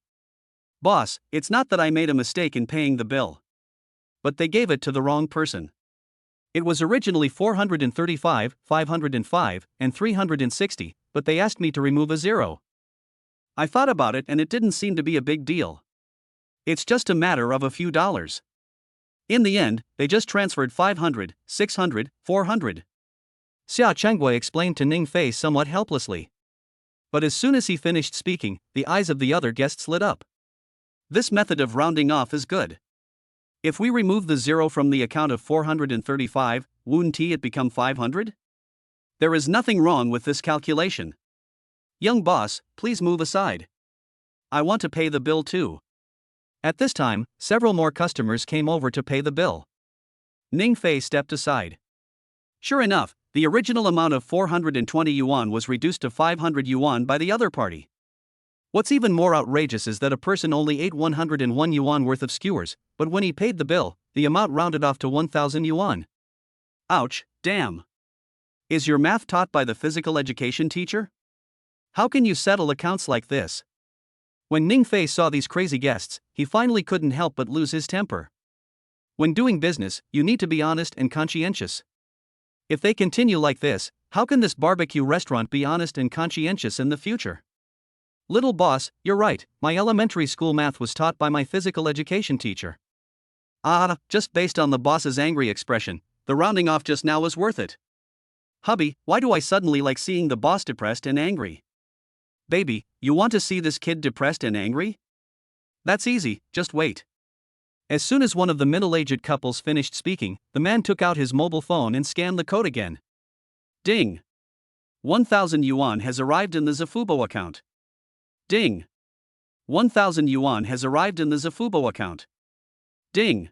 Boss, it's not that I made a mistake in paying the bill. But they gave it to the wrong person. It was originally 435, 505, and 360, but they asked me to remove a zero. I thought about it and it didn't seem to be a big deal. It's just a matter of a few dollars. In the end, they just transferred 500, 600, 400. Xiao Chengwei explained to Ning Fei somewhat helplessly. But as soon as he finished speaking, the eyes of the other guests lit up. This method of rounding off is good. If we remove the zero from the account of 435, wouldn't it become 500? There is nothing wrong with this calculation. Young boss, please move aside. I want to pay the bill too. At this time, several more customers came over to pay the bill. Ning Fei stepped aside. Sure enough, the original amount of 420 yuan was reduced to 500 yuan by the other party. What's even more outrageous is that a person only ate 101 yuan worth of skewers, but when he paid the bill, the amount rounded off to 1,000 yuan. Ouch, damn. Is your math taught by the physical education teacher? How can you settle accounts like this? When Ning Fei saw these crazy guests, he finally couldn't help but lose his temper. When doing business, you need to be honest and conscientious. If they continue like this, how can this barbecue restaurant be honest and conscientious in the future? Little boss, you're right, my elementary school math was taught by my physical education teacher. Just based on the boss's angry expression, the rounding off just now was worth it. Hubby, why do I suddenly like seeing the boss depressed and angry? Baby, you want to see this kid depressed and angry? That's easy, just wait. As soon as one of the middle-aged couples finished speaking, the man took out his mobile phone and scanned the code again. Ding! 1,000 yuan has arrived in the Zafubo account. Ding! 1,000 yuan has arrived in the Zafubo account. Ding!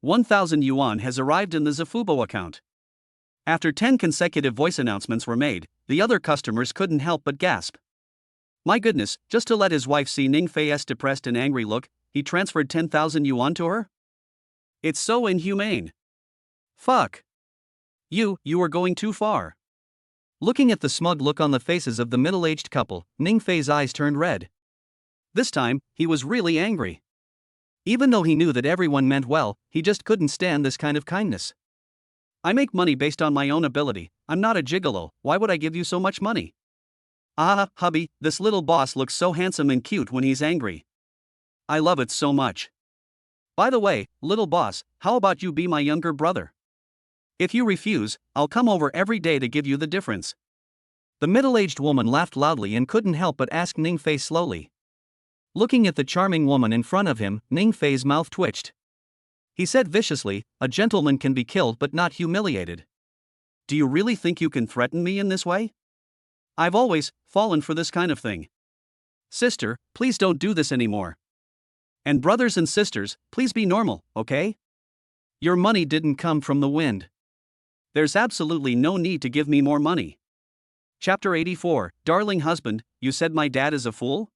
1,000 yuan has arrived in the Zafubo account. After 10 consecutive voice announcements were made, the other customers couldn't help but gasp. My goodness, just to let his wife see Ning Fei's depressed and angry look, he transferred 10,000 yuan to her? It's so inhumane. Fuck. You are going too far. Looking at the smug look on the faces of the middle-aged couple, Ning Fei's eyes turned red. This time, he was really angry. Even though he knew that everyone meant well, he just couldn't stand this kind of kindness. I make money based on my own ability, I'm not a gigolo, why would I give you so much money? Hubby, this little boss looks so handsome and cute when he's angry. I love it so much. By the way, little boss, how about you be my younger brother? If you refuse, I'll come over every day to give you the difference. The middle-aged woman laughed loudly and couldn't help but ask Ning Fei slowly. Looking at the charming woman in front of him, Ning Fei's mouth twitched. He said viciously, "A gentleman can be killed but not humiliated. Do you really think you can threaten me in this way? I've always fallen for this kind of thing. Sister, please don't do this anymore. And brothers and sisters, please be normal, okay? Your money didn't come from the wind. There's absolutely no need to give me more money." Chapter 84, Darling husband, you said my dad is a fool?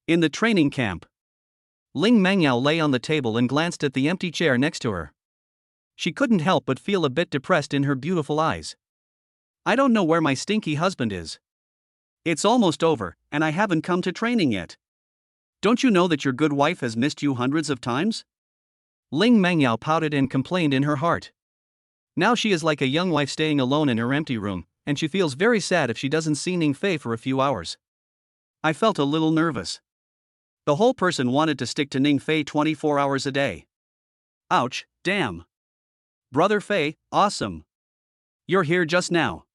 In the training camp. Ling Mengyao lay on the table and glanced at the empty chair next to her. She couldn't help but feel a bit depressed in her beautiful eyes. I don't know where my stinky husband is. It's almost over, and I haven't come to training yet. Don't you know that your good wife has missed you hundreds of times? Ling Mengyao pouted and complained in her heart. Now she is like a young wife staying alone in her empty room, and she feels very sad if she doesn't see Ning Fei for a few hours. I felt a little nervous. The whole person wanted to stick to Ning Fei 24 hours a day. Ouch, damn. Brother Fei, awesome. You're here just now.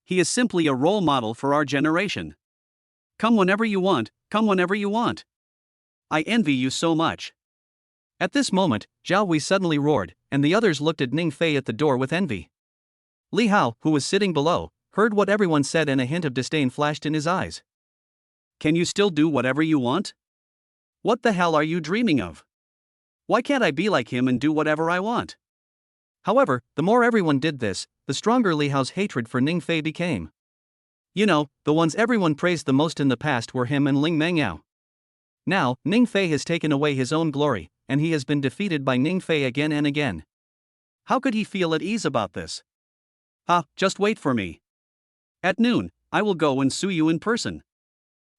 He is simply a role model for our generation. Come whenever you want, come whenever you want. I envy you so much. At this moment, Zhao Wei suddenly roared, and the others looked at Ning Fei at the door with envy. Li Hao, who was sitting below, heard what everyone said and a hint of disdain flashed in his eyes. Can you still do whatever you want? What the hell are you dreaming of? Why can't I be like him and do whatever I want? However, the more everyone did this, the stronger Li Hao's hatred for Ning Fei became. You know, the ones everyone praised the most in the past were him and Ling Mengyao. Now, Ning Fei has taken away his own glory, and he has been defeated by Ning Fei again and again. How could he feel at ease about this? Just wait for me. At noon, I will go and sue you in person.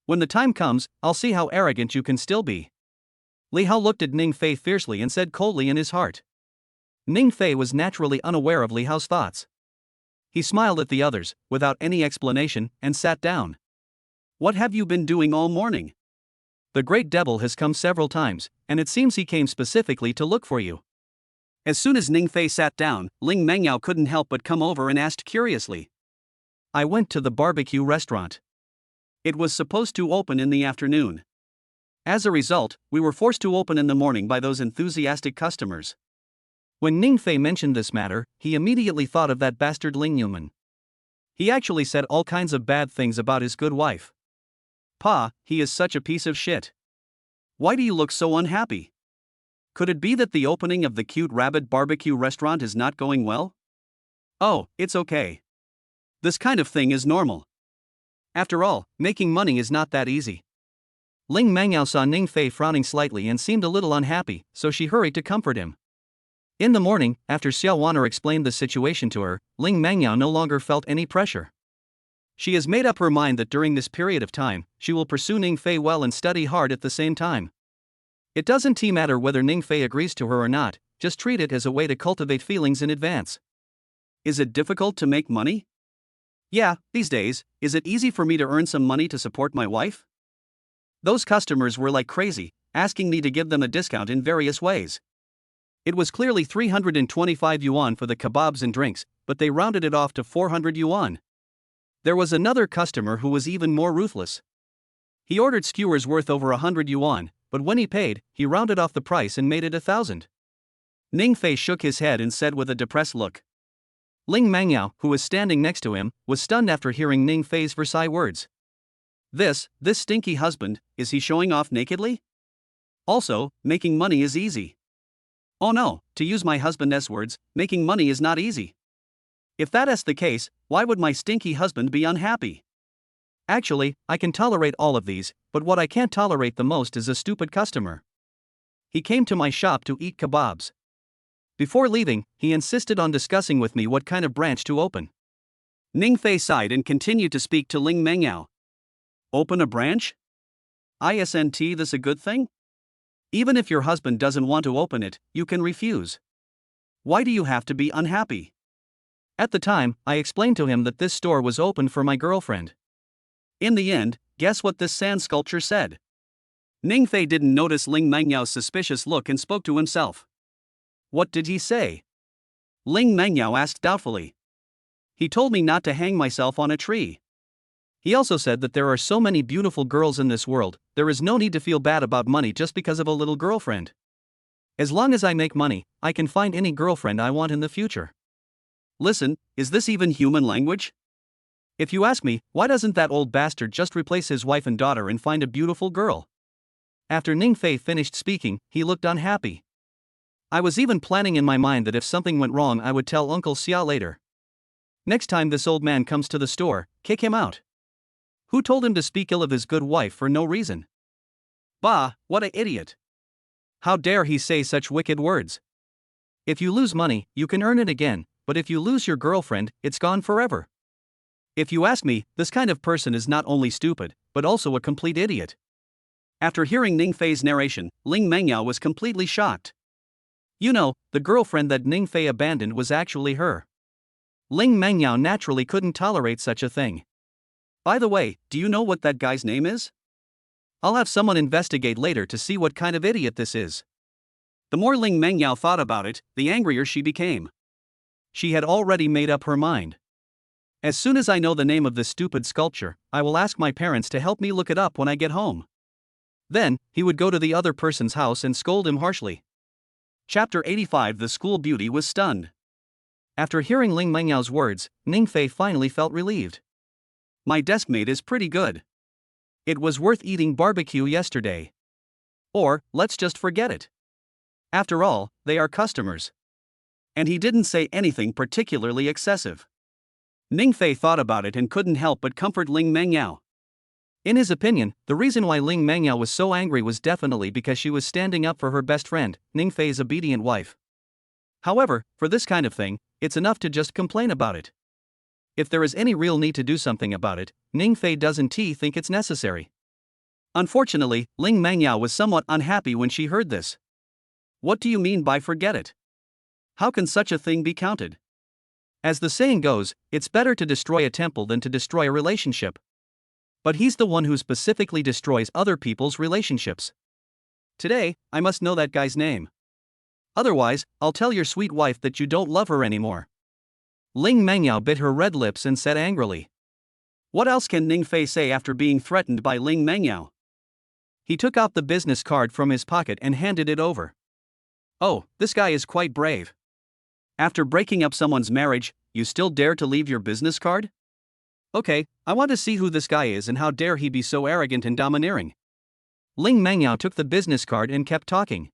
When the time comes, I'll see how arrogant you can still be. Li Hao looked at Ning Fei fiercely and said coldly in his heart. Ning Fei was naturally unaware of Li Hao's thoughts. He smiled at the others, without any explanation, and sat down. What have you been doing all morning? The great devil has come several times, and it seems he came specifically to look for you. As soon as Ning Fei sat down, Ling Mengyao couldn't help but come over and asked curiously. I went to the barbecue restaurant. It was supposed to open in the afternoon. As a result, we were forced to open in the morning by those enthusiastic customers. When Ning Fei mentioned this matter, he immediately thought of that bastard Ling Yuman. He actually said all kinds of bad things about his good wife. Pa, he is such a piece of shit. Why do you look so unhappy? Could it be that the opening of the cute rabbit barbecue restaurant is not going well? Oh, it's okay. This kind of thing is normal. After all, making money is not that easy. Ling Mengyao saw Ning Fei frowning slightly and seemed a little unhappy, so she hurried to comfort him. In the morning, after Xiao Wan'er explained the situation to her, Ling Mengyao no longer felt any pressure. She has made up her mind that during this period of time, she will pursue Ning Fei well and study hard at the same time. It doesn't matter whether Ning Fei agrees to her or not, just treat it as a way to cultivate feelings in advance. Is it difficult to make money? Yeah, these days, is it easy for me to earn some money to support my wife? Those customers were like crazy, asking me to give them a discount in various ways. It was clearly 325 yuan for the kebabs and drinks, but they rounded it off to 400 yuan. There was another customer who was even more ruthless. He ordered skewers worth over 100 yuan, but when he paid, he rounded off the price and made it 1,000. Ning Fei shook his head and said with a depressed look. Ling Mengyao, who was standing next to him, was stunned after hearing Ning Fei's Versailles words. This stinky husband, is he showing off nakedly? Also, making money is easy. Oh no, to use my husband's words, making money is not easy. If that is the case, why would my stinky husband be unhappy? Actually, I can tolerate all of these, but what I can't tolerate the most is a stupid customer. He came to my shop to eat kebabs. Before leaving, he insisted on discussing with me what kind of branch to open. Ning Fei sighed and continued to speak to Ling Mengyao. Open a branch? Isn't this a good thing? Even if your husband doesn't want to open it, you can refuse. Why do you have to be unhappy? At the time, I explained to him that this store was open for my girlfriend. In the end, guess what this sand sculpture said? Ning Fei didn't notice Ling Mengyao's suspicious look and spoke to himself. What did he say? Ling Mengyao asked doubtfully. He told me not to hang myself on a tree. He also said that there are so many beautiful girls in this world, there is no need to feel bad about money just because of a little girlfriend. As long as I make money, I can find any girlfriend I want in the future. Listen, is this even human language? If you ask me, why doesn't that old bastard just replace his wife and daughter and find a beautiful girl? After Ning Fei finished speaking, he looked unhappy. I was even planning in my mind that if something went wrong I would tell Uncle Xia later. Next time this old man comes to the store, kick him out. Who told him to speak ill of his good wife for no reason? Bah, what an idiot. How dare he say such wicked words? If you lose money, you can earn it again, but if you lose your girlfriend, it's gone forever. If you ask me, this kind of person is not only stupid, but also a complete idiot. After hearing Ning Fei's narration, Ling Mengyao was completely shocked. You know, the girlfriend that Ning Fei abandoned was actually her. Ling Mengyao naturally couldn't tolerate such a thing. By the way, do you know what that guy's name is? I'll have someone investigate later to see what kind of idiot this is. The more Ling Mengyao thought about it, the angrier she became. She had already made up her mind. As soon as I know the name of this stupid sculpture, I will ask my parents to help me look it up when I get home. Then, he would go to the other person's house and scold him harshly. Chapter 85. The school beauty was stunned. After hearing Ling Mengyao's words, Ning Fei finally felt relieved. My deskmate is pretty good. It was worth eating barbecue yesterday. Or, let's just forget it. After all, they are customers. And he didn't say anything particularly excessive. Ning Fei thought about it and couldn't help but comfort Ling Mengyao. In his opinion, the reason why Ling Mengyao was so angry was definitely because she was standing up for her best friend, Ning Fei's obedient wife. However, for this kind of thing, it's enough to just complain about it. If there is any real need to do something about it, Ning Fei doesn't think it's necessary. Unfortunately, Ling Mangyao was somewhat unhappy when she heard this. What do you mean by forget it? How can such a thing be counted? As the saying goes, it's better to destroy a temple than to destroy a relationship. But he's the one who specifically destroys other people's relationships. Today, I must know that guy's name. Otherwise, I'll tell your sweet wife that you don't love her anymore. Ling Mangyao bit her red lips and said angrily. What else can Ning Fei say after being threatened by Ling Mangyao? He took out the business card from his pocket and handed it over. Oh, this guy is quite brave. After breaking up someone's marriage, you still dare to leave your business card? Okay, I want to see who this guy is and how dare he be so arrogant and domineering. Ling Mangyao took the business card and kept talking.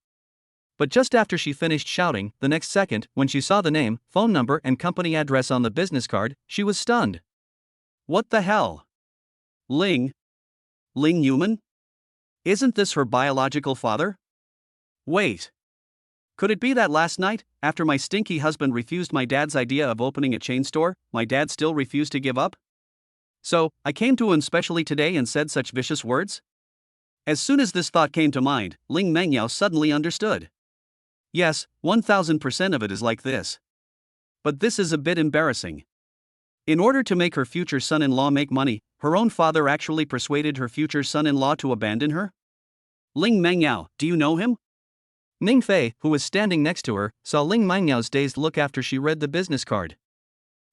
But just after she finished shouting, the next second, when she saw the name, phone number and company address on the business card, she was stunned. What the hell? Ling Yuman? Isn't this her biological father? Wait. Could it be that last night, after my stinky husband refused my dad's idea of opening a chain store, my dad still refused to give up? So, I came to him specially today and said such vicious words? As soon as this thought came to mind, Ling Mangyao suddenly understood. Yes, 1000% of it is like this. But this is a bit embarrassing. In order to make her future son-in-law make money, her own father actually persuaded her future son-in-law to abandon her? Ling Mangyao, do you know him? Ning Fei, who was standing next to her, saw Ling Mangyao's dazed look after she read the business card.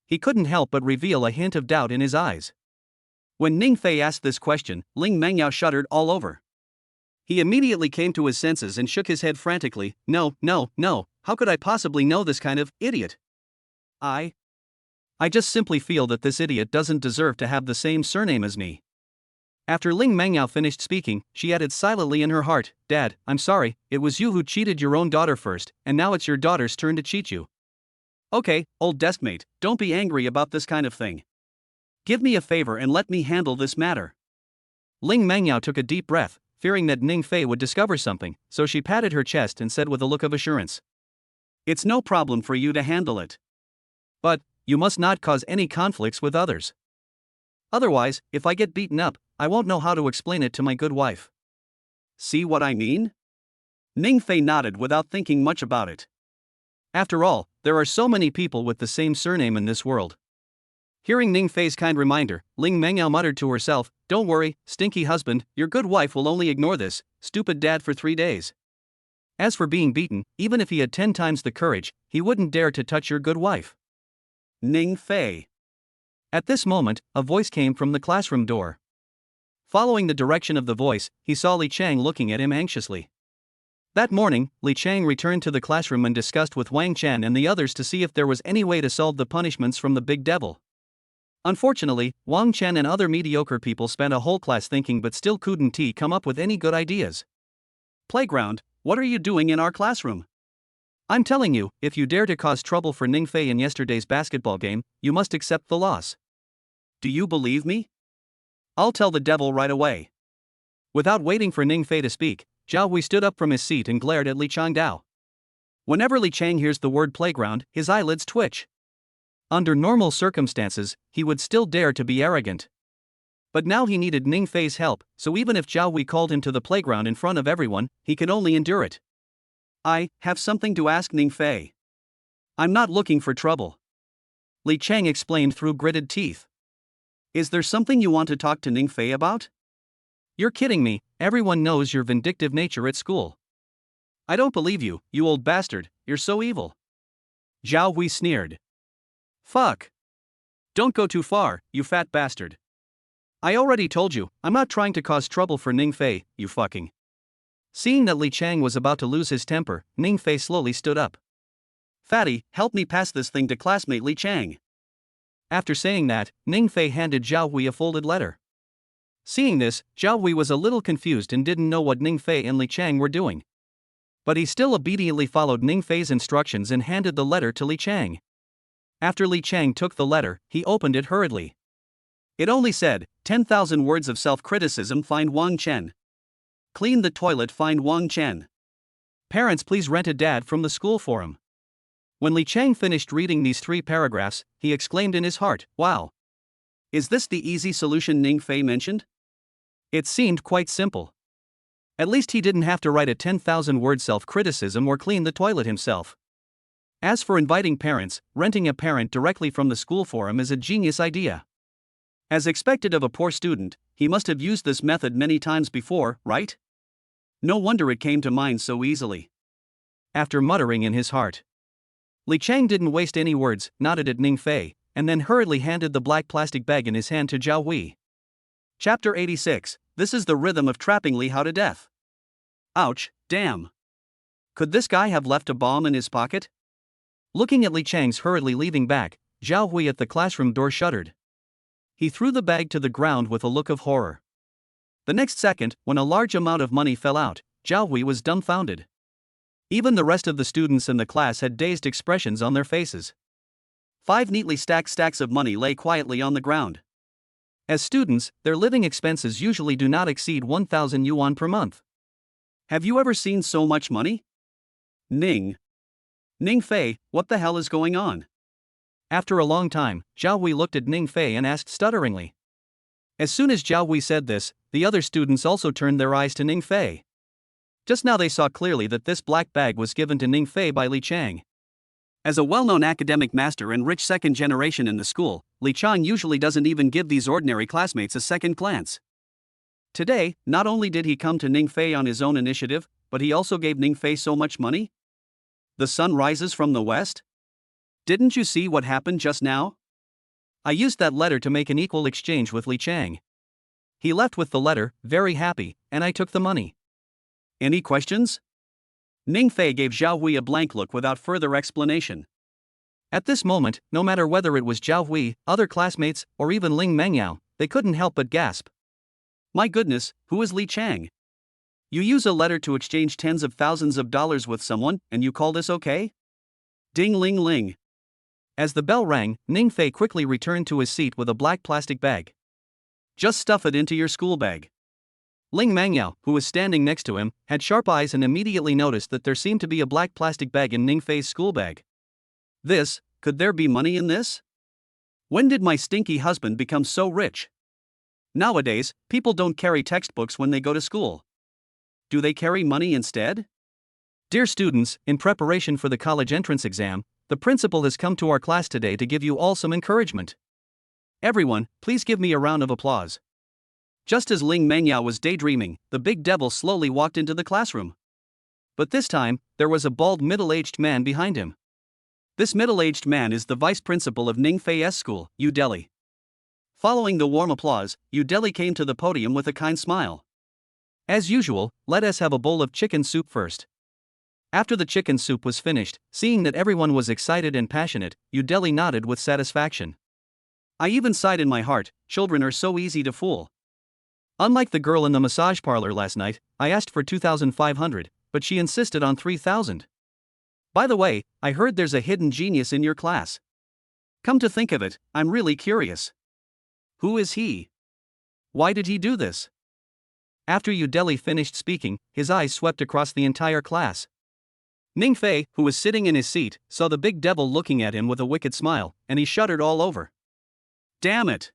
He couldn't help but reveal a hint of doubt in his eyes. When Ning Fei asked this question, Ling Mangyao shuddered all over. He immediately came to his senses and shook his head frantically. No, how could I possibly know this kind of idiot? I just simply feel that this idiot doesn't deserve to have the same surname as me. After Ling Mangyao finished speaking, she added silently in her heart, Dad, I'm sorry, it was you who cheated your own daughter first, and now it's your daughter's turn to cheat you. Okay, old deskmate, don't be angry about this kind of thing. Give me a favor and let me handle this matter. Ling Mangyao took a deep breath, fearing that Ning Fei would discover something, so she patted her chest and said with a look of assurance. It's no problem for you to handle it. But, you must not cause any conflicts with others. Otherwise, if I get beaten up, I won't know how to explain it to my good wife. See what I mean? Ning Fei nodded without thinking much about it. After all, there are so many people with the same surname in this world. Hearing Ning Fei's kind reminder, Ling Mangyao muttered to herself, Don't worry, stinky husband, your good wife will only ignore this stupid dad for 3 days. As for being beaten, even if he had 10 times the courage, he wouldn't dare to touch your good wife. Ning Fei. At this moment, a voice came from the classroom door. Following the direction of the voice, he saw Li Chang looking at him anxiously. That morning, Li Chang returned to the classroom and discussed with Wang Chan and the others to see if there was any way to solve the punishments from the big devil. Unfortunately, Wang Chen and other mediocre people spent a whole class thinking but still couldn't come up with any good ideas. Playground, what are you doing in our classroom? I'm telling you, if you dare to cause trouble for Ning Fei in yesterday's basketball game, you must accept the loss. Do you believe me? I'll tell the devil right away. Without waiting for Ning Fei to speak, Zhao Hui stood up from his seat and glared at Li Changdao. Whenever Li Chang hears the word playground, his eyelids twitch. Under normal circumstances, he would still dare to be arrogant. But now he needed Ning Fei's help, so even if Zhao Hui called him to the playground in front of everyone, he could only endure it. I have something to ask Ning Fei. I'm not looking for trouble. Li Chang explained through gritted teeth. Is there something you want to talk to Ning Fei about? You're kidding me, everyone knows your vindictive nature at school. I don't believe you, you old bastard, you're so evil. Zhao Hui sneered. Fuck. Don't go too far, you fat bastard. I already told you, I'm not trying to cause trouble for Ning Fei, you fucking. Seeing that Li Chang was about to lose his temper, Ning Fei slowly stood up. Fatty, help me pass this thing to classmate Li Chang. After saying that, Ning Fei handed Zhao Hui a folded letter. Seeing this, Zhao Hui was a little confused and didn't know what Ning Fei and Li Chang were doing. But he still obediently followed Ning Fei's instructions and handed the letter to Li Chang. After Li Chang took the letter, he opened it hurriedly. It only said, 10,000 words of self-criticism, find Wang Chen. Clean the toilet, find Wang Chen. Parents, please rent a dad from the school for him. When Li Chang finished reading these 3 paragraphs, he exclaimed in his heart, "Wow! Is this the easy solution Ning Fei mentioned?" It seemed quite simple. At least he didn't have to write a 10,000-word self-criticism or clean the toilet himself. As for inviting parents, renting a parent directly from the school forum is a genius idea. As expected of a poor student, he must have used this method many times before, right? No wonder it came to mind so easily. After muttering in his heart, Li Chang didn't waste any words, nodded at Ning Fei, and then hurriedly handed the black plastic bag in his hand to Zhao Hui. Chapter 86. This is the rhythm of trapping Li Hao to death. Ouch, damn. Could this guy have left a bomb in his pocket? Looking at Li Chang's hurriedly leaving back, Zhao Hui at the classroom door shuddered. He threw the bag to the ground with a look of horror. The next second, when a large amount of money fell out, Zhao Hui was dumbfounded. Even the rest of the students in the class had dazed expressions on their faces. 5 neatly stacked stacks of money lay quietly on the ground. As students, their living expenses usually do not exceed 1,000 yuan per month. Have you ever seen so much money? Ning Fei, what the hell is going on? After a long time, Zhao Hui looked at Ning Fei and asked stutteringly. As soon as Zhao Hui said this, the other students also turned their eyes to Ning Fei. Just now they saw clearly that this black bag was given to Ning Fei by Li Chang. As a well-known academic master and rich second generation in the school, Li Chang usually doesn't even give these ordinary classmates a second glance. Today, not only did he come to Ning Fei on his own initiative, but he also gave Ning Fei so much money? The sun rises from the west? Didn't you see what happened just now? I used that letter to make an equal exchange with Li Chang. He left with the letter, very happy, and I took the money. Any questions? Ning Fei gave Zhao Hui a blank look without further explanation. At this moment, no matter whether it was Zhao Hui, other classmates, or even Ling Mengyao, they couldn't help but gasp. My goodness, who is Li Chang? You use a letter to exchange tens of thousands of dollars with someone, and you call this okay? Ding ling ling. As the bell rang, Ning Fei quickly returned to his seat with a black plastic bag. Just stuff it into your school bag. Ling Mengyao, who was standing next to him, had sharp eyes and immediately noticed that there seemed to be a black plastic bag in Ning Fei's school bag. Could there be money in this? When did my stinky husband become so rich? Nowadays, people don't carry textbooks when they go to school. Do they carry money instead? Dear students, in preparation for the college entrance exam, the principal has come to our class today to give you all some encouragement. Everyone, please give me a round of applause. Just as Ling Mengyao was daydreaming, the big devil slowly walked into the classroom. But this time, there was a bald middle-aged man behind him. This middle-aged man is the vice principal of Ning Fei's school, Yu Deli. Following the warm applause, Yu Deli came to the podium with a kind smile. As usual, let us have a bowl of chicken soup first. After the chicken soup was finished, seeing that everyone was excited and passionate, Yu Deli nodded with satisfaction. I even sighed in my heart, children are so easy to fool. Unlike the girl in the massage parlor last night, I asked for 2,500, but she insisted on 3,000. By the way, I heard there's a hidden genius in your class. Come to think of it, I'm really curious. Who is he? Why did he do this? After Yu Deli finished speaking, his eyes swept across the entire class. Ning Fei, who was sitting in his seat, saw the big devil looking at him with a wicked smile, and he shuddered all over. Damn it!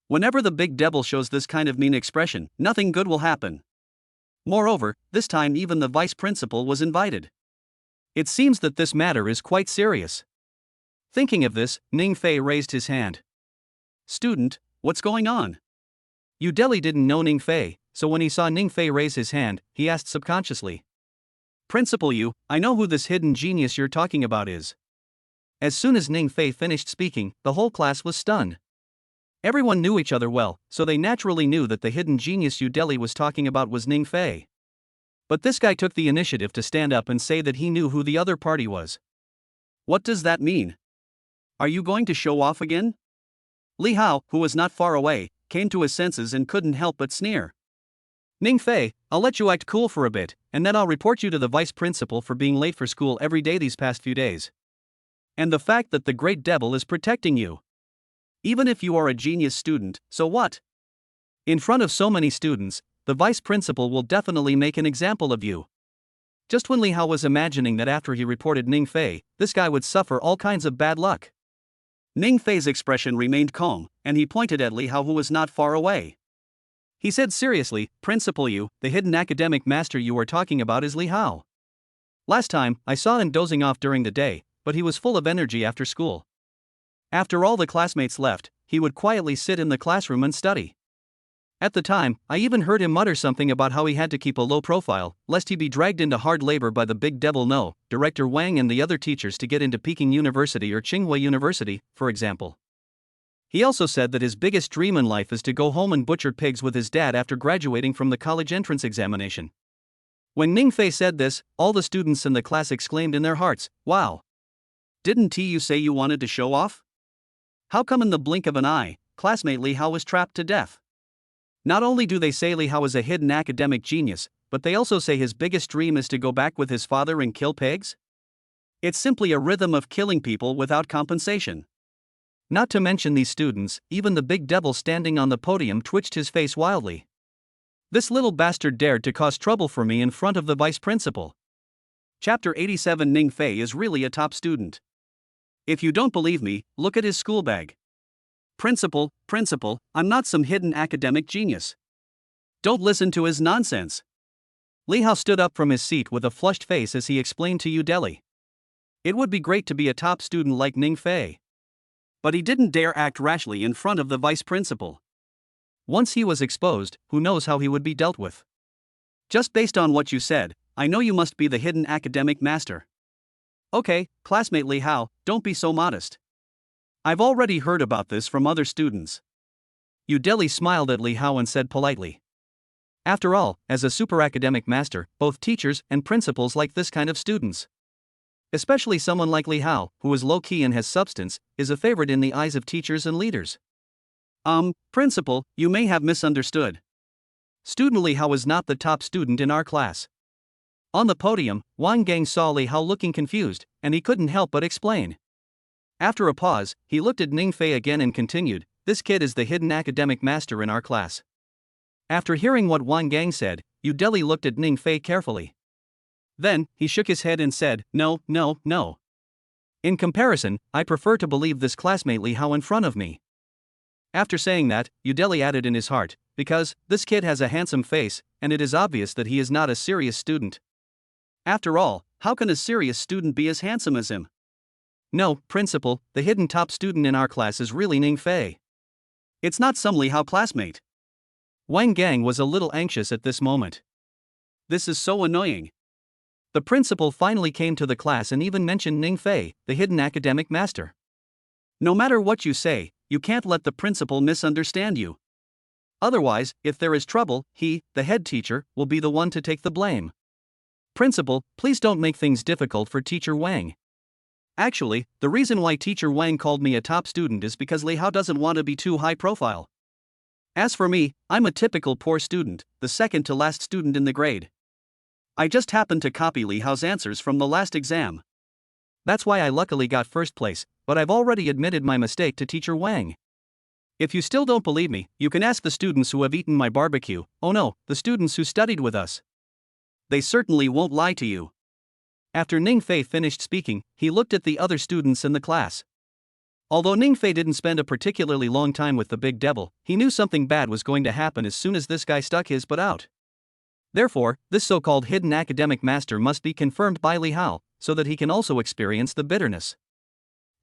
Whenever the big devil shows this kind of mean expression, nothing good will happen. Moreover, this time even the vice principal was invited. It seems that this matter is quite serious. Thinking of this, Ning Fei raised his hand. Student, what's going on? Yu Deli didn't know Ning Fei, so when he saw Ning Fei raise his hand, he asked subconsciously. Principal Yu, I know who this hidden genius you're talking about is. As soon as Ning Fei finished speaking, the whole class was stunned. Everyone knew each other well, so they naturally knew that the hidden genius Yu Deli was talking about was Ning Fei. But this guy took the initiative to stand up and say that he knew who the other party was. What does that mean? Are you going to show off again? Li Hao, who was not far away, came to his senses and couldn't help but sneer. Ning Fei, I'll let you act cool for a bit, and then I'll report you to the vice principal for being late for school every day these past few days. And the fact that the great devil is protecting you. Even if you are a genius student, so what? In front of so many students, the vice principal will definitely make an example of you. Just when Li Hao was imagining that after he reported Ning Fei, this guy would suffer all kinds of bad luck. Ning Fei's expression remained calm, and he pointed at Li Hao, who was not far away. He said seriously, "Principal, the hidden academic master you are talking about is Li Hao. Last time, I saw him dozing off during the day, but he was full of energy after school. After all the classmates left, he would quietly sit in the classroom and study. At the time, I even heard him mutter something about how he had to keep a low profile, lest he be dragged into hard labor by the big devil No, Director Wang and the other teachers to get into Peking University or Tsinghua University, for example. He also said that his biggest dream in life is to go home and butcher pigs with his dad after graduating from the college entrance examination." When Ning Fei said this, all the students in the class exclaimed in their hearts, "Wow! Didn't you say you wanted to show off? How come in the blink of an eye, classmate Li Hao was trapped to death?" Not only do they say Li Hao is a hidden academic genius, but they also say his biggest dream is to go back with his father and kill pigs? It's simply a rhythm of killing people without compensation. Not to mention these students, even the big devil standing on the podium twitched his face wildly. "This little bastard dared to cause trouble for me in front of the vice principal." Chapter 87. Ning Fei is really a top student. If you don't believe me, look at his school bag. Principal, I'm not some hidden academic genius. Don't listen to his nonsense." Li Hao stood up from his seat with a flushed face as he explained to Deli. It would be great to be a top student like Ning Fei. But he didn't dare act rashly in front of the vice principal. Once he was exposed, who knows how he would be dealt with. "Just based on what you said, I know you must be the hidden academic master." "Okay, classmate Li Hao, don't be so modest. I've already heard about this from other students." Deli smiled at Li Hao and said politely, "After all, as a super academic master, both teachers and principals like this kind of students. Especially someone like Li Hao, who is low-key and has substance, is a favorite in the eyes of teachers and leaders." Principal, you may have misunderstood. Student Li Hao is not the top student in our class." On the podium, Wang Gang saw Li Hao looking confused, and he couldn't help but explain. After a pause, he looked at Ning Fei again and continued, "This kid is the hidden academic master in our class." After hearing what Wang Gang said, Deli looked at Ning Fei carefully. Then, he shook his head and said, No. In comparison, I prefer to believe this classmate Li Hao in front of me." After saying that, Deli added in his heart, "Because, this kid has a handsome face, and it is obvious that he is not a serious student." After all, how can a serious student be as handsome as him? "No, principal, the hidden top student in our class is really Ning Fei. It's not some Li Hao classmate." Wang Gang was a little anxious at this moment. This is so annoying. The principal finally came to the class and even mentioned Ning Fei, the hidden academic master. No matter what you say, you can't let the principal misunderstand you. Otherwise, if there is trouble, he, the head teacher, will be the one to take the blame. Principal, please don't make things difficult for Teacher Wang. Actually, the reason why Teacher Wang called me a top student is because Li Hao doesn't want to be too high profile. As for me, I'm a typical poor student, the second to last student in the grade. I just happened to copy Li Hao's answers from the last exam. That's why I luckily got first place, but I've already admitted my mistake to Teacher Wang. If you still don't believe me, you can ask the students who have eaten my barbecue. Oh no, the students who studied with us. They certainly won't lie to you." After Ning Fei finished speaking, he looked at the other students in the class. Although Ning Fei didn't spend a particularly long time with the big devil, he knew something bad was going to happen as soon as this guy stuck his butt out. Therefore, this so-called hidden academic master must be confirmed by Li Hao, so that he can also experience the bitterness.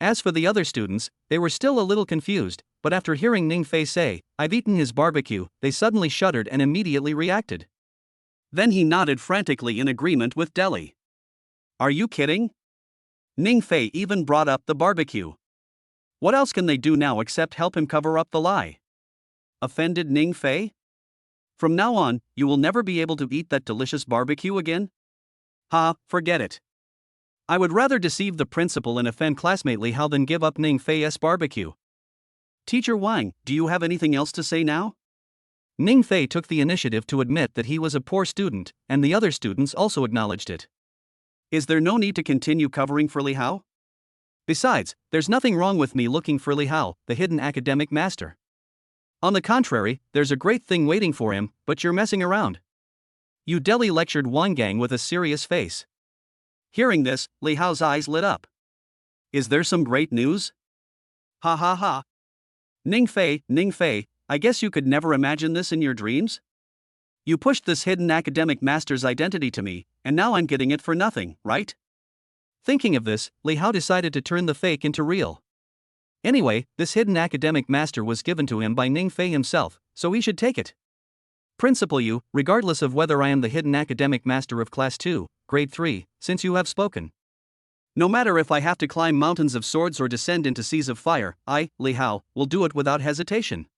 As for the other students, they were still a little confused, but after hearing Ning Fei say, "I've eaten his barbecue," they suddenly shuddered and immediately reacted. Then he nodded frantically in agreement with Deli. Are you kidding? Ning Fei even brought up the barbecue. What else can they do now except help him cover up the lie? Offended Ning Fei? From now on, you will never be able to eat that delicious barbecue again? Ha, forget it. I would rather deceive the principal and offend classmate Li Hao than give up Ning Fei's barbecue. Teacher Wang, do you have anything else to say now? Ning Fei took the initiative to admit that he was a poor student, and the other students also acknowledged it. Is there no need to continue covering for Li Hao? Besides, there's nothing wrong with me looking for Li Hao, the hidden academic master. On the contrary, there's a great thing waiting for him, but you're messing around. Yu Deli lectured Wang Gang with a serious face. Hearing this, Li Hao's eyes lit up. Is there some great news? Ha ha ha. Ning Fei, I guess you could never imagine this in your dreams? You pushed this hidden academic master's identity to me, and now I'm getting it for nothing, right? Thinking of this, Li Hao decided to turn the fake into real. Anyway, this hidden academic master was given to him by Ning Fei himself, so he should take it. Principal Yu, regardless of whether I am the hidden academic master of Class 2, Grade 3, since you have spoken. No matter if I have to climb mountains of swords or descend into seas of fire, I, Li Hao, will do it without hesitation.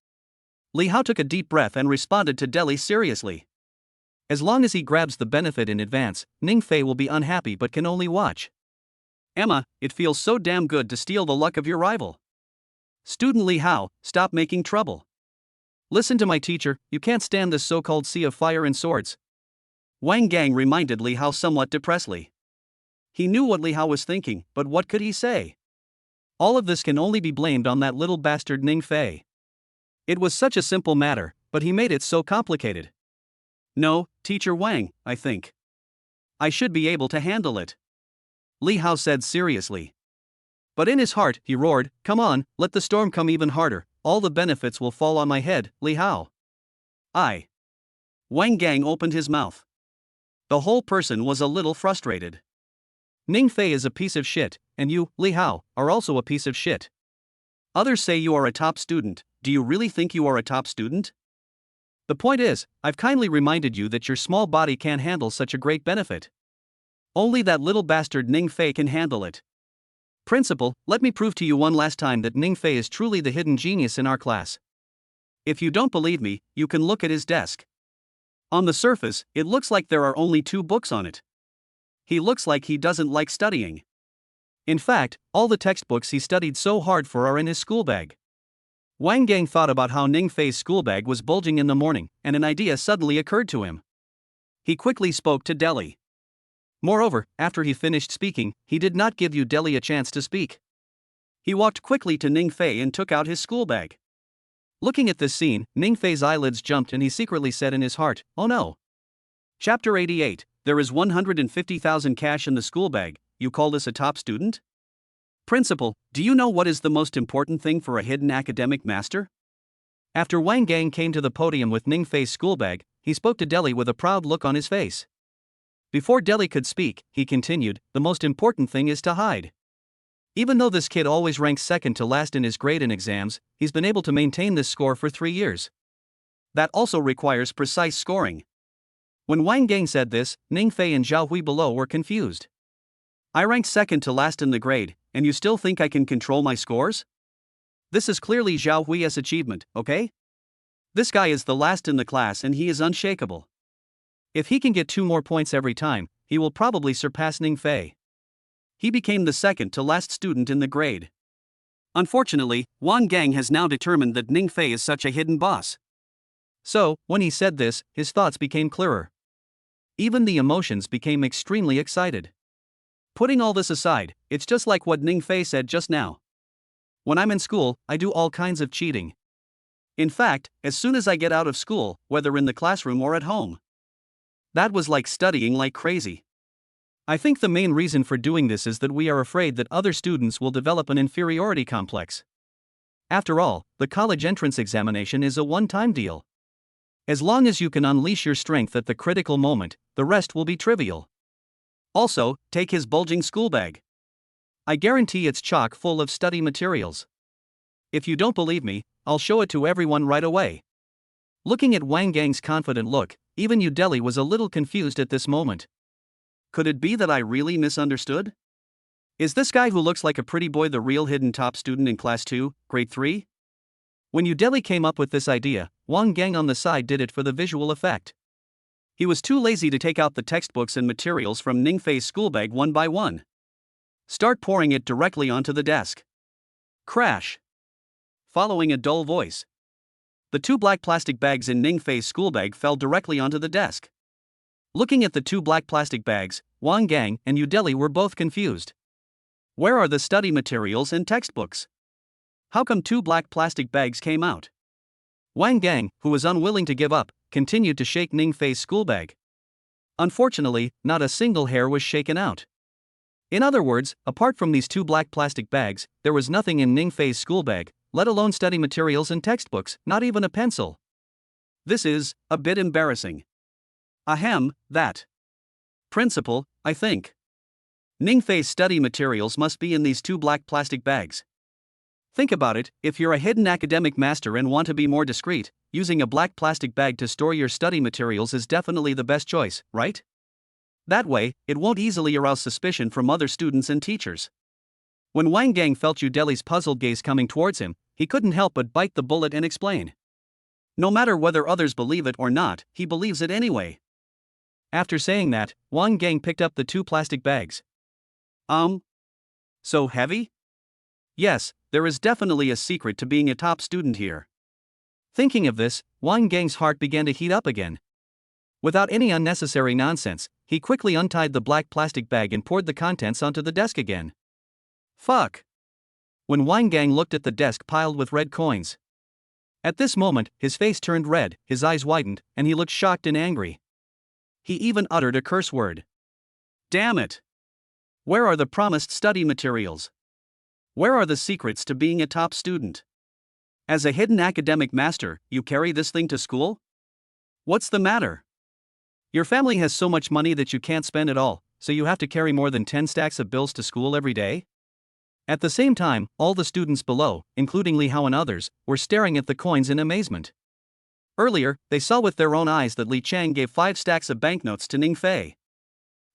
Li Hao took a deep breath and responded to Deli seriously. As long as he grabs the benefit in advance, Ning Fei will be unhappy but can only watch. Emma, it feels so damn good to steal the luck of your rival. Student Li Hao, stop making trouble. Listen to my teacher, you can't stand this so-called sea of fire and swords. Wang Gang reminded Li Hao somewhat depressedly. He knew what Li Hao was thinking, but what could he say? All of this can only be blamed on that little bastard Ning Fei. It was such a simple matter, but he made it so complicated. No, Teacher Wang, I think I should be able to handle it, Li Hao said seriously. But in his heart, he roared, come on, let the storm come even harder, all the benefits will fall on my head, Li Hao. Wang Gang opened his mouth. The whole person was a little frustrated. Ning Fei is a piece of shit, and you, Li Hao, are also a piece of shit. Others say you are a top student. Do you really think you are a top student? The point is, I've kindly reminded you that your small body can't handle such a great benefit. Only that little bastard Ning Fei can handle it. Principal, let me prove to you one last time that Ning Fei is truly the hidden genius in our class. If you don't believe me, you can look at his desk. On the surface, it looks like there are only 2 books on it. He looks like he doesn't like studying. In fact, all the textbooks he studied so hard for are in his school bag. Wang Gang thought about how Ning Fei's school bag was bulging in the morning, and an idea suddenly occurred to him. He quickly spoke to Deli. Moreover, after he finished speaking, he did not give Yu Deli a chance to speak. He walked quickly to Ning Fei and took out his school bag. Looking at this scene, Ning Fei's eyelids jumped and he secretly said in his heart, oh no. Chapter 88, there is 150,000 cash in the school bag, you call this a top student? Principal, do you know what is the most important thing for a hidden academic master? After Wang Gang came to the podium with Ning Fei's school bag, he spoke to Deli with a proud look on his face. Before Deli could speak, he continued, the most important thing is to hide. Even though this kid always ranks second to last in his grade in exams, he's been able to maintain this score for 3 years. That also requires precise scoring. When Wang Gang said this, Ning Fei and Zhao Hui below were confused. I ranked second to last in the grade, and you still think I can control my scores? This is clearly Zhao Hui's achievement, okay? This guy is the last in the class and he is unshakable. If he can get 2 more points every time, he will probably surpass Ning Fei. He became the second to last student in the grade. Unfortunately, Wang Gang has now determined that Ning Fei is such a hidden boss. So, when he said this, his thoughts became clearer. Even the emotions became extremely excited. Putting all this aside, it's just like what Ning Fei said just now. When I'm in school, I do all kinds of cheating. In fact, as soon as I get out of school, whether in the classroom or at home. That was like studying like crazy. I think the main reason for doing this is that we are afraid that other students will develop an inferiority complex. After all, the college entrance examination is a one-time deal. As long as you can unleash your strength at the critical moment, the rest will be trivial. Also, take his bulging school bag. I guarantee it's chock full of study materials. If you don't believe me, I'll show it to everyone right away. Looking at Wang Gang's confident look, even Yu Deli was a little confused at this moment. Could it be that I really misunderstood? Is this guy who looks like a pretty boy the real hidden top student in Class 2, Grade 3? When Yu Deli came up with this idea, Wang Gang on the side did it for the visual effect. He was too lazy to take out the textbooks and materials from Ning Fei's school bag one by one. Start pouring it directly onto the desk. Crash. Following a dull voice. The 2 black plastic bags in Ning Fei's school bag fell directly onto the desk. Looking at the 2 black plastic bags, Wang Gang and Yu Deli were both confused. Where are the study materials and textbooks? How come 2 black plastic bags came out? Wang Gang, who was unwilling to give up, continued to shake Ning Fei's school bag. Unfortunately, not a single hair was shaken out. In other words, apart from these two black plastic bags, there was nothing in Ning Fei's school bag, let alone study materials and textbooks, not even a pencil. This is a bit embarrassing. Ahem, that. Principal, I think. Ning Fei's study materials must be in these two black plastic bags. Think about it, if you're a hidden academic master and want to be more discreet, using a black plastic bag to store your study materials is definitely the best choice, right? That way, it won't easily arouse suspicion from other students and teachers. When Wang Gang felt Yu Deli's puzzled gaze coming towards him, he couldn't help but bite the bullet and explain. No matter whether others believe it or not, he believes it anyway. After saying that, Wang Gang picked up the two plastic bags. So heavy? Yes, there is definitely a secret to being a top student here. Thinking of this, Wang Gang's heart began to heat up again. Without any unnecessary nonsense, he quickly untied the black plastic bag and poured the contents onto the desk again. Fuck! When Wang Gang looked at the desk piled with red coins. At this moment, his face turned red, his eyes widened, and he looked shocked and angry. He even uttered a curse word. Damn it! Where are the promised study materials? Where are the secrets to being a top student? As a hidden academic master, you carry this thing to school? What's the matter? Your family has so much money that you can't spend it all, so you have to carry more than 10 stacks of bills to school every day? At the same time, all the students below, including Li Hao and others, were staring at the coins in amazement. Earlier, they saw with their own eyes that Li Chang gave 5 stacks of banknotes to Ning Fei.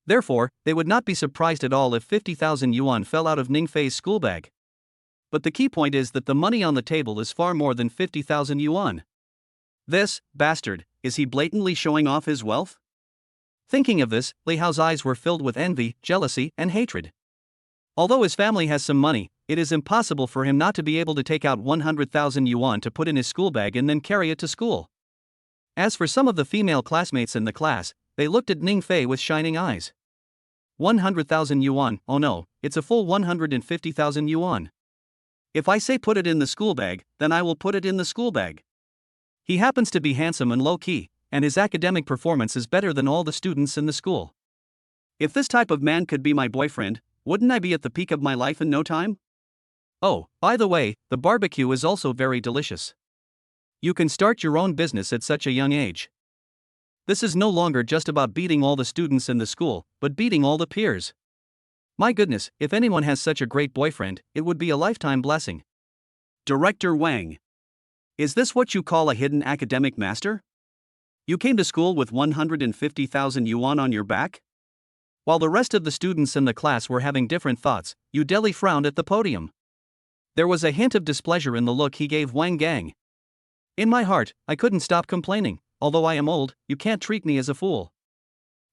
Therefore, they would not be surprised at all if 50,000 yuan fell out of Ning Fei's school bag. But the key point is that the money on the table is far more than 50,000 yuan. This bastard, is he blatantly showing off his wealth? Thinking of this, Li Hao's eyes were filled with envy, jealousy, and hatred. Although his family has some money, it is impossible for him not to be able to take out 100,000 yuan to put in his school bag and then carry it to school. As for some of the female classmates in the class, they looked at Ning Fei with shining eyes. 100,000 yuan, oh no, it's a full 150,000 yuan. If I say put it in the school bag, then I will put it in the school bag. He happens to be handsome and low-key, and his academic performance is better than all the students in the school. If this type of man could be my boyfriend, wouldn't I be at the peak of my life in no time? Oh, by the way, the barbecue is also very delicious. You can start your own business at such a young age. This is no longer just about beating all the students in the school, but beating all the peers. My goodness, if anyone has such a great boyfriend, it would be a lifetime blessing. Director Wang. Is this what you call a hidden academic master? You came to school with 150,000 yuan on your back? While the rest of the students in the class were having different thoughts, Yu Deli frowned at the podium. There was a hint of displeasure in the look he gave Wang Gang. In my heart, I couldn't stop complaining. Although I am old, you can't treat me as a fool.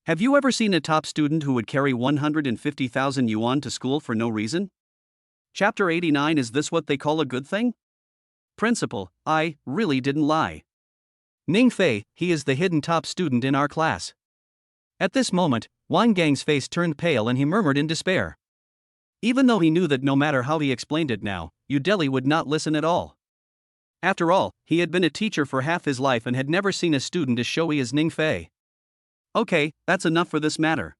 Have you ever seen a top student who would carry 150,000 yuan to school for no reason? Chapter 89. Is this what they call a good thing? Principal, I really didn't lie. Ning Fei, he is the hidden top student in our class. At this moment, Wang Gang's face turned pale and he murmured in despair. Even though he knew that no matter how he explained it now, Yu Deli would not listen at all. After all, he had been a teacher for half his life and had never seen a student as showy as Ning Fei. Okay, that's enough for this matter.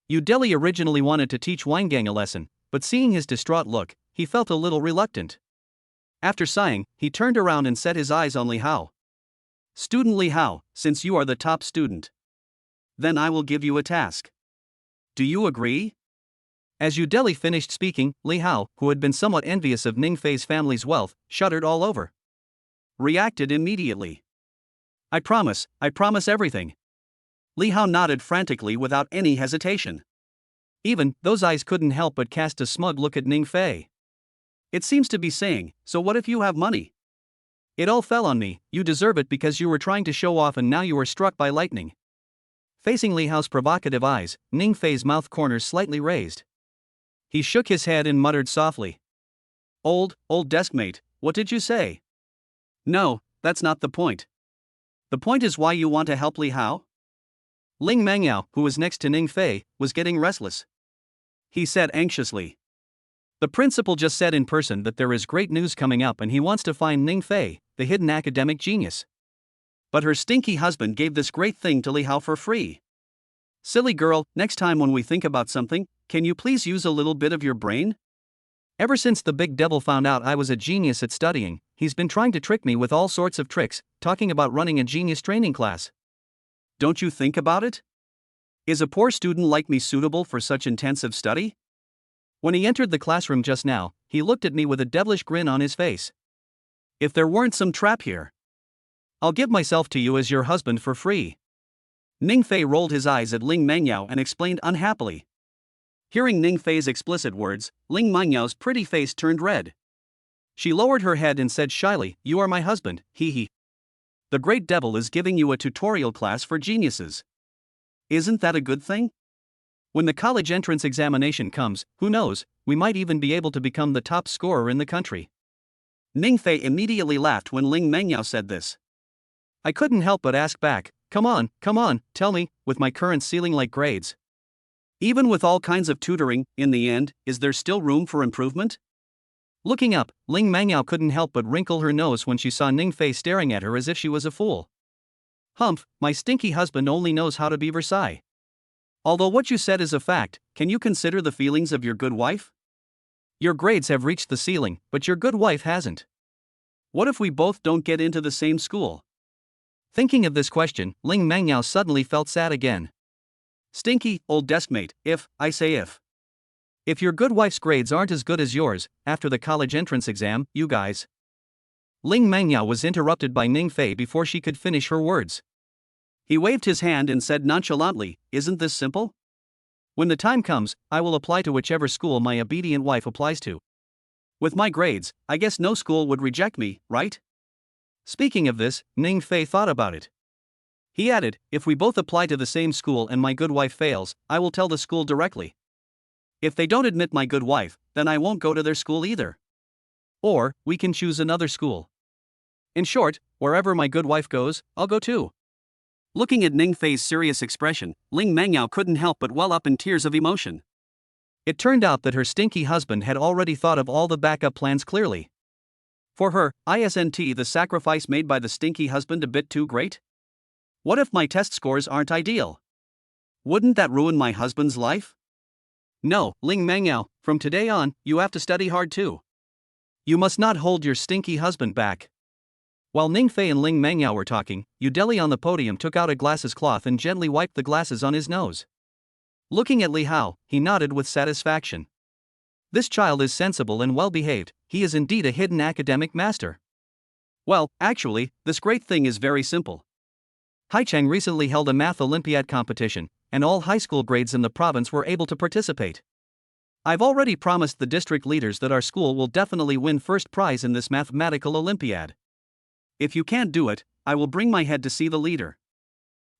Yu Deli originally wanted to teach Wang Gang a lesson, but seeing his distraught look, he felt a little reluctant. After sighing, he turned around and set his eyes on Li Hao. Student Li Hao, since you are the top student, then I will give you a task. Do you agree? As Yu Deli finished speaking, Li Hao, who had been somewhat envious of Ning Fei's family's wealth, shuddered all over. Reacted immediately. I promise everything. Li Hao nodded frantically without any hesitation. Even those eyes couldn't help but cast a smug look at Ning Fei. It seems to be saying, so what if you have money? It all fell on me, you deserve it because you were trying to show off and now you were struck by lightning. Facing Li Hao's provocative eyes, Ning Fei's mouth corners slightly raised. He shook his head and muttered softly. Old deskmate, what did you say? No, that's not the point. The point is why you want to help Li Hao? Ling Mengyao, who was next to Ning Fei, was getting restless. He said anxiously. The principal just said in person that there is great news coming up and he wants to find Ning Fei, the hidden academic genius. But her stinky husband gave this great thing to Li Hao for free. Silly girl, next time when we think about something, can you please use a little bit of your brain? Ever since the big devil found out I was a genius at studying, he's been trying to trick me with all sorts of tricks, talking about running a genius training class. Don't you think about it? Is a poor student like me suitable for such intensive study? When he entered the classroom just now, he looked at me with a devilish grin on his face. If there weren't some trap here, I'll give myself to you as your husband for free. Ning Fei rolled his eyes at Ling Mangyao and explained unhappily. Hearing Ning Fei's explicit words, Ling Mangyao's pretty face turned red. She lowered her head and said shyly, "You are my husband, hee hee. The great devil is giving you a tutorial class for geniuses. Isn't that a good thing? When the college entrance examination comes, who knows, we might even be able to become the top scorer in the country." Ning Fei immediately laughed when Ling Mangyao said this. I couldn't help but ask back, come on, tell me, with my current ceiling-like grades. Even with all kinds of tutoring, in the end, is there still room for improvement? Looking up, Ling Mangyao couldn't help but wrinkle her nose when she saw Ning Fei staring at her as if she was a fool. Humph, my stinky husband only knows how to be Versailles. Although what you said is a fact, can you consider the feelings of your good wife? Your grades have reached the ceiling, but your good wife hasn't. What if we both don't get into the same school? Thinking of this question, Ling Mangyao suddenly felt sad again. Stinky, old deskmate, if your good wife's grades aren't as good as yours, after the college entrance exam, you guys. Ling Mangyao was interrupted by Ning Fei before she could finish her words. He waved his hand and said nonchalantly, "Isn't this simple? When the time comes, I will apply to whichever school my obedient wife applies to. With my grades, I guess no school would reject me, right?" Speaking of this, Ning Fei thought about it. He added, "If we both apply to the same school and my good wife fails, I will tell the school directly. If they don't admit my good wife, then I won't go to their school either. Or, we can choose another school. In short, wherever my good wife goes, I'll go too." Looking at Ning Fei's serious expression, Ling Mangyao couldn't help but well up in tears of emotion. It turned out that her stinky husband had already thought of all the backup plans clearly. For her, isn't the sacrifice made by the stinky husband a bit too great? What if my test scores aren't ideal? Wouldn't that ruin my husband's life? No, Ling Mangyao, from today on, you have to study hard too. You must not hold your stinky husband back. While Ning Fei and Ling Mangyao were talking, Udeli on the podium took out a glasses cloth and gently wiped the glasses on his nose. Looking at Li Hao, he nodded with satisfaction. This child is sensible and well-behaved, he is indeed a hidden academic master. Well, actually, this great thing is very simple. Haicheng recently held a math Olympiad competition, and all high school grades in the province were able to participate. I've already promised the district leaders that our school will definitely win first prize in this mathematical Olympiad. If you can't do it, I will bring my head to see the leader.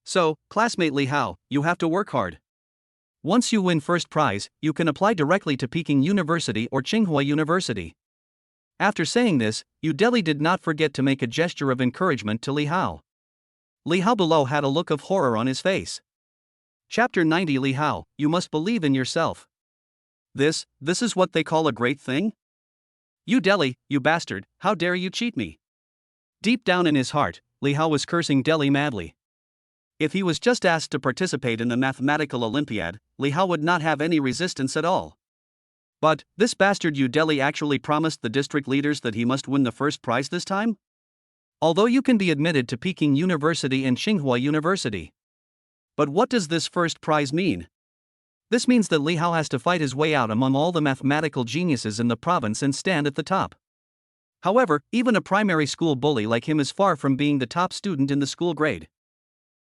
So, classmate Li Hao, you have to work hard. Once you win first prize, you can apply directly to Peking University or Tsinghua University. After saying this, Udeli did not forget to make a gesture of encouragement to Li Hao. Li Hao below had a look of horror on his face. Chapter 90 Li Hao, you must believe in yourself. This is what they call a great thing? Udeli, you bastard, how dare you cheat me? Deep down in his heart, Li Hao was cursing Deli madly. If he was just asked to participate in the mathematical Olympiad, Li Hao would not have any resistance at all. But, this bastard Udeli actually promised the district leaders that he must win the first prize this time? Although you can be admitted to Peking University and Tsinghua University. But what does this first prize mean? This means that Li Hao has to fight his way out among all the mathematical geniuses in the province and stand at the top. However, even a primary school bully like him is far from being the top student in the school grade.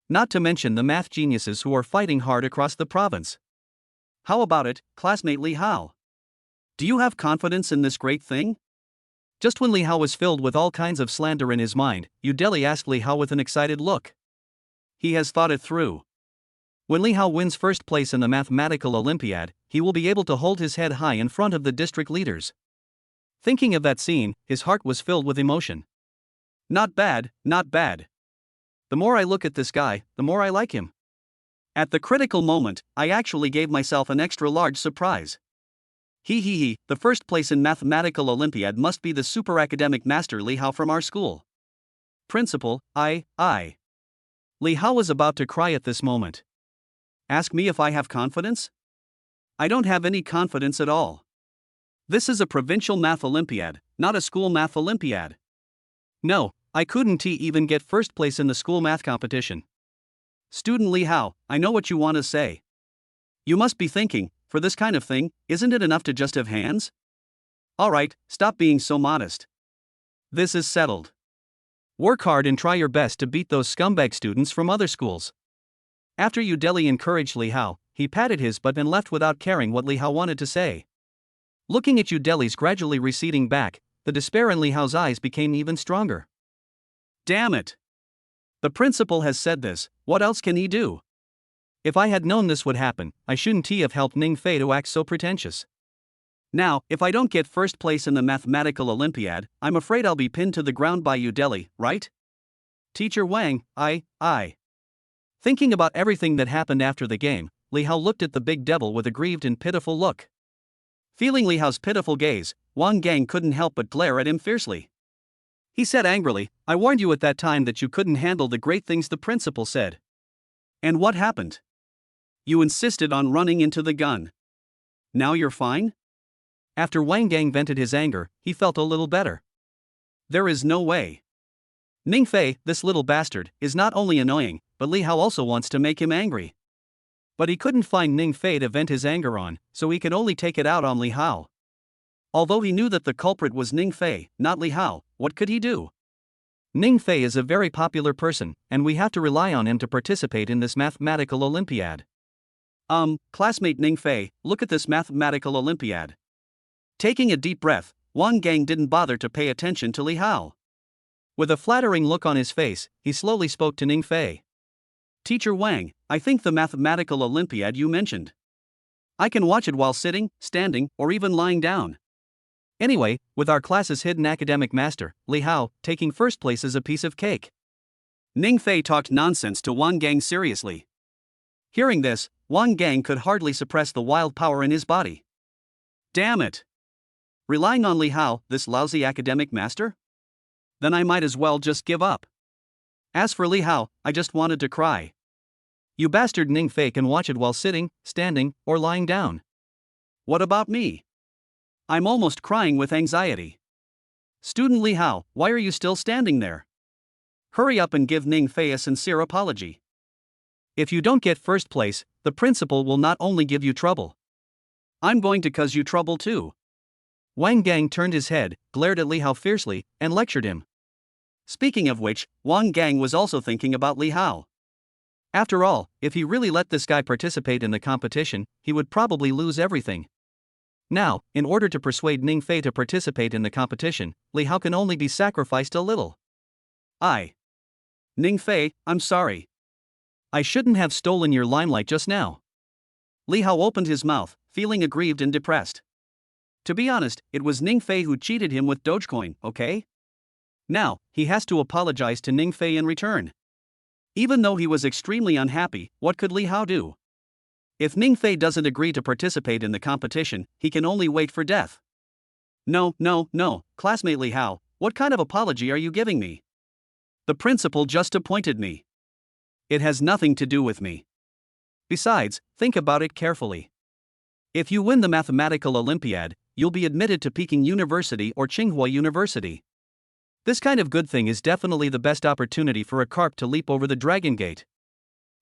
Not to mention the math geniuses who are fighting hard across the province. How about it, classmate Li Hao? Do you have confidence in this great thing? Just when Li Hao was filled with all kinds of slander in his mind, Udeli asked Li Hao with an excited look. He has thought it through. When Li Hao wins first place in the mathematical Olympiad, he will be able to hold his head high in front of the district leaders. Thinking of that scene, his heart was filled with emotion. Not bad, not bad. The more I look at this guy, the more I like him. At the critical moment, I actually gave myself an extra large surprise. The first place in mathematical Olympiad must be the super academic master Li Hao from our school. Principal, I. Li Hao was about to cry at this moment. Ask me if I have confidence? I don't have any confidence at all. This is a provincial math Olympiad, not a school math Olympiad. No, I couldn't even get first place in the school math competition. Student Li Hao, I know what you want to say. You must be thinking, for this kind of thing, isn't it enough to just have hands? Alright, stop being so modest. This is settled. Work hard and try your best to beat those scumbag students from other schools. After Yu Deli encouraged Li Hao, he patted his butt and left without caring what Li Hao wanted to say. Looking at Yu Deli's gradually receding back, the despair in Li Hao's eyes became even stronger. Damn it! The principal has said this, what else can he do? If I had known this would happen, I shouldn't have helped Ning Fei to act so pretentious. Now, if I don't get first place in the mathematical Olympiad, I'm afraid I'll be pinned to the ground by Yu Deli, right? Teacher Wang, I. Thinking about everything that happened after the game, Li Hao looked at the big devil with a grieved and pitiful look. Feeling Li Hao's pitiful gaze, Wang Gang couldn't help but glare at him fiercely. He said angrily, I warned you at that time that you couldn't handle the great things the principal said. And what happened? You insisted on running into the gun. Now you're fine? After Wang Gang vented his anger, he felt a little better. There is no way. Ning Fei, this little bastard, is not only annoying, but Li Hao also wants to make him angry. But he couldn't find Ning Fei to vent his anger on, so he could only take it out on Li Hao. Although he knew that the culprit was Ning Fei, not Li Hao, what could he do? Ning Fei is a very popular person, and we have to rely on him to participate in this mathematical Olympiad. Classmate Ning Fei, look at this mathematical Olympiad. Taking a deep breath, Wang Gang didn't bother to pay attention to Li Hao. With a flattering look on his face, he slowly spoke to Ning Fei. Teacher Wang, I think the mathematical Olympiad you mentioned. I can watch it while sitting, standing, or even lying down. Anyway, with our class's hidden academic master, Li Hao, taking first place is a piece of cake. Ning Fei talked nonsense to Wang Gang seriously. Hearing this, Wang Gang could hardly suppress the wild power in his body. Damn it! Relying on Li Hao, this lousy academic master? Then I might as well just give up. As for Li Hao, I just wanted to cry. You bastard, Ning Fei can watch it while sitting, standing, or lying down. What about me? I'm almost crying with anxiety. Student Li Hao, why are you still standing there? Hurry up and give Ning Fei a sincere apology. If you don't get first place, the principal will not only give you trouble. I'm going to cause you trouble too. Wang Gang turned his head, glared at Li Hao fiercely, and lectured him. Speaking of which, Wang Gang was also thinking about Li Hao. After all, if he really let this guy participate in the competition, he would probably lose everything. Now, in order to persuade Ning Fei to participate in the competition, Li Hao can only be sacrificed a little. Ning Fei, I'm sorry. I shouldn't have stolen your limelight just now. Li Hao opened his mouth, feeling aggrieved and depressed. To be honest, it was Ning Fei who cheated him with Dogecoin, okay? Now, he has to apologize to Ning Fei in return. Even though he was extremely unhappy, what could Li Hao do? If Ning Fei doesn't agree to participate in the competition, he can only wait for death. No, classmate Li Hao, what kind of apology are you giving me? The principal just appointed me. It has nothing to do with me. Besides, think about it carefully. If you win the mathematical Olympiad, you'll be admitted to Peking University or Tsinghua University. This kind of good thing is definitely the best opportunity for a carp to leap over the Dragon Gate.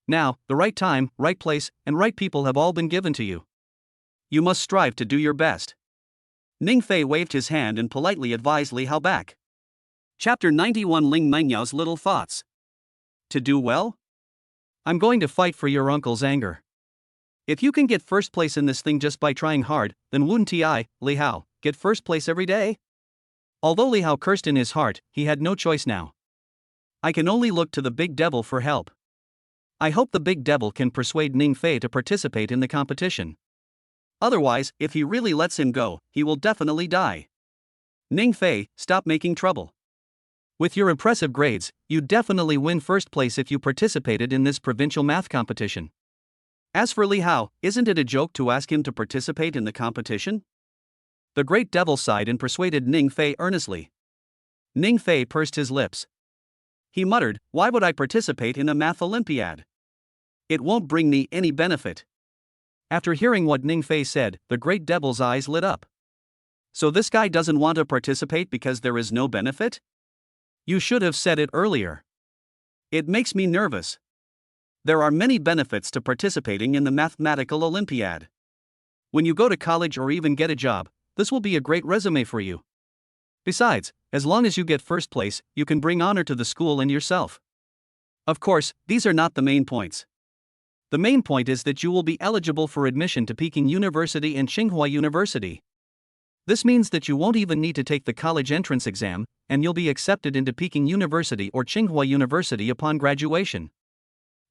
Now, the right time, right place, and right people have all been given to you. You must strive to do your best. Ning Fei waved his hand and politely advised Li Hao back. Chapter 91 Ling Mengyao's Little Thoughts. To do well? I'm going to fight for your uncle's anger. If you can get first place in this thing just by trying hard, then wouldn't Li Hao, get first place every day? Although Li Hao cursed in his heart, he had no choice now. I can only look to the big devil for help. I hope the big devil can persuade Ning Fei to participate in the competition. Otherwise, if he really lets him go, he will definitely die. Ning Fei, stop making trouble. With your impressive grades, you'd definitely win first place if you participated in this provincial math competition. As for Li Hao, isn't it a joke to ask him to participate in the competition? The great devil sighed and persuaded Ning Fei earnestly. Ning Fei pursed his lips. He muttered, why would I participate in a math Olympiad? It won't bring me any benefit. After hearing what Ning Fei said, the great devil's eyes lit up. So this guy doesn't want to participate because there is no benefit? You should have said it earlier. It makes me nervous. There are many benefits to participating in the mathematical Olympiad. When you go to college or even get a job, this will be a great resume for you. Besides, as long as you get first place, you can bring honor to the school and yourself. Of course, these are not the main points. The main point is that you will be eligible for admission to Peking University and Tsinghua University. This means that you won't even need to take the college entrance exam, and you'll be accepted into Peking University or Tsinghua University upon graduation.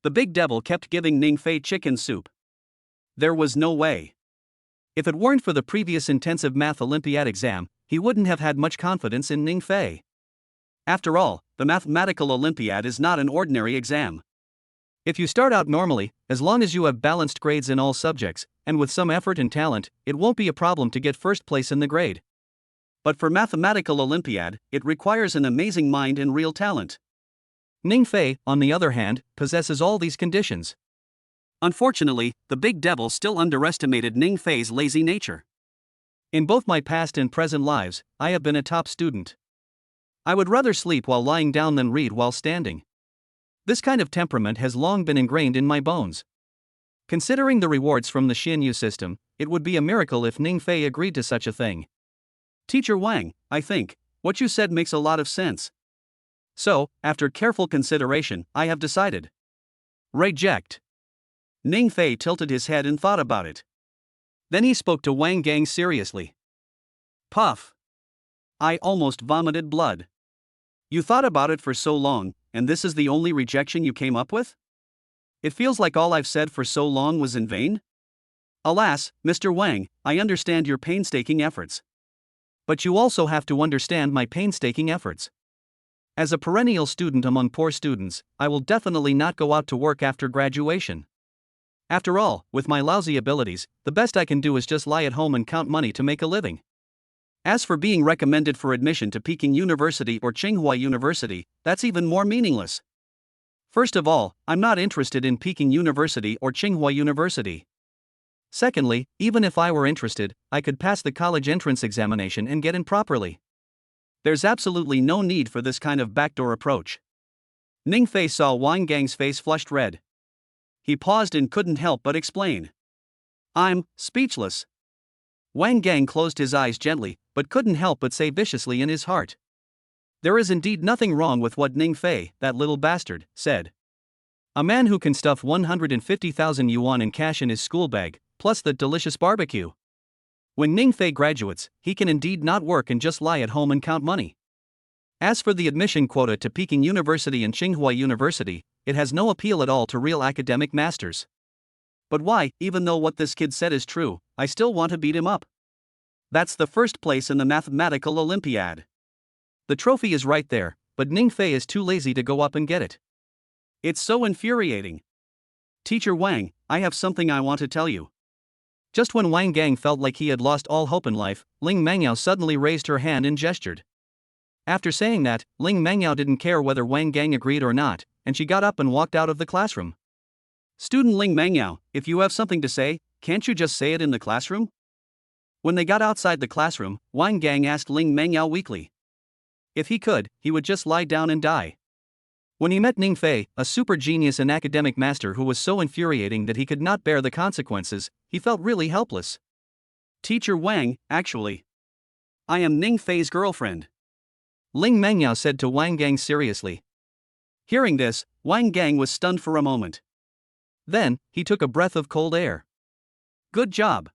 The big devil kept giving Ning Fei chicken soup. There was no way. If it weren't for the previous intensive math Olympiad exam, he wouldn't have had much confidence in Ning Fei. After all, the mathematical Olympiad is not an ordinary exam. If you start out normally, as long as you have balanced grades in all subjects, and with some effort and talent, it won't be a problem to get first place in the grade. But for mathematical Olympiad, it requires an amazing mind and real talent. Ning Fei, on the other hand, possesses all these conditions. Unfortunately, the big devil still underestimated Ning Fei's lazy nature. In both my past and present lives, I have been a top student. I would rather sleep while lying down than read while standing. This kind of temperament has long been ingrained in my bones. Considering the rewards from the Xinyu system, it would be a miracle if Ning Fei agreed to such a thing. Teacher Wang, I think what you said makes a lot of sense. So, after careful consideration, I have decided. Reject. Ning Fei tilted his head and thought about it. Then he spoke to Wang Gang seriously. Puff. I almost vomited blood. You thought about it for so long, and this is the only rejection you came up with? It feels like all I've said for so long was in vain? Alas, Mr. Wang, I understand your painstaking efforts. But you also have to understand my painstaking efforts. As a perennial student among poor students, I will definitely not go out to work after graduation. After all, with my lousy abilities, the best I can do is just lie at home and count money to make a living. As for being recommended for admission to Peking University or Tsinghua University, that's even more meaningless. First of all, I'm not interested in Peking University or Tsinghua University. Secondly, even if I were interested, I could pass the college entrance examination and get in properly. There's absolutely no need for this kind of backdoor approach. Ning Fei saw Wang Gang's face flushed red. He paused and couldn't help but explain. I'm speechless. Wang Gang closed his eyes gently, but couldn't help but say viciously in his heart. There is indeed nothing wrong with what Ning Fei, that little bastard, said. A man who can stuff 150,000 yuan in cash in his school bag, plus the delicious barbecue. When Ning Fei graduates, he can indeed not work and just lie at home and count money. As for the admission quota to Peking University and Tsinghua University, it has no appeal at all to real academic masters. But why, even though what this kid said is true, I still want to beat him up. That's the first place in the mathematical Olympiad. The trophy is right there, but Ning Fei is too lazy to go up and get it. It's so infuriating. Teacher Wang, I have something I want to tell you. Just when Wang Gang felt like he had lost all hope in life, Ling Mangyao suddenly raised her hand and gestured. After saying that, Ling Mangyao didn't care whether Wang Gang agreed or not, and she got up and walked out of the classroom. Student Ling Mangyao, if you have something to say, can't you just say it in the classroom? When they got outside the classroom, Wang Gang asked Ling Mangyao weakly. If he could, he would just lie down and die. When he met Ning Fei, a super genius and academic master who was so infuriating that he could not bear the consequences, he felt really helpless. Teacher Wang, actually, I am Ning Fei's girlfriend. Ling Mangyao said to Wang Gang seriously. Hearing this, Wang Gang was stunned for a moment. Then, he took a breath of cold air. Good job.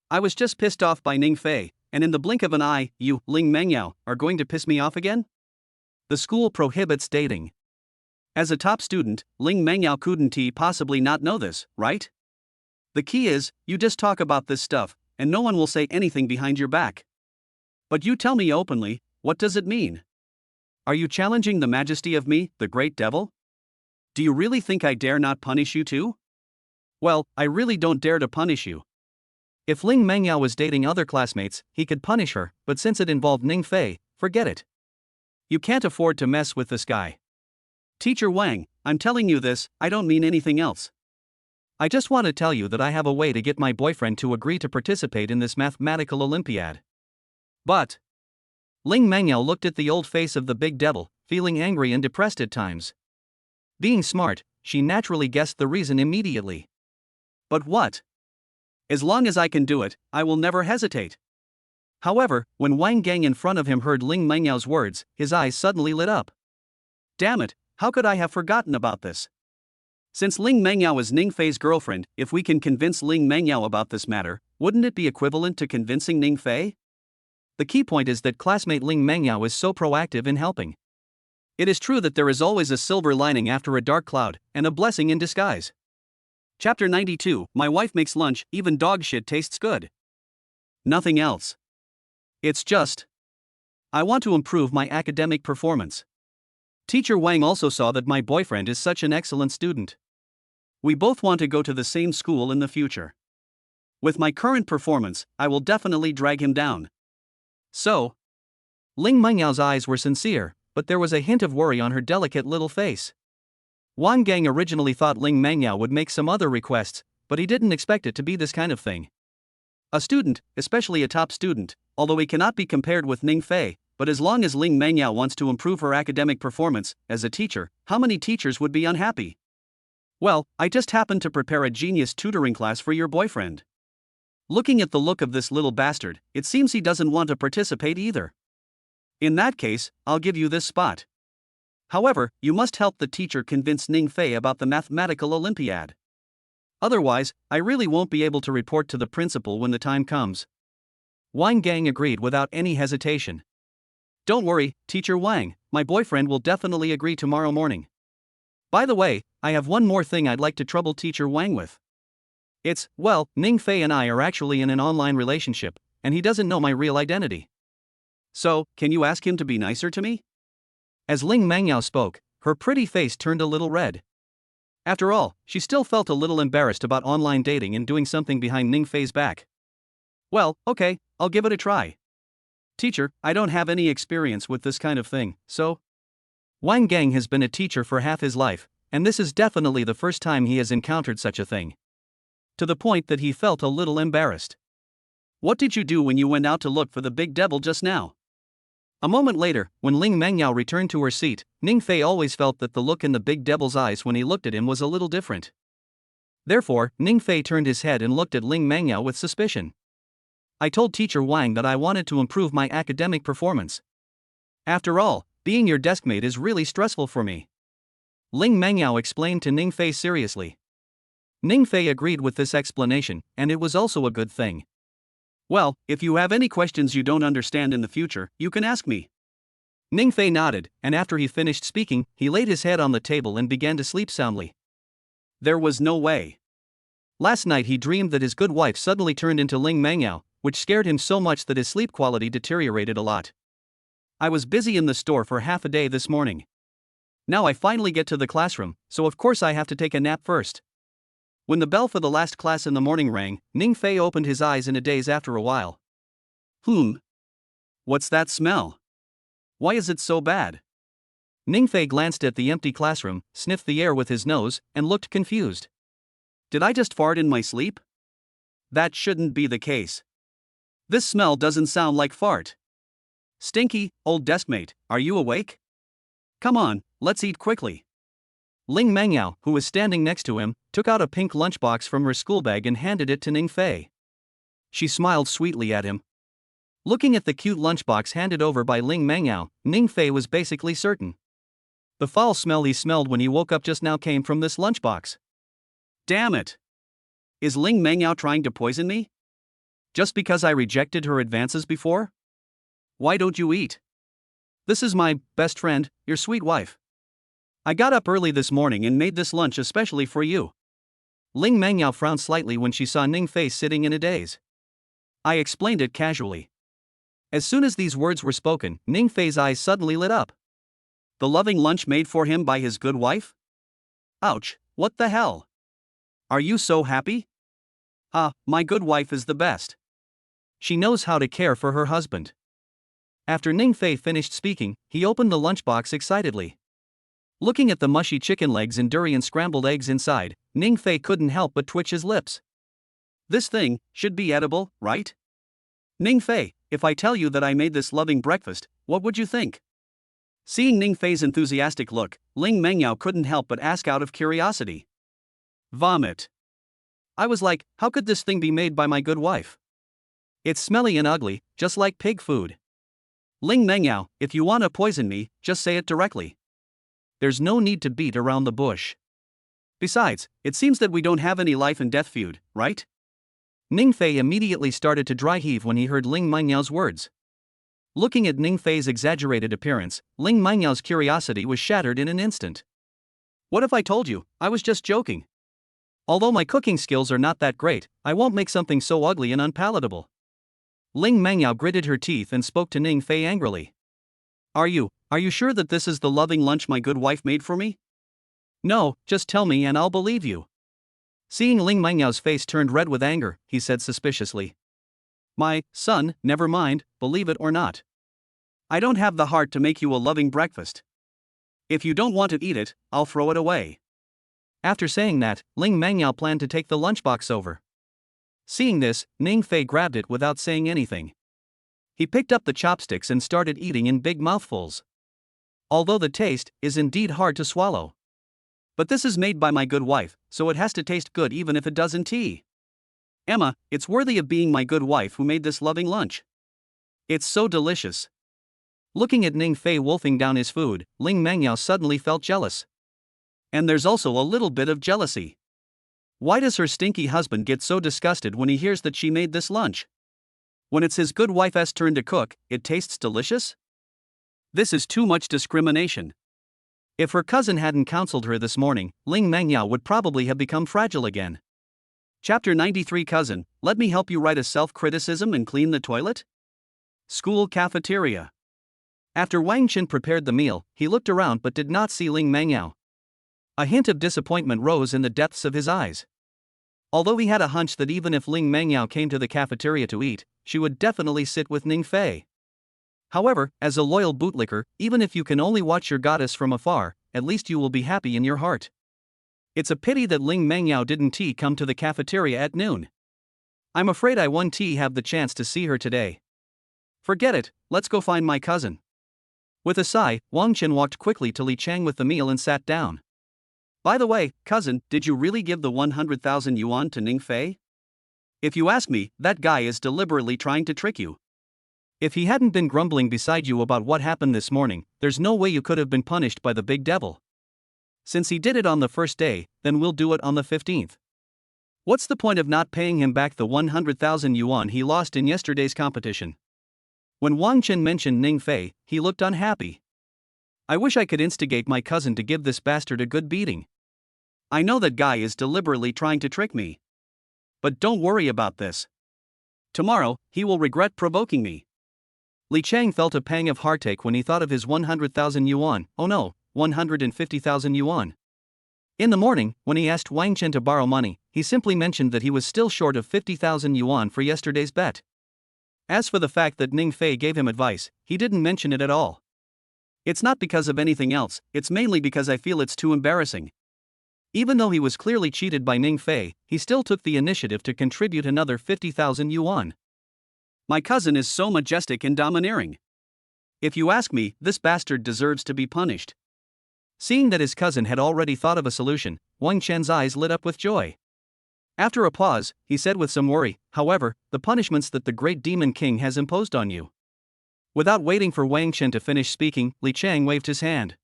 I was just pissed off by Ning Fei, and in the blink of an eye, you, Ling Mangyao, are going to piss me off again? The school prohibits dating. As a top student, Ling Mangyao couldn't possibly not know this, right? The key is, you just talk about this stuff, and no one will say anything behind your back. But you tell me openly, what does it mean? Are you challenging the majesty of me, the great devil? Do you really think I dare not punish you too? Well, I really don't dare to punish you. If Ling Mangyao was dating other classmates, he could punish her, but since it involved Ning Fei, forget it. You can't afford to mess with this guy. Teacher Wang, I'm telling you this, I don't mean anything else. I just want to tell you that I have a way to get my boyfriend to agree to participate in this mathematical Olympiad. But Ling Mangyao looked at the old face of the big devil, feeling angry and depressed at times. Being smart, she naturally guessed the reason immediately. But what? As long as I can do it, I will never hesitate. However, when Wang Gang in front of him heard Ling Mengyao's words, his eyes suddenly lit up. Damn it, how could I have forgotten about this? Since Ling Mengyao is Ning Fei's girlfriend, if we can convince Ling Mengyao about this matter, wouldn't it be equivalent to convincing Ning Fei? The key point is that classmate Ling Mengyao is so proactive in helping. It is true that there is always a silver lining after a dark cloud, and a blessing in disguise. Chapter 92, My wife makes lunch, even dog shit tastes good. Nothing else. It's just, I want to improve my academic performance. Teacher Wang also saw that my boyfriend is such an excellent student. We both want to go to the same school in the future. With my current performance, I will definitely drag him down. So, Ling Mengyao's eyes were sincere, but there was a hint of worry on her delicate little face. Wang Gang originally thought Ling Mengyao would make some other requests, but he didn't expect it to be this kind of thing. A student, especially a top student, although he cannot be compared with Ning Fei, but as long as Ling Mengyao wants to improve her academic performance, as a teacher, how many teachers would be unhappy? Well, I just happened to prepare a genius tutoring class for your boyfriend. Looking at the look of this little bastard, it seems he doesn't want to participate either. In that case, I'll give you this spot. However, you must help the teacher convince Ning Fei about the mathematical Olympiad. Otherwise, I really won't be able to report to the principal when the time comes. Wang Gang agreed without any hesitation. Don't worry, Teacher Wang, my boyfriend will definitely agree tomorrow morning. By the way, I have one more thing I'd like to trouble Teacher Wang with. Well, Ning Fei and I are actually in an online relationship, and he doesn't know my real identity. So, can you ask him to be nicer to me? As Ling Mengyao spoke, her pretty face turned a little red. After all, she still felt a little embarrassed about online dating and doing something behind Ning Fei's back. Well, okay, I'll give it a try. Teacher, I don't have any experience with this kind of thing, so. Wang Gang has been a teacher for half his life, and this is definitely the first time he has encountered such a thing. To the point that he felt a little embarrassed. What did you do when you went out to look for the big devil just now? A moment later, when Ling Mengyao returned to her seat, Ning Fei always felt that the look in the big devil's eyes when he looked at him was a little different. Therefore, Ning Fei turned his head and looked at Ling Mengyao with suspicion. I told Teacher Wang that I wanted to improve my academic performance. After all, being your deskmate is really stressful for me. Ling Mengyao explained to Ning Fei seriously. Ning Fei agreed with this explanation, and it was also a good thing. Well, if you have any questions you don't understand in the future, you can ask me. Ning Fei nodded, and after he finished speaking, he laid his head on the table and began to sleep soundly. There was no way. Last night he dreamed that his good wife suddenly turned into Ling Mengyao, which scared him so much that his sleep quality deteriorated a lot. I was busy in the store for half a day this morning. Now I finally get to the classroom, so of course I have to take a nap first. When the bell for the last class in the morning rang, Ning Fei opened his eyes in a daze after a while. What's that smell? Why is it so bad? Ning Fei glanced at the empty classroom, sniffed the air with his nose, and looked confused. Did I just fart in my sleep? That shouldn't be the case. This smell doesn't sound like fart. Stinky, old deskmate, are you awake? Come on, let's eat quickly. Ling Mengyao, who was standing next to him, took out a pink lunchbox from her school bag and handed it to Ning Fei. She smiled sweetly at him. Looking at the cute lunchbox handed over by Ling Mengyao, Ning Fei was basically certain. The foul smell he smelled when he woke up just now came from this lunchbox. Damn it! Is Ling Mengyao trying to poison me? Just because I rejected her advances before? Why don't you eat? This is my best friend, your sweet wife. I got up early this morning and made this lunch especially for you. Ling Mengyao frowned slightly when she saw Ning Fei sitting in a daze. I explained it casually. As soon as these words were spoken, Ning Fei's eyes suddenly lit up. The loving lunch made for him by his good wife? Ouch, what the hell? Are you so happy? My good wife is the best. She knows how to care for her husband. After Ning Fei finished speaking, he opened the lunchbox excitedly. Looking at the mushy chicken legs and durian scrambled eggs inside, Ning Fei couldn't help but twitch his lips. This thing should be edible, right? Ning Fei, if I tell you that I made this loving breakfast, what would you think? Seeing Ning Fei's enthusiastic look, Ling Mengyao couldn't help but ask out of curiosity. Vomit. I was like, how could this thing be made by my good wife? It's smelly and ugly, just like pig food. Ling Mengyao, if you want to poison me, just say it directly. There's no need to beat around the bush. Besides, it seems that we don't have any life and death feud, right? Ning Fei immediately started to dry heave when he heard Ling Menyao's words. Looking at Ning Fei's exaggerated appearance, Ling Menyao's curiosity was shattered in an instant. What if I told you, I was just joking? Although my cooking skills are not that great, I won't make something so ugly and unpalatable. Ling Mengyao gritted her teeth and spoke to Ning Fei angrily. Are you sure that this is the loving lunch my good wife made for me? No, just tell me and I'll believe you. Seeing Ling Menyao's face turned red with anger, he said suspiciously. My son, never mind, believe it or not. I don't have the heart to make you a loving breakfast. If you don't want to eat it, I'll throw it away. After saying that, Ling Mengyao planned to take the lunchbox over. Seeing this, Ning Fei grabbed it without saying anything. He picked up the chopsticks and started eating in big mouthfuls. Although the taste is indeed hard to swallow. But this is made by my good wife, so it has to taste good even if it doesn't tea. Emma, it's worthy of being my good wife who made this loving lunch. It's so delicious. Looking at Ning Fei wolfing down his food, Ling Mengyao suddenly felt jealous. And there's also a little bit of jealousy. Why does her stinky husband get so disgusted when he hears that she made this lunch? When it's his good wife's turn to cook, it tastes delicious? This is too much discrimination. If her cousin hadn't counseled her this morning, Ling Mengyao would probably have become fragile again. Chapter 93 Cousin, let me help you write a self-criticism and clean the toilet? School cafeteria. After Wang Qin prepared the meal, he looked around but did not see Ling Mengyao. A hint of disappointment rose in the depths of his eyes. Although he had a hunch that even if Ling Mengyao came to the cafeteria to eat, she would definitely sit with Ning Fei. However, as a loyal bootlicker, even if you can only watch your goddess from afar, at least you will be happy in your heart. It's a pity that Ling Mengyao didn't come to the cafeteria at noon. I'm afraid I won't have the chance to see her today. Forget it, let's go find my cousin. With a sigh, Wang Qin walked quickly to Li Chang with the meal and sat down. By the way, cousin, did you really give the 100,000 yuan to Ning Fei? If you ask me, that guy is deliberately trying to trick you. If he hadn't been grumbling beside you about what happened this morning, there's no way you could have been punished by the big devil. Since he did it on the first day, then we'll do it on the 15th. What's the point of not paying him back the 100,000 yuan he lost in yesterday's competition? When Wang Qin mentioned Ning Fei, he looked unhappy. I wish I could instigate my cousin to give this bastard a good beating. I know that guy is deliberately trying to trick me. But don't worry about this. Tomorrow, he will regret provoking me. Li Chang felt a pang of heartache when he thought of his 100,000 yuan, oh no, 150,000 yuan. In the morning, when he asked Wang Qin to borrow money, he simply mentioned that he was still short of 50,000 yuan for yesterday's bet. As for the fact that Ning Fei gave him advice, he didn't mention it at all. It's not because of anything else, it's mainly because I feel it's too embarrassing. Even though he was clearly cheated by Ning Fei, he still took the initiative to contribute another 50,000 yuan. My cousin is so majestic and domineering. If you ask me, this bastard deserves to be punished. Seeing that his cousin had already thought of a solution, Wang Chen's eyes lit up with joy. After a pause, he said with some worry, however, the punishments that the great demon king has imposed on you. Without waiting for Wang Chen to finish speaking, Li Chang waved his hand.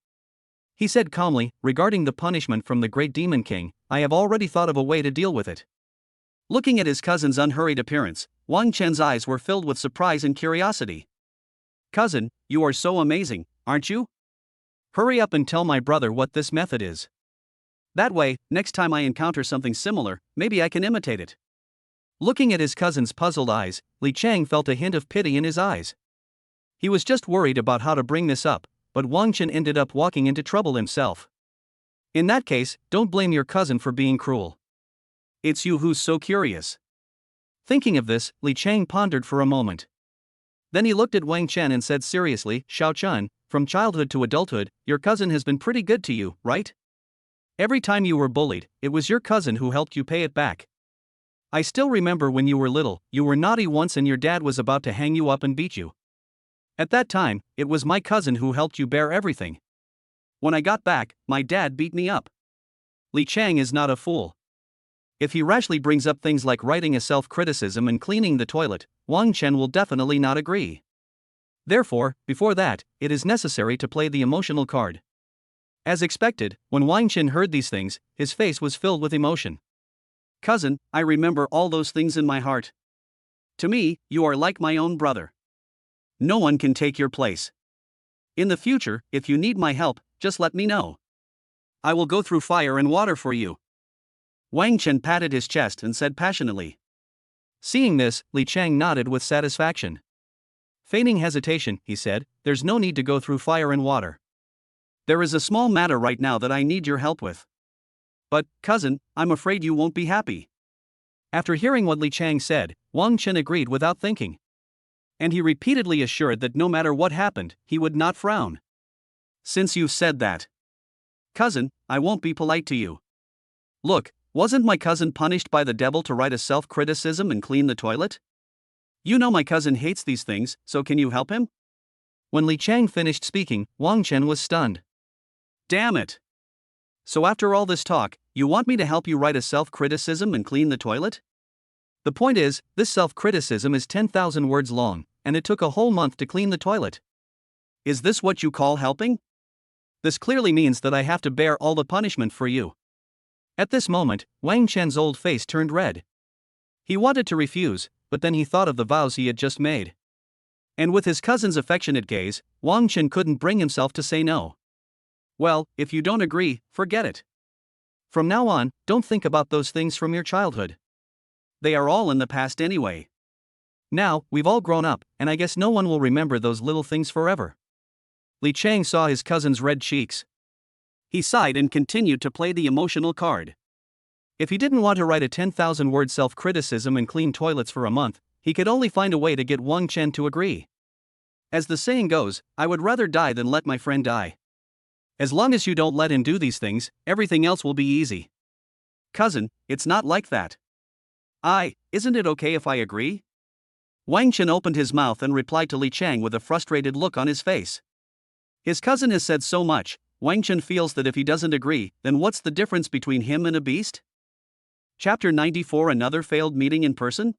He said calmly, regarding the punishment from the great demon king, I have already thought of a way to deal with it. Looking at his cousin's unhurried appearance, Wang Chen's eyes were filled with surprise and curiosity. Cousin, you are so amazing, aren't you? Hurry up and tell my brother what this method is. That way, next time I encounter something similar, maybe I can imitate it. Looking at his cousin's puzzled eyes, Li Chang felt a hint of pity in his eyes. He was just worried about how to bring this up, but Wang Chen ended up walking into trouble himself. In that case, don't blame your cousin for being cruel. It's you who's so curious. Thinking of this, Li Chang pondered for a moment. Then he looked at Wang Chen and said seriously, Xiao Chun, from childhood to adulthood, your cousin has been pretty good to you, right? Every time you were bullied, it was your cousin who helped you pay it back. I still remember when you were little, you were naughty once and your dad was about to hang you up and beat you. At that time, it was my cousin who helped you bear everything. When I got back, my dad beat me up. Li Chang is not a fool. If he rashly brings up things like writing a self-criticism and cleaning the toilet, Wang Chen will definitely not agree. Therefore, before that, it is necessary to play the emotional card. As expected, when Wang Chen heard these things, his face was filled with emotion. Cousin, I remember all those things in my heart. To me, you are like my own brother. No one can take your place. In the future, if you need my help, just let me know. I will go through fire and water for you. Wang Chen patted his chest and said passionately. Seeing this, Li Chang nodded with satisfaction. Feigning hesitation, he said, "There's no need to go through fire and water. There is a small matter right now that I need your help with. But, cousin, I'm afraid you won't be happy." After hearing what Li Chang said, Wang Chen agreed without thinking. And he repeatedly assured that no matter what happened, he would not frown. "Since you've said that, cousin, I won't be polite to you. Look, wasn't my cousin punished by the devil to write a self-criticism and clean the toilet? You know my cousin hates these things, so can you help him?" When Li Chang finished speaking, Wang Chen was stunned. Damn it! So after all this talk, you want me to help you write a self-criticism and clean the toilet? The point is, this self-criticism is 10,000 words long, and it took a whole month to clean the toilet. Is this what you call helping? This clearly means that I have to bear all the punishment for you. At this moment, Wang Chen's old face turned red. He wanted to refuse, but then he thought of the vows he had just made. And with his cousin's affectionate gaze, Wang Chen couldn't bring himself to say no. Well, if you don't agree, forget it. From now on, don't think about those things from your childhood. They are all in the past anyway. Now, we've all grown up, and I guess no one will remember those little things forever. Li Chang saw his cousin's red cheeks. He sighed and continued to play the emotional card. If he didn't want to write a 10,000-word self-criticism and clean toilets for a month, he could only find a way to get Wang Chen to agree. As the saying goes, I would rather die than let my friend die. As long as you don't let him do these things, everything else will be easy. Cousin, it's not like that. Isn't it okay if I agree? Wang Chen opened his mouth and replied to Li Chang with a frustrated look on his face. His cousin has said so much, Wang Chen feels that if he doesn't agree, then what's the difference between him and a beast? Chapter 94 Another failed meeting in person?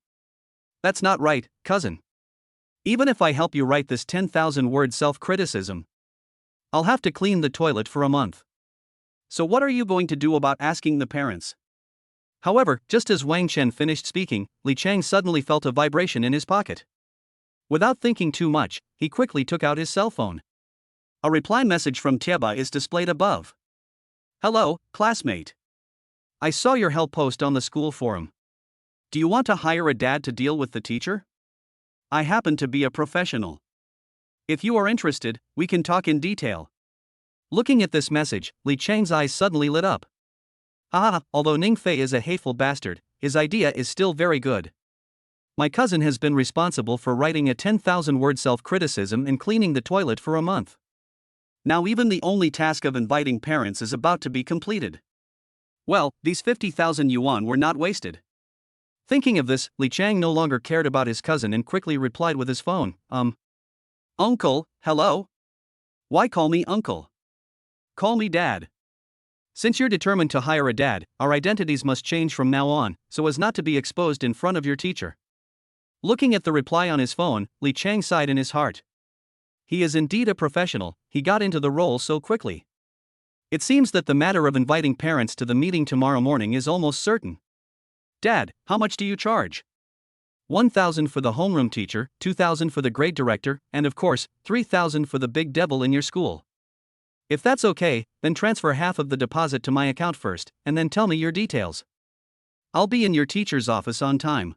That's not right, cousin. Even if I help you write this 10,000-word self-criticism, I'll have to clean the toilet for a month. So what are you going to do about asking the parents? However, just as Wang Chen finished speaking, Li Chang suddenly felt a vibration in his pocket. Without thinking too much, he quickly took out his cell phone. A reply message from Tieba is displayed above. Hello, classmate. I saw your help post on the school forum. Do you want to hire a dad to deal with the teacher? I happen to be a professional. If you are interested, we can talk in detail. Looking at this message, Li Chang's eyes suddenly lit up. Haha, although Ning Fei is a hateful bastard, his idea is still very good. My cousin has been responsible for writing a 10,000-word self-criticism and cleaning the toilet for a month. Now even the only task of inviting parents is about to be completed. Well, these 50,000 yuan were not wasted. Thinking of this, Li Chang no longer cared about his cousin and quickly replied with his phone, Uncle, hello? Why call me uncle? Call me dad. Since you're determined to hire a dad, our identities must change from now on, so as not to be exposed in front of your teacher. Looking at the reply on his phone, Li Chang sighed in his heart. He is indeed a professional, he got into the role so quickly. It seems that the matter of inviting parents to the meeting tomorrow morning is almost certain. Dad, how much do you charge? 1,000 for the homeroom teacher, 2,000 for the grade director, and of course, 3,000 for the big devil in your school. If that's okay, then transfer half of the deposit to my account first, and then tell me your details. I'll be in your teacher's office on time.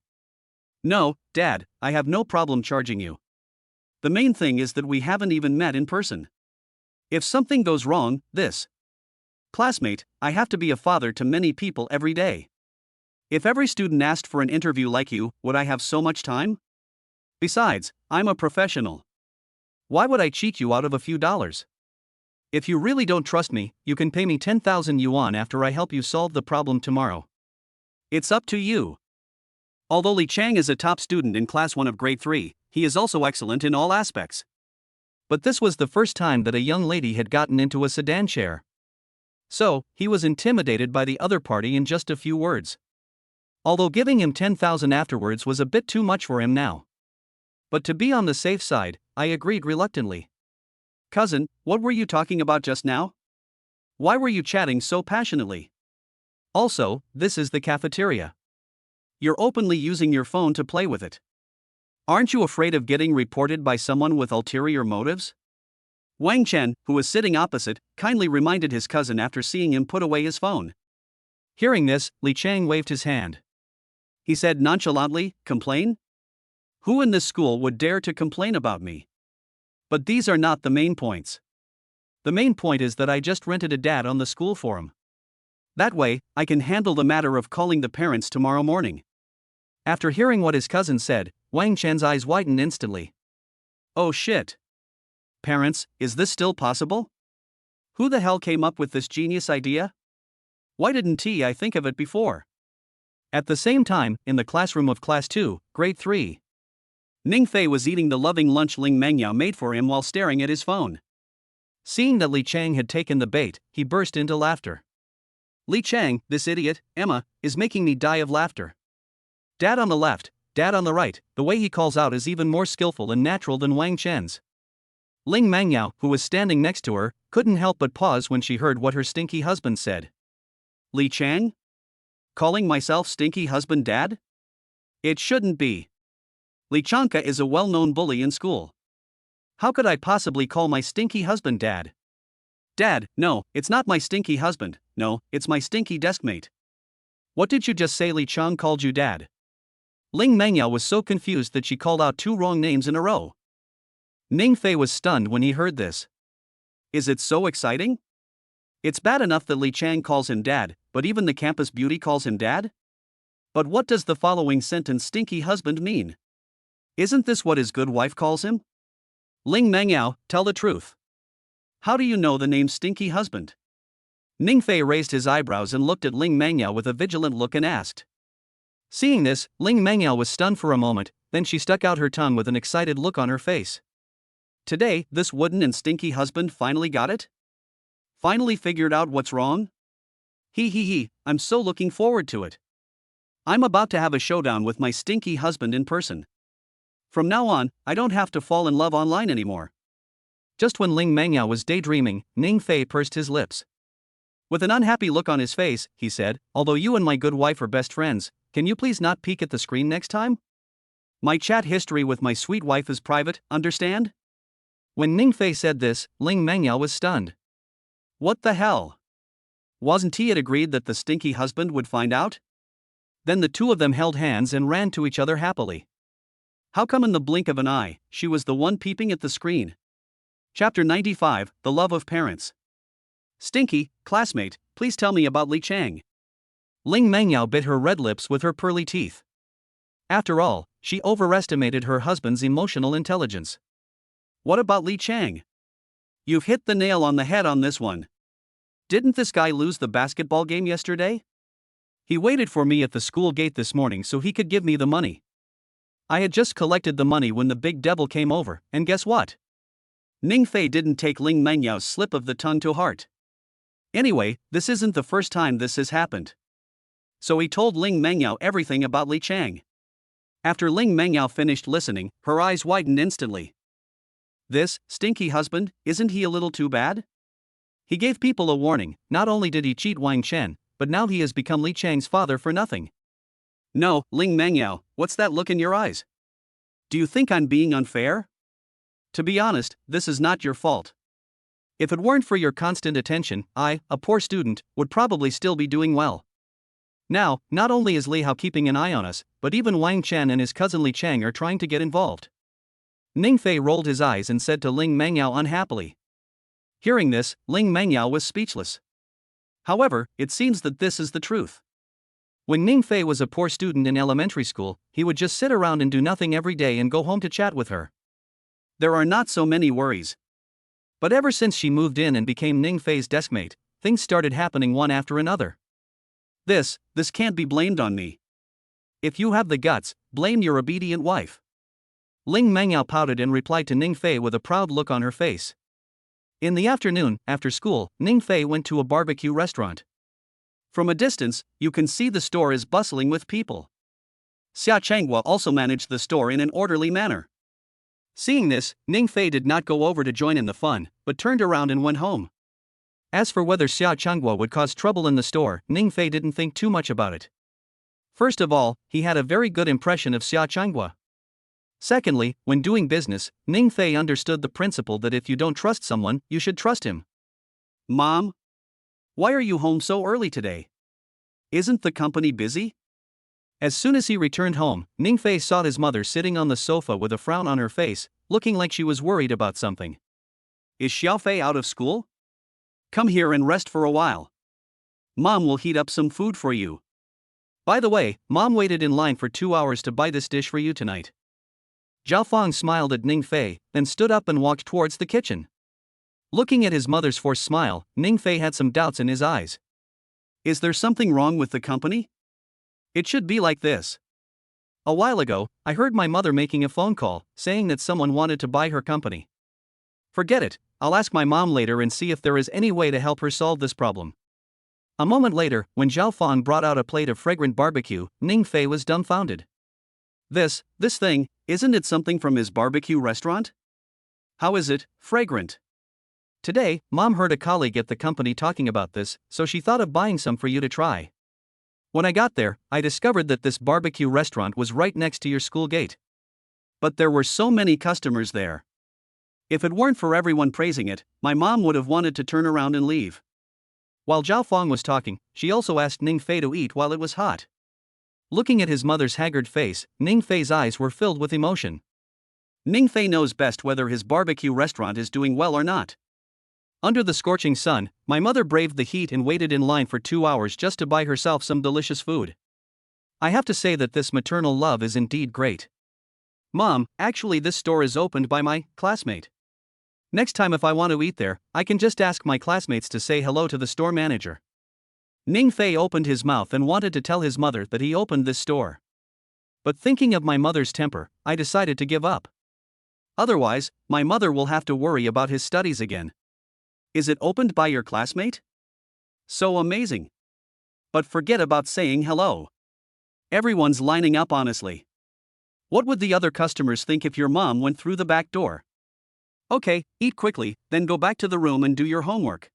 No, Dad, I have no problem charging you. The main thing is that we haven't even met in person. If something goes wrong, classmate, I have to be a father to many people every day. If every student asked for an interview like you, would I have so much time? Besides, I'm a professional. Why would I cheat you out of a few dollars? If you really don't trust me, you can pay me 10,000 yuan after I help you solve the problem tomorrow. It's up to you. Although Li Chang is a top student in class 1 of grade 3, he is also excellent in all aspects. But this was the first time that a young lady had gotten into a sedan chair. So, he was intimidated by the other party in just a few words. Although giving him 10,000 afterwards was a bit too much for him now. But to be on the safe side, I agreed reluctantly. Cousin, what were you talking about just now? Why were you chatting so passionately? Also, this is the cafeteria. You're openly using your phone to play with it. Aren't you afraid of getting reported by someone with ulterior motives? Wang Chen, who was sitting opposite, kindly reminded his cousin after seeing him put away his phone. Hearing this, Li Chang waved his hand. He said nonchalantly, "Complain? Who in this school would dare to complain about me?" But these are not the main points. The main point is that I just rented a dad on the school forum. That way, I can handle the matter of calling the parents tomorrow morning. After hearing what his cousin said, Wang Chen's eyes widened instantly. Oh shit. Parents, is this still possible? Who the hell came up with this genius idea? Why didn't I think of it before? At the same time, in the classroom of class 2, grade 3, Ning Fei was eating the loving lunch Ling Mengyao made for him while staring at his phone. Seeing that Li Chang had taken the bait, he burst into laughter. Li Chang, this idiot, Emma, is making me die of laughter. Dad on the left, Dad on the right, the way he calls out is even more skillful and natural than Wang Chen's. Ling Mengyao, who was standing next to her, couldn't help but pause when she heard what her stinky husband said. Li Chang? Calling myself stinky husband dad? It shouldn't be. Li Chanka is a well-known bully in school. How could I possibly call my stinky husband dad? Dad, no, it's not my stinky husband, no, it's my stinky deskmate. What did you just say? Li Chang called you dad? Ling Mengyao was so confused that she called out 2 wrong names in a row. Ning Fei was stunned when he heard this. Is it so exciting? It's bad enough that Li Chang calls him dad, but even the campus beauty calls him dad? But what does the following sentence stinky husband mean? Isn't this what his good wife calls him? Ling Mengyao, tell the truth. How do you know the name stinky husband? Ning Fei raised his eyebrows and looked at Ling Mengyao with a vigilant look and asked. Seeing this, Ling Mengyao was stunned for a moment, then she stuck out her tongue with an excited look on her face. Today, this wooden and stinky husband finally got it? Finally figured out what's wrong? I'm so looking forward to it. I'm about to have a showdown with my stinky husband in person. From now on, I don't have to fall in love online anymore. Just when Ling Mengyao was daydreaming, Ning Fei pursed his lips. With an unhappy look on his face, he said, although you and my good wife are best friends, can you please not peek at the screen next time? My chat history with my sweet wife is private, understand? When Ning Fei said this, Ling Mengyao was stunned. What the hell? Wasn't he agreed that the stinky husband would find out? Then the two of them held hands and ran to each other happily. How come in the blink of an eye, she was the one peeping at the screen? Chapter 95, The Love of Parents. Stinky, classmate, please tell me about Li Chang. Ling Mengyao bit her red lips with her pearly teeth. After all, she overestimated her husband's emotional intelligence. What about Li Chang? You've hit the nail on the head on this one. Didn't this guy lose the basketball game yesterday? He waited for me at the school gate this morning so he could give me the money. I had just collected the money when the big devil came over, and guess what? Ning Fei didn't take Ling Mengyao's slip of the tongue to heart. Anyway, this isn't the first time this has happened. So he told Ling Mengyao everything about Li Chang. After Ling Mengyao finished listening, her eyes widened instantly. This stinky husband, isn't he a little too bad? He gave people a warning. Not only did he cheat Wang Chen, but now he has become Li Chang's father for nothing. No, Ling Mengyao, what's that look in your eyes? Do you think I'm being unfair? To be honest, this is not your fault. If it weren't for your constant attention, I, a poor student, would probably still be doing well. Now, not only is Li Hao keeping an eye on us, but even Wang Chen and his cousin Li Chang are trying to get involved. Ning Fei rolled his eyes and said to Ling Mengyao unhappily. Hearing this, Ling Mengyao was speechless. However, it seems that this is the truth. When Ning Fei was a poor student in elementary school, he would just sit around and do nothing every day and go home to chat with her. there are not so many worries. But ever since she moved in and became Ning Fei's deskmate, things started happening one after another. This can't be blamed on me. If you have the guts, blame your obedient wife. Ling Mengyao pouted and replied to Ning Fei with a proud look on her face. In the afternoon, after school, Ning Fei went to a barbecue restaurant. From a distance, you can see the store is bustling with people. Xia Changhua also managed the store in an orderly manner. Seeing this, Ning Fei did not go over to join in the fun, but turned around and went home. As for whether Xia Changhua would cause trouble in the store, Ning Fei didn't think too much about it. First of all, he had a very good impression of Xia Changhua. Secondly, when doing business, Ning Fei understood the principle that if you don't trust someone, you should trust him. Mom? Why are you home so early today? Isn't the company busy? As soon as he returned home, Ning Fei saw his mother sitting on the sofa with a frown on her face, looking like she was worried about something. Is Xiaofei out of school? Come here and rest for a while. Mom will heat up some food for you. By the way, Mom waited in line for 2 hours to buy this dish for you tonight. Zhao Fang smiled at Ning Fei, then stood up and walked towards the kitchen. Looking at his mother's forced smile, Ning Fei had some doubts in his eyes. Is there something wrong with the company? It should be like this. A while ago, I heard my mother making a phone call, saying that someone wanted to buy her company. Forget it, I'll ask my mom later and see if there is any way to help her solve this problem. A moment later, when Zhao Fang brought out a plate of fragrant barbecue, Ning Fei was dumbfounded. This thing, isn't it something from his barbecue restaurant? How is it, fragrant? Today, Mom heard a colleague at the company talking about this, so she thought of buying some for you to try. When I got there, I discovered that this barbecue restaurant was right next to your school gate. But there were so many customers there. If it weren't for everyone praising it, my mom would have wanted to turn around and leave. While Zhao Fang was talking, she also asked Ning Fei to eat while it was hot. Looking at his mother's haggard face, Ning Fei's eyes were filled with emotion. Ning Fei knows best whether his barbecue restaurant is doing well or not. Under the scorching sun, my mother braved the heat and waited in line for 2 hours just to buy herself some delicious food. I have to say that this maternal love is indeed great. Mom, actually this store is opened by my classmate. Next time if I want to eat there, I can just ask my classmates to say hello to the store manager. Ning Fei opened his mouth and wanted to tell his mother that he opened this store. But thinking of my mother's temper, I decided to give up. Otherwise, my mother will have to worry about his studies again. Is it opened by your classmate? So amazing. But forget about saying hello. Everyone's lining up honestly. What would the other customers think if your mom went through the back door? Okay, eat quickly, then go back to the room and do your homework.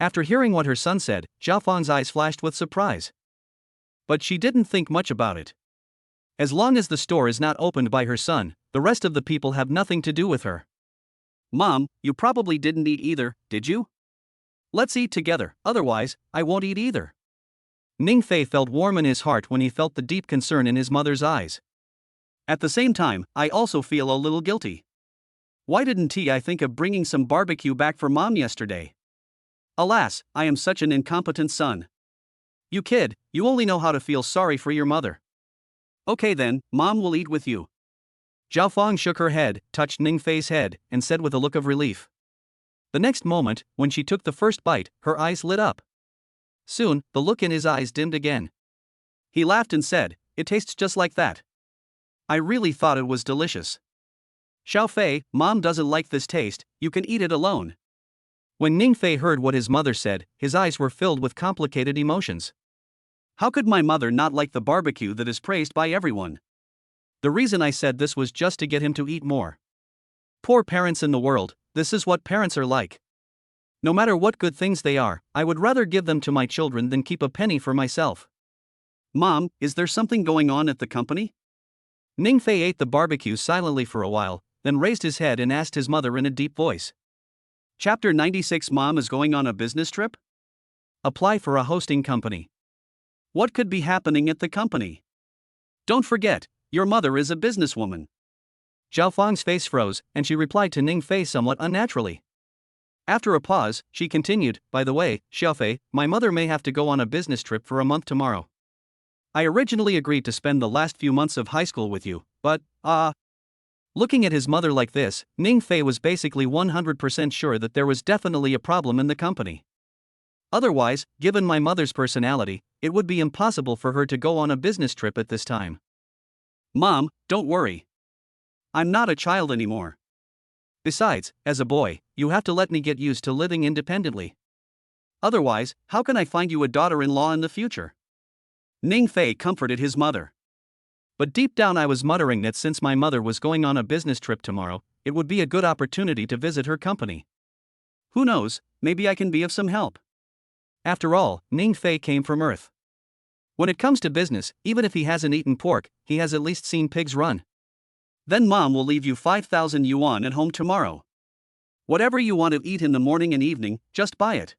After hearing what her son said, Zhao Fang's eyes flashed with surprise. But she didn't think much about it. As long as the store is not opened by her son, the rest of the people have nothing to do with her. Mom, you probably didn't eat either, did you? Let's eat together, otherwise, I won't eat either. Ning Fei felt warm in his heart when he felt the deep concern in his mother's eyes. At the same time, I also feel a little guilty. Why didn't I think of bringing some barbecue back for Mom yesterday? Alas, I am such an incompetent son. You kid, you only know how to feel sorry for your mother. Okay then, Mom will eat with you. Zhao Fang shook her head, touched Ning Fei's head, and said with a look of relief. The next moment, when she took the first bite, her eyes lit up. Soon, the look in his eyes dimmed again. He laughed and said, "It tastes just like that. I really thought it was delicious. Xiaofei, Mom doesn't like this taste, you can eat it alone." When Ning Fei heard what his mother said, his eyes were filled with complicated emotions. How could my mother not like the barbecue that is praised by everyone? The reason I said this was just to get him to eat more. Poor parents in the world, this is what parents are like. No matter what good things they are, I would rather give them to my children than keep a penny for myself. Mom, is there something going on at the company? Ning Fei ate the barbecue silently for a while, then raised his head and asked his mother in a deep voice. Chapter 96. Mom is going on a business trip? Apply for a hosting company. What could be happening at the company? Don't forget, your mother is a businesswoman. Zhao Fang's face froze, and she replied to Ning Fei somewhat unnaturally. After a pause, she continued, "By the way, Xiaofei, my mother may have to go on a business trip for a month tomorrow. I originally agreed to spend the last few months of high school with you, but, Looking at his mother like this, Ning Fei was basically 100% sure that there was definitely a problem in the company. Otherwise, given my mother's personality, it would be impossible for her to go on a business trip at this time. Mom, don't worry. I'm not a child anymore. Besides, as a boy, you have to let me get used to living independently. Otherwise, how can I find you a daughter-in-law in the future? Ning Fei comforted his mother. But deep down I was muttering that since my mother was going on a business trip tomorrow, it would be a good opportunity to visit her company. Who knows, maybe I can be of some help. After all, Ning Fei came from Earth. When it comes to business, even if he hasn't eaten pork, he has at least seen pigs run. Then Mom will leave you 5,000 yuan at home tomorrow. Whatever you want to eat in the morning and evening, just buy it.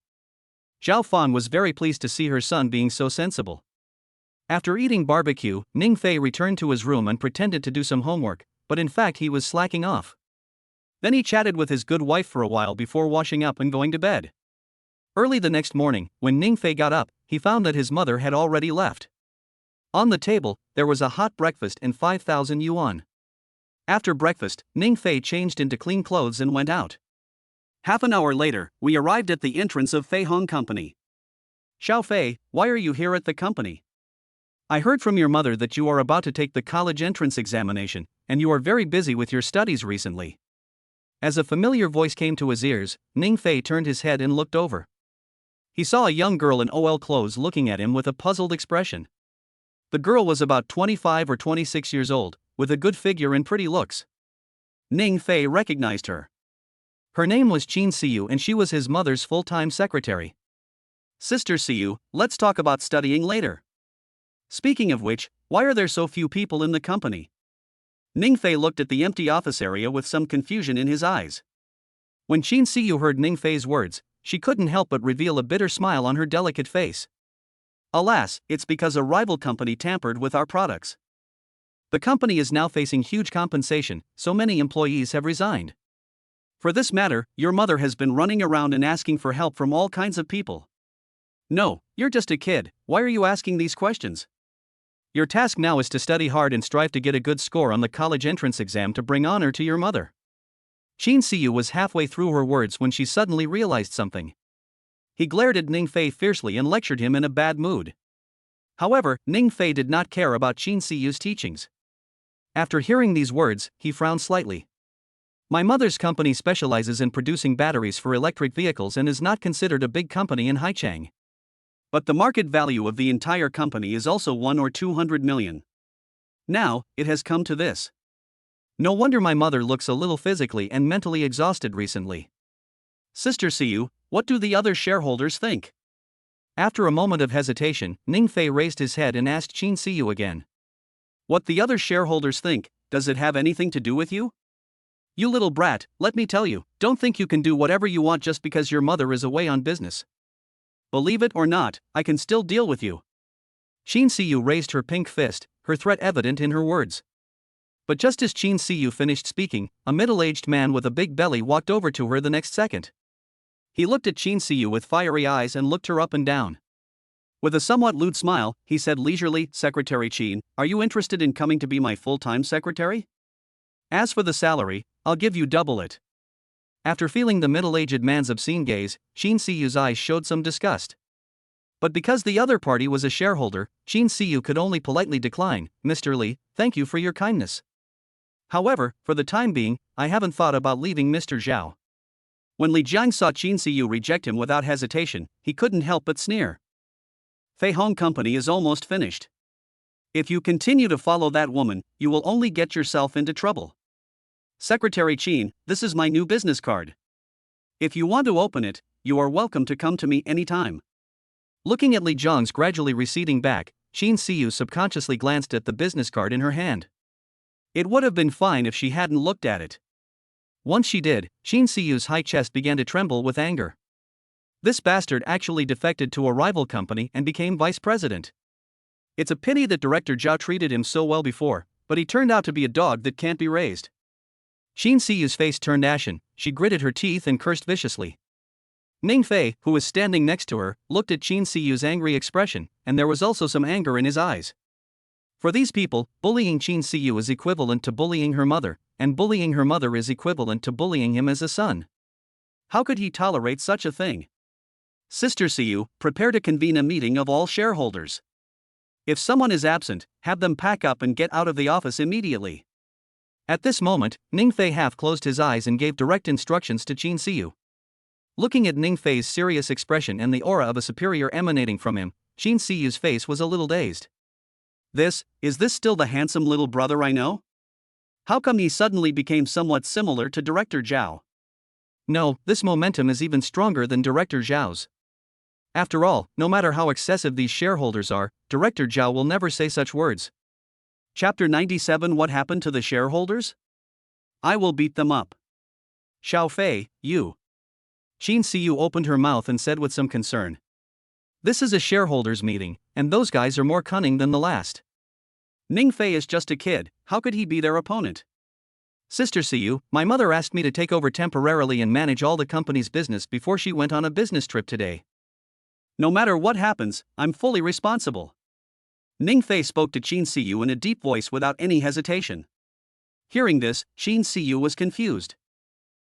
Zhao Fan was very pleased to see her son being so sensible. After eating barbecue, Ning Fei returned to his room and pretended to do some homework, but in fact he was slacking off. Then he chatted with his good wife for a while before washing up and going to bed. Early the next morning, when Ning Fei got up, he found that his mother had already left. On the table, there was a hot breakfast and 5,000 yuan. After breakfast, Ning Fei changed into clean clothes and went out. Half an hour later, we arrived at the entrance of Fei Hong Company. Xiao Fei, why are you here at the company? I heard from your mother that you are about to take the college entrance examination, and you are very busy with your studies recently. As a familiar voice came to his ears, Ning Fei turned his head and looked over. He saw a young girl in OL clothes looking at him with a puzzled expression. The girl was about 25 or 26 years old, with a good figure and pretty looks. Ning Fei recognized her. Her name was Qin Siyu and she was his mother's full-time secretary. Sister Siyu, let's talk about studying later. Speaking of which, why are there so few people in the company? Ning Fei looked at the empty office area with some confusion in his eyes. When Qin Siyu heard Ning Fei's words, she couldn't help but reveal a bitter smile on her delicate face. Alas, it's because a rival company tampered with our products. The company is now facing huge compensation, so many employees have resigned. For this matter, your mother has been running around and asking for help from all kinds of people. No, you're just a kid, why are you asking these questions? Your task now is to study hard and strive to get a good score on the college entrance exam to bring honor to your mother. Qin Siyu was halfway through her words when she suddenly realized something. He glared at Ning Fei fiercely and lectured him in a bad mood. However, Ning Fei did not care about Qin Siyu's teachings. After hearing these words, he frowned slightly. My mother's company specializes in producing batteries for electric vehicles and is not considered a big company in Haichang. But the market value of the entire company is also 1 or 200 million. Now, it has come to this. No wonder my mother looks a little physically and mentally exhausted recently. Sister Siyu, what do the other shareholders think? After a moment of hesitation, Ning Fei raised his head and asked Qin Siyu again. What the other shareholders think, does it have anything to do with you? You little brat, let me tell you, don't think you can do whatever you want just because your mother is away on business. Believe it or not, I can still deal with you. Qin Siyu raised her pink fist, her threat evident in her words. But just as Qin Siyu finished speaking, a middle-aged man with a big belly walked over to her the next second. He looked at Qin Siyu with fiery eyes and looked her up and down. With a somewhat lewd smile, he said leisurely, Secretary Qin, are you interested in coming to be my full-time secretary? As for the salary, I'll give you double it. After feeling the middle-aged man's obscene gaze, Qin Siyu's eyes showed some disgust. But because the other party was a shareholder, Qin Siyu could only politely decline, Mr. Li, thank you for your kindness. However, for the time being, I haven't thought about leaving Mr. Zhao. When Li Jiang saw Qin Siyu reject him without hesitation, he couldn't help but sneer. Fei Hong Company is almost finished. If you continue to follow that woman, you will only get yourself into trouble. Secretary Qin, this is my new business card. If you want to open it, you are welcome to come to me anytime. Looking at Li Jiang's gradually receding back, Qin Siyu subconsciously glanced at the business card in her hand. It would have been fine if she hadn't looked at it. Once she did, Qin Siyu's high chest began to tremble with anger. This bastard actually defected to a rival company and became vice president. It's a pity that Director Zhao treated him so well before, but he turned out to be a dog that can't be raised. Qin Siyu's face turned ashen, she gritted her teeth and cursed viciously. Ning Fei, who was standing next to her, looked at Qin Siyu's angry expression, and there was also some anger in his eyes. For these people, bullying Qin Siyu is equivalent to bullying her mother, and bullying her mother is equivalent to bullying him as a son. How could he tolerate such a thing? Sister CU, prepare to convene a meeting of all shareholders. If someone is absent, have them pack up and get out of the office immediately. At this moment, Ningfei half closed his eyes and gave direct instructions to Qin Siyu. Looking at Ningfei's serious expression and the aura of a superior emanating from him, Qin Siyu's face was a little dazed. Is this still the handsome little brother I know? How come he suddenly became somewhat similar to Director Zhao? No, this momentum is even stronger than Director Zhao's. After all, no matter how excessive these shareholders are, Director Zhao will never say such words. Chapter 97 What happened to the shareholders? I will beat them up. Xiao Fei, you. Qin Siyu opened her mouth and said with some concern. This is a shareholders meeting, and those guys are more cunning than the last. Ningfei is just a kid, how could he be their opponent? Sister Siyu, my mother asked me to take over temporarily and manage all the company's business before she went on a business trip today. No matter what happens, I'm fully responsible. Ningfei spoke to Qin Siyu in a deep voice without any hesitation. Hearing this, Qin Siyu was confused.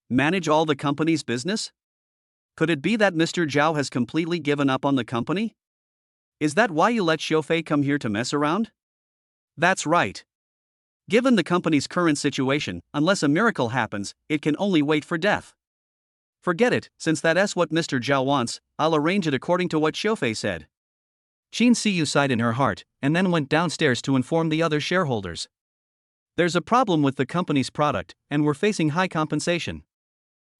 Manage all the company's business? Could it be that Mr. Zhao has completely given up on the company? Is that why you let Xiaofei come here to mess around? That's right. Given the company's current situation, unless a miracle happens, it can only wait for death. Forget it, since that's what Mr. Zhao wants, I'll arrange it according to what Xiaofei said. Qin Siyu sighed in her heart, and then went downstairs to inform the other shareholders. There's a problem with the company's product, and we're facing high compensation.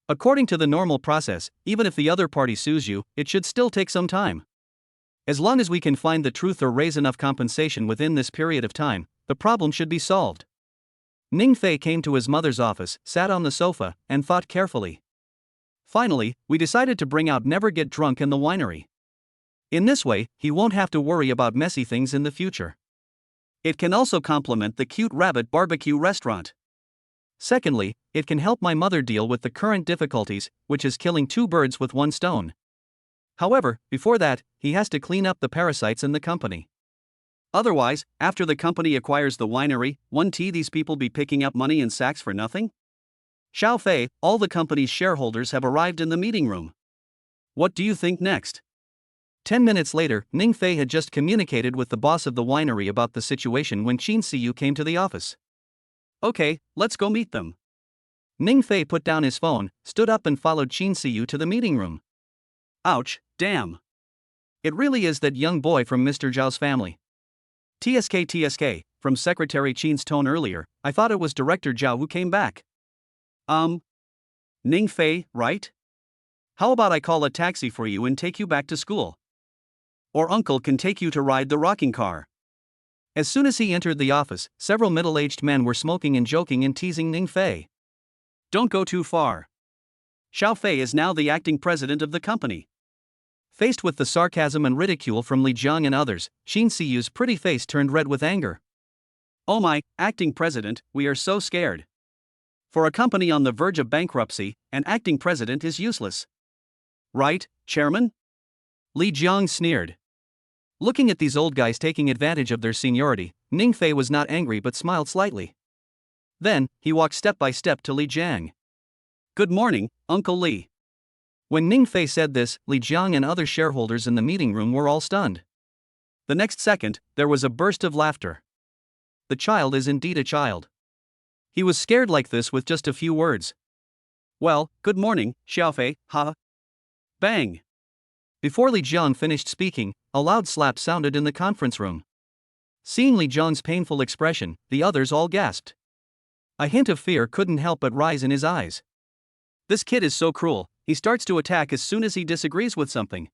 According to the normal process, even if the other party sues you, it should still take some time. As long as we can find the truth or raise enough compensation within this period of time, the problem should be solved. Ningfei came to his mother's office, sat on the sofa, and thought carefully. Finally, we decided to bring out Never Get Drunk in the winery. In this way, he won't have to worry about messy things in the future. It can also complement the Cute Rabbit barbecue restaurant. Secondly, it can help my mother deal with the current difficulties, which is killing two birds with one stone. However, before that, he has to clean up the parasites in the company. Otherwise, after the company acquires the winery, won't these people be picking up money in sacks for nothing? Xiao Fei, all the company's shareholders have arrived in the meeting room. What do you think next? 10 minutes later, Ningfei had just communicated with the boss of the winery about the situation when Qin Siyu came to the office. Okay, let's go meet them. Ningfei put down his phone, stood up and followed Qin Siyu to the meeting room. Ouch, damn. It really is that young boy from Mr. Zhao's family. TSK, from Secretary Qin's tone earlier, I thought it was Director Zhao who came back. Ningfei, right? How about I call a taxi for you and take you back to school? Or uncle can take you to ride the rocking car. As soon as he entered the office, several middle-aged men were smoking and joking and teasing Ningfei. Don't go too far. Xiao Fei is now the acting president of the company. Faced with the sarcasm and ridicule from Li Jiang and others, Qin Siyu's pretty face turned red with anger. Oh my, acting president, we are so scared. For a company on the verge of bankruptcy, an acting president is useless. Right, chairman? Li Jiang sneered. Looking at these old guys taking advantage of their seniority, Ningfei was not angry but smiled slightly. Then, he walked step by step to Li Jiang. Good morning, Uncle Li. When Ningfei said this, Li Jiang and other shareholders in the meeting room were all stunned. The next second, there was a burst of laughter. The child is indeed a child. He was scared like this with just a few words. Well, good morning, Xiaofei, ha. Bang. Before Li Jiang finished speaking, a loud slap sounded in the conference room. Seeing Li Jiang's painful expression, the others all gasped. A hint of fear couldn't help but rise in his eyes. This kid is so cruel, he starts to attack as soon as he disagrees with something.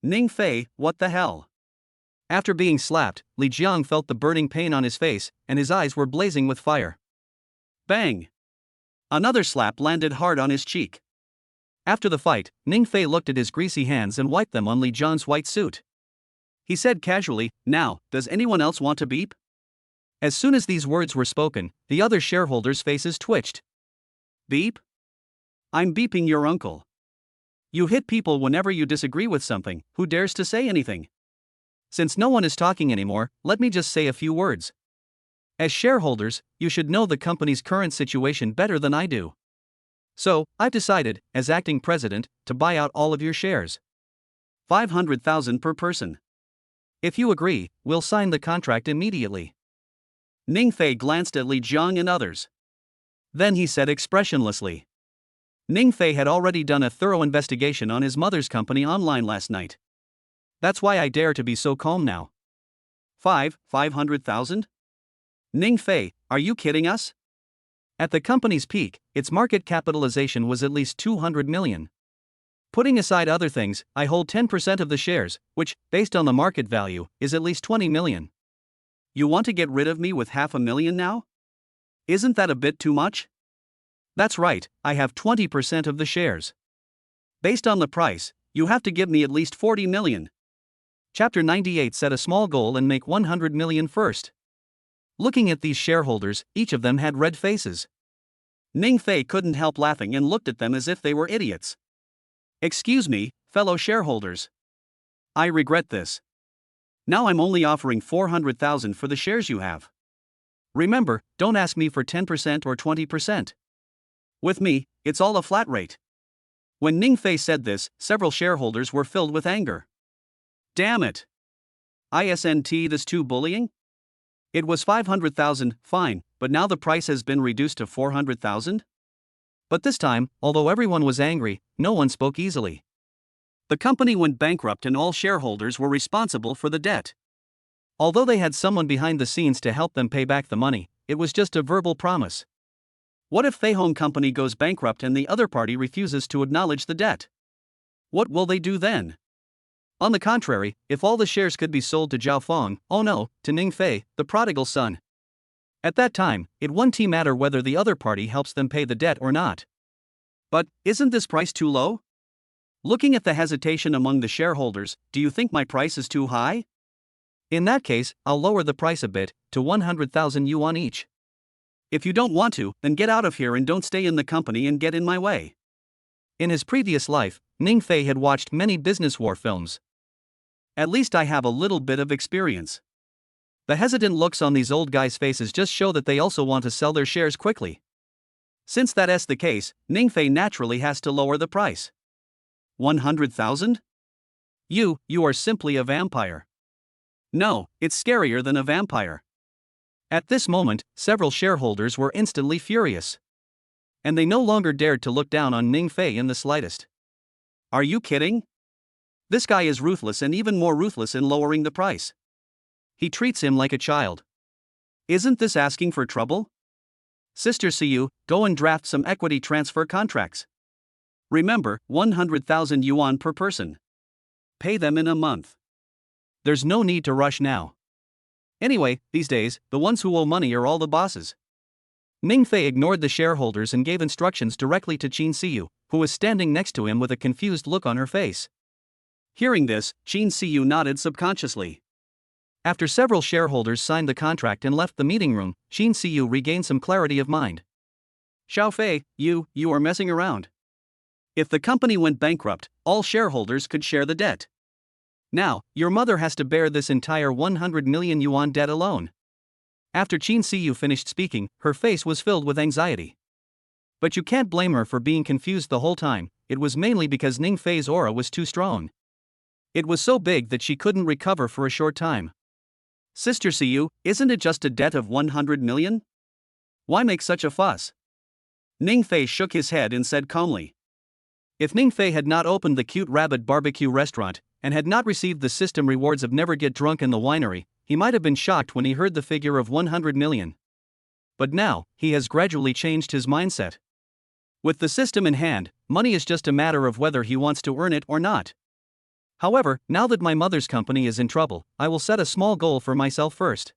Ningfei, what the hell? After being slapped, Li Jiang felt the burning pain on his face, and his eyes were blazing with fire. Bang! Another slap landed hard on his cheek. After the fight, Ningfei looked at his greasy hands and wiped them on Li Jiang's white suit. He said casually, "Now, does anyone else want to beep?" As soon as these words were spoken, the other shareholders' faces twitched. Beep? I'm beeping your uncle. You hit people whenever you disagree with something, who dares to say anything? Since no one is talking anymore, let me just say a few words. As shareholders, you should know the company's current situation better than I do. So, I've decided, as acting president, to buy out all of your shares. 500,000 per person. If you agree, we'll sign the contract immediately. Ningfei glanced at Li Jiang and others. Then he said expressionlessly. Ningfei had already done a thorough investigation on his mother's company online last night. That's why I dare to be so calm now. 500,000? Ningfei, are you kidding us? At the company's peak, its market capitalization was at least 200 million. Putting aside other things, I hold 10% of the shares, which, based on the market value, is at least 20 million. You want to get rid of me with 500,000 now? Isn't that a bit too much? That's right, I have 20% of the shares. Based on the price, you have to give me at least 40 million. Chapter 98 set a small goal and make 100 million first. Looking at these shareholders, each of them had red faces. Ningfei couldn't help laughing and looked at them as if they were idiots. Excuse me, fellow shareholders. I regret this. Now I'm only offering 400,000 for the shares you have. Remember, don't ask me for 10% or 20%. With me, it's all a flat rate. When Ningfei said this, several shareholders were filled with anger. Damn it! Isn't this too bullying? It was 500,000, fine, but now the price has been reduced to 400,000? But this time, although everyone was angry, no one spoke easily. The company went bankrupt and all shareholders were responsible for the debt. Although they had someone behind the scenes to help them pay back the money, it was just a verbal promise. What if Fei Hong Company goes bankrupt and the other party refuses to acknowledge the debt? What will they do then? On the contrary, if all the shares could be sold to Zhao Feng, oh no, to Ningfei, the prodigal son. At that time, it wouldn't matter whether the other party helps them pay the debt or not. But, isn't this price too low? Looking at the hesitation among the shareholders, do you think my price is too high? In that case, I'll lower the price a bit, to 100,000 yuan each. If you don't want to, then get out of here and don't stay in the company and get in my way. In his previous life, Ningfei had watched many business war films. At least I have a little bit of experience. The hesitant looks on these old guys' faces just show that they also want to sell their shares quickly. Since that's the case, Ningfei naturally has to lower the price. 100,000? You are simply a vampire. No, it's scarier than a vampire. At this moment, several shareholders were instantly furious. And they no longer dared to look down on Ningfei in the slightest. Are you kidding? This guy is ruthless and even more ruthless in lowering the price. He treats him like a child. Isn't this asking for trouble? Sister Siyu, go and draft some equity transfer contracts. Remember, 100,000 yuan per person. Pay them in a month. There's no need to rush now. Anyway, these days, the ones who owe money are all the bosses. Ningfei ignored the shareholders and gave instructions directly to Qin Siyu, who was standing next to him with a confused look on her face. Hearing this, Qin Siyu nodded subconsciously. After several shareholders signed the contract and left the meeting room, Qin Siyu regained some clarity of mind. Xiaofei, you are messing around. If the company went bankrupt, all shareholders could share the debt. Now, your mother has to bear this entire 100 million yuan debt alone. After Qin Siyu finished speaking, her face was filled with anxiety. But you can't blame her for being confused the whole time, it was mainly because Ningfei's aura was too strong. It was so big that she couldn't recover for a short time. Sister Siyu, isn't it just a debt of 100 million? Why make such a fuss? Ningfei shook his head and said calmly. If Ningfei had not opened the Cute Rabbit barbecue restaurant, and had not received the system rewards of Never Get Drunk in the winery, he might have been shocked when he heard the figure of 100 million. But now, he has gradually changed his mindset. With the system in hand, money is just a matter of whether he wants to earn it or not. However, now that my mother's company is in trouble, I will set a small goal for myself first.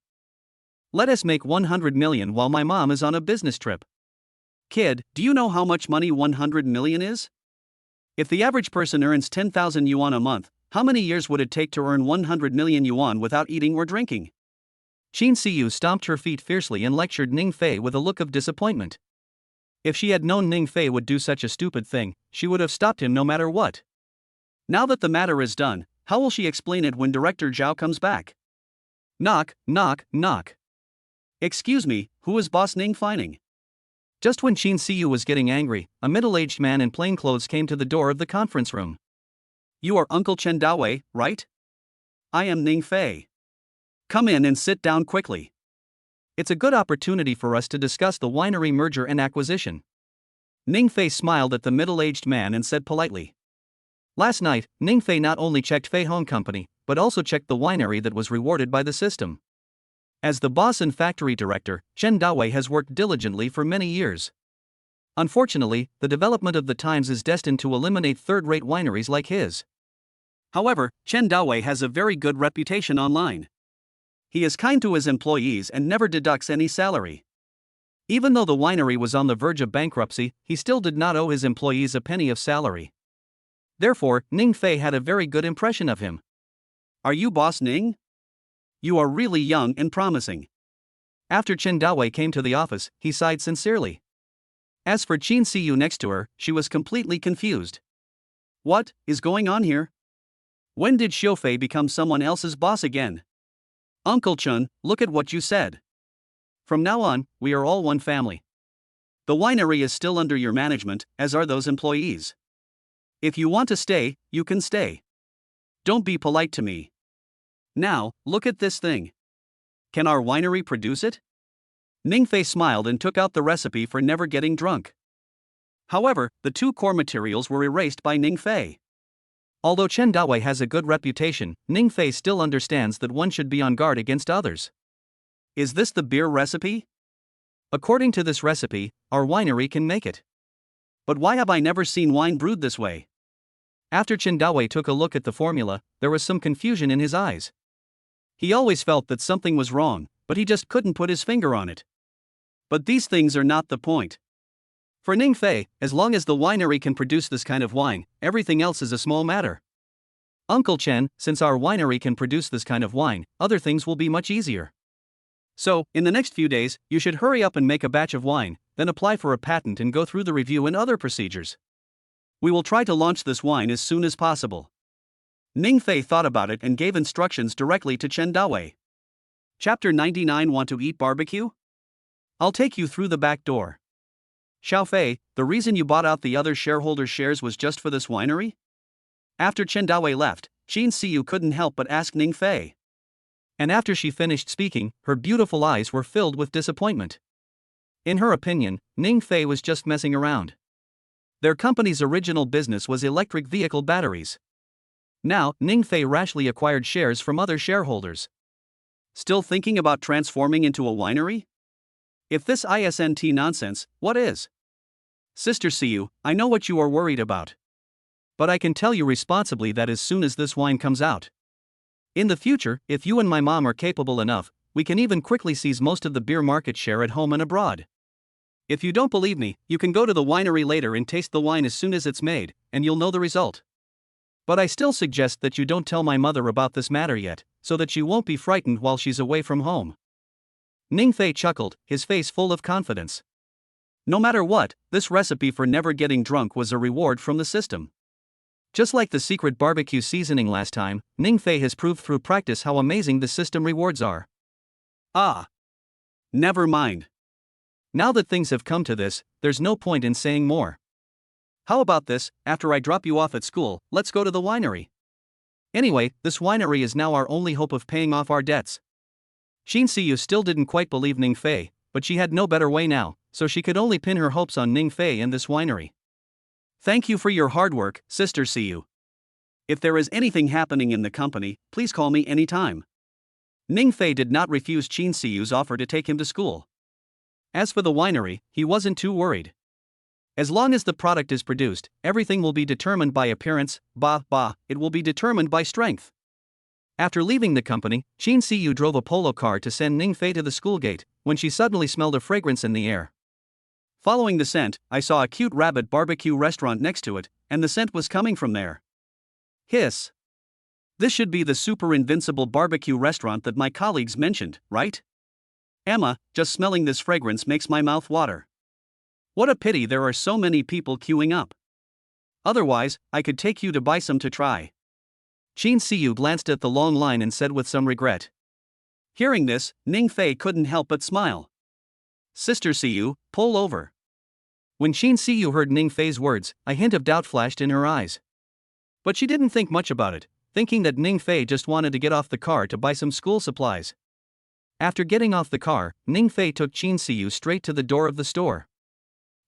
Let us make 100 million while my mom is on a business trip. Kid, do you know how much money 100 million is? If the average person earns 10,000 yuan a month, how many years would it take to earn 100 million yuan without eating or drinking? Qin Siyu stomped her feet fiercely and lectured Ningfei with a look of disappointment. If she had known Ningfei would do such a stupid thing, she would have stopped him no matter what. Now that the matter is done, how will she explain it when Director Zhao comes back? Knock, knock, knock. Excuse me, who is Boss Ning Fining? Just when Qin Siyu was getting angry, a middle-aged man in plain clothes came to the door of the conference room. You are Uncle Chen Dawei, right? I am Ning Fei. Come in and sit down quickly. It's a good opportunity for us to discuss the winery merger and acquisition. Ning Fei smiled at the middle-aged man and said politely. Last night, Ning Fei not only checked Fei Hong Company, but also checked the winery that was rewarded by the system. As the boss and factory director, Chen Dawei has worked diligently for many years. Unfortunately, the development of the times is destined to eliminate third-rate wineries like his. However, Chen Dawei has a very good reputation online. He is kind to his employees and never deducts any salary. Even though the winery was on the verge of bankruptcy, he still did not owe his employees a penny of salary. Therefore, Ning Fei had a very good impression of him. Are you Boss Ning? You are really young and promising. After Chen Dawei came to the office, he sighed sincerely. As for Qin Siyu next to her, she was completely confused. What is going on here? When did Xiaofei become someone else's boss again? Uncle Chen, look at what you said. From now on, we are all one family. The winery is still under your management, as are those employees. If you want to stay, you can stay. Don't be polite to me. Now, look at this thing. Can our winery produce it? Ning Fei smiled and took out the recipe for never getting drunk. However, the two core materials were erased by Ning Fei. Although Chen Dawei has a good reputation, Ning Fei still understands that one should be on guard against others. Is this the beer recipe? According to this recipe, our winery can make it. But why have I never seen wine brewed this way? After Chen Dawei took a look at the formula, there was some confusion in his eyes. He always felt that something was wrong, but he just couldn't put his finger on it. But these things are not the point. For Ning Fei, as long as the winery can produce this kind of wine, everything else is a small matter. Uncle Chen, since our winery can produce this kind of wine, other things will be much easier. So, in the next few days, you should hurry up and make a batch of wine, then apply for a patent and go through the review and other procedures. We will try to launch this wine as soon as possible. Ning Fei thought about it and gave instructions directly to Chen Dawei. Chapter 99. Want to eat barbecue? I'll take you through the back door. Xiao Fei, the reason you bought out the other shareholders' shares was just for this winery? After Chen Dawei left, Qin Siyu couldn't help but ask Ning Fei. And after she finished speaking, her beautiful eyes were filled with disappointment. In her opinion, Ning Fei was just messing around. Their company's original business was electric vehicle batteries. Now, Ning Fei rashly acquired shares from other shareholders. Still thinking about transforming into a winery? If this isn't nonsense, what is? Sister Siyu, I know what you are worried about. But I can tell you responsibly that as soon as this wine comes out, in the future, if you and my mom are capable enough, we can even quickly seize most of the beer market share at home and abroad. If you don't believe me, you can go to the winery later and taste the wine as soon as it's made, and you'll know the result. But I still suggest that you don't tell my mother about this matter yet, so that she won't be frightened while she's away from home. Ning Fei chuckled, his face full of confidence. No matter what, this recipe for never getting drunk was a reward from the system. Just like the secret barbecue seasoning last time, Ning Fei has proved through practice how amazing the system rewards are. Ah. Never mind. Now that things have come to this, there's no point in saying more. How about this, after I drop you off at school, let's go to the winery. Anyway, this winery is now our only hope of paying off our debts. Qin Siyu still didn't quite believe Ning Fei, but she had no better way now, so she could only pin her hopes on Ning Fei and this winery. Thank you for your hard work, Sister Siyu. If there is anything happening in the company, please call me anytime. Ning Fei did not refuse Qin Siyu's offer to take him to school. As for the winery, he wasn't too worried. As long as the product is produced, everything will be determined by appearance, it will be determined by strength. After leaving the company, Qin Siyu drove a polo car to send Ning Fei to the school gate, when she suddenly smelled a fragrance in the air. Following the scent, I saw a cute rabbit barbecue restaurant next to it, and the scent was coming from there. Hiss. This should be the super invincible barbecue restaurant that my colleagues mentioned, right? Emma, just smelling this fragrance makes my mouth water. What a pity there are so many people queuing up. Otherwise, I could take you to buy some to try. Qin Siyu glanced at the long line and said with some regret. Hearing this, Ning Fei couldn't help but smile. Sister Siyu, pull over. When Qin Siyu heard Ning Fei's words, a hint of doubt flashed in her eyes. But she didn't think much about it, thinking that Ning Fei just wanted to get off the car to buy some school supplies. After getting off the car, Ning Fei took Qin Siyu straight to the door of the store.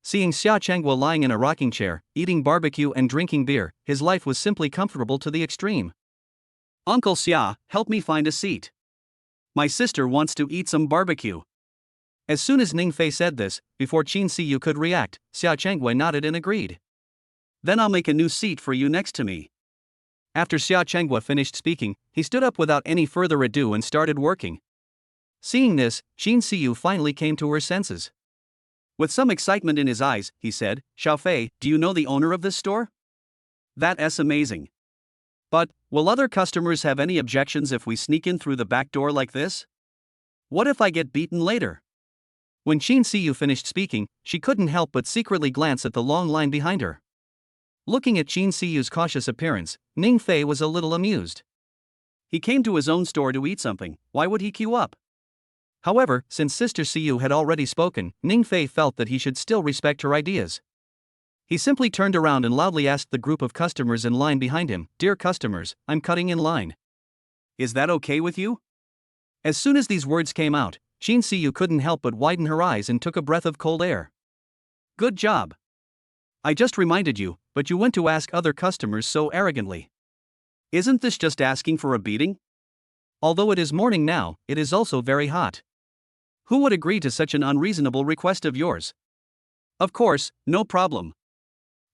Seeing Xia Chengguo lying in a rocking chair, eating barbecue and drinking beer, his life was simply comfortable to the extreme. Uncle Xia, help me find a seat. My sister wants to eat some barbecue. As soon as Ning Fei said this, before Qin Siyu could react, Xia Chengguo nodded and agreed. Then I'll make a new seat for you next to me. After Xia Chengguo finished speaking, he stood up without any further ado and started working. Seeing this, Qin Siyu finally came to her senses. With some excitement in his eyes, he said, Xiao Fei, do you know the owner of this store? That's amazing. But, will other customers have any objections if we sneak in through the back door like this? What if I get beaten later? When Qin Siyu finished speaking, she couldn't help but secretly glance at the long line behind her. Looking at Qin Siyu's cautious appearance, Ning Fei was a little amused. He came to his own store to eat something, why would he queue up? However, since Sister Siyu had already spoken, Ning Fei felt that he should still respect her ideas. He simply turned around and loudly asked the group of customers in line behind him, Dear customers, I'm cutting in line. Is that okay with you? As soon as these words came out, Qin Siyu couldn't help but widen her eyes and took a breath of cold air. Good job. I just reminded you, but you went to ask other customers so arrogantly. Isn't this just asking for a beating? Although it is morning now, it is also very hot. Who would agree to such an unreasonable request of yours? Of course, no problem.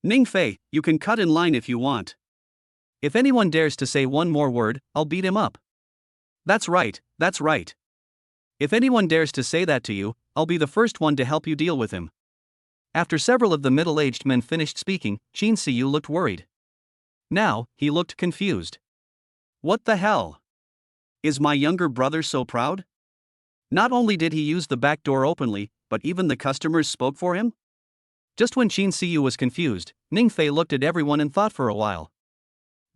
Ning Fei, you can cut in line if you want. If anyone dares to say one more word, I'll beat him up. That's right, that's right. If anyone dares to say that to you, I'll be the first one to help you deal with him. After several of the middle-aged men finished speaking, Qin Siyu looked worried. Now, he looked confused. What the hell? Is my younger brother so proud? Not only did he use the back door openly, but even the customers spoke for him? Just when Qin Siyu was confused, Ning Fei looked at everyone and thought for a while.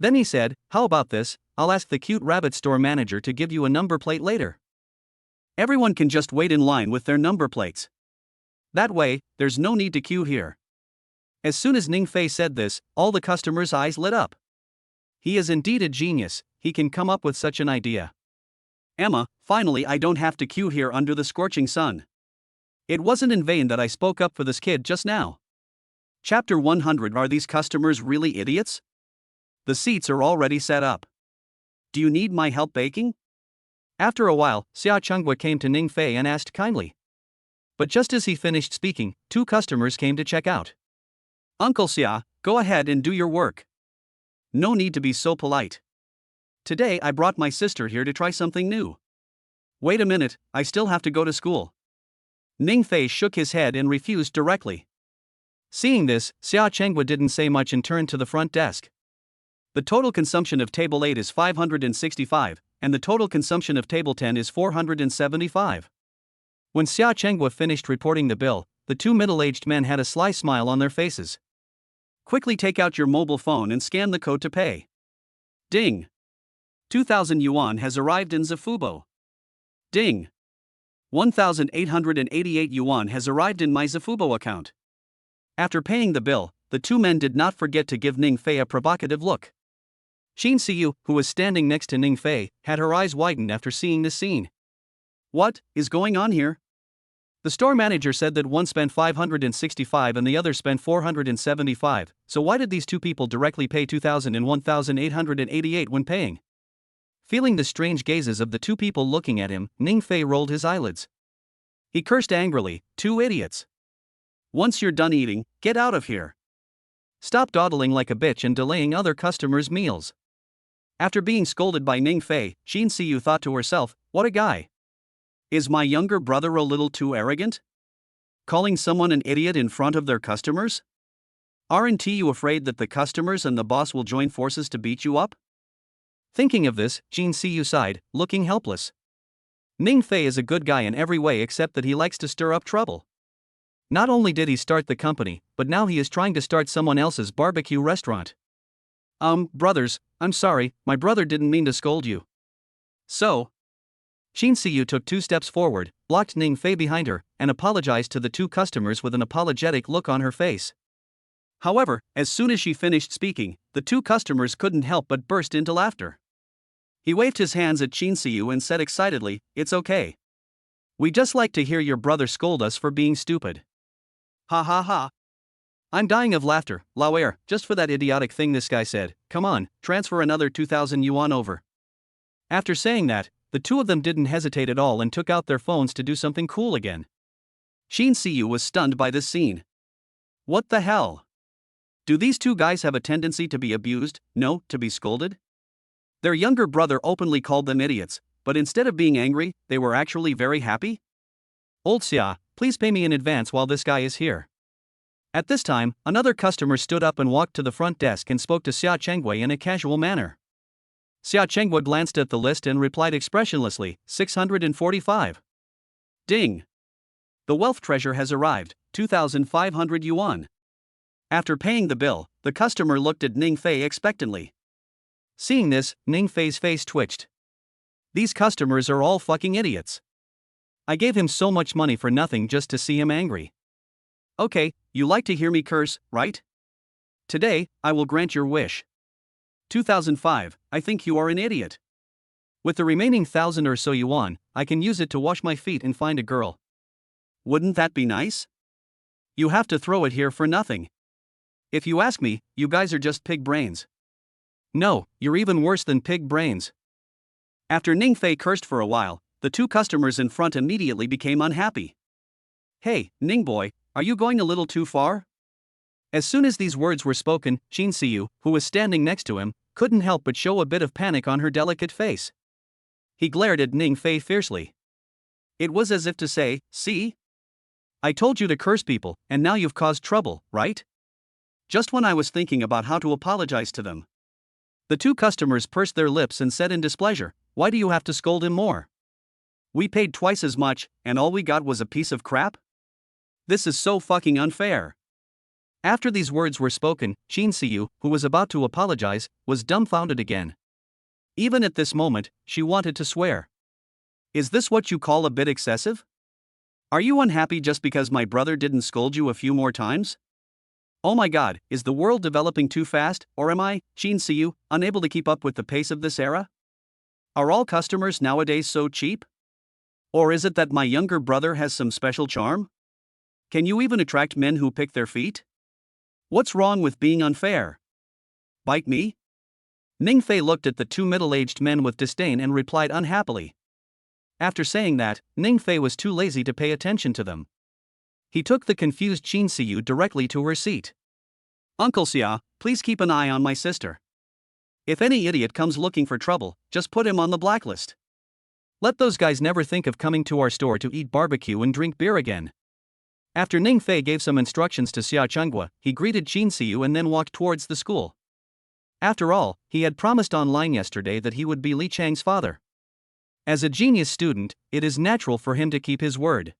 Then he said, How about this, I'll ask the cute rabbit store manager to give you a number plate later. Everyone can just wait in line with their number plates. That way, there's no need to queue here. As soon as Ning Fei said this, all the customers' eyes lit up. He is indeed a genius, he can come up with such an idea. Emma, finally I don't have to queue here under the scorching sun. It wasn't in vain that I spoke up for this kid just now. Chapter 100 Are these customers really idiots? The seats are already set up. Do you need my help baking? After a while, Xia Chengguo came to Ning Fei and asked kindly. But just as he finished speaking, two customers came to check out. Uncle Xia, go ahead and do your work. No need to be so polite. Today I brought my sister here to try something new. Wait a minute, I still have to go to school. Ning Fei shook his head and refused directly. Seeing this, Xia Chengguo didn't say much and turned to the front desk. The total consumption of table 8 is 565, and the total consumption of table 10 is 475. When Xia Chengguo finished reporting the bill, the two middle-aged men had a sly smile on their faces. Quickly take out your mobile phone and scan the code to pay. Ding! 2,000 yuan has arrived in Zafubo. Ding! 1,888 yuan has arrived in my Zafubo account. After paying the bill, the two men did not forget to give Ning Fei a provocative look. Qin Siyu, who was standing next to Ning Fei, had her eyes widened after seeing this scene. What is going on here? The store manager said that one spent 565 and the other spent 475, so why did these two people directly pay 2,000 and 1,888 when paying? Feeling the strange gazes of the two people looking at him, Ning Fei rolled his eyelids. He cursed angrily, Two idiots. Once you're done eating, get out of here. Stop dawdling like a bitch and delaying other customers' meals. After being scolded by Ning Fei, Qin Siyu thought to herself, what a guy. Is my younger brother a little too arrogant? Calling someone an idiot in front of their customers? Aren't you afraid that the customers and the boss will join forces to beat you up? Thinking of this, Qin Siyu sighed, looking helpless. Ning Fei is a good guy in every way except that he likes to stir up trouble. Not only did he start the company, but now he is trying to start someone else's barbecue restaurant. Brothers, I'm sorry, my brother didn't mean to scold you. So? Xin Siyu took 2 steps forward, blocked Ning Fei behind her, and apologized to the 2 customers with an apologetic look on her face. However, as soon as she finished speaking, the 2 customers couldn't help but burst into laughter. He waved his hands at Xin Siyu and said excitedly, "It's okay. We just like to hear your brother scold us for being stupid." Ha ha ha. I'm dying of laughter, Lauer, just for that idiotic thing this guy said. Come on, transfer another 2,000 yuan over. After saying that, the 2 of them didn't hesitate at all and took out their phones to do something cool again. Xin Siyu was stunned by this scene. What the hell? Do these 2 guys have a tendency to be abused, no, to be scolded? Their younger brother openly called them idiots, but instead of being angry, they were actually very happy? Old Xia, please pay me in advance while this guy is here. At this time, another customer stood up and walked to the front desk and spoke to Xia Chengwei in a casual manner. Xia Chengwei glanced at the list and replied expressionlessly, 645. Ding! The wealth treasure has arrived, 2,500 yuan. After paying the bill, the customer looked at Ning Fei expectantly. Seeing this, Ning Fei's face twitched. These customers are all fucking idiots. I gave him so much money for nothing just to see him angry. Okay, you like to hear me curse, right? Today, I will grant your wish. 2005, I think you are an idiot. With the remaining 1,000 or so yuan, I can use it to wash my feet and find a girl. Wouldn't that be nice? You have to throw it here for nothing. If you ask me, you guys are just pig brains. No, you're even worse than pig brains. After Ning Fei cursed for a while, the 2 customers in front immediately became unhappy. Hey, Ning boy, are you going a little too far? As soon as these words were spoken, Xin Siyu, who was standing next to him, couldn't help but show a bit of panic on her delicate face. He glared at Ning Fei fiercely. It was as if to say, "See? I told you to curse people, and now you've caused trouble, right?" Just when I was thinking about how to apologize to them. The 2 customers pursed their lips and said in displeasure, "Why do you have to scold him more? We paid twice as much, and all we got was a piece of crap? This is so fucking unfair." After these words were spoken, Xin Siyu, who was about to apologize, was dumbfounded again. Even at this moment, she wanted to swear. Is this what you call a bit excessive? Are you unhappy just because my brother didn't scold you a few more times? Oh my god, is the world developing too fast, or am I, Xin Siyu, unable to keep up with the pace of this era? Are all customers nowadays so cheap? Or is it that my younger brother has some special charm? Can you even attract men who pick their feet? What's wrong with being unfair? Bite me? Ning Fei looked at the 2 middle-aged men with disdain and replied unhappily. After saying that, Ning Fei was too lazy to pay attention to them. He took the confused Xin Siyu directly to her seat. Uncle Xia, please keep an eye on my sister. If any idiot comes looking for trouble, just put him on the blacklist. Let those guys never think of coming to our store to eat barbecue and drink beer again. After Ning Fei gave some instructions to Xia Chengwa, he greeted Xin Siyu and then walked towards the school. After all, he had promised online yesterday that he would be Li Chang's father. As a genius student, it is natural for him to keep his word.